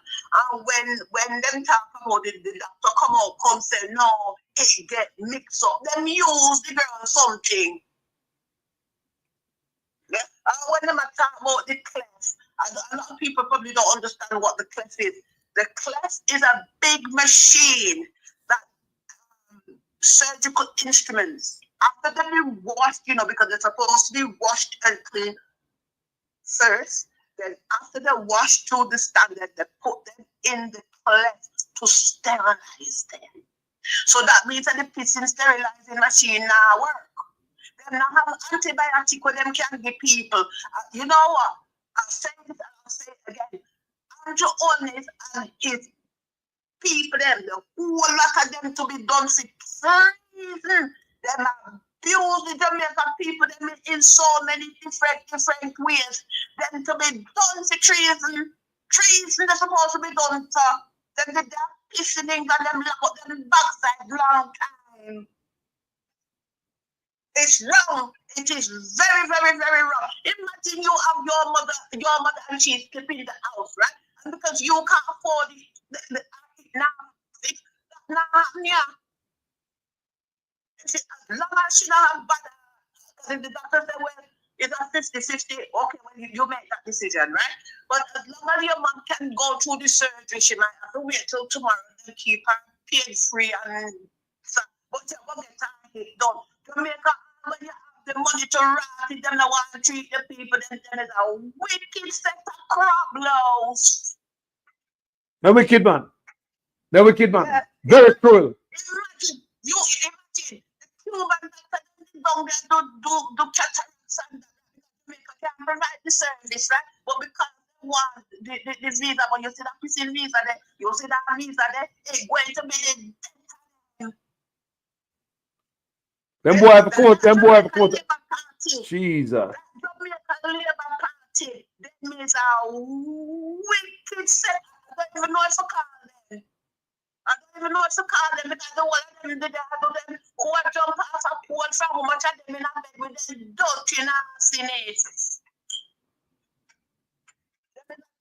when them talk about it, the doctor come out, come say, no, it get mixed up. Them use the girl something. Yeah? And when them talk about the clef, a lot of people probably don't understand what the clef is. The clef is a big machine that surgical instruments, after they've been washed, you know, because they're supposed to be washed and clean first, then after they're washed to the standard, they put them in the cleft to sterilize them. So that means that the pissing sterilizing machine now work. They now have antibiotic where them can give people. You know what? I'll say it and I'll say it again. Andrew Holness and his people, them, the whole lot of them to be done for treason. Them abuse the Jamaican people them in so many different ways. Them to be done for treason. Treason they're supposed to be done for. Them did that pissing and them lock up them backside long time. It's wrong. It is very, very, very wrong. Imagine you have your mother and she's sleeping in the house, right? And because you can't afford it, Now, yeah. As long as she don't have bad, if the doctor said, well, it's a 50-50, okay, well, you make that decision, right? But as long as your mom can go through the surgery, she might have to wait till tomorrow and keep her pain free and so, but you will get it done. Jamaica, when you have the money to rat it, them don't want to treat the people, then it's a wicked set of crop The wicked man. The wicked man. Yeah. Very cruel. Imagine the Cuban that down there do cataracts and Jamaica can provide the service, right? But because they want the visa, but you see that missing visa there, you see that visa there, it's going to be the Them boy have a coat. Them boy have a coat. Jesus. Jamaica Labour Party. That means a wicked set. I don't even know if I call them. I don't even know if to call them because the one of them did them who are jump off a pole from how much of them in a bed with them dirty nastiness.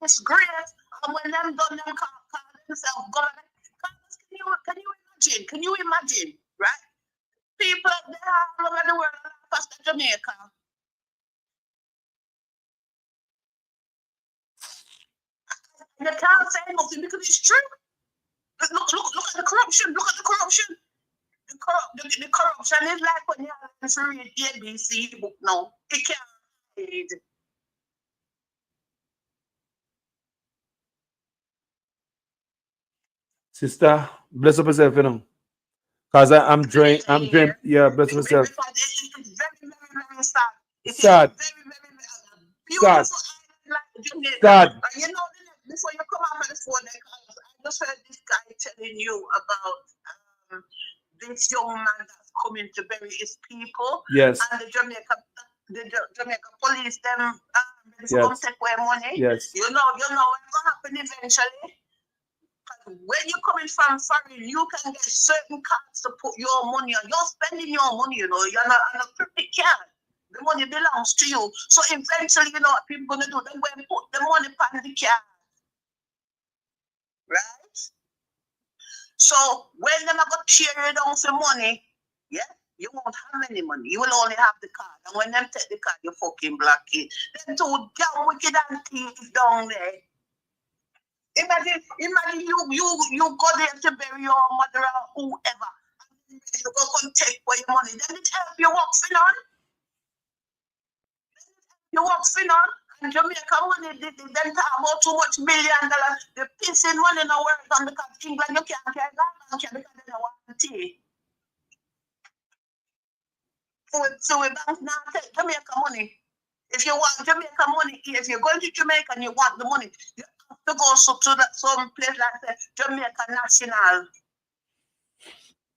It's great. And when them done them call themselves government. Can you imagine? Can you imagine? Right? People there all over the world past Jamaica. You can't say nothing because it's true. Look at the corruption. Look at the corruption. The corruption is like when you have to read ABC book now. It can't read. Sister, bless up yourself, you know. Because I'm drained. Yeah, bless up yourself. It's very, very sad. It's Sad. very beautiful Sad. like Jamaica. Sad. And you know, before you come out of the phone, I just heard this guy telling you about this young man that's coming to bury his people. Yes. And the Jamaica police them Yes. come take away money. Yes. You know what's gonna happen eventually. When you're coming from foreign, you can get certain cards to put your money on. You're spending your money, you know. You're not on a credit card. The money belongs to you. So eventually, you know what people gonna do? They're going to put the money on the card. Right? So when they're going to tear you down for money, yeah, you won't have any money. You will only have the card. And when them take the card, you fucking block it. Them two damn wicked and thieves down there. Imagine you go there to bury your mother or whoever. And you go and take away your money. Then it help you walk on. You walk on. And Jamaica money, they talk about too much $1 billion. They're pissing money in the world on because England you can't carry that because they don't want tea. So we bank now take Jamaica money. If you want Jamaica money, if you're going to Jamaica and you want the money, you have to go to some place like Jamaica National.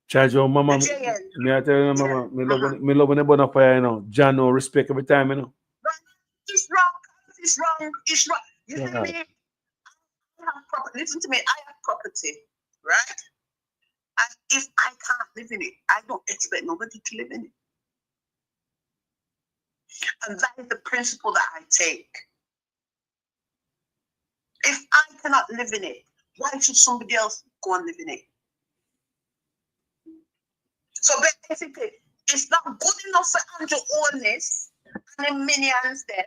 Charge your mama. Me I tell you, mama, me love when they burn a fire, you know. John, no respect every time, you know. It's wrong. You see me? I have property. Listen to me. I have property, right? And if I can't live in it, I don't expect nobody to live in it. And that is the principle that I take. If I cannot live in it, why should somebody else go and live in it? So basically, it's not good enough for Andrew Oldness and the minions then,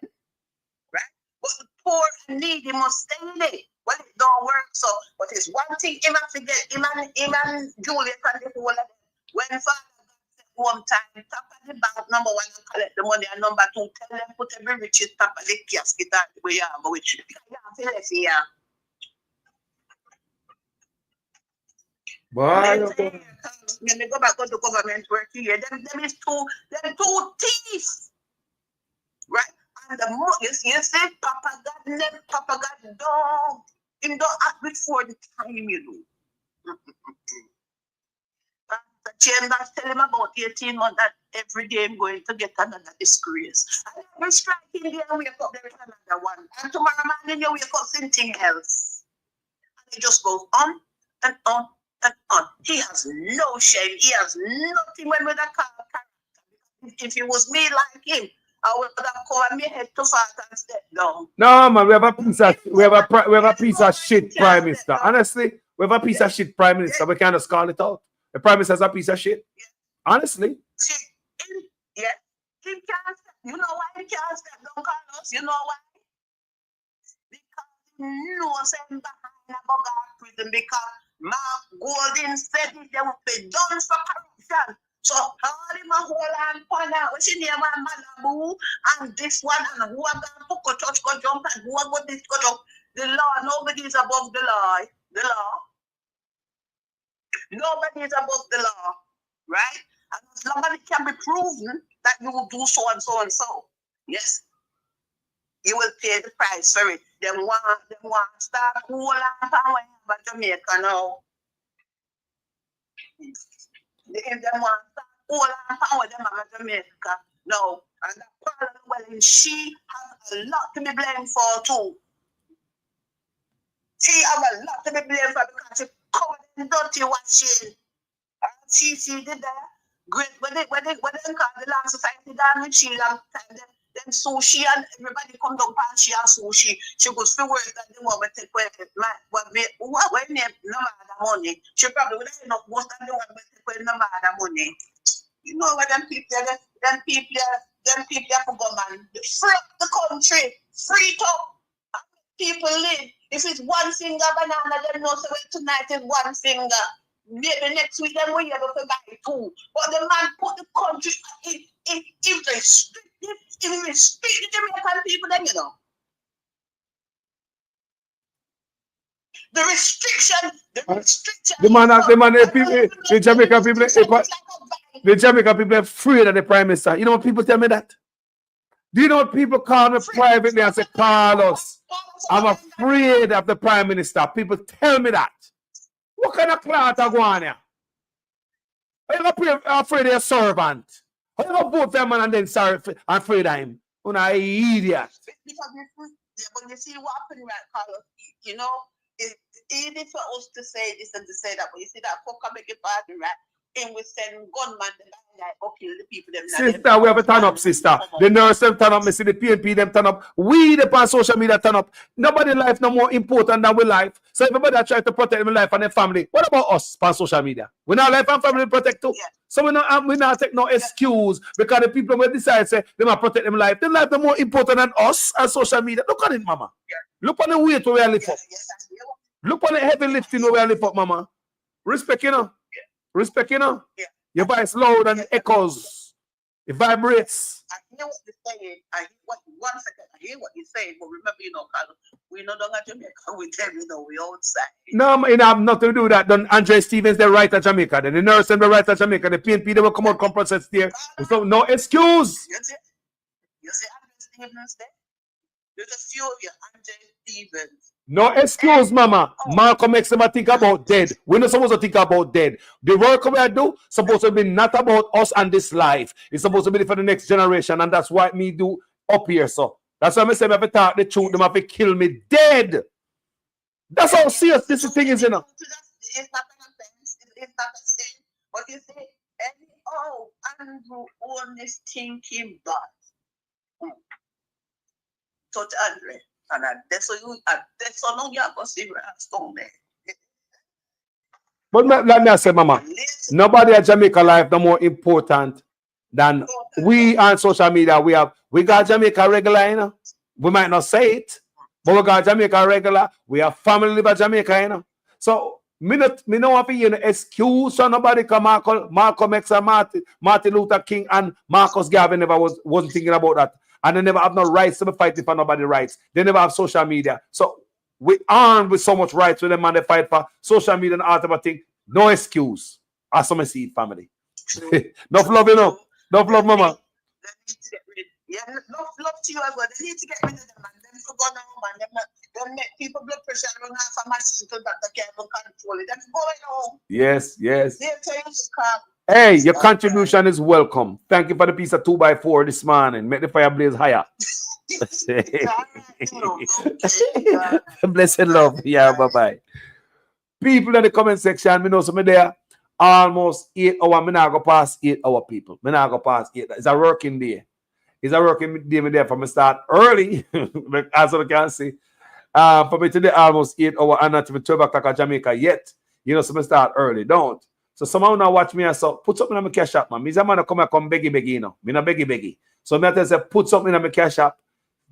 right? But the poor and needy must stay in it. Well, it don't work. So, but it's one thing him have to get him and Julia can do all of them. When father one time, top of the bank, number one, and collect the money, and number two, tell them put every riches top of the casket that where you have with you. You have to left here. When they go back to the government work here, them is two thieves. Right? And the more you see, Papa God dog. Him don't act before the time you do. The Chambers tell him about 18 months that every day I'm going to get another disgrace. And every strike in there, wake up, there is another one. And tomorrow morning, you wake up something else. And it just goes on and on and on. He has no shame. He has nothing when with a car. If it was me like him, I would have covered my head too fast and step down. No, man, we have a piece of shit prime minister. Honestly, we have a piece of shit prime minister. We can't just call it out. The prime minister is a piece of shit. Honestly. Yeah, he can't step. You know why he can't step down, Carlos? You know why? Because he knows him behind a bug prison because Mark Golden said they will be done for corruption. So all him a whole and pana, what's your name, Malabu, and this one, and who are going to touch, go jump, and who are going to go jump. The law, nobody is above the law. The law. Nobody is above the law, right? And as long as it can be proven that you will do so and so and so, yes, you will pay the price for it. Them want to start cool and power but Jamaica now. If them want to start cool and power them about Jamaica now. And that Paula Llewellyn, she has a lot to be blamed for too. She has a lot to be blamed for because she covered in dirty washing. And she did that. Great, when they call the Land Society down with she long time, then sushi and everybody come down and she and sushi. She goes to work that they want to take away when they no matter money. She probably would have enough most of the want to take away no matter money. You know what them people for government. Free up the country, free it up. People live. If it's one finger banana, then know so tonight is one finger. Maybe next week then we able to buy two. But the man put the country if they restrict the Jamaican people, then you know. The restriction. The Jamaican people are afraid of the prime minister. You know what people tell me that? Do you know what people call me privately and say, Carlos, I'm afraid of the prime minister. People tell me that. What kind of clout are going here? Are you afraid of your servant? Are you going to vote for him and then sorry afraid of him? You're an idiot. But you see what happened, right, Carlos? You know, it's easy for us to say this and to say that, but you see that fucker make it bad, right? And we send gunmen like, okay, the people them. Sister, we have a turn up, sister. The nurse them turn up, me see the PNP them turn up. We the on social media turn up. Nobody life no more important than we life. So everybody try to protect their life and their family. What about us on social media? We not life and family protect too. Yeah. So we not take no excuse because the people will decide say they must protect them life. Their life is more important than us on social media. Look at it, mama. Yeah. Look on the weight where we live up. Look on the heavy lifting where we live up, mama. Respect, you know. Respect, you know. Yeah. Your voice loud and echoes. It vibrates. I hear what you're saying. One second. I hear what you're saying, but remember, you know, Carlos, we no longer Jamaica. We tell you, know, we outside. No, you have nothing to do with that. Then Andre Stevens, the right at Jamaica. Then the nurse and the right at Jamaica. The PNP, they will come out, come process there. So no excuse. You see Andre Stevens there? There's a few of you, Andre Stevens. No excuse, mama. Malcolm makes them think about dead. We're not supposed to think about dead. The work we do supposed to be not about us and this life. It's supposed to be for the next generation, and that's what me do up here. So that's why I say, if I talk the truth, they have to kill me dead. That's how serious this thing is, you know. It's not an offense. It's not a sin. But you say, Andrew own this thinking bad. Touch Andre. And that's so long you have to see stone there. But let me say, mama, nobody at Jamaica life no more important than we on social media. We got Jamaica regular, you know. We might not say it, but we got Jamaica regular. We have family live at Jamaica, you know. So me not want to hear no excuse for nobody come Malcolm X and Martin Luther King and Marcus Garvey never wasn't thinking about that. And they never have no rights to be fighting for nobody's rights. They never have social media. So we armed with so much rights with them and they fight for social media and all type of thing. No excuse. As some see it, family. Enough love, you know. Enough love, mama. Yeah, enough love to you as well. They need to get rid of them, man. Them to go now, man. Them make people blood pressure run half a machine so that they can't control it. Them go home. Yes. They tell you to come. Hey, your contribution is welcome. Thank you for the piece of 2x4 this morning. Make the fire blaze higher. Blessed love. Yeah, bye-bye. People in the comment section, me know some there. Almost 8 hours. Me not go past 8 hours, people. Me not go past 8. It's a working day. It's a working day there for me start early, as you can see. For me today, almost 8 hours and not even 12 o'clock at Jamaica yet. You know, so me start early. Don't. So someone now watch me and so put something in my cash app, man. Me's a man come and come beggy, you know. Me not beggy. So me say put something in my cash app,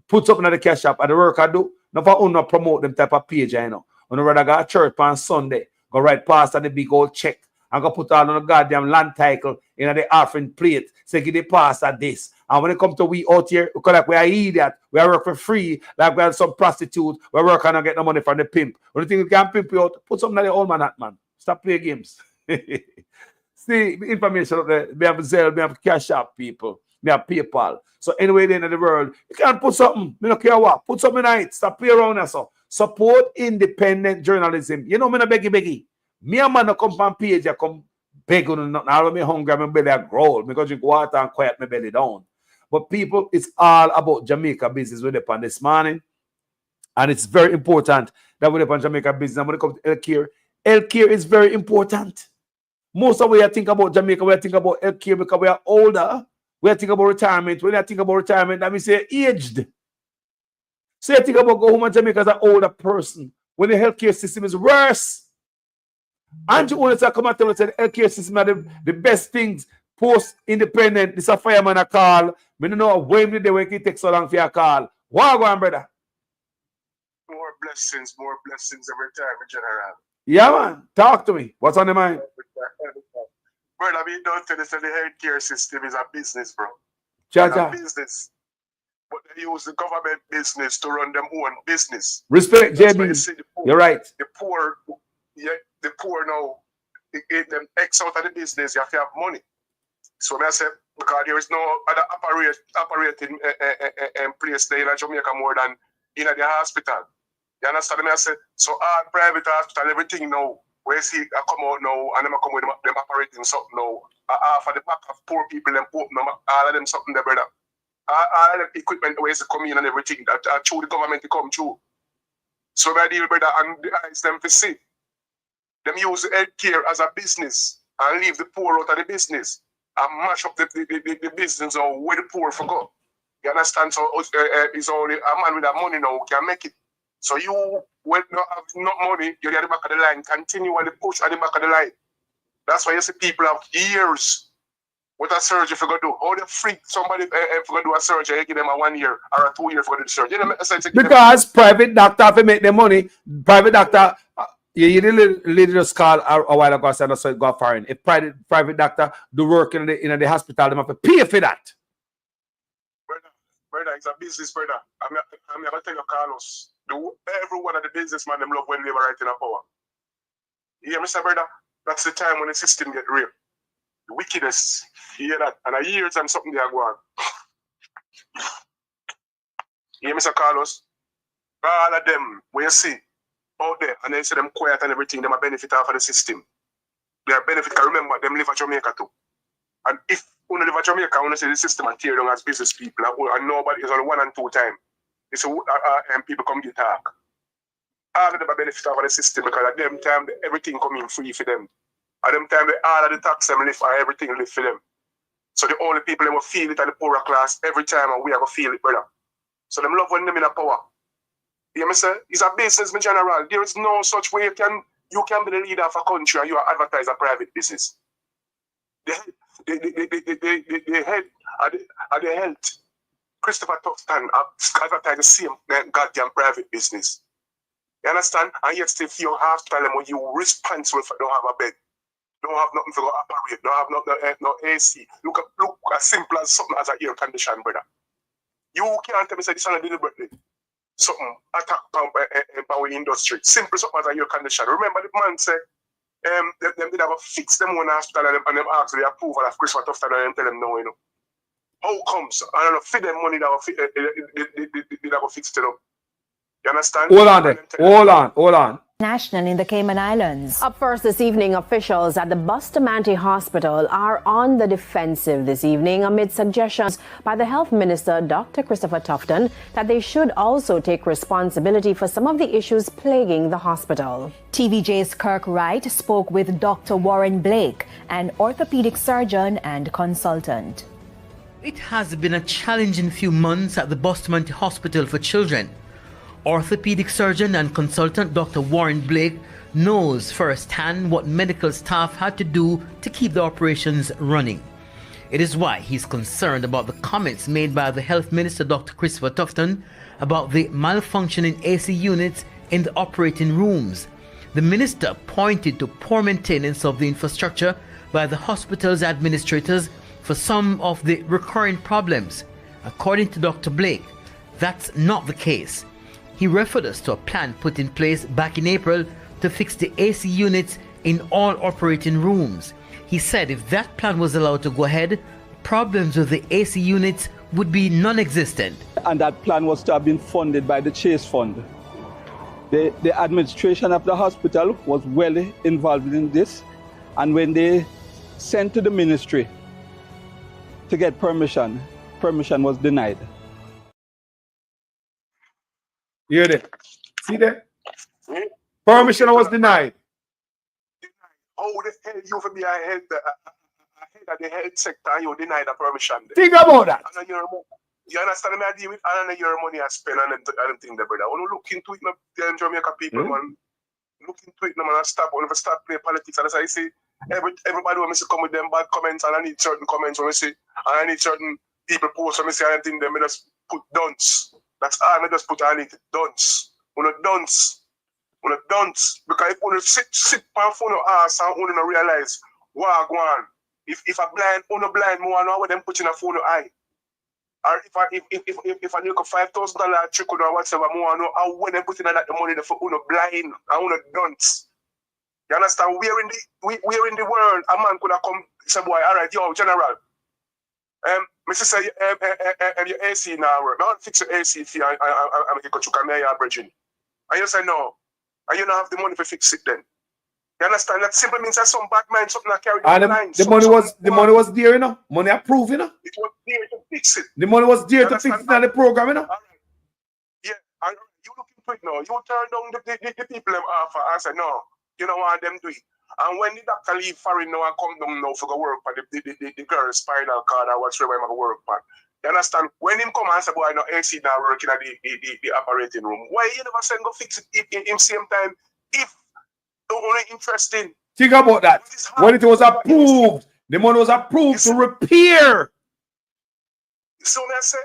put something in the cash app, and the work I do, not for not promote them type of page, you know. When I rather go to church on Sunday, go right past the big old check, and go put all on the goddamn land title in the offering plate. Say give the pastor this. And when it comes to we out here, because like we are idiot, we are work for free, like we are some prostitute, we work and get no money from the pimp. When you think you can pimp you out, put something in the old man hat, man. Stop playing games. See, the information up there, we have Zelle, we have Cash App people, we have PayPal. So anyway, in the world, you can put something, me don't care what, put something in it, stop playing around us. So support independent journalism. You know, me not beggy. Me a man no come from page, I come beg on nothing. I don't me hungry, my belly I growl, because drink water and quiet my belly down. But people, it's all about Jamaica business with upon this morning. And it's very important that we're upon Jamaica business. And when it comes to healthcare is very important. Most of we think about Jamaica, we think about healthcare because we are older. We think about retirement. When I think about retirement, that means say aged. So you think about go home in Jamaica as an older person. When the healthcare system is worse. Andrew only come and tell us that the healthcare system are the best things post-independent. This is a fireman a call. I don't know when did they wake it take so long for your call. What go on, brother? More blessings every time, General. Yeah, man. Talk to me. What's on the mind? Brother, we don't tell us that the healthcare system is a business, bro. It's a business. But they use the government business to run them own business. Respect, JB. You're right. The poor now, they get them X out of the business, you have to have money. So I say, because there is no other operating place there in Jamaica more than in the hospital. You understand me? I say, so all private hospital, everything now, where see I come out now and them come with them operating something now. For the back of poor people, them open them, all of them something there, brother. All of the equipment where they come in and everything, that through the government to come through. So I deal, brother, and the eyes them to see. Them use healthcare as a business and leave the poor out of the business and mash up the business or where the poor for go. You understand? So it's only a man with that money now who can make it. So you, when you have no money, you're at the back of the line, continually push at the back of the line. That's why you see people have years with a surgery if you go do. How the freak somebody if you go do a surgery, you give them a 1 year or a 2 year for the surgery. You know, because private doctor have to make the money. Private doctor, you literally just call a while ago and so it got foreign. If private doctor do work in the hospital, they have to pay for that. Brother, it's a business, brother. I'm going to tell you, Carlos. Every one of the businessmen them love when they were right in a power. You hear me say, brother? That's the time when the system get real. The wickedness, you hear that? And a years and something they are going. You hear me say, Carlos? All of them, when you see out there, and they see them quiet and everything, them a benefit off of the system. They are benefit, because remember, them live at Jamaica too. And if you live at Jamaica, you see the system and tear down as business people, and nobody is only 1 and 2 times. It's people come get talk. All of them are benefit of the system because at them time everything come in free for them. At them time all of the tax them live and everything live for them. So the only people that will feel it are the poorer class every time and we are going to feel it, brother. So them love when them in a power. You hear me say? It's a business in general. There is no such way you can be the leader of a country and you are advertise a private business. The head of the health. Christopher Tufton advertise the same goddamn private business. You understand? And yet still your hospital when you responsible for don't have a bed, don't have nothing to go operate, don't have no AC. Look as simple as something as an air condition, brother. You can't tell me say this is deliberately. Something attack power industry. Simple something as an air condition. Remember the man said them did have a fix them one hospital and them ask the approval of Christopher Tufton and tell them no, you know. How comes? I don't know, feed them money that will fix it up. You understand? Hold on there. Hold on. National in the Cayman Islands. Up first this evening, officials at the Bustamante Hospital are on the defensive this evening amid suggestions by the Health Minister, Dr. Christopher Tufton, that they should also take responsibility for some of the issues plaguing the hospital. TVJ's Kirk Wright spoke with Dr. Warren Blake, an orthopedic surgeon and consultant. It has been a challenging few months at the Bustamante Hospital for Children. Orthopedic surgeon and consultant Dr. Warren Blake knows firsthand what medical staff had to do to keep the operations running. It is why he's concerned about the comments made by the Health Minister Dr. Christopher Tufton about the malfunctioning AC units in the operating rooms. The minister pointed to poor maintenance of the infrastructure by the hospital's administrators for some of the recurring problems. According to Dr. Blake, that's not the case. He referred us to a plan put in place back in April to fix the AC units in all operating rooms. He said if that plan was allowed to go ahead, problems with the AC units would be non-existent. And that plan was to have been funded by the Chase Fund. The administration of the hospital was well involved in this, and when they sent to the ministry to get permission was denied. You hear that? See that? Permission was denied. How the hell you for be a head of the health sector and you deny the permission? Think about that. And you understand me? I deal with and your money I spend and them thing there, brother. When you look into it, them Jamaica people, man, look into it, man, and stop. When you start playing politics, and as I say, everybody when I come with them bad comments, and I need certain comments when I say, and I need certain people post when I say anything, them I just put dunce. That's all I just put on it, dunce. When you dunce. Because if you sit on phone your ass and you don't realize what go on. If a blind, more know what them put in a phone your eye. Or if I look at $5,000 trick or whatever, more know how when they put in that the money for you blind and you dunce. You understand? We're in the world. A man could have come say, boy, all right, yo, general. Mr. say your AC now work. Now fix your AC for you and make it come here bridging. And you say no. And you don't have the money to fix it then. You understand? That simply means that some bad mind something that carry the line. The money was there, you know. Money approved, you know. It was there to fix it. The money was there to fix it in the program, you know. Yeah, and you look into it now. You turn down the people them offer and say, no, you don't want them do it. And when the doctor leave foreign now and come down now for the work on the girl's spinal cord or whatever I'm work on. You understand? When him come and say, boy, no AC now working at the operating room, why you never send go fix it in same time if the only interesting? Think about that. When it was approved, the money was approved to repair. So I say,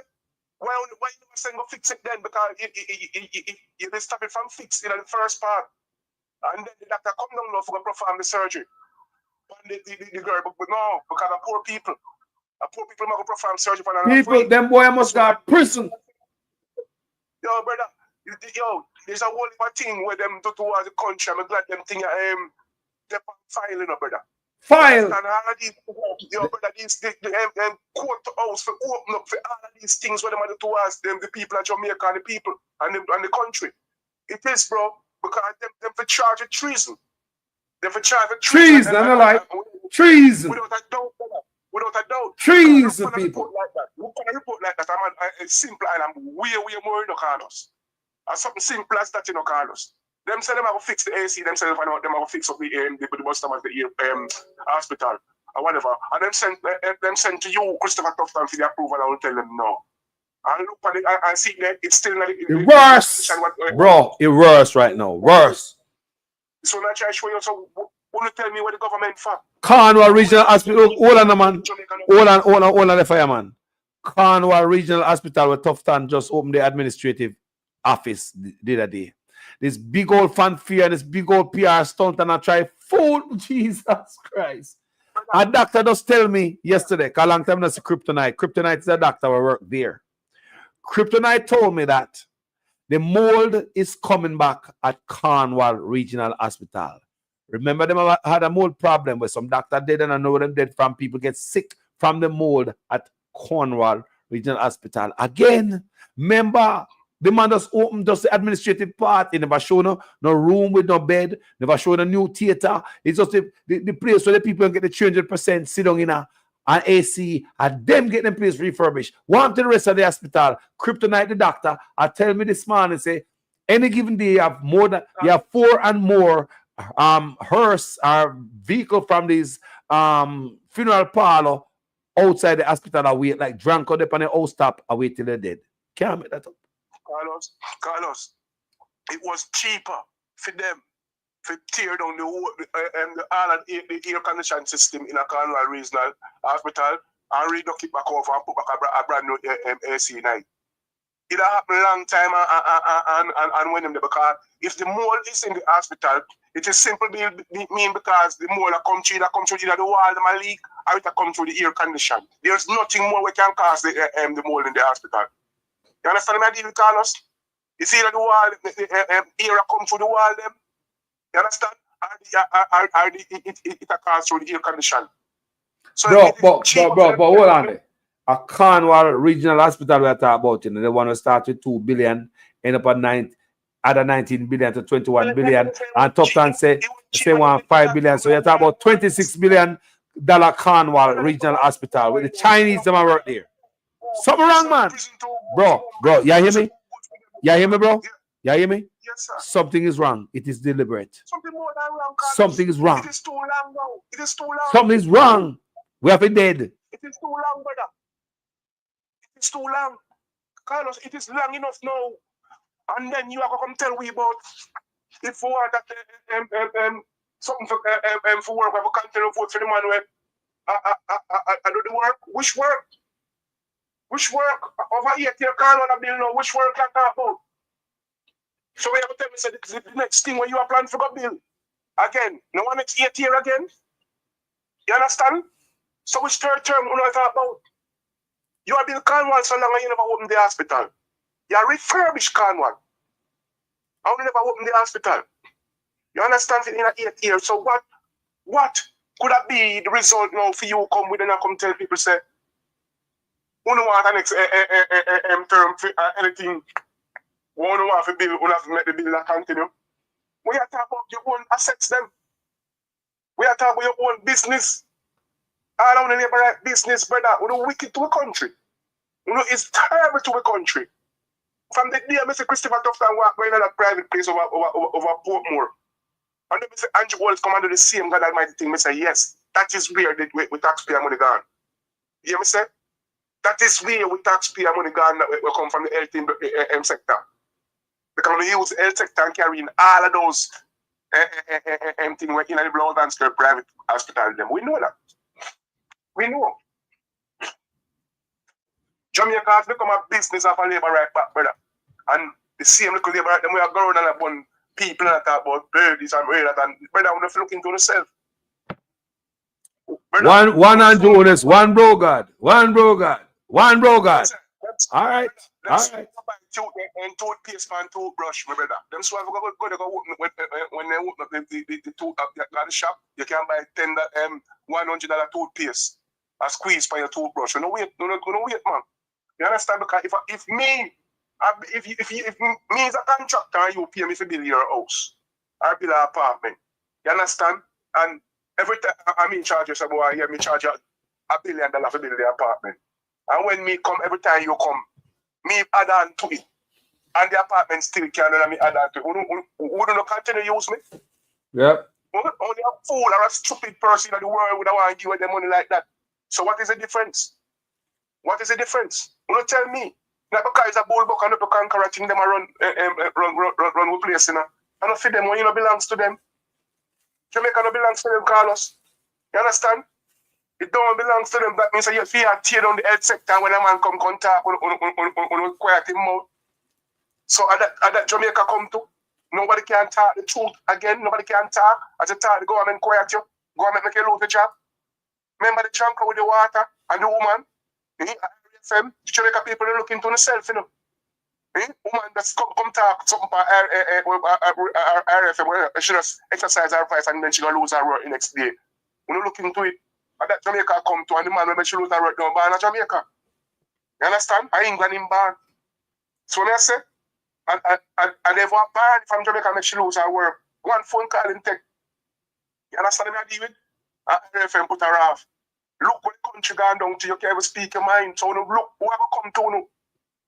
why you never send go fix it then? Because you stop it from fixing in the first part. And then the doctor come down now for to perform the surgery. And the girl, but no, because of poor people. Poor people are going to perform surgery for another people, them boy must go to prison. Yo, brother, there's a whole heap of thing where them do towards the country. I'm glad them thing they're filing, brother. File. And all of these, brother, them court house for open up for all of these things where them are towards them, the people of Jamaica and the people and the country. It is, bro, because them for charge of treason. Them for charge of treason. Treason, I like treason. Without a doubt, brother. Without a doubt. Treason, people. Look at a report like that. It's simple and I'm way more in the Carlos. And something simple as that, Carlos. Them say them are going to fix the AC, them say them are going to fix up the bottom of the hospital or whatever. And them send to you, Christopher Tufton, for the approval. I will tell them no. And look at it and see that it's still not. It's worse. Bro, it's worse right now. Worse. So now try to show you. So, want to tell me what the government for? Cornwall Regional Hospital. Hold on, man. Hold on, the fireman. Cornwall Regional Hospital where Tufton just opened the administrative office the other day. This big old fanfare and this big old PR stunt and I try fool. Jesus Christ. A doctor just tell me yesterday, because a long time that's Kryptonite. Kryptonite is a doctor who work there. Kryptonite told me that the mold is coming back at Cornwall Regional Hospital. Remember them had a mold problem where some doctor dead and I know them dead from people get sick from the mold at Cornwall Regional Hospital. Again, remember, the man just opened just the administrative part. He never show no room with no bed, never show no new theater. It's just the place where the people get the 300% sit down in an AC and them get them place refurbished. One to the rest of the hospital. Kryptonite the doctor, I tell me this morning, say, any given day you have 4 and more hearse or vehicle from these funeral parlor outside the hospital and wait like drunk out up on the house top and wait till they're dead. Can't make that up. Carlos, it was cheaper for them to tear down the whole all of the air conditioning system in a Cornwall Regional Hospital and reduct it back over and put back a brand new AC night. It happened a long time and when them there, because if the mole is in the hospital, it is simply mean because the mole come through either the wall, the leak, or it come through the air condition. There's nothing more we can cause the mole in the hospital. You understand what I deal, Carlos? It's either the wall, the air come through the wall, them. You understand? Or it cause through the air condition. So But hold on there. A Cornwall Regional Hospital we're talking about, you know, they want to start with 2 billion, end up at 19 billion to 21 billion, and Tufton say 5 billion. So you're talking about $26 billion Cornwall Regional Hospital with the Chinese them work there. Something wrong, man. Bro, you hear me? You hear me, bro? You hear me? Yes, sir. Something is wrong. It is deliberate. Something more than wrong, Carlos. Something is wrong. It is too long now. It is too long. Something is wrong. We have been dead. It is too long, brother. It is too long. Carlos, it is long enough now. And then you are going to come tell me about if we want that something for work, we have to continue to vote for the man where I do the work. Which work? Which work? Over here, your Cornwall bill now. Which work I talk about? So we have to tell me, say, the next thing when you are planning for the bill. Again, no one next 8 year again. You understand? So which third term we not talk about? You have been Cornwall so long and you never opened the hospital. You are refurbished Cornwall. And you never opened the hospital. You understand? In 8 years. So what could that be the result now for you come with and come tell people say, we don't want the next term for anything. We don't want to build, we have to make the bill continue. We are talking about your own assets them. We are talking about your own business. All on the labor right business, brother. We don't wicked to a country. You know, it's terrible to a country. From the day Mr. Christopher Tufton walk going in a private place over Portmore. And then Mr. Andrew Walls come under the same God Almighty thing. I say, yes, that is where we taxpayer money gone. You hear me say? That is where we taxpayer money gone that will come from the health sector. Because we use the health sector and carry in all of those things in the blood and skirt private hospital. We know that. We know. Jamaica has become a business of a labor right back, brother. And the same little labor right, then we are going on upon people that talk about birdies and that, and brother, we have to look into yourself. One and Jonas, one bro God. All right. All right. And toothpaste and toothbrush, my brother. Them so go when they open up the tooth at the shop, you can buy $100 toothpaste. A squeeze by your toothbrush. You know wait, no wait, man. You understand? Because if me as a contractor, you pay me for build your house, I build an apartment. You understand? And every time I'm in charge of somebody, I hear me charge $1 billion for build the apartment. And when me come, every time you come, me add on to it. And the apartment still can't let me add on to it. Who do not continue to use me? Yep. Only a fool or a stupid person in the world would want to give them money like that. So what is the difference? What is the difference? You don't tell me. Not because it's a bull buck and not conquer a thing them run with place, you know. And not for them when you know belongs to them. Jamaica no belongs to them, Carlos. You understand? It don't belong to them. That means that you fear tear down the health sector when a man come contact on quiet him out. So at that Jamaica come to, nobody can talk the truth again. Nobody can talk. As you talk, the government quiet you. Government make you lose the job. Remember the junker with the water and the woman? The Jamaica people are looking to themselves, you know. Woman that's come talk something about RFM where she just exercise her voice and then she gonna lose her work the next day. We don't look into it. And that Jamaica come to and the man when she lose her work down born in Jamaica. You understand? I England in born. So when I say and they want born from Jamaica make she lose her work. One phone call and take. You understand what I deal with? RFM put her off. Look what the country gone down to, you can't even speak your mind. So look, whoever come to you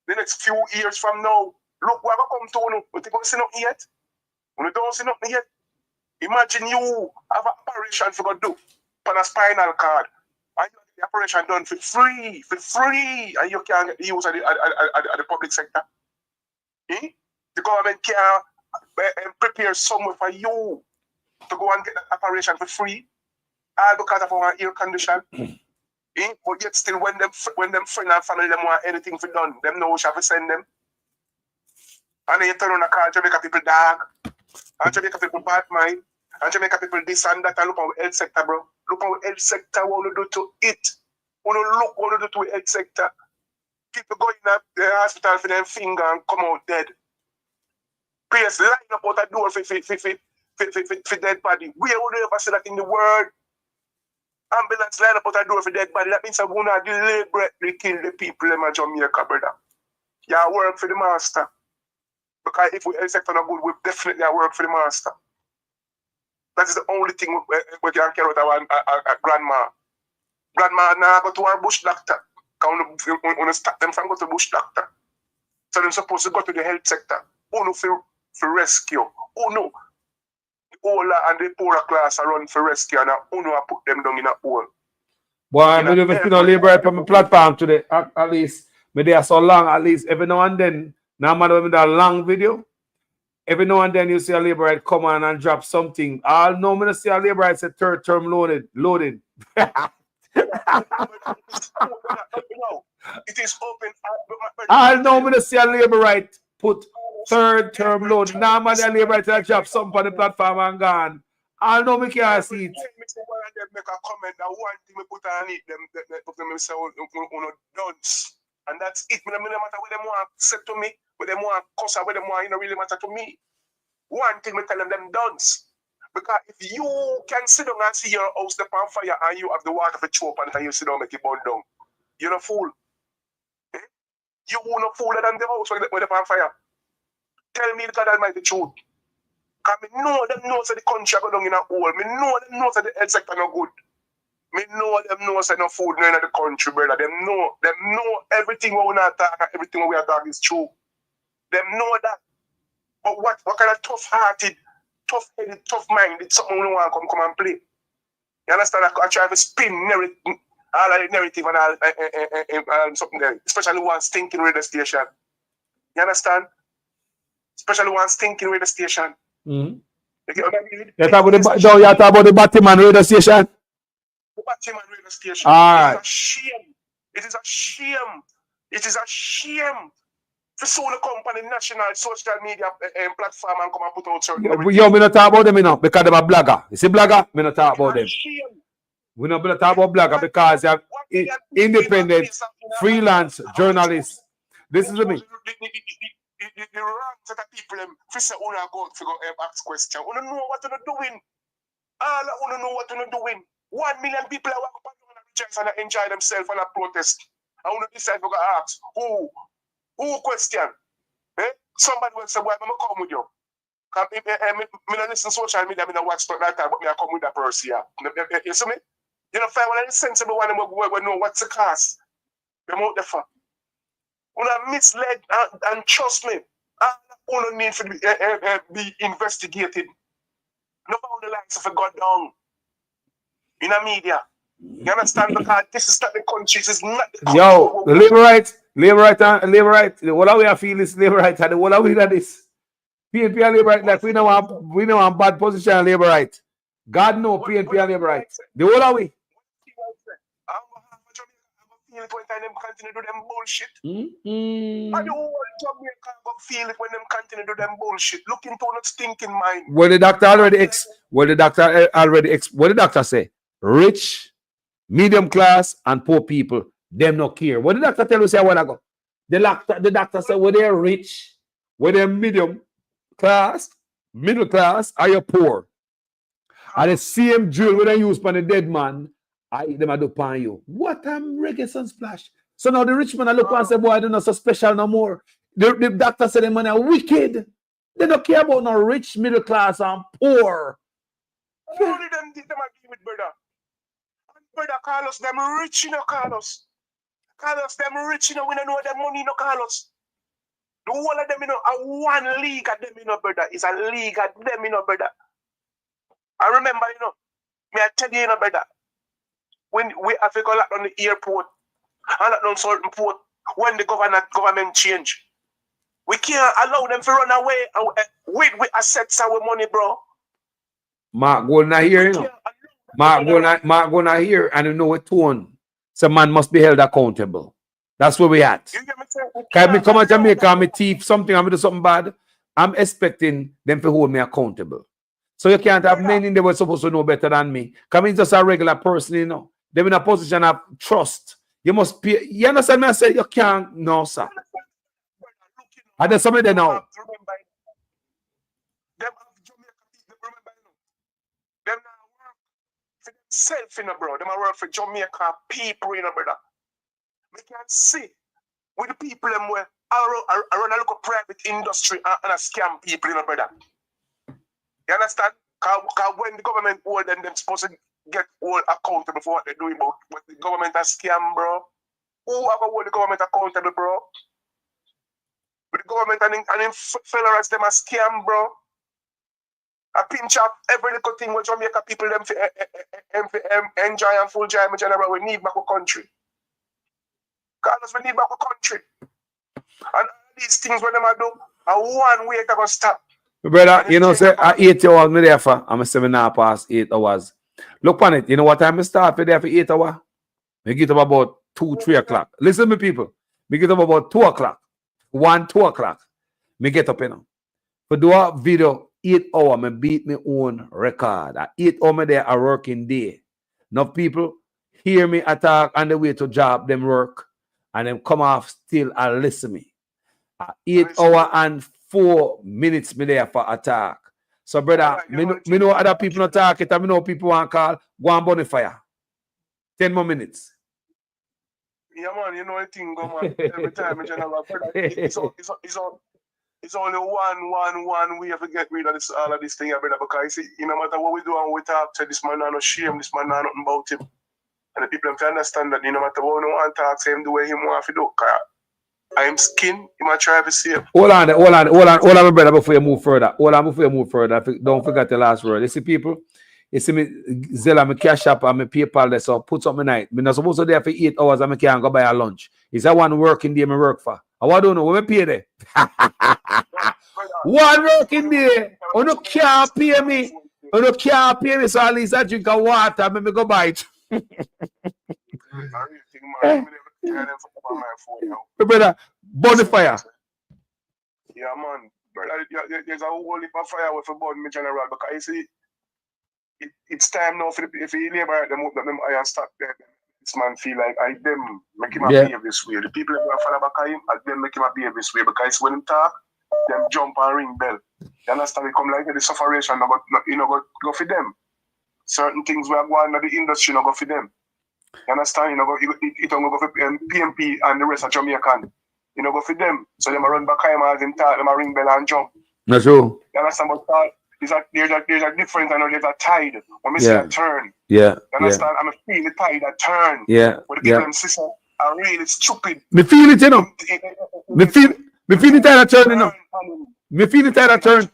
the next few years from now, look whoever come to you. But you don't see nothing yet. When you don't see nothing yet, imagine you have an operation for go do on a spinal cord. And the operation done for free, and you can't get the use of the public sector. The government can prepare somewhere for you to go and get that operation for free, all because of our air condition. But yet still, when them friend and family them want anything for done, them know we shall send them. And then you turn on a call, Jamaica people dog, and Jamaica people bad mind, and Jamaica people this and that, and look at our health sector, bro. Look at our health sector, what we do to it. We don't look what we do to the health sector. People go in the hospital for them finger and come out dead. Please line up out a door for dead body. Where would you ever see that in the world? Ambulance line up out a door for dead body. That means I want to deliberately kill the people in Jamaica, brother. You work for the master. Because if we health sector not good, we definitely work for the master. That is the only thing we can care about our grandma. Grandma now go to our bush doctor. Because we want to stop them from going to bush doctor. So they're supposed to go to the health sector. Uno for rescue. Uno. The older and the poorer class are run for rescue and Uno put them down in a hole. Boy, I'm going to liberate from my platform today. At least, me there so long, at least every now and then, no matter when that long video, every now and then you see a liberate come on and drop something. I'll know when I see a liberate say third term loading. It is open. I'll know when I see a liberate put third term loading. Now man a liberate that drop something on the platform and gone. I'll know me can't see it. Make a comment that one thing we put on it, them say, dunce. And that's it. No matter what them want say to me, what them want cuss, what them want, it don't really matter to me. One thing we tell them dunce. Because if you can sit down and see your house on fire and you have the water for choke on it and you sit down and make it burn down, you're not fool. You not fooler than the house when they're on fire. Tell me the God Almighty truth. Because me know them knows that the country go down in a hole. Me know them knows that the health sector no good. Me know them knows that no food no in the country, brother. Them know everything we want to talk and everything we are talking is true. Them know that. But what kind of tough-hearted, tough-headed, tough-minded something we want to come and play? You understand? I try to spin all of the narrative and all something there. Especially one stinking radio station. You understand? Especially one stinking radio station. Mm-hmm. You get what I mean? You're talking about the Batman radio station? The Batman radio station. All right. It is a shame. It is a shame. It is a shame. To sue the company national social media platform and come and put out certain Yo, me not talk about them enough because they're a blogger. You see blogger? Me not talk about them. We not talk about blogger because they're independent, freelance journalists. This is me. The wrong set of people say go ask questions. You don't know what you're doing. All you don't know what you're doing. 1 million people are walking up and rejoice and enjoy themselves and protest. I want to decide to ask who question? Somebody will say, why am I come with you? I don't listen to social media, I don't watch stuff like that, but I come with that person here. You see me? You know, find one of the sensible one we know what's the cost. I'm out there for. When I misled and trust me, I don't need to be investigated. Nobody likes to go down in the media. You understand? Because this is not the country, this is not the country. Yo, the labor right. What we feel is labor right, and what we that is PNP and labor right. Like we know I'm bad position and labor right. God know PNP and labor right. The what are we? Feel it when them continue to do them bullshit. And the whole Jamaica go feel it when them continue to do them bullshit. Look into that stinking mind. Well, the doctor say? Rich, medium class, and poor people, them not care. What did the doctor tell us a while ago? The doctor said, whether they're rich, whether they're medium class, middle class, or you're poor. And the same drill when they use for the dead man, I eat them I do upon you. What reggae sun splash. So now the rich man I look and say, boy, I don't know so special no more. The doctor said the man are wicked. They don't care about no rich, middle class, and poor. Only them agree with brother. Brother Carlos, them rich, you know, Carlos. Carlos, them rich, you know, we don't know them money, you know, Carlos. The whole of them, you know, a one league of them, you know, brother. It's a league of them, you know, brother. I remember, you know, me I tell you, you know, brother. when we have to go lock down the airport and lock down certain port when the government change. We can't allow them to run away with assets and with money, bro. Mark Golden here, you know. Mark Golden here, and you know what tone. Some man must be held accountable. That's where we at. Can me come to Jamaica and me thief something and me do something bad? I'm expecting them to hold me accountable. So you can't have many they were supposed to know better than me. Come in just a regular person, you know. They're in a position of trust. You must be, you understand me? I say you can't, no, sir. And there's somebody there now. Self, you know, bro. Them work for Jamaica people, you know, brother. We can see with the people them where I run a local private industry and I scam people, you know, brother. You understand? Because when the government hold them, they're supposed to get all accountable for what they're doing, but the government has scam, bro. Who ever hold the government accountable, bro? But the government and federals them a scam, bro. I pinch up every little thing which Jamaica people them enjoy and full joy in general. We need back our country. Because we need back our country. And these things when them I do, one way to go stop. Brother, you know, say at 8 hours, me there for, I'm a 7.5 past 8 hours. Look on it, you know what time I start for there for 8 hours? We get up about 2, 3 o'clock. Listen to me, people. We get up about 2 o'clock. 1, 2 o'clock. Me get up, you know. For do a video 8 hours, me beat my own record. At 8 hours, me there a working day. Enough people hear me attack on the way to job, them work, and them come off still and listen me. At 8 hours and 4 minutes, me there for attack. So, brother, me know other people not talk it, and me know people want to call, go and burn fire. 10 more minutes. Yeah, man, you know the thing, go, man. Every time, it's only one way to get rid of this, all of this thing, brother, because you see, no matter what we do and we talk to this man, no shame, this man, no nothing about him. And the people have to understand that no matter what we want to talk to him, the way him want to do, because I'm skin, he might try to save. Hold on, my brother, before you move further. Don't forget the last word. You see, people, you see me, Zella, me cash up and me PayPal there, so put something night. I'm not supposed to be there for 8 hours and I can't go buy a lunch. Is that one working day I work for? I don't know, what me pay there? One working day, you can't pay me. You can't pay me, so at least I drink of water and me go buy it. Brother, bonfire. Yeah, man. Brother, there's a whole heap of fire with a burn me general, because you see, it's time now for if you labor them up, them iron stop there. This man feel like I them make him behave this way. The people that follow back at him, I them make him behave this way, because when him talk, them jump and ring bell. You understand? They come like the sufferation, go for them. Certain things we are going to the industry, go for them. You understand? It don't go for PNP and the rest of Jamaican. Go for them. So them run back home as them talk, them ring bell and jump. That's true. You understand? But there's a difference, and there's a tide. When we see a turn. Yeah. You understand? I'm feel the tide, a turn. Yeah. But the people and sister are really stupid. Me feel it, you know. Me feel the tide turning, you know. Me feel the tide turn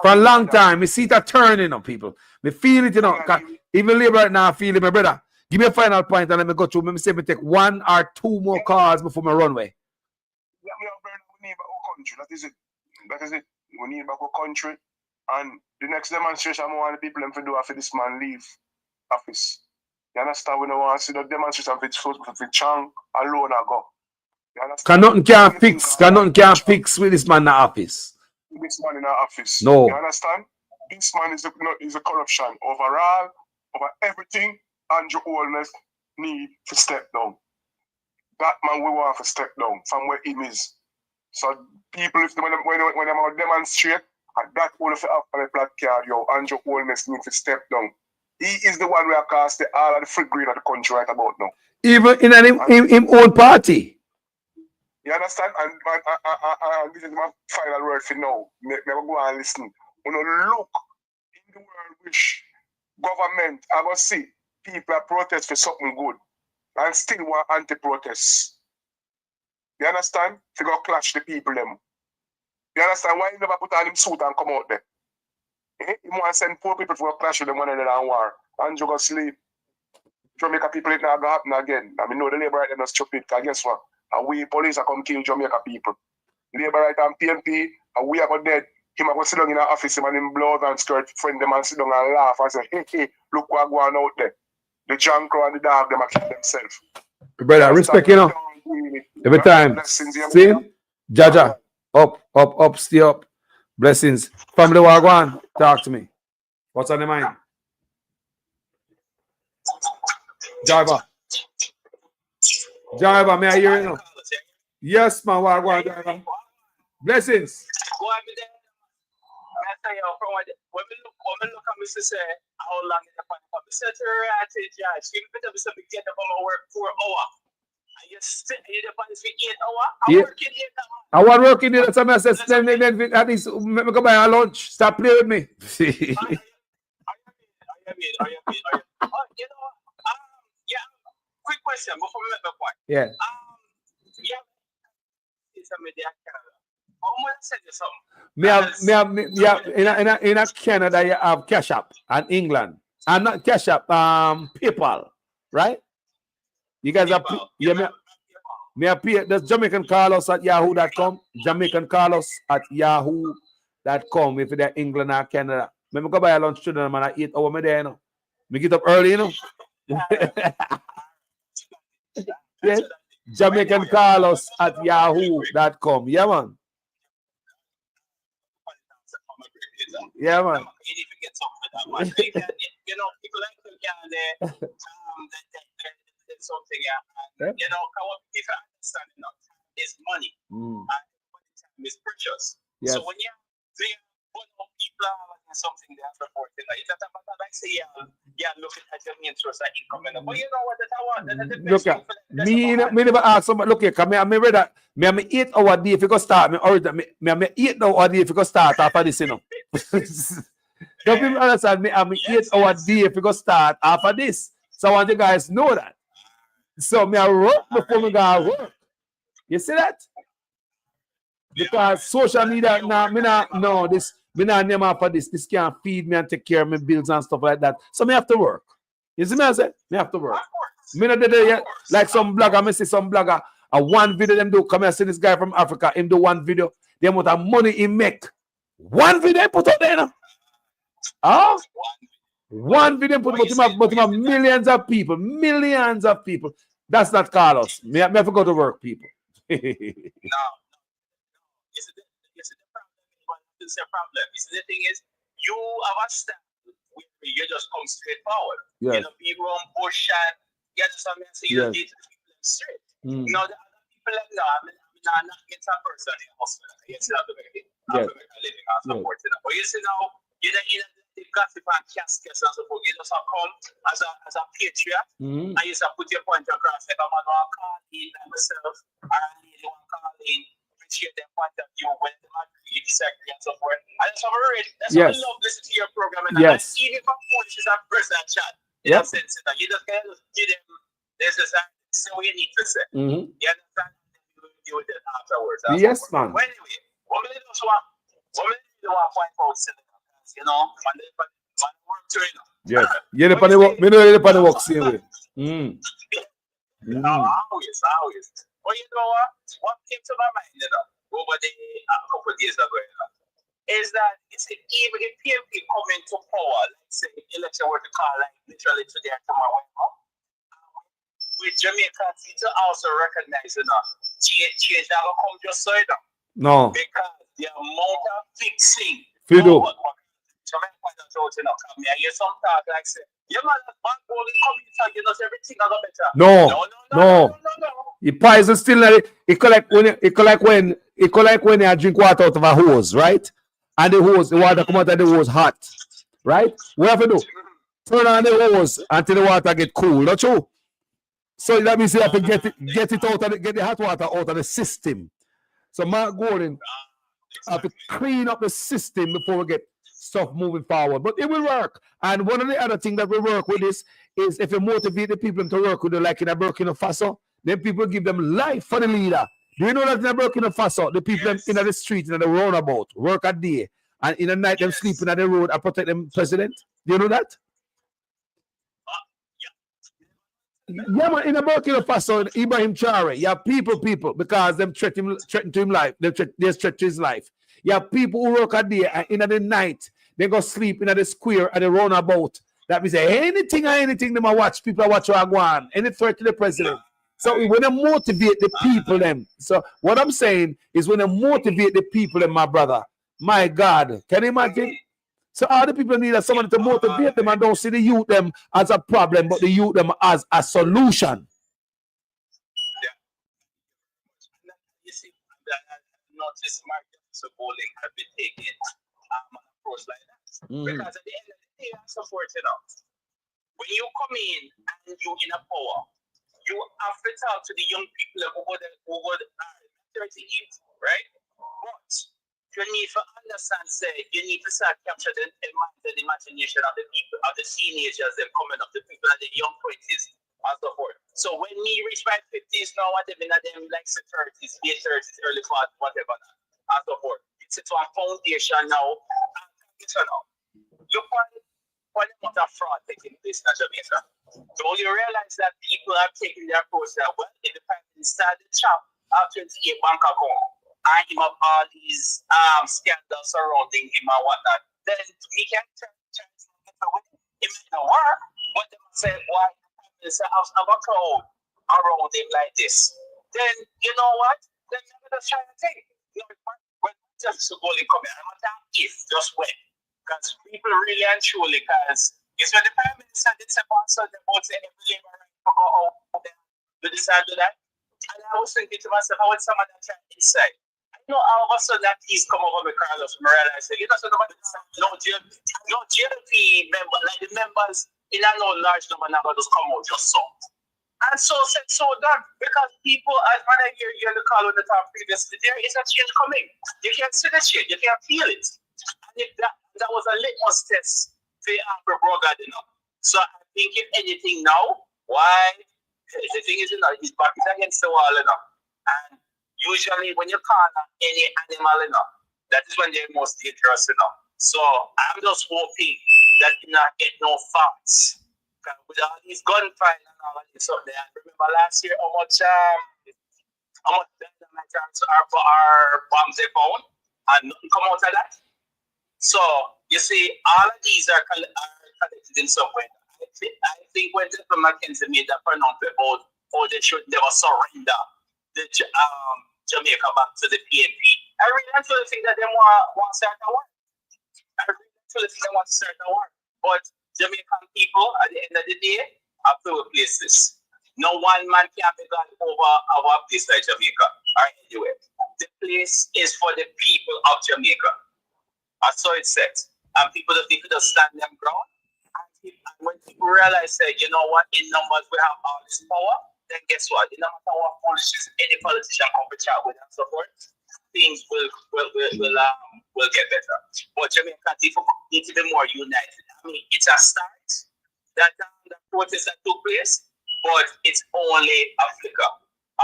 for a long time. Me see it turning, you know, people. Me feel it, you know. Even live right now, I feel it, my brother. Give me a final point and let me go through. Me say me take 1 or 2 more cars before my runway. We need back our country. That is it. We need back our country. And the next demonstration I want the people to do after this man leave office. You understand? We don't want to see the demonstration for Chang alone I go. Because nothing can fix with this man in the office. This man in the office. No. You understand? This man is a corruption overall, over everything. Andrew Holness need to step down. That man we want to step down from where he is. So people, if when they demonstrate, and that all of the up on the black card, Andrew Holness need to step down. He is the one who has cast all of the free green of the country right about now. Even in his own party. You understand? And this is my final word for now. Never go and listen. When you look in the world which government, I will see people are protest for something good and still want anti-protest. You understand? To go clash the people them. You understand why he never put on him suit and come out there? He want to send 4 people for a clash with them when they're on war. And you go sleep. Jamaica people, it not gonna happen again. I mean, no, the labor right them are stupid, because guess what? And we police are come kill Jamaica people. Labor right and PNP, and we are going dead. Him are going sit down in the office, him and him blouse and skirt, friend them and sit down and laugh and say, hey, look what going on out there. The jankro and the dog, them are killing themselves. Brother, respect, you know. Every time. See? Jaja, up, stay up. Blessings. Family Wagwan, talk to me. What's on the mind? Driver, may I hear you now? Yes, man, Wagwan, driver. Blessings. Go ahead, there. I tell you, when we look at Mr. say, how long is the point? Mr. Judge, she better be something get up on work 4 hours. And you sit in the point for 8 hours. I'm working 8 hours. I want working there. That's what I said. Then at least let me go buy a lunch. Stop playing with me. Quick question before we make the point. Yeah. In Canada, you have Cash App, and England, and not Cash App, PayPal, right? You guys have, there's Jamaican Carlos at yahoo.com, Jamaican Carlos at yahoo.com if they're England or Canada. Let me go buy a lunch to them and I eat over me there, you know. Me get up early, you know. Yes. Jamaican Carlos at yahoo.com. Yeah, man. Yeah, man. You know, people like to get something, you know, if I understand enough, is money. And time is precious. Yes. So when you people are something they have to report, it's not about like say, looking at your main source of income. But you know what that look at me never ask somebody, look here, come here, me read that. Me 8 hour day if you go start, me 8 hour day if you go start after this, you know. Don't people understand me? I'm 8 hour day if you go start after this. So I want you guys know that. So me I work before me go work. You see that? Because social media now, me not name up for this. This can't feed me and take care of my bills and stuff like that. So me have to work. You see me I say? Me have to work. Me not there yet. Like some blogger, me see some blogger. One video them do. Come here, see this guy from Africa. Him do one video. The amount of money he make. One video he put out there now. Oh? One video put but him have millions of people. Millions of people. That's not Carlos. Me have to go to work, people. No. It's a problem. The thing is, you have a style where you just come straight forward. Yes. You know, be wrong push and you understand me? So you need to keep them straight. Now, the other people like that, I'm not against a person in the hospital. Yes, you have to make it. Have to make a living and support it. But you see now, you don't the gossip and caskets and so forth. You just have come as a patriot and you just put your point across. If a man want to call in and myself or a lady want to call in, share their point of view when they agree, disagree, and so forth. And that's what I love listening to your program. And even if a police is a person chat, in a sense, you just kind of give them this is what you need to say. You understand? You will deal with it afterwards. Yes, man. Well, anyway, what we do want point out, you know, and then work to it. Yes. Yeah, the panny work same way. Always. Well, you know what came to my mind, you know, over the couple of days ago, you know, is that it's even if PNP come into power, let's say election were to call like literally today or tomorrow, you know, with Jamaica need to also recognize, you know, change that will come just so you know. No. Because the amount of fixing. Fido. Jamaica point out, you know, come here, you some talk like say, you man, one goal in community, you know, everything is better. No. The poison still it collect when you drink water out of a hose, right? And the water come out of the hose hot, right? What have to do? Turn on the hose until the water get cool, not true? So that means you have to get it out of get the hot water out of the system. So Mark Gordon have to clean up the system before we get stuff moving forward. But it will work. And one of the other things that we work with is if you motivate the people to work with you, like in a Burkina Faso, then people give them life for the leader. Do you know that in a Burkina Faso, the people in the street, in the roundabout, work a day, and in the night, them sleeping at the road and protect them president? Do you know that? Yeah, man, in a Burkina Faso, Ibrahim Traore, you have people, because them threaten to him life. They threaten to his life. You have people who work a day and in the night, they go sleep in the square and they run about. That means anything, them I watch, people I watch go on. Any threat to the president. So when they motivate the people, them. So what I'm saying is when they motivate the people, them, my brother, my God, can you imagine? So all the people need someone to motivate them and don't see the youth them as a problem, but the youth them as a solution. You see, not just market supporting have been taken approach like that. Because at the end of the day, I support it out. When you come in and you're in a power, you have to talk to the young people who would 38, right? But you need to understand, say, you need to start capture the mind and imagination of the people, of the teenagers that coming up, the people at the young 20s, and so forth. So when me reach my 50s now, whatever, in them like 30s, late 30s, early 40s, whatever, and so forth. It's a foundation now. Look what amount of fraud taking place in Jamaica. So you realize that people have taken their approach that, well, if the person started the shop, have 28 bank account, and him have all these scandals surrounding him and whatnot, then he can't turn it may not work, but they must say, why the prime minister have a crowd around him like this? Then, you know what? Then you're going to try to take it. You know, when just to go and come here, I'm not if, just when. Because people really and truly, because it's when the prime minister did say about something about saying every labor right to go out there to decide to that. And I was thinking to myself, how would someone that try inside? I know all of a sudden that piece come over with Carlos Morel. I said, you know, so nobody no GLP member, like the members in a no large number now just come out just so. And so said so done. Because people, as when I hear you on the call on the top previously, there is a change coming. You can see the change, you can feel it. And if that was a litmus test for Brogard, you know. So I think if anything now, why the thing is, you know, his back is against the wall, you know. And usually when you corner any animal, you know, that is when they're most dangerous, you know. So I'm just hoping that you not get no facts. With all these gunfire and all of this up there. And remember last year how much dynamite for our bombs they found and nothing come out of that. So you see, all of these are connected in some way. I think when Dr. McKenzie made that pronouncement about how they should never surrender the Jamaica back to the PNP, I really actually think that they want to start a war. I really actually think they want to start a war. But Jamaican people, at the end of the day, have to replace this. No one man can be gone over our place like Jamaica. All right, anyway, the place is for the people of Jamaica. That's how it's set. And people just need to just stand their ground. And when people realize that, you know what, in numbers we have all this power, then guess what? No matter what politicians, any politician come to chat with and so forth, things will get better. But Jamaica need to be more united. I mean, it's a start that the protest that took place, but it's only a flicker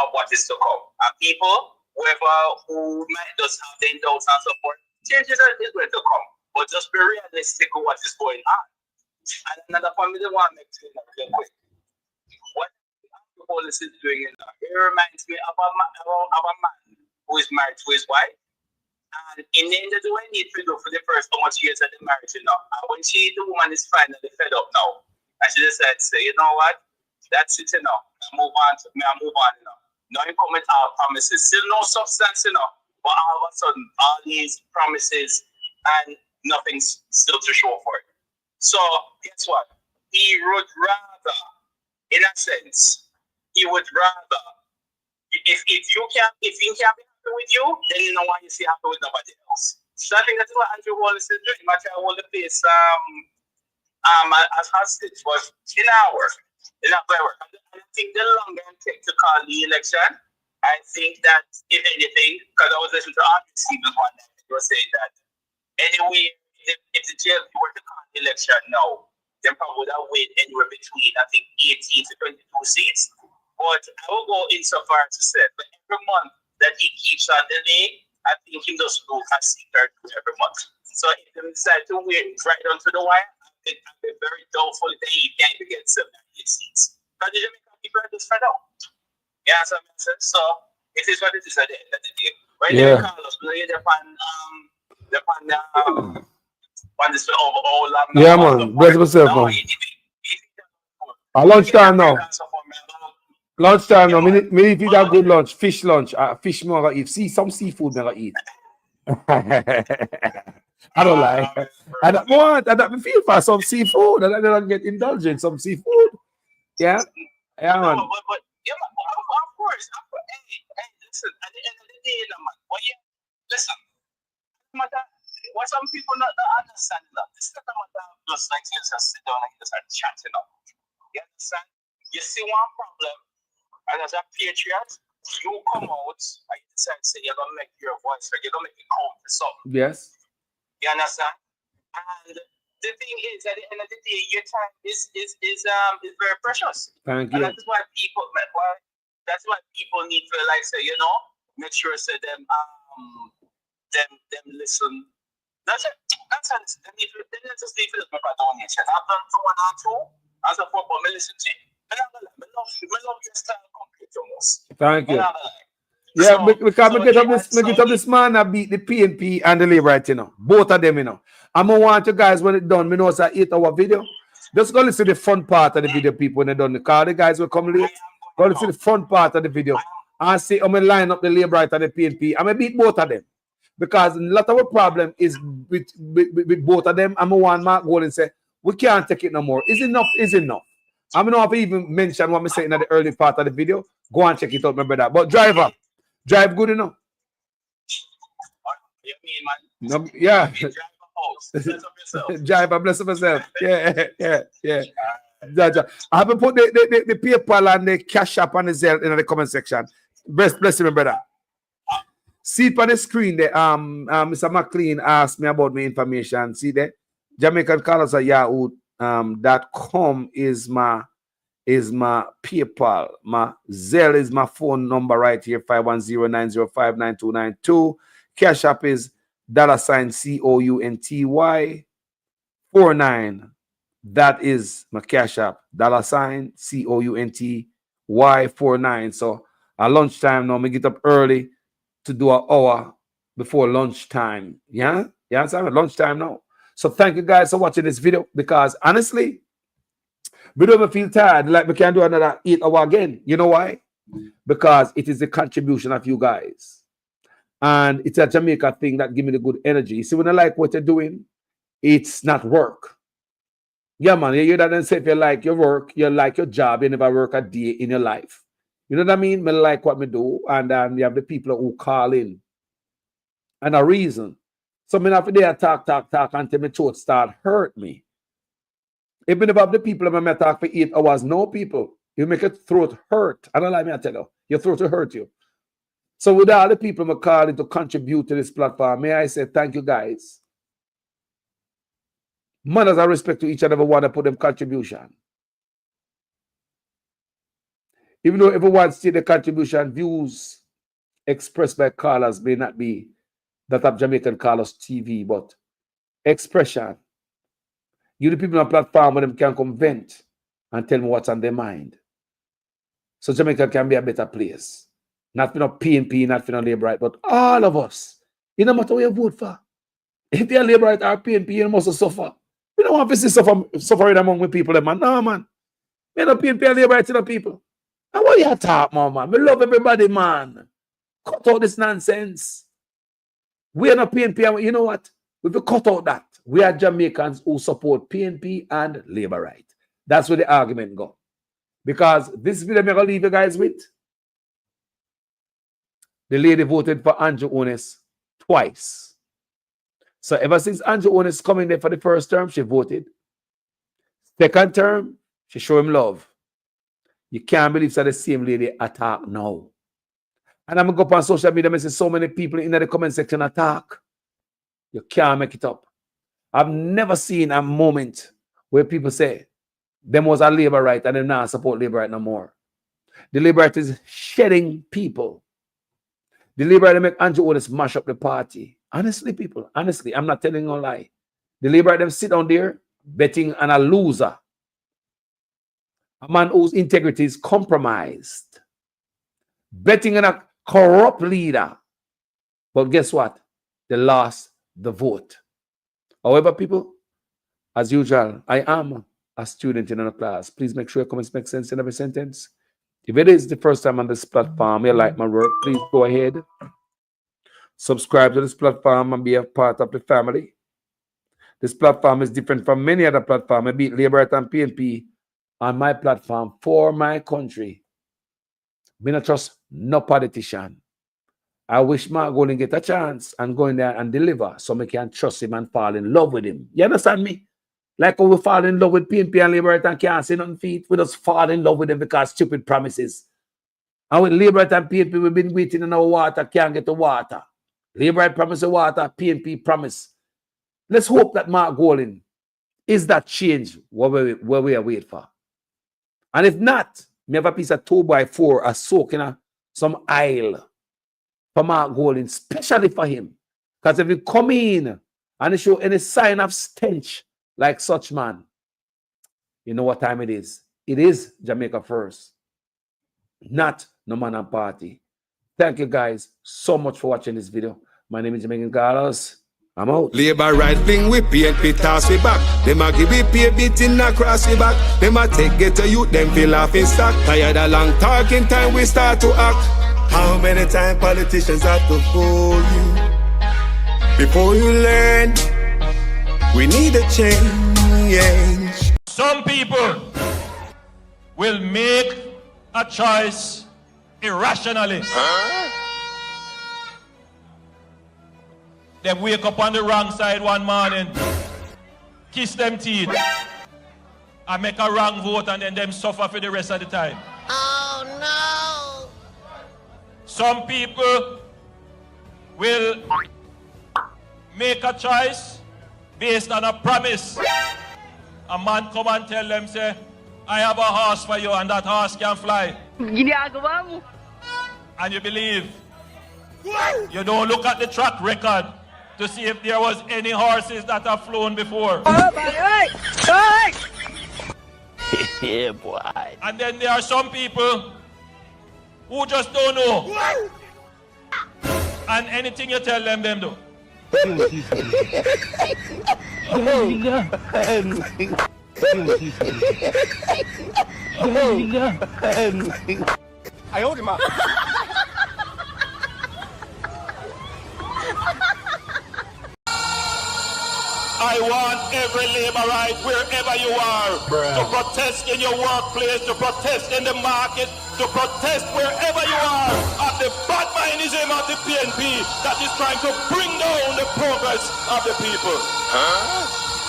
of what is to come. And people, who might just have their doubts and so forth, changes are going to come. But just be realistic with what is going on. And another point I want to make to you real quick. What the policy is doing it reminds me of a man who is married to his wife. And in the end, what I need to do for the first how much years of the marriage, you know. And when the woman is finally fed up now, and she decides to say, you know what, that's it, you know. I move on, you know. Now you come with our promises. Still no substance, you know. But all of a sudden, all these promises and nothing's still to show for it. So, guess what? He would rather, in a sense, he would rather, if you can't be happy with you, then you know why you see happy with nobody else. So I think that's what Andrew Wallace is doing. He tried to hold the place as hostage, but in our work. And I think the longer it takes to call the election, I think that if anything, because I was listening to Arthur Stevens one night, he was saying that anyway, if the jail were to call the election now, then probably would have win anywhere between, I think, 18 to 22 seats. But I will go insofar to say that every month that he keeps on delaying, I think he does lose a seat or two every month. So if they decide to wait right onto the wire, I'd be very doubtful that he can get 7 or 8 seats. Because the Jamaican people are just fed up. Yeah, so it is what it is at the end of the day. When Yeah. they call us, we on this for all long. Yeah, man. Bless myself, man. At lunchtime now. Lunchtime now. Me need to eat a good lunch. Fish lunch. Fish more I eat. See some seafood me I eat. I don't like. I don't feel for some seafood. I don't get indulgent some seafood. Yeah. Yeah, man. But yeah, of course. Hey, listen. At the end of the day, man. Listen. What some people not understand that this is not a matter of just like you just sit down and you just start chatting up. You understand? You see one problem, and as a patriot, you come out and you decide to say you're gonna make your voice heard, you're gonna make it count for something. Yes. You understand? And the thing is, at the end of the day, your time is very precious. Thank And you. that's why people need to like say, make sure say them listen. That's it. That's it. Then just leave it with my donation. I've done 2 and 2 as a football. I listen to you. I love your style complete almost. Thank you. Yeah, So- because so me get up yeah, this, me so get up this man that beat the PNP and the Labour right, both of them, I'm gonna want you guys when it's done. Me know it's an 8-hour video. Just go listen to the front part of the video, people, when they're done. Because the guys will come late. Go listen to the front part of the video and see I'm gonna line up the Labour right and the PNP. I'm gonna beat both of them. Because a lot of our problem is with both of them. I'm gonna want Mark Gold and say, we can't take it no more. Is enough? Is enough? I'm gonna have to even mention what I'm saying in the early part of the video. Go and check it out, my brother. But drive good enough. You mean, man? No, yeah. Drive Jive, bless myself. Yeah. I have to put the PayPal and the Cash App and the Zelle in the comment section. Bless you, my brother. See it on the screen there. Mr. McLean asked me about my information. See there? Jamaican Callers at yahoo.com is my PayPal. My Zelle is my phone number right here, 510-905-9292. Cash App is $COUNTY 49. That is my Cash App. $COUNTY 49. So at lunchtime now, me get up early to do an hour before lunchtime. Yeah? Yeah, it's at lunchtime now. So thank you guys for watching this video, because honestly, we don't even feel tired like we can do another 8 hour again. You know why? Because it is the contribution of you guys. And it's a Jamaica thing that give me the good energy. You see, when I like what you're doing, it's not work. Yeah, man, you hear that and say if you like your work, you like your job, you never work a day in your life. You know what I mean? I like what I do. And you have the people who call in. And a reason. So I have to there talk until my throat start hurt me. Even if I have the people that I talk for 8 hours, no people, you make your throat hurt. I don't like me, I tell you. Your throat will hurt you. So with all the people I'm calling to contribute to this platform, may I say thank you guys. Manners and respect to each and every one that put them contribution. Even though everyone see the contribution, views expressed by callers may not be that of Jamaican Callers TV, but expression. You the people on the platform where them can come vent and tell me what's on their mind. So Jamaica can be a better place. Not for no PNP, not for no Labour right, but all of us. It no matter what you vote for. If you're Labour right or PNP, you must suffer. We don't want to see suffering among the people. Man. No, man. We don't PNP and Labour right to the people. And what you talk, man? We love everybody, man. Cut out this nonsense. We are not PNP, and you know what? We will cut out that. We are Jamaicans who support PNP and Labour right. That's where the argument go. Because this video I'm going to leave you guys with. The lady voted for Andrew Onis twice. So ever since Andrew Onis coming there for the first term, she voted. Second term, she showed him love. You can't believe that the same lady attack now. And I'm going to go up on social media and see so many people in the comment section attack. You can't make it up. I've never seen a moment where people say, them was a Labour right and they not support Labour right no more. The Labour right is shedding people. The Labour right make Andrew Otis mash up the party. Honestly, people, honestly, I'm not telling no lie. The Labour right them sit down there betting on a loser. A man whose integrity is compromised. Betting on a corrupt leader. But guess what? They lost the vote. However, people, as usual, I am a student in a class. Please make sure your comments make sense in every sentence. If it is the first time on this platform, you like my work, please go ahead. Subscribe to this platform and be a part of the family. This platform is different from many other platforms. I beat Labour and PNP on my platform for my country. I don't trust no politician. I wish Mark Golden get a chance and go in there and deliver so I can trust him and fall in love with him. You understand me? Like how we fall in love with PNP and Labour and can't say nothing feet. We just fall in love with them because stupid promises. And with Labour and PNP, we've been waiting in our water, can't get the water. Labour promise the water, PNP promise. Let's hope that Mark Golden is that change where we are waiting for. And if not, we have a piece of 2x4 or soak in some aisle for Mark Golden, especially for him. Because if you come in and show any sign of stench like such man, you know what time it is. It is Jamaica first, not no man and party. Thank you guys so much for watching this video. My name is Jamaican Carlos. I'm out. Labour right wing with PNP toss we back. Them a give we pay beating across the back. Them a take get to you, them feel off in stock. Tired of long talking time we start to act. How many times politicians have to fool you before you learn? We need a change. Some people will make a choice irrationally. They wake up on the wrong side one morning, kiss them teeth, and make a wrong vote, and then them suffer for the rest of the time. Oh no! Some people will make a choice based on a promise. A man come and tell them, say, I have a horse for you, and that horse can fly. And you believe. You don't look at the track record to see if there was any horses that have flown before. Yeah, boy. And then there are some people who just don't know. And anything you tell them, them do. I hold him up. I want every Labourite, wherever you are, to protest in your workplace, to protest in the market, to protest wherever you are of the bad mindism of the PNP that is trying to bring down the progress of the people.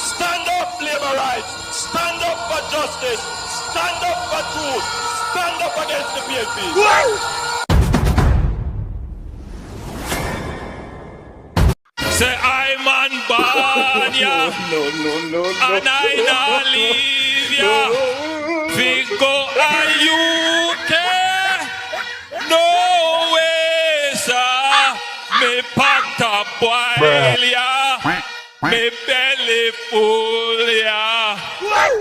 Stand up, Labourites. Stand up for justice. Stand up for truth. Stand up against the PNP. Say I'm on board, yeah. No. And I not leave ya. Figo and UK. No way, sir. Me pot a boil ya. Me belly full ya.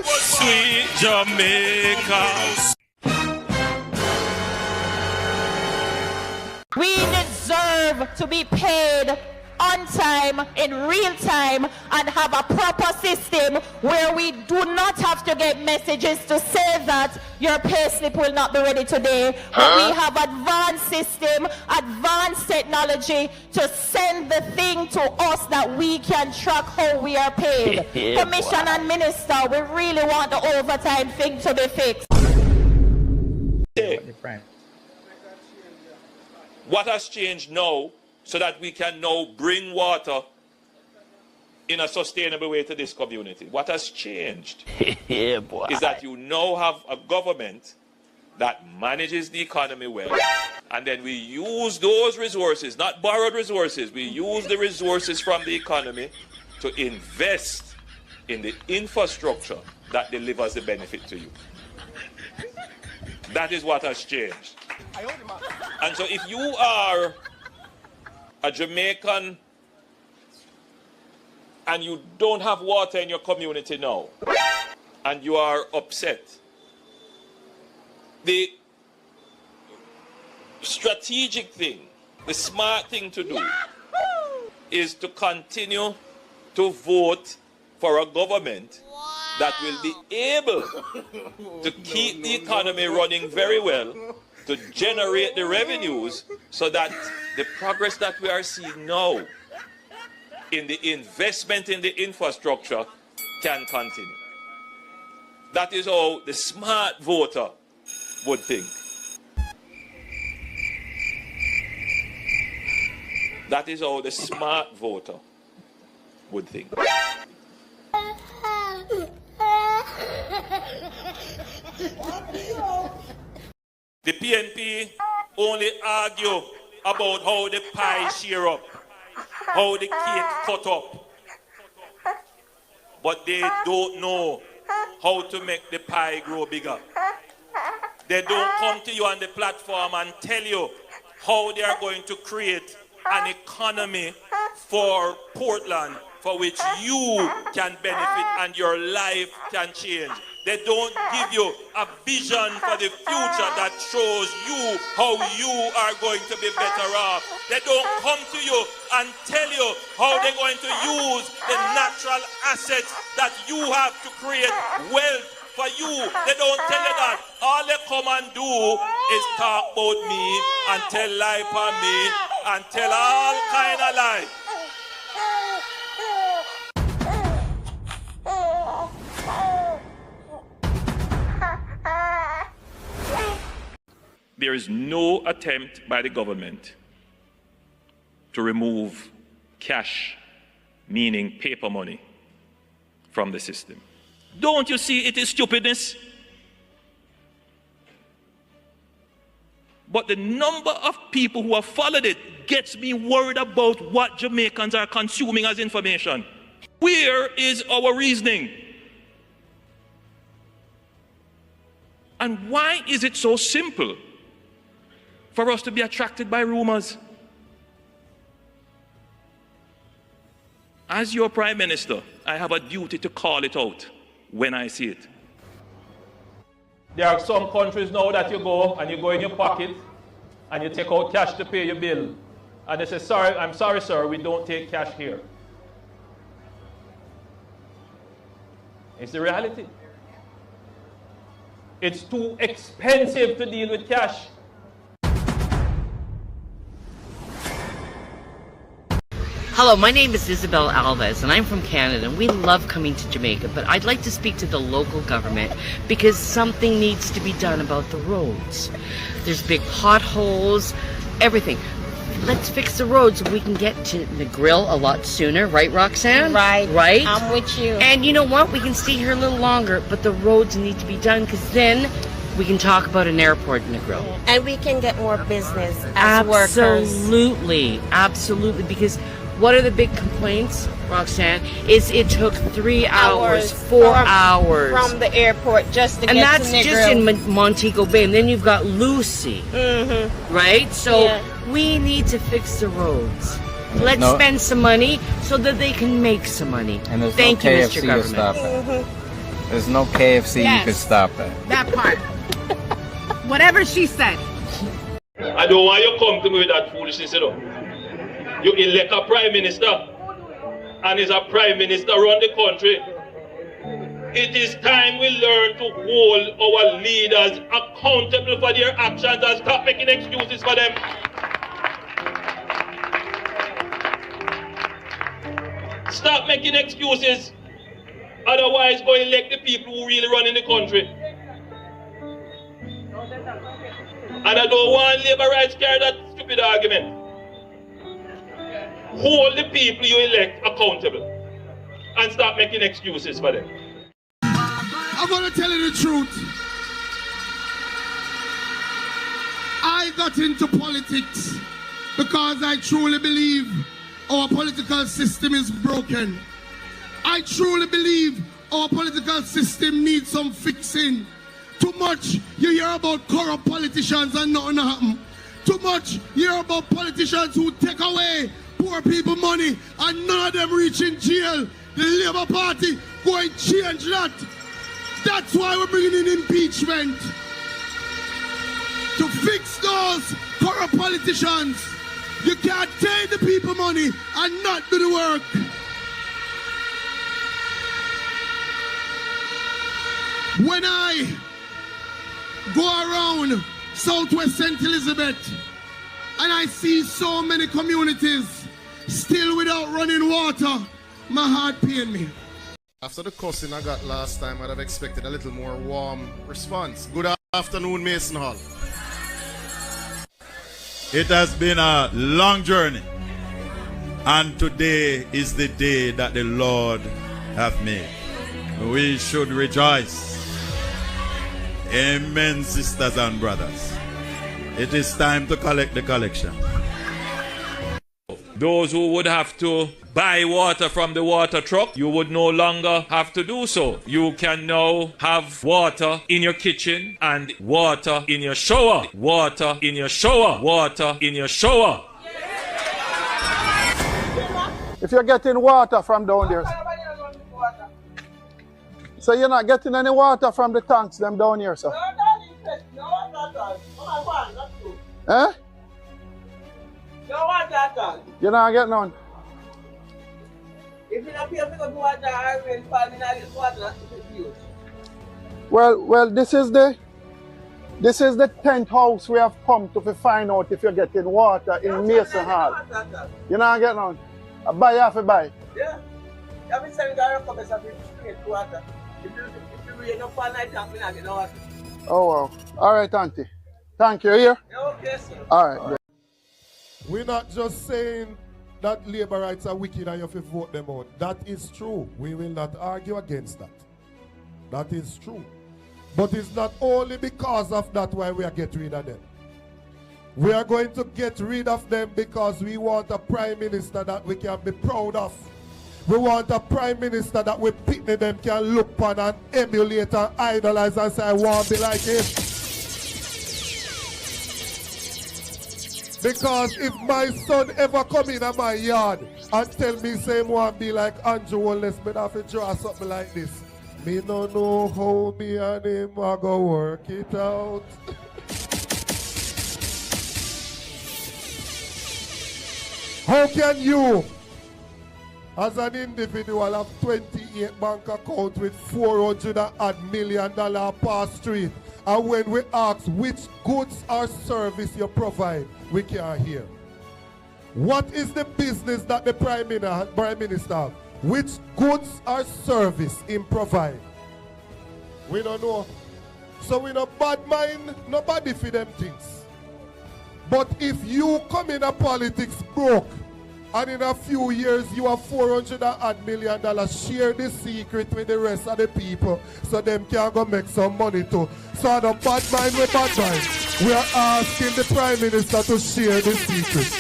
Sweet Jamaica. We deserve to be paid on time, in real time, and have a proper system where we do not have to get messages to say that your pay slip will not be ready today. But we have advanced system, advanced technology to send the thing to us that we can track how we are paid. Yeah, Commission and Minister, we really want the overtime thing to be fixed. What has changed now so that we can now bring water in a sustainable way to this community? What has changed Yeah, boy. is that you now have a government that manages the economy well, and then we use those resources, not borrowed resources, we use the resources from the economy to invest in the infrastructure that delivers the benefit to you. That is what has changed. And so if you are a Jamaican and you don't have water in your community now, and you are upset, The strategic thing, the smart thing to do is to continue to vote for a government that will be able to keep the economy running very well, to generate the revenues so that the progress that we are seeing now in the investment in the infrastructure can continue. That is how the smart voter would think. That is how the smart voter would think. The PNP only argue about how the pie share up, how the cake cut up, but they don't know how to make the pie grow bigger. They don't come to you on the platform and tell you how they are going to create an economy for Portland for which you can benefit and your life can change. They don't give you a vision for the future that shows you how you are going to be better off. They don't come to you and tell you how they're going to use the natural assets that you have to create wealth for you. They don't tell you that. All they come and do is talk about me and tell lie for me and tell all kind of lies. There is no attempt by the government to remove cash, meaning paper money, from the system. Don't you see it is stupidness? But the number of people who have followed it gets me worried about what Jamaicans are consuming as information. Where is our reasoning? And why is it so simple for us to be attracted by rumors? As your Prime Minister, I have a duty to call it out when I see it. There are some countries now that you go and you go in your pocket and you take out cash to pay your bill. And they say, sorry, I'm sorry, sir, we don't take cash here. It's the reality. It's too expensive to deal with cash. Hello, my name is Isabel Alves, and I'm from Canada, and we love coming to Jamaica, but I'd like to speak to the local government because something needs to be done about the roads. There's big potholes, everything. Let's fix the roads so we can get to the grill a lot sooner, right, Roxanne? Right. Right? I'm with you. And you know what? We can stay here a little longer, but the roads need to be done because then we can talk about an airport in the grill. And we can get more business as workers. Absolutely, absolutely, because what are the big complaints, Roxanne? Is it took 3 hours, 4 hours from the airport just to and get that's to the just grill. in Montego Bay, and then you've got Lucy, right? So we need to fix the roads. Let's spend some money so that they can make some money. And there's Thank no you, KFC Mr. to Government. stop it. There's no KFC you Yes. can stop it. That part. Whatever she said. I don't want you to come to me with that foolishness, you know. You elect a prime minister, and is a prime minister run the country. It is time we learn to hold our leaders accountable for their actions and stop making excuses for them. Stop making excuses. Otherwise, go elect the people who really run in the country. And I don't want Labour rights carry that stupid argument. Hold the people you elect accountable and stop making excuses for them. I'm going to tell you the truth. I got into politics because I truly believe our political system is broken. I truly believe our political system needs some fixing. Too much you hear about corrupt politicians and nothing happen. Too much you hear about politicians who take away poor people money and none of them reach in jail. The Labour Party go and change that. That's why we're bringing in impeachment. to fix those corrupt politicians. You can't take the people money and not do the work. When I go around Southwest St. Elizabeth and I see so many communities still without running water, my heart pains me. After the cussing I got last time, I'd have expected a little more warm response. Good afternoon, Mason Hall. It has been a long journey, and today is the day that the Lord hath made. We should rejoice. Amen, sisters and brothers. It is time to collect the collection. Those who would have to buy water from the water truck, you would no longer have to do so. You can now have water in your kitchen and water in your shower. Water in your shower. Water in your shower. If you're getting water from down there, so you're not getting any water from the tanks them down here, sir? Eh? You're not getting none? If you don't pay for the water, I will find in water. Well, this is the 10th house we have come to find out if you're getting water in Mason Hall. You're not getting none? I buy half a buy. Yeah. You have been selling the cup of water. If you read up all night, I'm not getting water. Oh, wow. All right, Auntie. Thank you. Here? Okay, sir. All right. We're not just saying that labor rights are wicked and you have to vote them out. That is true. We will not argue against that. That is true. But it's not only because of that why we are getting rid of them. We are going to get rid of them because we want a prime minister that we can be proud of. We want a prime minister that we picnic them can look upon and emulate and idolize and say, I want to be like him. Because if my son ever come in my yard and tell me same want to be like Andrew Wallace, me have to draw something like this. Me no know how me and him are go work it out. How can you, as an individual, have 28 bank accounts with $400 million per street? And when we ask which goods or service you provide, we can't hear. What is the business that the Prime Minister has? Which goods or service him provide? We don't know. So we don't bad mind nobody for them things. But if you come in a politics broke, and in a few years you have $400 million, share the secret with the rest of the people so them can go make some money too. So the bad mind with bad mind. We are asking the Prime Minister to share the secret.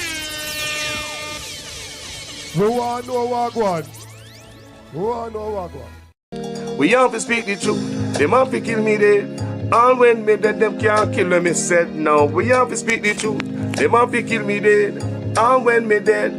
We want to know what going. We want to know what going. We have to speak the truth. Them have to kill me dead. All when me dead, them can't kill me said no. We have to speak the truth. Them have to kill me dead. All when me dead.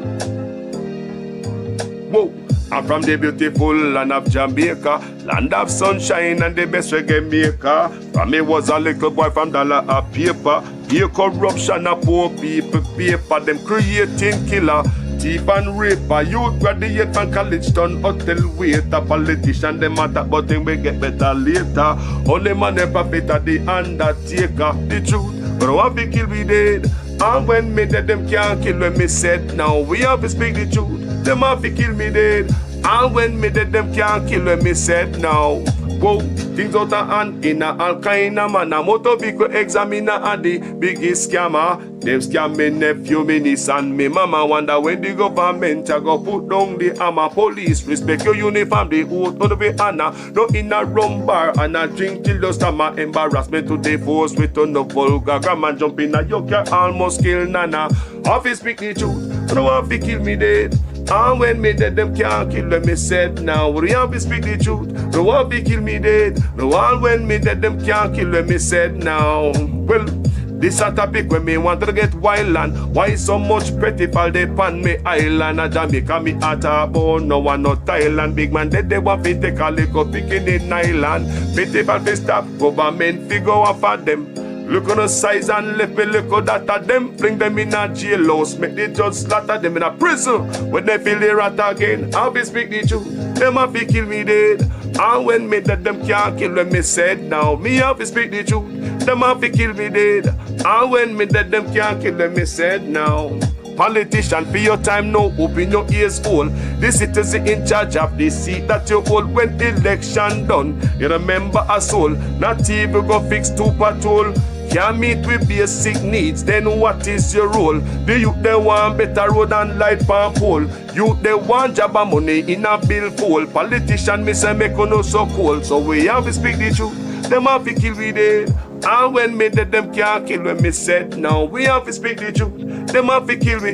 Whoa. I'm from the beautiful land of Jamaica, land of sunshine and the best reggae maker. From me was a little boy from dollar a paper. Here corruption a poor people paper. Them creating killer, thief and raper. Youth graduate from college done hotel waiter. Politician them matter but them we get better later. Only man ever fit at the undertaker. The truth, but I want to kill me dead. And when me dead them can't kill when me said now. We have to speak the truth. Them have to kill me dead. And when me dead, them can't kill when me said now. Whoa, things out of hand in a all kind of man. A motor vehicle examiner and the biggest scammer. Them scam me nephew, me niece and me mama. Wonder when the government a go put down the hammer. Police respect your uniform, the oath on the way honor. No in a rum bar and a drink till the stomach. Embarrassment to the force with on the vulgar grammar. Jump in a yoke, you almost kill nana. Office speak the truth, no one fi kill me dead. And when me dead, them can't kill when me said now. We have to speak the truth. No one fi kill me dead. No one when me dead, them can't kill when me said now. Well, this a topic when me want to get wild and why so much pretty fall they pan me island. A Jamaica me at a bone, no one no Thailand. Big man dead, they want to take a little picking in island. Pretty fall fi stop, government fi go off at them. Look on the size and left me look at that of them. Fling them in a jailhouse, make the judge slaughter them in a prison. When they feel the rat again, I'll be speak the truth. Them have to kill me dead. And when me that them can't kill when me said now, me have to speak the truth. Them have to kill me dead. And when me that them can't kill when me said now. Politician, for your time now, open your ears hole. The citizen in charge of the seat that you hold when election done. You remember a soul, not even go fix two patrol. Can't meet with basic needs, then what is your role? The youth they want better road and light pump pole. Youth they want job and money in a bill full. Politician me say make you no so cold. So we have to speak the truth, them have to kill we dead. And when me dead them can't kill when me said now. We have to speak the truth, them have to kill me.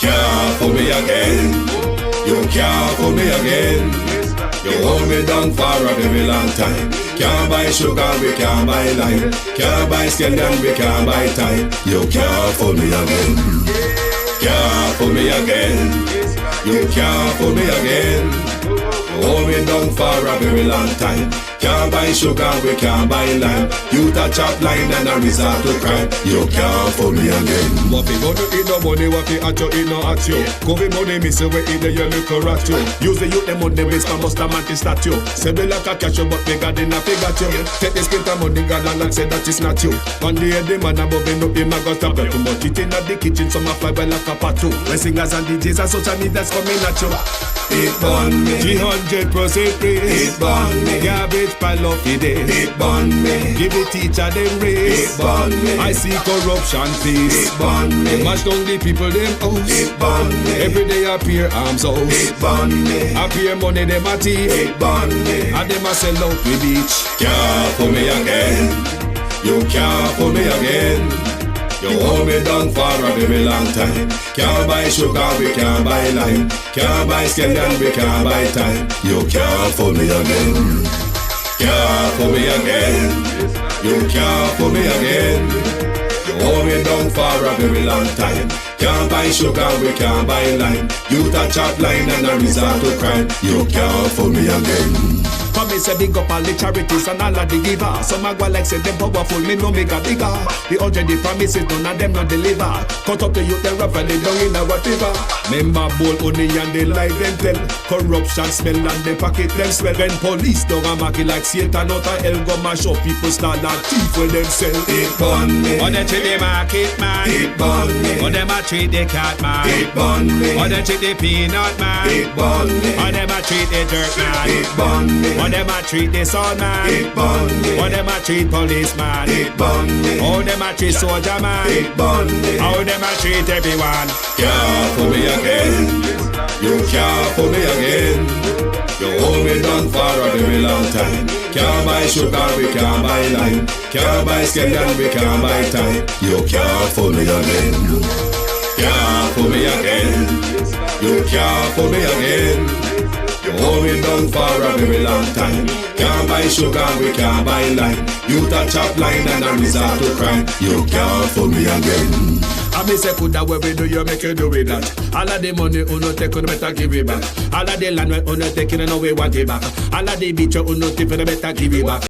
Can't fool me again. You can't fool me again. You hold me down for a very long time. Can't buy sugar, we can't buy lime. Can't buy scallion, we can't buy time. You can't fool me again. Can't fool me again. You can't fool me again. You hold me down for a very long time. Can't buy sugar, we can't buy lime. You touch up line and a resort to crime. You can't fool me again. What fi go to eat no money, what fi at you, eat no at you. Covid money, miss away in the yellow rat you. Use the youth, them money, base for most mantis statue. Say we like a cash you, but we got in a figure you. Take the script and money, God and say that is not you. One day the man above me, no him a got up. Too much eating at the kitchen, some a fly well like a patu. When singers and DJs and social media's coming at you. It burn me, 300% praise. It burn me, garbage pile of the day. It burn me, give the teacher them raise. It burn me, I see corruption peace. It burn me, mash down the people them house. It burn me, every day appear arms out. It burn me, appear money them a thief. It burn me, and them a sell out the beach. Can't fool me again. You can't fool me again. You hold me down for a very long time. Can't buy sugar, we can't buy lime. Can't buy scallion, we can't buy time. You can't fool me again. Can't fool me again. You can't fool me again. You hold me down for a very long time. Can't buy sugar, we can't buy lime. You touch up line and a resort to crime. You can't fool me again. Come me say big up all the charities and all of the givers. Some a go like say them powerful, me no make a bigger. The already promises, none of them not deliver. Cut up the youth, them rough and they down in a whatever. Member bowl only and they lie them tell. Corruption smell and they pocket them swell. When police don't a market like Satan out of hell, go mash up people start like thief when them sell. It burn me. Or they treat the market man. It burn me. Or them a treat the cat man. It burn me. Or they treat the peanut man. It burn me. Or them a treat the dirt man. It burn me. Or them a treat the sun man. It burn me. Or them a treat policeman. It burn me. How them a treat soldier man. It burn me. How them a treat everyone. Can't fool me again. You can't fool me again. You hold me down for a very long time. Can't buy sugar, we can't buy lime. Can't buy scallion, we can't buy time. You can't fool me again. Can't fool me again. You can't fool me again. You hold me down for a very long time. Can't buy sugar, we can't buy lime. You touch up line and a resort to crime. You can't fool me again. I me say put that where we do, you make you do with that. All of the money uno take, you better give it back. All of the land where uno take, you know we want it back. All of the beach you uno tip, you better give it back.